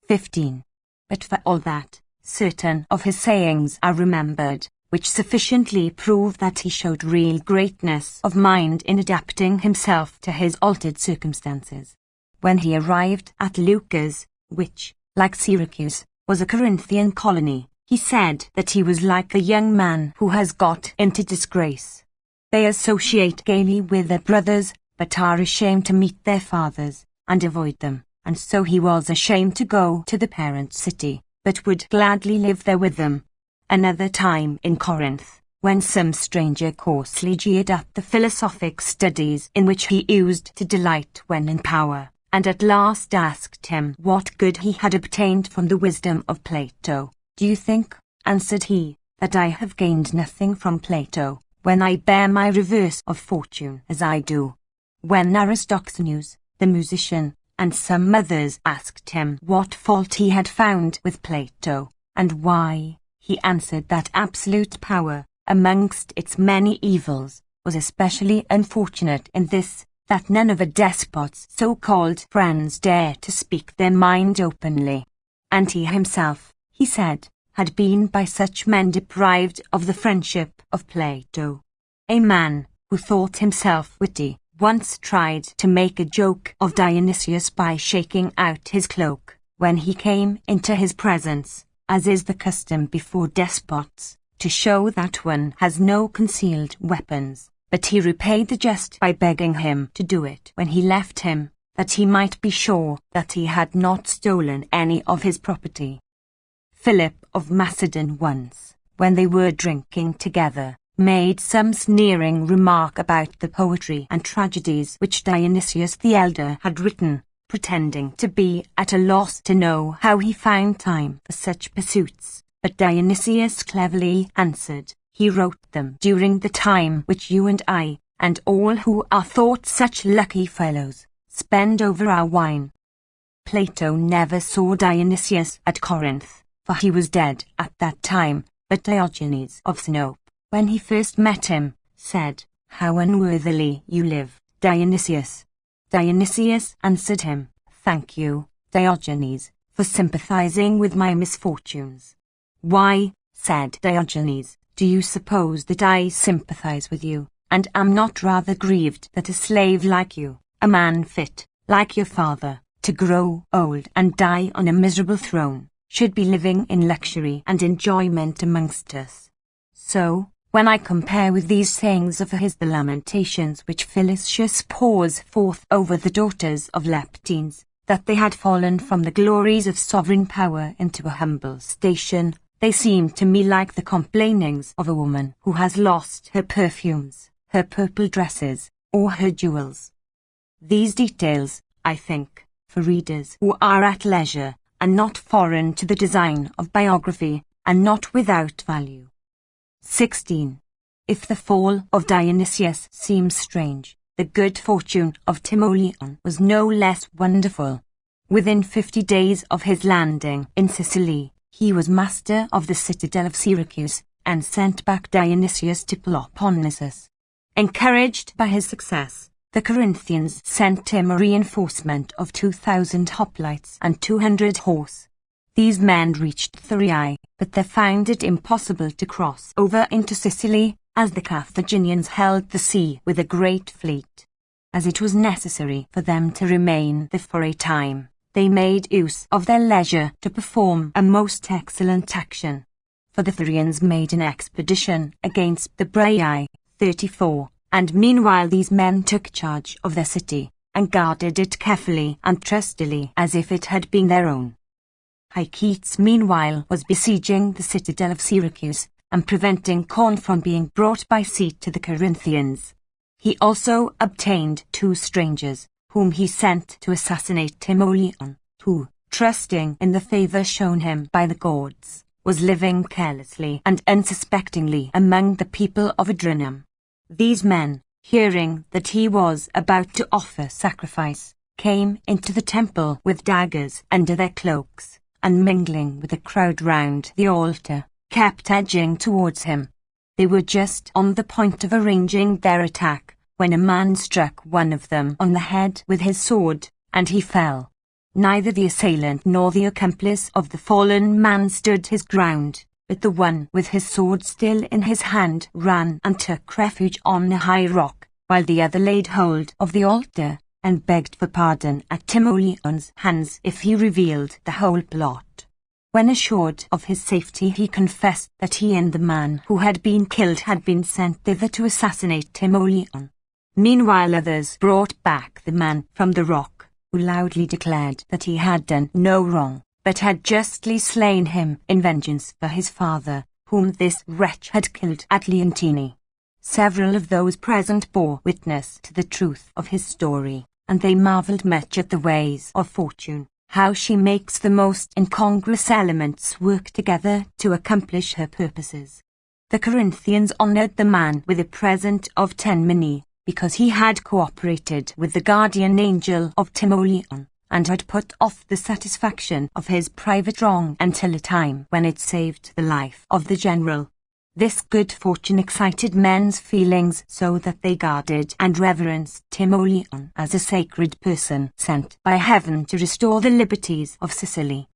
15. But for all that, certain of his sayings are remembered, which sufficiently prove that he showed real greatness of mind in adapting himself to his altered circumstances. When he arrived at Leucas, which, like Syracuse, was a Corinthian colony, he said that he was like a young man who has got into disgrace. They associate gaily with their brothers, but are ashamed to meet their fathers, and avoid them, and so he was ashamed to go to the parent city, but would gladly live there with them. Another time in Corinth, when some stranger coarsely jeered at the philosophic studies in which he used to delight when in power, and at last asked him what good he had obtained from the wisdom of Plato. "Do you think," answered he, "that I have gained nothing from Plato, when I bear my reverse of fortune as I do?" When Aristoxenus, the musician, and some others asked him what fault he had found with Plato, and why, he answered that absolute power, amongst its many evils, was especially unfortunate in this, that none of a despot's so-called friends dare to speak their mind openly. And he himself, he said, had been by such men deprived of the friendship of Plato. A man, who thought himself witty, once tried to make a joke of Dionysius by shaking out his cloak, when he came into his presence, as is the custom before despots, to show that one has no concealed weapons, but he repaid the jest by begging him to do it when he left him, that he might be sure that he had not stolen any of his property. Philip of Macedon once, when they were drinking together, made some sneering remark about the poetry and tragedies which Dionysius the elder had written, pretending to be at a loss to know how he found time for such pursuits, but Dionysius cleverly answered, he wrote them during the time which you and I, and all who are thought such lucky fellows, spend over our wine. Plato never saw Dionysius at Corinth, for he was dead at that time, but Diogenes of Sinope, when he first met him, said, "How unworthily you live, Dionysius." Dionysius answered him, "Thank you, Diogenes, for sympathizing with my misfortunes." "Why," said Diogenes, "do you suppose that I sympathize with you, and am not rather grieved that a slave like you, a man fit, like your father, to grow old and die on a miserable throne, should be living in luxury and enjoyment amongst us? So, when I compare with these sayings of his the lamentations which Philoetius pours forth over the daughters of Leptines, that they had fallen from the glories of sovereign power into a humble station, they seem to me like the complainings of a woman who has lost her perfumes, her purple dresses, or her jewels. These details, I think, for readers who are at leisure, are not foreign to the design of biography, and not without value. 16. If the fall of Dionysius seems strange, the good fortune of Timoleon was no less wonderful. Within 50 days of his landing in Sicily, he was master of the citadel of Syracuse, and sent back Dionysius to Peloponnesus. Encouraged by his success, the Corinthians sent him a reinforcement of 2,000 hoplites and 200 horse. These men reached Thurii, but they found it impossible to cross over into Sicily, as the Carthaginians held the sea with a great fleet. As it was necessary for them to remain there for a time, they made use of their leisure to perform a most excellent action. For the Thurians made an expedition against the Brai, 34, and meanwhile these men took charge of their city, and guarded it carefully and trustily as if it had been their own. Hycetes meanwhile was besieging the citadel of Syracuse, and preventing corn from being brought by sea to the Corinthians. He also obtained 2 strangers, whom he sent to assassinate Timoleon, who, trusting in the favour shown him by the gods, was living carelessly and unsuspectingly among the people of Adrenium. These men, hearing that he was about to offer sacrifice, came into the temple with daggers under their cloaks, and mingling with the crowd round the altar, kept edging towards him. They were just on the point of arranging their attack, when a man struck one of them on the head with his sword, and he fell. Neither the assailant nor the accomplice of the fallen man stood his ground, but the one with his sword still in his hand ran and took refuge on a high rock, while the other laid hold of the altar, and begged for pardon at Timoleon's hands if he revealed the whole plot. When assured of his safety, he confessed that he and the man who had been killed had been sent thither to assassinate Timoleon. Meanwhile others brought back the man from the rock, who loudly declared that he had done no wrong, but had justly slain him in vengeance for his father, whom this wretch had killed at Leontini. Several of those present bore witness to the truth of his story, and they marvelled much at the ways of fortune, how she makes the most incongruous elements work together to accomplish her purposes. The Corinthians honoured the man with a present of 10 minae, because he had cooperated with the guardian angel of Timoleon, and had put off the satisfaction of his private wrong until a time when it saved the life of the general. This good fortune excited men's feelings so that they guarded and reverenced Timoleon as a sacred person sent by heaven to restore the liberties of Sicily.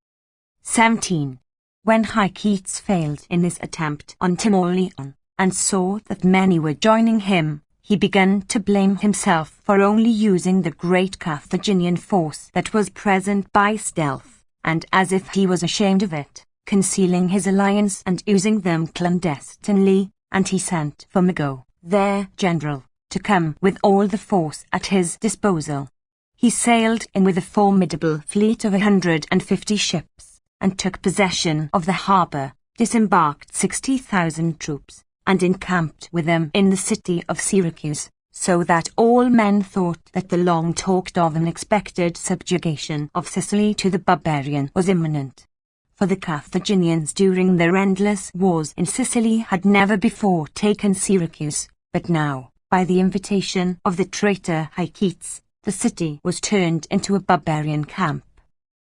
17. When Hycetes failed in his attempt on Timoleon, and saw that many were joining him, he began to blame himself for only using the great Carthaginian force that was present by stealth, and as if he was ashamed of it, concealing his alliance and using them clandestinely, and he sent for Mago, their general, to come with all the force at his disposal. He sailed in with a formidable fleet of 150 ships, and took possession of the harbour, disembarked 60,000 troops, and encamped with them in the city of Syracuse, so that all men thought that the long-talked-of and expected subjugation of Sicily to the barbarian was imminent. For the Carthaginians during their endless wars in Sicily had never before taken Syracuse, but now, by the invitation of the traitor Hycetes, the city was turned into a barbarian camp.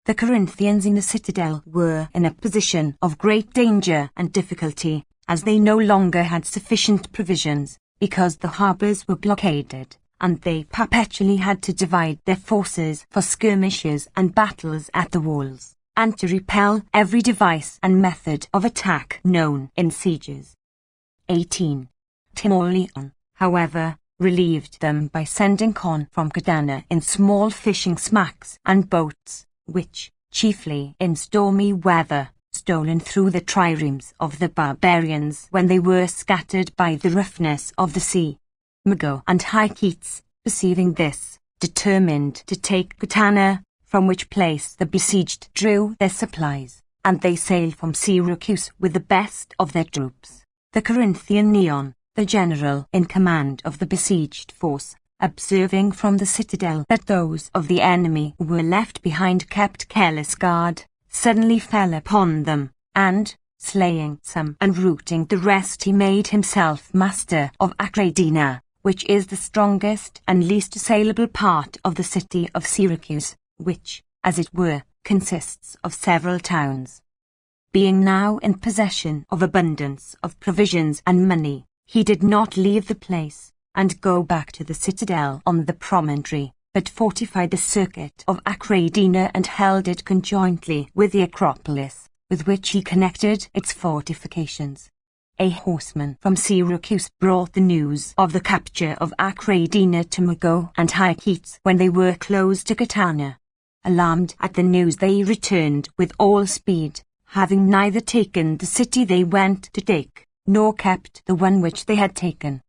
The Corinthians in the citadel were in a position of great danger and difficulty, as they no longer had sufficient provisions, because the harbours were blockaded, and they perpetually had to divide their forces for skirmishes and battles at the walls, and to repel every device and method of attack known in sieges. 18. Timoleon, however, relieved them by sending corn from Cadana in small fishing smacks and boats, which, chiefly in stormy weather, stolen through the triremes of the barbarians when they were scattered by the roughness of the sea. Mago and Hycetes, perceiving this, determined to take Catana, from which place the besieged drew their supplies, and they sailed from Syracuse with the best of their troops. The Corinthian Neon, the general in command of the besieged force, observing from the citadel that those of the enemy who were left behind kept careless guard, suddenly fell upon them, and, slaying some and routing the rest, he made himself master of Acradina, which is the strongest and least assailable part of the city of Syracuse, which, as it were, consists of several towns. Being now in possession of abundance of provisions and money, he did not leave the place, and go back to the citadel on the promontory, but fortified the circuit of Acradina and held it conjointly with the Acropolis, with which he connected its fortifications. A horseman from Syracuse brought the news of the capture of Acradina to Mago and Hycetes when they were close to Catana. Alarmed at the news, they returned with all speed, having neither taken the city they went to take, nor kept the one which they had taken.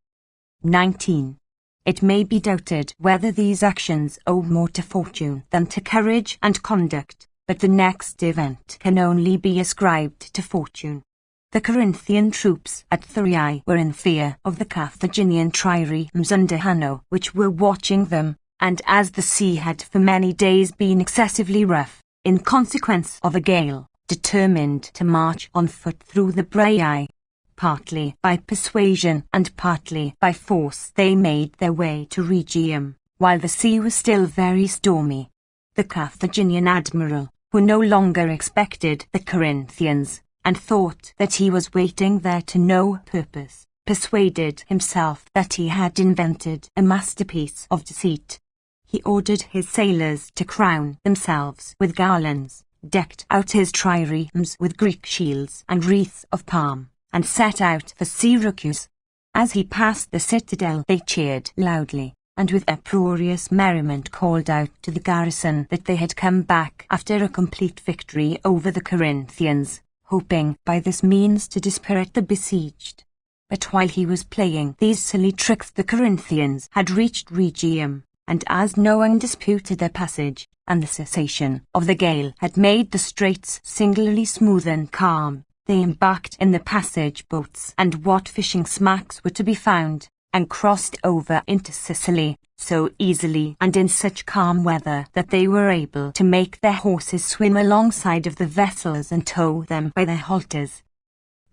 19. It may be doubted whether these actions owe more to fortune than to courage and conduct, but the next event can only be ascribed to fortune. The Corinthian troops at Thurii were in fear of the Carthaginian triremes under Hanno, which were watching them, and as the sea had for many days been excessively rough, in consequence of a gale, determined to march on foot through the Brai. Partly by persuasion and partly by force they made their way to Rhegium, while the sea was still very stormy. The Carthaginian admiral, who no longer expected the Corinthians, and thought that he was waiting there to no purpose, persuaded himself that he had invented a masterpiece of deceit. He ordered his sailors to crown themselves with garlands, decked out his triremes with Greek shields and wreaths of palm, and set out for Syracuse. As he passed the citadel they cheered loudly, and with uproarious merriment called out to the garrison that they had come back after a complete victory over the Corinthians, hoping by this means to dispirit the besieged. But while he was playing these silly tricks the Corinthians had reached Rhegium, and as no one disputed their passage, and the cessation of the gale had made the straits singularly smooth and calm, they embarked in the passage boats and what fishing smacks were to be found, and crossed over into Sicily, so easily and in such calm weather that they were able to make their horses swim alongside of the vessels and tow them by their halters.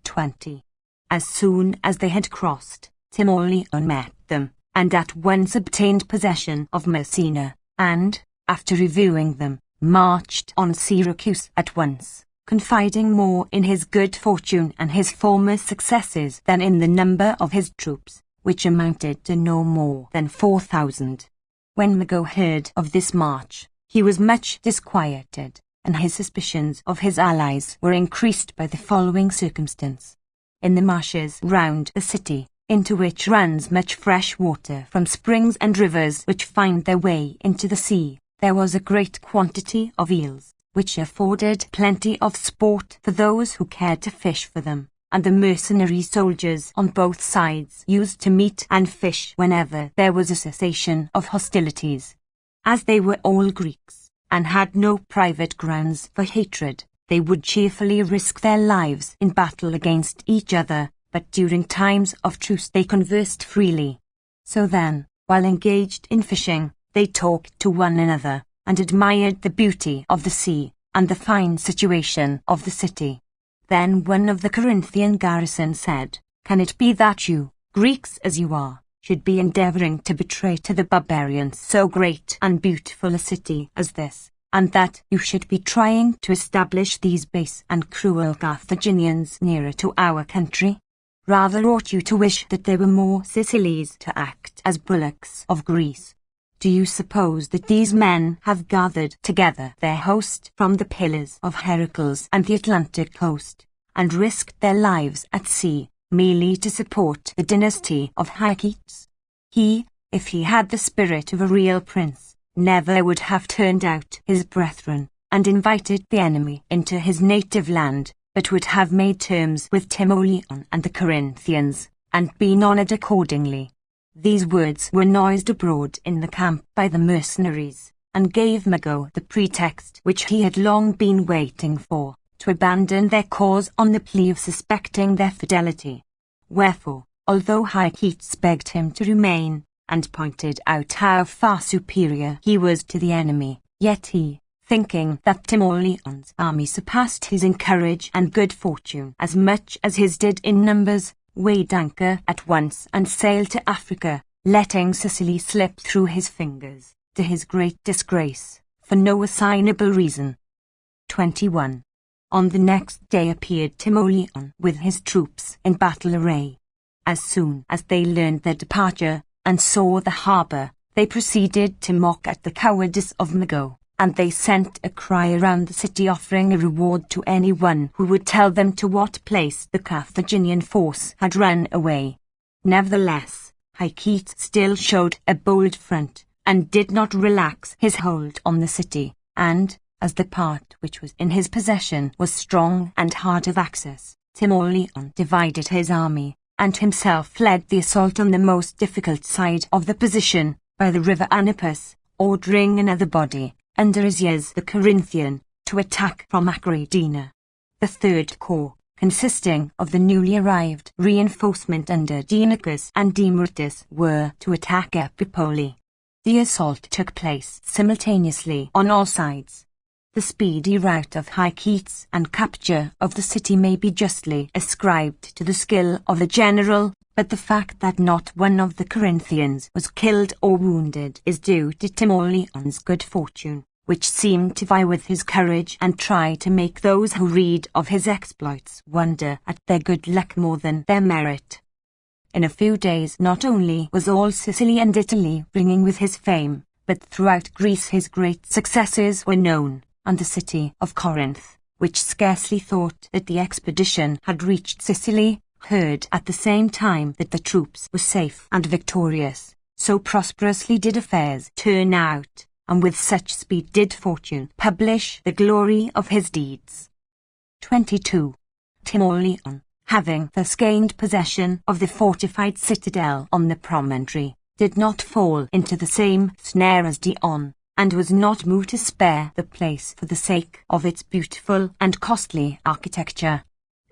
20. As soon as they had crossed, Timoleon met them, and at once obtained possession of Messina, and, after reviewing them, marched on Syracuse at once, confiding more in his good fortune and his former successes than in the number of his troops, which amounted to no more than 4,000. When Mago heard of this march, he was much disquieted, and his suspicions of his allies were increased by the following circumstance. In the marshes round the city, into which runs much fresh water from springs and rivers which find their way into the sea, there was a great quantity of eels, which afforded plenty of sport for those who cared to fish for them, and the mercenary soldiers on both sides used to meet and fish whenever there was a cessation of hostilities. As they were all Greeks, and had no private grounds for hatred, they would cheerfully risk their lives in battle against each other, but during times of truce they conversed freely. So then, while engaged in fishing, they talked to one another, and admired the beauty of the sea, and the fine situation of the city. Then one of the Corinthian garrison said, "Can it be that you, Greeks as you are, should be endeavouring to betray to the barbarians so great and beautiful a city as this, and that you should be trying to establish these base and cruel Carthaginians nearer to our country? Rather ought you to wish that there were more Sicilies to act as bullocks of Greece. Do you suppose that these men have gathered together their host from the pillars of Heracles and the Atlantic coast, and risked their lives at sea, merely to support the dynasty of Hykes? He, if he had the spirit of a real prince, never would have turned out his brethren, and invited the enemy into his native land, but would have made terms with Timoleon and the Corinthians, and been honoured accordingly." These words were noised abroad in the camp by the mercenaries, and gave Mago the pretext which he had long been waiting for, to abandon their cause on the plea of suspecting their fidelity. Wherefore, although Hykes begged him to remain, and pointed out how far superior he was to the enemy, yet he, thinking that Timoleon's army surpassed his in courage and good fortune as much as his did in numbers, weighed anchor at once and sailed to Africa, letting Sicily slip through his fingers, to his great disgrace, for no assignable reason. 21. On the next day appeared Timoleon with his troops in battle array. As soon as they learned their departure, and saw the harbour, they proceeded to mock at the cowardice of Mago, and they sent a cry around the city offering a reward to anyone who would tell them to what place the Carthaginian force had run away. Nevertheless, Hykes still showed a bold front, and did not relax his hold on the city, and, as the part which was in his possession was strong and hard of access, Timoleon divided his army, and himself led the assault on the most difficult side of the position, by the river Anapus, ordering another body, under Asias the Corinthian, to attack from Acradina. The third corps, consisting of the newly arrived reinforcement under Dienicus and Demuritus, were to attack Epipoli. The assault took place simultaneously on all sides. The speedy rout of Hycetes and capture of the city may be justly ascribed to the skill of the general, but the fact that not one of the Corinthians was killed or wounded is due to Timoleon's good fortune, which seemed to vie with his courage and try to make those who read of his exploits wonder at their good luck more than their merit. In a few days not only was all Sicily and Italy ringing with his fame, but throughout Greece his great successes were known, and the city of Corinth, which scarcely thought that the expedition had reached Sicily, heard at the same time that the troops were safe and victorious. So prosperously did affairs turn out, and with such speed did fortune publish the glory of his deeds. 22. Timoleon, having thus gained possession of the fortified citadel on the promontory, did not fall into the same snare as Dion, and was not moved to spare the place for the sake of its beautiful and costly architecture.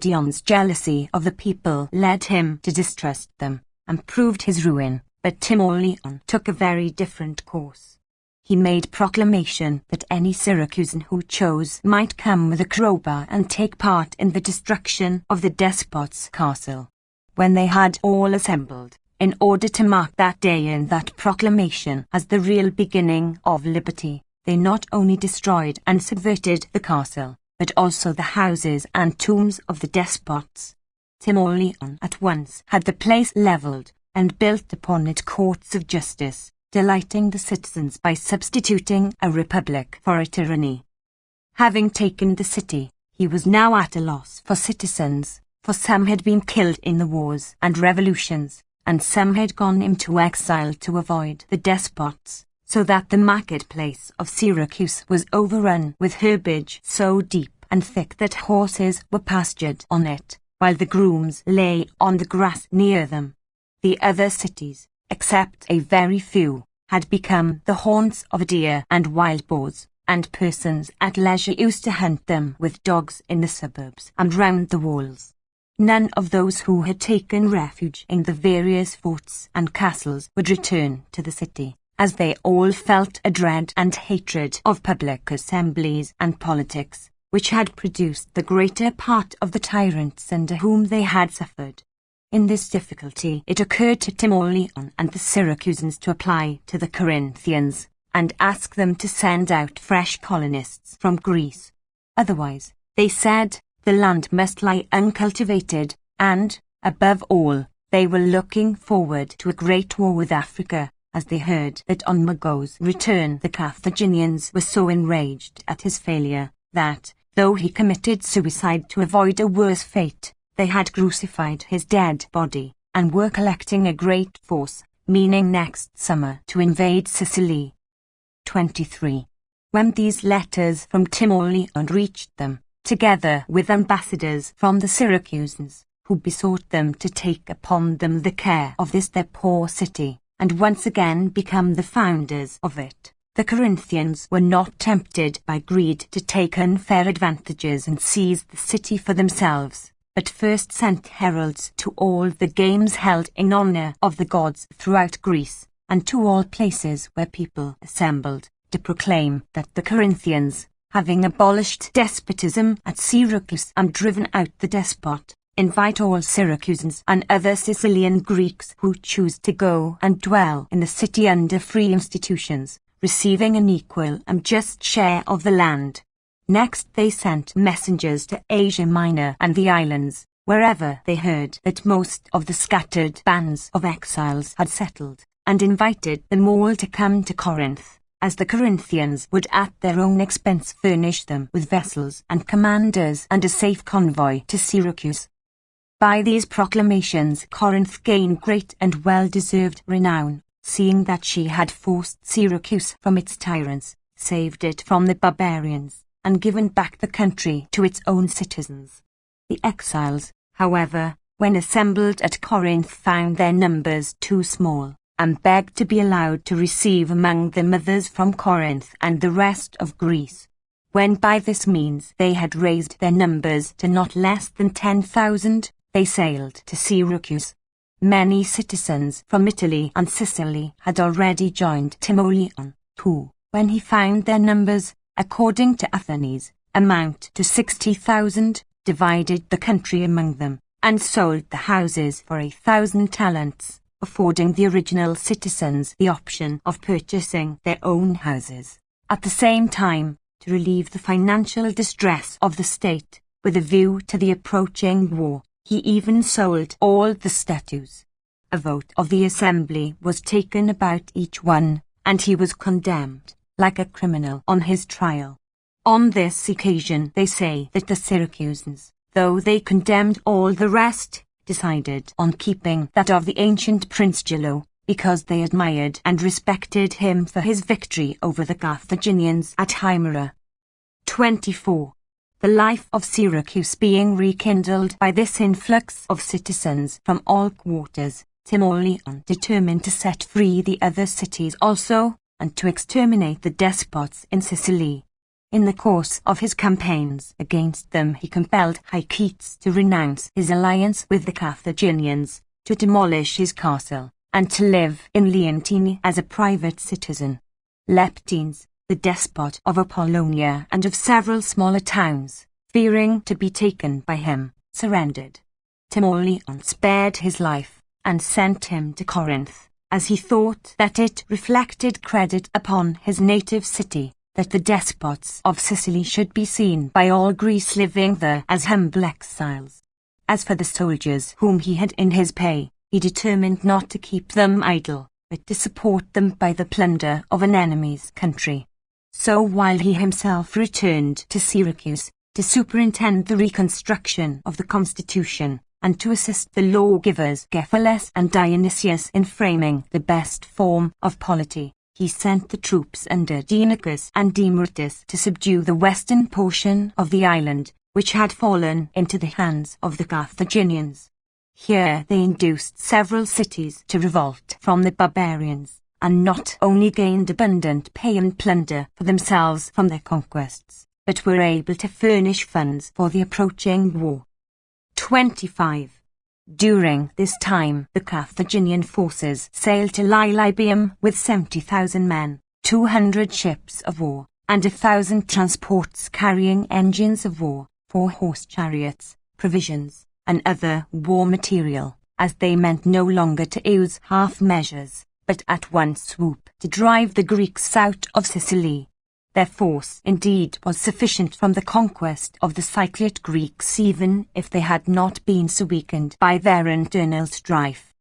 Dion's jealousy of the people led him to distrust them, and proved his ruin, but Timoleon took a very different course. He made proclamation that any Syracusan who chose might come with a crowbar and take part in the destruction of the despot's castle. When they had all assembled, in order to mark that day and that proclamation as the real beginning of liberty, they not only destroyed and subverted the castle, but also the houses and tombs of the despots. Timoleon at once had the place levelled, and built upon it courts of justice, delighting the citizens by substituting a republic for a tyranny. Having taken the city, he was now at a loss for citizens, for some had been killed in the wars and revolutions, and some had gone into exile to avoid the despots, so that the marketplace of Syracuse was overrun with herbage so deep and thick that horses were pastured on it, while the grooms lay on the grass near them. The other cities, except a very few, had become the haunts of deer and wild boars, and persons at leisure used to hunt them with dogs in the suburbs and round the walls. None of those who had taken refuge in the various forts and castles would return to the city, as they all felt a dread and hatred of public assemblies and politics, which had produced the greater part of the tyrants under whom they had suffered. In this difficulty it occurred to Timoleon and the Syracusans to apply to the Corinthians, and ask them to send out fresh colonists from Greece. Otherwise, they said, the land must lie uncultivated, and, above all, they were looking forward to a great war with Africa, as they heard that on Mago's return the Carthaginians were so enraged at his failure, that, though he committed suicide to avoid a worse fate, they had crucified his dead body, and were collecting a great force, meaning next summer to invade Sicily. 23. When these letters from Timoleon reached them, together with ambassadors from the Syracusans, who besought them to take upon them the care of this their poor city, and once again become the founders of it, the Corinthians were not tempted by greed to take unfair advantages and seize the city for themselves, but first sent heralds to all the games held in honor of the gods throughout Greece, and to all places where people assembled, to proclaim that the Corinthians, having abolished despotism at Syracuse and driven out the despot, invite all Syracusans and other Sicilian Greeks who choose to go and dwell in the city under free institutions, receiving an equal and just share of the land. Next they sent messengers to Asia Minor and the islands, wherever they heard that most of the scattered bands of exiles had settled, and invited them all to come to Corinth, as the Corinthians would at their own expense furnish them with vessels and commanders and a safe convoy to Syracuse. By these proclamations Corinth gained great and well-deserved renown, seeing that she had forced Syracuse from its tyrants, saved it from the barbarians, and given back the country to its own citizens. The exiles, however, when assembled at Corinth, found their numbers too small, and begged to be allowed to receive among them others from Corinth and the rest of Greece. When by this means they had raised their numbers to not less than 10,000, they sailed to Syracuse. Many citizens from Italy and Sicily had already joined Timoleon, who, when he found their numbers, according to Athens, amount to 60,000, divided the country among them, and sold the houses for 1,000 talents, affording the original citizens the option of purchasing their own houses. At the same time, to relieve the financial distress of the state, with a view to the approaching war, he even sold all the statues. A vote of the assembly was taken about each one, and he was condemned, like a criminal, on his trial. On this occasion they say that the Syracusans, though they condemned all the rest, decided on keeping that of the ancient Prince Gillo, because they admired and respected him for his victory over the Carthaginians at Himera. 24. The life of Syracuse being rekindled by this influx of citizens from all quarters, Timoleon determined to set free the other cities also, and to exterminate the despots in Sicily. In the course of his campaigns against them he compelled Hycetes to renounce his alliance with the Carthaginians, to demolish his castle, and to live in Leontini as a private citizen. Leptines, the despot of Apollonia and of several smaller towns, fearing to be taken by him, surrendered. Timoleon spared his life, and sent him to Corinth, as he thought that it reflected credit upon his native city, that the despots of Sicily should be seen by all Greece living there as humble exiles. As for the soldiers whom he had in his pay, he determined not to keep them idle, but to support them by the plunder of an enemy's country. So while he himself returned to Syracuse, to superintend the reconstruction of the constitution, and to assist the lawgivers Cephalus and Dionysius in framing the best form of polity, he sent the troops under Dienicus and Demortus to subdue the western portion of the island, which had fallen into the hands of the Carthaginians. Here they induced several cities to revolt from the barbarians, and not only gained abundant pay and plunder for themselves from their conquests, but were able to furnish funds for the approaching war. 25. During this time the Carthaginian forces sailed to Lilybaeum with 70,000 men, 200 ships of war, and 1,000 transports carrying engines of war, 4 horse chariots, provisions, and other war material, as they meant no longer to use half measures, but at one swoop to drive the Greeks out of Sicily. Their force, indeed, was sufficient from the conquest of the Cyclid Greeks, even if they had not been so weakened by their internal strife.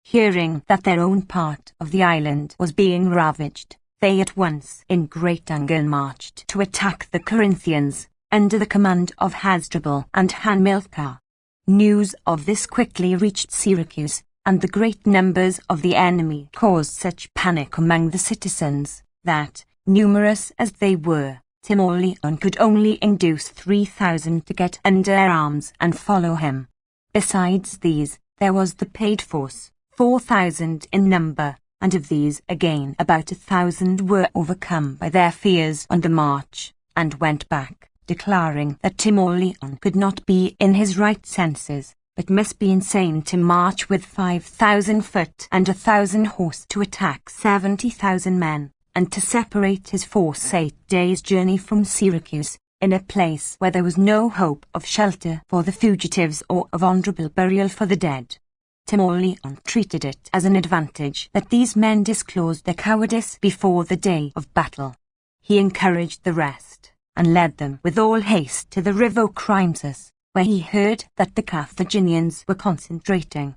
Hearing that their own part of the island was being ravaged, they at once in great anger marched to attack the Corinthians, under the command of Hasdrubal and Hamilcar. News of this quickly reached Syracuse, and the great numbers of the enemy caused such panic among the citizens, that, numerous as they were, Timoleon could only induce 3,000 to get under arms and follow him. Besides these, there was the paid force, 4,000 in number, and of these again about 1,000 were overcome by their fears on the march, and went back, declaring that Timoleon could not be in his right senses, but must be insane to march with 5,000 foot and 1,000 horse to attack 70,000 men, and to separate his force 8 days' journey from Syracuse, in a place where there was no hope of shelter for the fugitives or of honourable burial for the dead. Timoleon treated it as an advantage that these men disclosed their cowardice before the day of battle. He encouraged the rest, and led them with all haste to the river Crimsus, where he heard that the Carthaginians were concentrating.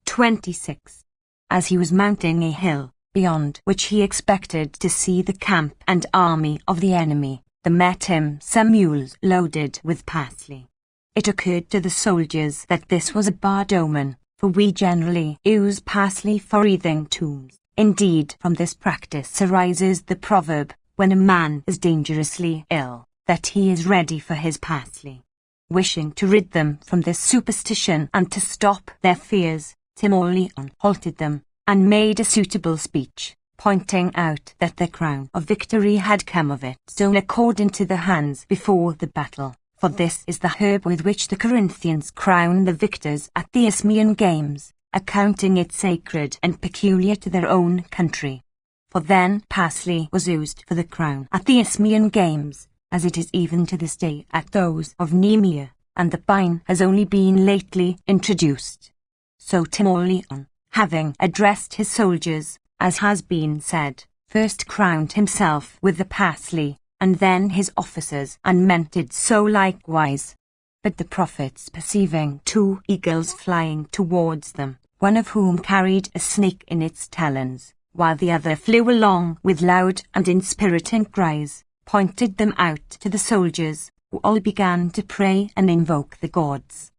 26. As he was mounting a hill, beyond which he expected to see the camp and army of the enemy, there met him some mules loaded with parsley. It occurred to the soldiers that this was a bad omen, for we generally use parsley for wreathing tombs. Indeed, from this practice arises the proverb, when a man is dangerously ill, that he is ready for his parsley. Wishing to rid them from this superstition and to stop their fears, Timoleon halted them, and made a suitable speech, pointing out that the crown of victory had come of its own accord into the hands before the battle, for this is the herb with which the Corinthians crown the victors at the Isthmian games, accounting it sacred and peculiar to their own country. For then parsley was used for the crown at the Isthmian games, as it is even to this day at those of Nemea, and the pine has only been lately introduced. So Timoleon, having addressed his soldiers, as has been said, first crowned himself with the parsley, and then his officers, and men did so likewise. But the prophets, perceiving 2 eagles flying towards them, one of whom carried a snake in its talons, while the other flew along with loud and inspiriting cries, pointed them out to the soldiers, who all began to pray and invoke the gods.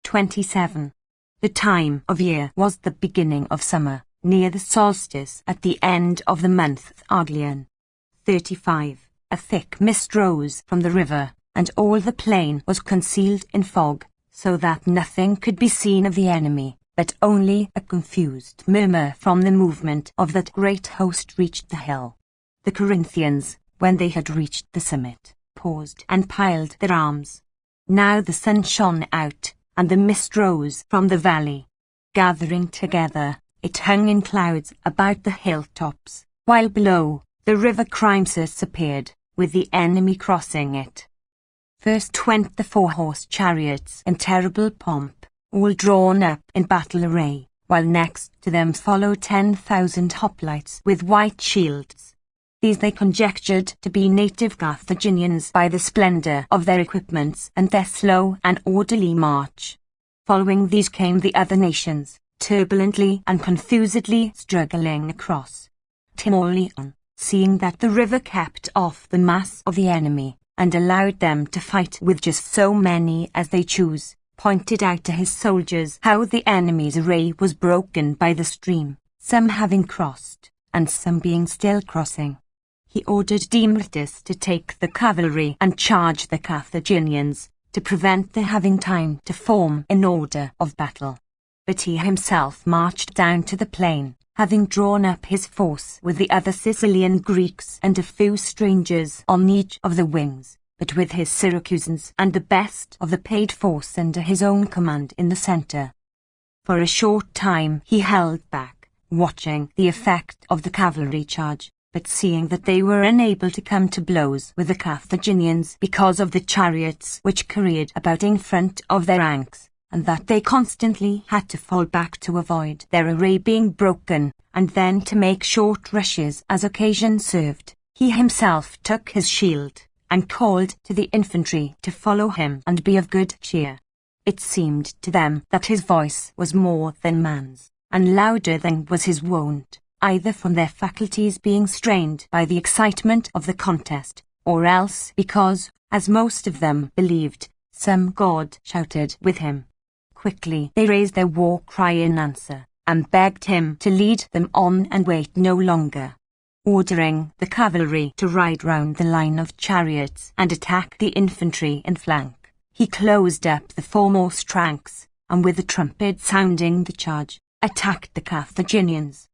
27. The time of year was the beginning of summer, near the solstice at the end of the month Arglian. 35. A thick mist rose from the river, and all the plain was concealed in fog, so that nothing could be seen of the enemy, but only a confused murmur from the movement of that great host reached the hill. The Corinthians, when they had reached the summit, paused and piled their arms. Now the sun shone out, and the mist rose from the valley. Gathering together, it hung in clouds about the hilltops, while below, the river Crimsus appeared, with the enemy crossing it. First went the 4-horse chariots in terrible pomp, all drawn up in battle array, while next to them followed 10,000 hoplites with white shields. These they conjectured to be native Carthaginians by the splendor of their equipments and their slow and orderly march. Following these came the other nations, turbulently and confusedly struggling across. Timoleon, seeing that the river kept off the mass of the enemy, and allowed them to fight with just so many as they chose, pointed out to his soldiers how the enemy's array was broken by the stream, some having crossed, and some being still crossing. He ordered Democritus to take the cavalry and charge the Carthaginians, to prevent their having time to form in order of battle. But he himself marched down to the plain, having drawn up his force with the other Sicilian Greeks and a few strangers on each of the wings, but with his Syracusans and the best of the paid force under his own command in the centre. For a short time he held back, watching the effect of the cavalry charge, but seeing that they were unable to come to blows with the Carthaginians because of the chariots which careered about in front of their ranks, and that they constantly had to fall back to avoid their array being broken, and then to make short rushes as occasion served, he himself took his shield, and called to the infantry to follow him and be of good cheer. It seemed to them that his voice was more than man's, and louder than was his wont, either from their faculties being strained by the excitement of the contest, or else because, as most of them believed, some god shouted with him. Quickly they raised their war cry in answer, and begged him to lead them on and wait no longer. Ordering the cavalry to ride round the line of chariots and attack the infantry in flank, he closed up the foremost ranks, and with the trumpet sounding the charge, attacked the Carthaginians.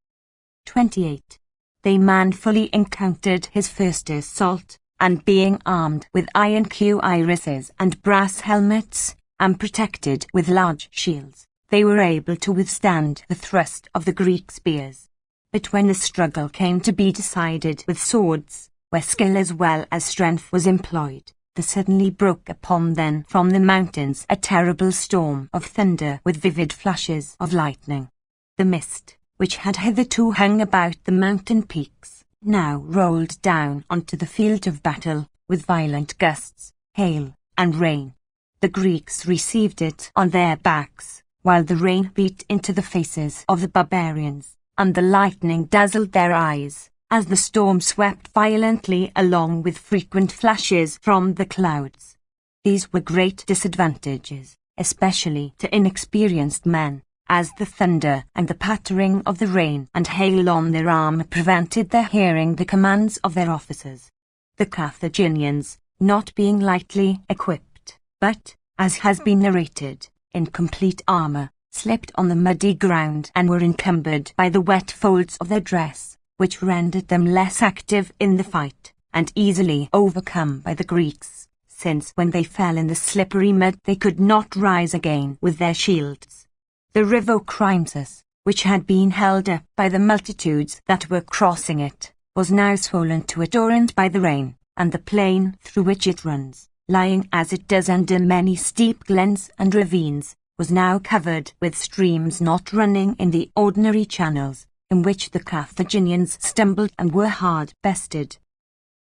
28. They manfully encountered his first assault, and being armed with iron cuirasses and brass helmets, and protected with large shields, they were able to withstand the thrust of the Greek spears. But when the struggle came to be decided with swords, where skill as well as strength was employed, there suddenly broke upon them from the mountains a terrible storm of thunder with vivid flashes of lightning. The mist, which had hitherto hung about the mountain peaks, now rolled down onto the field of battle with violent gusts, hail, and rain. The Greeks received it on their backs, while the rain beat into the faces of the barbarians, and the lightning dazzled their eyes, as the storm swept violently along with frequent flashes from the clouds. These were great disadvantages, especially to inexperienced men, as the thunder and the pattering of the rain and hail on their armor prevented their hearing the commands of their officers. The Carthaginians, not being lightly equipped, but, as has been narrated, in complete armor, slipped on the muddy ground and were encumbered by the wet folds of their dress, which rendered them less active in the fight, and easily overcome by the Greeks, since when they fell in the slippery mud they could not rise again with their shields. The river Crimsus, which had been held up by the multitudes that were crossing it, was now swollen to a torrent by the rain, and the plain through which it runs, lying as it does under many steep glens and ravines, was now covered with streams not running in the ordinary channels, in which the Carthaginians stumbled and were hard bested.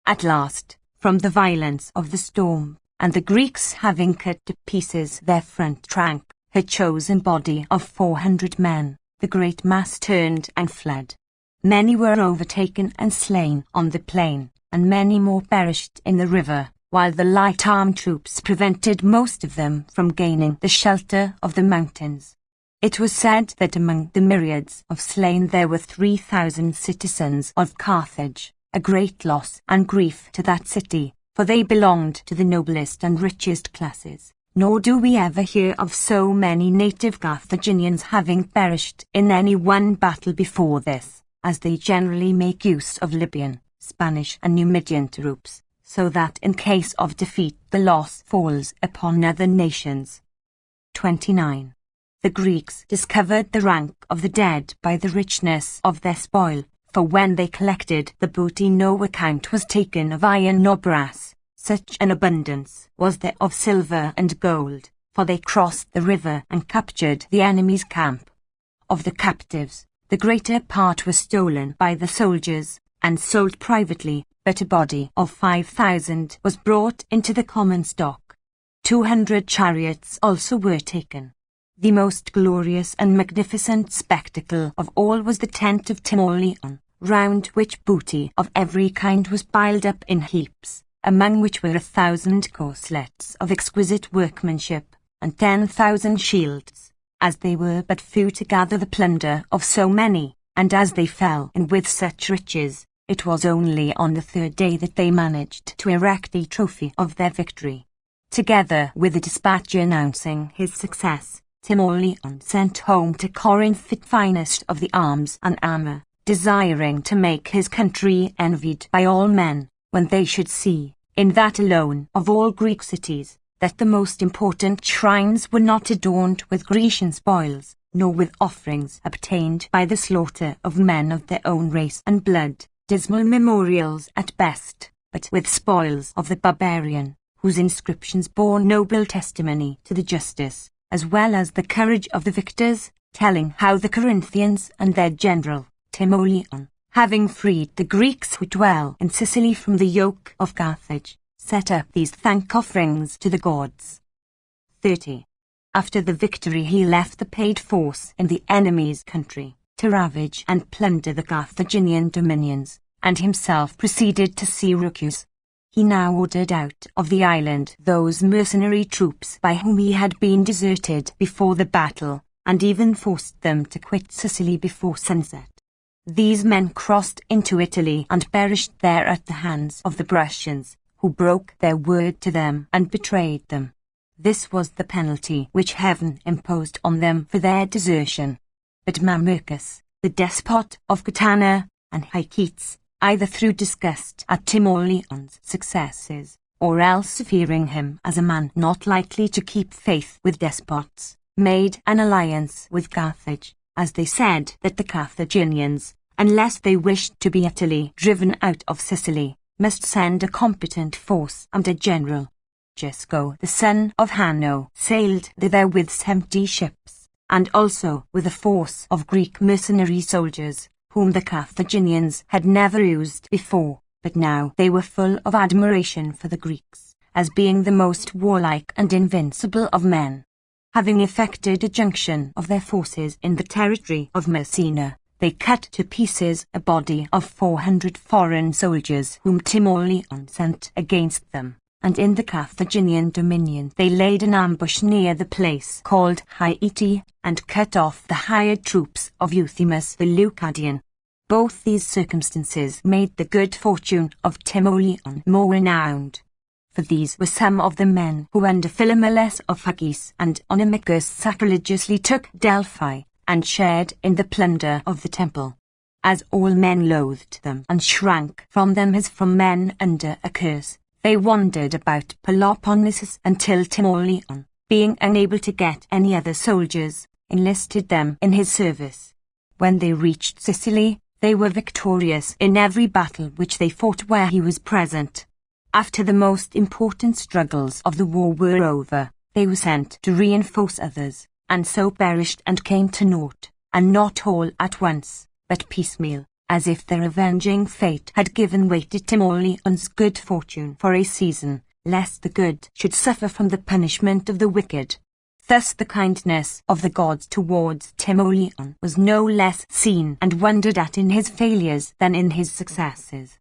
At last, from the violence of the storm, and the Greeks having cut to pieces their front rank, her chosen body of 400 men, the great mass turned and fled. Many were overtaken and slain on the plain, and many more perished in the river, while the light-armed troops prevented most of them from gaining the shelter of the mountains. It was said that among the myriads of slain there were 3,000 citizens of Carthage, a great loss and grief to that city, for they belonged to the noblest and richest classes, nor do we ever hear of so many native Carthaginians having perished in any one battle before this, as they generally make use of Libyan, Spanish and Numidian troops, so that in case of defeat the loss falls upon other nations. 29. The Greeks discovered the rank of the dead by the richness of their spoil, for when they collected the booty no account was taken of iron nor brass, such an abundance was there of silver and gold, for they crossed the river and captured the enemy's camp. Of the captives, the greater part was stolen by the soldiers, and sold privately, but a body of 5,000 was brought into the common stock. 200 chariots also were taken. The most glorious and magnificent spectacle of all was the tent of Timoleon, round which booty of every kind was piled up in heaps, among which were 1,000 corslets of exquisite workmanship, and 10,000 shields, as they were but few to gather the plunder of so many, and as they fell in with such riches. It was only on the third day that they managed to erect a trophy of their victory. Together with a dispatch announcing his success, Timoleon sent home to Corinth the finest of the arms and armor, desiring to make his country envied by all men, when they should see, in that alone of all Greek cities, that the most important shrines were not adorned with Grecian spoils, nor with offerings obtained by the slaughter of men of their own race and blood, dismal memorials at best, but with spoils of the barbarian, whose inscriptions bore noble testimony to the justice, as well as the courage of the victors, telling how the Corinthians and their general, Timoleon, having freed the Greeks who dwell in Sicily from the yoke of Carthage, set up these thank offerings to the gods. 30. After the victory he left the paid force in the enemy's country, to ravage and plunder the Carthaginian dominions, and himself proceeded to Syracuse. He now ordered out of the island those mercenary troops by whom he had been deserted before the battle, and even forced them to quit Sicily before sunset. These men crossed into Italy and perished there at the hands of the Prussians, who broke their word to them and betrayed them. This was the penalty which heaven imposed on them for their desertion. But Mamercus, the despot of Catana and Hykites, either through disgust at Timoleon's successes, or else fearing him as a man not likely to keep faith with despots, made an alliance with Carthage, as they said that the Carthaginians, unless they wished to be utterly driven out of Sicily, must send a competent force under General Gisco, the son of Hanno, sailed thither with 70 ships, and also with a force of Greek mercenary soldiers, whom the Carthaginians had never used before, but now they were full of admiration for the Greeks, as being the most warlike and invincible of men. Having effected a junction of their forces in the territory of Messina, they cut to pieces a body of 400 foreign soldiers whom Timoleon sent against them, and in the Carthaginian dominion they laid an ambush near the place called Hyeti, and cut off the hired troops of Euthymus the Leucadian. Both these circumstances made the good fortune of Timoleon more renowned. for these were some of the men who under Philomelus of Phagis and Onymachus sacrilegiously took Delphi, and shared in the plunder of the temple. As all men loathed them and shrank from them as from men under a curse, they wandered about Peloponnesus until Timoleon, being unable to get any other soldiers, enlisted them in his service. When they reached Sicily, they were victorious in every battle which they fought where he was present. After the most important struggles of the war were over, they were sent to reinforce others, and so perished and came to naught, and not all at once, but piecemeal, as if their avenging fate had given way to Timoleon's good fortune for a season, lest the good should suffer from the punishment of the wicked. Thus the kindness of the gods towards Timoleon was no less seen and wondered at in his failures than in his successes.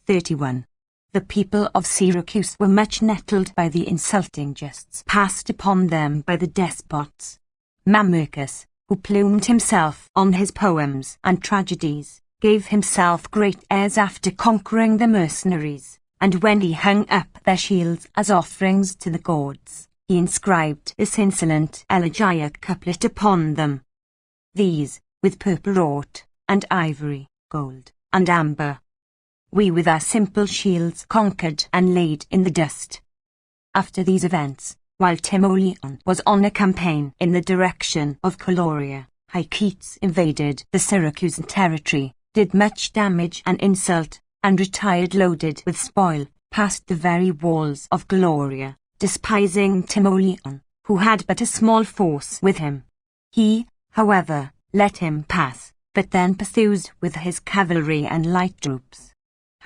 31. The people of Syracuse were much nettled by the insulting jests passed upon them by the despots. Mamercus, who plumed himself on his poems and tragedies, gave himself great airs after conquering the mercenaries, and when he hung up their shields as offerings to the gods, he inscribed this insolent elegiac couplet upon them. These, with purple wrought, and ivory, gold, and amber, we with our simple shields conquered and laid in the dust. After these events, while Timoleon was on a campaign in the direction of Coloria, Hycetes invaded the Syracusan territory, did much damage and insult, and retired loaded with spoil, past the very walls of Coloria, despising Timoleon, who had but a small force with him. He, however, let him pass, but then pursued with his cavalry and light troops.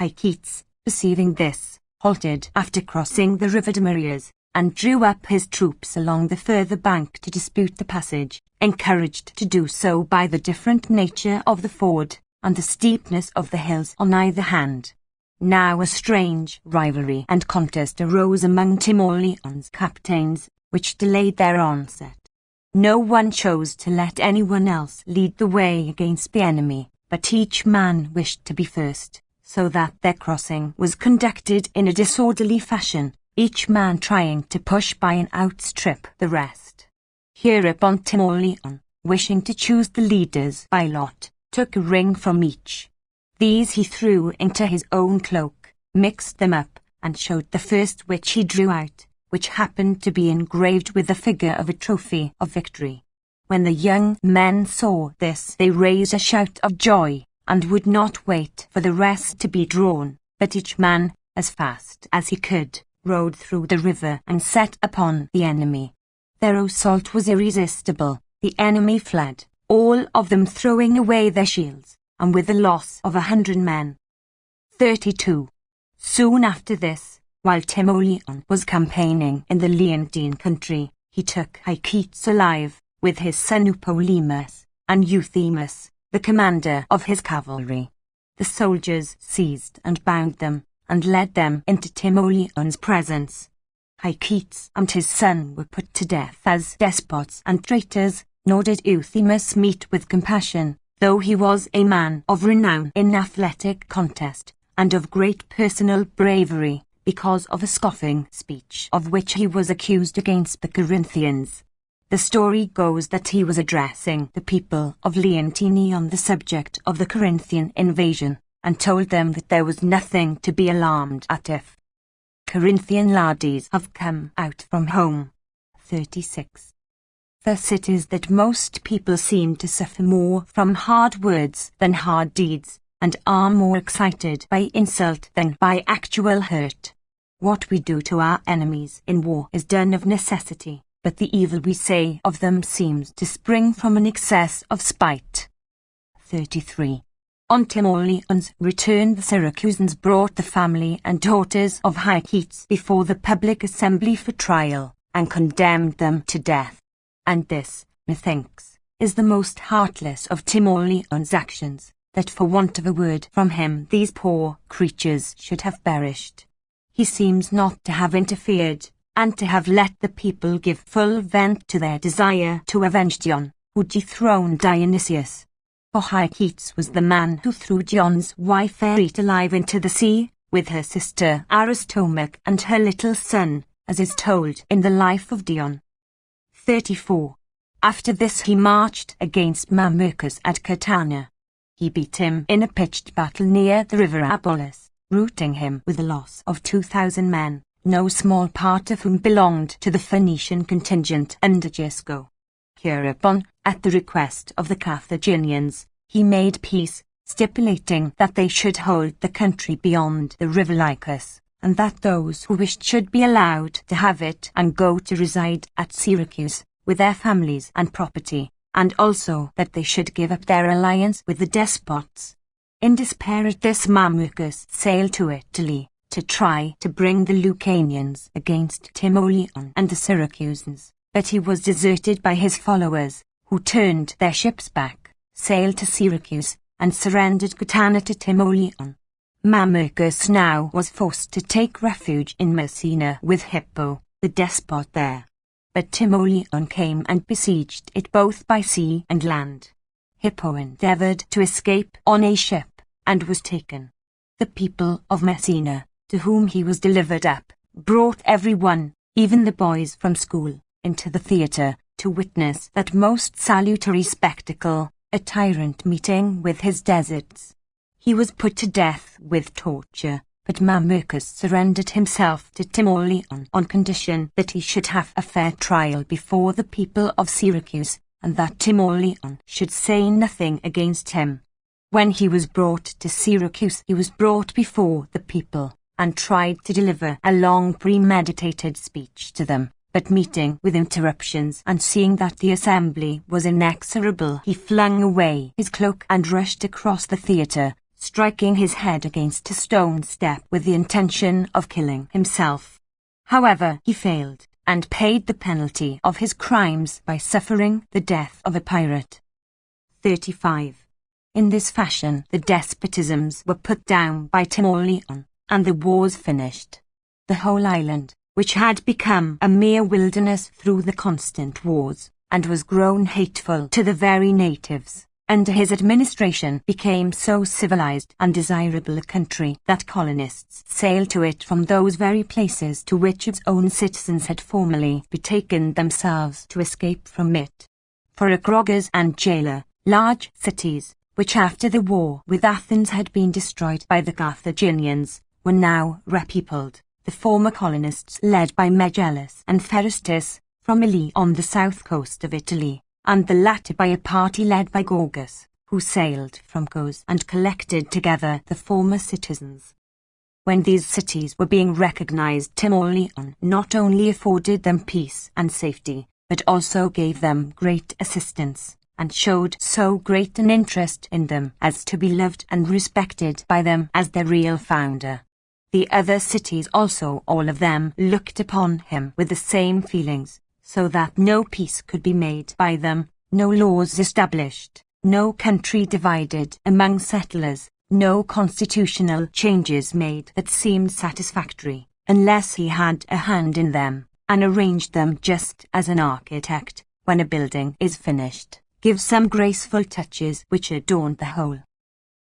Hycetes, perceiving this, halted after crossing the river Demarias, and drew up his troops along the further bank to dispute the passage, encouraged to do so by the different nature of the ford, and the steepness of the hills on either hand. Now a strange rivalry and contest arose among Timoleon's captains, which delayed their onset. No one chose to let anyone else lead the way against the enemy, but each man wished to be first, so that their crossing was conducted in a disorderly fashion, each man trying to push by and outstrip the rest. Hereupon Timoleon, wishing to choose the leaders by lot, took a ring from each. These he threw into his own cloak, mixed them up, and showed the first which he drew out, which happened to be engraved with the figure of a trophy of victory. When the young men saw this, they raised a shout of joy, and would not wait for the rest to be drawn, but each man, as fast as he could, rode through the river and set upon the enemy. Their assault was irresistible, the enemy fled, all of them throwing away their shields, and with the loss of 100 men. 32. Soon after this, while Timoleon was campaigning in the Leontine country, he took Hycetes alive, with his son Eupolemus, and Euthymus, the commander of his cavalry. The soldiers seized and bound them, and led them into Timoleon's presence. Hycetes and his son were put to death as despots and traitors, nor did Euthymus meet with compassion, though he was a man of renown in athletic contest, and of great personal bravery, because of a scoffing speech of which he was accused against the Corinthians. The story goes that he was addressing the people of Leontine on the subject of the Corinthian invasion, and told them that there was nothing to be alarmed at if Corinthian laddies have come out from home. 36. Thus it is that most people seem to suffer more from hard words than hard deeds, and are more excited by insult than by actual hurt. What we do to our enemies in war is done of necessity, but the evil we say of them seems to spring from an excess of spite. 33. On Timoleon's return, the Syracusans brought the family and daughters of Hycetes before the public assembly for trial, and condemned them to death. And this, methinks, is the most heartless of Timoleon's actions, that for want of a word from him these poor creatures should have perished. He seems not to have interfered, and to have let the people give full vent to their desire to avenge Dion, who dethroned Dionysius. For Hycetes was the man who threw Dion's wife Arete alive into the sea, with her sister Aristomache and her little son, as is told in the life of Dion. 34. After this he marched against Mamercus at Catana. He beat him in a pitched battle near the river Abolus, routing him with a loss of 2,000 men, no small part of whom belonged to the Phoenician contingent under Gisco. Hereupon, at the request of the Carthaginians, he made peace, stipulating that they should hold the country beyond the river Lycus, and that those who wished should be allowed to have it and go to reside at Syracuse, with their families and property, and also that they should give up their alliance with the despots. In despair at this, Mamercus sailed to Italy, to try to bring the Lucanians against Timoleon and the Syracusans, but he was deserted by his followers, who turned their ships back, sailed to Syracuse, and surrendered Catana to Timoleon. Mamercus now was forced to take refuge in Messina with Hippo, the despot there. But Timoleon came and besieged it both by sea and land. Hippo endeavored to escape on a ship, and was taken. The people of Messina, to whom he was delivered up, brought everyone, even the boys from school, into the theatre, to witness that most salutary spectacle, a tyrant meeting with his deserts. He was put to death with torture, but Mamercus surrendered himself to Timoleon on condition that he should have a fair trial before the people of Syracuse, and that Timoleon should say nothing against him. When he was brought to Syracuse, he was brought before the people, and tried to deliver a long premeditated speech to them, but meeting with interruptions and seeing that the assembly was inexorable, he flung away his cloak and rushed across the theatre, striking his head against a stone step with the intention of killing himself. However, he failed, and paid the penalty of his crimes by suffering the death of a pirate. 35. In this fashion the despotisms were put down by Timoleon, and the wars finished. The whole island, which had become a mere wilderness through the constant wars, and was grown hateful to the very natives, under his administration became so civilized and desirable a country that colonists sailed to it from those very places to which its own citizens had formerly betaken themselves to escape from it. For Acrogas and Gela, large cities, which after the war with Athens had been destroyed by the Carthaginians, were now repeopled, the former colonists led by Megellus and Pherestus, from Ely on the south coast of Italy, and the latter by a party led by Gorgas, who sailed from Kos and collected together the former citizens. When these cities were being recognized, Timoleon not only afforded them peace and safety, but also gave them great assistance, and showed so great an interest in them as to be loved and respected by them as their real founder. The other cities also, all of them, looked upon him with the same feelings, so that no peace could be made by them, no laws established, no country divided among settlers, no constitutional changes made that seemed satisfactory, unless he had a hand in them, and arranged them just as an architect, when a building is finished, gives some graceful touches which adorn the whole.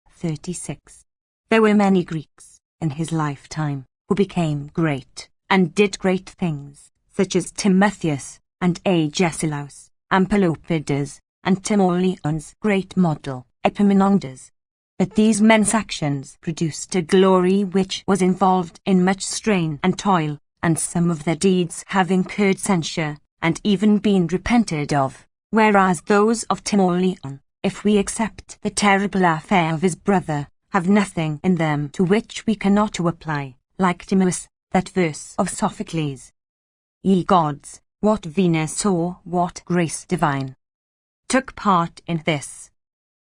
36. There were many Greeks, in his lifetime, who became great, and did great things, such as Timotheus, and Agesilaus, and Pelopidas, and Timoleon's great model, Epaminondas. But these men's actions produced a glory which was involved in much strain and toil, and some of their deeds have incurred censure, and even been repented of, whereas those of Timoleon, if we accept the terrible affair of his brother, have nothing in them to which we cannot apply, like Timaeus, that verse of Sophocles. Ye gods, what Venus or what grace divine took part in this.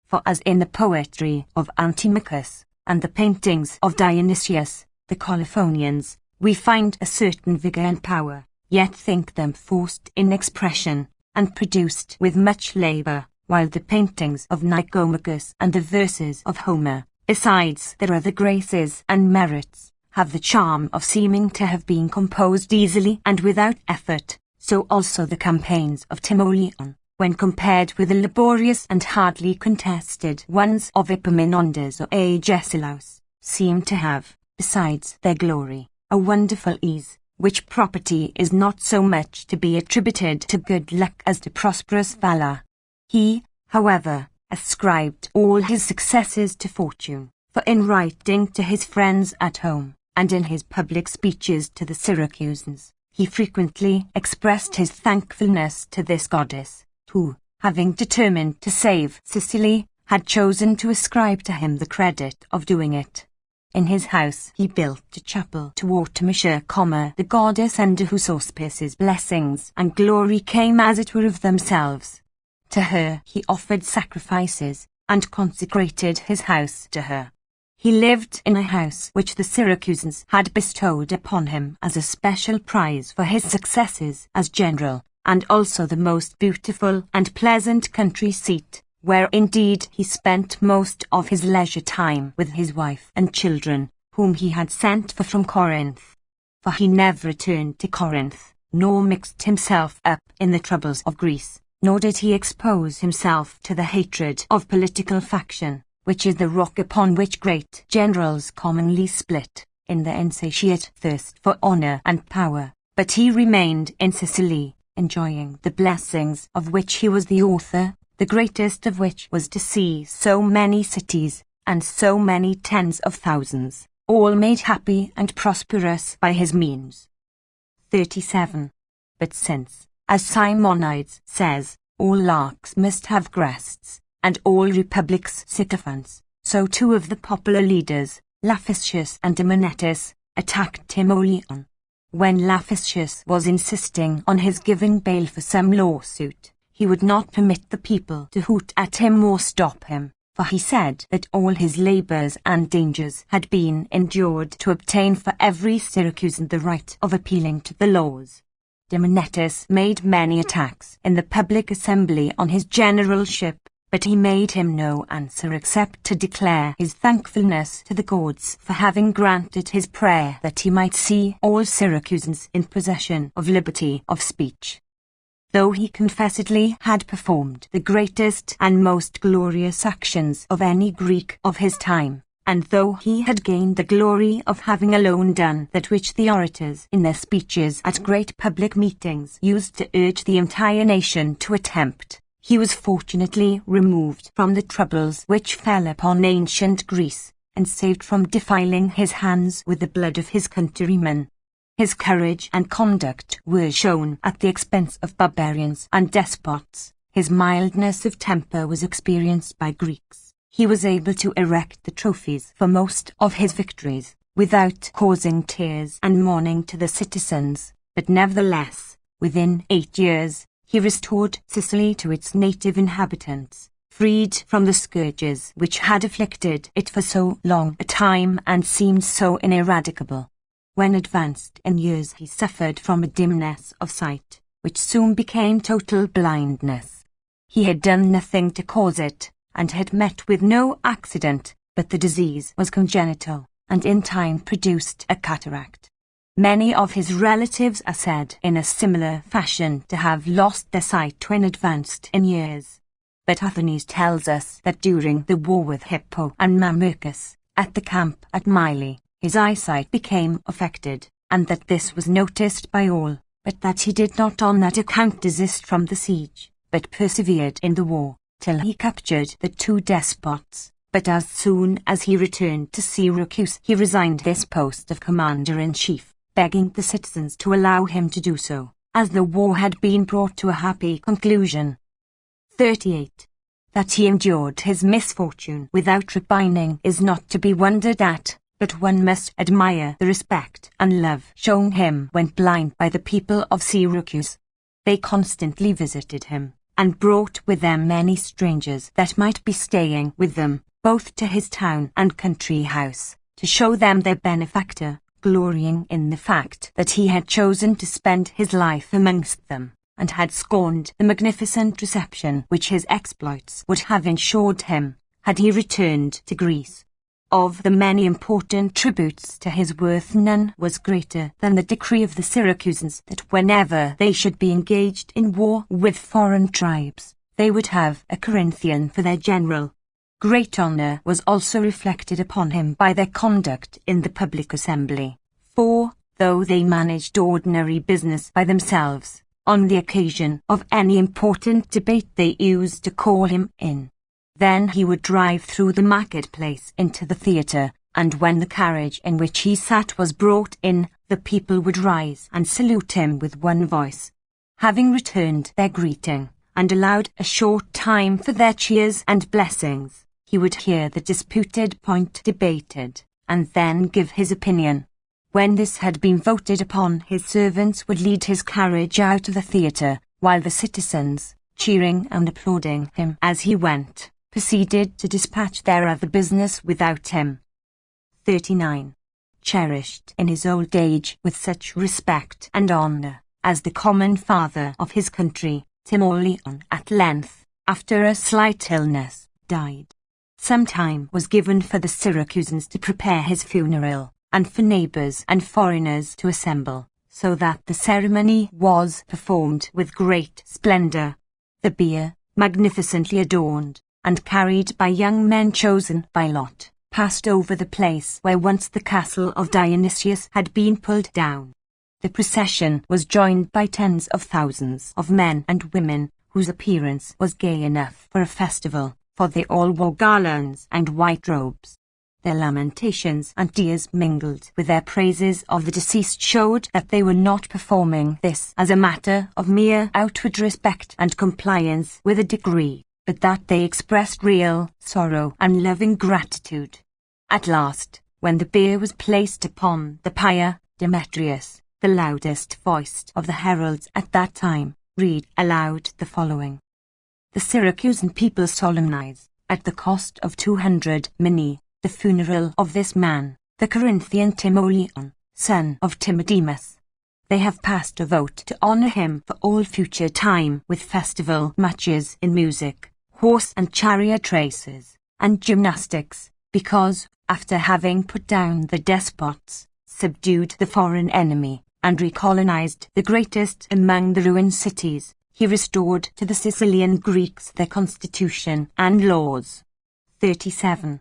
For as in the poetry of Antimachus, and the paintings of Dionysius, the Colophonians, we find a certain vigour and power, yet think them forced in expression, and produced with much labour, while the paintings of Nicomachus and the verses of Homer, besides their other graces and merits, have the charm of seeming to have been composed easily and without effort, so also the campaigns of Timoleon, when compared with the laborious and hardly contested ones of Epaminondas or Agesilaus, seem to have, besides their glory, a wonderful ease, which property is not so much to be attributed to good luck as to prosperous valor. He, however, ascribed all his successes to fortune, for in writing to his friends at home, and in his public speeches to the Syracusans, he frequently expressed his thankfulness to this goddess, who, having determined to save Sicily, had chosen to ascribe to him the credit of doing it. In his house he built a chapel to Artemisia, the goddess under whose auspices blessings and glory came as it were of themselves. To her he offered sacrifices, and consecrated his house to her. He lived in a house which the Syracusans had bestowed upon him as a special prize for his successes as general, and also the most beautiful and pleasant country seat, where indeed he spent most of his leisure time with his wife and children, whom he had sent for from Corinth. For he never returned to Corinth, nor mixed himself up in the troubles of Greece, nor did he expose himself to the hatred of political faction, which is the rock upon which great generals commonly split, in their insatiate thirst for honor and power, but he remained in Sicily, enjoying the blessings of which he was the author, the greatest of which was to see so many cities, and so many tens of thousands, all made happy and prosperous by his means. 37. But since, as Simonides says, all larks must have crests, and all republics sycophants, so two of the popular leaders, Laphysius and Demonetus, attacked Timoleon. When Laphysius was insisting on his giving bail for some lawsuit, he would not permit the people to hoot at him or stop him, for he said that all his labours and dangers had been endured to obtain for every Syracusan the right of appealing to the laws. Demonetus made many attacks in the public assembly on his generalship, but he made him no answer except to declare his thankfulness to the gods for having granted his prayer that he might see all Syracusans in possession of liberty of speech. Though he confessedly had performed the greatest and most glorious actions of any Greek of his time, and though he had gained the glory of having alone done that which the orators in their speeches at great public meetings used to urge the entire nation to attempt, he was fortunately removed from the troubles which fell upon ancient Greece, and saved from defiling his hands with the blood of his countrymen. His courage and conduct were shown at the expense of barbarians and despots. His mildness of temper was experienced by Greeks. He was able to erect the trophies for most of his victories, without causing tears and mourning to the citizens, but nevertheless, within 8 years, he restored Sicily to its native inhabitants, freed from the scourges which had afflicted it for so long a time and seemed so ineradicable. When advanced in years he suffered from a dimness of sight, which soon became total blindness. He had done nothing to cause it, and had met with no accident, but the disease was congenital, and in time produced a cataract. Many of his relatives are said in a similar fashion to have lost their sight when advanced in years. But Athenes tells us that during the war with Hippo and Mamercus, at the camp at Mylae, his eyesight became affected, and that this was noticed by all, but that he did not on that account desist from the siege, but persevered in the war, till he captured the 2 despots. But as soon as he returned to Syracuse, he resigned this post of commander-in-chief, begging the citizens to allow him to do so, as the war had been brought to a happy conclusion. 38. That he endured his misfortune without repining is not to be wondered at, but one must admire the respect and love shown him when blind by the people of Syracuse. They constantly visited him, and brought with them many strangers that might be staying with them, both to his town and country house, to show them their benefactor, glorying in the fact that he had chosen to spend his life amongst them, and had scorned the magnificent reception which his exploits would have ensured him, had he returned to Greece. Of the many important tributes to his worth none was greater than the decree of the Syracusans that whenever they should be engaged in war with foreign tribes, they would have a Corinthian for their general. Great honour was also reflected upon him by their conduct in the public assembly, for, though they managed ordinary business by themselves, on the occasion of any important debate they used to call him in. Then he would drive through the marketplace into the theatre, and when the carriage in which he sat was brought in, the people would rise and salute him with one voice. Having returned their greeting, and allowed a short time for their cheers and blessings, he would hear the disputed point debated, and then give his opinion. When this had been voted upon, his servants would lead his carriage out of the theatre, while the citizens, cheering and applauding him as he went, proceeded to dispatch their other business without him. 39. Cherished in his old age with such respect and honour, as the common father of his country, Timoleon at length, after a slight illness, died. Some time was given for the Syracusans to prepare his funeral, and for neighbours and foreigners to assemble, so that the ceremony was performed with great splendour. The bier, magnificently adorned, and carried by young men chosen by lot, passed over the place where once the castle of Dionysius had been pulled down. The procession was joined by tens of thousands of men and women, whose appearance was gay enough for a festival, for they all wore garlands and white robes. Their lamentations and tears mingled with their praises of the deceased showed that they were not performing this as a matter of mere outward respect and compliance with a decree, but that they expressed real sorrow and loving gratitude. At last, when the bier was placed upon the pyre, Demetrius, the loudest voiced of the heralds at that time, read aloud the following. The Syracusan people solemnize, at the cost of 200 minae, the funeral of this man, the Corinthian Timoleon, son of Timodemus. They have passed a vote to honour him for all future time with festival matches in music, horse and chariot races, and gymnastics, because, after having put down the despots, subdued the foreign enemy, and recolonized the greatest among the ruined cities, he restored to the Sicilian Greeks their constitution and laws. 37.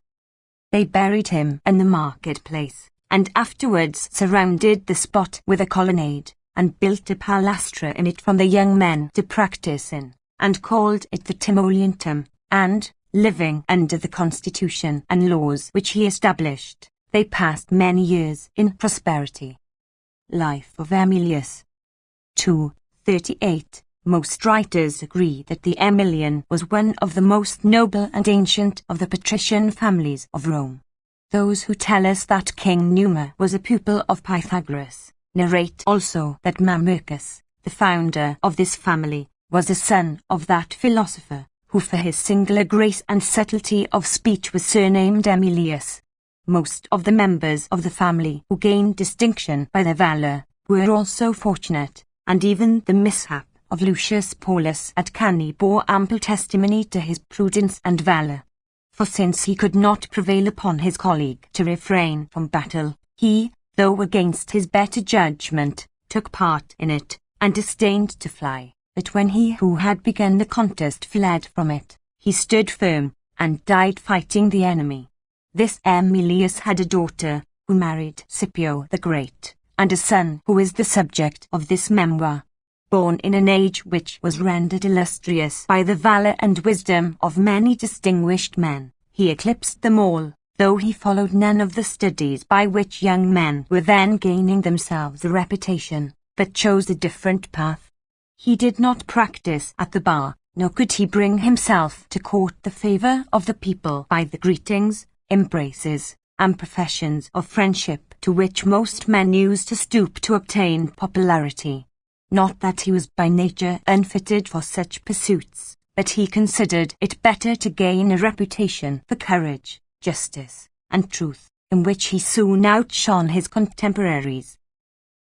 They buried him in the marketplace, and afterwards surrounded the spot with a colonnade, and built a palastra in it from the young men to practice in, and called it the Timoleontum, and, living under the constitution and laws which he established, they passed many years in prosperity. Life of Aemilius. 2:38. Most writers agree that the Aemilian was one of the most noble and ancient of the patrician families of Rome. Those who tell us that King Numa was a pupil of Pythagoras narrate also that Mamercus, the founder of this family, was a son of that philosopher, who for his singular grace and subtlety of speech was surnamed Aemilius. Most of the members of the family who gained distinction by their valour were also fortunate, and even the mishap of Lucius Paulus at Cannae bore ample testimony to his prudence and valour. For since he could not prevail upon his colleague to refrain from battle, he, though against his better judgment, took part in it, and disdained to fly. But when he who had begun the contest fled from it, he stood firm, and died fighting the enemy. This Aemilius had a daughter, who married Scipio the Great, and a son who is the subject of this memoir. Born in an age which was rendered illustrious by the valour and wisdom of many distinguished men, he eclipsed them all, though he followed none of the studies by which young men were then gaining themselves a reputation, but chose a different path. He did not practice at the bar, nor could he bring himself to court the favour of the people by the greetings, embraces, and professions of friendship to which most men used to stoop to obtain popularity. Not that he was by nature unfitted for such pursuits, but he considered it better to gain a reputation for courage, justice, and truth, in which he soon outshone his contemporaries.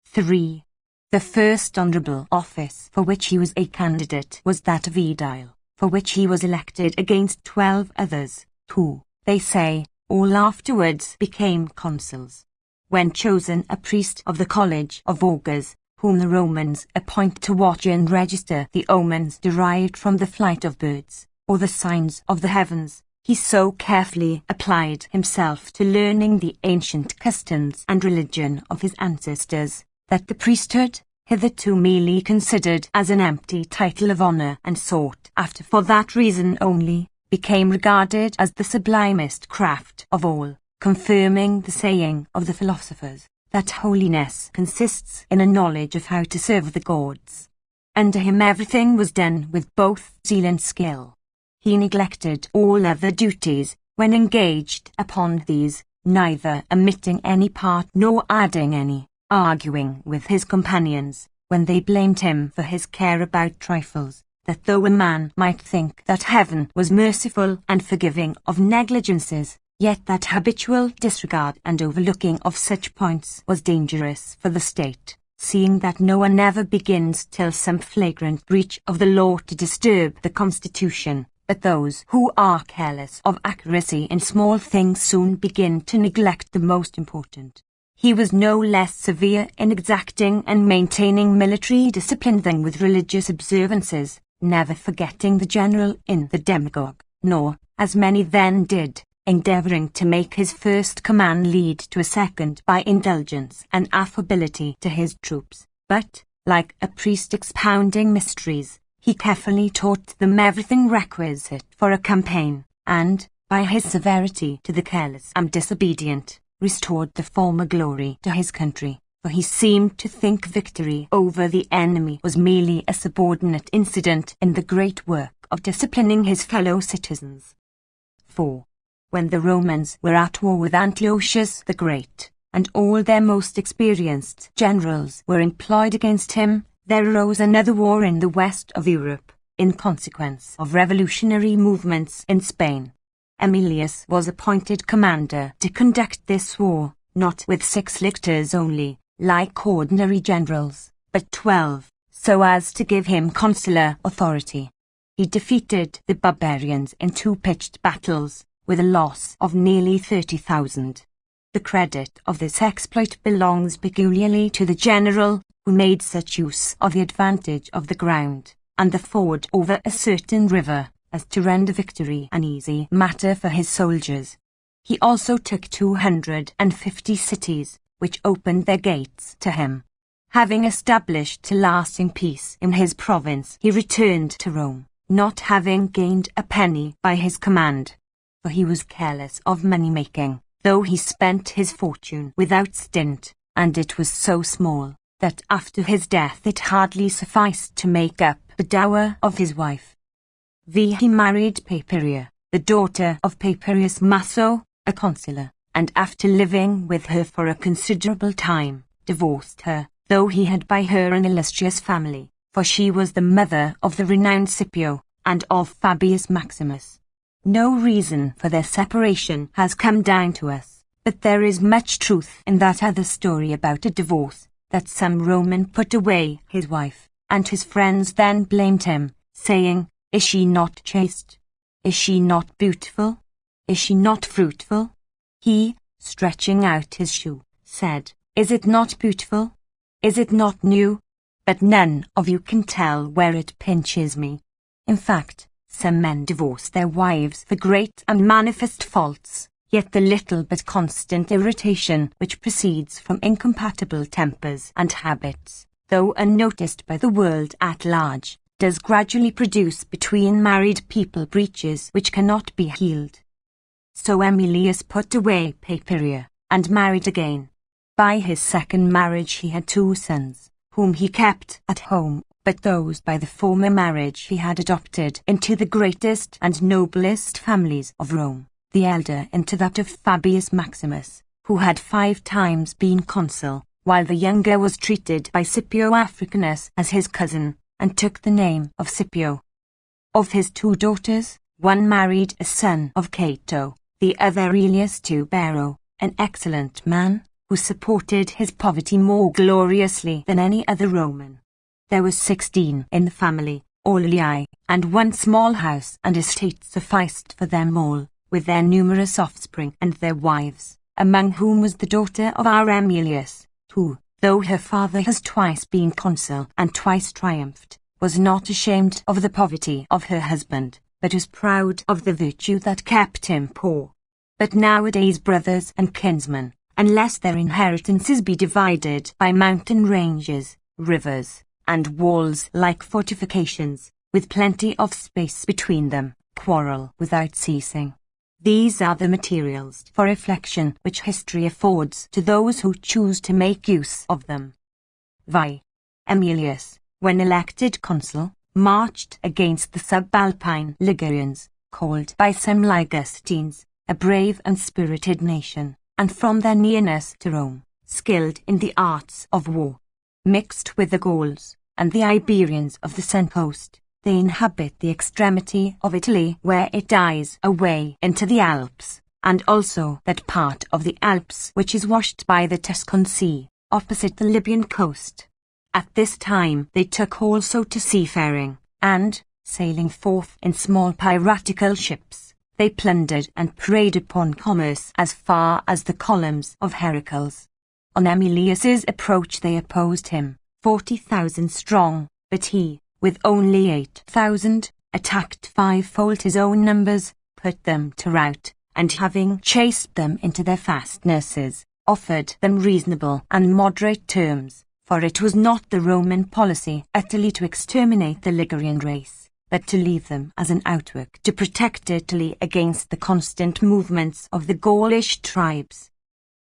3. The first honourable office for which he was a candidate was that of aedile, for which he was elected against 12 others, who, they say, all afterwards became consuls. When chosen a priest of the College of Augurs, whom the Romans appoint to watch and register the omens derived from the flight of birds, or the signs of the heavens, He so carefully applied himself to learning the ancient customs and religion of his ancestors, that the priesthood, hitherto merely considered as an empty title of honor and sought after for that reason only, became regarded as the sublimest craft of all, confirming the saying of the philosophers, that holiness consists in a knowledge of how to serve the gods. Under him everything was done with both zeal and skill. He neglected all other duties when engaged upon these, neither omitting any part nor adding any, arguing with his companions, when they blamed him for his care about trifles, that though a man might think that heaven was merciful and forgiving of negligences, yet that habitual disregard and overlooking of such points was dangerous for the state, seeing that no one ever begins till some flagrant breach of the law to disturb the constitution, but those who are careless of accuracy in small things soon begin to neglect the most important. He was no less severe in exacting and maintaining military discipline than with religious observances, never forgetting the general in the demagogue, nor, as many then did, endeavouring to make his first command lead to a second by indulgence and affability to his troops, but, like a priest expounding mysteries, he carefully taught them everything requisite for a campaign, and, by his severity to the careless and disobedient, restored the former glory to his country, for he seemed to think victory over the enemy was merely a subordinate incident in the great work of disciplining his fellow citizens. 4. When the Romans were at war with Antiochus the Great, and all their most experienced generals were employed against him, there arose another war in the west of Europe, in consequence of revolutionary movements in Spain. Emilius was appointed commander to conduct this war, not with 6 lictors only, like ordinary generals, but 12, so as to give him consular authority. He defeated the barbarians in 2 pitched battles, with a loss of nearly 30,000. The credit of this exploit belongs peculiarly to the general, who made such use of the advantage of the ground, and the ford over a certain river, as to render victory an easy matter for his soldiers. He also took 250 cities, which opened their gates to him. Having established a lasting peace in his province, he returned to Rome, not having gained a penny by his command, for he was careless of money-making, though he spent his fortune without stint, and it was so small, that after his death it hardly sufficed to make up the dower of his wife. He married Papiria, the daughter of Papirius Maso, a consular, and after living with her for a considerable time, divorced her, though he had by her an illustrious family, for she was the mother of the renowned Scipio, and of Fabius Maximus. No reason for their separation has come down to us, but there is much truth in that other story about a divorce, that some Roman put away his wife, and his friends then blamed him, saying, "Is she not chaste? Is she not beautiful? Is she not fruitful?" He, stretching out his shoe, said, "Is it not beautiful? Is it not new? But none of you can tell where it pinches me." In fact, some men divorce their wives for great and manifest faults, yet the little but constant irritation which proceeds from incompatible tempers and habits, though unnoticed by the world at large, does gradually produce between married people breaches which cannot be healed. So Emilius put away Papiria, and married again. By his second marriage he had 2 sons, whom he kept at home, but those by the former marriage he had adopted into the greatest and noblest families of Rome, the elder into that of Fabius Maximus, who had 5 times been consul, while the younger was treated by Scipio Africanus as his cousin, and took the name of Scipio. Of his 2 daughters, one married a son of Cato, the other Aurelius Tubero, an excellent man, who supported his poverty more gloriously than any other Roman. There were 16 in the family, all alii, and 1 small house and estate sufficed for them all, with their numerous offspring and their wives, among whom was the daughter of our Emilius, who, though her father has twice been consul and twice triumphed, was not ashamed of the poverty of her husband, but was proud of the virtue that kept him poor. But nowadays brothers and kinsmen, unless their inheritances be divided by mountain ranges, rivers, and walls like fortifications, with plenty of space between them, quarrel without ceasing. These are the materials for reflection which history affords to those who choose to make use of them. Vi. Aemilius, when elected consul, marched against the subalpine Ligurians, called by some Ligustines, a brave and spirited nation, and from their nearness to Rome, skilled in the arts of war. Mixed with the Gauls and the Iberians of the Seacoast, they inhabit the extremity of Italy where it dies away into the Alps, and also that part of the Alps which is washed by the Tuscan Sea, opposite the Libyan coast. At this time they took also to seafaring, and, sailing forth in small piratical ships, they plundered and preyed upon commerce as far as the columns of Heracles. On Aemilius's approach they opposed him, 40,000 strong, but he, with only 8,000, attacked fivefold his own numbers, put them to rout, and having chased them into their fastnesses, offered them reasonable and moderate terms, for it was not the Roman policy utterly to exterminate the Ligurian race, but to leave them as an outwork to protect Italy against the constant movements of the Gaulish tribes.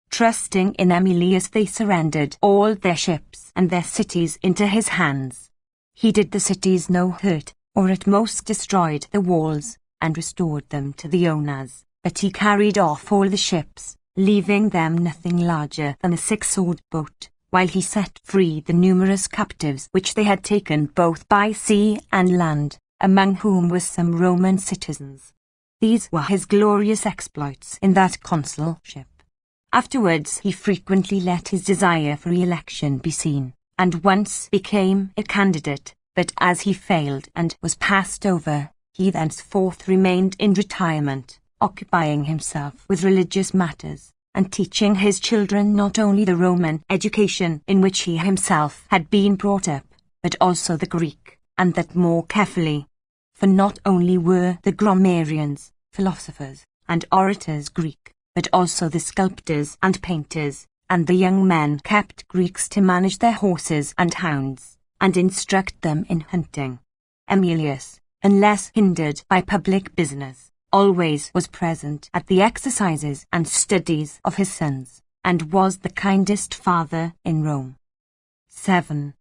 Trusting in Aemilius they surrendered all their ships and their cities into his hands. He did the cities no hurt, or at most destroyed the walls, and restored them to the owners, but he carried off all the ships, leaving them nothing larger than a 6-oared boat, while he set free the numerous captives which they had taken both by sea and land, among whom were some Roman citizens. These were his glorious exploits in that consulship. Afterwards he frequently let his desire for re-election be seen, and once became a candidate, but as he failed and was passed over, he thenceforth remained in retirement, occupying himself with religious matters, and teaching his children not only the Roman education in which he himself had been brought up, but also the Greek, and that more carefully. For not only were the grammarians, philosophers, and orators Greek, but also the sculptors and painters, and the young men kept Greeks to manage their horses and hounds, and instruct them in hunting. Aemilius, unless hindered by public business, always was present at the exercises and studies of his sons, and was the kindest father in Rome. 7.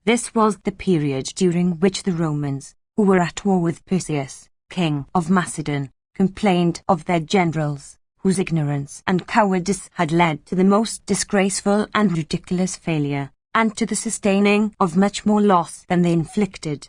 This was the period during which the Romans, who were at war with Perseus, king of Macedon, complained of their generals, whose ignorance and cowardice had led to the most disgraceful and ridiculous failure, and to the sustaining of much more loss than they inflicted.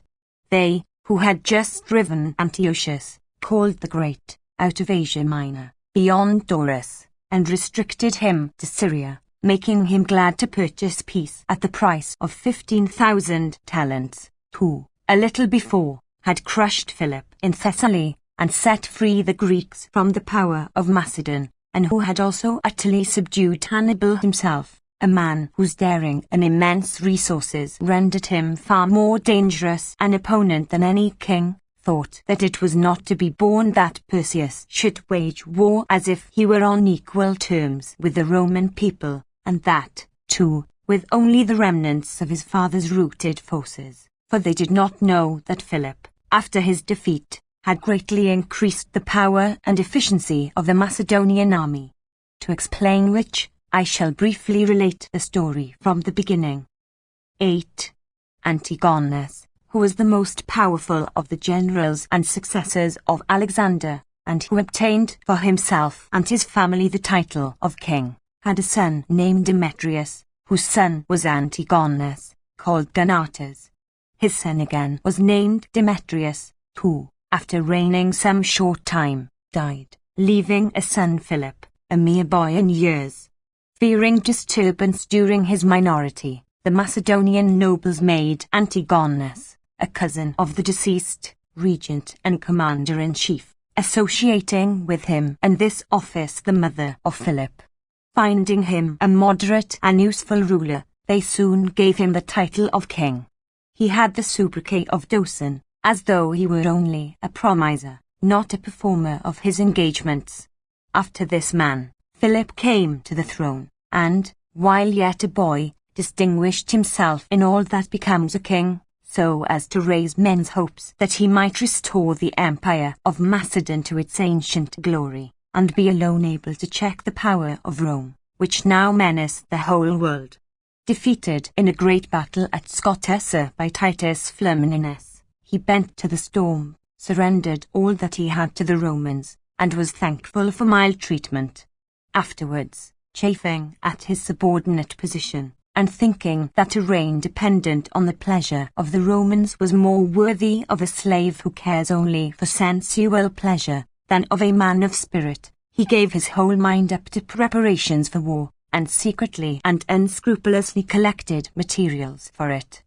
They, who had just driven Antiochus, called the Great, out of Asia Minor, beyond Taurus, and restricted him to Syria, making him glad to purchase peace at the price of 15,000 talents, who, a little before, had crushed Philip in Thessaly, and set free the Greeks from the power of Macedon, and who had also utterly subdued Hannibal himself, a man whose daring and immense resources rendered him far more dangerous an opponent than any king, thought that it was not to be borne that Perseus should wage war as if he were on equal terms with the Roman people, and that, too, with only the remnants of his father's routed forces, for they did not know that Philip, after his defeat, had greatly increased the power and efficiency of the Macedonian army. To explain which, I shall briefly relate the story from the beginning. 8. Antigonus, who was the most powerful of the generals and successors of Alexander, and who obtained for himself and his family the title of king, had a son named Demetrius, whose son was Antigonus, called Gonatas. His son again was named Demetrius, who, after reigning some short time, died, leaving a son Philip, a mere boy in years. Fearing disturbance during his minority, the Macedonian nobles made Antigonus, a cousin of the deceased, regent and commander-in-chief, associating with him in this office the mother of Philip. Finding him a moderate and useful ruler, they soon gave him the title of king. He had the sobriquet of Docen, as though he were only a promiser, not a performer of his engagements. After this man, Philip came to the throne, and, while yet a boy, distinguished himself in all that becomes a king, so as to raise men's hopes that he might restore the empire of Macedon to its ancient glory, and be alone able to check the power of Rome, which now menaced the whole world. Defeated in a great battle at Scotessa by Titus Flamininus, he bent to the storm, surrendered all that he had to the Romans, and was thankful for mild treatment. Afterwards, chafing at his subordinate position, and thinking that a reign dependent on the pleasure of the Romans was more worthy of a slave who cares only for sensual pleasure than of a man of spirit, he gave his whole mind up to preparations for war, and secretly and unscrupulously collected materials for it.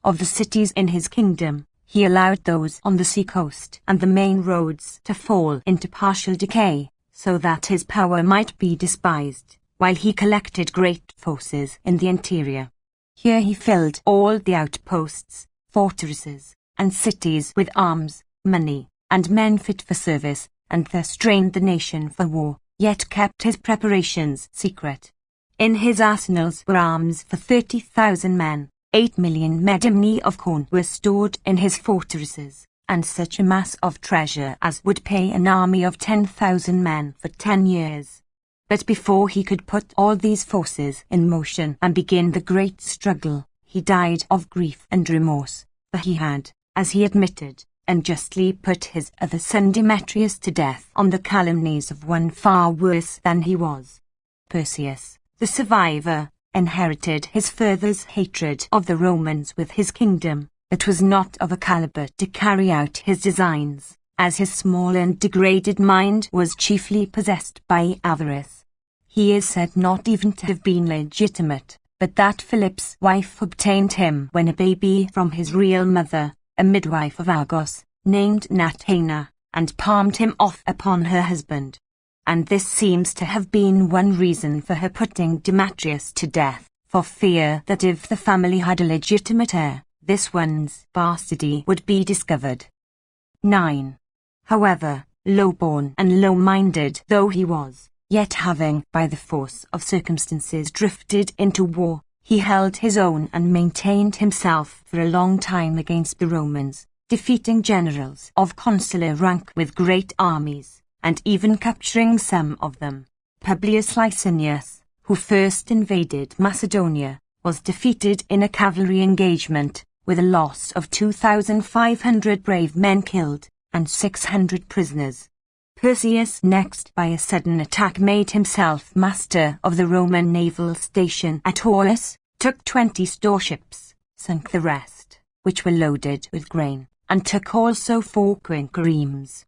Of the cities in his kingdom, he allowed those on the sea-coast and the main roads to fall into partial decay, so that his power might be despised, while he collected great forces in the interior. Here he filled all the outposts, fortresses, and cities with arms, money, and men fit for service, and thus trained the nation for war, yet kept his preparations secret. In his arsenals were arms for 30,000 men, 8 million medimni of corn were stored in his fortresses, and such a mass of treasure as would pay an army of 10,000 men for 10 years. But before he could put all these forces in motion and begin the great struggle, he died of grief and remorse, for he had, as he admitted, unjustly put his other son Demetrius to death on the calumnies of one far worse than he was. Perseus, the survivor, inherited his father's hatred of the Romans with his kingdom, but was not of a caliber to carry out his designs, as his small and degraded mind was chiefly possessed by avarice. He is said not even to have been legitimate, but that Philip's wife obtained him when a baby from his real mother, a midwife of Argos, named Natana, and palmed him off upon her husband. And this seems to have been one reason for her putting Demetrius to death, for fear that if the family had a legitimate heir, this one's bastardy would be discovered. 9. However, low-born and low-minded though he was, yet having, by the force of circumstances, drifted into war, he held his own and maintained himself for a long time against the Romans, defeating generals of consular rank with great armies, and even capturing some of them. Publius Licinius, who first invaded Macedonia, was defeated in a cavalry engagement, with a loss of 2,500 brave men killed, and 600 prisoners. Perseus next by a sudden attack made himself master of the Roman naval station at Aulis, took 20 storeships, sunk the rest, which were loaded with grain, and took also 4 quinqueremes.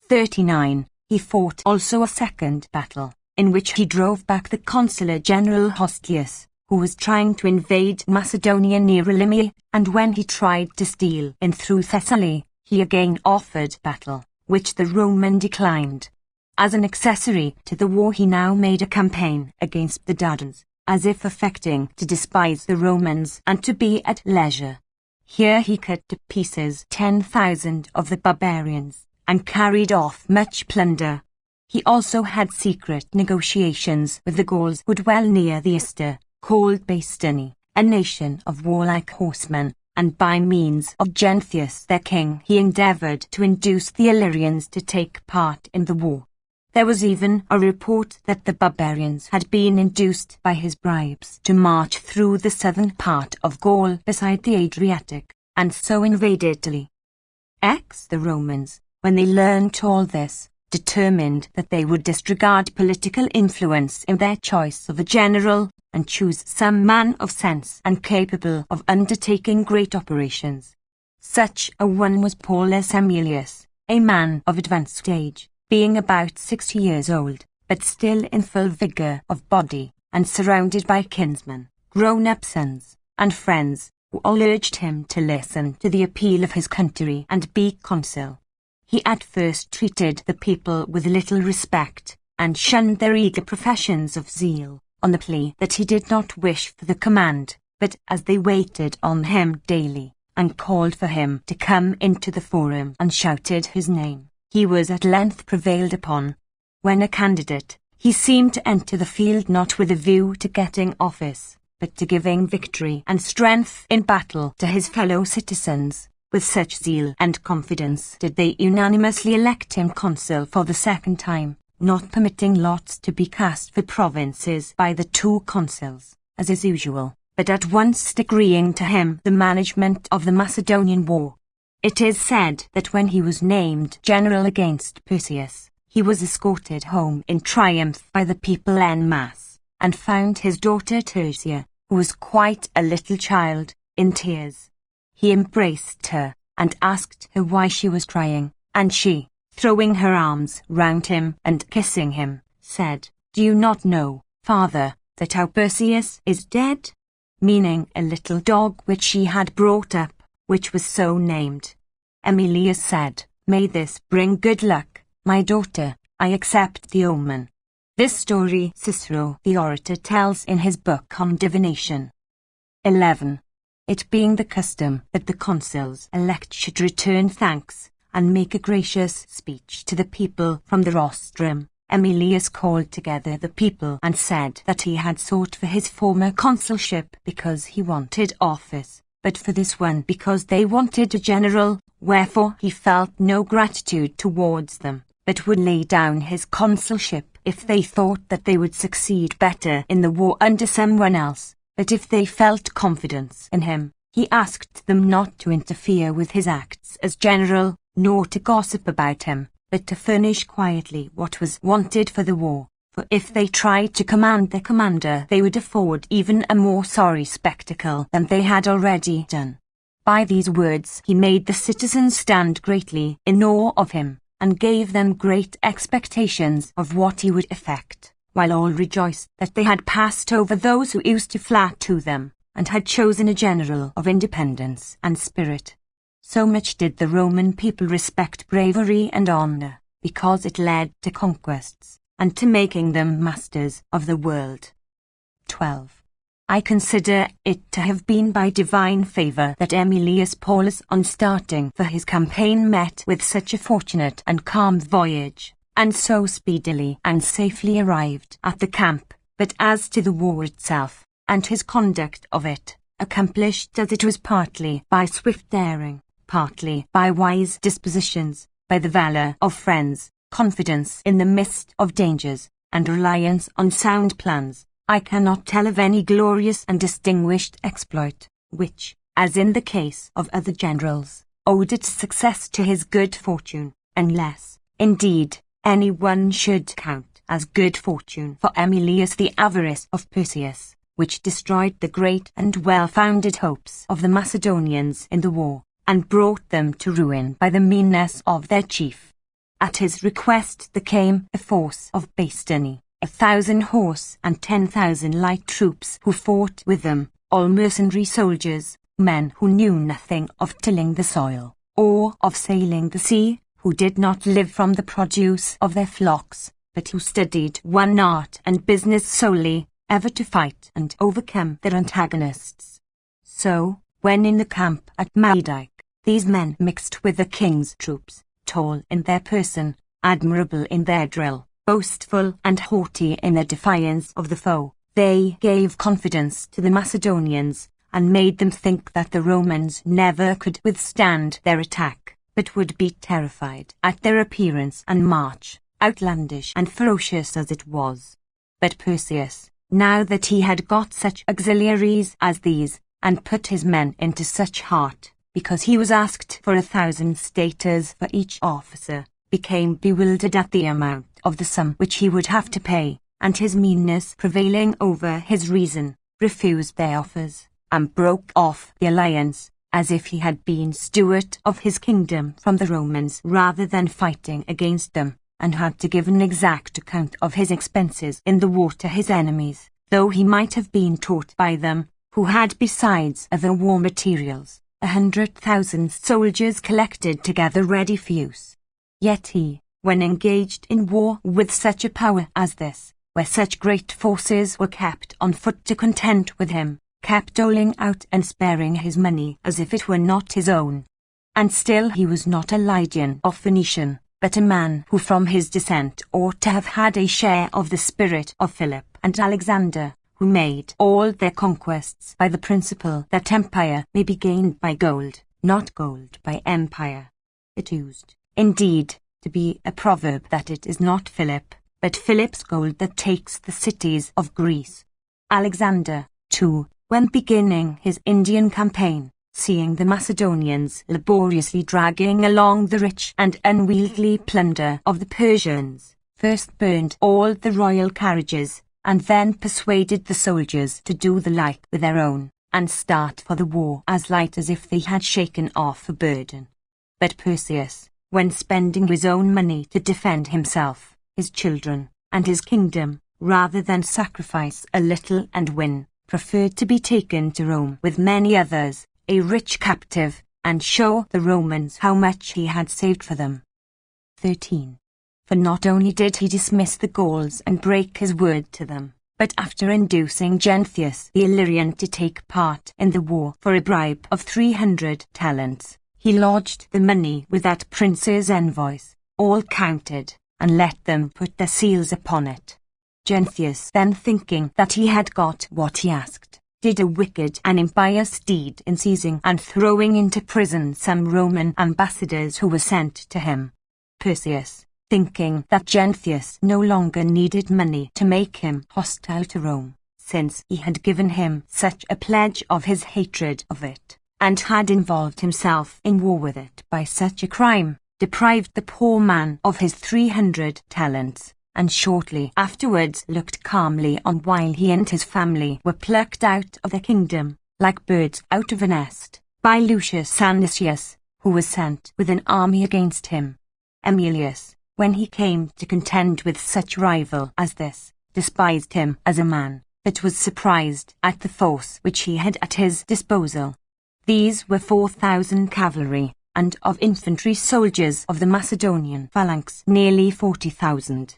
39. He fought also a second battle, in which he drove back the consular general Hostius, who was trying to invade Macedonia near Elymi, and when he tried to steal in through Thessaly, he again offered battle, which the Roman declined. As an accessory to the war he now made a campaign against the Dardans, as if affecting to despise the Romans and to be at leisure. Here he cut to pieces 10,000 of the barbarians, and carried off much plunder. He also had secret negotiations with the Gauls who dwell near the Ister, called Bastani, a nation of warlike horsemen, and by means of Genthius their king he endeavoured to induce the Illyrians to take part in the war. There was even a report that the barbarians had been induced by his bribes to march through the southern part of Gaul beside the Adriatic, and so invade Italy. The Romans, when they learned all this, determined that they would disregard political influence in their choice of a general, and choose some man of sense and capable of undertaking great operations. Such a one was Paulus Aemilius, a man of advanced age, being about 60 years old, but still in full vigour of body, and surrounded by kinsmen, grown-up sons, and friends, who all urged him to listen to the appeal of his country and be consul. He at first treated the people with little respect, and shunned their eager professions of zeal, on the plea that he did not wish for the command, but as they waited on him daily, and called for him to come into the forum and shouted his name. He was at length prevailed upon. When a candidate, he seemed to enter the field not with a view to getting office, but to giving victory and strength in battle to his fellow citizens. With such zeal and confidence did they unanimously elect him consul for the second time, not permitting lots to be cast for provinces by the two consuls, as is usual, but at once decreeing to him the management of the Macedonian war. It is said that when he was named general against Perseus, he was escorted home in triumph by the people en masse, and found his daughter Tertia, who was quite a little child, in tears. He embraced her, and asked her why she was crying, and she, throwing her arms round him and kissing him, said, "Do you not know, father, that our Perseus is dead?" Meaning a little dog which she had brought up, which was so named. Emilius said, "May this bring good luck, my daughter, I accept the omen." This story Cicero the orator tells in his book on divination. 11. It being the custom that the consuls elect should return thanks, and make a gracious speech to the people from the rostrum, Emilius called together the people and said that he had sought for his former consulship because he wanted office, but for this one because they wanted a general, wherefore he felt no gratitude towards them, but would lay down his consulship if they thought that they would succeed better in the war under someone else. But if they felt confidence in him, he asked them not to interfere with his acts as general, nor to gossip about him, but to furnish quietly what was wanted for the war, for if they tried to command their commander they would afford even a more sorry spectacle than they had already done. By these words he made the citizens stand greatly in awe of him, and gave them great expectations of what he would effect, while all rejoiced that they had passed over those who used to flat to them, and had chosen a general of independence and spirit. So much did the Roman people respect bravery and honor, because it led to conquests, and to making them masters of the world. 12. I consider it to have been by divine favour that Emilius Paulus on starting for his campaign met with such a fortunate and calm voyage, and so speedily and safely arrived at the camp, but as to the war itself, and his conduct of it, accomplished as it was partly by swift daring, partly by wise dispositions, by the valour of friends, confidence in the midst of dangers, and reliance on sound plans, I cannot tell of any glorious and distinguished exploit, which, as in the case of other generals, owed its success to his good fortune, unless, indeed, any one should count as good fortune for Emilius the avarice of Perseus, which destroyed the great and well-founded hopes of the Macedonians in the war, and brought them to ruin by the meanness of their chief. At his request there came a force of Bastani, 1,000 horse and 10,000 light troops who fought with them, all mercenary soldiers, men who knew nothing of tilling the soil, or of sailing the sea, who did not live from the produce of their flocks, but who studied one art and business solely, ever to fight and overcome their antagonists. So, when in the camp at Maidyke, these men mixed with the king's troops, tall in their person, admirable in their drill, boastful and haughty in their defiance of the foe, they gave confidence to the Macedonians, and made them think that the Romans never could withstand their attack, but would be terrified at their appearance and march, outlandish and ferocious as it was. But Perseus, now that he had got such auxiliaries as these, and put his men into such heart, because he was asked for 1,000 staters for each officer, became bewildered at the amount of the sum which he would have to pay, and his meanness prevailing over his reason, refused their offers, and broke off the alliance, as if he had been steward of his kingdom from the Romans rather than fighting against them, and had to give an exact account of his expenses in the war to his enemies, though he might have been taught by them, who had besides other war materials, 100,000 soldiers collected together ready for use. Yet he, when engaged in war with such a power as this, where such great forces were kept on foot to contend with him, kept doling out and sparing his money as if it were not his own. And still he was not a Lydian or Phoenician, but a man who from his descent ought to have had a share of the spirit of Philip and Alexander, who made all their conquests by the principle that empire may be gained by gold, not gold by empire. It used, indeed, to be a proverb that it is not Philip, but Philip's gold that takes the cities of Greece. Alexander, too, when beginning his Indian campaign, seeing the Macedonians laboriously dragging along the rich and unwieldy plunder of the Persians, first burned all the royal carriages, and then persuaded the soldiers to do the like with their own, and start for the war as light as if they had shaken off a burden. But Perseus, when spending his own money to defend himself, his children, and his kingdom, rather than sacrifice a little and win, preferred to be taken to Rome with many others, a rich captive, and show the Romans how much he had saved for them. 13. For not only did he dismiss the Gauls and break his word to them, but after inducing Genthius the Illyrian to take part in the war for a bribe of 300 talents, he lodged the money with that prince's envoys, all counted, and let them put their seals upon it. Genthius, then thinking that he had got what he asked, did a wicked and impious deed in seizing and throwing into prison some Roman ambassadors who were sent to him. Perseus, thinking that Genthius no longer needed money to make him hostile to Rome, since he had given him such a pledge of his hatred of it, and had involved himself in war with it by such a crime, deprived the poor man of his 300 talents, and shortly afterwards looked calmly on while he and his family were plucked out of the kingdom, like birds out of a nest, by Lucius Anicius, who was sent with an army against him. Emilius, when he came to contend with such rival as this, despised him as a man, but was surprised at the force which he had at his disposal. These were 4,000 cavalry, and of infantry soldiers of the Macedonian phalanx nearly 40,000.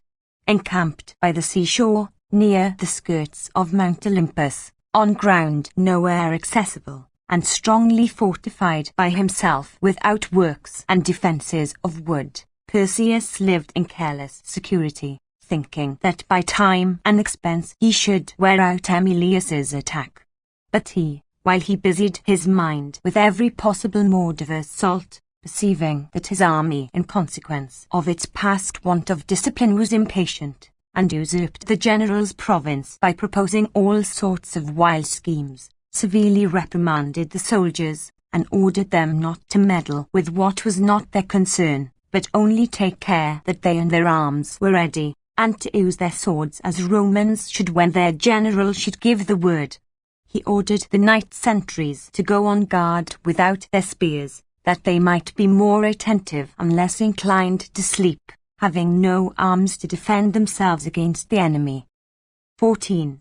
Encamped by the seashore, near the skirts of Mount Olympus, on ground nowhere accessible, and strongly fortified by himself with outworks and defences of wood, Perseus lived in careless security, thinking that by time and expense he should wear out Emilius's attack. But he, while he busied his mind with every possible mode of assault, perceiving that his army, in consequence of its past want of discipline, was impatient, and usurped the general's province by proposing all sorts of wild schemes, severely reprimanded the soldiers, and ordered them not to meddle with what was not their concern, but only take care that they and their arms were ready, and to use their swords as Romans should when their general should give the word. He ordered the night sentries to go on guard without their spears, that they might be more attentive and less inclined to sleep, having no arms to defend themselves against the enemy. 14.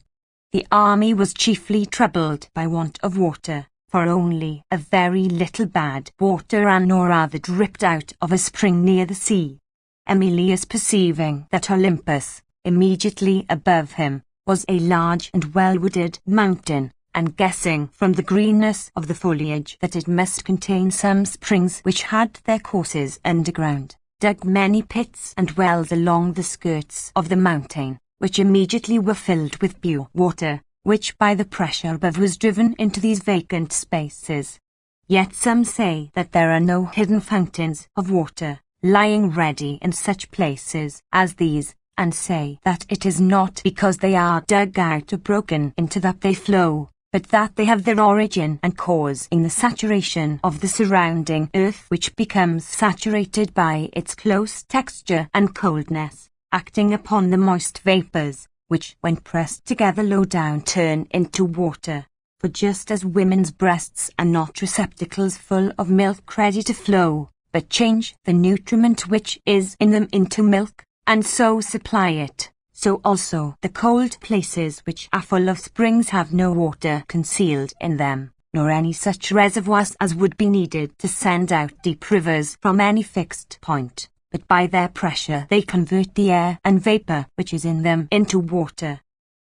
The army was chiefly troubled by want of water, for only a very little bad water ran or rather dripped out of a spring near the sea. Emilius, perceiving that Olympus, immediately above him, was a large and well-wooded mountain, and guessing from the greenness of the foliage that it must contain some springs which had their courses underground, dug many pits and wells along the skirts of the mountain, which immediately were filled with pure water, which by the pressure above was driven into these vacant spaces. Yet some say that there are no hidden fountains of water, lying ready in such places as these, and say that it is not because they are dug out or broken into that they flow, but that they have their origin and cause in the saturation of the surrounding earth, which becomes saturated by its close texture and coldness, acting upon the moist vapours, which when pressed together low down turn into water. For just as women's breasts are not receptacles full of milk ready to flow, but change the nutriment which is in them into milk, and so supply it, so also the cold places which are full of springs have no water concealed in them, nor any such reservoirs as would be needed to send out deep rivers from any fixed point, but by their pressure they convert the air and vapour which is in them into water.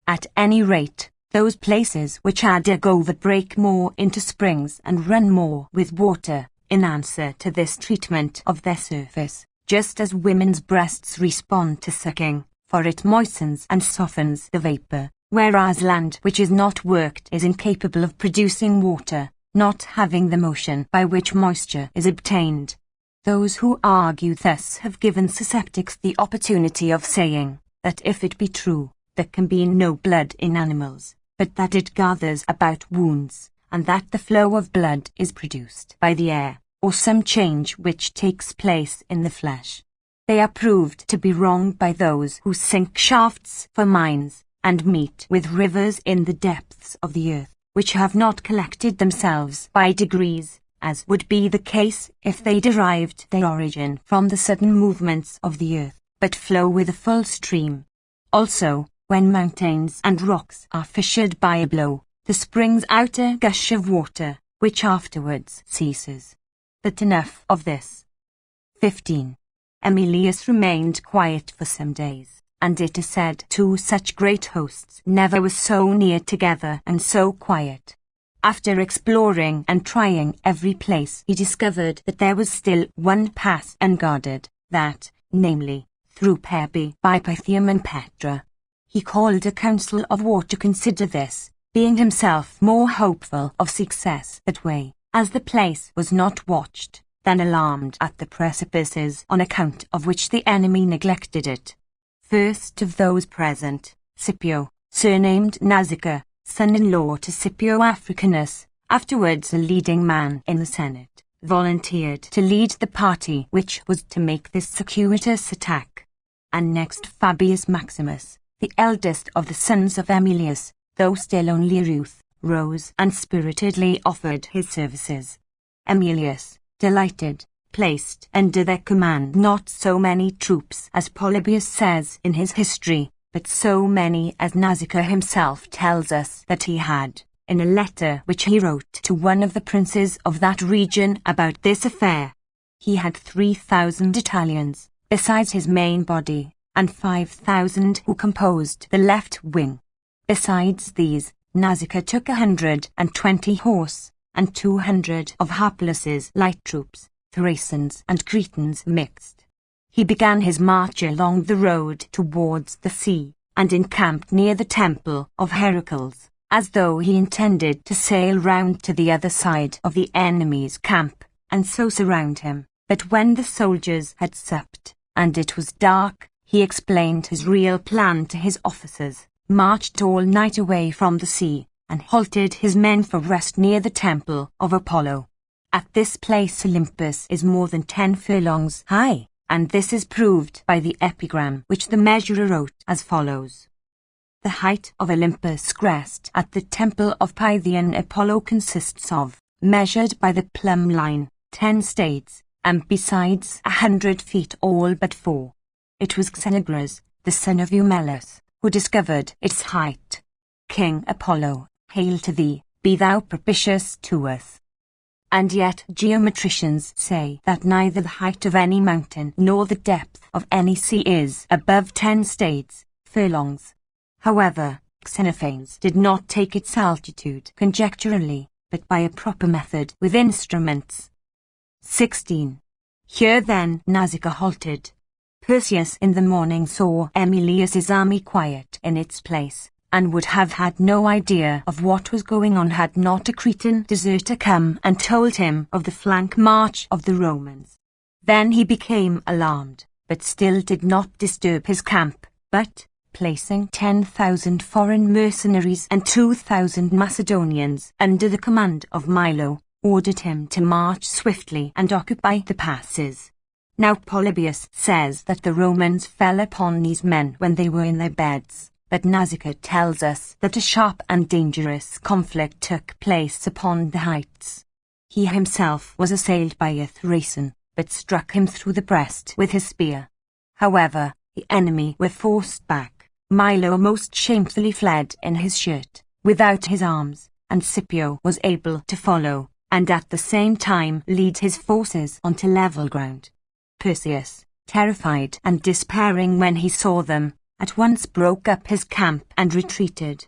At any rate, those places which are dug over break more into springs and run more with water, in answer to this treatment of their surface, just as women's breasts respond to sucking, for it moistens and softens the vapor, whereas land which is not worked is incapable of producing water, not having the motion by which moisture is obtained. Those who argue thus have given susceptics the opportunity of saying, that if it be true, there can be no blood in animals, but that it gathers about wounds, and that the flow of blood is produced by the air, or some change which takes place in the flesh. They are proved to be wrong by those who sink shafts for mines, and meet with rivers in the depths of the earth, which have not collected themselves by degrees, as would be the case if they derived their origin from the sudden movements of the earth, but flow with a full stream. Also, when mountains and rocks are fissured by a blow, the springs out a gush of water, which afterwards ceases. But enough of this. 15. Emilius remained quiet for some days, and it is said two such great hosts never were so near together and so quiet. After exploring and trying every place, he discovered that there was still one pass unguarded, that, namely, through Perby by Pythium and Petra. He called a council of war to consider this, being himself more hopeful of success that way, as the place was not watched, than alarmed at the precipices on account of which the enemy neglected it. First of those present, Scipio, surnamed Nausicaa, son-in-law to Scipio Africanus, afterwards a leading man in the Senate, volunteered to lead the party which was to make this circuitous attack. And next Fabius Maximus, the eldest of the sons of Emilius, though still only a youth, rose and spiritedly offered his services. Emilius, delighted, placed under their command not so many troops as Polybius says in his history, but so many as Nausicaa himself tells us that he had, in a letter which he wrote to one of the princes of that region about this affair. He had 3,000 Italians, besides his main body, and 5,000 who composed the left wing. Besides these, Nausicaa took 120 horse, and 200 of Harpalus's light troops, Thracians and Cretans mixed. He began his march along the road towards the sea, and encamped near the temple of Heracles, as though he intended to sail round to the other side of the enemy's camp, and so surround him. But when the soldiers had supped, and it was dark, he explained his real plan to his officers, marched all night away from the sea, and halted his men for rest near the temple of Apollo. At this place Olympus is more than 10 furlongs high, and this is proved by the epigram which the measurer wrote as follows. The height of Olympus crest at the temple of Pythian Apollo consists of, measured by the plumb line, 10 stades, and besides 100 feet all but 4. It was Xenagras, the son of Eumelus, who discovered its height. King Apollo, hail to thee, be thou propitious to us. And yet geometricians say that neither the height of any mountain nor the depth of any sea is above 10 stades, furlongs. However, Xenophanes did not take its altitude conjecturally, but by a proper method with instruments. 16. Here then Nausicaa halted. Perseus in the morning saw Emilius's army quiet in its place, and would have had no idea of what was going on had not a Cretan deserter come and told him of the flank march of the Romans. Then he became alarmed, but still did not disturb his camp, but, placing 10,000 foreign mercenaries and 2,000 Macedonians under the command of Milo, ordered him to march swiftly and occupy the passes. Now Polybius says that the Romans fell upon these men when they were in their beds, but Nausicaa tells us that a sharp and dangerous conflict took place upon the heights. He himself was assailed by a Thracian, but struck him through the breast with his spear. However, the enemy were forced back. Milo most shamefully fled in his shirt, without his arms, and Scipio was able to follow, and at the same time lead his forces onto level ground. Perseus, terrified and despairing when he saw them, at once broke up his camp and retreated.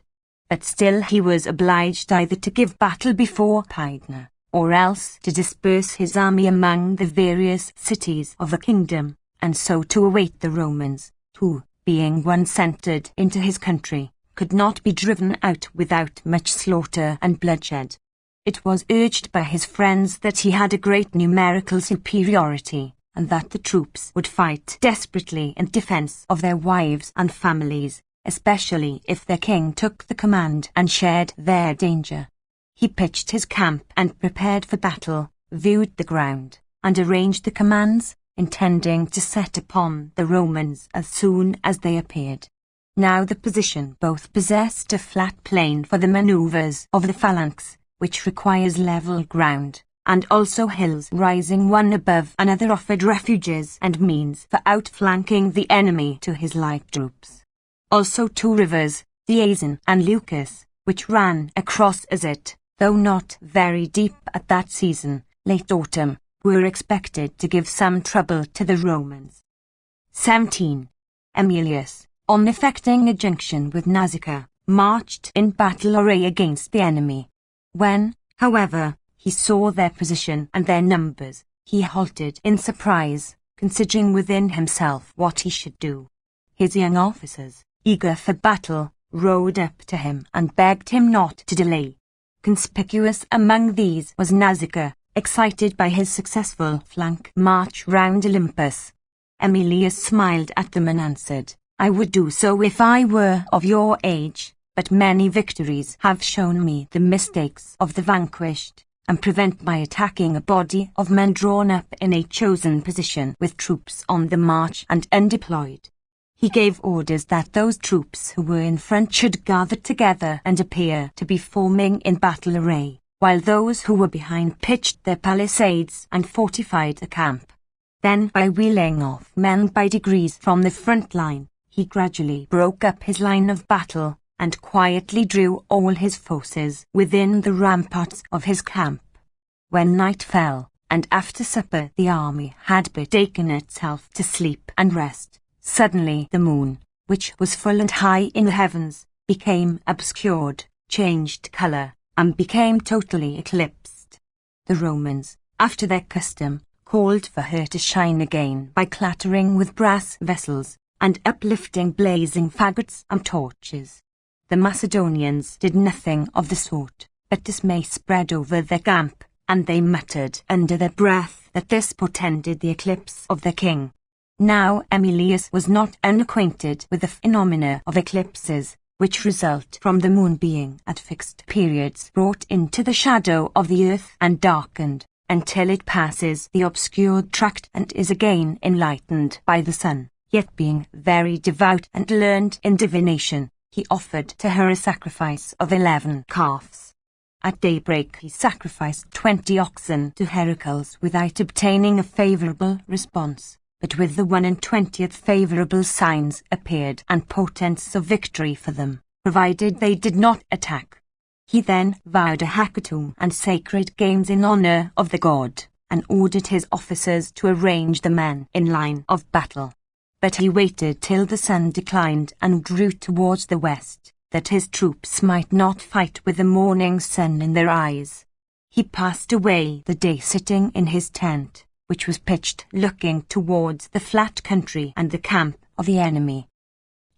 but still he was obliged either to give battle before Pydna, or else to disperse his army among the various cities of the kingdom, and so to await the Romans, who, being once entered into his country, could not be driven out without much slaughter and bloodshed. It was urged by his friends that he had a great numerical superiority, and that the troops would fight desperately in defense of their wives and families, especially if their king took the command and shared their danger. He pitched his camp and prepared for battle, viewed the ground, and arranged the commands, intending to set upon the Romans as soon as they appeared. Now the position both possessed a flat plain for the manoeuvres of the phalanx, which requires level ground, and also hills rising one above another offered refuges and means for outflanking the enemy to his light troops. Also 2 rivers, the Aisen and Lucas, which ran across as it, though not very deep at that season, late autumn, were expected to give some trouble to the Romans. 17. Aemilius, on effecting a junction with Nausicaa, marched in battle array against the enemy. When, however, he saw their position and their numbers, he halted in surprise, considering within himself what he should do. His young officers, eager for battle, rode up to him and begged him not to delay. Conspicuous among these was Nausicaa, excited by his successful flank march round Olympus. Aemilius smiled at them and answered, "I would do so if I were of your age, but many victories have shown me the mistakes of the vanquished, and prevent my attacking a body of men drawn up in a chosen position with troops on the march and undeployed." He gave orders that those troops who were in front should gather together and appear to be forming in battle array, while those who were behind pitched their palisades and fortified the camp. Then, by wheeling off men by degrees from the front line, he gradually broke up his line of battle, and quietly drew all his forces within the ramparts of his camp. When night fell, and after supper the army had betaken itself to sleep and rest, suddenly the moon, which was full and high in the heavens, became obscured, changed colour, and became totally eclipsed. The Romans, after their custom, called for her to shine again by clattering with brass vessels, and uplifting blazing faggots and torches. The Macedonians did nothing of the sort, but dismay spread over their camp, and they muttered under their breath that this portended the eclipse of their king. Now Aemilius was not unacquainted with the phenomena of eclipses, which result from the moon being at fixed periods brought into the shadow of the earth and darkened, until it passes the obscured tract and is again enlightened by the sun. Yet being very devout and learned in divination, he offered to her a sacrifice of 11 calves. At daybreak he sacrificed 20 oxen to Heracles without obtaining a favourable response, but with the 21st favourable signs appeared and portents of victory for them, provided they did not attack. He then vowed a hecatomb and sacred games in honour of the god, and ordered his officers to arrange the men in line of battle. But he waited till the sun declined and drew towards the west, that his troops might not fight with the morning sun in their eyes. He passed away the day sitting in his tent, which was pitched looking towards the flat country and the camp of the enemy.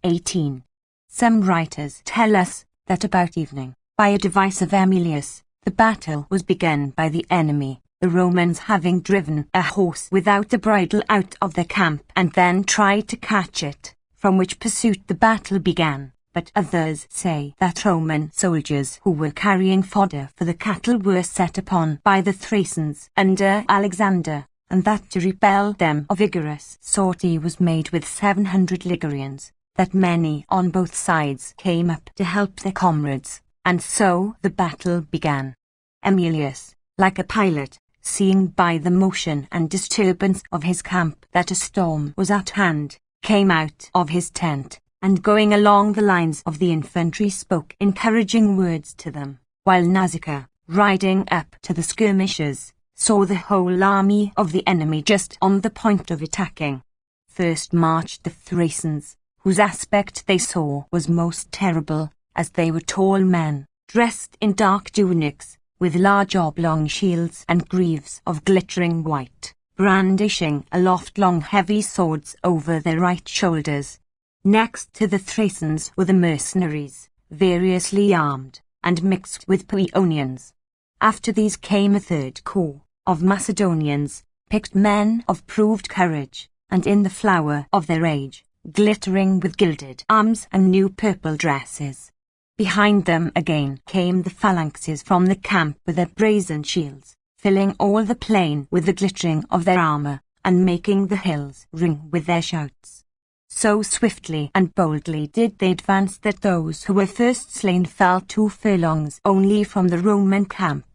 18. Some writers tell us that about evening, by a device of Aemilius, the battle was begun by the enemy, the Romans having driven a horse without a bridle out of their camp and then tried to catch it, from which pursuit the battle began. But others say that Roman soldiers who were carrying fodder for the cattle were set upon by the Thracians under Alexander, and that to repel them a vigorous sortie was made with 700 Ligurians, that many on both sides came up to help their comrades, and so the battle began. Aemilius, like a pilot, seeing by the motion and disturbance of his camp that a storm was at hand, came out of his tent, and going along the lines of the infantry spoke encouraging words to them, while Nausicaa, riding up to the skirmishers, saw the whole army of the enemy just on the point of attacking. First marched the Thracians, whose aspect they saw was most terrible, as they were tall men, dressed in dark tunics, with large oblong shields and greaves of glittering white, brandishing aloft long heavy swords over their right shoulders. Next to the Thracians were the mercenaries, variously armed, and mixed with Paeonians. After these came a third corps, of Macedonians, picked men of proved courage, and in the flower of their age, glittering with gilded arms and new purple dresses. Behind them again came the phalanxes from the camp with their brazen shields, filling all the plain with the glittering of their armor, and making the hills ring with their shouts. So swiftly and boldly did they advance that those who were first slain fell 2 furlongs only from the Roman camp.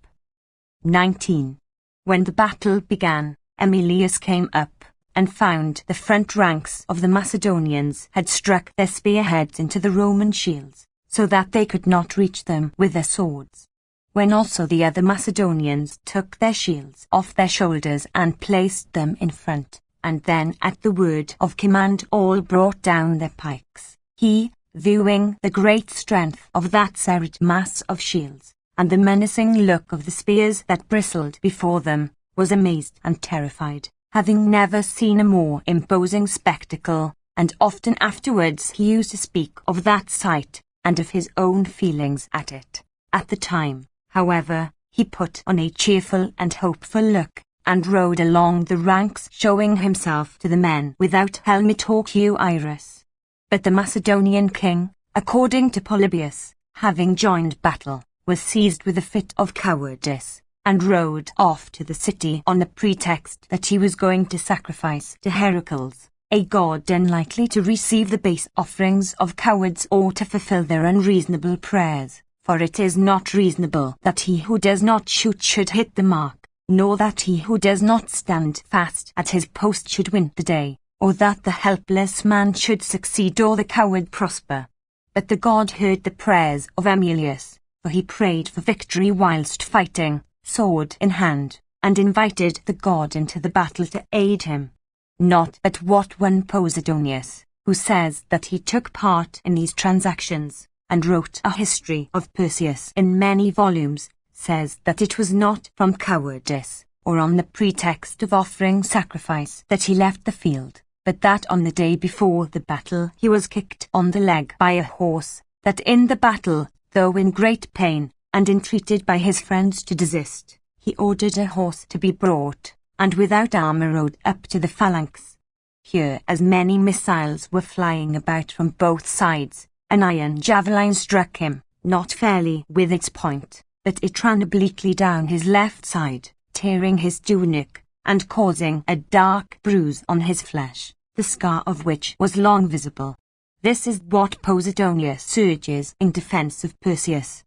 19. When the battle began, Emilius came up, and found the front ranks of the Macedonians had struck their spearheads into the Roman shields, so that they could not reach them with their swords. When also the other Macedonians took their shields off their shoulders and placed them in front, and then at the word of command all brought down their pikes, he, viewing the great strength of that serried mass of shields, and the menacing look of the spears that bristled before them, was amazed and terrified, having never seen a more imposing spectacle, and often afterwards he used to speak of that sight, and of his own feelings at it. At the time, however, he put on a cheerful and hopeful look, and rode along the ranks showing himself to the men without helmet or cuirass. But the Macedonian king, according to Polybius, having joined battle, was seized with a fit of cowardice, and rode off to the city on the pretext that he was going to sacrifice to Heracles, a god unlikely to receive the base offerings of cowards or to fulfill their unreasonable prayers, for it is not reasonable that he who does not shoot should hit the mark, nor that he who does not stand fast at his post should win the day, or that the helpless man should succeed or the coward prosper. But the god heard the prayers of Emilius, for he prayed for victory whilst fighting, sword in hand, and invited the god into the battle to aid him. Not but what one Posidonius, who says that he took part in these transactions, and wrote a history of Perseus in many volumes, says that it was not from cowardice, or on the pretext of offering sacrifice that he left the field, but that on the day before the battle he was kicked on the leg by a horse, that in the battle, though in great pain, and entreated by his friends to desist, he ordered a horse to be brought, and without armor rode up to the phalanx. Here, as many missiles were flying about from both sides, an iron javelin struck him, not fairly with its point, but it ran obliquely down his left side, tearing his tunic, and causing a dark bruise on his flesh, the scar of which was long visible. This is what Posidonius urges in defense of Perseus.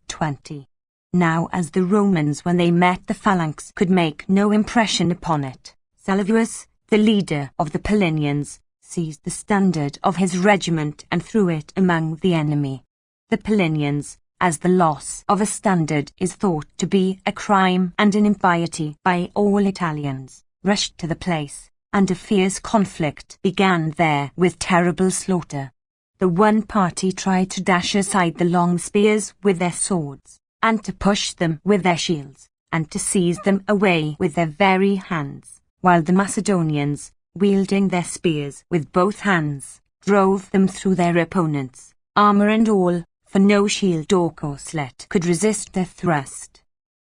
20. Now as the Romans when they met the phalanx could make no impression upon it, Salvius, the leader of the Paeonians, seized the standard of his regiment and threw it among the enemy. The Paeonians, as the loss of a standard is thought to be a crime and an impiety by all Italians, rushed to the place, and a fierce conflict began there with terrible slaughter. The one party tried to dash aside the long spears with their swords, and to push them with their shields, and to seize them away with their very hands, while the Macedonians, wielding their spears with both hands, drove them through their opponents, armor and all, for no shield or corselet could resist their thrust.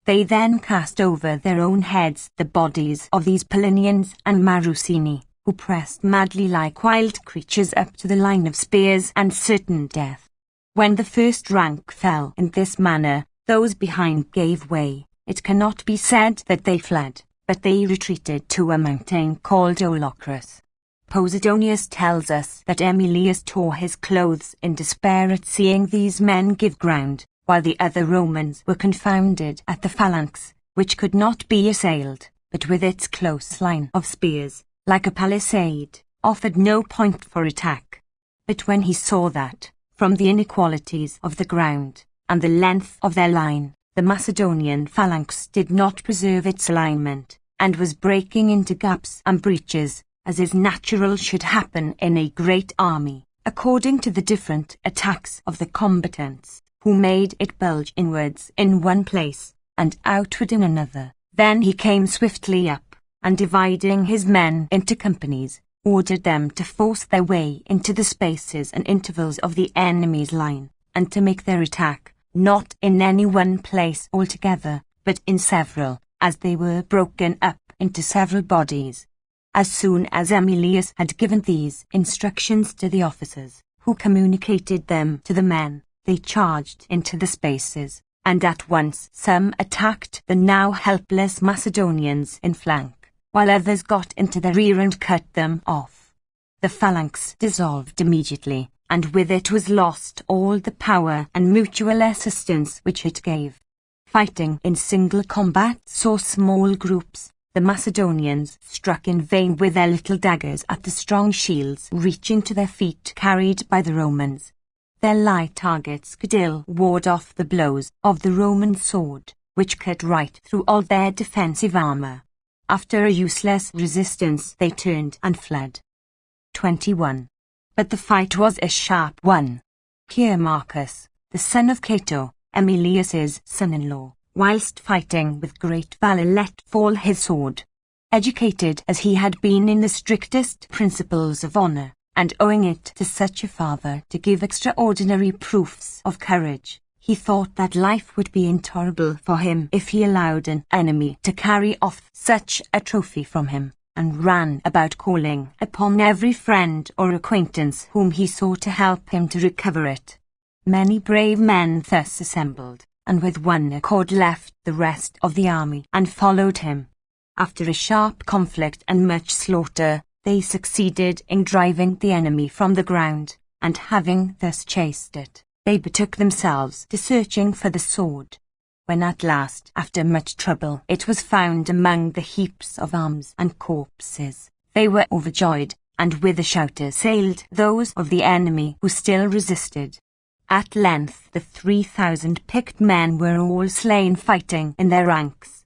They then cast over their own heads the bodies of these Paeonians and Marrucini, who pressed madly like wild creatures up to the line of spears and certain death. When the first rank fell in this manner, those behind gave way. It cannot be said that they fled, but they retreated to a mountain called Olocrus. Posidonius tells us that Emilius tore his clothes in despair at seeing these men give ground, while the other Romans were confounded at the phalanx, which could not be assailed, but with its close line of spears, like a palisade, offered no point for attack. But when he saw that, from the inequalities of the ground, and the length of their line, the Macedonian phalanx did not preserve its alignment, and was breaking into gaps and breaches, as is natural should happen in a great army, according to the different attacks of the combatants, who made it bulge inwards in one place, and outward in another. Then he came swiftly up, and dividing his men into companies, ordered them to force their way into the spaces and intervals of the enemy's line, and to make their attack, not in any one place altogether, but in several, as they were broken up into several bodies. As soon as Emilius had given these instructions to the officers, who communicated them to the men, they charged into the spaces, and at once some attacked the now helpless Macedonians in flank, while others got into the rear and cut them off. The phalanx dissolved immediately, and with it was lost all the power and mutual assistance which it gave. Fighting in single combats or small groups, the Macedonians struck in vain with their little daggers at the strong shields reaching to their feet carried by the Romans. Their light targets could ill ward off the blows of the Roman sword, which cut right through all their defensive armor. After a useless resistance they turned and fled. 21. But the fight was a sharp one. Here Marcus, the son of Cato, Emilius's son-in-law, whilst fighting with great valour let fall his sword. Educated as he had been in the strictest principles of honour, and owing it to such a father to give extraordinary proofs of courage, he thought that life would be intolerable for him if he allowed an enemy to carry off such a trophy from him, and ran about calling upon every friend or acquaintance whom he saw to help him to recover it. Many brave men thus assembled, and with one accord left the rest of the army and followed him. After a sharp conflict and much slaughter, they succeeded in driving the enemy from the ground, and having thus chased it, they betook themselves to searching for the sword. When at last, after much trouble, it was found among the heaps of arms and corpses, they were overjoyed, and with a shout assailed those of the enemy who still resisted. At length the 3,000 picked men were all slain fighting in their ranks.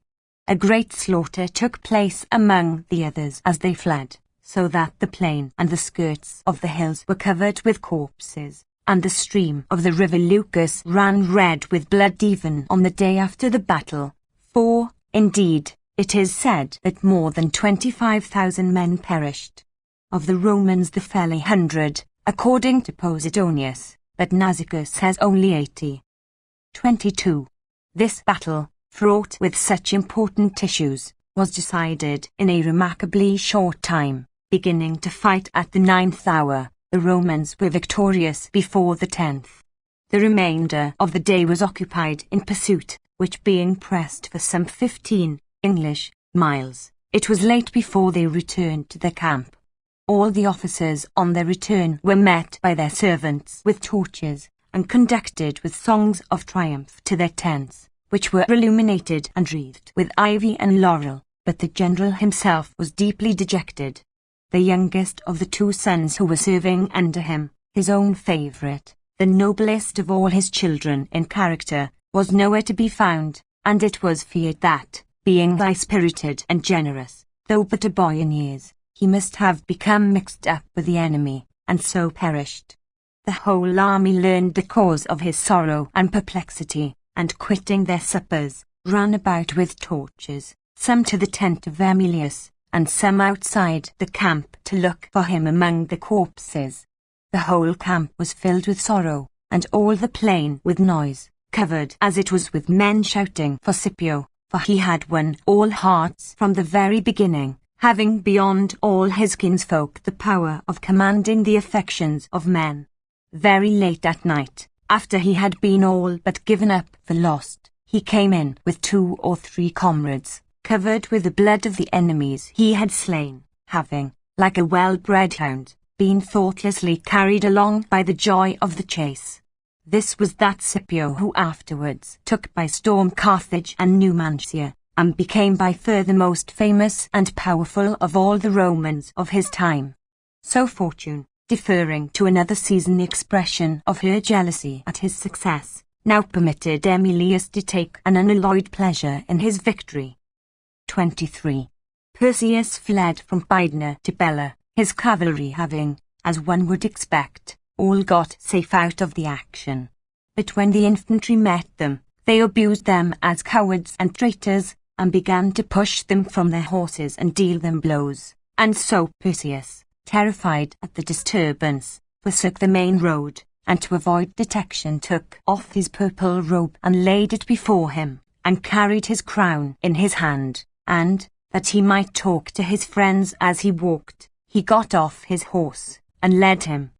A great slaughter took place among the others as they fled, so that the plain and the skirts of the hills were covered with corpses, and the stream of the river Lucus ran red with blood even on the day after the battle. For, indeed, it is said that more than 25,000 men perished. Of the Romans there fell 100, according to Posidonius, but Nausicaa says only 80. 22. This battle, fraught with such important issues, was decided in a remarkably short time. Beginning to fight at the 9th hour, the Romans were victorious before the 10th. The remainder of the day was occupied in pursuit, which being pressed for some 15 English miles, it was late before they returned to their camp. All the officers on their return were met by their servants with torches, and conducted with songs of triumph to their tents, which were illuminated and wreathed with ivy and laurel, but the general himself was deeply dejected. The youngest of the 2 sons who were serving under him, his own favourite, the noblest of all his children in character, was nowhere to be found, and it was feared that, being high-spirited and generous, though but a boy in years, he must have become mixed up with the enemy, and so perished. The whole army learned the cause of his sorrow and perplexity, and quitting their suppers, ran about with torches, some to the tent of Emilius, and some outside the camp to look for him among the corpses. The whole camp was filled with sorrow, and all the plain with noise, covered as it was with men shouting for Scipio, for he had won all hearts from the very beginning, having beyond all his kinsfolk the power of commanding the affections of men. Very late at night, after he had been all but given up for lost, he came in with 2 or 3 comrades, covered with the blood of the enemies he had slain, having, like a well-bred hound, been thoughtlessly carried along by the joy of the chase. This was that Scipio who afterwards took by storm Carthage and Numantia, and became by far the most famous and powerful of all the Romans of his time. So Fortune, deferring to another season the expression of her jealousy at his success, now permitted Emilius to take an unalloyed pleasure in his victory. 23. Perseus fled from Pydna to Bella, his cavalry having, as one would expect, all got safe out of the action. But when the infantry met them, they abused them as cowards and traitors, and began to push them from their horses and deal them blows. And so Perseus, terrified at the disturbance, forsook the main road, and to avoid detection took off his purple robe and laid it before him, and carried his crown in his hand, and, that he might talk to his friends as he walked, he got off his horse, and led him.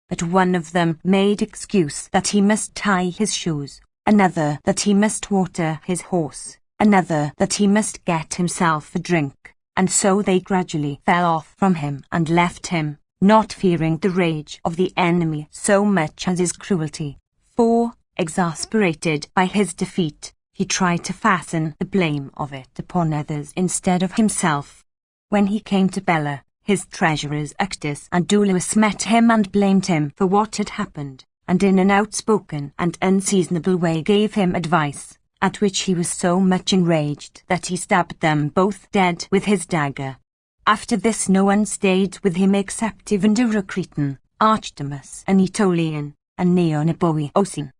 But one of them made excuse that he must tie his shoes, another that he must water his horse, another that he must get himself a drink, and so they gradually fell off from him and left him, not fearing the rage of the enemy so much as his cruelty. For, exasperated by his defeat, he tried to fasten the blame of it upon others instead of himself. When he came to Bela, his treasurers Actus and Dulus met him and blamed him for what had happened, and in an outspoken and unseasonable way gave him advice, at which he was so much enraged that he stabbed them both dead with his dagger. After this no one stayed with him except Evander a Cretan, Archdemus an Aetolian, and Neon a Boeotian.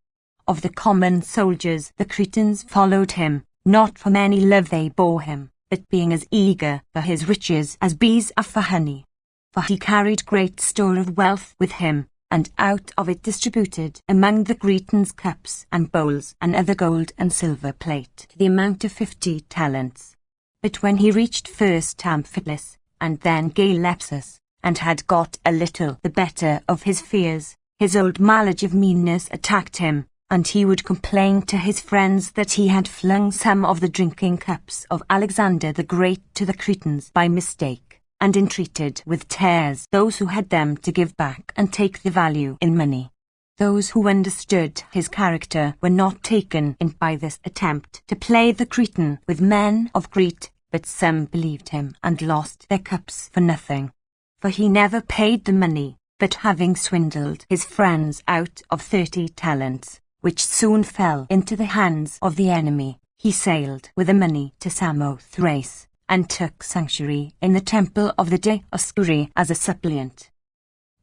Of the common soldiers the Cretans followed him, not from any love they bore him, but being as eager for his riches as bees are for honey. For he carried great store of wealth with him, and out of it distributed among the Cretans cups and bowls and other gold and silver plate to the amount of 50 talents. But when he reached first Amphipolis, and then Galepsus, and had got a little the better of his fears, his old malady of meanness attacked him, and he would complain to his friends that he had flung some of the drinking cups of Alexander the Great to the Cretans by mistake, and entreated with tears those who had them to give back and take the value in money. Those who understood his character were not taken in by this attempt to play the Cretan with men of Crete, but some believed him and lost their cups for nothing. For he never paid the money, but having swindled his friends out of 30 talents, which soon fell into the hands of the enemy, he sailed with the money to Samothrace, and took sanctuary in the temple of the Dioscuri as a suppliant.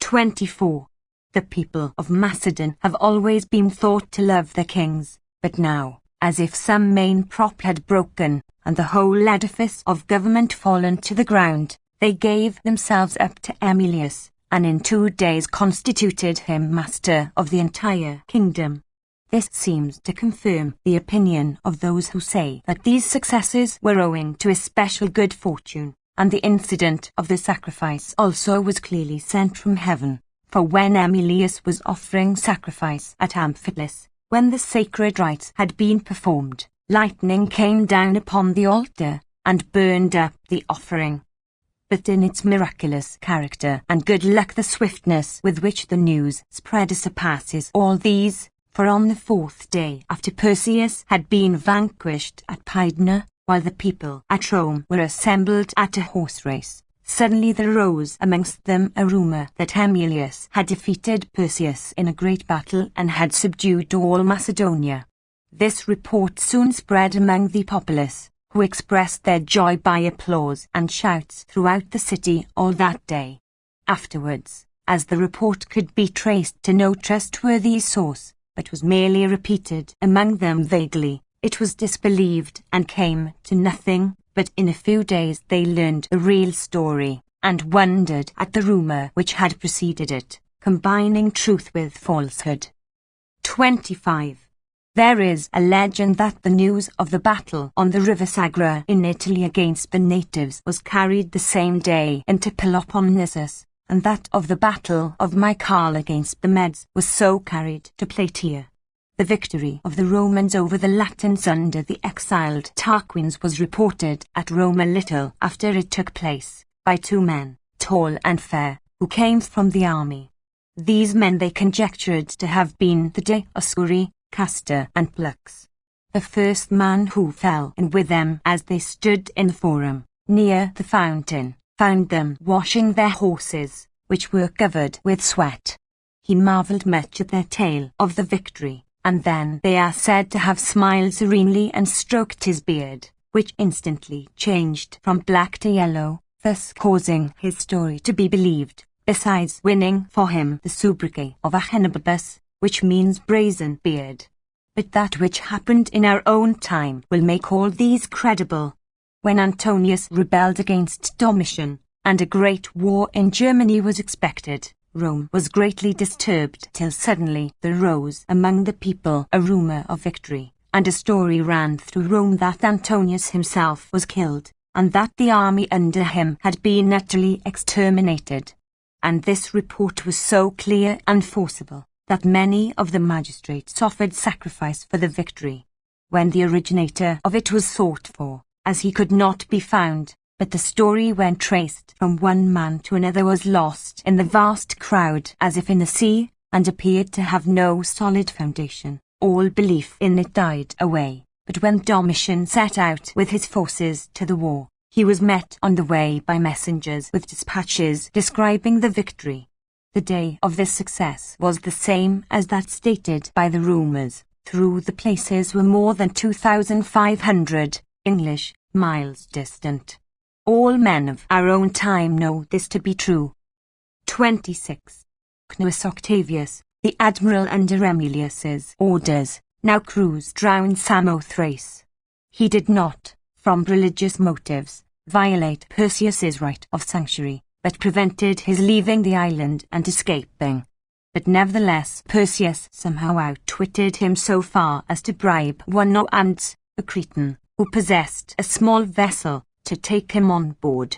24. The people of Macedon have always been thought to love their kings, but now, as if some main prop had broken, and the whole edifice of government fallen to the ground, they gave themselves up to Emilius, and in 2 days constituted him master of the entire kingdom. This seems to confirm the opinion of those who say that these successes were owing to especial good fortune, and the incident of the sacrifice also was clearly sent from heaven. For when Emilius was offering sacrifice at Amphipolis, when the sacred rites had been performed, lightning came down upon the altar, and burned up the offering. But in its miraculous character and good luck the swiftness with which the news spread surpasses all these. For on the 4th day after Perseus had been vanquished at Pydna, while the people at Rome were assembled at a horse race, suddenly there arose amongst them a rumour that Emilius had defeated Perseus in a great battle and had subdued all Macedonia. This report soon spread among the populace, who expressed their joy by applause and shouts throughout the city all that day. Afterwards, as the report could be traced to no trustworthy source, but was merely repeated among them vaguely, it was disbelieved and came to nothing, but in a few days they learned the real story, and wondered at the rumour which had preceded it, combining truth with falsehood. 25. There is a legend that the news of the battle on the river Sagra in Italy against the natives was carried the same day into Peloponnesus, and that of the battle of Mycale against the Medes was so carried to Plataea. The victory of the Romans over the Latins under the exiled Tarquins was reported at Rome a little after it took place, by 2 men, tall and fair, who came from the army. These men they conjectured to have been the Dioscuri, Castor and Pollux. The first man who fell in with them as they stood in the forum, near the fountain, found them washing their horses, which were covered with sweat. He marvelled much at their tale of the victory, and then they are said to have smiled serenely and stroked his beard, which instantly changed from black to yellow, thus causing his story to be believed, besides winning for him the sobriquet of Ahenobarbus, which means brazen beard. But that which happened in our own time will make all these credible. When Antonius rebelled against Domitian, and a great war in Germany was expected, Rome was greatly disturbed till suddenly there rose among the people a rumour of victory, and a story ran through Rome that Antonius himself was killed, and that the army under him had been utterly exterminated. And this report was so clear and forcible that many of the magistrates offered sacrifice for the victory. When the originator of it was sought for, as he could not be found, but the story when traced from one man to another was lost in the vast crowd as if in the sea, and appeared to have no solid foundation, all belief in it died away. But when Domitian set out with his forces to the war, he was met on the way by messengers with dispatches describing the victory. The day of this success was the same as that stated by the rumours. Through the places were more than 2,500 English miles distant. All men of our own time know this to be true. 26. Cneius Octavius, the admiral under Aemilius's orders, now cruised round Samothrace. He did not, from religious motives, violate Perseus's right of sanctuary, but prevented his leaving the island and escaping. But nevertheless Perseus somehow outwitted him so far as to bribe one Noandes, a Cretan, who possessed a small vessel, to take him on board.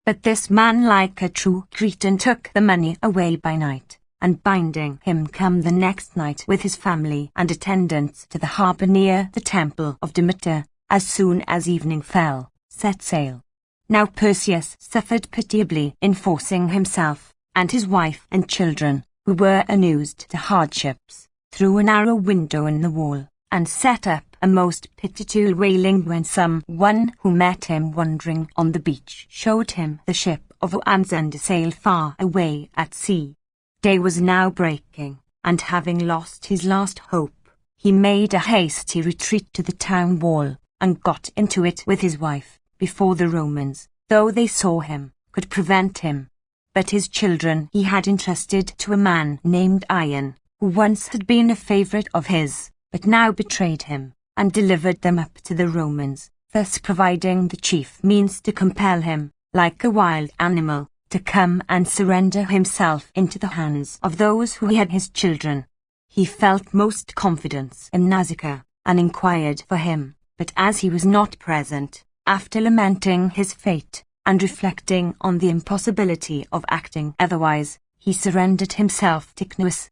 But this man, like a true Cretan, took the money away by night, and binding him come the next night with his family and attendants to the harbour near the temple of Demeter, as soon as evening fell, set sail. Now Perseus suffered pitiably in forcing himself, and his wife and children, who were unused to hardships, through a narrow window in the wall, and set up a most pitiable wailing when some one who met him wandering on the beach showed him the ship of Noandes under sail far away at sea. Day was now breaking, and having lost his last hope, he made a hasty retreat to the town wall, and got into it with his wife, before the Romans, though they saw him, could prevent him. But his children he had entrusted to a man named Ion, who once had been a favourite of his, but now betrayed him, and delivered them up to the Romans, thus providing the chief means to compel him, like a wild animal, to come and surrender himself into the hands of those who had his children. He felt most confidence in Nausicaa, and inquired for him, but as he was not present, after lamenting his fate, and reflecting on the impossibility of acting otherwise, he surrendered himself to Cneius.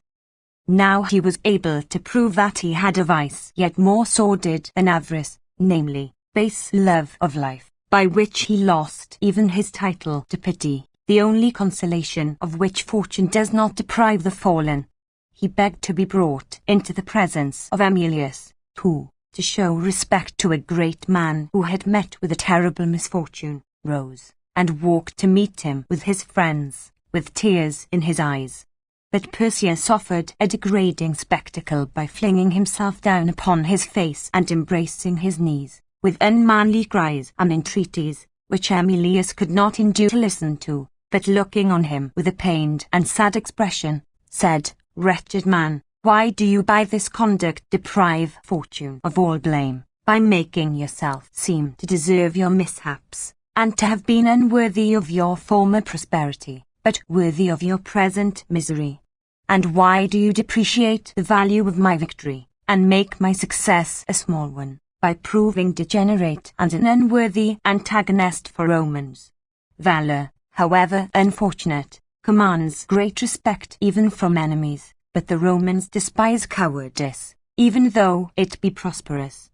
Now he was able to prove that he had a vice yet more sordid than avarice, namely, base love of life, by which he lost even his title to pity, the only consolation of which fortune does not deprive the fallen. He begged to be brought into the presence of Aemilius, who, to show respect to a great man who had met with a terrible misfortune, rose, and walked to meet him with his friends, with tears in his eyes. But Perseus offered a degrading spectacle by flinging himself down upon his face and embracing his knees, with unmanly cries and entreaties, which Aemilius could not endure to listen to, but looking on him with a pained and sad expression, said, "Wretched man, why do you by this conduct deprive fortune of all blame, by making yourself seem to deserve your mishaps, and to have been unworthy of your former prosperity, but worthy of your present misery? And why do you depreciate the value of my victory, and make my success a small one, by proving degenerate and an unworthy antagonist for Romans? Valor, however unfortunate, commands great respect even from enemies, but the Romans despise cowardice, even though it be prosperous."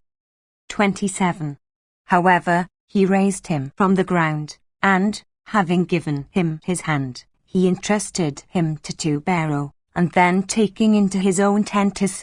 27. However, he raised him from the ground, and, having given him his hand, he entrusted him to Tubero, and then taking into his own tent his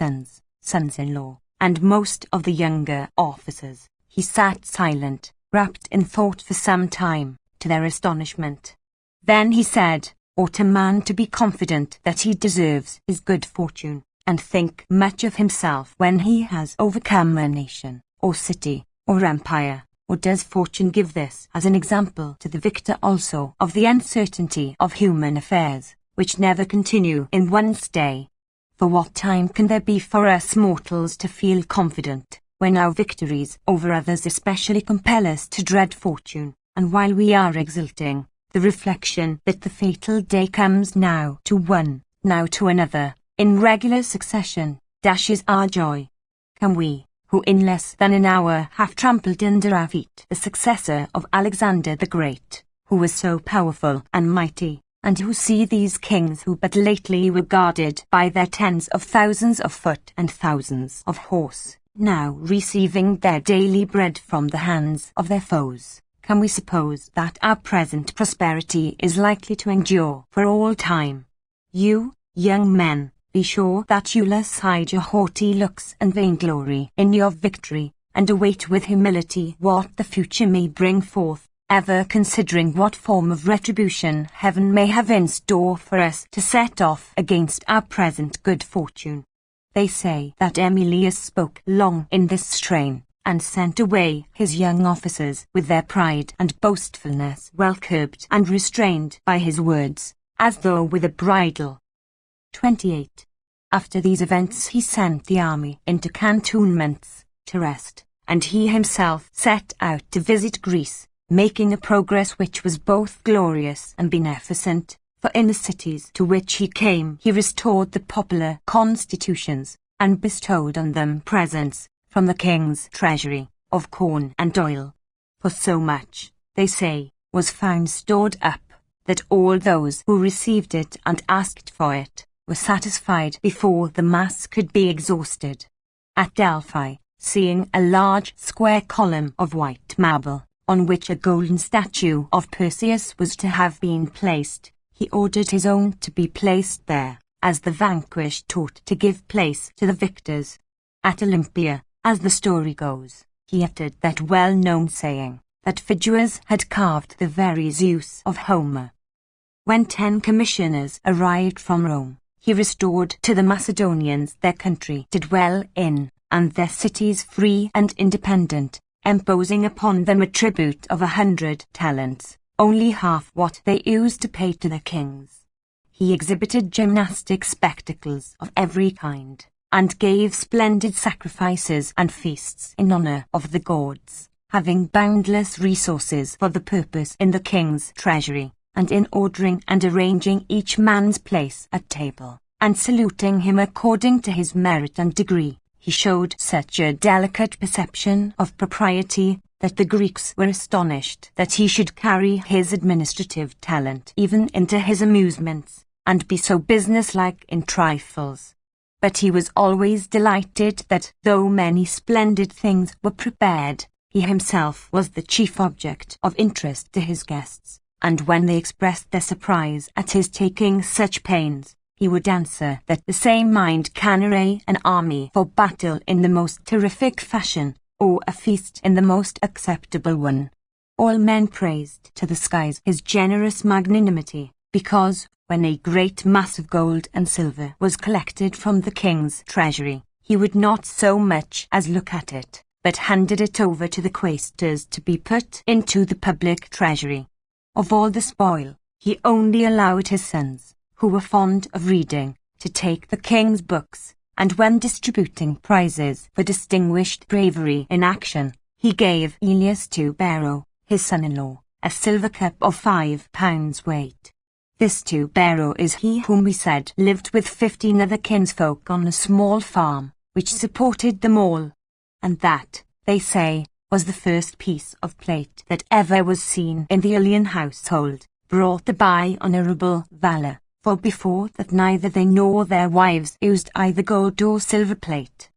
sons-in-law, and most of the younger officers, he sat silent, wrapped in thought for some time, to their astonishment. Then he said, "Ought a man to be confident that he deserves his good fortune, and think much of himself when he has overcome a nation, or city, or empire, Or does fortune give this as an example to the victor also of the uncertainty of human affairs, which never continue in one stay? For what time can there be for us mortals to feel confident, when our victories over others especially compel us to dread fortune, and while we are exulting, the reflection that the fatal day comes now to one, now to another, in regular succession, dashes our joy? Can we, who in less than an hour have trampled under our feet the successor of Alexander the Great, who was so powerful and mighty, and who see these kings who but lately were guarded by their tens of thousands of foot and thousands of horse, now receiving their daily bread from the hands of their foes, can we suppose that our present prosperity is likely to endure for all time? You, young men, be sure that you lay aside your haughty looks and vainglory in your victory, and await with humility what the future may bring forth, ever considering what form of retribution heaven may have in store for us to set off against our present good fortune. They say that Emilius spoke long in this strain, and sent away his young officers with their pride and boastfulness well curbed and restrained by his words, as though with a bridle. 28. After these events he sent the army into cantonments to rest, and he himself set out to visit Greece, making a progress which was both glorious and beneficent, for in the cities to which he came he restored the popular constitutions, and bestowed on them presents from the king's treasury, of corn and oil. For so much, they say, was found stored up, that all those who received it and asked for it were satisfied before the mass could be exhausted. At Delphi, seeing a large square column of white marble, on which a golden statue of Perseus was to have been placed, he ordered his own to be placed there, as the vanquished taught to give place to the victors. At Olympia, as the story goes, he uttered that well-known saying, that Phidias had carved the very Zeus of Homer. When 10 commissioners arrived from Rome, he restored to the Macedonians their country to dwell in, and their cities free and independent, imposing upon them a tribute of 100 talents, only half what they used to pay to their kings. He exhibited gymnastic spectacles of every kind, and gave splendid sacrifices and feasts in honor of the gods, having boundless resources for the purpose in the king's treasury, and in ordering and arranging each man's place at table, and saluting him according to his merit and degree. He showed such a delicate perception of propriety that the Greeks were astonished that he should carry his administrative talent even into his amusements, and be so businesslike in trifles. But he was always delighted that, though many splendid things were prepared, he himself was the chief object of interest to his guests, and when they expressed their surprise at his taking such pains, he would answer that the same mind can array an army for battle in the most terrific fashion, or a feast in the most acceptable one. All men praised to the skies his generous magnanimity, because, when a great mass of gold and silver was collected from the king's treasury, he would not so much as look at it, but handed it over to the quaestors to be put into the public treasury. Of all the spoil, he only allowed his sons, who were fond of reading, to take the king's books, and when distributing prizes for distinguished bravery in action, he gave Aelius Tubero, his son-in-law, a silver cup of 5 pounds weight. This Tubero is he whom we said lived with 15 other kinsfolk on a small farm, which supported them all, and that, they say, was the first piece of plate that ever was seen in the Aeolian household, brought by honourable valour, for before that neither they nor their wives used either gold or silver plate.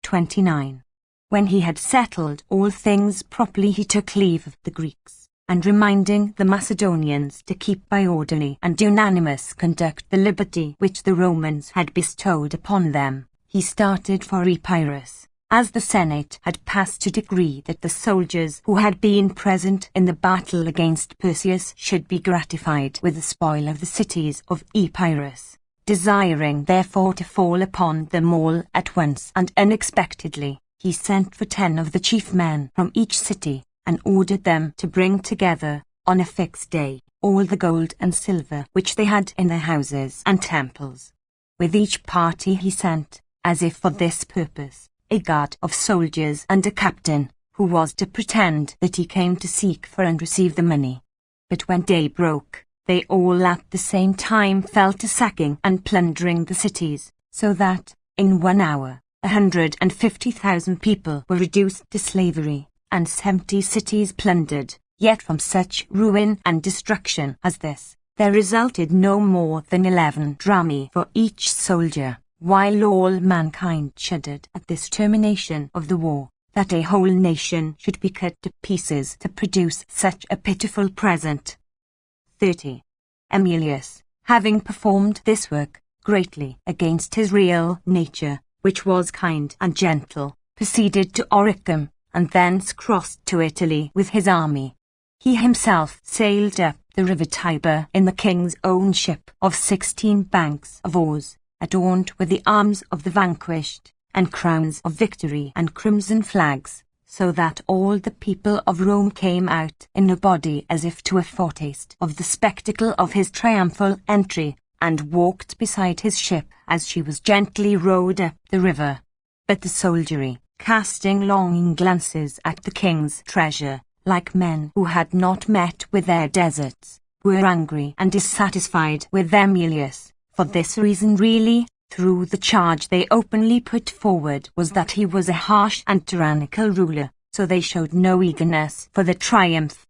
29. When he had settled all things properly, he took leave of the Greeks, and reminding the Macedonians to keep by orderly and unanimous conduct the liberty which the Romans had bestowed upon them, he started for Epirus, as the Senate had passed to decree that the soldiers who had been present in the battle against Perseus should be gratified with the spoil of the cities of Epirus, desiring therefore to fall upon them all at once and unexpectedly. He sent for 10 of the chief men from each city, and ordered them to bring together, on a fixed day, all the gold and silver which they had in their houses and temples. With each party he sent, as if for this purpose, a guard of soldiers and a captain, who was to pretend that he came to seek for and receive the money. But when day broke, they all at the same time fell to sacking and plundering the cities, so that, in 1 hour, 150,000 people were reduced to slavery, and 70 cities plundered. Yet from such ruin and destruction as this, there resulted no more than 11 drachmae for each soldier, while all mankind shuddered at this termination of the war, that a whole nation should be cut to pieces to produce such a pitiful present. 30. Aemilius, having performed this work, greatly against his real nature, which was kind and gentle, proceeded to Oricum, and thence crossed to Italy with his army. He himself sailed up the river Tiber in the king's own ship of 16 banks of oars, adorned with the arms of the vanquished, and crowns of victory and crimson flags, so that all the people of Rome came out in a body as if to a foretaste of the spectacle of his triumphal entry, and walked beside his ship as she was gently rowed up the river. But the soldiery, casting longing glances at the king's treasure, like men who had not met with their deserts, were angry and dissatisfied with Aemilius. For this reason really, through the charge they openly put forward was that he was a harsh and tyrannical ruler, so they showed no eagerness for the triumph.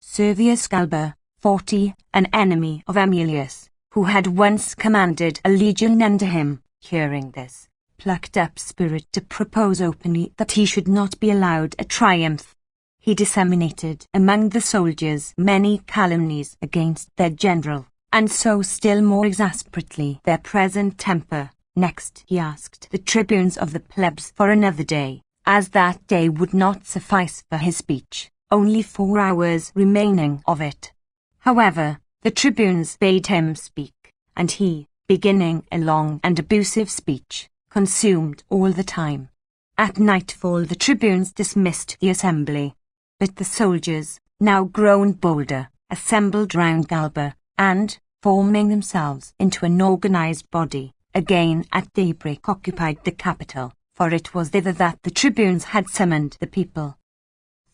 Servius Galba, 40, an enemy of Aemilius, who had once commanded a legion under him, hearing this, plucked up spirit to propose openly that he should not be allowed a triumph. He disseminated among the soldiers many calumnies against their general, and so still more exasperately their present temper. Next he asked the tribunes of the plebs for another day, as that day would not suffice for his speech, only 4 hours remaining of it. However, the tribunes bade him speak, and he, beginning a long and abusive speech, consumed all the time. At nightfall the tribunes dismissed the assembly. But the soldiers, now grown bolder, assembled round Galba, and, forming themselves into an organized body, again at daybreak occupied the capital, for it was thither that the tribunes had summoned the people.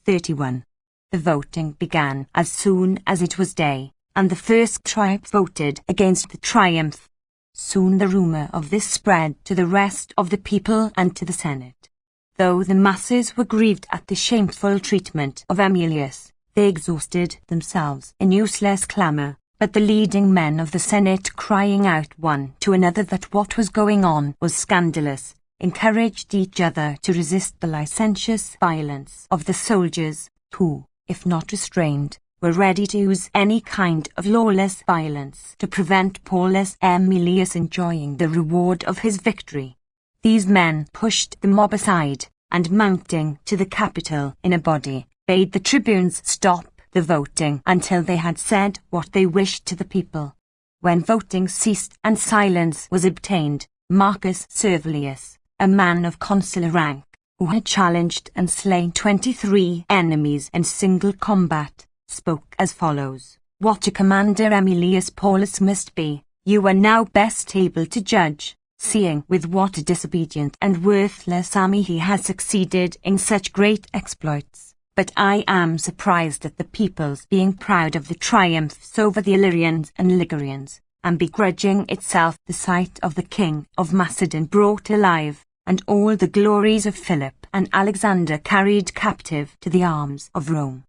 31. The voting began as soon as it was day, and the first tribe voted against the triumph. Soon the rumour of this spread to the rest of the people and to the Senate. Though the masses were grieved at the shameful treatment of Aemilius, they exhausted themselves in useless clamour, but the leading men of the Senate, crying out one to another that what was going on was scandalous, encouraged each other to resist the licentious violence of the soldiers, who, if not restrained, were ready to use any kind of lawless violence to prevent Paulus Aemilius enjoying the reward of his victory. These men pushed the mob aside, and mounting to the Capitol in a body, bade the tribunes stop the voting until they had said what they wished to the people. When voting ceased and silence was obtained, Marcus Servilius, a man of consular rank, who had challenged and slain 23 enemies in single combat, spoke as follows: "What a commander Aemilius Paulus must be, you are now best able to judge, seeing with what a disobedient and worthless army he has succeeded in such great exploits. But I am surprised at the people's being proud of the triumphs over the Illyrians and Ligurians, and begrudging itself the sight of the king of Macedon brought alive, and all the glories of Philip and Alexander carried captive to the arms of Rome.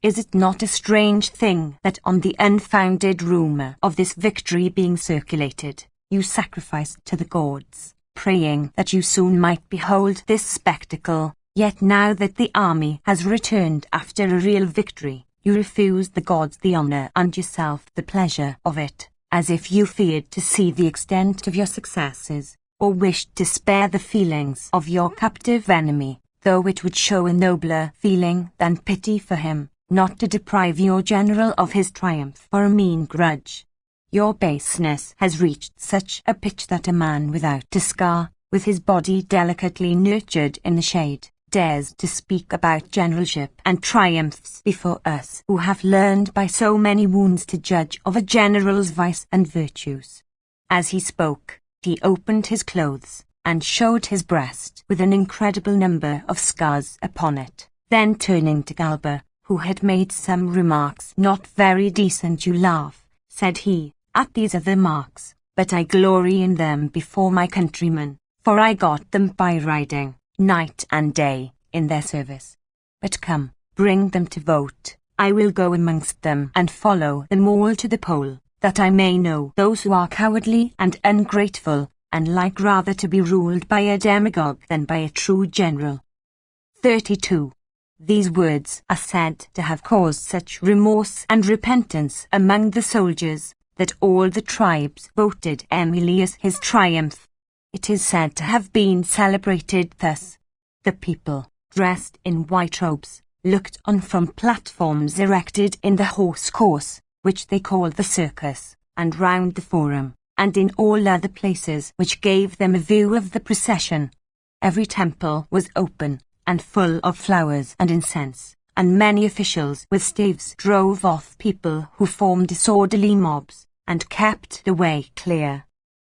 Is it not a strange thing that on the unfounded rumour of this victory being circulated, you sacrificed to the gods, praying that you soon might behold this spectacle, yet now that the army has returned after a real victory, you refuse the gods the honour and yourself the pleasure of it, as if you feared to see the extent of your successes, or wished to spare the feelings of your captive enemy, though it would show a nobler feeling than pity for him, not to deprive your general of his triumph for a mean grudge. Your baseness has reached such a pitch that a man without a scar, with his body delicately nurtured in the shade, dares to speak about generalship and triumphs before us who have learned by so many wounds to judge of a general's vice and virtues? As he spoke, he opened his clothes and showed his breast with an incredible number of scars upon it. Then turning to Galba, who had made some remarks not very decent to laugh, said he, "At these are the marks, but I glory in them before my countrymen, for I got them by riding, night and day, in their service. But come, bring them to vote. I will go amongst them and follow them all to the poll, that I may know those who are cowardly and ungrateful, and like rather to be ruled by a demagogue than by a true general." 32. These words are said to have caused such remorse and repentance among the soldiers, that all the tribes voted Aemilius his triumph. It is said to have been celebrated thus. The people, dressed in white robes, looked on from platforms erected in the horse course, which they call the circus, and round the forum, and in all other places which gave them a view of the procession. Every temple was open, and full of flowers and incense, and many officials with staves drove off people who formed disorderly mobs, and kept the way clear.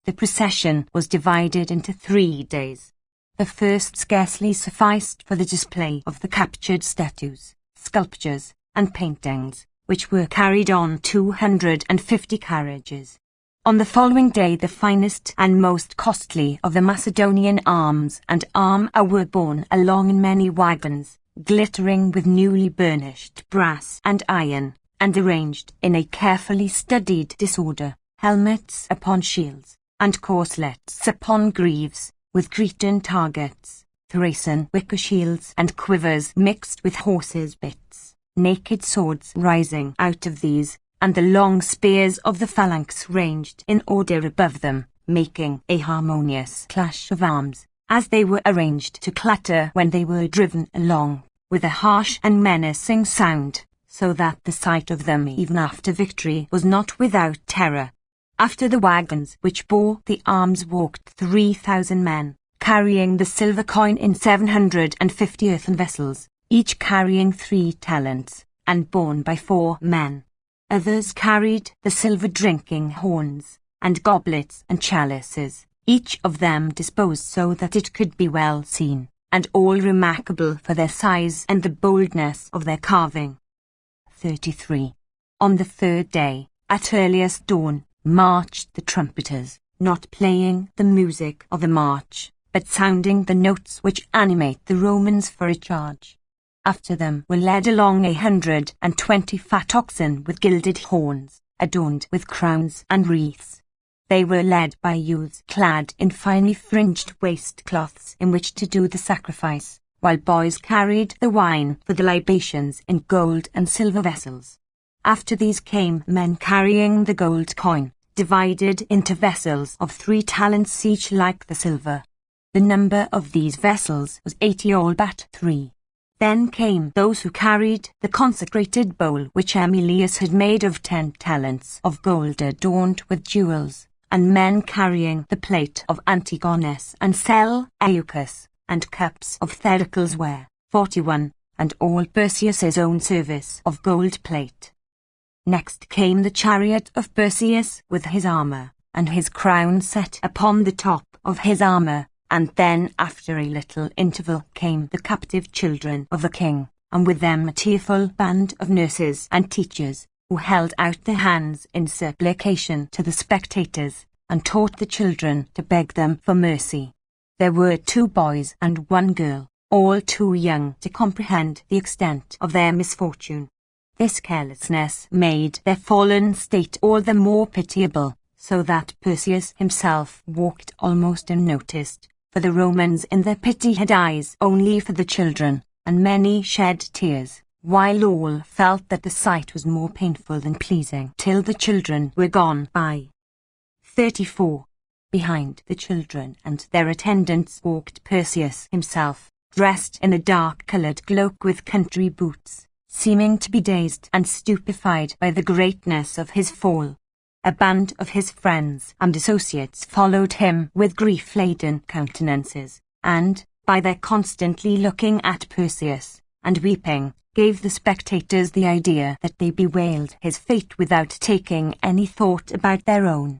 The procession was divided into 3 days. The first scarcely sufficed for the display of the captured statues, sculptures, and paintings, which were carried on 250 carriages. On the following day the finest and most costly of the Macedonian arms and armour were borne along in many wagons, glittering with newly burnished brass and iron, and arranged in a carefully studied disorder, helmets upon shields, and corslets upon greaves, with Cretan targets, Thracian wicker shields and quivers mixed with horses' bits, naked swords rising out of these, and the long spears of the phalanx ranged in order above them, making a harmonious clash of arms, as they were arranged to clatter when they were driven along, with a harsh and menacing sound, so that the sight of them even after victory was not without terror. After the wagons which bore the arms walked 3,000 men, carrying the silver coin in 750 earthen vessels, each carrying 3 talents, and borne by 4 men. Others carried the silver drinking horns, and goblets and chalices, each of them disposed so that it could be well seen, and all remarkable for their size and the boldness of their carving. 33. On the 3rd day, at earliest dawn, marched the trumpeters, not playing the music of the march, but sounding the notes which animate the Romans for a charge. After them were led along 120 fat oxen with gilded horns, adorned with crowns and wreaths. They were led by youths clad in finely fringed waistcloths in which to do the sacrifice, while boys carried the wine for the libations in gold and silver vessels. After these came men carrying the gold coin, divided into vessels of 3 talents each like the silver. The number of these vessels was 80 all but 3. Then came those who carried the consecrated bowl which Aemilius had made of 10 talents of gold adorned with jewels, and men carrying the plate of Antigonus and Seleucus, and cups of Thericles ware, 41, and all Perseus's own service of gold plate. Next came the chariot of Perseus with his armour, and his crown set upon the top of his armour, and then after a little interval came the captive children of the king, and with them a tearful band of nurses and teachers, who held out their hands in supplication to the spectators, and taught the children to beg them for mercy. There were 2 boys and 1 girl, all too young to comprehend the extent of their misfortune. This carelessness made their fallen state all the more pitiable, so that Perseus himself walked almost unnoticed, for the Romans in their pity had eyes only for the children, and many shed tears, while all felt that the sight was more painful than pleasing, till the children were gone by. 34. Behind the children and their attendants walked Perseus himself, dressed in a dark-coloured cloak with country boots, seeming to be dazed and stupefied by the greatness of his fall. A band of his friends and associates followed him with grief-laden countenances, and, by their constantly looking at Perseus, and weeping, gave the spectators the idea that they bewailed his fate without taking any thought about their own.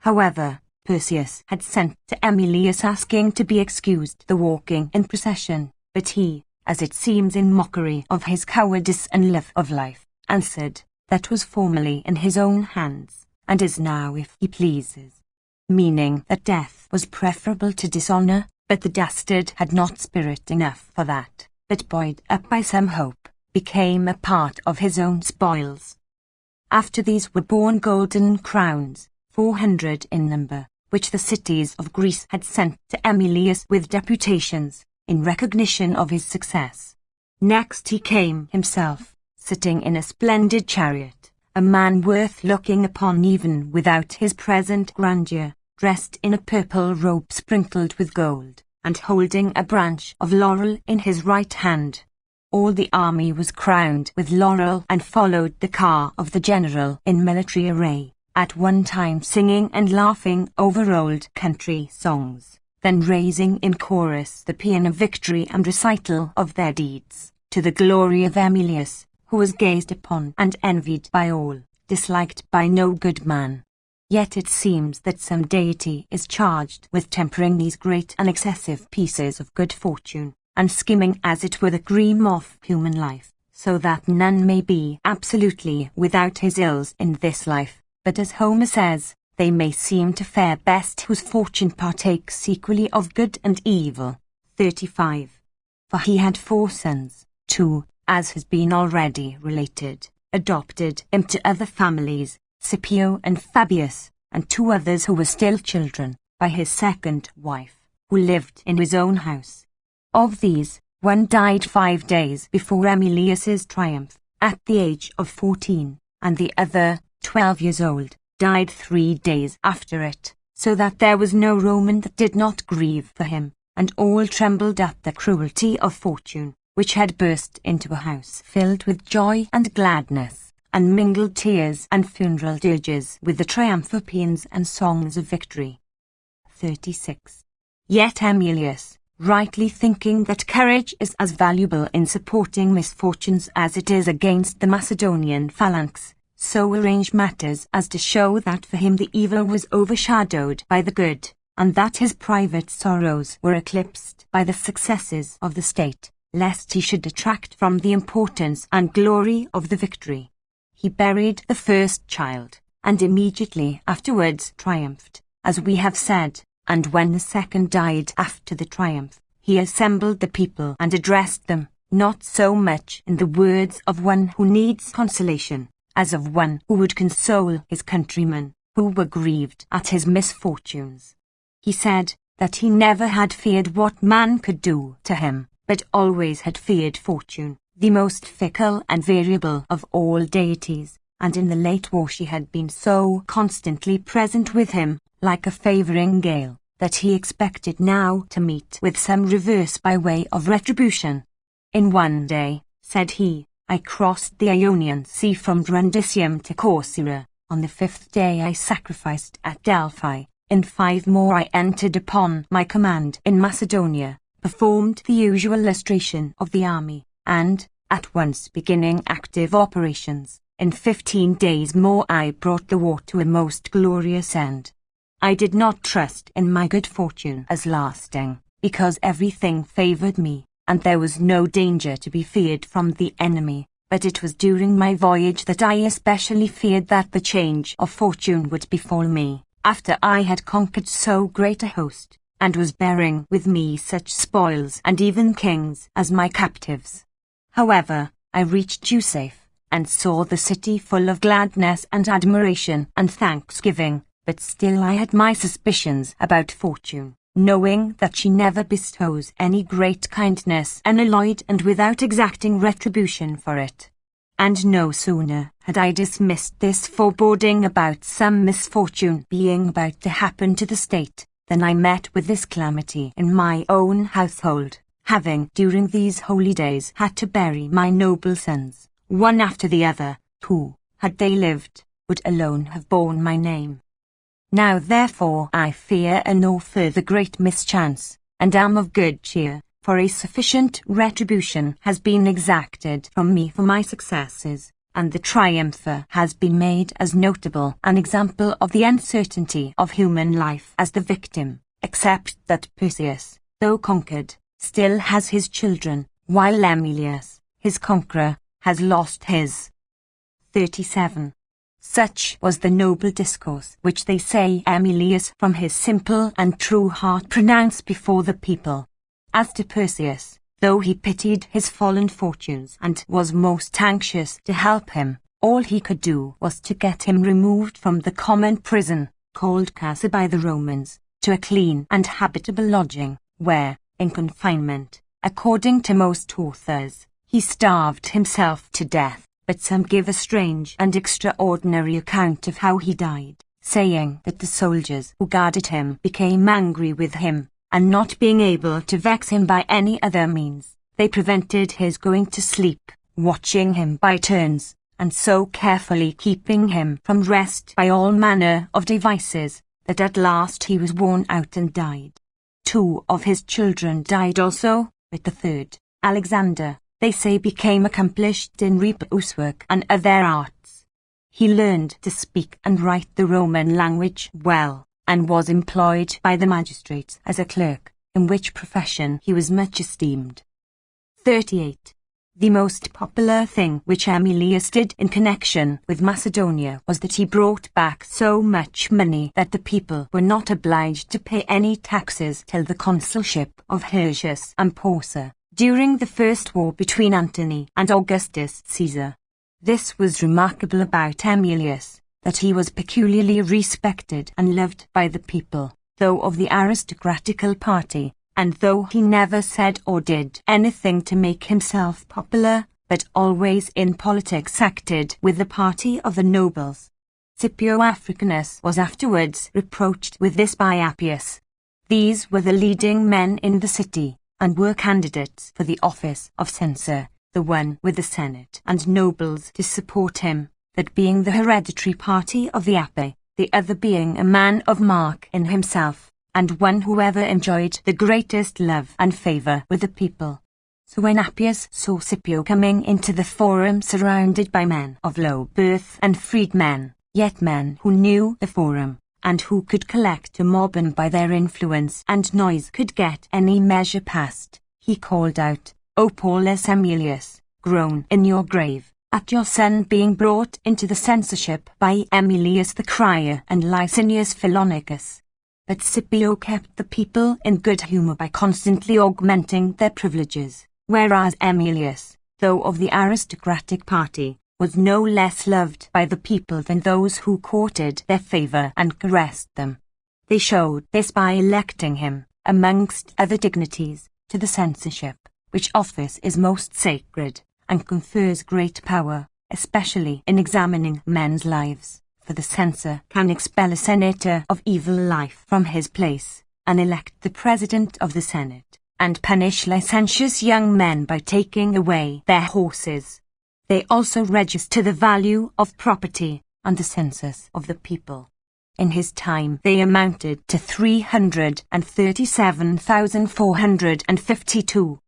However, Perseus had sent to Emilius asking to be excused the walking in procession, but he, as it seems in mockery of his cowardice and love of life, answered, that was formerly in his own hands, and is now if he pleases. Meaning that death was preferable to dishonor, but the dastard had not spirit enough for that, but buoyed up by some hope, became a part of his own spoils. After these were born golden crowns, 400 in number, which the cities of Greece had sent to Emilius with deputations, in recognition of his success. Next he came himself, sitting in a splendid chariot, a man worth looking upon even without his present grandeur, dressed in a purple robe sprinkled with gold, and holding a branch of laurel in his right hand. All the army was crowned with laurel and followed the car of the general in military array, at one time singing and laughing over old country songs, then raising in chorus the paean of victory and recital of their deeds, to the glory of Emilius, who was gazed upon and envied by all, disliked by no good man. Yet it seems that some deity is charged with tempering these great and excessive pieces of good fortune, and skimming as it were the cream of human life, so that none may be absolutely without his ills in this life, but as Homer says, they may seem to fare best whose fortune partakes equally of good and evil. 35. For he had 4 sons, 2, as has been already related, adopted into other families, Scipio and Fabius, and 2 others who were still children, by his second wife, who lived in his own house. Of these, one died 5 days before Emilius's triumph, at the age of 14, and the other, 12 years old, died 3 days after it, so that there was no Roman that did not grieve for him, and all trembled at the cruelty of fortune, which had burst into a house filled with joy and gladness, and mingled tears and funeral dirges with the triumphal paeans and songs of victory. 36. Yet Emilius, rightly thinking that courage is as valuable in supporting misfortunes as it is against the Macedonian phalanx, so arranged matters as to show that for him the evil was overshadowed by the good, and that his private sorrows were eclipsed by the successes of the state, lest he should detract from the importance and glory of the victory. He buried the first child, and immediately afterwards triumphed, as we have said, and when the second died after the triumph, he assembled the people and addressed them, not so much in the words of one who needs consolation, as of one who would console his countrymen, who were grieved at his misfortunes. He said that he never had feared what man could do to him, but always had feared fortune, the most fickle and variable of all deities, and in the late war she had been so constantly present with him, like a favouring gale, that he expected now to meet with some reverse by way of retribution. In one day, said he, I crossed the Ionian Sea from Brundisium to Corcyra. On the 5th day I sacrificed at Delphi. In 5 more I entered upon my command in Macedonia, performed the usual lustration of the army, and, at once beginning active operations, in 15 days more I brought the war to a most glorious end. I did not trust in my good fortune as lasting, because everything favoured me, and there was no danger to be feared from the enemy, but it was during my voyage that I especially feared that the change of fortune would befall me, after I had conquered so great a host, and was bearing with me such spoils and even kings as my captives. However, I reached you safe, and saw the city full of gladness and admiration and thanksgiving, but still I had my suspicions about fortune, knowing that she never bestows any great kindness unalloyed and without exacting retribution for it. And no sooner had I dismissed this foreboding about some misfortune being about to happen to the state, than I met with this calamity in my own household, having during these holy days had to bury my noble sons, one after the other, who, had they lived, would alone have borne my name. Now therefore I fear no further great mischance, and am of good cheer, for a sufficient retribution has been exacted from me for my successes, and the triumpher has been made as notable an example of the uncertainty of human life as the victim, except that Perseus, though conquered, still has his children, while Emilius, his conqueror, has lost his. 37. Such was the noble discourse which they say Emilius from his simple and true heart pronounced before the people. As to Perseus, though he pitied his fallen fortunes and was most anxious to help him, all he could do was to get him removed from the common prison, called Casa by the Romans, to a clean and habitable lodging, where, in confinement, according to most authors, he starved himself to death. But some give a strange and extraordinary account of how he died, saying that the soldiers who guarded him became angry with him, and not being able to vex him by any other means, they prevented his going to sleep, watching him by turns, and so carefully keeping him from rest by all manner of devices, that at last he was worn out and died. 2 of his children died also, but the third, Alexander, they say became accomplished in reapers' work and other arts. He learned to speak and write the Roman language well, and was employed by the magistrates as a clerk, in which profession he was much esteemed. 38. The most popular thing which Emilius did in connection with Macedonia was that he brought back so much money that the people were not obliged to pay any taxes till the consulship of Hirtius and Porcia, during the first war between Antony and Augustus Caesar. This was remarkable about Emilius, that he was peculiarly respected and loved by the people, though of the aristocratical party, and though he never said or did anything to make himself popular, but always in politics acted with the party of the nobles. Scipio Africanus was afterwards reproached with this by Appius. These were the leading men in the city, and were candidates for the office of censor, the one with the Senate and nobles to support him, that being the hereditary party of the Appi, the other being a man of mark in himself, and one who ever enjoyed the greatest love and favour with the people. So when Appius saw Scipio coming into the forum surrounded by men of low birth and freedmen, yet men who knew the forum, and who could collect a mob and by their influence and noise could get any measure passed, he called out, O Paulus Emilius, groan in your grave, at your son being brought into the censorship by Emilius the crier and Licinius Philonicus. But Scipio kept the people in good humour by constantly augmenting their privileges, whereas Emilius, though of the aristocratic party, was no less loved by the people than those who courted their favour and caressed them. They showed this by electing him, amongst other dignities, to the censorship, which office is most sacred, and confers great power, especially in examining men's lives. For the censor can expel a senator of evil life from his place, and elect the president of the Senate, and punish licentious young men by taking away their horses. They also register the value of property and the census of the people. In his time they amounted to 337,452.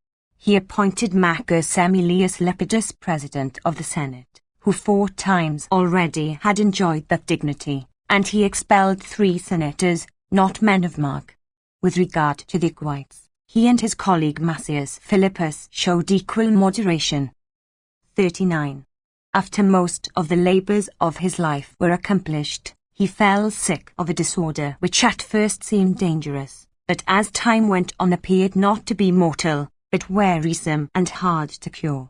He appointed Marcus Aemilius Lepidus president of the Senate, who 4 times already had enjoyed that dignity, and he expelled 3 senators, not men of mark. With regard to the equites, he and his colleague Macius Philippus showed equal moderation. 39. After most of the labours of his life were accomplished, he fell sick of a disorder which at first seemed dangerous, but as time went on appeared not to be mortal, but wearisome and hard to cure.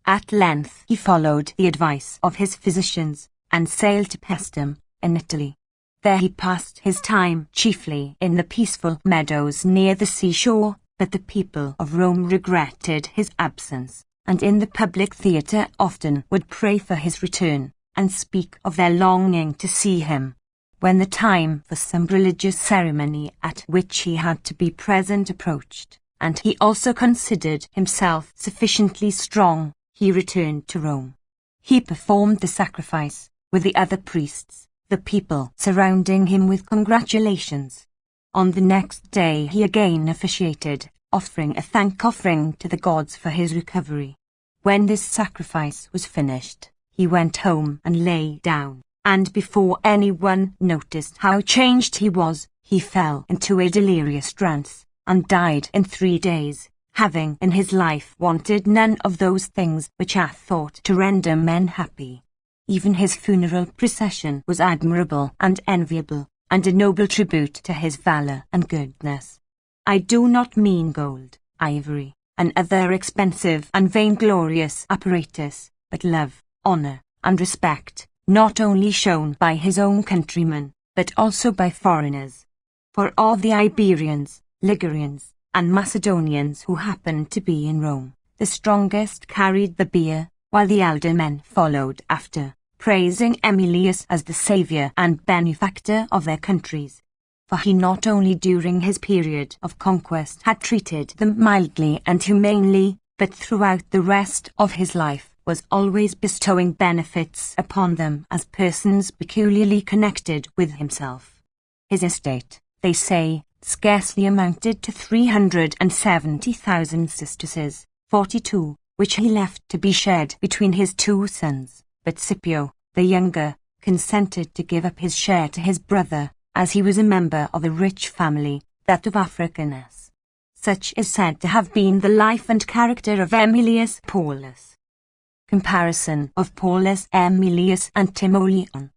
At length he followed the advice of his physicians, and sailed to Paestum, in Italy. There he passed his time chiefly in the peaceful meadows near the seashore, but the people of Rome regretted his absence, and in the public theatre often would pray for his return, and speak of their longing to see him. When the time for some religious ceremony at which he had to be present approached, and he also considered himself sufficiently strong, he returned to Rome. He performed the sacrifice with the other priests, the people surrounding him with congratulations. On the next day he again officiated, offering a thank offering to the gods for his recovery. When this sacrifice was finished, he went home and lay down, and before anyone noticed how changed he was, he fell into a delirious trance, and died in 3 days, having in his life wanted none of those things which are thought to render men happy. Even his funeral procession was admirable and enviable, and a noble tribute to his valor and goodness. I do not mean gold, ivory, and other expensive and vainglorious apparatus, but love, honor, and respect, not only shown by his own countrymen, but also by foreigners. For all the Iberians, Ligurians, and Macedonians who happened to be in Rome, the strongest carried the bier, while the elder men followed after, praising Emilius as the saviour and benefactor of their countries. For he not only during his period of conquest had treated them mildly and humanely, but throughout the rest of his life was always bestowing benefits upon them as persons peculiarly connected with himself. His estate, they say, scarcely amounted to 370,000 sesterces, 42, which he left to be shared between his 2 sons, but Scipio, the younger, consented to give up his share to his brother, as he was a member of a rich family, that of Africanus. Such is said to have been the life and character of Aemilius Paulus. Comparison of Paulus Aemilius and Timoleon.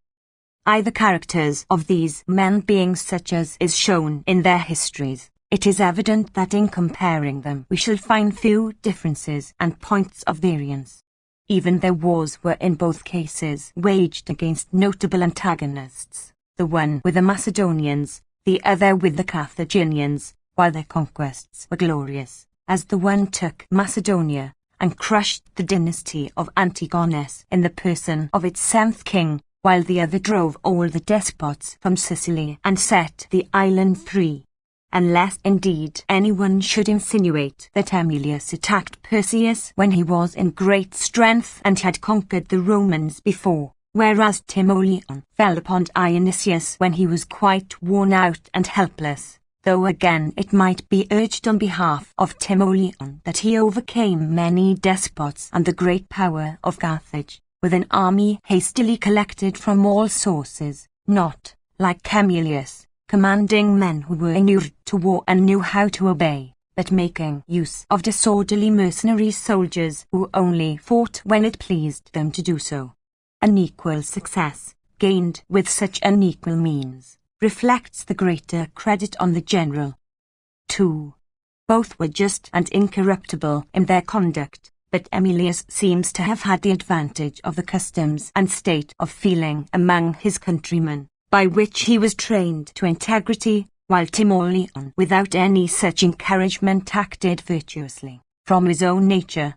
Either characters of these men being such as is shown in their histories, it is evident that in comparing them we shall find few differences and points of variance. Even their wars were in both cases waged against notable antagonists, the one with the Macedonians, the other with the Carthaginians, while their conquests were glorious, as the one took Macedonia, and crushed the dynasty of Antigonus in the person of its 7th king, while the other drove all the despots from Sicily and set the island free. Unless indeed anyone should insinuate that Aemilius attacked Perseus when he was in great strength and had conquered the Romans before, whereas Timoleon fell upon Dionysius when he was quite worn out and helpless, though again it might be urged on behalf of Timoleon that he overcame many despots and the great power of Carthage, with an army hastily collected from all sources, not, like Camillus, commanding men who were inured to war and knew how to obey, but making use of disorderly mercenary soldiers who only fought when it pleased them to do so. Unequal success, gained with such unequal means, reflects the greater credit on the general. 2. Both were just and incorruptible in their conduct, but Aemilius seems to have had the advantage of the customs and state of feeling among his countrymen, by which he was trained to integrity, while Timoleon, without any such encouragement, acted virtuously, from his own nature.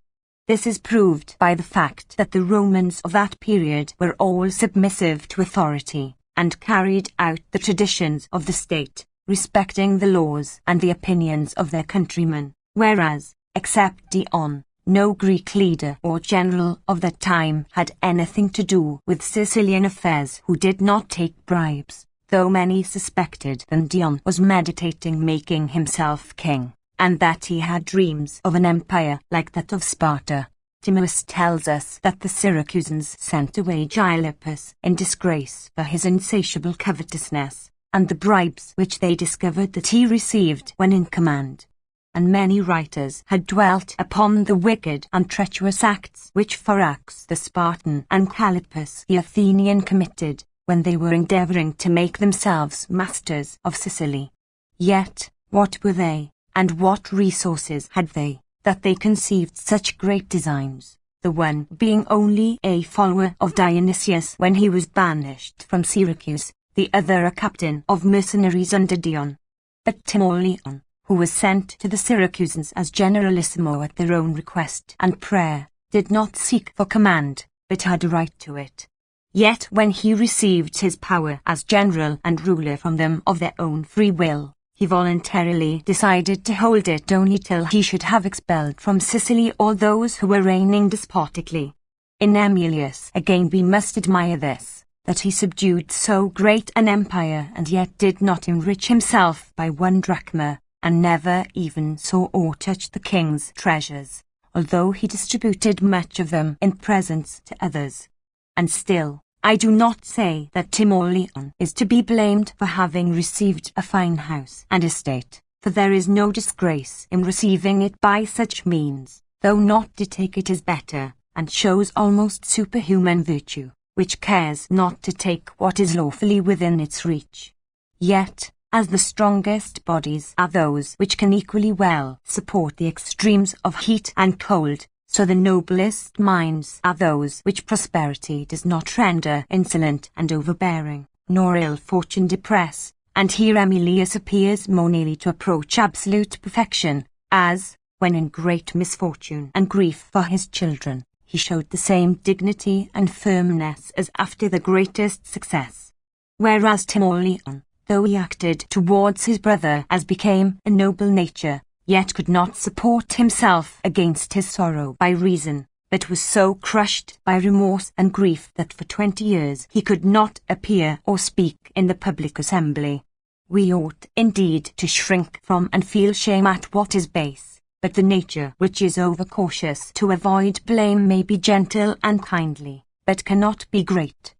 This is proved by the fact that the Romans of that period were all submissive to authority, and carried out the traditions of the state, respecting the laws and the opinions of their countrymen, whereas, except Dion, no Greek leader or general of that time had anything to do with Sicilian affairs who did not take bribes, though many suspected that Dion was meditating making himself king, and that he had dreams of an empire like that of Sparta. Timaeus tells us that the Syracusans sent away Gylippus in disgrace for his insatiable covetousness, and the bribes which they discovered that he received when in command. And many writers had dwelt upon the wicked and treacherous acts which Phorax the Spartan and Callippus the Athenian committed, when they were endeavouring to make themselves masters of Sicily. Yet, what were they, and what resources had they, that they conceived such great designs, the one being only a follower of Dionysius when he was banished from Syracuse, the other a captain of mercenaries under Dion. But Timoleon, who was sent to the Syracusans as generalissimo at their own request and prayer, did not seek for command, but had a right to it. Yet when he received his power as general and ruler from them of their own free will, he voluntarily decided to hold it only till he should have expelled from Sicily all those who were reigning despotically. In Aemilius again we must admire this, that he subdued so great an empire and yet did not enrich himself by 1 drachma, and never even saw or touched the king's treasures, although he distributed much of them in presents to others. And still, I do not say that Timoleon is to be blamed for having received a fine house and estate, for there is no disgrace in receiving it by such means, though not to take it is better, and shows almost superhuman virtue, which cares not to take what is lawfully within its reach. Yet, as the strongest bodies are those which can equally well support the extremes of heat and cold, so the noblest minds are those which prosperity does not render insolent and overbearing, nor ill fortune depress, and here Emilius appears more nearly to approach absolute perfection, as, when in great misfortune and grief for his children, he showed the same dignity and firmness as after the greatest success. Whereas Timoleon, though he acted towards his brother as became a noble nature, yet could not support himself against his sorrow by reason, but was so crushed by remorse and grief that for 20 years he could not appear or speak in the public assembly. We ought indeed to shrink from and feel shame at what is base, but the nature which is overcautious to avoid blame may be gentle and kindly, but cannot be great.